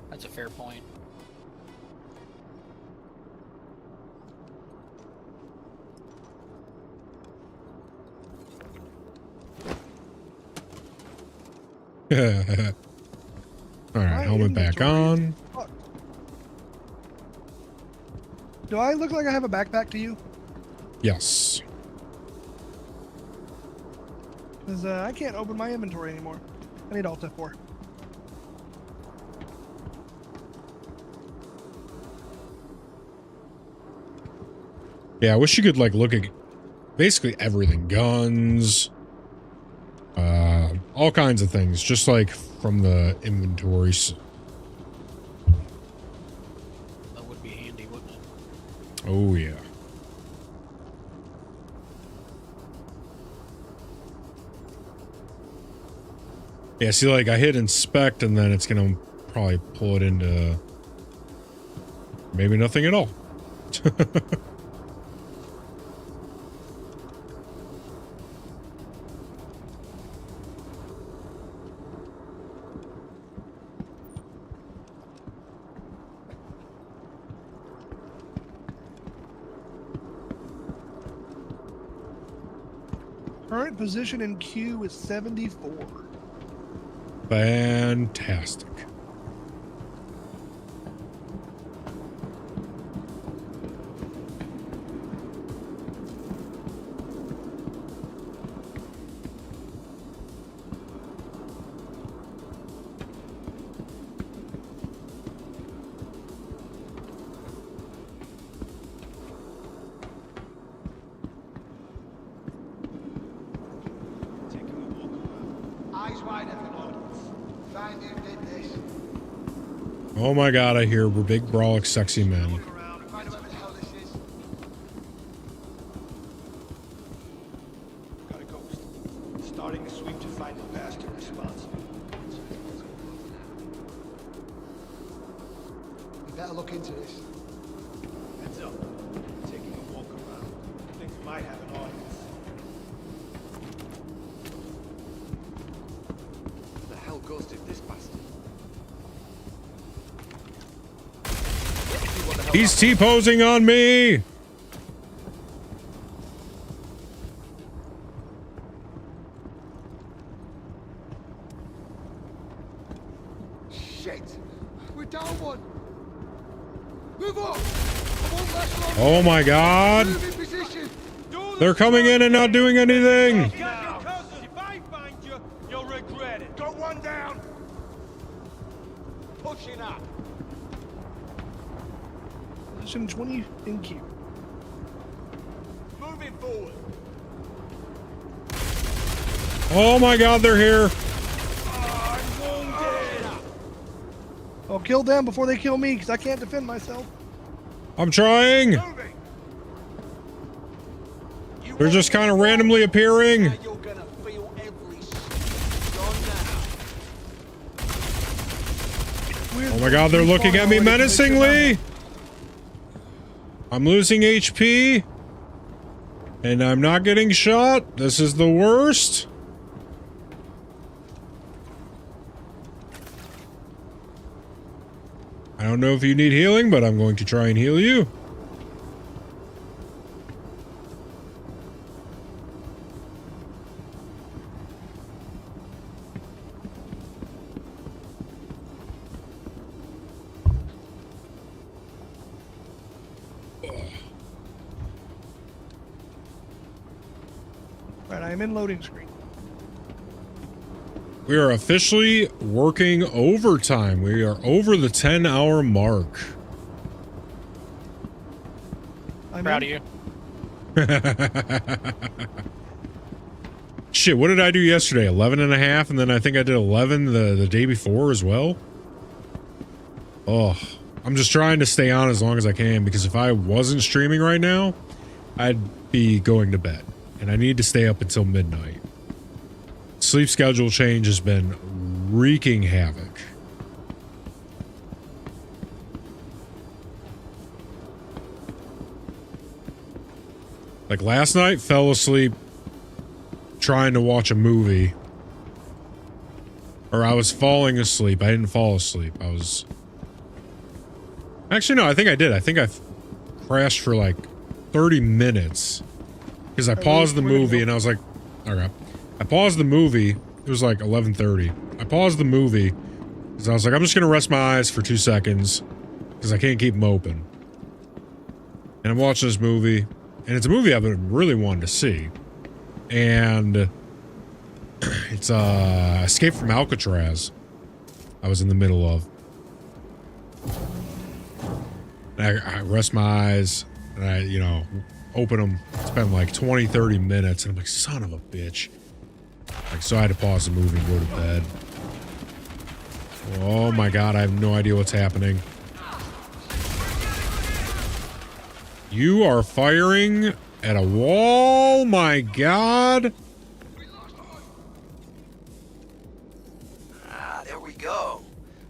That's a fair point. Alright, helmet back on. Fuck. Do I look like I have a backpack to you? Yes. Because I can't open my inventory anymore. I need Alt F4. Yeah, I wish you could, like, look at basically everything. Guns. All kinds of things. Just, like, from the inventories. That would be handy, wouldn't it? Oh, yeah. Yeah, see, like, I hit inspect, and then it's gonna probably pull it into maybe nothing at all. Current position in queue is 74. Fantastic. Oh my god, I hear we're big, brolic, sexy men. Got a ghost. Starting a sweep to find the bastard responsible. We better look into this. Heads up. Taking a walk around. Think we might have an audience. Who the hell ghosted this bastard? He's T-posing on me! Shit! We're down one! Move up! I won't last long! Oh my god! Move in position! They're coming in and not doing anything! If I find you, you'll regret it. Got one down. Pushing up. Position 20 in queue. Moving forward. Oh my god, they're here! I'll kill them before they kill me, because I can't defend myself. I'm trying! They're just kind of randomly appearing. Oh my god, they're looking at me menacingly! I'm losing HP. And I'm not getting shot. This is the worst. I don't know if you need healing, but I'm going to try and heal you. am in loading screen. We are officially working overtime. We are over the 10-hour mark. I'm Proud in. of you. Shit, what did I do yesterday? 11 and a half, and then I think I did 11 the day before as well. Oh, I'm just trying to stay on as long as I can, because if I wasn't streaming right now, I'd be going to bed, and I need to stay up until midnight. Sleep schedule change has been wreaking havoc. Like last night, fell asleep trying to watch a movie. Or I was falling asleep. I didn't fall asleep. I was... Actually, no, I think I did. I think I crashed for like 30 minutes. Because I paused the movie and I was like... Okay. I paused the movie. It was like 11:30. I paused the movie because I was like, I'm just going to rest my eyes for 2 seconds because I can't keep them open. And I'm watching this movie, and it's a movie I've been really wanting to see. And it's Escape from Alcatraz I was in the middle of. And I rest my eyes, and I, you know, open them. It's been like 20, 30 minutes, and I'm like, son of a bitch. Like, so I had to pause the movie and go to bed. Oh my god, I have no idea what's happening. You are firing at a wall, my god. Ah, there we go.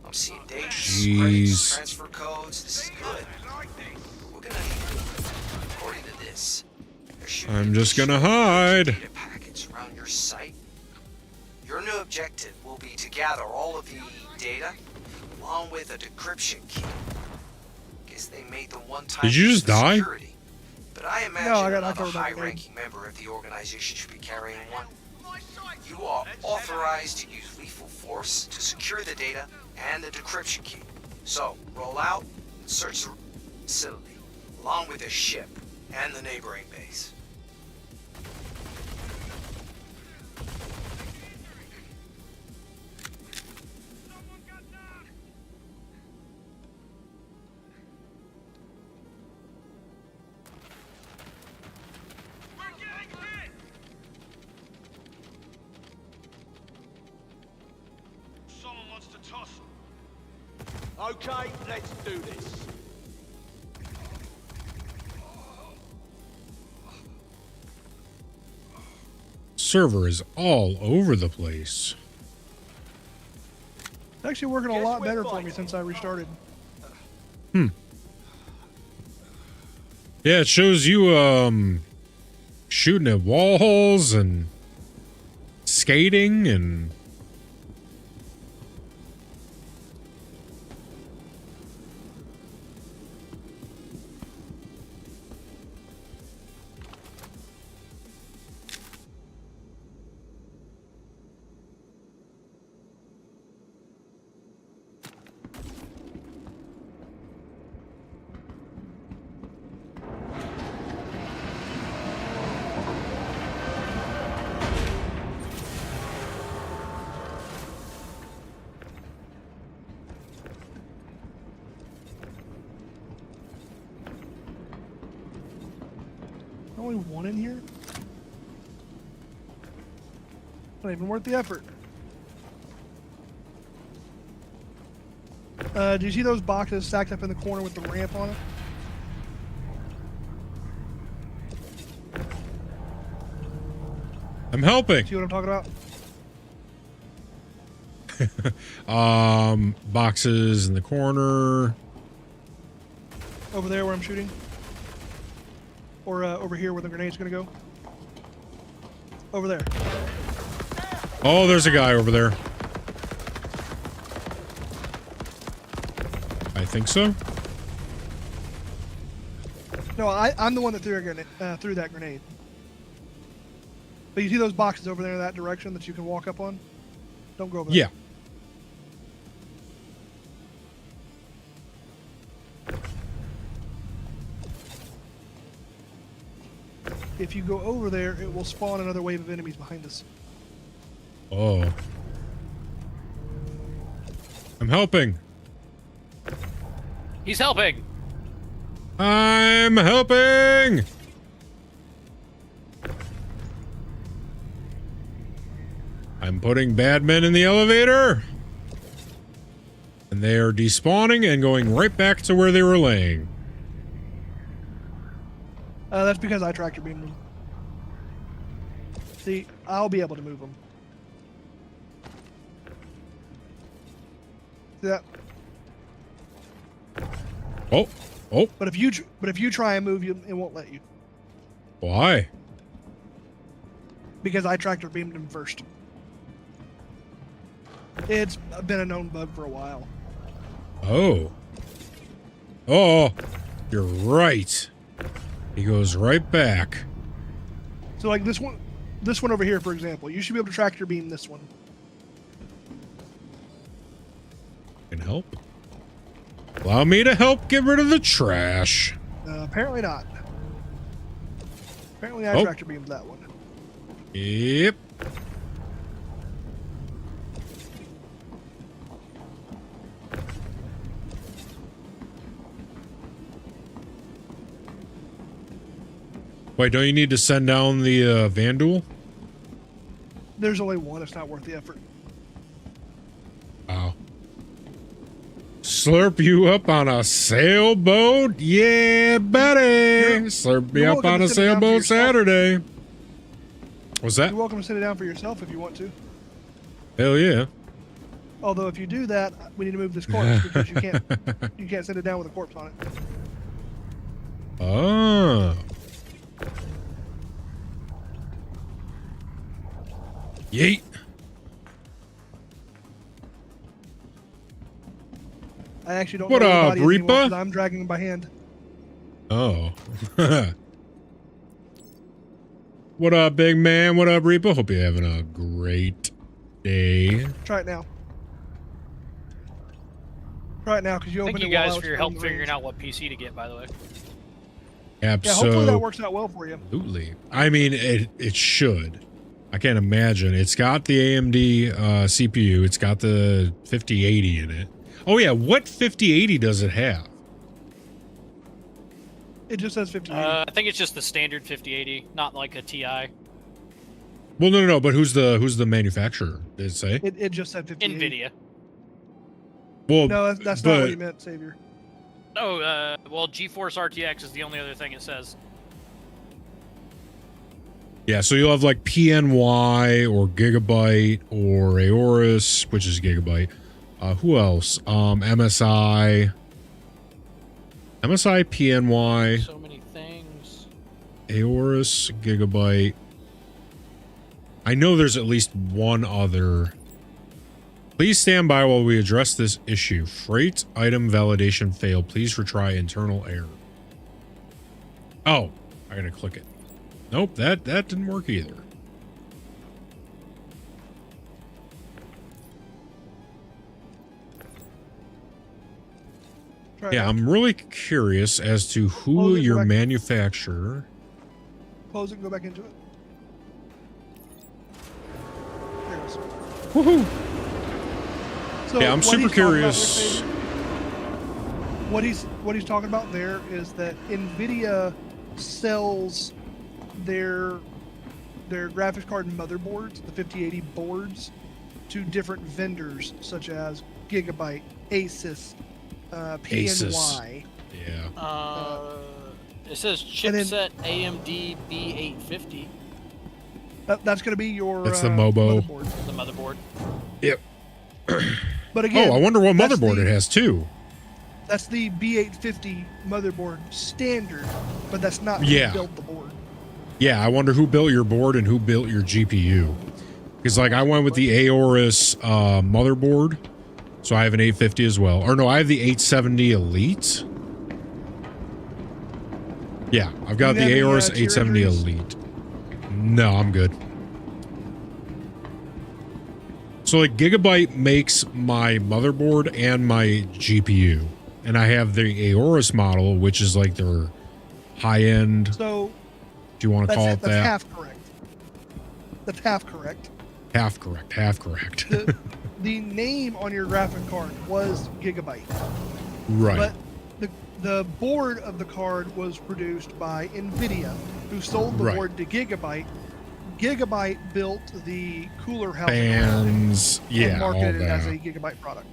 I'm seeing data, Jeez. transfer codes. This is good. We're gonna need, according to this, there should be I'm just gonna hide. data packets around your site. Your new objective will be to gather all of the data along with a decryption key. Guess they made the one-time Did you just die? security. But I imagine No, I got another knocked over by a grenade. high-ranking member of the organization should be carrying one. You are authorized to use lethal force to secure the data and the decryption key. So, roll out and search the facility, along with the ship and the neighboring base. Someone wants to tussle. Okay, let's do this. Server is all over the place. It's actually working a lot better for me since I restarted. Hmm. Yeah, it shows you shooting at walls and skating and Only one in here? Not even worth the effort. Do you see those boxes stacked up in the corner with the ramp on it? I'm helping. See what I'm talking about? Boxes in the corner. Over there where I'm shooting? Or over here where the grenade's gonna go? Over there. Oh, there's a guy over there. I think so. No, I'm the one that threw that grenade. But you see those boxes over there in that direction that you can walk up on? Don't go over there. Yeah. if you go over there, it will spawn another wave of enemies behind us. Oh. I'm helping. He's helping. I'm helping. I'm putting bad men in the elevator. And they are despawning and going right back to where they were laying. That's because I tractor beamed them. See, I'll be able to move them. See that? Oh, oh. But if you try and move, it won't let you. Why? Because I tractor beamed them first. It's been a known bug for a while. Oh. Oh, you're right. He goes right back. So like this one over here, for example, you should be able to tractor beam this one. Can help. Allow me to help get rid of the trash. Apparently not. Apparently I tractor beamed that one. Yep. Wait, don't you need to send down the Vandal? There's only one. It's not worth the effort. Wow. Slurp you up on a sailboat? Yeah, buddy. Slurp me up on a sailboat Saturday. What's that? You're welcome to sit it down for yourself if you want to. Hell yeah. Although if you do that, we need to move this corpse because you can't sit it down with a corpse on it. Oh. Yeet. I actually don't What know up, Reaper? Reaper? I'm dragging him by hand. Oh. What up, big man? What up, Reaper? Hope you're having a great day. Try it now. Try it now because you opened it. Thank you guys while for your I was help in the figuring range. out what PC to get, by the way. Yeah, hopefully that works out well for you. Absolutely. I mean, it should. I can't imagine. It's got the AMD CPU. It's got the 5080 in it. Oh yeah, what 5080 does it have? It just says 5080. I think it's just the standard 5080, not like a TI. Well, no, but who's the manufacturer? Did it say? It just said 5080. NVIDIA. Well, no, that's not what he meant, Savior. Oh, well, GeForce RTX is the only other thing it says. Yeah, so you'll have like PNY or Gigabyte or Aorus, which is Gigabyte. Who else? MSI, PNY. So many things. Aorus, Gigabyte. I know there's at least one other. Please stand by while we address this issue. Freight item validation failed. Please retry internal error. Oh, I gotta click it. Nope, that didn't work either. Yeah, I'm really curious as to who your manufacturer. Close it and go back into it. There it goes. Woohoo! So yeah, I'm what super he's curious. What he's talking about there is that NVIDIA sells their graphics card motherboards, the 5080 boards, to different vendors such as Gigabyte, Asus, PNY. Yeah. It says chipset AMD B850. That's going to be your. That's the MOBO. Motherboard. The motherboard. Yep. But again, oh, I wonder what motherboard it has too. That's the B850 motherboard standard, but that's not Yeah. who built the board. Yeah, I wonder who built your board and who built your GPU. Because like I went with the Aorus motherboard, so I have an 850 as well. Or no, I have the 870 Elite. Yeah, I've got the Aorus 870 Elite. No, I'm good. So like Gigabyte makes my motherboard and my GPU, and I have the Aorus model, which is like their high-end So Do you want to call it That's that? half correct. That's half correct. Half correct. Half correct. The name on your graphic card was Gigabyte. Right. But the board of the card was produced by NVIDIA, who sold the Right. board to Gigabyte. Gigabyte built the cooler housing Fans, yeah, and marketed all it as a that. Gigabyte product.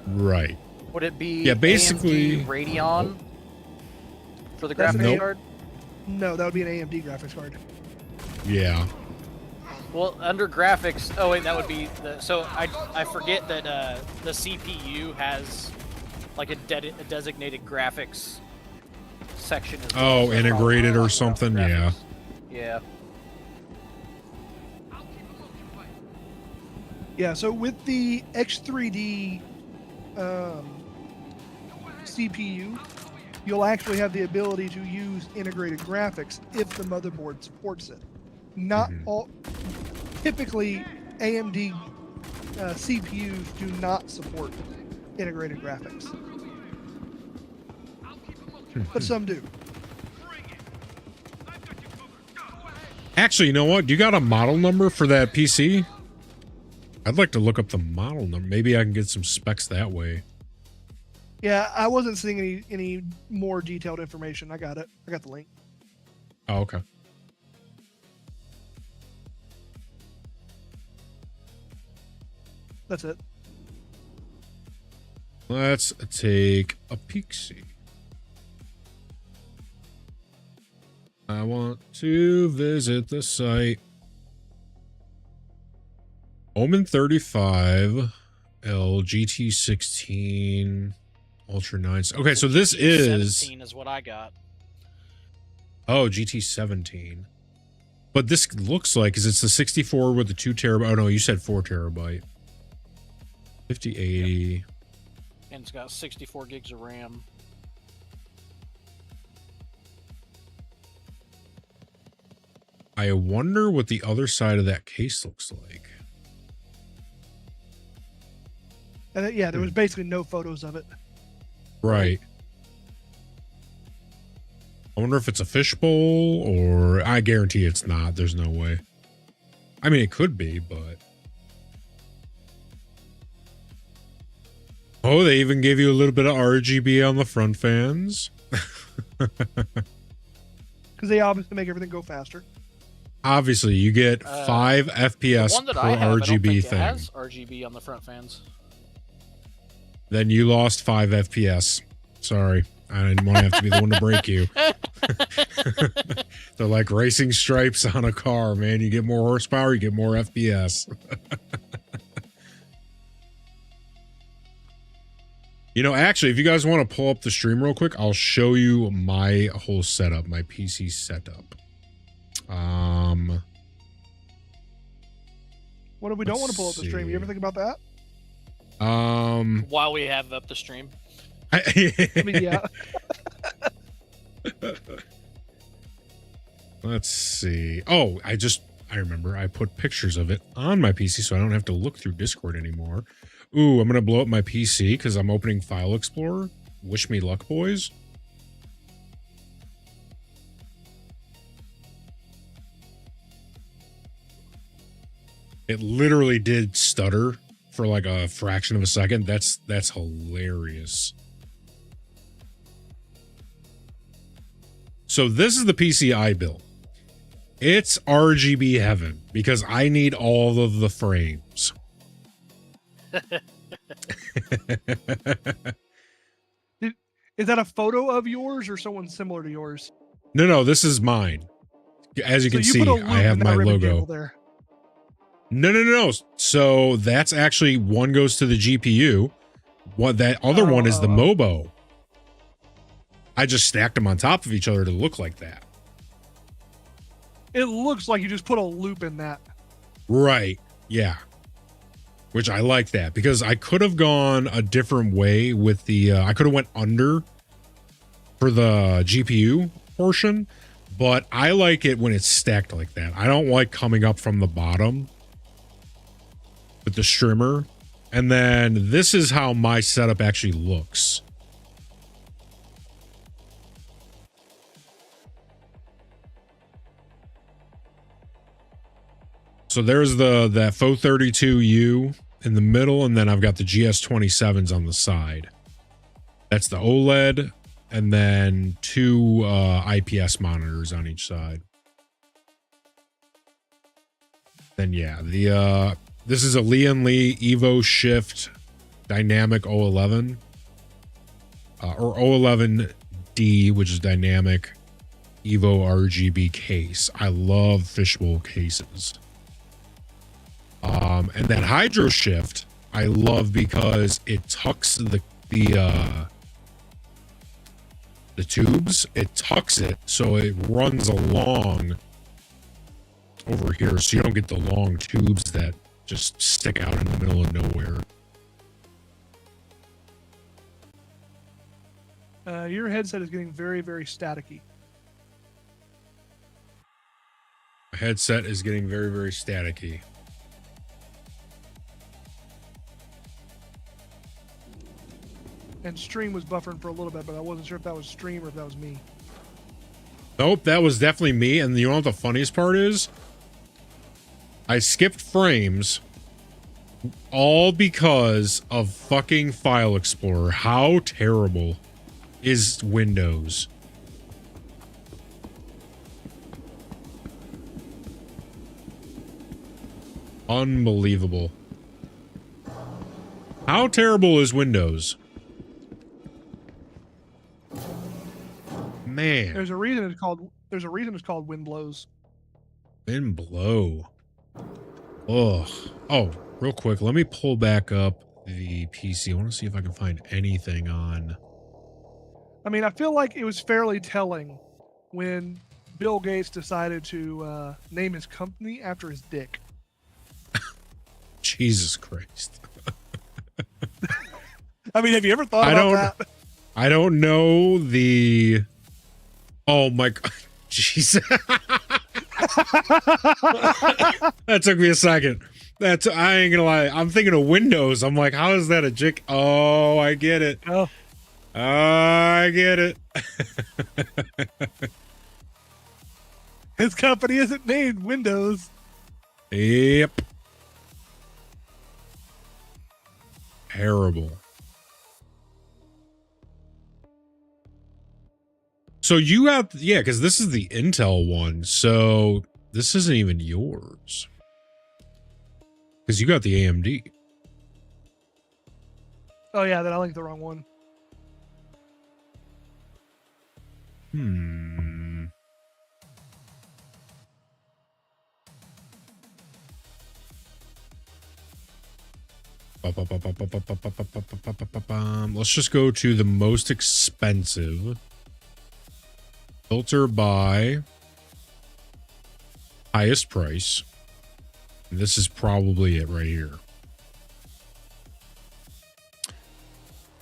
Right. Would it be Yeah, basically- AMD Radeon for the That's graphics an card? No, that would be an AMD graphics card. Yeah. Well, under graphics, oh wait, that would be the. So I forget that the CPU has like a designated graphics section as well. Oh, so integrated probably or something. Yeah. Yeah. Yeah, so with the X3D CPU, you'll actually have the ability to use integrated graphics if the motherboard supports it. Not all. Typically, AMD CPUs do not support integrated graphics, but some do. Actually, you know what? You got a model number for that PC? I'd like to look up the model number. Maybe I can get some specs that way. Yeah, I wasn't seeing any more detailed information. I got it. I got the link. Oh, okay. That's it. Let's take a peek-see. I want to visit the site. Omen 35, LGT 16, Ultra 9. Okay, so this is 17 is what I got. oh GT 17, but this looks like is it's the 64 with the 2 terabyte. Oh no, you said 4 terabyte. 5080. And it's got 64 gigs of RAM. I wonder what the other side of that case looks like. And yeah, there was basically no photos of it. Right. I wonder if it's a fishbowl or I guarantee it's not. There's no way. I mean, it could be, but. Oh, they even gave you a little bit of RGB on the front fans. Because they obviously make everything go faster. Obviously, you get 5 FPS The one that per I have, I don't RGB think thing. it has RGB on the front fans. Then you lost 5 FPS. Sorry. I didn't want to have to be the one to break you. They're like racing stripes on a car, man. You get more horsepower, you get more FPS. You know, actually, if you guys want to pull up the stream real quick, I'll show you my whole setup, my PC setup. What if we don't want to pull up the stream? You ever think about that? While we have up the stream. I mean, yeah. Let's see. Oh, I remember I put pictures of it on my PC so I don't have to look through Discord anymore. Ooh, I'm going to blow up my PC because I'm opening File Explorer. Wish me luck, boys. It literally did stutter for like a fraction of a second. That's hilarious. So this is the PC I built. It's RGB heaven because I need all of the frames. Is that a photo of yours or someone similar to yours? No, this is mine. As you can see, I have my logo. There. No. So that's actually one goes to the GPU. What that other one is the MOBO. I just stacked them on top of each other to look like that. It looks like you just put a loop in that. Right. Yeah. Which I like that because I could have gone a different way with the I could have went under for the GPU portion, but I like it when it's stacked like that. I don't like coming up from the bottom with the strimmer. And then this is how my setup actually looks. So there's that Fo 32U in the middle, and then I've got the GS27s on the side. That's the OLED, and then two IPS monitors on each side. Then yeah, this is a Lee Evo Shift Dynamic 011 or 011D, which is dynamic Evo RGB case. I love fishbowl cases. And that Hydro Shift I love because it tucks the tubes. It tucks it so it runs along over here, so you don't get the long tubes that just stick out in the middle of nowhere. Your headset is getting very, very staticky. My headset is getting very, very staticky. And stream was buffering for a little bit, but I wasn't sure if that was stream or if that was me. Nope, that was definitely me. And you know what the funniest part is? I skipped frames all because of fucking File Explorer. How terrible is Windows? Unbelievable. How terrible is Windows? Man. There's a reason it's called Wind Blows. Wind blow. Ugh. Oh, real quick, let me pull back up the PC. I want to see if I can find anything on. I mean, I feel like it was fairly telling when Bill Gates decided to name his company after his dick. Jesus Christ. I mean, have you ever thought about that? I don't know the. Oh my God. Jeez. That took me a second. I ain't gonna lie. I'm thinking of Windows. I'm like, how is that a jick? Oh, I get it. Oh, I get it. His company isn't named Windows. Yep. Terrible. So you have, yeah, because this is the Intel one. So this isn't even yours. Because you got the AMD. Oh yeah, then I linked the wrong one. Let's just go to the most expensive. Filter by highest price. This is probably it right here.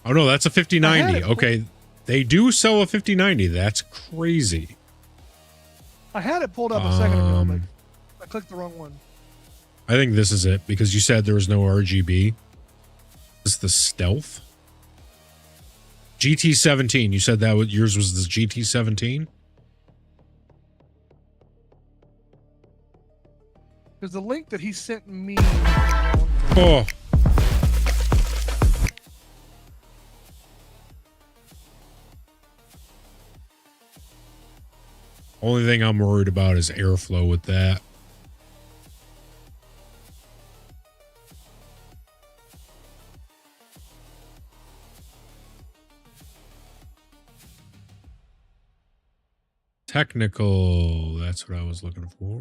Oh no, that's a 5090. Okay, they do sell a 5090. That's crazy. I had it pulled up a second ago, but I clicked the wrong one. I think this is it because you said there was no RGB. This is the Stealth GT17. You said that yours was the GT17. Because the link that he sent me. Oh. Only thing I'm worried about is airflow with that. Technical. That's what I was looking for.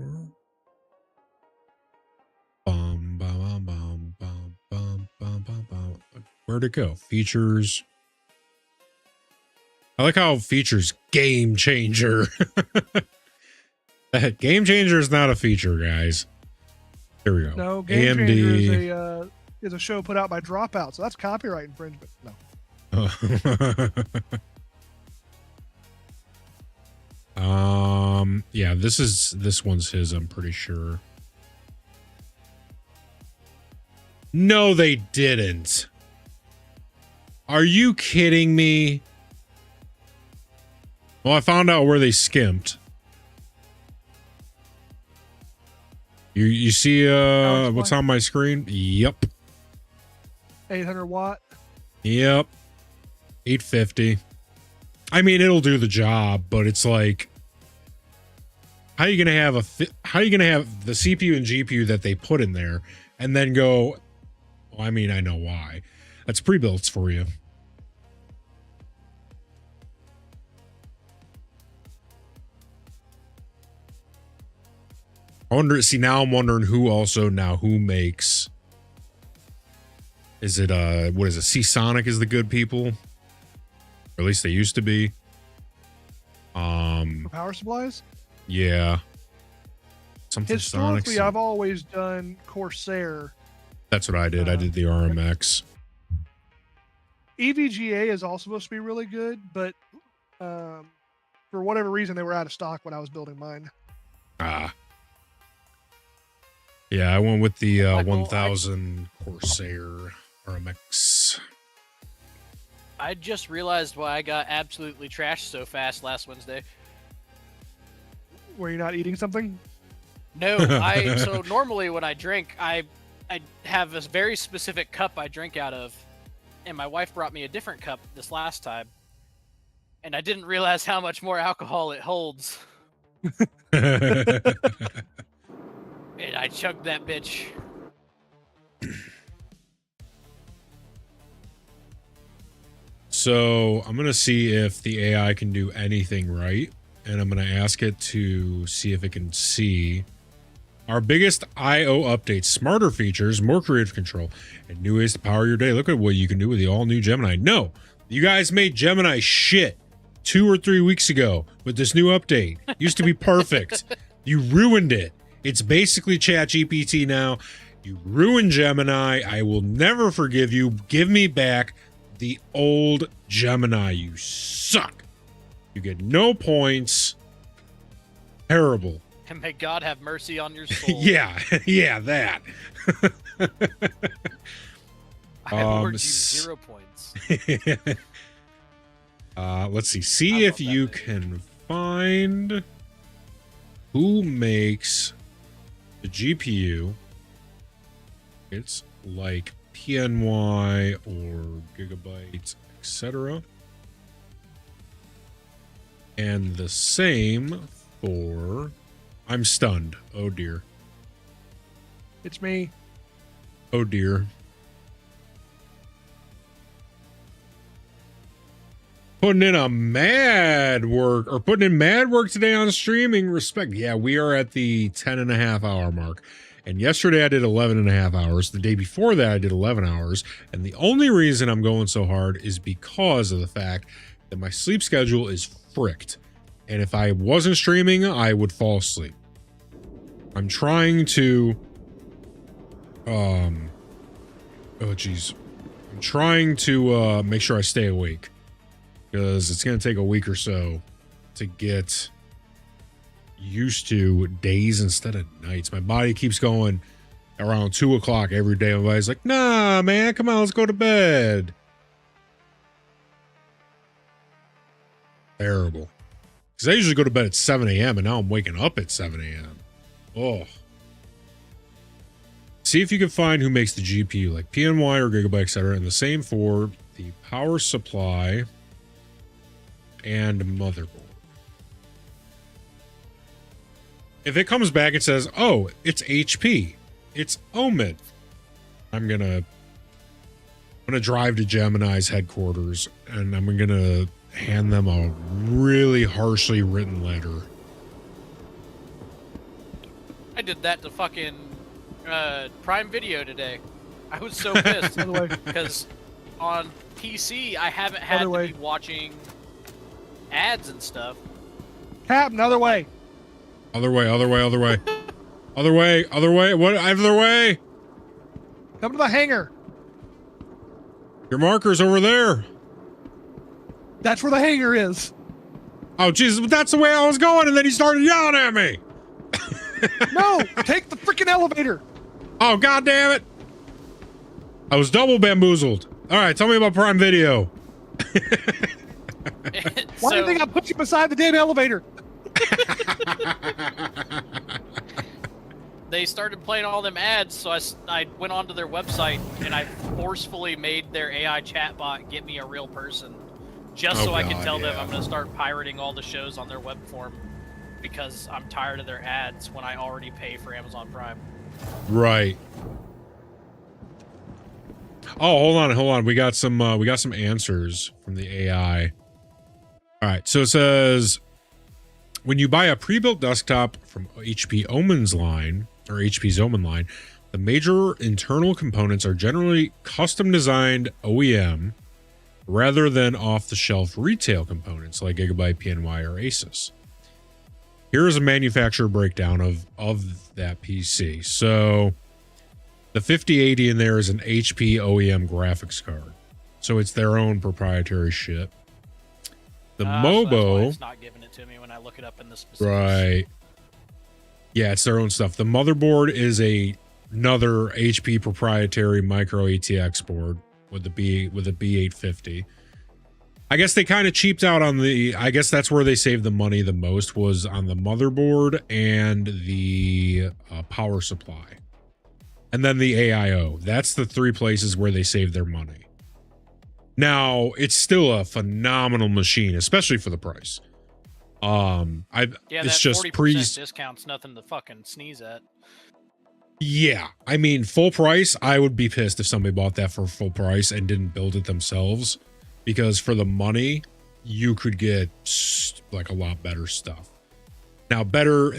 Bum, bum, bum, bum, bum, bum, bum, bum. Where'd it go? Features. I like how features game changer. That game changer is not a feature, guys. Here we go. No, Game Changer is a show put out by Dropout, so that's copyright infringement. No. Yeah, this one's his, I'm pretty sure. No, they didn't. Are you kidding me? Well, I found out where they skimped. You see what's on my screen? Yep. 800 watt. Yep. 850. I mean, it'll do the job, but it's like, how are you gonna have the CPU and GPU that they put in there, and then go? Well, I mean, I know why. That's pre-built for you. I wonder. See, now I'm wondering who makes. Is it what is it? Seasonic is the good people, or at least they used to be. For power supplies. Yeah. Something Historically, Sonic. I've always done Corsair. That's what I did. I did the RMX. EVGA is also supposed to be really good, but for whatever reason, they were out of stock when I was building mine. Ah. Yeah, I went with the 1000 Corsair RMX. I just realized why I got absolutely trashed so fast last Wednesday. Were you not eating something? No, so normally when I drink, I have this very specific cup I drink out of, and my wife brought me a different cup this last time, and I didn't realize how much more alcohol it holds. And I chugged that bitch. So I'm going to see if the AI can do anything right. And I'm going to ask it to see if it can see our biggest I/O updates, smarter features, more creative control, and new ways to power your day. Look at what you can do with the all-new Gemini. No, you guys made Gemini shit 2 or 3 weeks ago with this new update. Used to be perfect. You ruined it. It's basically ChatGPT now. You ruined Gemini. I will never forgive you. Give me back the old Gemini. You suck. You get no points. Terrible. And may God have mercy on your soul. Yeah, that. I award you 0 points. Let's see. See if you can find who makes the GPU. It's like PNY or gigabytes, etc. And the same for... I'm stunned. Oh dear. It's me. Oh dear. Putting in mad work today on streaming. Respect. Yeah, we are at the 10.5 hour mark. And yesterday I did 11.5 hours. The day before that I did 11 hours. And the only reason I'm going so hard is because of the fact that my sleep schedule is fricked. And if I wasn't streaming, I would fall asleep. I'm trying to I'm trying to make sure I stay awake, because it's going to take a week or so to get used to days instead of nights. My body keeps going around 2 o'clock every day. My body's like, nah, man, come on, let's go to bed. Terrible. Because I usually go to bed at 7 a.m. and now I'm waking up at 7 a.m. Oh. See if you can find who makes the GPU, like PNY or Gigabyte, etc. And the same for the power supply and motherboard. If it comes back and says, oh, it's HP, it's OMID, I'm gonna drive to Gemini's headquarters and I'm gonna hand them a really harshly written letter. I did that to fucking Prime Video today. I was so pissed because on PC I haven't had to be watching ads and stuff. Cap, another way. Other way. Other way. What? Other way? Come to the hangar. Your marker's over there. That's where the hangar is. Oh, Jesus, that's the way I was going, and then he started yelling at me. No, take the freaking elevator. Oh, God damn it. I was double bamboozled. All right, tell me about Prime Video. Why do you think I put you beside the damn elevator? they started playing all them ads, so I went onto their website and I forcefully made their AI chatbot get me a real person, just so I could tell them I'm going to start pirating all the shows on their web form because I'm tired of their ads when I already pay for Amazon Prime. Right. Oh, hold on. We got some answers from the AI. All right. So it says, when you buy a pre-built desktop from HP Omen's line, or HP's Omen line, the major internal components are generally custom designed OEM rather than off-the-shelf retail components like Gigabyte, PNY, or Asus. Here is a manufacturer breakdown of that PC. So the 5080 in there is an HP OEM graphics card. So it's their own proprietary shit. The So Mobo... that's why it's not giving it to me when I look it up in the specifics. Right. Yeah, it's their own stuff. The motherboard is another HP proprietary micro ATX board with the B850. I guess they kind of cheaped out on I guess that's where they saved the money the most, was on the motherboard and the power supply. And then the AIO. That's the three places where they saved their money. Now, it's still a phenomenal machine, especially for the price. It's just 40% discount's nothing to fucking sneeze at. Yeah, I mean, full price, I would be pissed if somebody bought that for full price and didn't build it themselves, because for the money, you could get like a lot better stuff. Now, better,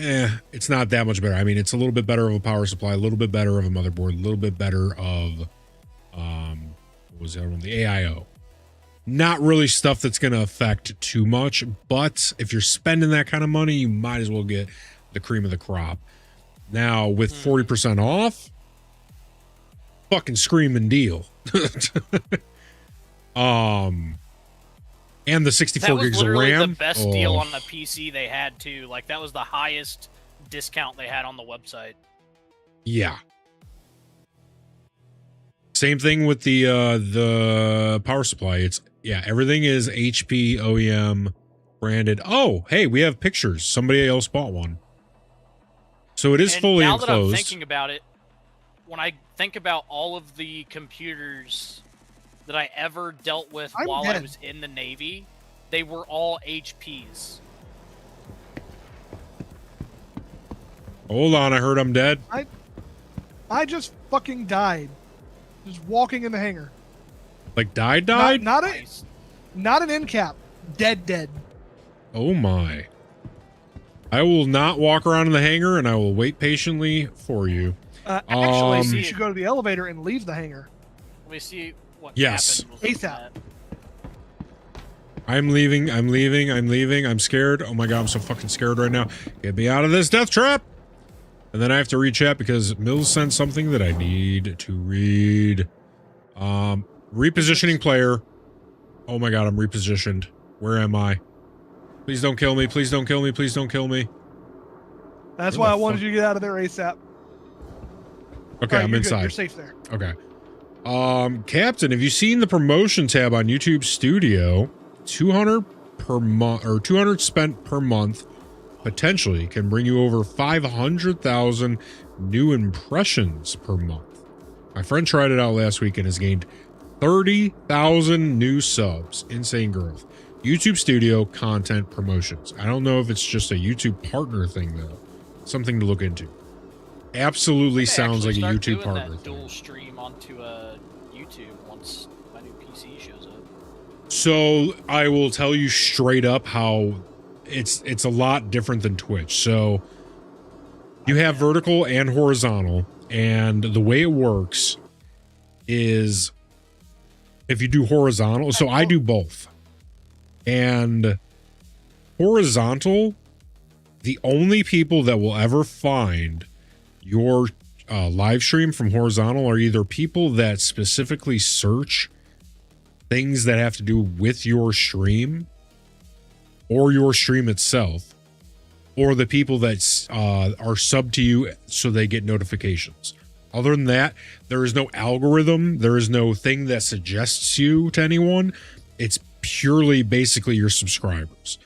it's not that much better. I mean, it's a little bit better of a power supply, a little bit better of a motherboard, a little bit better of, what was the other one? The AIO. Not really stuff that's going to affect too much, but if you're spending that kind of money, you might as well get the cream of the crop. Now, with 40% off, fucking screaming deal. And the 64 gigs of RAM. That was literally the best deal on the PC they had, too. Like, that was the highest discount they had on the website. Yeah. Same thing with the power supply. Everything is HP OEM branded. Oh, hey, we have pictures. Somebody else bought one. So it is fully enclosed. Now that I'm thinking about it, when I think about all of the computers that I ever dealt with I was in the Navy, they were all HPs. Hold on, I heard I'm dead. I just fucking died. Just walking in the hangar. Like died? Not an end cap. Dead. Oh my. I will not walk around in the hangar, and I will wait patiently for you. Actually, you should go to the elevator and leave the hangar. Let me see what yes. ASAP. I'm leaving. I'm scared. Oh my god, I'm so fucking scared right now. Get me out of this death trap! And then I have to read chat because Mills sent something that I need to read. Repositioning player. Oh my god, I'm repositioned. Where am I? Please don't kill me. Please don't kill me. Please don't kill me. That's why I wanted you to get out of there ASAP. Okay, right, I'm inside. Good. You're safe there. Okay. Captain, have you seen the promotion tab on YouTube Studio? 200 per month, or 200 spent per month, potentially can bring you over 500,000 new impressions per month. My friend tried it out last week and has gained 30,000 new subs. Insane growth. YouTube Studio content promotions. I don't know if it's just a YouTube partner thing though. Something to look into. Absolutely sounds like a YouTube partner thing. Dual stream onto YouTube once my new PC shows up. So I will tell you straight up how it's a lot different than Twitch. So you have vertical and horizontal, and the way it works is if you do horizontal, so I do both. And horizontal, the only people that will ever find your live stream from horizontal are either people that specifically search things that have to do with your stream or your stream itself, or the people that are sub to you so they get notifications. Other than that, there is no algorithm. There is no thing that suggests you to anyone. It's purely basically your subscribers.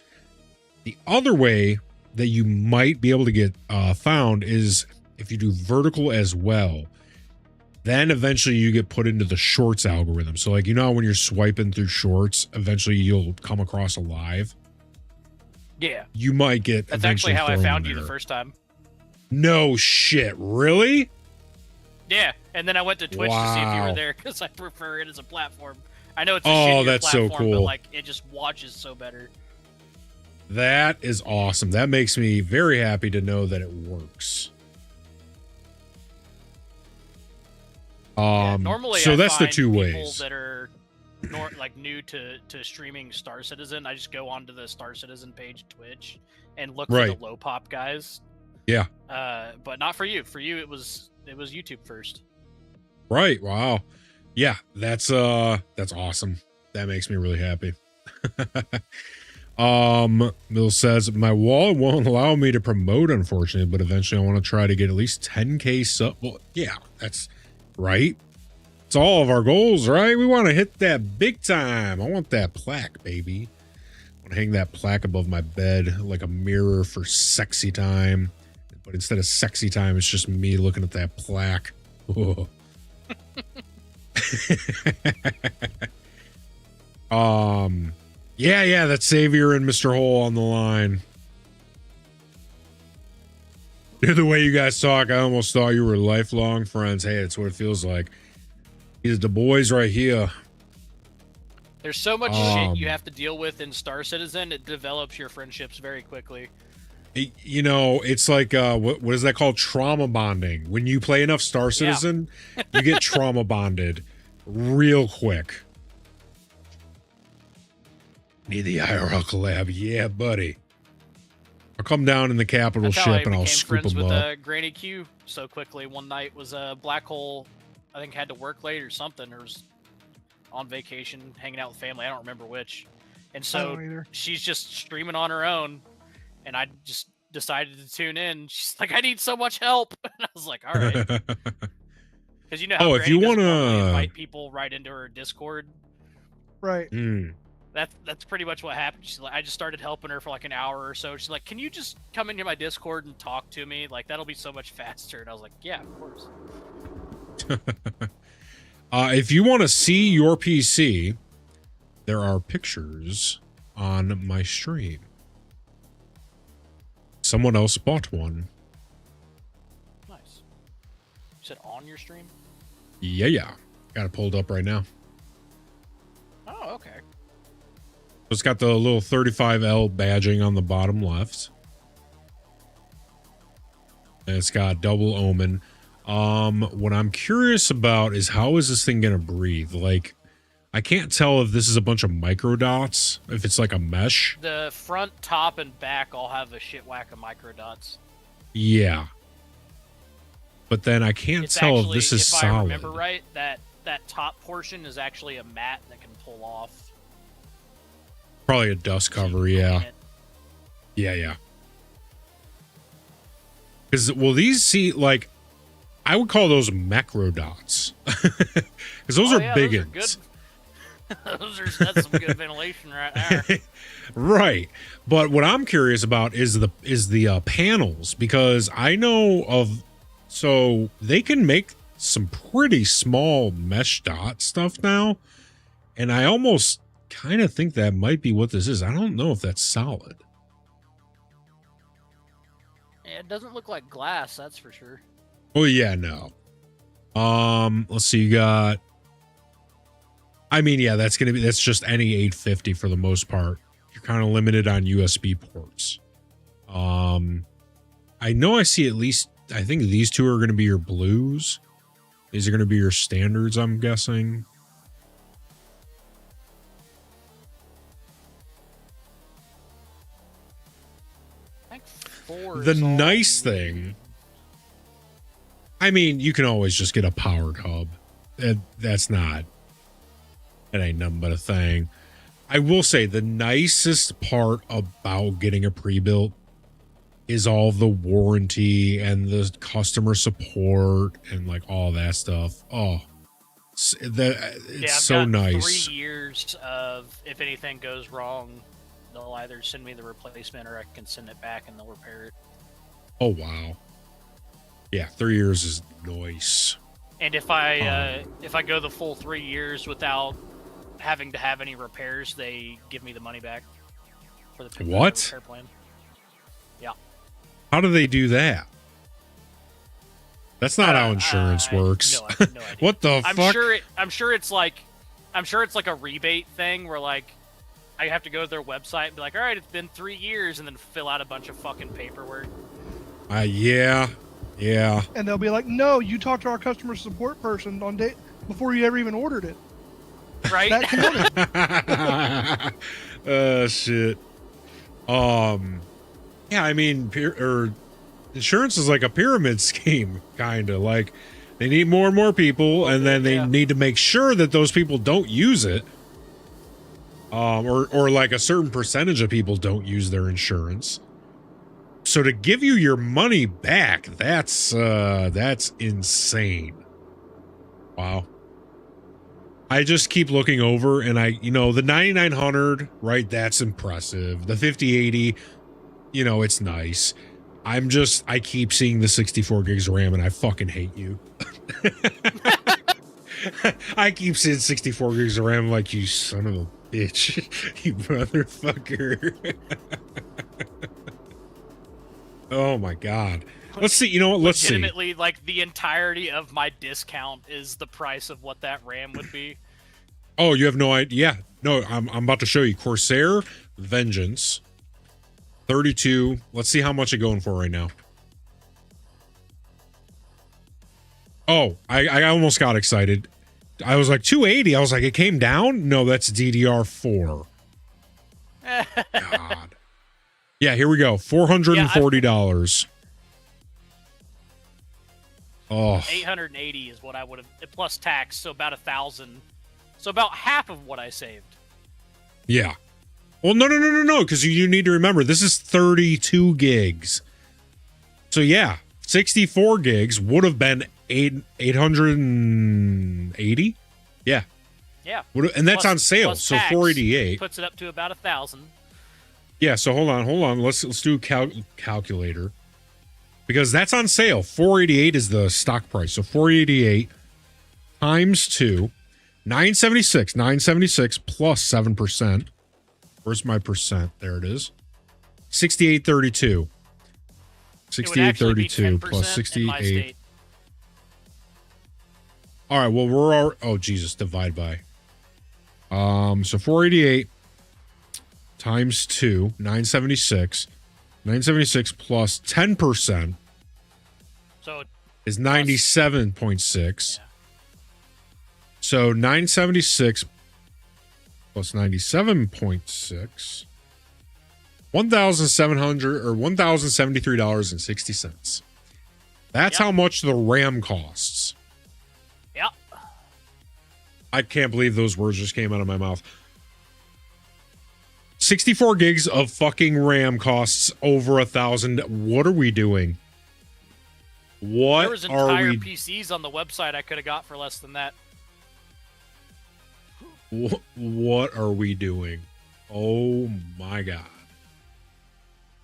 The other way that you might be able to get found is if you do vertical as well, then eventually you get put into the shorts algorithm. So like, you know, when you're swiping through shorts, eventually you'll come across a live. Yeah. You might get That's actually how I thrown found in you the there. first time. No shit. Really? Yeah, and then I went to Twitch to see if you Wow. were there because I prefer it as a platform. I know it's a Oh, shittier that's so platform, but cool. like it just watches so better. That is awesome. That makes me very happy to know that it works. Normally, so I that's the find two people ways. that are like new to streaming Star Citizen. I just go onto the Star Citizen page Twitch and look for Right. the low pop guys. Yeah. But not for you. For you, it was YouTube first. Right. Wow. Yeah, that's awesome. That makes me really happy. Mill says my wallet won't allow me to promote, unfortunately, but eventually I want to try to get at least 10K sub. Well, yeah, that's right. It's all of our goals, right? We want to hit that big time. I want that plaque, baby. I want to hang that plaque above my bed like a mirror for sexy time. But instead of sexy time, it's just me looking at that plaque. Oh. Yeah, that's Xavier and Mr. Hole on the line. The way you guys talk, I almost thought you were lifelong friends. Hey, that's what it feels like. These are the boys right here. There's so much shit you have to deal with in Star Citizen. It develops your friendships very quickly. You know, it's like what is that called? Trauma bonding. When you play enough Star Citizen, you get trauma bonded real quick. Need the IRL collab. Yeah, buddy. I'll come down in the capital That's how I ship and I'll became scoop friends them with up. Granny Q so quickly. One night was a Black Hole. I think had to work late or something, or was on vacation, hanging out with family. I don't remember which. And I so don't either. she's just streaming on her own, and I just decided to tune in. She's like, "I need so much help," and I was like, "All right." Because you know how If you Granny doesn't normally wanna invite people right into her Discord. Right. That's pretty much what happened. She's like, I just started helping her for like an hour or so. She's like, "Can you just come into my Discord and talk to me? Like that'll be so much faster." And I was like, "Yeah, of course." If you want to see your PC, there are pictures on my stream. Someone else bought one. Nice. You said on your stream? Yeah. Got it pulled up right now. Oh, okay. It's got the little 35L badging on the bottom left. And it's got double omen. What I'm curious about is how is this thing gonna breathe? Like, I can't tell if this is a bunch of micro dots, if it's like a mesh. The front, top, and back all have a shit whack of micro dots. Yeah. But then I can't It's tell actually, if this is if I solid. remember right, that top portion is actually a mat that can pull off. Probably a dust cover, yeah. Yeah. Because, well, these see, like, I would call those macro dots. Because those are big ones. That's some good ventilation right there. Right. But what I'm curious about is the panels, because I know of, so they can make some pretty small mesh dot stuff now, and I almost kind of think that might be what this is. I don't know if that's solid. Yeah, it doesn't look like glass, that's for sure. Oh yeah, no. Let's see, you got, I mean, yeah, that's just any 850 for the most part. You're kind of limited on USB ports. I know I see at least, I think these two are going to be your blues. These are going to be your standards, I'm guessing. The nice thing, I mean, you can always just get a powered hub. That ain't nothing but a thing. I will say the nicest part about getting a pre-built is all the warranty and the customer support and like all that stuff. Oh, it's so nice. 3 years of if anything goes wrong, they'll either send me the replacement or I can send it back and they'll repair it. Oh wow. Yeah, 3 years is nice. And if I go the full 3 years without having to have any repairs, they give me the money back for the What? repair plan. Yeah. How do they do that? That's not how insurance works. No idea. What the fuck? I'm sure it's like a rebate thing where like I have to go to their website and be like, all right, it's been 3 years, and then fill out a bunch of fucking paperwork. Yeah. And they'll be like, no, you talked to our customer support person on day before you ever even ordered it. Right? That counted. Shit. Yeah, I mean, insurance is like a pyramid scheme, kind of. Like, they need more and more people, and then they need to make sure that those people don't use it. Or like a certain percentage of people don't use their insurance. So to give you your money back, that's insane. Wow. I just keep looking over, and the 9900, right? That's impressive. The 5080, it's nice. I keep seeing the 64 gigs of RAM, and I fucking hate you. I keep seeing 64 gigs of RAM like, you son of a bitch. You motherfucker. Oh my god. Let's see. You know what? Let's see. Legitimately, like, the entirety of my discount is the price of what that RAM would be. Oh, you have no idea? No, I'm about to show you. Corsair Vengeance 32. Let's see how much it's going for right now. Oh, I almost got excited. I was like 280. I was like, it came down? No, that's DDR4. God. Yeah, here we go. $440. Oh. 880 is what I would have, plus tax, so about 1,000. So about half of what I saved. Yeah. Well, no, because you need to remember, this is 32 gigs. So yeah, 64 gigs would have been 880. Yeah. Yeah. And that's on sale, so tax 488 puts it up to about 1,000. Yeah. So hold on. Let's do calculator, because that's on sale. 488 is the stock price. So 488 times 2, 976 plus 7%. Where's my percent? There it is. 6832. 6832 plus 68. All right. Well, oh Jesus, divide by. So 488 times 2, 976. 976 plus 10%. So is 97.6. Yeah. So 976 plus 97.6. $1,700 or $1,073.60. That's how much the RAM costs. Yep. I can't believe those words just came out of my mouth. 64 gigs of fucking RAM costs over $1,000. What are we doing? What there was entire PCs on the website I could have got for less than that. What are we doing? Oh my god.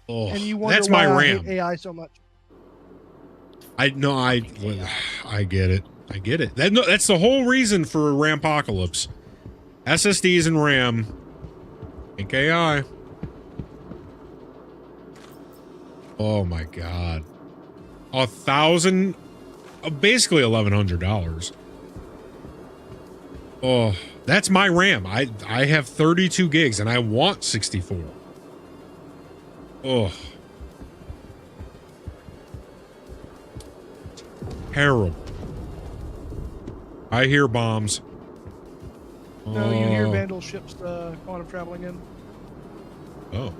Oh, and you wonder that's why my I RAM. hate AI so much. I get it. I get it. That's the whole reason for Rampapocalypse. SSDs and RAM. Think AI. Oh my god. $1,000, basically $1,100. Oh, that's my RAM. I have 32 gigs and I want 64. Oh. Terrible. I hear bombs. No, you hear Vandal ships quantum traveling in. Oh.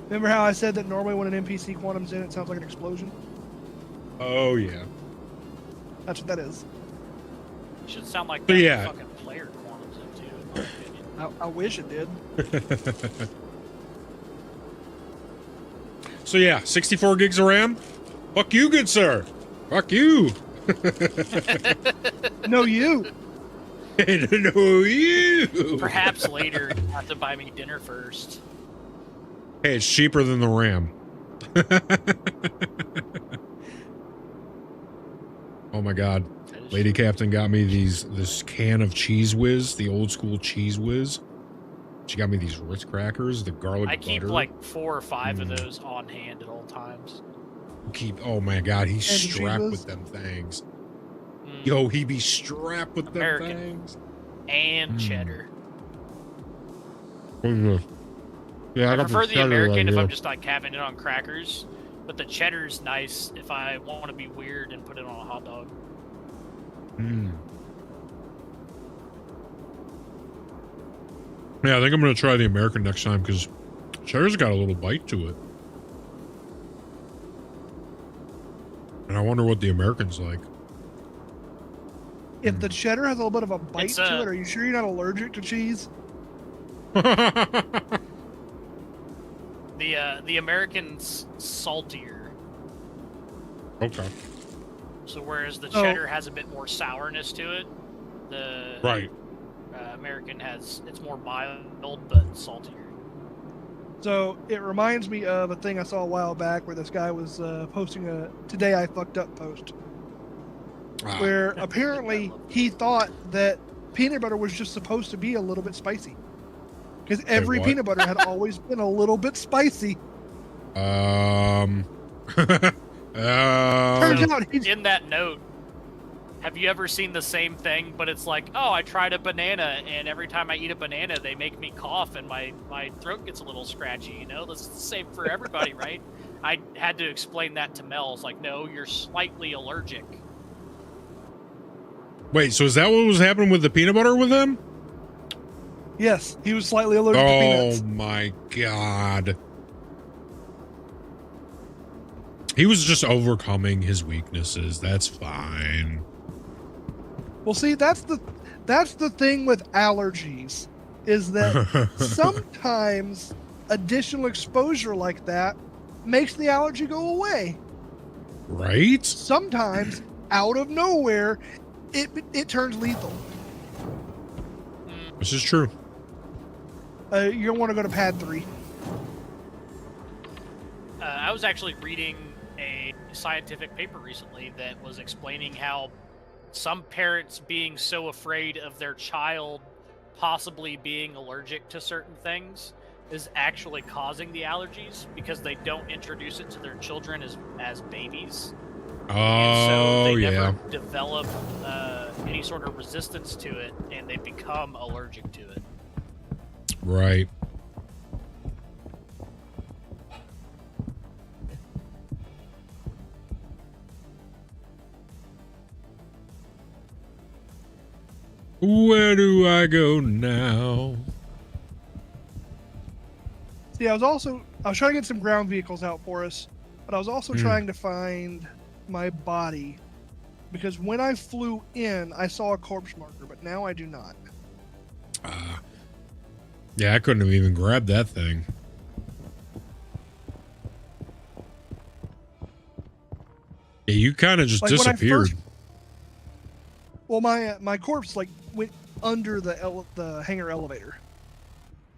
Remember how I said that normally when an NPC quantum's in, it sounds like an explosion? Oh, yeah. That's what that is. It should sound like But that yeah. fucking player quantum's in too, in my opinion. I wish it did. So yeah, 64 gigs of RAM. Fuck you, good sir. Fuck you. No, you. No, you. Perhaps later you have to buy me dinner first. Hey, it's cheaper than the RAM. Oh my god. Lady Captain got me this can of Cheese Whiz, the old school Cheese Whiz. She got me these Ritz crackers, the garlic I keep butter. like 4 or 5 of those on hand at all times. Oh my god, he's And the strapped Cheez-Whiz? with them things. Yo, he be strapped with American. them things. And cheddar. Yeah, I got prefer the cheddar American right if here. I'm just like having it on crackers, but the cheddar's nice if I want to be weird and put it on a hot dog. Yeah, I think I'm gonna try the American next time because cheddar's got a little bite to it. And I wonder what the American's like. If the cheddar has a little bit of a bite It's, to it, are you sure you're not allergic to cheese? The American's saltier. Okay. So whereas the Oh. cheddar has a bit more sourness to it, the Right. American it's more mild but saltier. So it reminds me of a thing I saw a while back where this guy was posting a "Today I fucked up" post, where apparently he thought that peanut butter was just supposed to be a little bit spicy, because every what? peanut butter had always been a little bit spicy. Turns out he's In that note, have you ever seen the same thing, but it's like, oh, I tried a banana, and every time I eat a banana, they make me cough, and my throat gets a little scratchy, you know? That's the same for everybody, right? I had to explain that to Mel. It's like, no, you're slightly allergic. Wait, so is that what was happening with the peanut butter with him? Yes, he was slightly allergic to peanuts. Oh my god. He was just overcoming his weaknesses. That's fine. Well, see, that's the thing with allergies, is that sometimes additional exposure like that makes the allergy go away. Right? Sometimes, out of nowhere, it turns lethal. This is true. You're gonna want to go to pad 3. I was actually reading a scientific paper recently that was explaining how some parents being so afraid of their child possibly being allergic to certain things is actually causing the allergies because they don't introduce it to their children as babies. And so they never develop any sort of resistance to it, and they become allergic to it. Right. Where do I go now? See, I was trying to get some ground vehicles out for us, but I was also trying to find my body, because when I flew in, I saw a corpse marker, but now I do not. Yeah, I couldn't have even grabbed that thing. Yeah, you kind of just Like, when I disappeared. Well, my corpse went under the hangar elevator.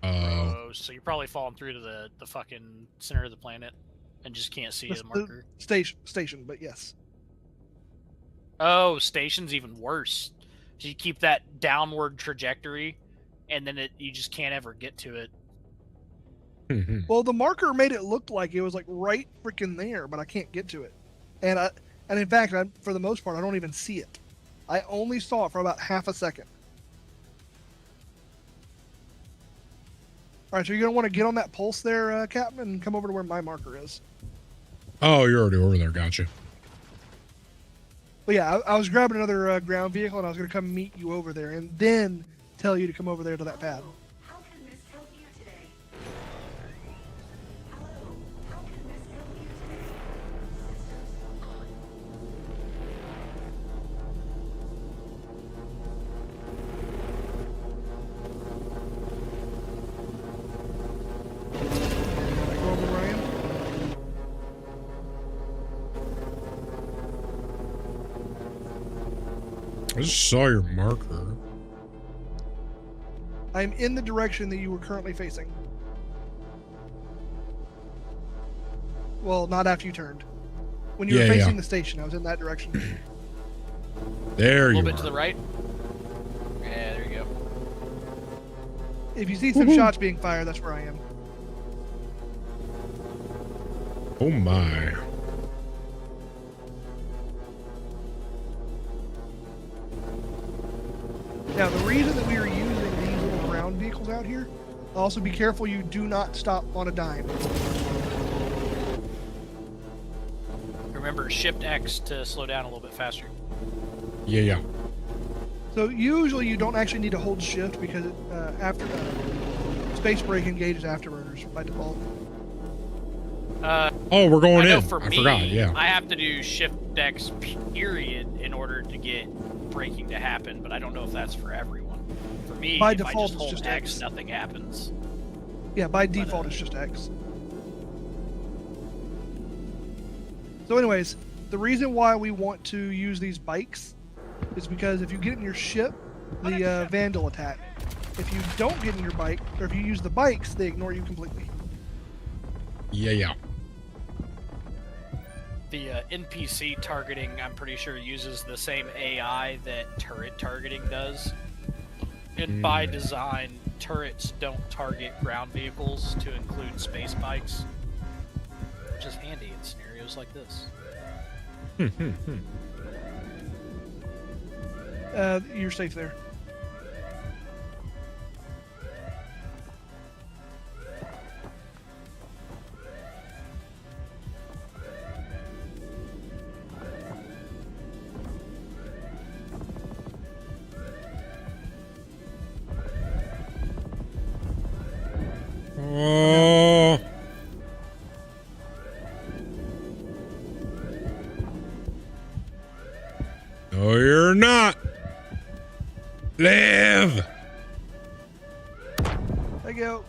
Oh, so you're probably falling through to the fucking center of the planet and just can't see the marker. Station, but yes. Oh, station's even worse. So you keep that downward trajectory, and then you just can't ever get to it. Well, the marker made it look like it was right freaking there, but I can't get to it. And in fact, for the most part, I don't even see it. I only saw it for about half a second. All right, so you're gonna want to get on that pulse there, Captain, and come over to where my marker is. Oh, you're already over there. Gotcha. But yeah, I was grabbing another ground vehicle, and I was gonna come meet you over there, and then tell you to come over there to that pad. I just saw your marker. I'm in the direction that you were currently facing. Well, not after you turned. When you were facing the station, I was in that direction. There you A little are. bit to the right. Yeah, there you go. If you see some shots being fired, that's where I am. Oh my. Now, the reason that we are using these little ground vehicles out here, also be careful you do not stop on a dime. Remember, Shift X to slow down a little bit faster. Yeah. So usually you don't actually need to hold shift because after space brake engages afterburners by default. Oh, we're going I know in. For I me, forgot, yeah. I have to do Shift X period in order to get braking to happen, but I don't know if that's for everyone. For me, By if default, I just it's hold just X, X. nothing happens. Yeah, by default it's just X. So anyways, the reason why we want to use these bikes is because if you get in your ship, the Vandal attack. If you don't get in your bike, or if you use the bikes, they ignore you completely. Yeah. The NPC targeting, I'm pretty sure, uses the same AI that turret targeting does. And by design, turrets don't target ground vehicles to include space bikes. Which is handy in scenarios like this. You're safe there. Oh. No, you're not. Live. There you go.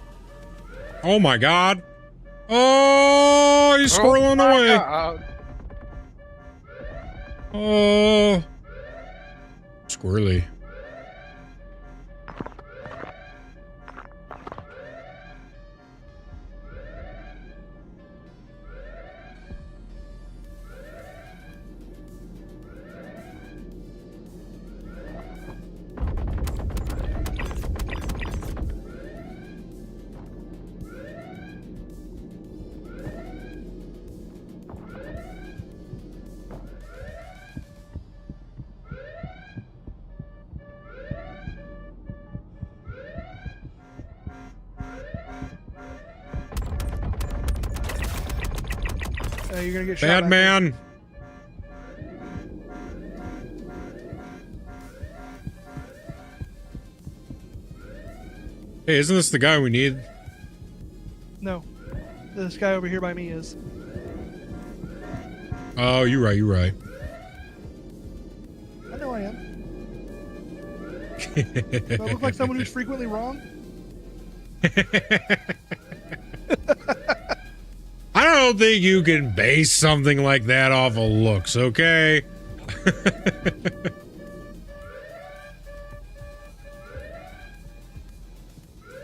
Oh my God. Oh, he's swirling away. God. Oh. Squirrely. You're gonna get shot. Bad back man. Hey, isn't this the guy we need? there. No, this guy over here by me is. Oh, you're right. You're right. I know I am. Do I look like someone who's frequently wrong? I don't think you can base something like that off of looks, okay?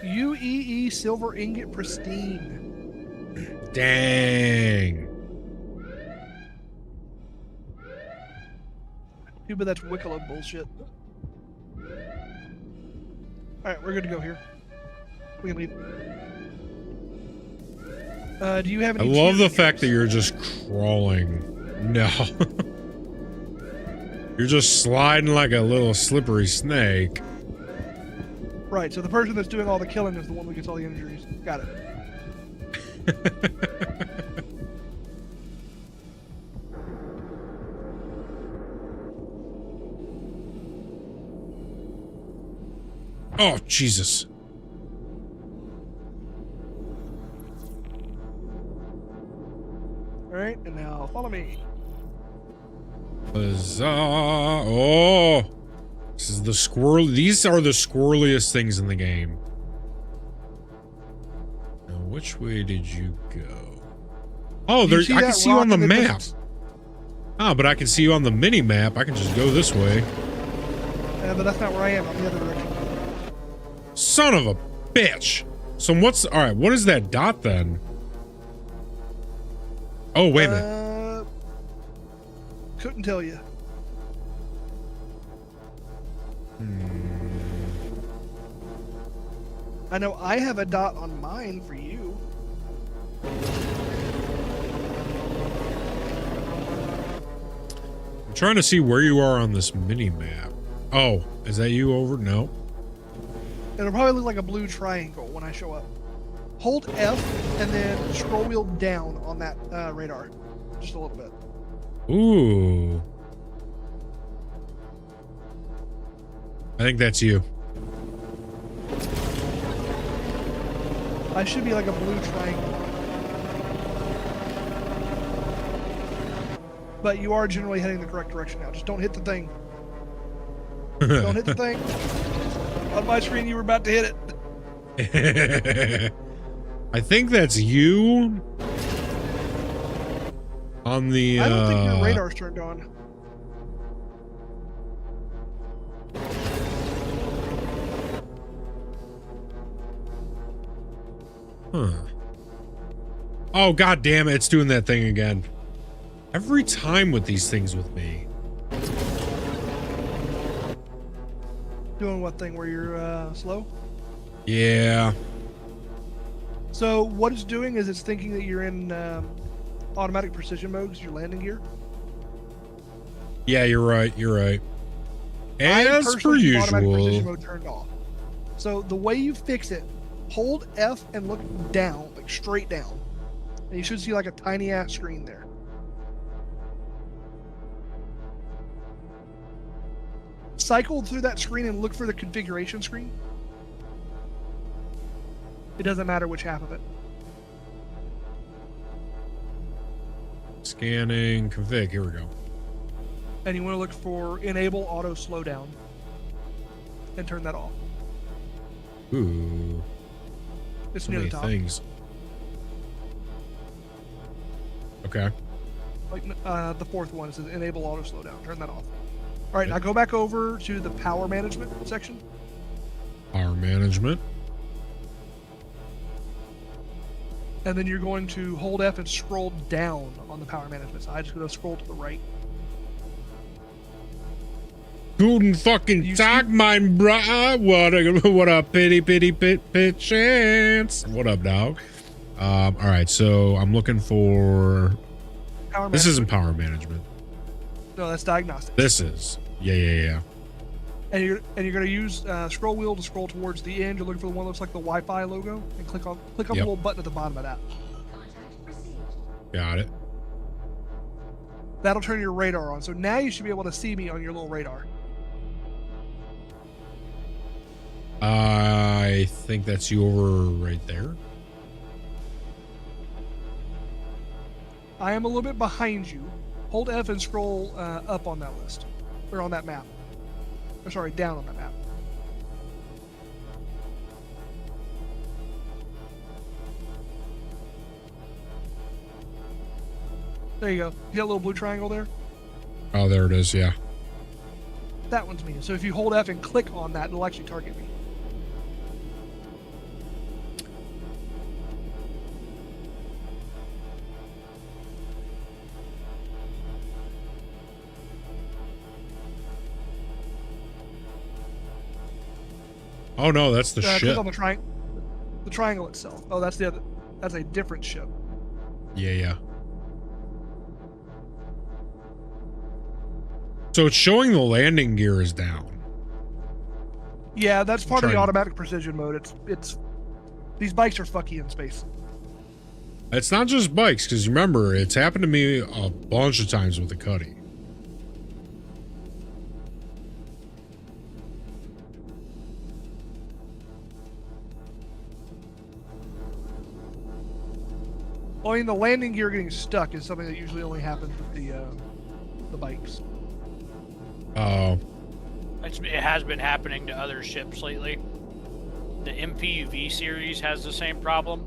UEE silver ingot pristine. Dang. Too bad that's Wicklow bullshit. Alright, we're good to go here. We can leave. Do you have I any love the tears? fact that you're just crawling. No. You're just sliding like a little slippery snake. Right, so the person that's doing all the killing is the one who gets all the injuries. Got it. Oh, Jesus. Alright, and now follow me. Huzzah. Oh. This is the squirrel. These are the squirreliest things in the game. Now, which way did you go? Oh, there. I can see you on the map. Ah, but I can see you on the mini map. I can just go this way. But that's not where I am. I'm the other direction. Son of a bitch. So what's all right? What is that dot then? Oh, wait a minute. Couldn't tell you. I know I have a dot on mine for you. I'm trying to see where you are on this mini map. Oh, is that you over? No. It'll probably look like a blue triangle when I show up. Hold F and then scroll wheel down on that radar. Just a little bit. Ooh. I think that's you. I should be like a blue triangle. But you are generally heading the correct direction now. Just don't hit the thing. Don't hit the thing. On my screen, you were about to hit it. I think that's you. On the. I don't think your radar's turned on. Huh. Oh, god damn it, it's doing that thing again. Every time with these things with me. Doing what thing where you're slow? Yeah. So what it's doing is it's thinking that you're in automatic precision mode because you're landing gear. Yeah, you're right. You're right. I As per personally keep automatic precision usual. mode turned off. So the way you fix it, hold F and look down, like straight down. And you should see like a tiny ass screen there. Cycle through that screen and look for the configuration screen. It doesn't matter which half of it. Scanning config. Here we go. And you want to look for enable auto slowdown and turn that off. Ooh. It's So near the many top. things. Okay. Like the fourth one says enable auto slowdown. Turn that off. All right, now go back over to the power management section. Power management. And then you're going to hold F and scroll down on the power management side. Just going to scroll to the right. Guten fucking Tag, mein brah. What a pit chance. What up, dog? All right, so I'm looking for. Power This management. isn't power management. No, that's diagnostic. This is. Yeah. And you're going to use scroll wheel to scroll towards the end. You're looking for the one that looks like the Wi-Fi logo, and click on the Yep. little button at the bottom of that. Got it. That'll turn your radar on. So now you should be able to see me on your little radar. I think that's you over right there. I am a little bit behind you. Hold F and scroll up on that list, or on that map. Or sorry, down on that map. There you go. You got a little blue triangle there? Oh, there it is. Yeah. That one's me. So if you hold F and click on that, it'll actually target me. Oh no, that's the Click ship. on the triangle itself. Oh, that's the other. That's a different ship. Yeah. So it's showing the landing gear is down. Yeah, that's part of the Trying- automatic precision mode. It's these bikes are fucky in space. It's not just bikes, because remember, it's happened to me a bunch of times with the Cuddy. Well, I mean, the landing gear getting stuck is something that usually only happens with the bikes. Oh. It has been happening to other ships lately. The MPUV series has the same problem.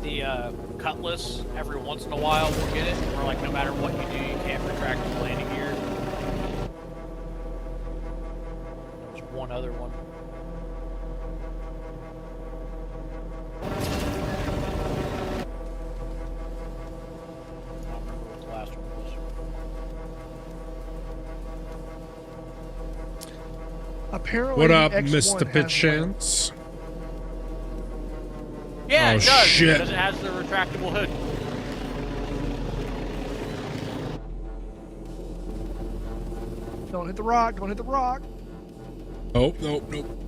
The Cutlass, every once in a while, will get it. Where, like, no matter what you do, you can't retract the landing gear. There's one other one. Apparently, What the up, X1 Mr. has Pitchance? Yeah, Oh, it does. shit. Because it has the retractable hood. Don't hit the rock. Don't hit the rock. Oh, nope, nope.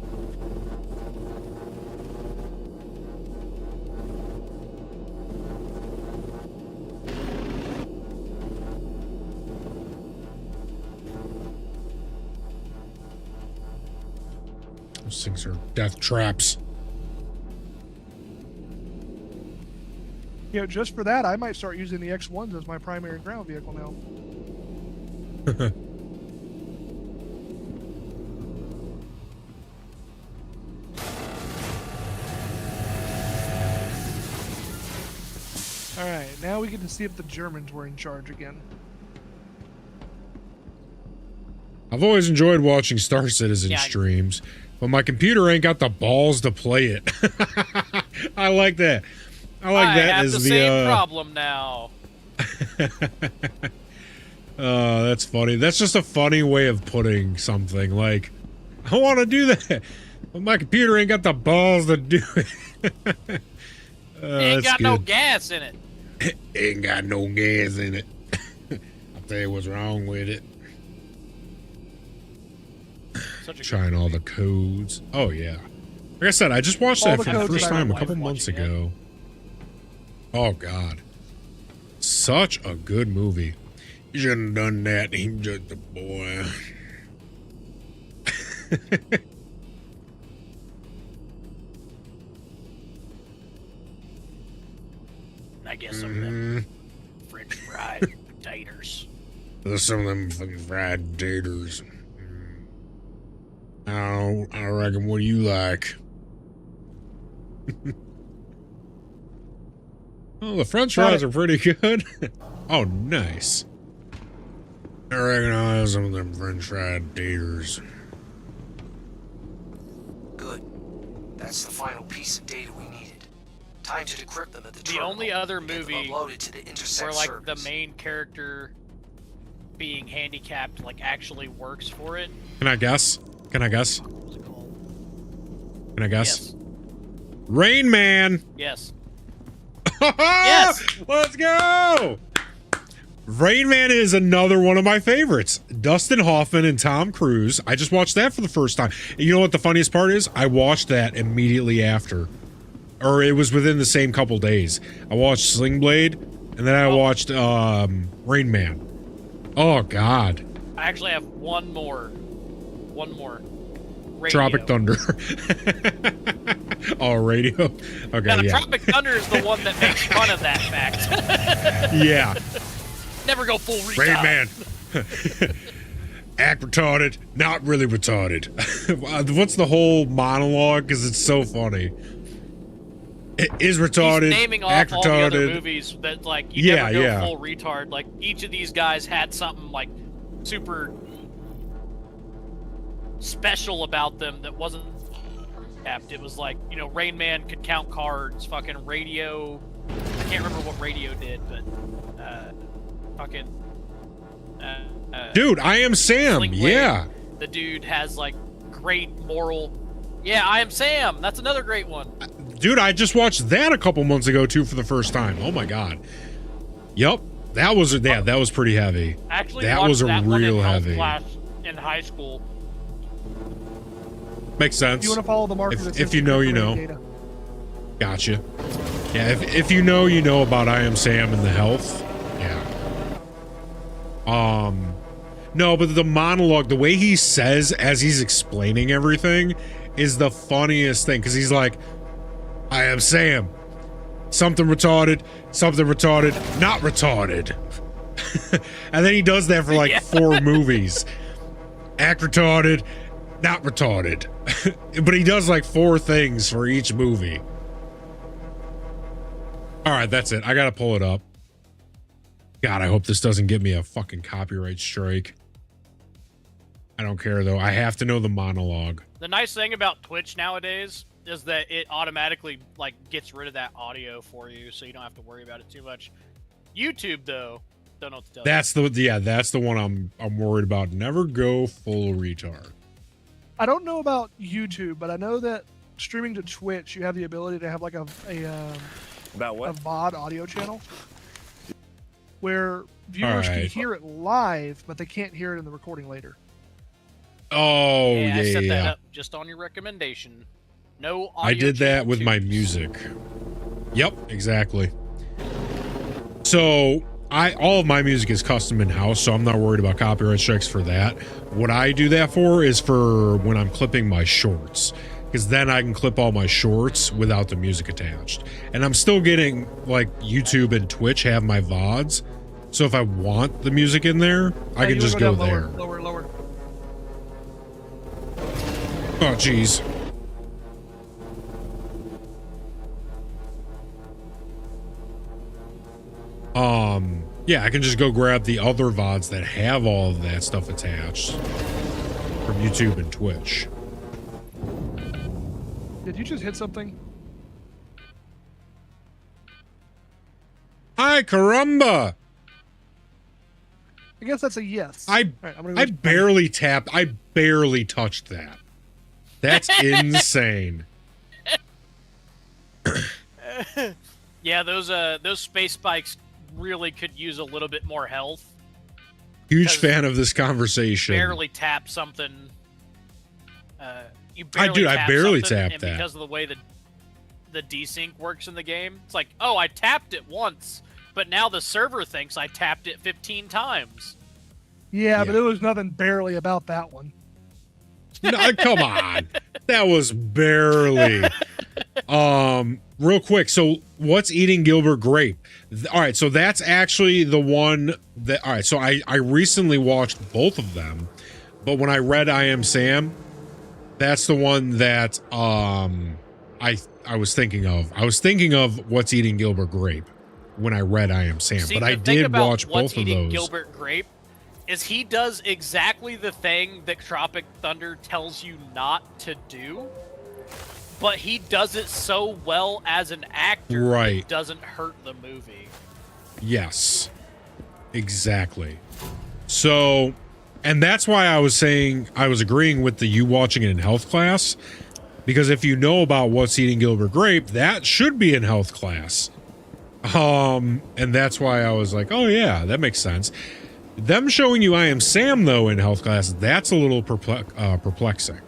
Those things are death traps. You know, just for that, I might start using the X1s as my primary ground vehicle now. Alright, now we get to see if the Germans were in charge again. I've always enjoyed watching Star Citizen streams, but my computer ain't got the balls to play it. I like that. I like that have as the the same problem now. That's funny. That's just a funny way of putting something. Like, I want to do that, but my computer ain't got the balls to do it. Ain't got no gas in it. Ain't got no gas in it. I'll tell you what's wrong with it. Trying all the codes. Oh yeah. Like I said, I just watched that for the first time a couple months ago. Oh god. Such a good movie. You shouldn't have done that. He's just a boy. I guess some of them French fried taters. There's some of them fucking fried taters. I reckon. What do you like? Oh, the French fries are pretty good. Oh, nice. I reckon I'll have some of them French fried taters. Good. That's the final piece of data we needed. Time to decrypt them at the The terminal. only other and get them movie uploaded to the Intersect where like servers. the main character being handicapped like actually works for it. Can I guess? Can I guess? Can I guess? Yes. Rain Man. Yes. Yes. Let's go. Rain Man is another one of my favorites. Dustin Hoffman and Tom Cruise. I just watched that for the first time. And you know what the funniest part is? I watched that immediately after. Or it was within the same couple days. I watched Sling Blade, and then I watched Rain Man. Oh, God. I actually have one more. Radio. Tropic Thunder. Oh, radio? Okay, Now, the yeah. Tropic Thunder is the one that makes fun of that fact. Yeah. Never go full retard. Rain Man. Act retarded, not really retarded. What's the whole monologue? Because it's so funny. It is retarded. He's naming off act all the retarded. other movies that like you Yeah, never go yeah. full retard. Like each of these guys had something like super special about them that wasn't capped. It was like, you know, Rain Man could count cards. Fucking radio. I can't remember what radio did, but fucking. Dude, I Am Sam. Sling Blade, Yeah. The dude has like great moral. Yeah, I Am Sam. That's another great one. Dude, I just watched that a couple months ago too for the first time. Oh my god. Yep. That was pretty heavy. I actually that watched was a that one in real health heavy. class in high school. Makes sense. If you want to follow the marker, that If says you know, you know. data. Gotcha. Yeah, if you know, you know about I Am Sam and the health. Yeah. No, but the monologue, the way he says as he's explaining everything is the funniest thing, because he's like, I am Sam. Something retarded, not retarded. And then he does that for like 4 movies. Act retarded, not retarded. But he does like 4 things for each movie. All right, that's it. I gotta pull it up. God, I hope this doesn't get me a fucking copyright strike. I don't care though. I have to know the monologue. The nice thing about Twitch nowadays is that it automatically like gets rid of that audio for you, so you don't have to worry about it too much. YouTube though, don't know what to tell you. That's the one I'm worried about. Never go full retard. I don't know about YouTube, but I know that streaming to Twitch, you have the ability to have like a About what? a VOD audio channel where viewers can Alright. hear it live, but they can't hear it in the recording later. Oh, I set that yeah. up just on your recommendation. No audio I did that channel with my twos. music. Yep, exactly. So all of my music is custom in-house, so I'm not worried about copyright strikes for that. What I do that for is for when I'm clipping my shorts, because then I can clip all my shorts without the music attached. And I'm still getting, like, YouTube and Twitch have my VODs, so if I want the music in there, I can just go down there. Lower. Oh, jeez. Yeah, I can just go grab the other VODs that have all of that stuff attached from YouTube and Twitch. Did you just hit something? Hi, caramba! I guess that's a yes. I All right, I'm gonna I go- barely tapped. I barely touched that. That's insane. Yeah, those space spikes really could use a little bit more health. Huge fan of this conversation. Barely tap something. You I barely barely something, tapped and that. because of the way the desync works in the game, it's like, oh, I tapped it once, but now the server thinks I tapped it 15 times. Yeah, but there was nothing barely about that one. No, come on. That was barely. Real quick. So what's eating Gilbert Grape? All right. So that's actually the one that, all right. So I recently watched both of them, but when I read I Am Sam, that's the one that, I was thinking of. I was thinking of What's Eating Gilbert Grape when I read I Am Sam, See, but the I thing did about watch What's both of Eating those. Gilbert Grape is he does exactly the thing that Tropic Thunder tells you not to do, but he does it so well as an actor Right. it doesn't hurt the movie. Yes, exactly. So, and that's why I was saying, I was agreeing with the you watching it in health class, because if you know about What's Eating Gilbert Grape, that should be in health class. And that's why I was like, oh yeah, that makes sense. Them showing you I Am Sam though in health class, that's a little perplexing.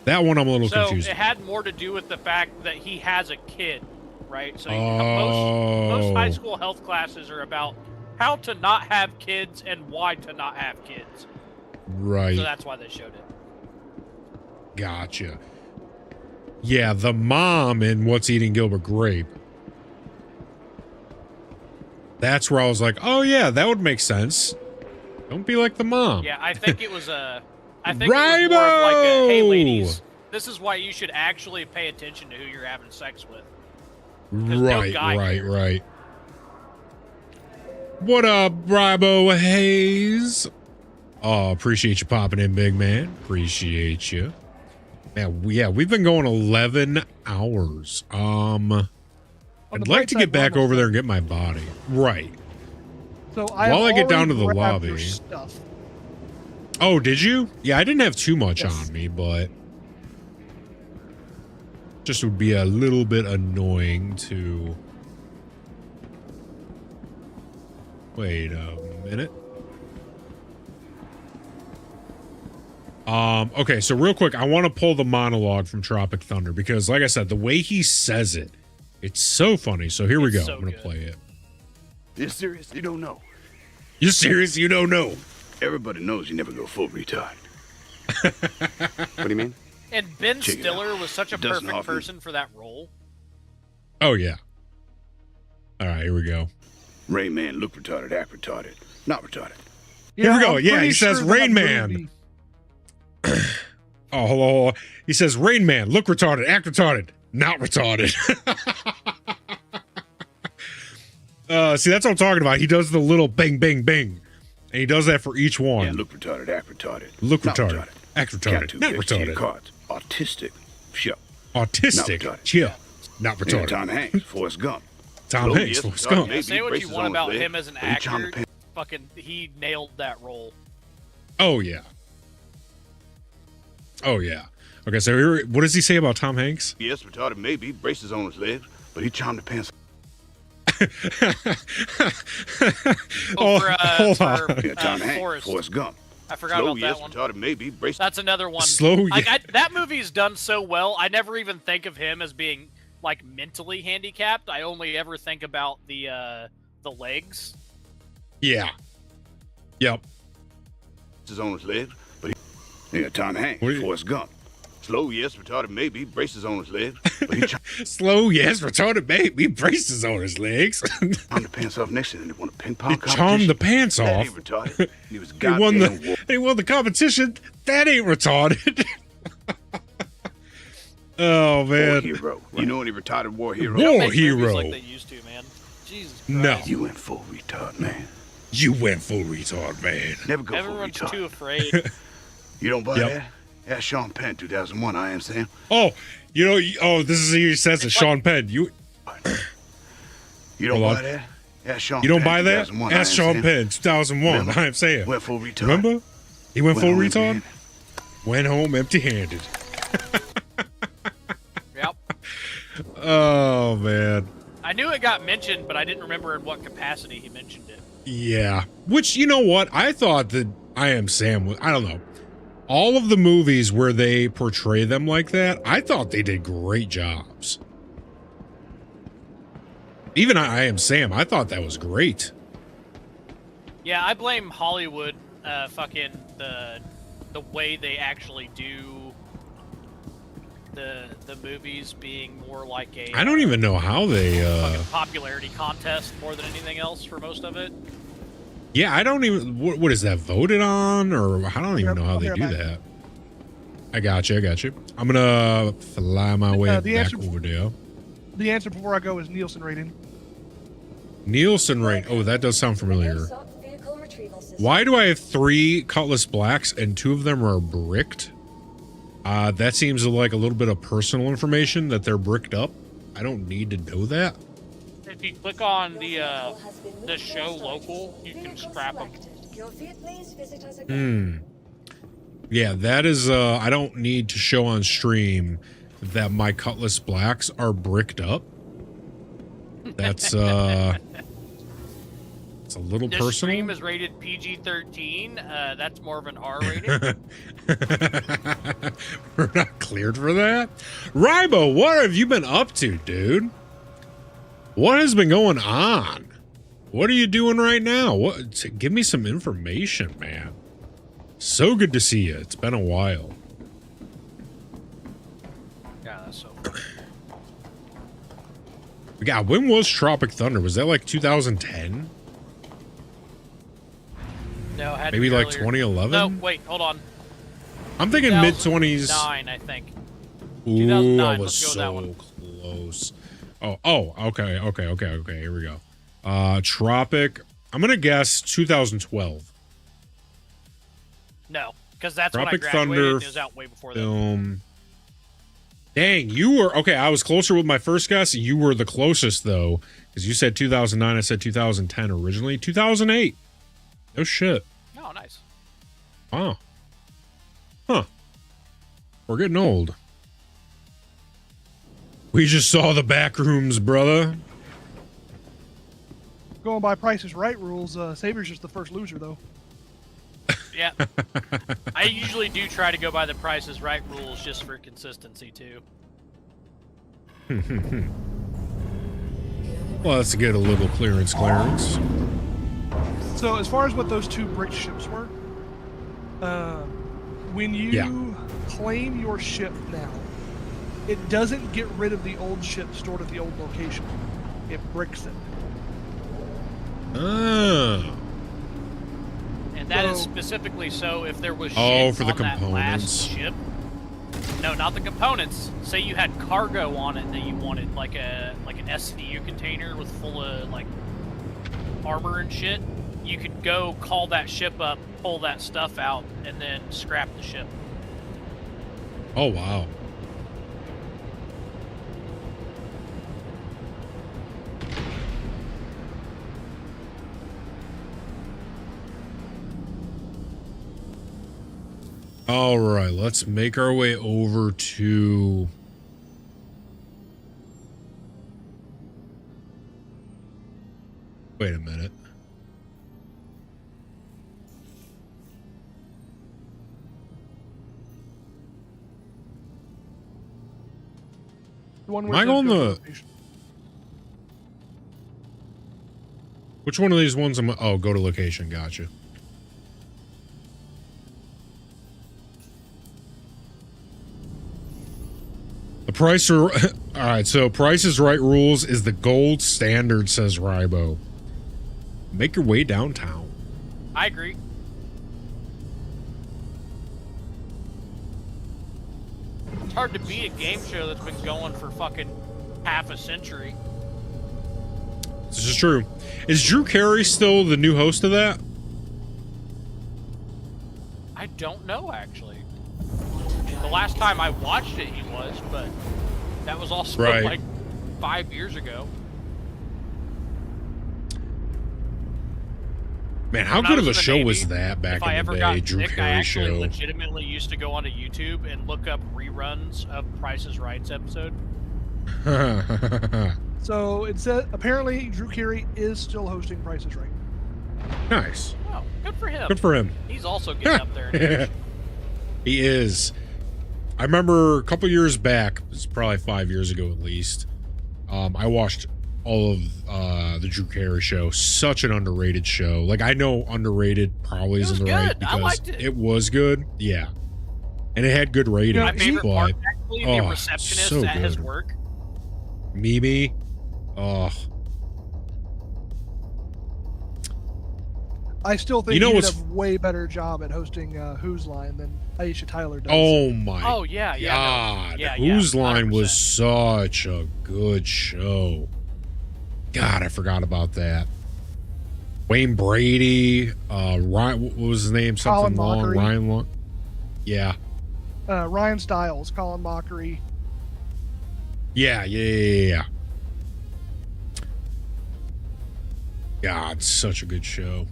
That one I'm a little So confused. it had more to do with the fact that he has a kid, right? So Oh. most high school health classes are about how to not have kids and why to not have kids. Right. So that's why they showed it. Gotcha. Yeah, the mom in What's Eating Gilbert Grape. That's where I was like, oh yeah, that would make sense. Don't be like the mom. Yeah, I think it was a. I think it was more of like a, hey ladies, this is why you should actually pay attention to who you're having sex with. 'Cause no Right, guy right, cares. right. What up, Bribo Hayes? Oh, appreciate you popping in, big man. Appreciate you. Man, we've been going 11 hours. I'd like to get back over there and get my body. Right. So I While I get down to already the grabbed your lobby. stuff. Oh, did you? Yeah, I didn't have too much on me, but just would be a little bit annoying to... Wait a minute. Okay, so real quick, I want to pull the monologue from Tropic Thunder because, like I said, the way he says it, it's so funny. So here we go. so I'm going to good. play it. You serious? You don't know. You serious? You don't know? Everybody knows you never go full retard. What do you mean? And Ben Check it Stiller was such a Doesn't perfect often- person for that role. Oh, yeah. All right, here we go. Rain Man, look retarded, act retarded. Not retarded. Here we go. I'm Yeah, pretty he says sure Rain that Man. movie- Oh, hello. He says Rain Man, look retarded, act retarded, not retarded. See, that's what I'm talking about. He does the little bang, bang, bang. And he does that for each one. Yeah, look retarded, act retarded. Look Not retarded, act retarded, Got two not picks to your retarded. cards. Autistic. Sure. Autistic. Not retarded. Chill. Not Yeah, retarded. Tom Hanks, Forrest Gump. Tom Oh, Hanks, yes, Forrest retarded Gump. may be Say what you braces want on about his leg, him as an but he trying to actor, fucking, he nailed that role. Oh, yeah. Oh yeah. Okay, so here, what does he say about Tom Hanks? Yes, retarded maybe, braces on his legs, but he charmed the pants. Hold on. Yeah, Tom Hanks, Forrest. Forrest Gump. I forgot Slow, about yes, that one. retarded maybe, braces. That's another one. Slow, Like, yeah. that movie's done so well. I never even think of him as being like mentally handicapped. I only ever think about the legs. Yeah. Yep. Braces on his legs, but he... Yeah, Tom Hanks, Forrest Gump. Slow, yes, retarded maybe, braces on his legs, but he Slow, yes, retarded baby, braces on his legs. charmed the pants off next to him. He won a ping He pong competition. charmed the pants That off. ain't retarded. He was He won goddamn he won the competition. That ain't retarded. Oh war man. hero. You know any retarded war hero? War They don't make movies hero. like they used to, man. Jesus Christ. No. You went full retard, man. You went full retard, man. Never go Everyone's full retard. too afraid. You don't buy Yep. that? Ask Sean Penn, 2001, I am Sam. Oh, you know, this is he says it, Sean Penn. You You don't Hold buy on. that? Ask Sean You don't Penn, buy that? 2001, I Ask am Sean Sam. Penn, 2001. Remember? I am saying. Went full retard. Remember? He went full home retard? empty-handed. Went home empty-handed. Yep. Oh, man. I knew it got mentioned, but I didn't remember in what capacity he mentioned it. Yeah. Which, you know what? I thought that I Am Sam was, I don't know. All of the movies where they portray them like that, I thought they did great jobs. Even I Am Sam, I thought that was great. Yeah, I blame Hollywood, fucking the way they actually do the movies being more like a I don't even know how they fucking popularity contest more than anything else for most of it. Yeah, I don't even what is that voted on, or I don't even know how they do that. I got you. I'm gonna fly my way the back answer- over there. The answer before I go is Nielsen rating. Nielsen rate. Oh, that does sound familiar. Why do I have 3 Cutlass Blacks and 2 of them are bricked? That seems like a little bit of personal information that they're bricked up. I don't need to know that. If you click on the show local, you can scrap them. Yeah, that is I don't need to show on stream that my Cutlass Blacks are bricked up. That's it's a little This personal. stream is rated PG-13. That's more of an R rating. We're not cleared for that. Rybo, what have you been up to, dude? What has been going on? What are you doing right now? Give me some information, man. So good to see you. It's been a while. Yeah, that's so. God, when was Tropic Thunder? Was that like 2010? No, it had to Maybe be like earlier. 2011? No, wait, hold on. I'm thinking mid-20s. 2009, I think. Ooh, 2009, I was let's go with that so one. close. Okay. Here we go. Tropic. I'm gonna guess 2012. No, because that's Tropic when I graduated. Thunder It was out way before that. film. Dang, you were okay. I was closer with my first guess. You were the closest though, because you said 2009. I said 2010 originally. 2008. No shit. Oh, nice. Wow. Huh. We're getting old. We just saw the back rooms, brother. Going by Price is Right rules, Saber's just the first loser, though. Yeah. I usually do try to go by the Price is Right rules just for consistency, too. Well, let's get a little clearance. So as far as what those 2 brick ships were, when you claim your ship now, it doesn't get rid of the old ship stored at the old location. It bricks it. Oh. And that is specifically so if there was Oh, shit for the on that components. last ship. No, not the components. Say you had cargo on it that you wanted, like an SCU container with full of like armor and shit. You could go call that ship up, pull that stuff out, and then scrap the ship. Oh, wow. All right, let's make our way over to... Wait a minute. The one Am where I it says going go to the... location. Which one of these ones am I... Oh, go to location. Gotcha. The price... All right, so Price is Right rules is the gold standard, says Rybo. Make your way downtown. I agree. It's hard to beat a game show that's been going for fucking half a century. This is true. Is Drew Carey still the new host of that? I don't know, actually. The last time I watched it, he was, but that was also Right. like 5 years ago. Man, how When I good of a in the show Navy, was that back if I in ever the got day? Drew sick, I Carey actually show. legitimately used to go onto YouTube and look up reruns of Price is Right's episode. So it said apparently Drew Carey is still hosting Price is Right. Nice. Oh, good for him. Good for him. He's also getting up there in age. He is. I remember a couple years back, it's probably 5 years ago at least, I watched all of the Drew Carey show. Such an underrated show. Like, I know underrated probably isn't the right good. I because liked it. it was good. Yeah. And it had good ratings. My favorite but, part, actually, the receptionist so at his good. work. Mimi. Oh. I still think You know he did what's- a way better job at hosting Who's Line than Aisha Tyler does. Oh my Oh, yeah, yeah. no. God. Yeah, Whose yeah, Line 100%. was such a good show. God, I forgot about that. Wayne Brady, Ryan, what was his name? Something Colin long. Mockery. Ryan Long. Yeah. Ryan Stiles, Colin Mockery. Yeah. God, such a good show.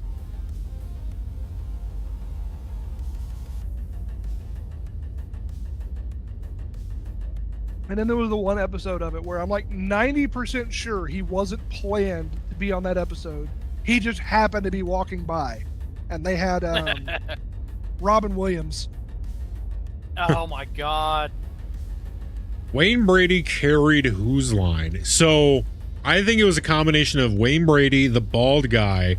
And then there was the one episode of it where I'm like 90% sure he wasn't planned to be on that episode. He just happened to be walking by. And they had Robin Williams. Oh my god. Wayne Brady carried Whose Line? So I think it was a combination of Wayne Brady, the bald guy,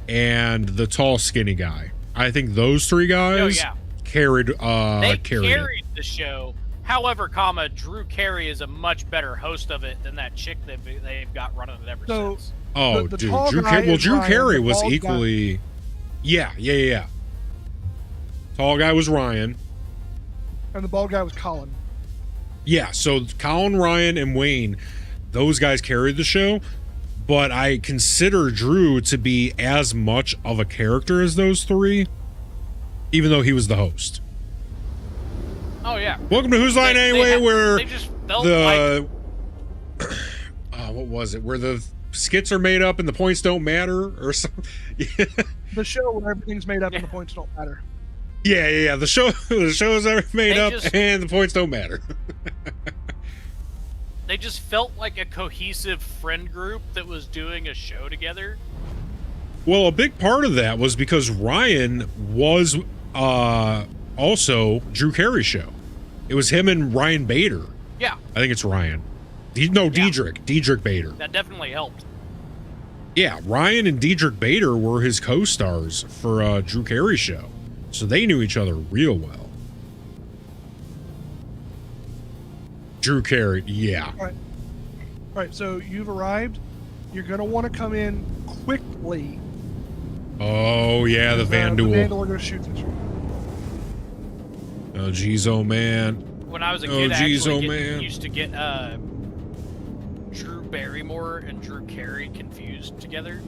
and the tall, skinny guy. I think those three guys carried They carried it. carried the show. However, Drew Carey is a much better host of it than that chick they've got running it ever So, since. Oh, the dude, tall Drew guy Carey. Well, is Drew Ryan, Carey the was bald guy- equally. Yeah. Tall guy was Ryan. And the bald guy was Colin. Yeah, so Colin, Ryan, and Wayne, those guys carried the show. But I consider Drew to be as much of a character as those three, even though he was the host. Oh yeah. Welcome to Whose Line Anyway, where they just felt the what was it? Where the skits are made up and the points don't matter, or something. The show where everything's made up and the points don't matter. Yeah. The show is made They up just- and the points don't matter. They just felt like a cohesive friend group that was doing a show together. Well, a big part of that was because Ryan was also Drew Carey's show. It was him and Ryan Bader. Yeah, I think it's Ryan. Diedrich Bader. that definitely helped. Yeah, Ryan and Diedrich Bader were his co-stars for Drew Carey's show. So they knew each other real well. Drew Carey, yeah. All right, so you've arrived. You're going to want to come in quickly. Oh, yeah, the Vandal. The Vandal are going to shoot this. Oh, geez, oh, man. When I was a kid, I actually used to get Drew Barrymore and Drew Carey confused together.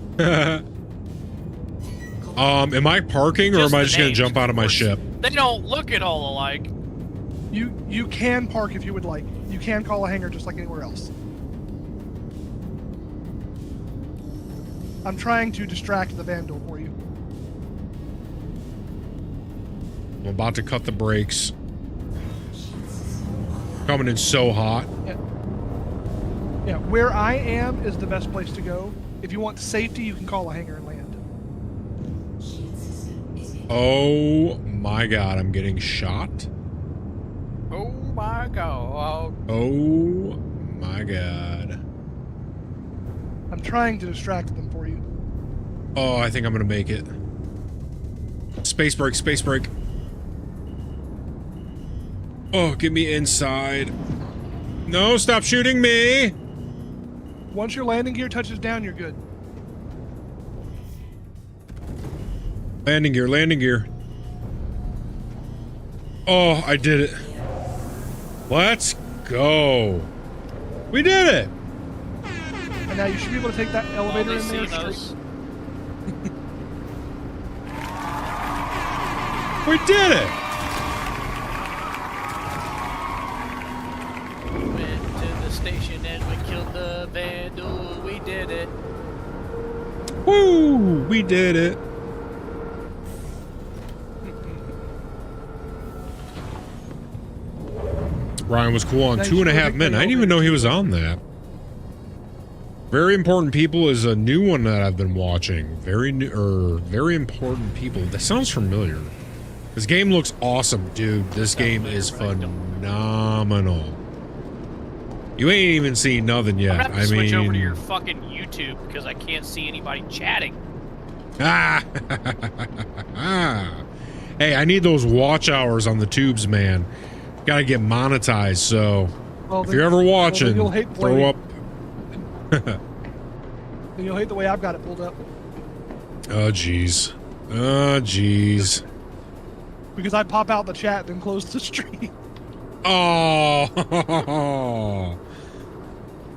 Am I parking or Just am I the just going to names, jump out of my ship? They don't look at all alike. You can park if you would like. You can call a hangar just like anywhere else. I'm trying to distract the Vandal for you. I'm about to cut the brakes. Coming in so hot. Yeah, where I am is the best place to go. If you want safety, you can call a hangar and land. Oh my god, I'm getting shot. Oh my god. Oh my god. I'm trying to distract them for you. Oh, I think I'm gonna make it. Space break, space break. Oh, get me inside. No, stop shooting me. Once your landing gear touches down, you're good. Landing gear, landing gear. Oh, I did it. Let's go. We did it. And now you should be able to take that elevator in there straight. We did it. Went to the station and we killed the vandal. We did it. Woo! We did it. Ryan was cool on Nice 2.5 Men. I didn't even know he was on that. Very Important People is a new one that I've been watching. Very Important People. That sounds familiar. This game looks awesome, dude. This game is phenomenal. You ain't even seen nothing yet. I'm gonna have to switch over to your mean, fucking YouTube because I can't see anybody chatting. ah, hey, I need those watch hours on the tubes, man. Gotta get monetized. So if you're ever watching, you'll hate throw up. Then you'll hate the way I've got it pulled up. Oh jeez. Oh jeez. Because I pop out the chat, then close the stream. Oh.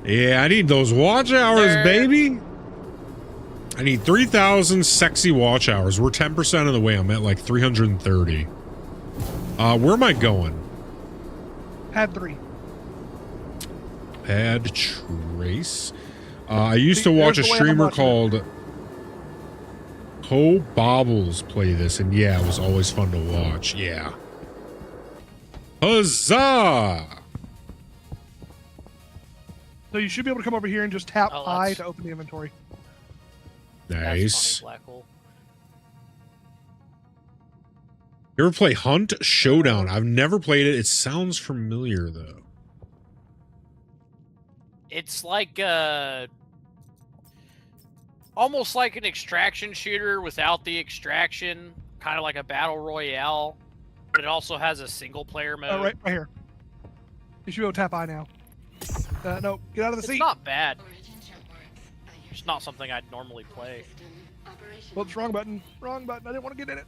Yeah, I need those watch hours, baby. I need 3,000 sexy watch hours. We're 10% of the way. I'm at like 330. Where am I going? Pad 3. Pad Trace. I used to watch a streamer called Co Bobbles play this, and yeah, it was always fun to watch. Yeah. Huzzah! So you should be able to come over here and just tap I to open the inventory. Nice. Black hole. You ever play Hunt Showdown? I've never played it. It sounds familiar though. It's like almost like an extraction shooter without the extraction, kind of like a battle royale, but it also has a single player mode. Right here. You should be able to tap I now. No, get out of the seat. It's not bad. It's not something I'd normally play. Whoops, wrong button. Wrong button. I didn't want to get in it.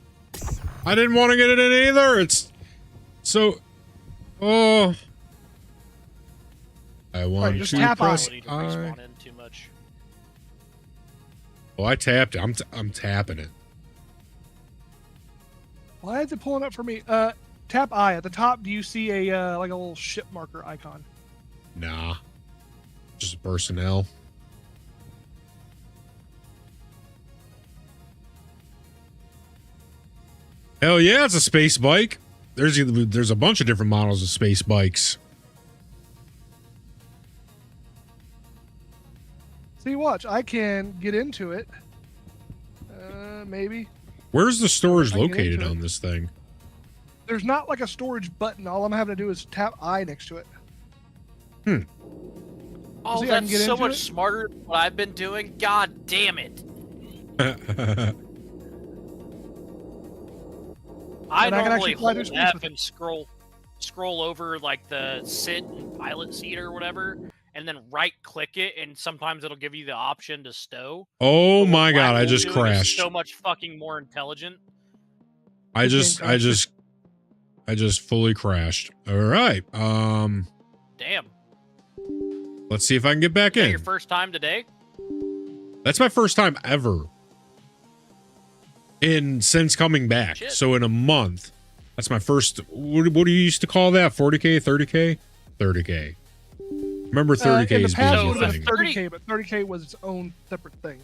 I didn't want to get it in either. It's so. Oh. I want just to tap press I. I. Too much. Oh, I tapped it. I'm tapping it. Why is it pulling up for me? Tap I at the top. Do you see a like a little ship marker icon? Nah. Just personnel. Hell yeah, it's a space bike. There's a bunch of different models of space bikes. See, watch. I can get into it. Maybe. Where's the storage located on this thing? There's not like a storage button. All I'm having to do is tap I next to it. Oh, See, I can that's get so into much it? smarter than what I've been doing. God damn it. I And I can normally actually fly through hold space F with it. and scroll over like the sit and pilot seat or whatever, and then right click it, and sometimes it'll give you the option to stow. Oh my god, I Black just Hole doing is crashed. So much fucking more intelligent. I just fully crashed. All right. Damn. Let's see if I can get back Is that in. your first time today? That's my first time ever. Since coming back. Shit. So in a month. That's my first. What do you used to call that? 40K, 30K, 30K. Remember 30K in the is past, being it a would have thing. been 30K, but 30K was its own separate thing.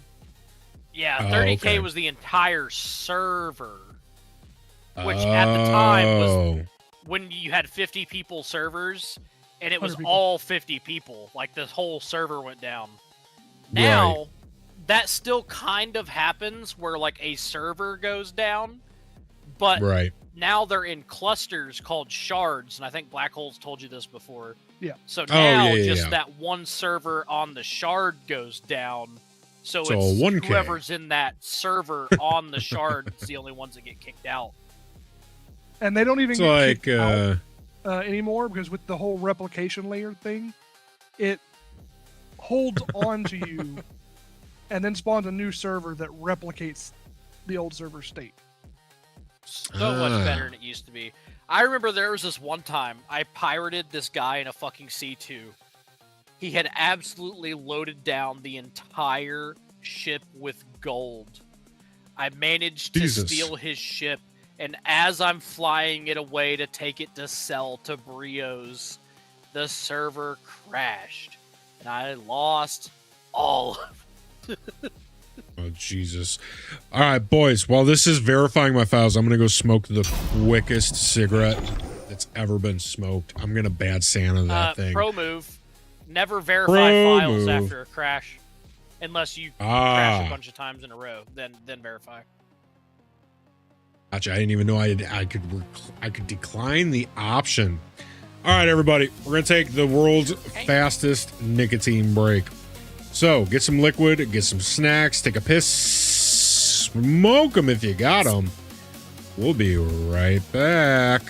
Yeah, Oh, 30K okay. was the entire server. which at the time was Oh. when you had 50 people servers, and it was 100 people. all 50 people. Like, the whole server went down. Now, Right. that still kind of happens where, like, a server goes down, but Right. now they're in clusters called shards, and I think Black Hole's told you this before. Yeah. So Oh, now, yeah, just yeah. that one server on the shard goes down, so So it's 1K. whoever's in that server on the shard is the only ones that get kicked out. And they don't even It's get like, kicked out anymore, because with the whole replication layer thing, it holds on to you and then spawns a new server that replicates the old server state. So much better than it used to be. I remember there was this one time I pirated this guy in a fucking C2. He had absolutely loaded down the entire ship with gold. I managed to Jesus. steal his ship, and as I'm flying it away to take it to sell to Brios, the server crashed, and I lost all of it. Oh, Jesus. All right, boys. While this is verifying my files, I'm going to go smoke the quickest cigarette that's ever been smoked. I'm going to bad Santa that thing. Pro move. Never verify Pro files move. after a crash. Unless you crash a bunch of times in a row. Then verify. Gotcha. I didn't even know I could decline the option. All right, everybody. We're going to take the world's fastest nicotine break. So, get some liquid, get some snacks, take a piss, smoke them if you got them. We'll be right back.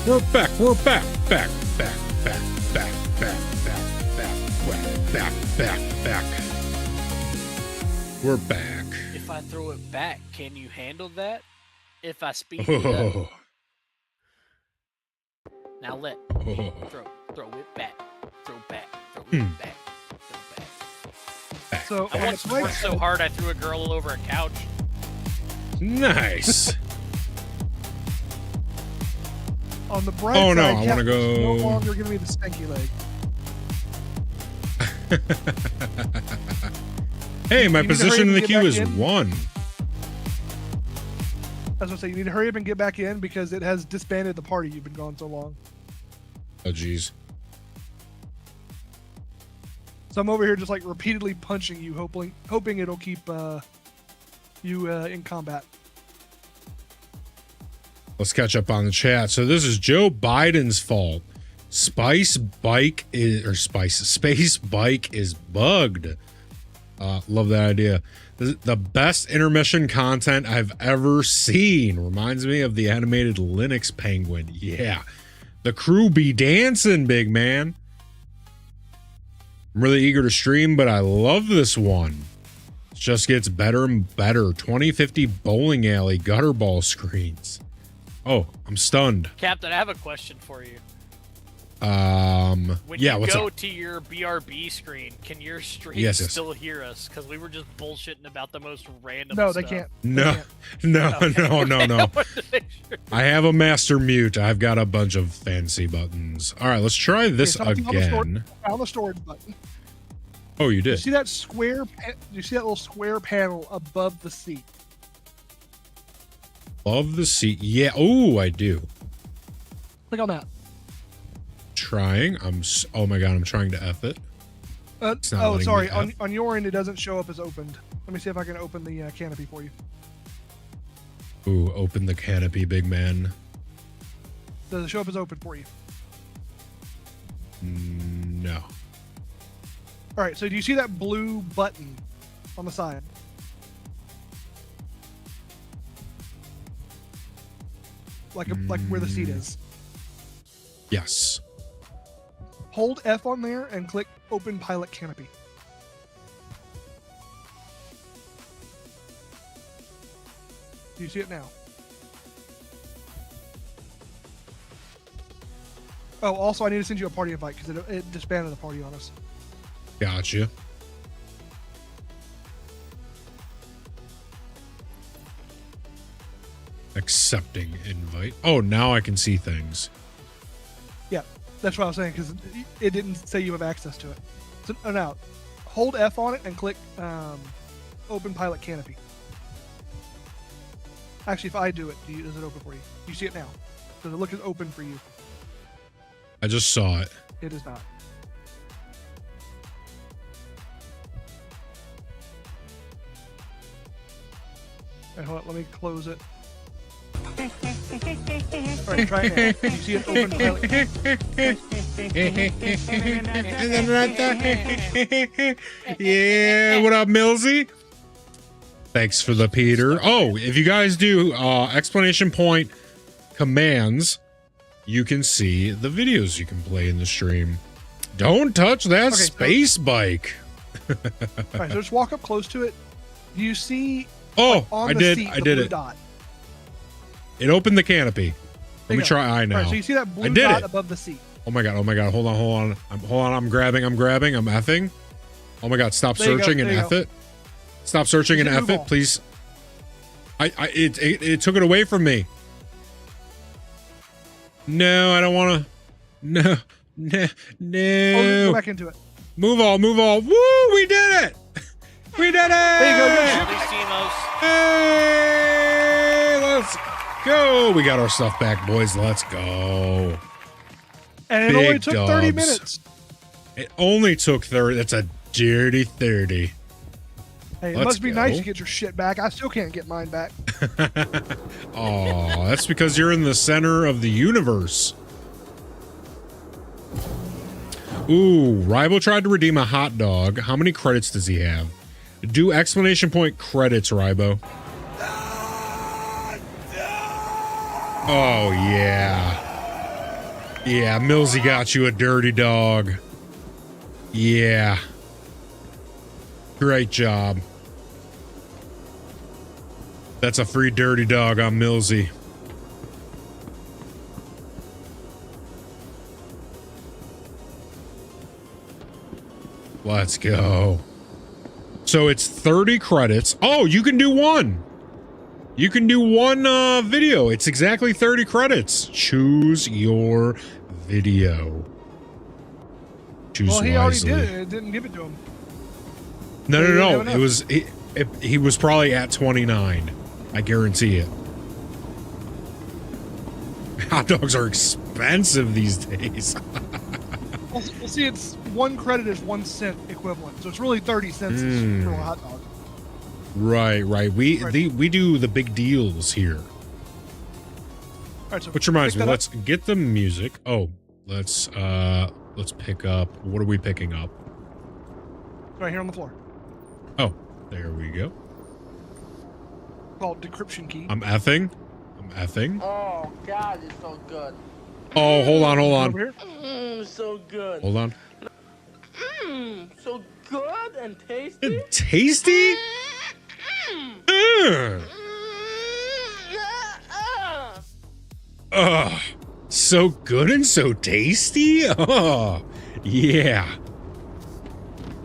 We're back. We're back. Back. Back. Back. Back. Back. Back. Back. Back. Back. We're back. If I throw it back, can you handle that? If I speed it up. Now let me throw it back. Throw back. Throw it back. Throw back. So I once worked so hard I threw a girl over a couch. Nice. On the bright Oh, no, side, I wanna Captain's no go- longer giving me the stanky leg. Hey, my You need to position in hurry the and get queue back is in. 1. I was gonna say you need to hurry up and get back in because it has disbanded the party. You've been gone so long. Oh, jeez. So I'm over here just like repeatedly punching you, hoping it'll keep you in combat. Let's catch up on the chat. So this is Joe Biden's fault. Space Bike is bugged. Love that idea. The best intermission content I've ever seen. Reminds me of the animated Linux penguin. Yeah. The crew be dancing, big man. I'm really eager to stream, but I love this one. It just gets better and better. 2050 bowling alley gutter ball screens. Oh, I'm stunned. Captain, I have a question for you. When you what's go up? to your BRB screen, can your stream Yes. still hear us? Because we were just bullshitting about the most random No, stuff. they can't. No. I have a master mute. I've got a bunch of fancy buttons. All right, let's try this again. On the storage button. Oh, you You did. see that square? You see that little square panel above the seat? Love the seat. Yeah. Oh, I do. Click on that. Trying. Oh my god, I'm trying to F it. It's not letting sorry. me F. On your end, it doesn't show up as opened. Let me see if I can open the canopy for you. Ooh, open the canopy, big man. Does it show up as open for you? No. All right. So do you see that blue button on the side? Like where the seat is. Yes. Hold F on there and click Open Pilot Canopy. Do you see it now? Oh, also, I need to send you a party invite because it disbanded the party on us. Gotcha. Accepting invite. Oh, now I can see things. Yeah, that's what I was saying because it didn't say you have access to it. So now, hold F on it and click Open Pilot Canopy. Actually, if I do it, does it open for you? Do you see it now? Does it look as open for you? I just saw it. It is not. All right, hold on, let me close it. All right, try it now. You see it open pilot. Yeah, what up, Millsy? Thanks for the Peter. Oh, if you guys do explanation point commands, you can see the videos you can play in the stream. Don't touch that space bike. All right, so just walk up close to it. Do you see? Oh, on I the did. Seat, I the did blue it. Dot? It opened the canopy. There Let you me go. try. I know. All right, so you see that blue I did dot it. above the seat? Oh my god. Oh my god. Hold on. I'm grabbing. I'm effing. Oh my god. Stop There you go, searching and there you F go. it. Stop searching and Just F move it, on. please. It took it away from me. No, I don't want to. No. Oh, go back into it. Move all. Woo, we did it. We did it! There you go. Good ship. Hey, let's go. We got our stuff back, boys. Let's go. And it only took 30 minutes. It only took 30. That's a dirty 30. Hey, it Let's must be go. nice to get your shit back. I still can't get mine back. Oh, that's because you're in the center of the universe. Ooh, Rival tried to redeem a hot dog. How many credits does he have? Do exclamation point credits, Ribo. Oh, yeah. Yeah, Millsy got you a dirty dog. Yeah. Great job. That's a free dirty dog on Millsy. Let's go. So it's 30 credits. Oh, you can do one. You can do one video. It's exactly 30 credits. Choose your video. Choose Well, he already wisely. did it. It didn't give it to him. No. It was he was probably at 29. I guarantee it. Hot dogs are expensive these days. Well, see, it's 1 credit is 1 cent equivalent, so it's really 30 cents for a hot dog. Right. We do the big deals here. All right, so Which reminds pick me, that let's get the music. Oh, let's pick up. What are we picking up? right here on the floor. Oh, there we go. Called decryption key. I'm effing. Oh God, it's so good. Oh, hold on. Over here. So good. Hold on. So good and tasty. Tasty? Ugh. So good and so tasty? Oh, yeah.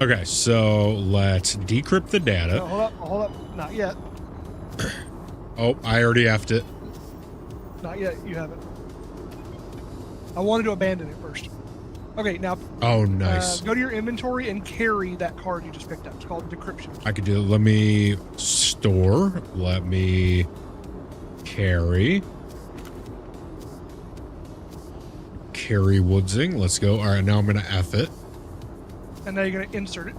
Okay, so let's decrypt the data. No, hold up. Not yet. Oh, I already effed it. Not yet. You haven't. I wanted to abandon it first. Okay, now. Oh, nice. Go to your inventory and carry that card you just picked up. It's called decryption. I could do it. Let me store. Let me carry. Carry Woodsing. Let's go. All right, now I'm going to F it. And now you're going to insert it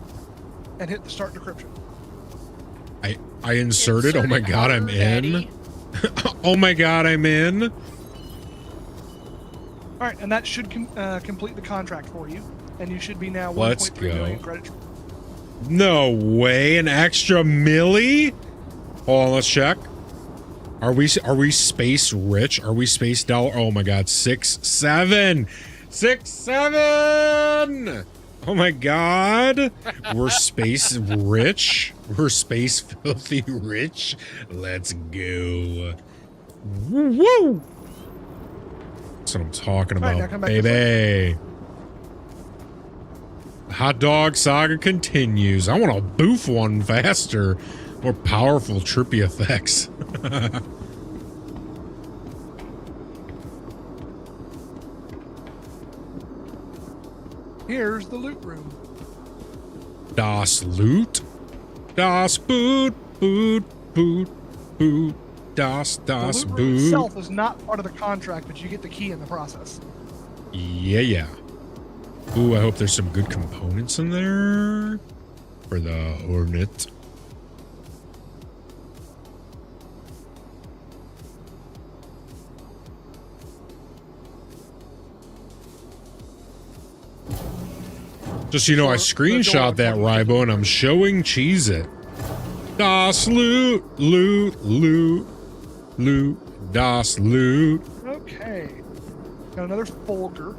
and hit the start decryption. I inserted. Oh my God, I'm in. Oh my God, I'm in. All right, and that should complete the contract for you. And you should be now Let's 1.3 go. million credits. No way, an extra milli? Hold on, let's check. Are we space rich? Are we space dollar? Oh my God, 6, 7. Oh my God, we're space rich. We're space filthy rich. Let's go. Woo! That's what I'm talking All right, about, now come back this baby. Hot dog saga continues. I want to boof one faster. More powerful, trippy effects. Here's the loot room. Das Loot. Das Boot. Boot. Boot. Boot. Das The loot room Boot. itself is not part of the contract, but you get the key in the process. Yeah. Ooh, I hope there's some good components in there for the Hornet. Just so you know, I screenshot that Ribo and I'm showing Cheese It. Das Loot. Das Loot. Okay. Got another folder.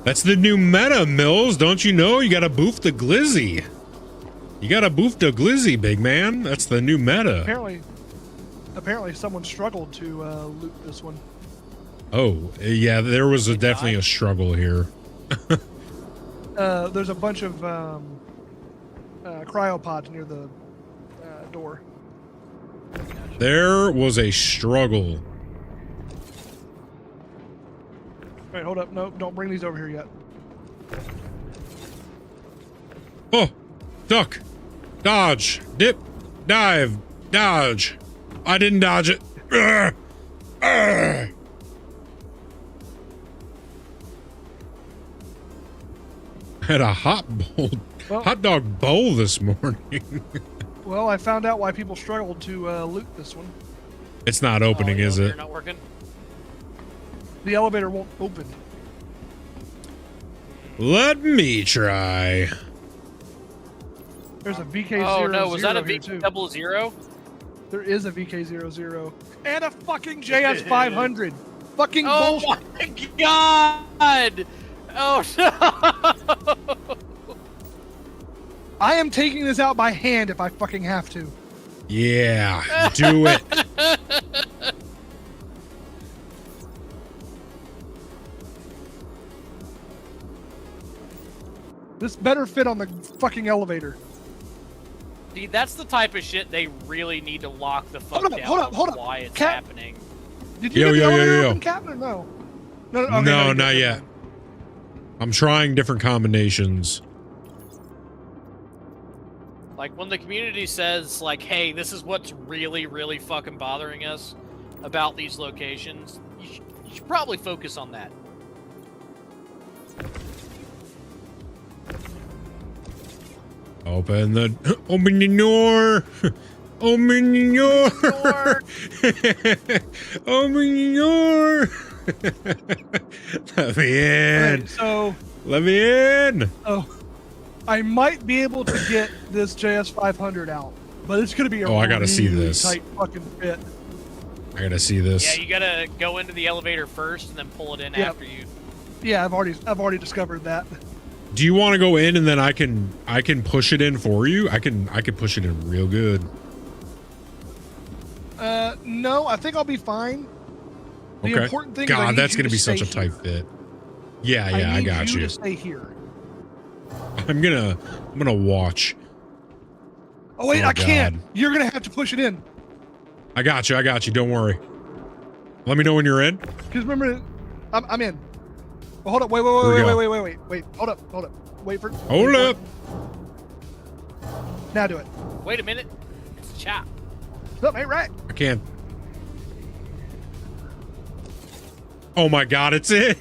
That's the new meta, Mills. Don't you know? You gotta boof the glizzy. You gotta boof the glizzy, big man. That's the new meta. Apparently someone struggled to loot this one. Oh, yeah, there was definitely a struggle here. There's a bunch of cryopods near the door. There was a struggle. All right, hold up. No, don't bring these over here yet. Oh, duck, dodge, dip, dive, dodge. I didn't dodge it. Urgh. Urgh. Had a hot dog bowl this morning. Well, I found out why people struggled to loot this one. It's not opening, is it? Not working. The elevator won't open. Let me try. There's a VK00 Oh no, was that a here too. VK00? There is a VK00 and a fucking JS500. Fucking Oh bullshit. my god! Oh no! I am taking this out by hand if I fucking have to. Yeah, do it. This better fit on the fucking elevator. See, that's the type of shit they really need to lock the fuck down hold up. why it's Cap, happening. Did you get the elevator open, Captain, or no? No, okay, No, not yet. I'm trying different combinations. Like, when the community says, like, hey, this is what's really, really fucking bothering us about these locations, you should probably focus on that. Open the door. Open the door. Open the door. Let me in. Right, so let me in. Oh, I might be able to get this JS500 out, but it's gonna be a I gotta see really this. tight fucking fit. I gotta see this. Yeah, you gotta go into the elevator first and then pull it in after you. Yeah, I've already discovered that. Do you want to go in and then I can push it in for you? I can push it in real good. No, I think I'll be fine. The Okay. important thing is I God, need that's you gonna to be such a stay tight fit. Yeah, I need got you you. to stay here. I'm gonna watch. Oh wait, Oh, I can't. God. You're gonna have to push it in. I got you. Don't worry. Let me know when you're in. Because remember, I'm in. Oh, hold up. Wait. Hold up. Wait for. Hold up. Now do it. Wait a minute. It's chop. Something ain't right. I can't. Oh my God, it's in.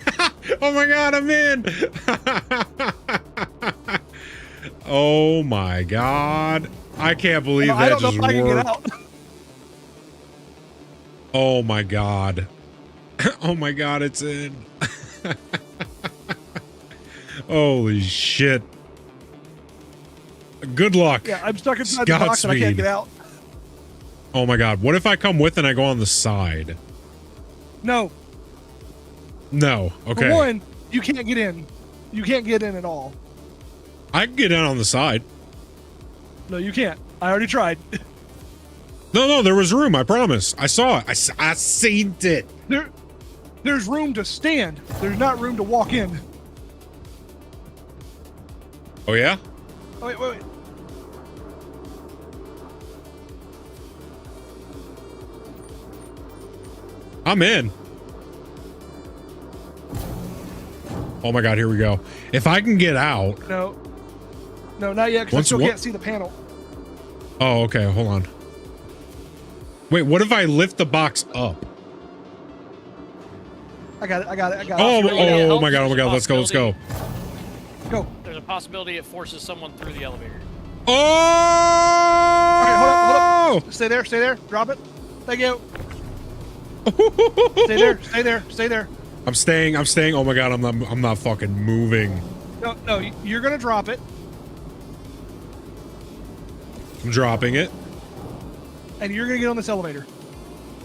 Oh my God, I'm in. Oh my God. I can't believe I that don't know just if I can get worked. out. Oh my God. Oh my God, it's in. Holy shit. Good luck. Yeah, I'm stuck inside the box and I can't get out. Oh my God. What if I come with and I go on the side? No. No. Okay. For one, you can't get in. You can't get in at all. I can get in on the side. No, you can't. I already tried. No, there was room. I promise. I saw it. I seen it. There's room to stand. There's not room to walk in. Oh yeah? Oh, wait. I'm in. Oh my God, here we go. If I can get out. No, not yet, because I still can't see the panel. Oh, okay. Hold on. Wait, what if I lift the box up? I got it. Oh my God. Let's go. Go. There's a possibility it forces someone through the elevator. Oh! All right, hold up. Stay there. Drop it. Thank you. Stay there. I'm staying. Oh my God, I'm not fucking moving. No, you're gonna drop it. I'm dropping it. And you're gonna get on this elevator.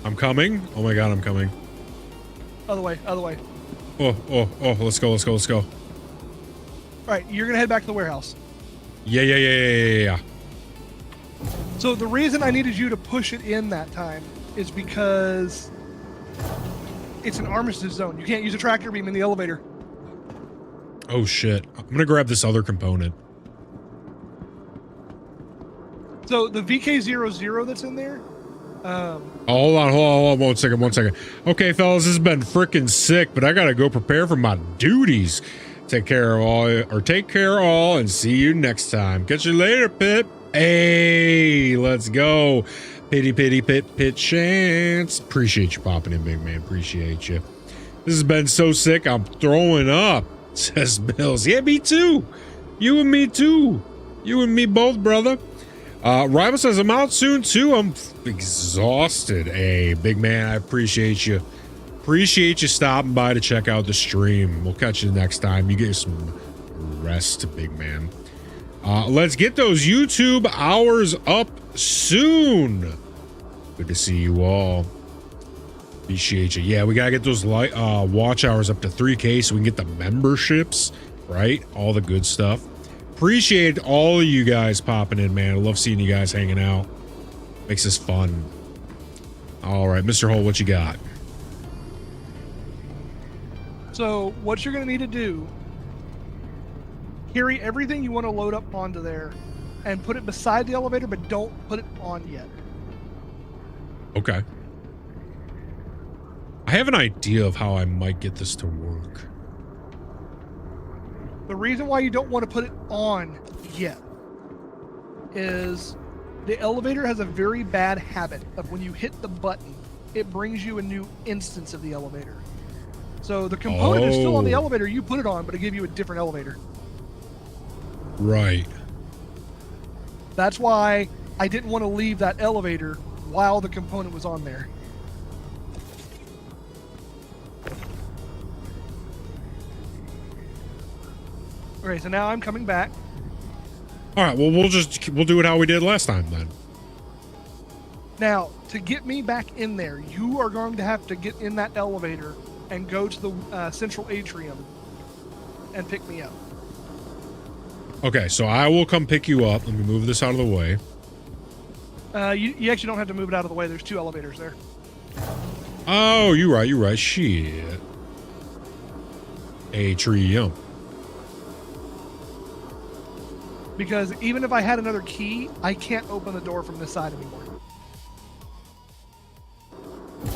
I'm coming. Oh my God, I'm coming. Other way. Oh, let's go. All right, you're gonna head back to the warehouse. Yeah. So the reason I needed you to push it in that time is because it's an armistice zone. You can't use a tractor beam in the elevator. Oh shit. I'm gonna grab this other component. So the VK00 that's in there. Hold on. One second. Okay, fellas, this has been freaking sick, but I gotta go prepare for my duties. Take care of all, and see you next time. Catch you later, Pit. Hey, let's go. Pity, pit chance. Appreciate you popping in, big man. Appreciate you. This has been so sick, I'm throwing up, says Bills. Yeah, me too. You and me too. You and me both, brother. Rival says I'm out soon too. I'm exhausted. Hey, big man, I appreciate you. Appreciate you stopping by to check out the stream. We'll catch you next time. You get some rest, big man. Let's get those YouTube hours up soon. Good to see you all. Appreciate you. Yeah, we gotta get those watch hours up to 3K so we can get the memberships, right? All the good stuff. Appreciate all of you guys popping in, man. I love seeing you guys hanging out. Makes this fun. All right, Mr. Hole, what you got? So what you're going to need to do, carry everything you want to load up onto there and put it beside the elevator, but don't put it on yet. Okay. I have an idea of how I might get this to work. The reason why you don't want to put it on yet is the elevator has a very bad habit of when you hit the button, it brings you a new instance of the elevator. So the component is still on the elevator you put it on, but it gives you a different elevator. Right. That's why I didn't want to leave that elevator while the component was on there. Okay, so now I'm coming back. All right, well, we'll do it how we did last time then. Now, to get me back in there, you are going to have to get in that elevator and go to the central atrium and pick me up. Okay, so I will come pick you up. Let me move this out of the way. You actually don't have to move it out of the way. There's 2 elevators there. Oh, you're right. Shit. Atrium. Because even if I had another key, I can't open the door from this side anymore.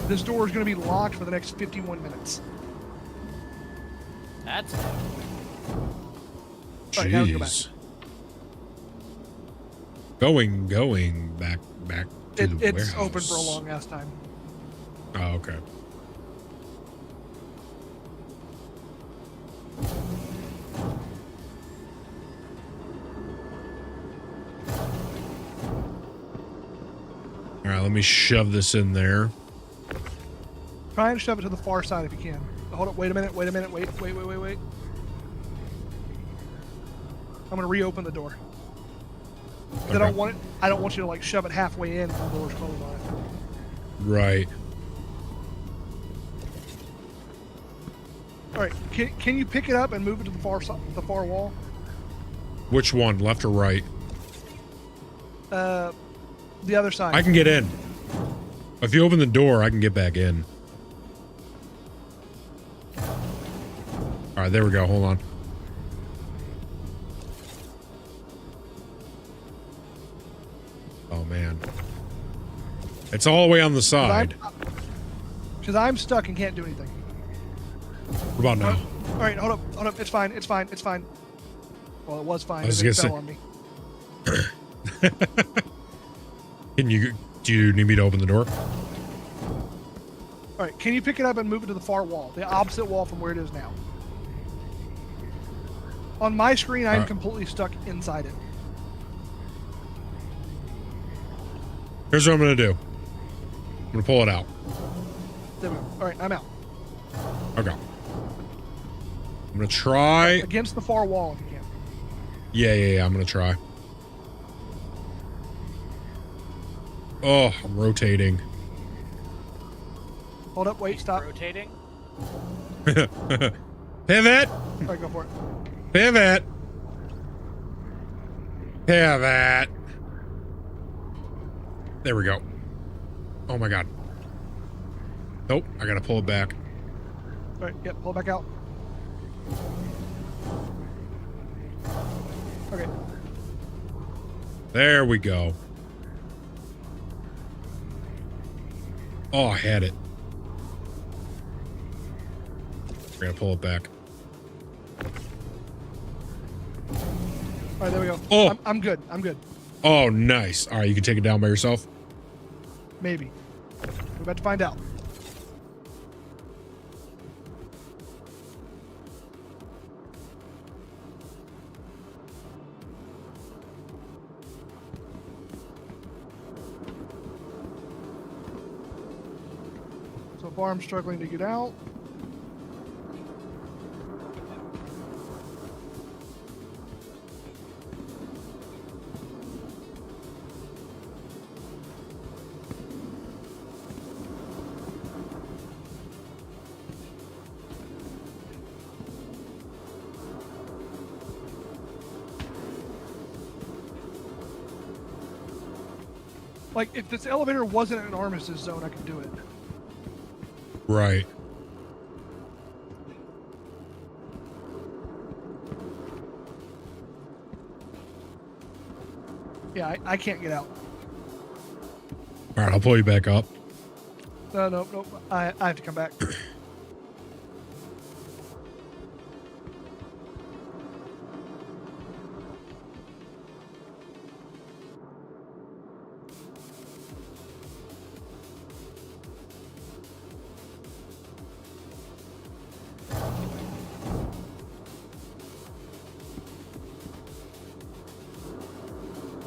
This door is going to be locked for the next 51 minutes. That's All right, now we go back. Going back to the warehouse. It's open for a long ass time. Oh, okay. All right, let me shove this in there. Try and shove it to the far side if you can. Hold up, wait a minute, wait. I'm gonna reopen the door. Okay. I don't want you to like shove it halfway in and the door's closed on it. Right. All right, can you pick it up and move it to the far wall? Which one, left or right? The other side. I can get in. If you open the door, I can get back in. All right, there we go. Hold on. Oh, man. It's all the way on the side. Because I'm stuck and can't do anything. What about now? All right, hold up. It's fine. Well, it was fine. It fell on me. Do you need me to open the door? All right, can you pick it up and move it to the far wall, the opposite wall from where it is now? On my screen, I'm completely stuck inside it. Here's what I'm going to do. I'm going to pull it out. There we go. All right, I'm out. Okay. I'm going to try. Against the far wall if you can. Yeah, I'm going to try. Oh, I'm rotating. Hold up, wait, stop. Rotating? Pivot! All right, go for it. Pivot! Pivot! There we go. Oh my god. Nope, I gotta pull it back. All right, yep, pull it back out. Okay. There we go. Oh, I had it. We're gonna pull it back. right, there we go. Oh. I'm good. I'm good. Oh, nice. All right, you can take it down by yourself. Maybe. We're about to find out. So far, I'm struggling to get out. Like, if this elevator wasn't an armistice zone, I could do it. Right. Yeah, I can't get out. All right, I'll pull you back up. No. I have to come back.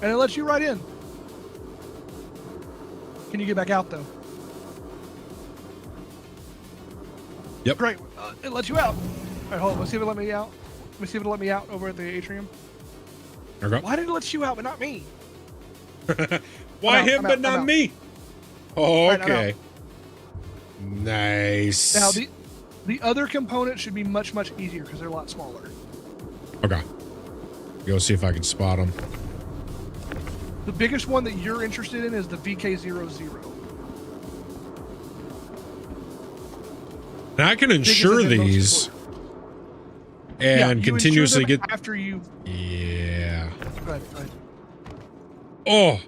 And it lets you right in. Can you get back out, though? Yep. Great. It lets you out. All right, hold on. Let's see if it let me out. Let me see if it'll let me out over at the atrium. Okay. Why did it let you out, but not me? Why I'm him, out, but I'm not out. me? Oh, All right, I'm okay. Nice. Now, the other components should be much, much easier because they're a lot smaller. Okay. Go see if I can spot him. The biggest one that you're interested in is the VK00. And I can insure Biggest and most these Yeah, and you continuously insure them get. after you. Yeah. Go ahead. Oh,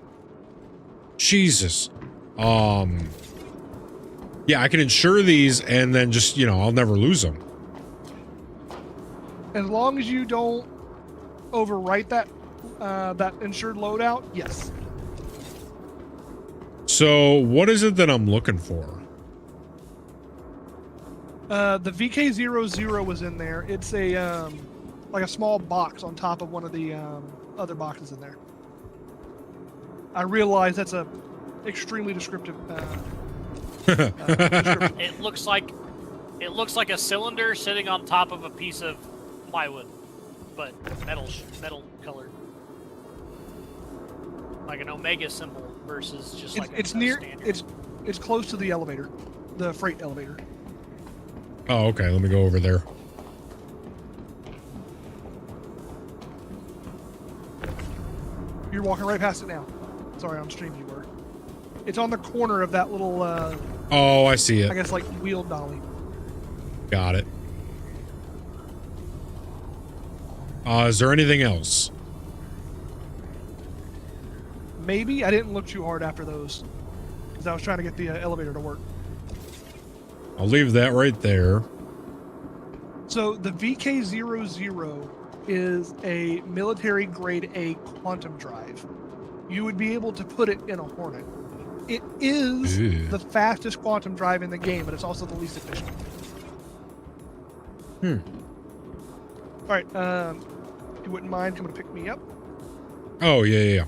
Jesus. Yeah, I can insure these and then just, I'll never lose them. As long as you don't overwrite that insured loadout, yes. So what is it that I'm looking for? The VK00 was in there. It's a like a small box on top of one of the other boxes in there. I realize that's a extremely descriptive. Description. It looks like a cylinder sitting on top of a piece of plywood, but metal colored, like an omega symbol versus just like it's a near. standard. It's close to the elevator, the freight elevator. Oh, okay. Let me go over there. You're walking right past it now. Sorry, on stream you were. It's on the corner of that little. Oh, I see it. I guess like wheel dolly. Got it. Is there anything else? Maybe I didn't look too hard after those, because I was trying to get the elevator to work. I'll leave that right there. So the VK00 is a military grade A quantum drive. You would be able to put it in a Hornet. It is the fastest quantum drive in the game, but it's also the least efficient. All right, you wouldn't mind coming to pick me up? Oh, yeah.